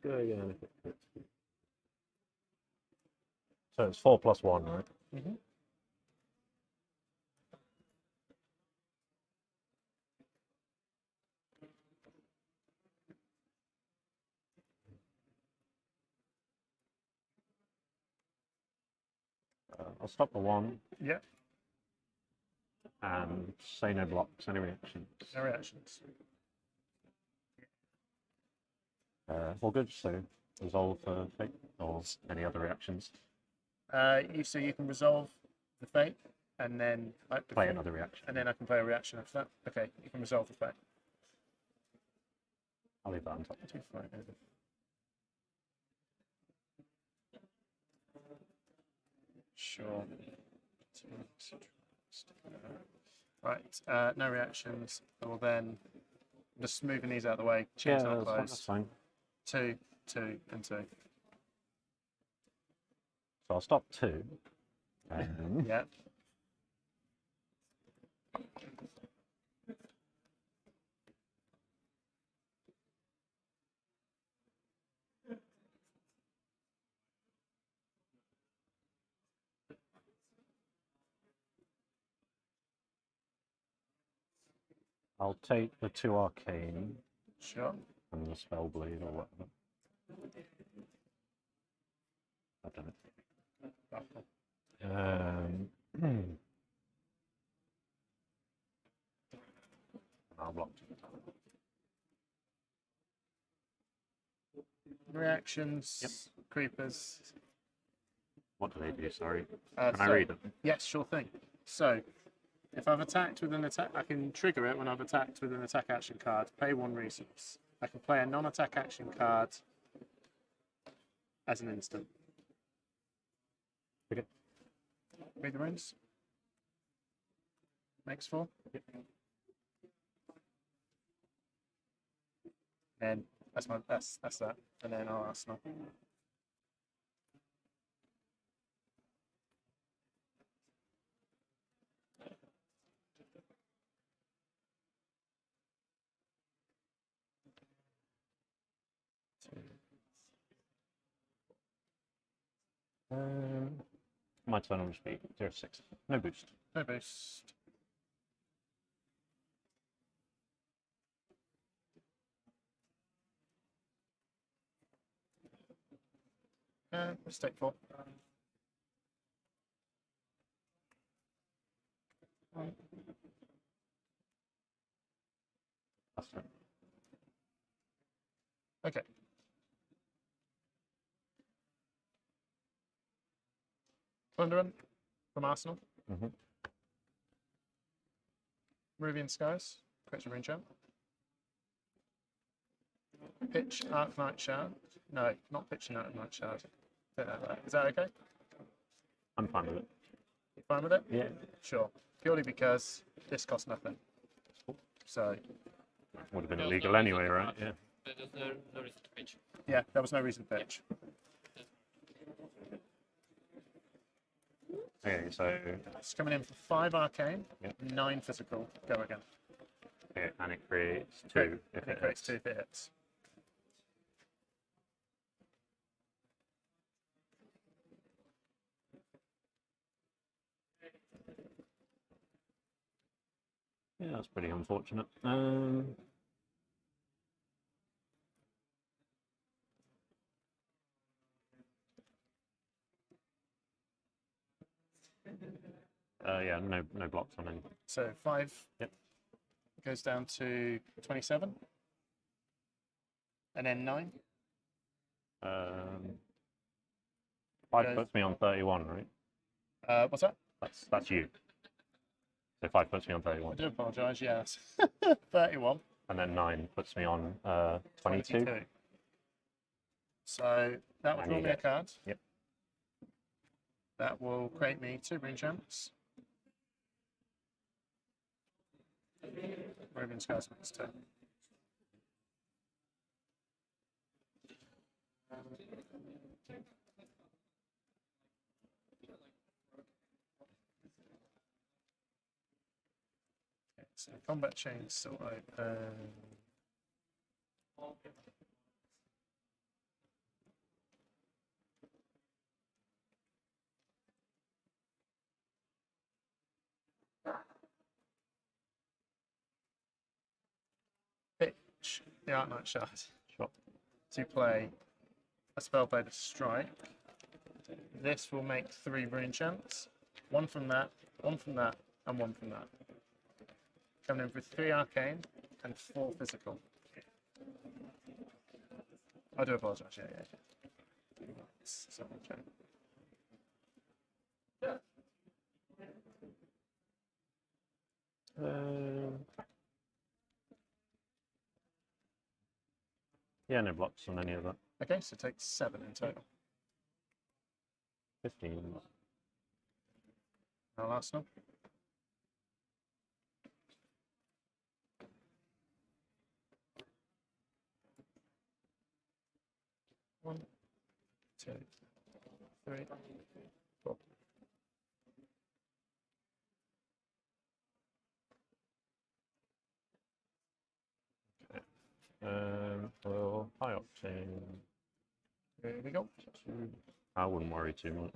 Go again if it hits. So it's 4+1, right? Mm-hmm. I'll stop the 1. Yeah. And say no blocks, any reactions. No reactions. All good, so resolve for fate or any other reactions. So you can resolve the fate and then Play another reaction. And then I can play a reaction after that. Okay, you can resolve the fate. I'll leave that on top. 2 float. Sure. Right, no reactions. I will then just moving these out of the way. Chains Yeah, not that's fine. closed. 2, 2, and 2. So I'll stop 2. Yeah. I'll take the 2 arcane. Sure. And the spell blade or whatever. I've done it. I'll block. Reactions, creepers. What do they do? Sorry. Uh, Can I so- read them? Yes, sure thing. So, if I've attacked with an attack, I can trigger it when I've attacked with an attack action card, pay 1 resource. I can play a non-attack action card as an instant. Okay. Read the runes. Makes 4. Yep. And that's that. And then our arsenal. My turn will just be 0-6. No boost. No boost. Mistake 4. That's it. Okay. Thunderant from Arsenal. Mm-hmm. Rubian Skies. Creates a rune jump. Pitch Arc Knight Shard. No, not pitching Arc Knight Shard. Is that okay? I'm fine with it. You fine with it? Yeah. Sure. Purely because this costs nothing. So. Would have been illegal anyway, right? Yeah. There's no reason to pitch. Yeah, there was no reason to pitch. Okay, so. It's coming in for 5 arcane, Yep. 9 physical. Go again. Okay, and it creates 2 if And it it creates hits. 2 if it hits. Yeah, that's pretty unfortunate. Yeah, no blocks on any. So 5 Yep. goes down to 27. And then 9. 5 Goes- puts me on 31, right? What's that? That's you. So 5 puts me on I 31. do apologise, yes. 31. And then 9 puts me on 22. So that would And draw you me a get- card. Yep. That will create me 2 rune champs. Rubian Skies makes 2. Okay, so combat chain still open. Pitch the Art Knight Shard. Sure. To play a Spellblade of Strike. This will make 3 rune champs. 1 from that, 1 from that, and 1 from that. Coming in with 3 arcane and 4 physical. I do apologise, yeah. So, okay. Yeah, no blocks on any of that. Okay, so take 7 in total. 15. Now Arsenal. One, 2, 3, 4. Well, high octane. Here we go. I wouldn't worry too much.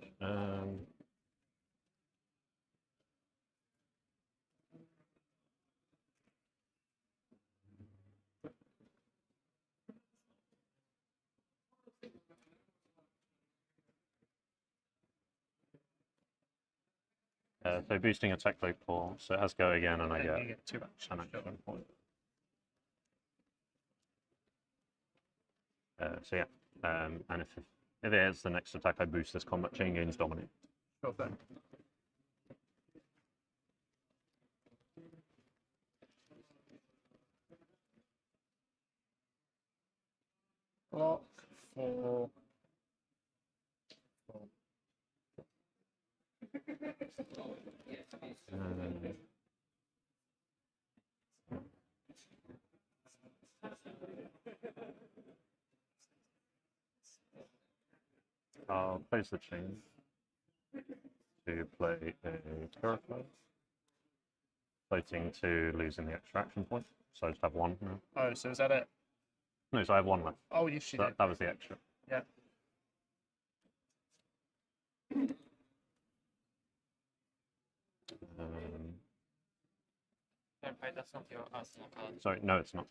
So boosting attack by 4, so it has go again, and I And you get get 2 an action point. So yeah, and if it is the next attack I boost, this combat chain gains dominate. Sure thing. Block for. I'll place the chain to play a Purify, floating to losing the extraction point, so I just have 1 now. Oh, so is that it? No, so I have 1 left. Oh, yes, you did. That was the extra. Yeah. That's not your arsenal card. Sorry, no, it's not.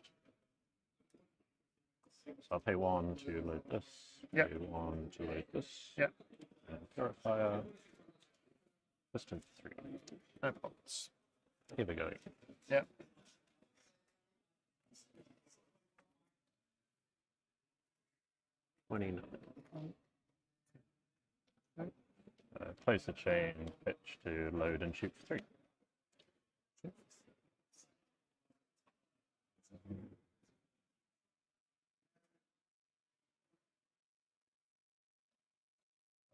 So I'll pay 1 to load this. Yep. Pay 1 to load this. Yep. Purifier. Piston 3. No problems. Here we go. Yep. Close the chain, pitch to load and shoot for 3.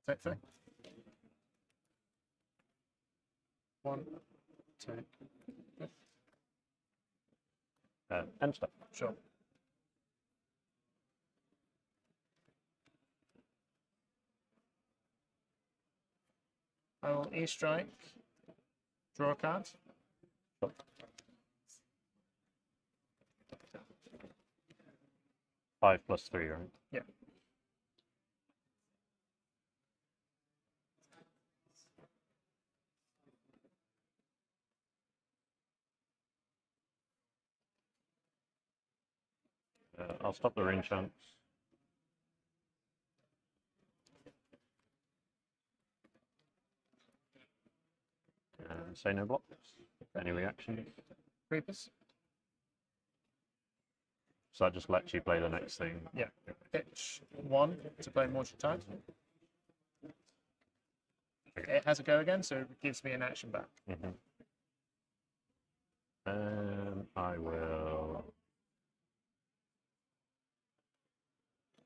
Take 3. 1, 2. End step. Sure. I will E-strike, draw a card. 5 plus 3, right? Yeah. I'll stop the ring chance. And say no blocks. Any reactions? Creepers. So that just lets you play the next thing. Yeah. Pitch 1 to play Mortal Tide. It has a go again, so it gives me an action back. I will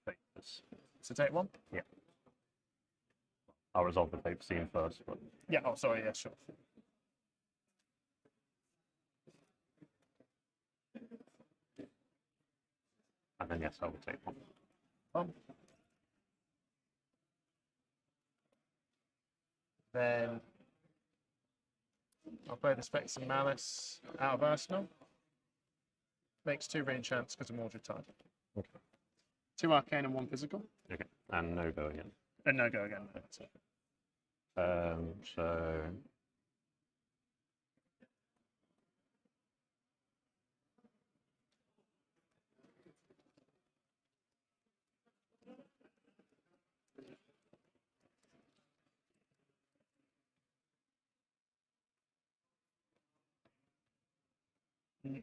take this. So take 1? Yeah. I'll resolve the paper scene first. But... Yeah, oh, sorry, yeah, sure. And then, yes, I will take 1. Then I'll play the Spectres and Malice out of Arsenal. Makes 2 reenchants because of Mordred Tide. Okay. 2 arcane and 1 physical. Okay, and no go again. And no go again. That's it. So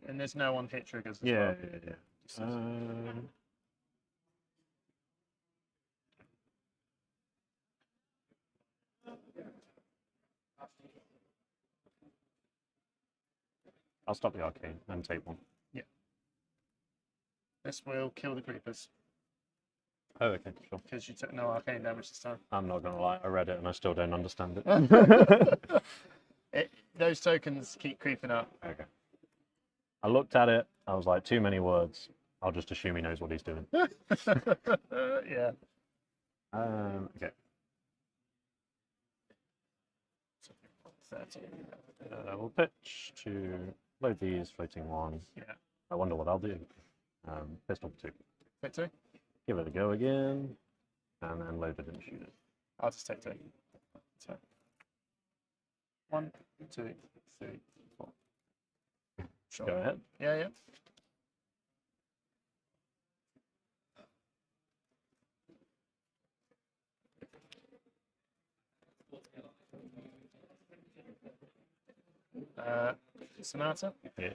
And there's no on hit triggers as yeah, well. yeah. I'll stop the arcane and take 1. Yeah. This will kill the creepers. Oh, okay, sure. Because you took no arcane damage this time. I'm not gonna lie, I read it and I still don't understand it. Those tokens keep creeping up. Okay. I looked at it, I was like, too many words. I'll just assume he knows what he's doing. Yeah. Okay. 30. We'll pitch to load these, floating 1. Yeah. I wonder what I'll do. Pistol for 2. Take 2. Give it a go again, and then load it and shoot it. I'll just take 2. So 1, 2, 3, 4. Sure. Go ahead. Yeah, yeah. Sonata? Yeah.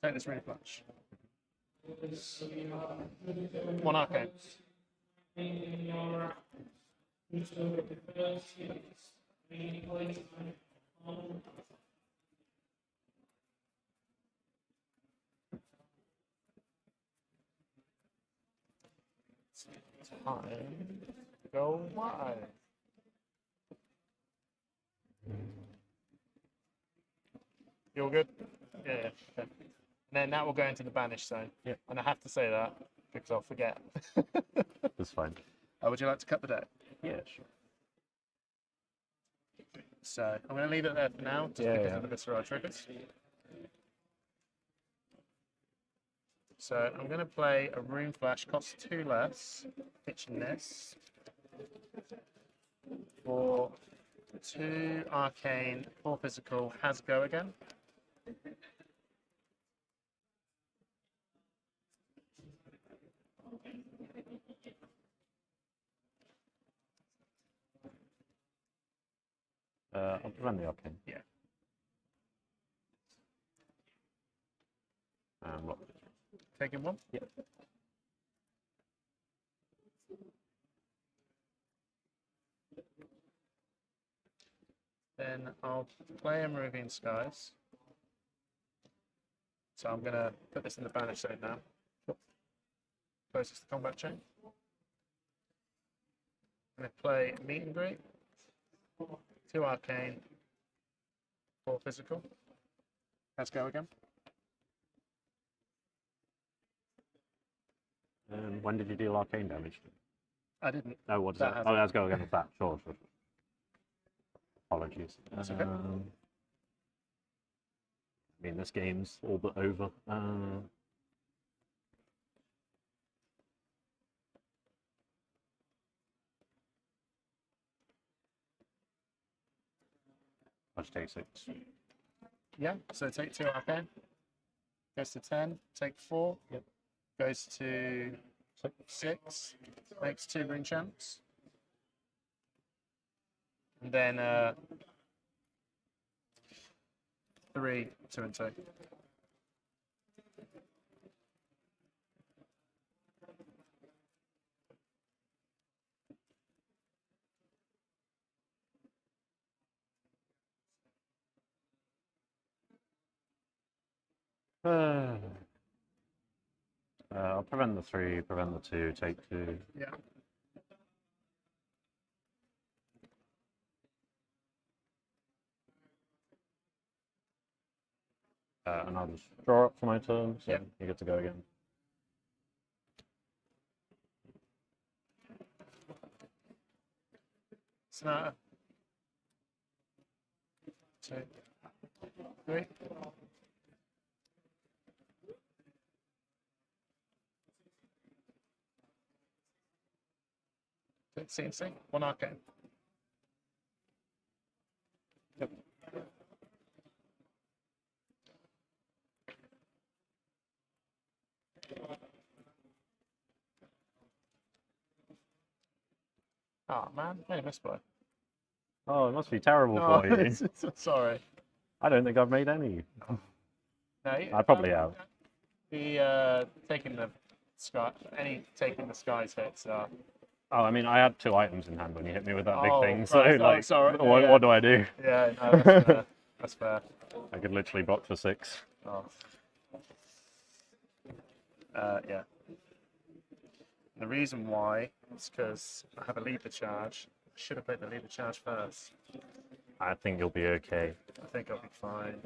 Take this really flash. 1 arcane. Time. Go wide. You all good? Yeah, yeah. Okay. And then that will go into the banish zone. Yeah. And I have to say that because I'll forget. That's fine. Would you like to cut the deck? Yeah, sure. So I'm going to leave it there for now, just because of the visceral triggers. So I'm going to play a Rune Flash, costs 2 less, pitching this for 2 arcane, 4 physical, has go again. I'll prevent the arcane. Yeah. Rock. Taking 1? Yep. Then I'll play a Meridian Skies. So I'm going to put this in the banish zone now. Close this to combat chain. I'm going to play Meet and Greet. 2 arcane, 4 physical. Let's go again. When did you deal arcane damage? I didn't. Oh, what's That that? hasn't. Oh, let's go again with that. Sure, sure. Apologies. That's okay. I mean, this game's all but over. I'll just take 6. Yeah, so take 2 arcane. Goes to 10, take 4. Yep. Goes to 6, makes 2 rune champs. And then 3, 2 and 2. I'll prevent the 3, prevent the 2, take 2. Yeah. And I'll just draw up for my turn, so Yep. you get to go again. Sonata. 2, 3. CNC, 1 arcane. Yep. Oh man, made a misplay. Oh, it must be terrible No, for you. sorry. I don't think I've made any. No, I probably have. The taking the sky, taking the skies hits. Oh, I mean, I had 2 items in hand when you hit me with that big Oh, thing, right, so oh, like, sorry. what do I do? Yeah, no, that's fair. That's fair. I could literally block for 6. Oh. Yeah. The reason why is because I have a lever charge. I should have played the lever charge first. I think you'll be okay. I think I'll be fine.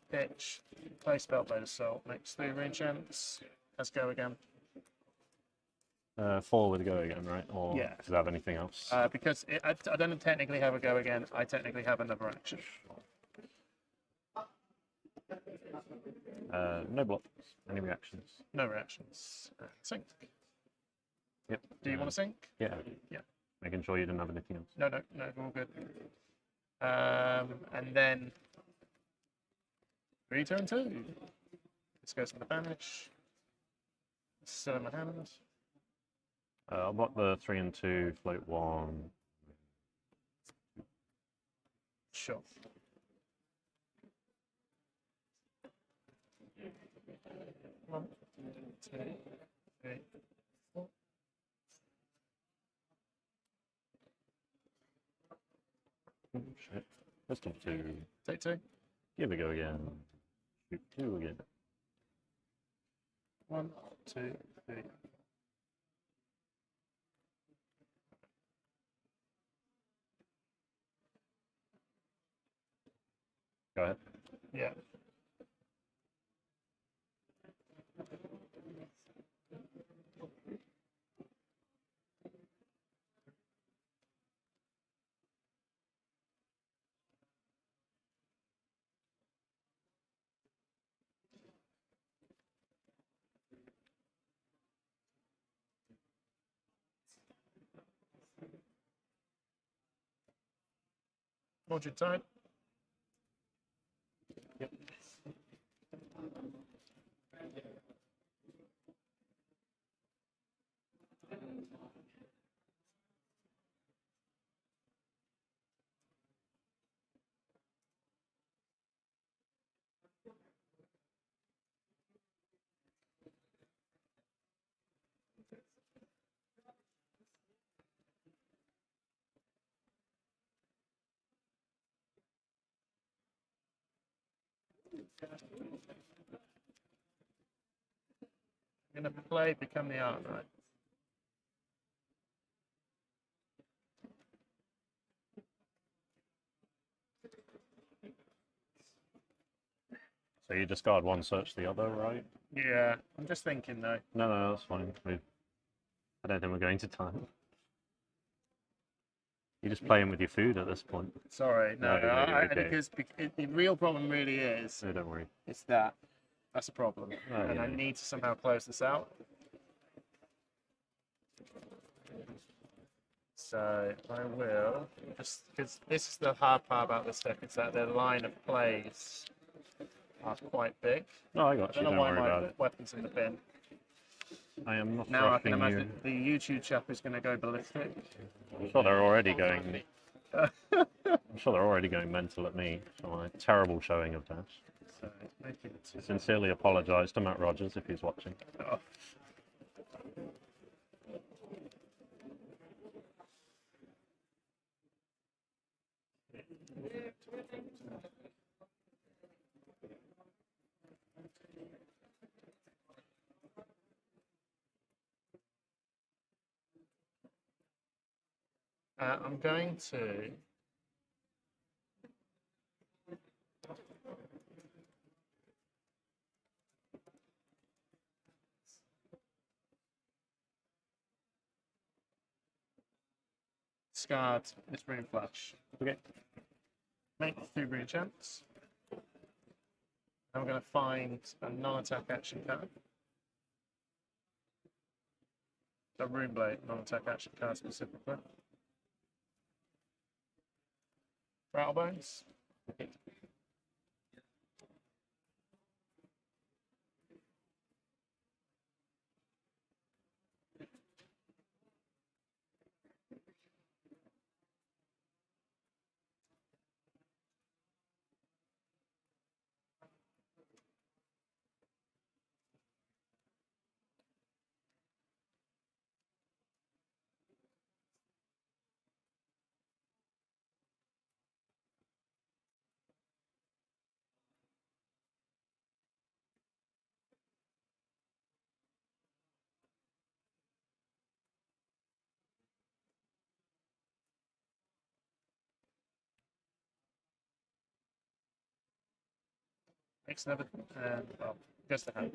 Pitch, play Spellblade Assault, makes 3 rune champs. Let's go again. 4 with a go again, right? Or Yeah. does it have anything else? Because I don't technically have a go again. I technically have another action. No blocks. Any reactions? No reactions. Sync. Yep. Do you want to sync? Yeah. Yeah. Making sure you didn't have anything else. No, all good. And then return 2. This goes to the banish. Still in my hand. I'll block the 3 and 2, float 1. Sure. One, 2, 3, 4. Oh, shit. Let's do 2. Take 2. Give it a go again. Shoot 2 again. 1, 2, 3. Go ahead. Yeah. Hold your tight. Yep. I'm going to play Become the Art, right? So you discard 1, search the other, right? Yeah, I'm just thinking though. No, that's fine. I don't think we're going to time. You're just playing with your food at this point. Sorry, no, you're okay. because the real problem really is. No, don't worry. It's that. That's a problem, Oh, and yeah. I need to somehow close this out. So I will just because this is the hard part about this deck is that the line of plays are quite big. No, I got you. don't know Don't why worry my about it. weapon's in the bin. I am not Now I can rushing imagine the YouTube chap is going to go ballistic. I'm sure they're already going. I'm sure they're already going mental at me for my terrible showing of Dash. So make it. Sincerely apologise to Matt Rogers if he's watching. Oh. I'm going to discard this Rune Flash. Okay. Make 2 Rune Champs. I'm going to find a non-attack action card. A Rune Blade non-attack action card specifically. Rattlebones. Makes another, well, goes to hand.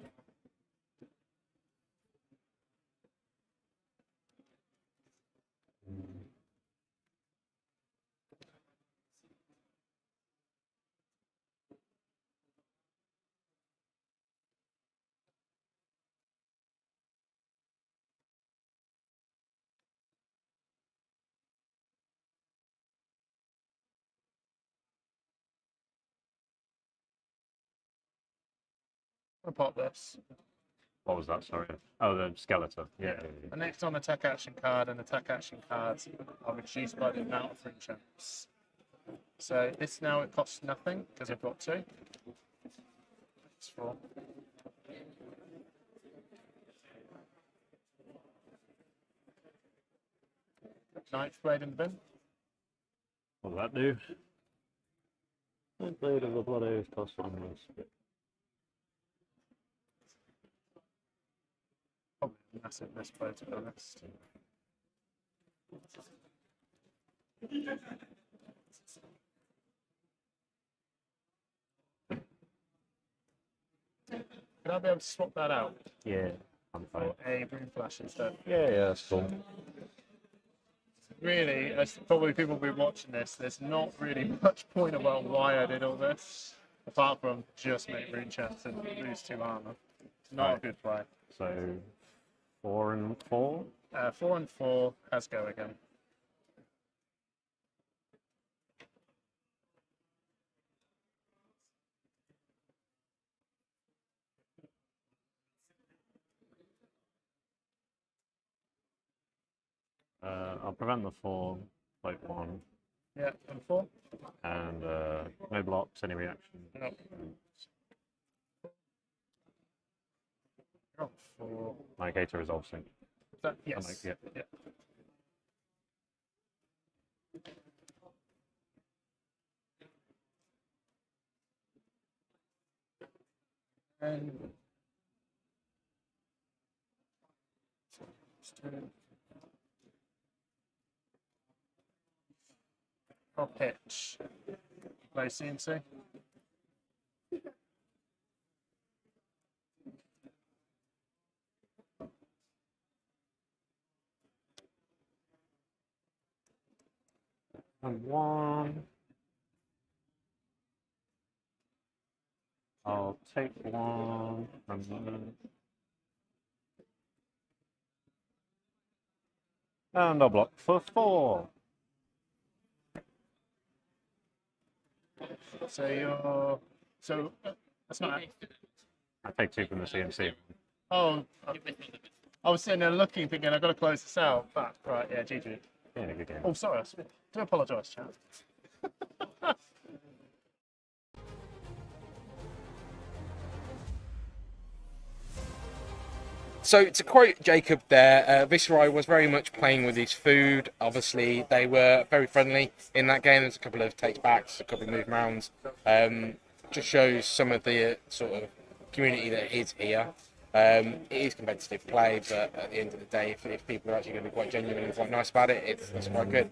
I'm gonna pop this. What was that? Sorry. Oh, the skeleton. Yeah. And next on attack action card, and attack action cards are reduced by the amount of ring champs. So this now it costs nothing because I've got 2. It's 4. Ninth blade in the bin. What does that do? Ninth blade of the blood oath costs 1 less. Probably a massive misplay, to be honest. Could I be able to swap that out? Yeah, I'm fine. For a green flash instead? Yeah, that's cool. Really, as probably people will be watching this, there's not really much point about why I did all this, apart from just make rune champs and lose 2 armor. Not a good play. So 4 and 4? 4 and 4 has go again. I'll prevent the 4, like 1. Yeah, and 4. And no blocks, any reaction. No. Oh, 4. My Gator resolve sync. Yes. Yeah. Yeah. And I'll pitch. Play CNC. And 1. I'll take 1 and then... And I'll block for 4. So you're that's not. I take 2 from the CNC. Oh, I was sitting there looking, thinking I've got to close this out. But right, yeah, GG. Yeah, good game. Oh, sorry, I do apologise, chat. So to quote Jacob there, Viceroy was very much playing with his food. Obviously, they were very friendly in that game. There's a couple of takes backs, a couple of move rounds. Just shows some of the sort of community that is here. It is competitive play, but at the end of the day, if people are actually going to be quite genuine and quite nice about it, it's quite good.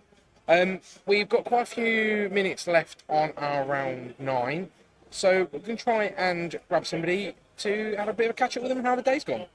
We've got quite a few minutes left on our round 9, so we're going to try and grab somebody to have a bit of a catch up with them and how the day's gone.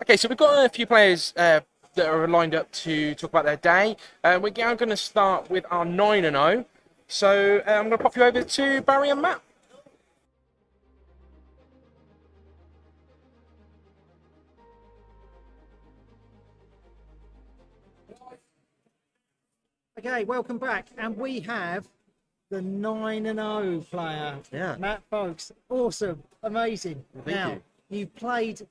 Okay, so we've got a few players that are lined up to talk about their day. We're now going to start with our 9-0. So I'm going to pop you over to Barry and Matt. Okay, welcome back. And we have the 9-0 player. Yeah. Matt Folks. Awesome. Amazing. Thank now, you. played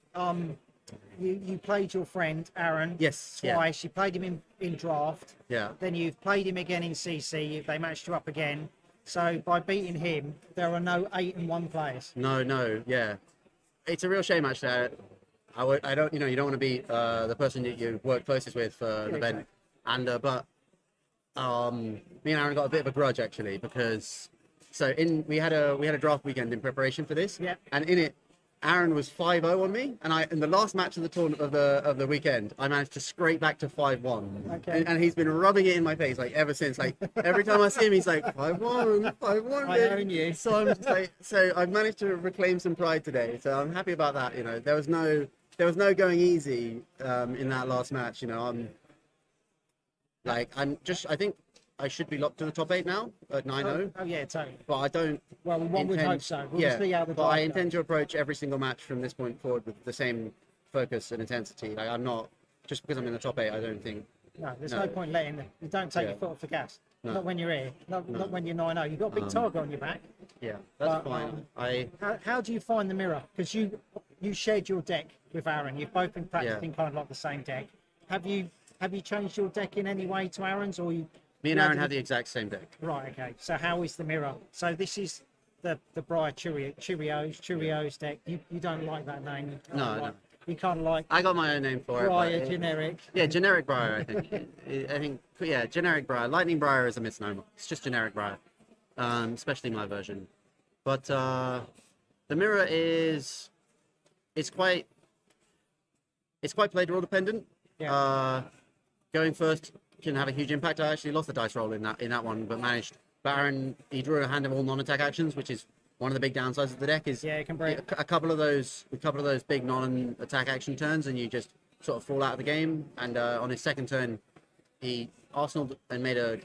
you played your friend Aaron. Yes. Twice. You played him in draft. Yeah. Then you've played him again in CC. They matched you up again. So by beating him, there are no 8-1 players. No, yeah. It's a real shame actually. I don't, you don't want to beat the person that you work closest with for an event, and but me and Aaron got a bit of a grudge actually because we had a draft weekend in preparation for this. Yeah. And in it, Aaron was 5-0 on me, and in the last match of the tournament of the weekend, I managed to scrape back to 5-1. Okay. And he's been rubbing it in my face like ever since. Like every time I see him, he's like 5-1, 5-1. I own you. So I'm just like, so I've managed to reclaim some pride today. So I'm happy about that. There was no going easy in that last match. I think I should be locked to the top 8 now at 9-0. Oh yeah, totally. But I don't. Well, one would hope so. We'll see how the but I draft intend to approach every single match from this point forward with the same focus and intensity. Like I'm not just because I'm in the top 8. I don't think. No, there's no point letting them. You don't take your foot off the gas. No. Not when you're here. Not when you're 9-0. You've got a big target on your back. Yeah, that's fine. How do you find the mirror? Because you shared your deck with Aaron. You've both been practicing kind of like the same deck. Have you changed your deck in any way to Aaron's, or you? Me and Aaron have the exact same deck. Right. Okay. So how is the mirror? So this is the Briar Cheerios deck. You don't like that name? No. You kind of like. I got my own name for Briar it. generic. Yeah, generic Briar. I think. Yeah, generic Briar. Lightning Briar is a misnomer. It's just generic Briar, especially my version. But the mirror is. It's quite play draw dependent. Yeah. Going first can have a huge impact. I actually lost the dice roll in that one, but managed. Baron, he drew a hand of all non-attack actions, which is one of the big downsides of the deck. Is it can break a couple of those big non-attack action turns, and you just sort of fall out of the game. And on his second turn, he arsenaled and made a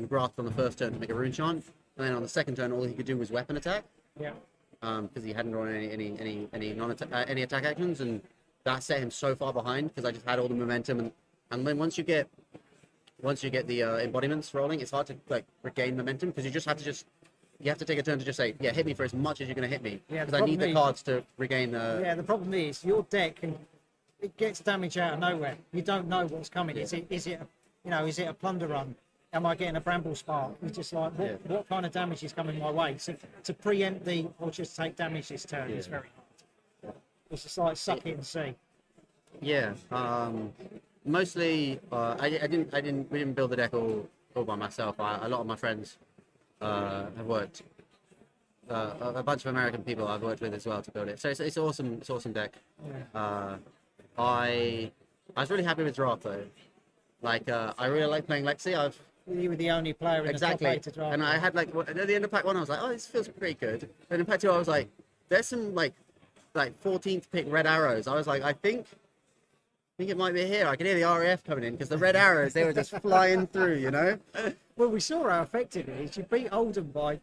graft on the first turn to make a rune chant. And then on the second turn, all he could do was weapon attack. Yeah. Because he hadn't drawn any non-attack any attack actions, and that set him so far behind because I just had all the momentum, and then once you get the embodiments rolling, it's hard to regain momentum because you have to take a turn to just say, yeah, hit me for as much as you're going to hit me, because I need the cards to regain the. Yeah, the problem is your deck it gets damage out of nowhere. You don't know what's coming. Yeah. Is it a plunder run? Am I getting a bramble spark? It's just like what kind of damage is coming my way? So to preempt or just take damage this turn is very hard. It's just like suck it and see. Yeah. Mostly, we didn't build the deck all by myself. A lot of my friends have worked. A bunch of American people I've worked with as well to build it. So it's awesome. It's awesome deck. Yeah. I was really happy with draft though. I really like playing Lexi. You were the only player in the top 8 to draft. And I had at the end of pack 1, I was like, oh, this feels pretty good. And in pack 2, I was like, there's some 14th pick red arrows. I was like, I think it might be here. I can hear the RAF coming in because the red arrows, they were just flying through, Well, we saw how effective it is. You beat Oldham by,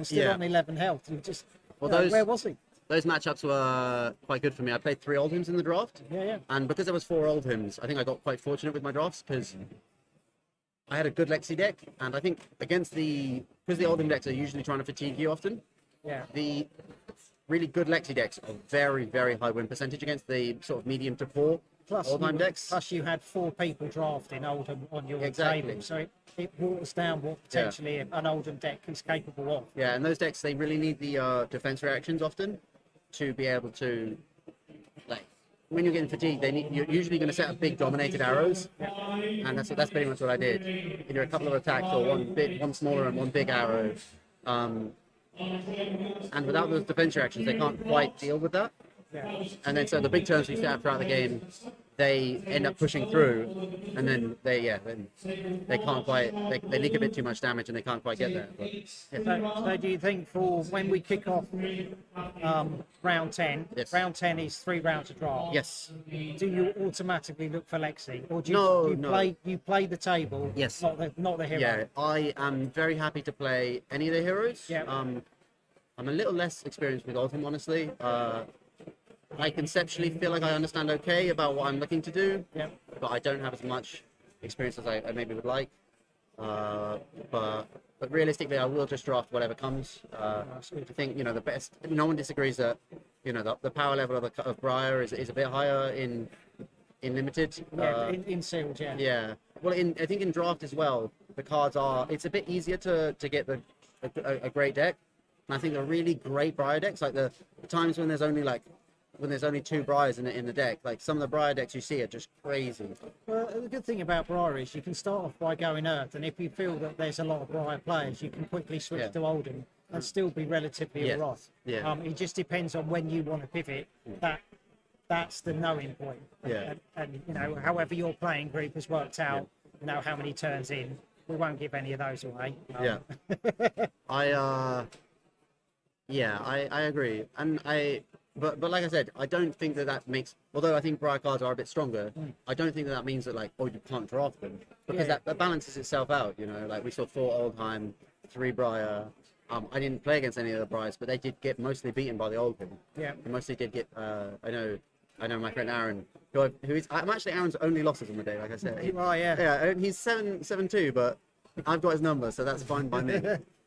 still on 11 health. You just, where was he? Those matchups were quite good for me. I played 3 Oldhams in the draft. Yeah. And because there was 4 Oldhams, I think I got quite fortunate with my drafts because I had a good Lexi deck. And I think because the Oldham decks are usually trying to fatigue you often. Yeah. The really good Lexi decks are very, very high win percentage against the sort of medium to poor Oldham decks. Plus you had 4 people drafting Oldham on your Exactly. table. So it waters down what potentially an Oldham deck is capable of. Yeah, and those decks, they really need the defense reactions often to be able to, when you're getting fatigued, you're usually going to set up big dominated arrows, and that's pretty much what I did. Either a couple of attacks or one smaller and one big arrow, and without those defense reactions, they can't quite deal with that. Yeah. And then so the big turns we set up throughout the game they end up pushing through, and then they can't quite they leak a bit too much damage and they can't quite get there. But, yeah. So do you think for when we kick off round 10, round 10 is 3 rounds of draft? Yes. Do you automatically look for Lexi, or do you, No, do you no. play the table? Yes. Not the hero. Yeah, I am very happy to play any of the heroes. Yeah. I'm a little less experienced with all of them, honestly. I conceptually feel like I understand okay about what I'm looking to do, but I don't have as much experience as I maybe would like. But realistically, I will just draft whatever comes. I think the best. No one disagrees that the power level of Briar is a bit higher in limited. In sealed, yeah. Yeah. Well, I think in draft as well, the cards it's a bit easier to get a great deck. And I think the really great Briar decks, like the times when there's only 2 Briars in the deck, like some of the Briar decks you see are just crazy. Well, the good thing about Briar is you can start off by going Earth, and if you feel that there's a lot of Briar players, you can quickly switch to Oldham and still be relatively all right. Yeah. It just depends on when you want to pivot. That's the knowing point. Yeah. And however your playing group has worked out, how many turns in, we won't give any of those away. I agree, and but like I said, I don't think that makes. Although I think Briar cards are a bit stronger, I don't think that means that you can't draft them, because that balances itself out. Like we saw 4 Oldham, 3 Briar. I didn't play against any of the Briars, but they did get mostly beaten by the Oldham. Yeah. They mostly did get. I know my friend Aaron, who is. I'm actually Aaron's only losses on the day. Like I said. You are, yeah. Yeah, he's 7-2, but I've got his number, so that's fine by me.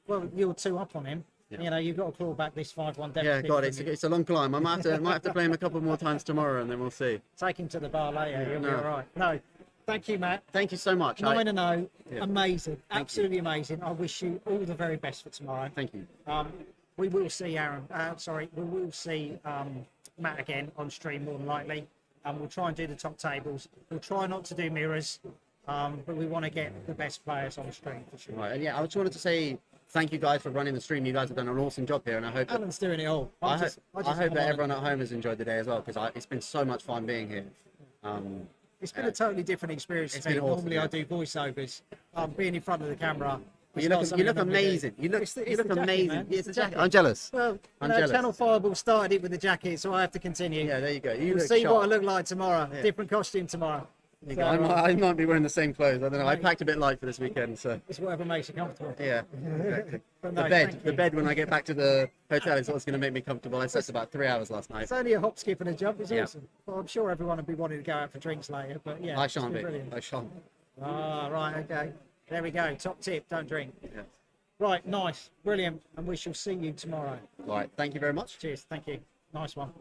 Well, you're 2 up on him. You've got to claw back this 5-1 deficit. Yeah, God, it's a long climb. I might have to play him a couple more times tomorrow, and then we'll see. Take him to the bar later. He'll be all right. No, thank you, Matt. Thank you so much. 9-0, amazing, absolutely amazing. I wish you all the very best for tomorrow. Thank you. We will see Aaron. We will see Matt again on stream more than likely. We'll try and do the top tables. We'll try not to do mirrors, but we want to get the best players on the stream for sure. Right, and I just wanted to say thank you guys for running the stream. You guys have done an awesome job here, and I hope Alan's doing it all. I hope that everyone at home has enjoyed the day as well, because it's been so much fun being here. It's been a totally different experience. It's been awesome, Normally I do voiceovers. Being in front of the camera. You look amazing. You look amazing. Man. It's the jacket. I'm jealous. Well, I'm jealous. Channel Fireball started it with the jacket, so I have to continue. Yeah, there you go. We'll see what I look like tomorrow. Yeah. Different costume tomorrow. There you go. I might be wearing the same clothes. I don't know. I packed a bit light for this weekend, so. It's whatever makes you comfortable. Yeah, exactly. But no, the bed when I get back to the hotel is what's going to make me comfortable. I slept about 3 hours last night. It's only a hop, skip, and a jump. It's Yeah. awesome. Well, I'm sure everyone will be wanting to go out for drinks later, but yeah. I it's shan't been be. brilliant. I shan't. Ah, right, okay. There we go. Top tip: don't drink. Yeah. Right, nice, brilliant, and we shall see you tomorrow. All right, thank you very much. Cheers, thank you. Nice one.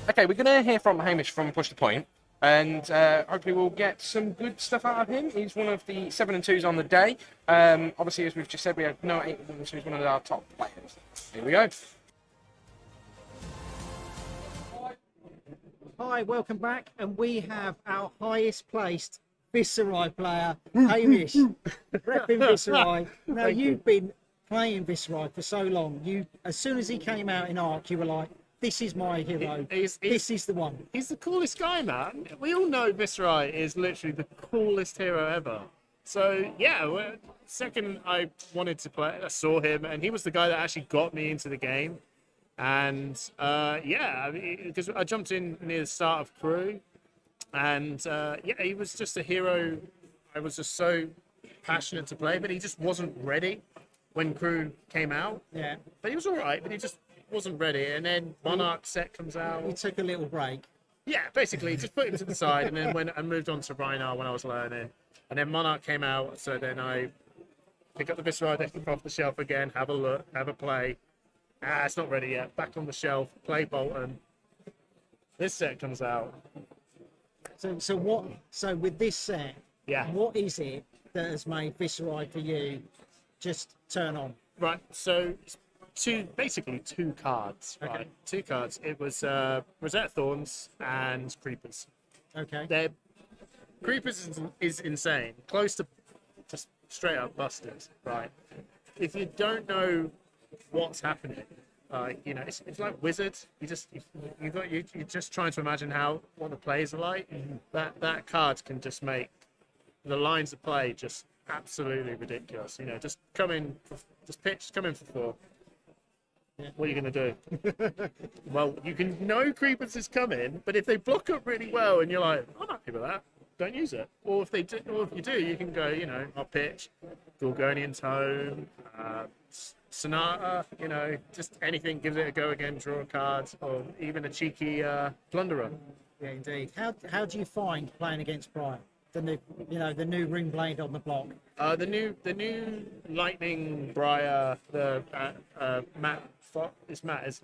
Okay, we're going to hear from Hamish from Push the Point, and hopefully we'll get some good stuff out of him. He's one of the 7 and 2s on the day. Obviously, as we've just said, we have no 8 and 1, so he's one of our top players. Here we go. Hi, welcome back, and we have our highest placed Viserai player, Hamish, repping Viserai. Now, Thank you've been playing Viserai for so long. As soon as he came out in Arc, you were like, this is my hero. This is the one. He's the coolest guy, man. We all know Viserai is literally the coolest hero ever. So yeah, second I wanted to play, I saw him, and he was the guy that actually got me into the game. And yeah, because I jumped in near the start of Crew, and yeah, he was just a hero. I was just so passionate to play, but he just wasn't ready when Crew came out. Yeah. But he was all right, but he just wasn't ready. And then Monarch set comes out. You took a little break. Yeah, basically, just put him to the side, and then I moved on to Rhinar when I was learning. And then Monarch came out, so then I pick up the Viserai deck off the shelf again, have a look, have a play. It's not ready yet. Back on the shelf, play Bolton. This set comes out. So with this set, yeah, what is it that has made Viserai for you just turn on? Right, so basically two cards. Right, Okay. 2 cards. It was Rosetta Thorns and Creepers. Okay. Creepers is insane, close to just straight up busted. Right, if you don't know what's happening, you know, it's like Wizard. You're just trying to imagine what the plays are like. That card can just make the lines of play just absolutely ridiculous. You know, just come in for 4. What are you going to do? Well, you can know Creepers is coming, but if they block up really well and you're like, I'm happy with that, don't use it. Or if you do, you can go, you know, I'll pitch Gorgonian Tome, Sonata, you know, just anything, give it a go again, draw a card, or even a cheeky Plunderer. Yeah, indeed. How do you find playing against Brian? The new Ring Blade on the block. The new Lightning Briar, the Matt Fox. It's Matt,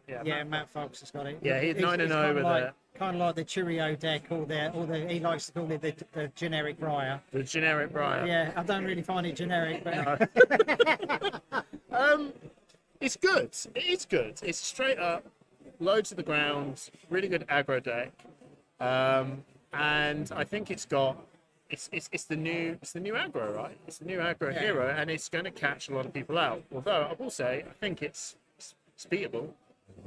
Matt Fox has got it. Yeah, he's 9-0 with it. Kind of like the Cheerio deck, he likes to call it the generic Briar. The generic Briar. Yeah, I don't really find it generic, but it's good. It is good. It's straight up, low to the ground, really good aggro deck, and I think it's the new aggro, right? It's the new aggro hero, and it's going to catch a lot of people out. Although I will say, I think it's beatable.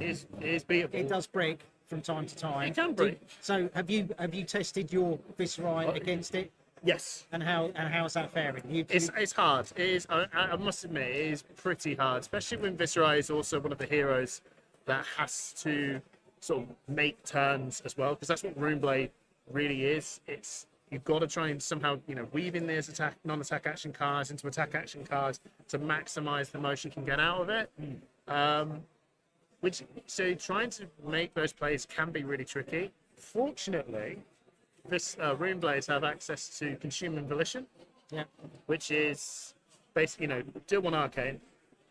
It is beatable. it does break from time to time. It can break. So have you tested your Viserai against it? Yes. And how's that faring? It's hard. It is. I must admit, it is pretty hard, especially when Viserai is also one of the heroes that has to sort of make turns as well, because that's what Runeblade really is. You've got to try and somehow, you know, weave in these non-attack action cards into attack action cards to maximize the most you can get out of it. So trying to make those plays can be really tricky. Fortunately, this Runeblades have access to Consuming Volition, which is basically, you know, deal 1 arcane.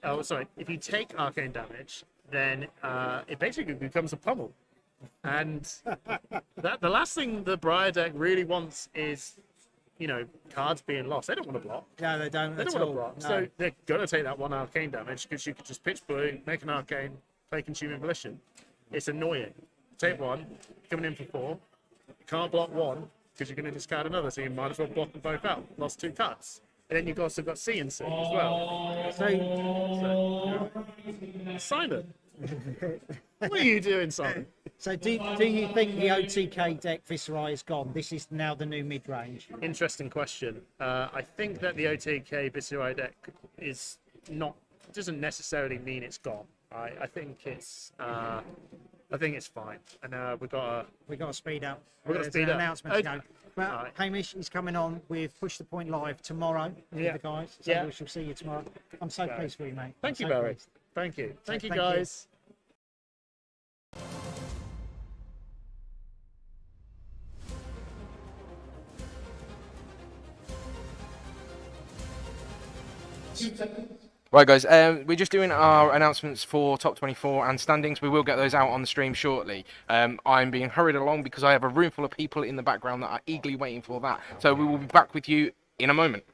Oh, sorry. If you take arcane damage, then it basically becomes a pummel. And the last thing the Briar deck really wants is, you know, cards being lost. They don't want to block. No, they don't. They don't want to block. No. So they're going to take that 1 arcane damage, because you could just pitch blue, make an arcane, play Consuming Volition. It's annoying. Take 1, coming in for 4. You can't block 1 because you're going to discard another, so you might as well block them both out. Lost 2 cards. And then you've also got C and C as well. Simon, what are you doing, Simon? So do you think the OTK deck Viserai is gone? This is now the new mid-range. Interesting question. I think that the OTK Viserai deck doesn't necessarily mean it's gone. I think it's fine. And we've got to speed up. We've got to speed up. Announcement to go. But Right. Hamish is coming on with Push the Point Live tomorrow with the guys. So we shall see you tomorrow. I'm so pleased for you, mate. Thank you, I'm so Barry. pleased. Thank you. Thank you, Thank guys. Right, guys, we're just doing our announcements for top 24 and standings. We will get those out on the stream shortly. I'm being hurried along because I have a room full of people in the background that are eagerly waiting for that. So we will be back with you in a moment.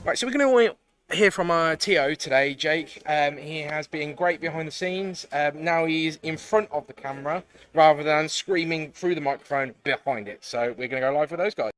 Right, so we're going to hear from our TO today, Jake. He has been great behind the scenes. Now he's in front of the camera rather than screaming through the microphone behind it. So we're going to go live with those guys.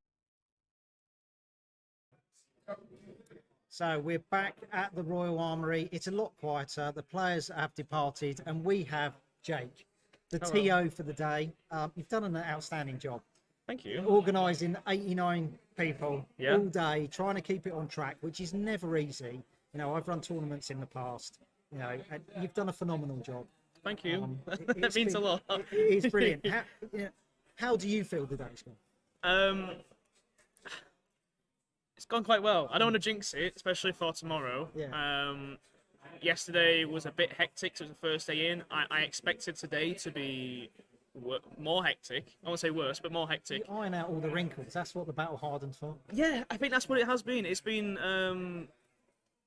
So we're back at the Royal Armoury. It's a lot quieter. The players have departed, and we have Jake, the TO for the day. You've done an outstanding job. Thank you. Organising 89 people Yeah. all day, trying to keep it on track, which is never easy. You know, I've run tournaments in the past. You know, and you've done a phenomenal job. Thank you. That That means a lot. It is brilliant. How do you feel the day's gone? It's gone quite well. I don't want to jinx it, especially for tomorrow. Yeah. Yesterday was a bit hectic, so it was the first day in. I expected today to be more hectic. I won't say worse, but more hectic. You iron out all the wrinkles. That's what the battle harden's for. Yeah, I think that's what it has been. It's been.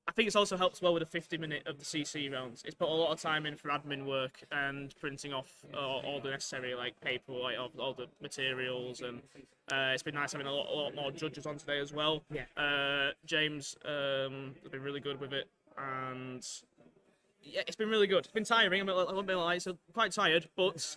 I think it's also helped well with the 50-minute of the CC rounds. It's put a lot of time in for admin work and printing off all the necessary paper, all the materials, and it's been nice having a lot more judges on today as well. Yeah. James has been really good with it, and yeah, it's been really good. It's been tiring. I won't be lying, so quite tired, but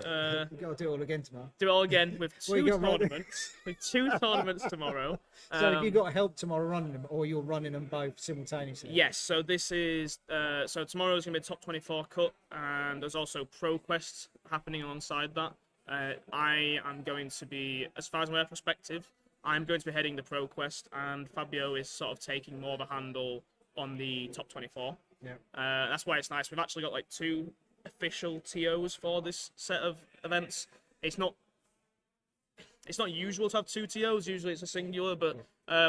You've got to do it all again tomorrow. do it all again with Well, you two got right- tournaments. With two tournaments tomorrow. So have you got help tomorrow running them, or you're running them both simultaneously? Yes, so this is so tomorrow's gonna be a top 24 cut, and there's also Pro Quest happening alongside that. I am going to be, as far as my perspective, I'm going to be heading the Pro Quest, and Fabio is sort of taking more of a handle on the top 24. Yeah. That's why it's nice. We've actually got 2 official TOs for this set of events. It's not usual to have 2 TOs. Usually it's a singular, but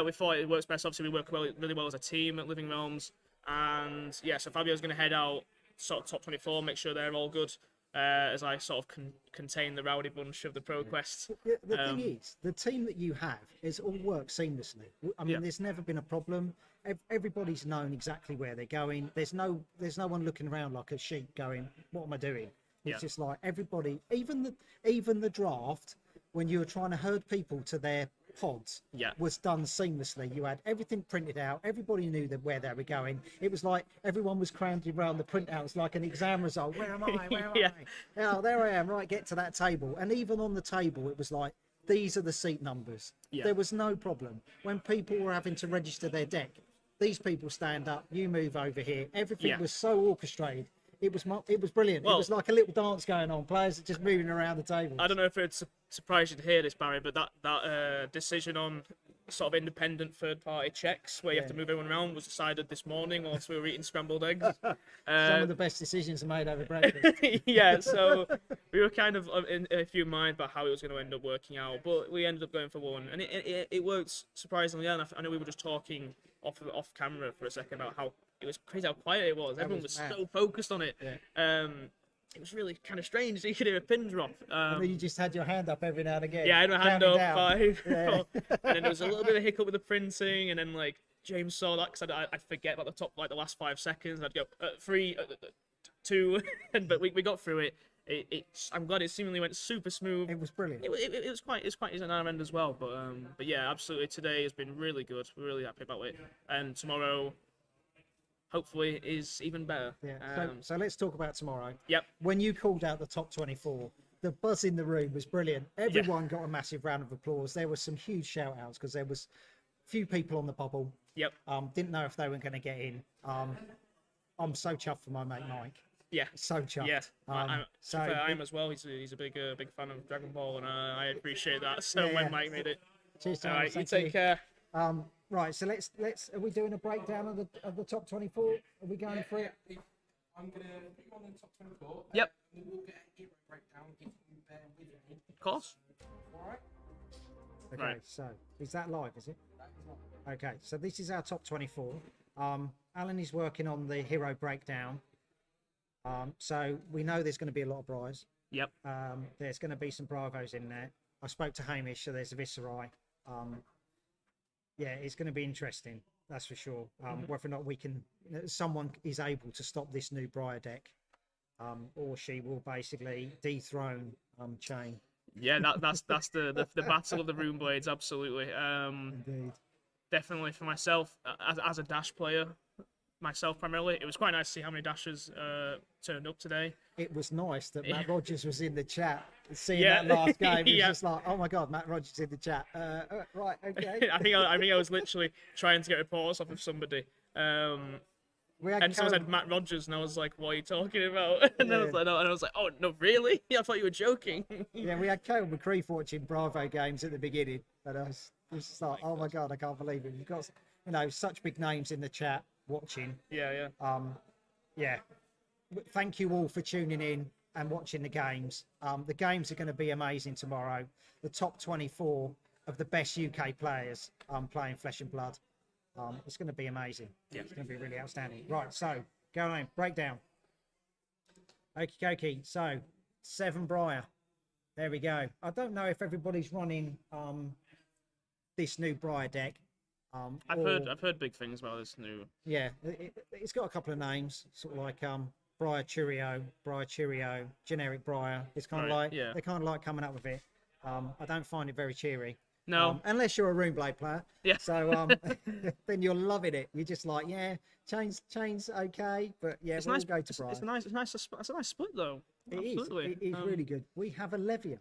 we thought it works best. Obviously, we work really well as a team at Living Realms, and yeah. So Fabio's going to head out sort of top 24, make sure they're all good, as I sort of contain the rowdy bunch of the Pro Quest. The thing is, the team that you have is all worked seamlessly. I mean, there's never been a problem. Everybody's known exactly where they're going. There's no one looking around like a sheep going, "What am I doing?" It's just like everybody, even the draft, when you were trying to herd people to their pods, was done seamlessly. You had everything printed out. Everybody knew where they were going. It was like everyone was crammed around the printouts like an exam result. Where am I? Where am I? Oh, there I am. Right, get to that table. And even on the table, it was like, these are the seat numbers. Yeah. There was no problem. When people were having to register their deck, these people stand up, you move over here. Everything was so orchestrated. It was brilliant. Well, it was like a little dance going on. Players are just moving around the table. I don't know if it's surprised you to hear this, Barry, but that decision on sort of independent third-party checks where you have to move everyone around was decided this morning whilst we were eating scrambled eggs. Some of the best decisions are made over breakfast. Yeah, so we were kind of in a few mind about how it was going to end up working out, but we ended up going for one, and it worked surprisingly well. I know we were just talking off camera for a second about how it was crazy how quiet it was. Everyone was so focused on it. Yeah. It was really kind of strange. You could hear a pin drop. And then you just had your hand up every now and again. Yeah, I had my hand counting up, down. 5, Yeah. 4, and then there was a little bit of a hiccup with the printing, and then James saw that because I'd forget about the top the last 5 seconds, and I'd go 3, 2, but we got through it. I'm glad it seemingly went super smooth. It was brilliant. It was quite easy on our end as well, but yeah, absolutely. Today has been really good. We're really happy about it, and tomorrow, hopefully, is even better. Yeah. So let's talk about tomorrow. Yep. When you called out the top 24, the buzz in the room was brilliant. Everyone got a massive round of applause. There were some huge shout outs because there was a few people on the bubble. Yep. Didn't know if they were going to get in. I'm so chuffed for my mate Mike. Yeah. So chuffed. Yeah. I am as well. He's a big fan of Dragon Ball, and I appreciate that. So when Mike made it. Cheers, Tom. All right, you Thank take care. Right, so let's. Are we doing a breakdown of the top 24? Are we going for it? I'm gonna put you on the top 24. Yep. And we'll get a hero breakdown if you bear with me. Of course. All right. Okay, Right. so is that live? Is it? Okay, so this is our top 24. Alan is working on the hero breakdown. So we know there's going to be a lot of Bries. Yep. There's going to be some Bravos in there. I spoke to Hamish, so there's a Viserai. Yeah, it's going to be interesting. That's for sure. Whether or not someone is able to stop this new Briar deck, or she will basically dethrone Chain. Yeah, that's the battle of the Rune Blades, absolutely. Indeed. definitely for myself, as a Dash player, myself primarily, it was quite nice to see how many Dashers turned up today. It was nice that Matt Rogers was in the chat. Seeing Yeah. that last game, it was Yeah. just like, oh my god, Matt Rogers in the chat. Right, okay. I think I was literally trying to get reports off of somebody. And someone said Matt Rogers, and I was like, "What are you talking about?" And I was like, "No," and I was like, "Oh no, really? I thought you were joking." Yeah, we had Kale McCree watching Bravo games at the beginning, and I was just like, "Oh my god, I can't believe it." You've got, such big names in the chat watching. Yeah. Yeah. Thank you all for tuning in and watching the games. The games are going to be amazing tomorrow. The top 24 of the best UK players playing Flesh and Blood. It's going to be amazing. Yeah. It's going to be really outstanding. Right, so go on, breakdown. Okie dokie. So 7 Briar. There we go. I don't know if everybody's running this new Briar deck. I've heard big things about this new. Yeah, it's got a couple of names, sort of like Briar Cheerio, generic Briar. It's kind of Right, like yeah. they kind of like coming up with it. I don't find it very cheery. No. Unless you're a Runeblade player. Yeah. So then you're loving it. You're just like, yeah, chains okay, but yeah, It's we'll nice. go to Briar. It's a nice split though. It is. Absolutely. It is really good. We have a Levia.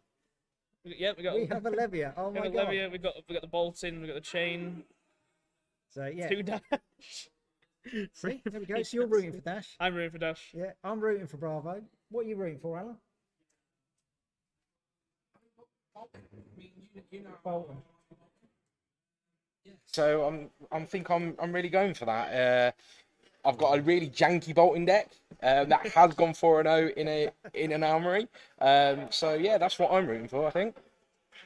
Yeah, We have a Levia. Oh my god. We got the bolting. We got the chain. So yeah. 2 Dash. See, there we go. So you're rooting for Dash. I'm rooting for Dash. Yeah, I'm rooting for Bravo. What are you rooting for, Alan? Bolton. So I'm really going for that. I've got a really janky bolting deck that has gone 4-0 in an armory. So yeah, that's what I'm rooting for, I think.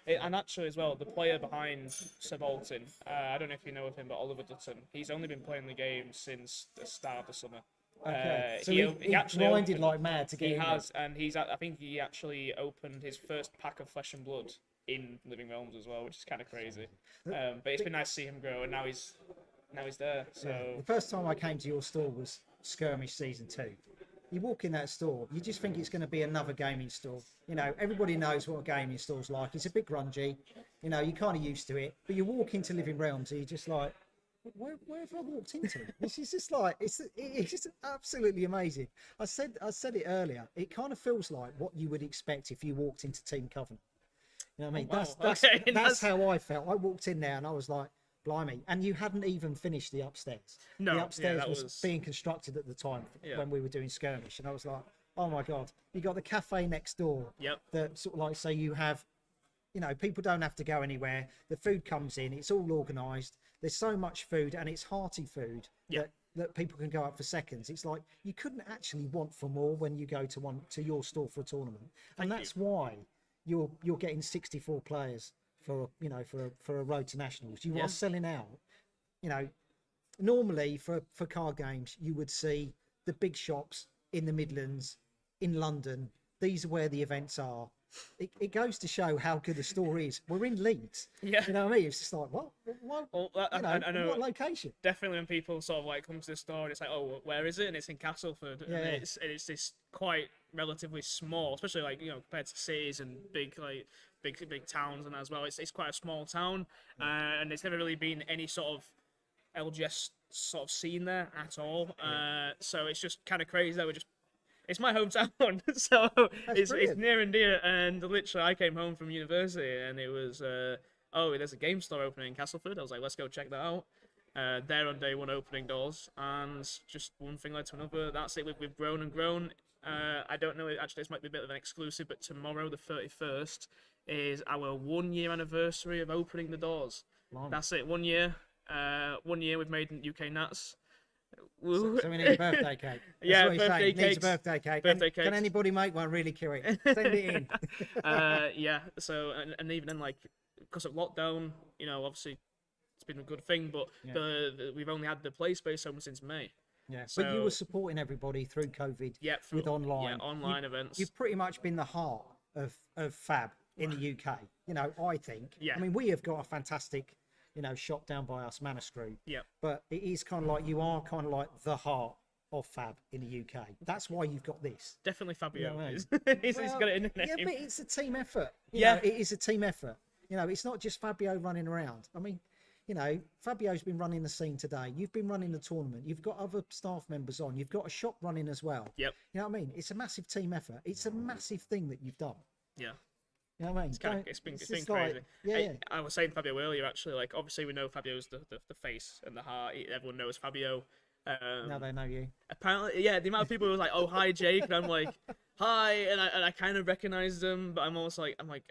And actually, as well, the player behind Sir Bolton, I don't know if you know of him, but Oliver Dutton, he's only been playing the game since the start of the summer. Okay. So he actually grinded opened, like mad to get He in has, and I think he actually opened his first pack of Flesh and Blood in Living Realms as well, which is kind of crazy. But it's been nice to see him grow, and now he's there. So Yeah. The first time I came to your store was Skirmish Season 2. You walk in that store, you just think it's going to be another gaming store. Everybody knows what a gaming store's like. It's a bit grungy. You're kind of used to it. But you walk into Living Realms and you're just like, where have I walked into? This is just like, it's just absolutely amazing. I said it earlier. It kind of feels like what you would expect if you walked into Team Covenant. You know what I mean? Oh, wow. That's how I felt. I walked in there and I was like, blimey. And you hadn't even finished the upstairs. No, the upstairs that was was being constructed at the time Yeah. when we were doing Skirmish. And I was like, oh my God. You got the cafe next door. Yep. That sort of like, so you have, people don't have to go anywhere. The food comes in. It's all organised. There's so much food and it's hearty food that people can go up for seconds. It's like you couldn't actually want for more when you go to your store for a tournament. And that's why you're getting 64 players for a road to nationals. You are selling out. Normally for card games you would see the big shops in the Midlands, in London. These are where the events are. It goes to show how good a store is. We're in Leeds. Yeah. You know what I mean? It's just like, what? I know. What location? Definitely when people sort of like come to the store and it's like, oh, where is it? And it's in Castleford. Yeah, and yeah. it's this quite relatively small, especially like compared to cities and big towns and as well. It's quite a small town, and there's never really been any sort of LGS sort of scene there at all. So it's just kind of crazy that it's my hometown, so it's near and dear. And literally, I came home from university, and it was there's a game store opening in Castleford. I was like, let's go check that out. There on day one, opening doors, and just one thing led to another. That's it. We've grown and grown. I don't know. Actually, this might be a bit of an exclusive, but tomorrow, the 31st, is our 1 year anniversary of opening the doors. Blimey. That's it. 1 year. 1 year we've made UK Nats. So we need a birthday cake. Yeah, That's what birthday Needs a cakes. birthday cake. Birthday Can cakes. anybody make one really cute? Send it in. Yeah. So and even then, like, because of lockdown, obviously it's been a good thing, but we've only had the play space open since May. Yeah, So, but you were supporting everybody through COVID through- with online. yeah, online events. You've pretty much been the heart of Fab in the UK. I think. Yeah. I mean, we have got a fantastic, shop down by us, Manuscrew. Yeah. But it is kind of like you are kind of like the heart of Fab in the UK. That's why you've got this. Definitely Fabio. You know what I mean? He's got it in the name. Yeah, but it's a team effort. Yeah. It is a team effort. It's not just Fabio running around. I mean, you know, Fabio's been running the scene today. You've been running the tournament. You've got other staff members on. You've got a shop running as well. Yep. You know what I mean? It's a massive team effort. It's a massive thing that you've done. Yeah. You know what I mean? It's been just crazy. like- yeah. I was saying Fabio earlier, actually. Like, obviously, we know Fabio's the face and the heart. Everyone knows Fabio. Now they know you. Apparently, yeah. The amount of people who was like, "Oh, hi, Jake," and I'm like, "Hi," and I kind of recognized him, but I'm almost like, I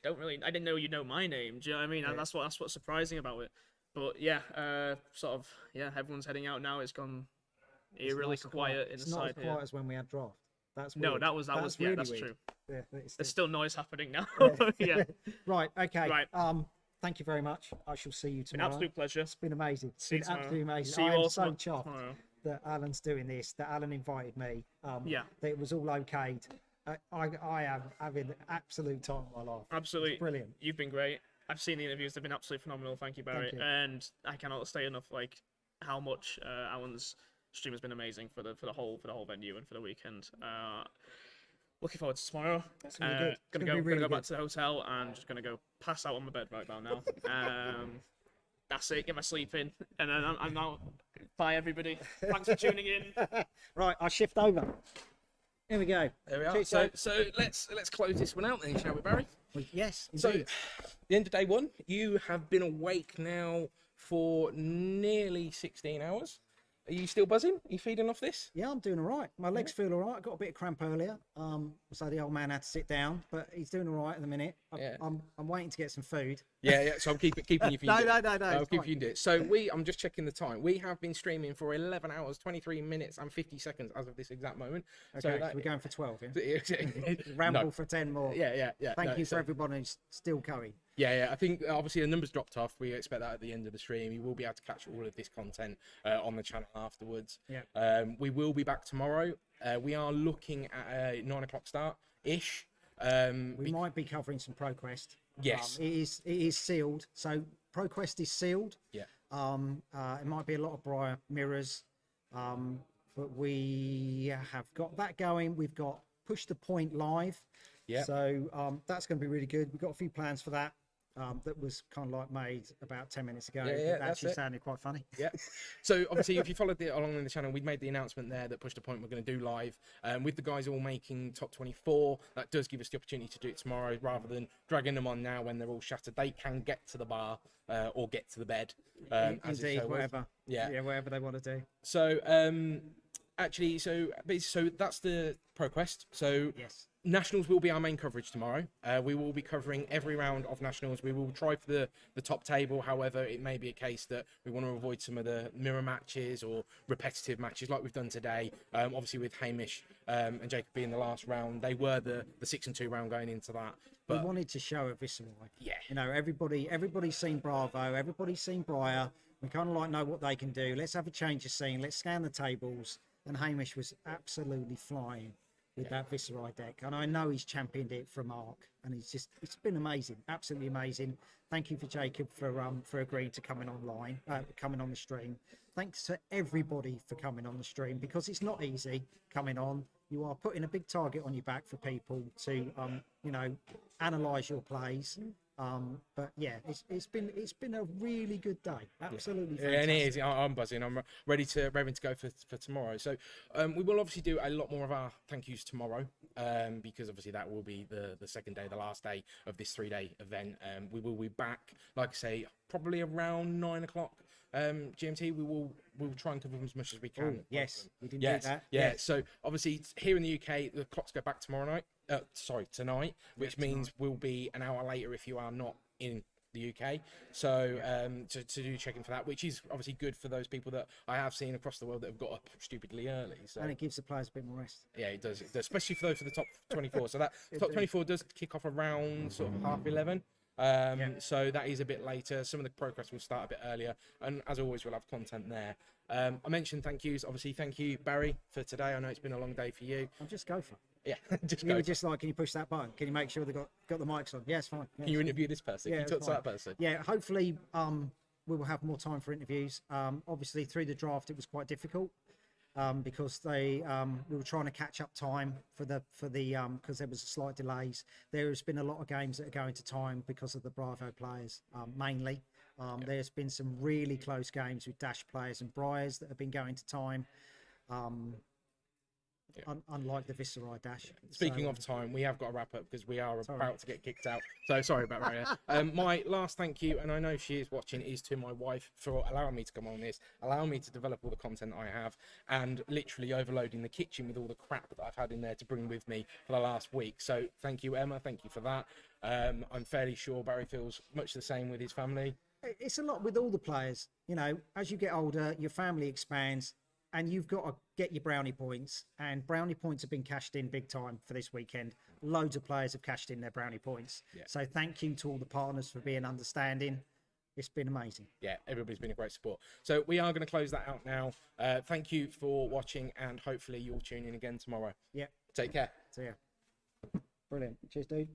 didn't know you know my name. Do you know what I mean? And that's what's surprising about it. But yeah, everyone's heading out now. It's gone eerily nice and quiet It's inside not as here. quiet as when we had draft. That's No, weird. that was yeah, really that's weird. true. Yeah, There's still noise happening now. Yeah. Yeah. Right. Okay. Right. Thank you very much. I shall see you An tomorrow. absolute pleasure. It's been amazing. It's See you been tomorrow. absolutely amazing. See you I am all so tomorrow. chuffed that Alan's doing this. That Alan invited me. Yeah. That it was all okayed. I am having the absolute time of my life. Absolutely. It's brilliant. You've been great. I've seen the interviews. They've been absolutely phenomenal. Thank you, Barry. Thank you. And I cannot say enough how much Alan's stream has been amazing for the whole venue and for the weekend. Looking forward to tomorrow. It's gonna be good. It's Gonna gonna go be really back good. to the hotel and just gonna go pass out on my bed right about now. That's it. Get my sleep in, and then I'm out. Bye, everybody. Thanks for tuning in. Right, I'll shift over. Here we go. There we are. Cheers, So, Jake. so let's close this one out then, shall we, Barry? Yes. So, Indeed. the end of day one, you have been awake now for nearly 16 hours. Are you still buzzing? Are you feeding off this? Yeah, I'm doing all right. My legs feel all right. I got a bit of cramp earlier, so the old man had to sit down, but he's doing all right at the minute. I'm waiting to get some food. Yeah. So I'm keeping you for No, you. no. I'll it's keep fine. you do it. So I'm just checking the time. We have been streaming for 11 hours, 23 minutes, and 50 seconds as of this exact moment. Okay, So we're going for 12. Yeah. No. Ramble for 10 more. Yeah. Thank No, you so- for everybody who's still going. Yeah. I think obviously the numbers dropped off. We expect that at the end of the stream. You will be able to catch all of this content on the channel afterwards. Yeah. We will be back tomorrow. We are looking at a 9 o'clock start ish. We might be covering some ProQuest. Yes. It is sealed. So ProQuest is sealed. Yeah. It might be a lot of Briar mirrors, but we have got that going. We've got Push the Point live. Yeah. So that's going to be really good. We've got a few plans for that. That was kind of like made about 10 minutes ago. Yeah, It that's actually it. sounded quite funny. Yeah. So obviously, if you followed along in the channel, we made the announcement there that Push the Point we're going to do live with the guys all making top 24. That does give us the opportunity to do it tomorrow rather than dragging them on now when they're all shattered. They can get to the bar or get to the bed. As it Indeed, so was. whatever. Yeah. Whatever they want to do. So actually, so that's the ProQuest. So yes. Nationals will be our main coverage tomorrow. We will be covering every round of Nationals. We will try for the top table. However, it may be a case that we want to avoid some of the mirror matches or repetitive matches like we've done today. Obviously, with Hamish and Jacob being the last round, they were the 6-2 round going into that. But we wanted to show a visceral. Yeah. You know, everybody's seen Bravo, everybody's seen Briar. We kind of like know what they can do. Let's have a change of scene. Let's scan the tables. And Hamish was absolutely flying with that Viscerai deck. And I know he's championed it from Mark. And it's been amazing. Absolutely amazing. Thank you for Jacob for agreeing to coming online, coming on the stream. Thanks to everybody for coming on the stream because it's not easy coming on. You are putting a big target on your back for people to, analyse your plays. But yeah, it's been a really good day. Absolutely fantastic. Yeah, and it is. I'm buzzing. I'm ready to go for tomorrow. So we will obviously do a lot more of our thank yous tomorrow because obviously that will be the second day, the last day of this 3-day event. We will be back, like I say, probably around 9 o'clock. GMT. We'll try and cover them as much as we can. Ooh, yes, we didn't yes, do that. Yeah. Yes. So obviously here in the UK, the clocks go back tomorrow night. Tonight, which means we'll be an hour later if you are not in the UK. So to do checking for that, which is obviously good for those people that I have seen across the world that have got up stupidly early. So And it gives the players a bit more rest. yeah, it does, especially for those for the top 24. So that top 24 does kick off around sort of 11:30. So that is a bit later. Some of the progress will start a bit earlier, and as always, we'll have content there. I mentioned thank yous. Obviously, thank you, Barry, for today. I know it's been a long day for you. I'll just go for it. Yeah, just You go. were just like, can you push that button? Can you make sure they got the mics on? Yes, fine. Can you interview this person? Can you talk to that person? Yeah, hopefully we will have more time for interviews. Obviously, through the draft, it was quite difficult because we were trying to catch up time for the because there was a slight delays. There has been a lot of games that are going to time because of the Bravo players mainly. There's been some really close games with Dash players and Briars that have been going to time. Unlike the Viserai Dash. Speaking of time, we have got to wrap up because we are about to get kicked out. So sorry about that. My last thank you, and I know she is watching, is to my wife for allowing me to come on this, allowing me to develop all the content I have, and literally overloading the kitchen with all the crap that I've had in there to bring with me for the last week. So thank you, Emma. Thank you for that. I'm fairly sure Barry feels much the same with his family. It's a lot with all the players. You know, as you get older, your family expands. And you've got to get your brownie points, and brownie points have been cashed in big time for this weekend. Loads of players have cashed in their brownie points. Yeah. So thank you to all the partners for being understanding. It's been amazing. Yeah, everybody's been a great support. So we are going to close that out now. Thank you for watching, and hopefully you'll tune in again tomorrow. Yeah. Take care. See ya. Brilliant. Cheers, dude.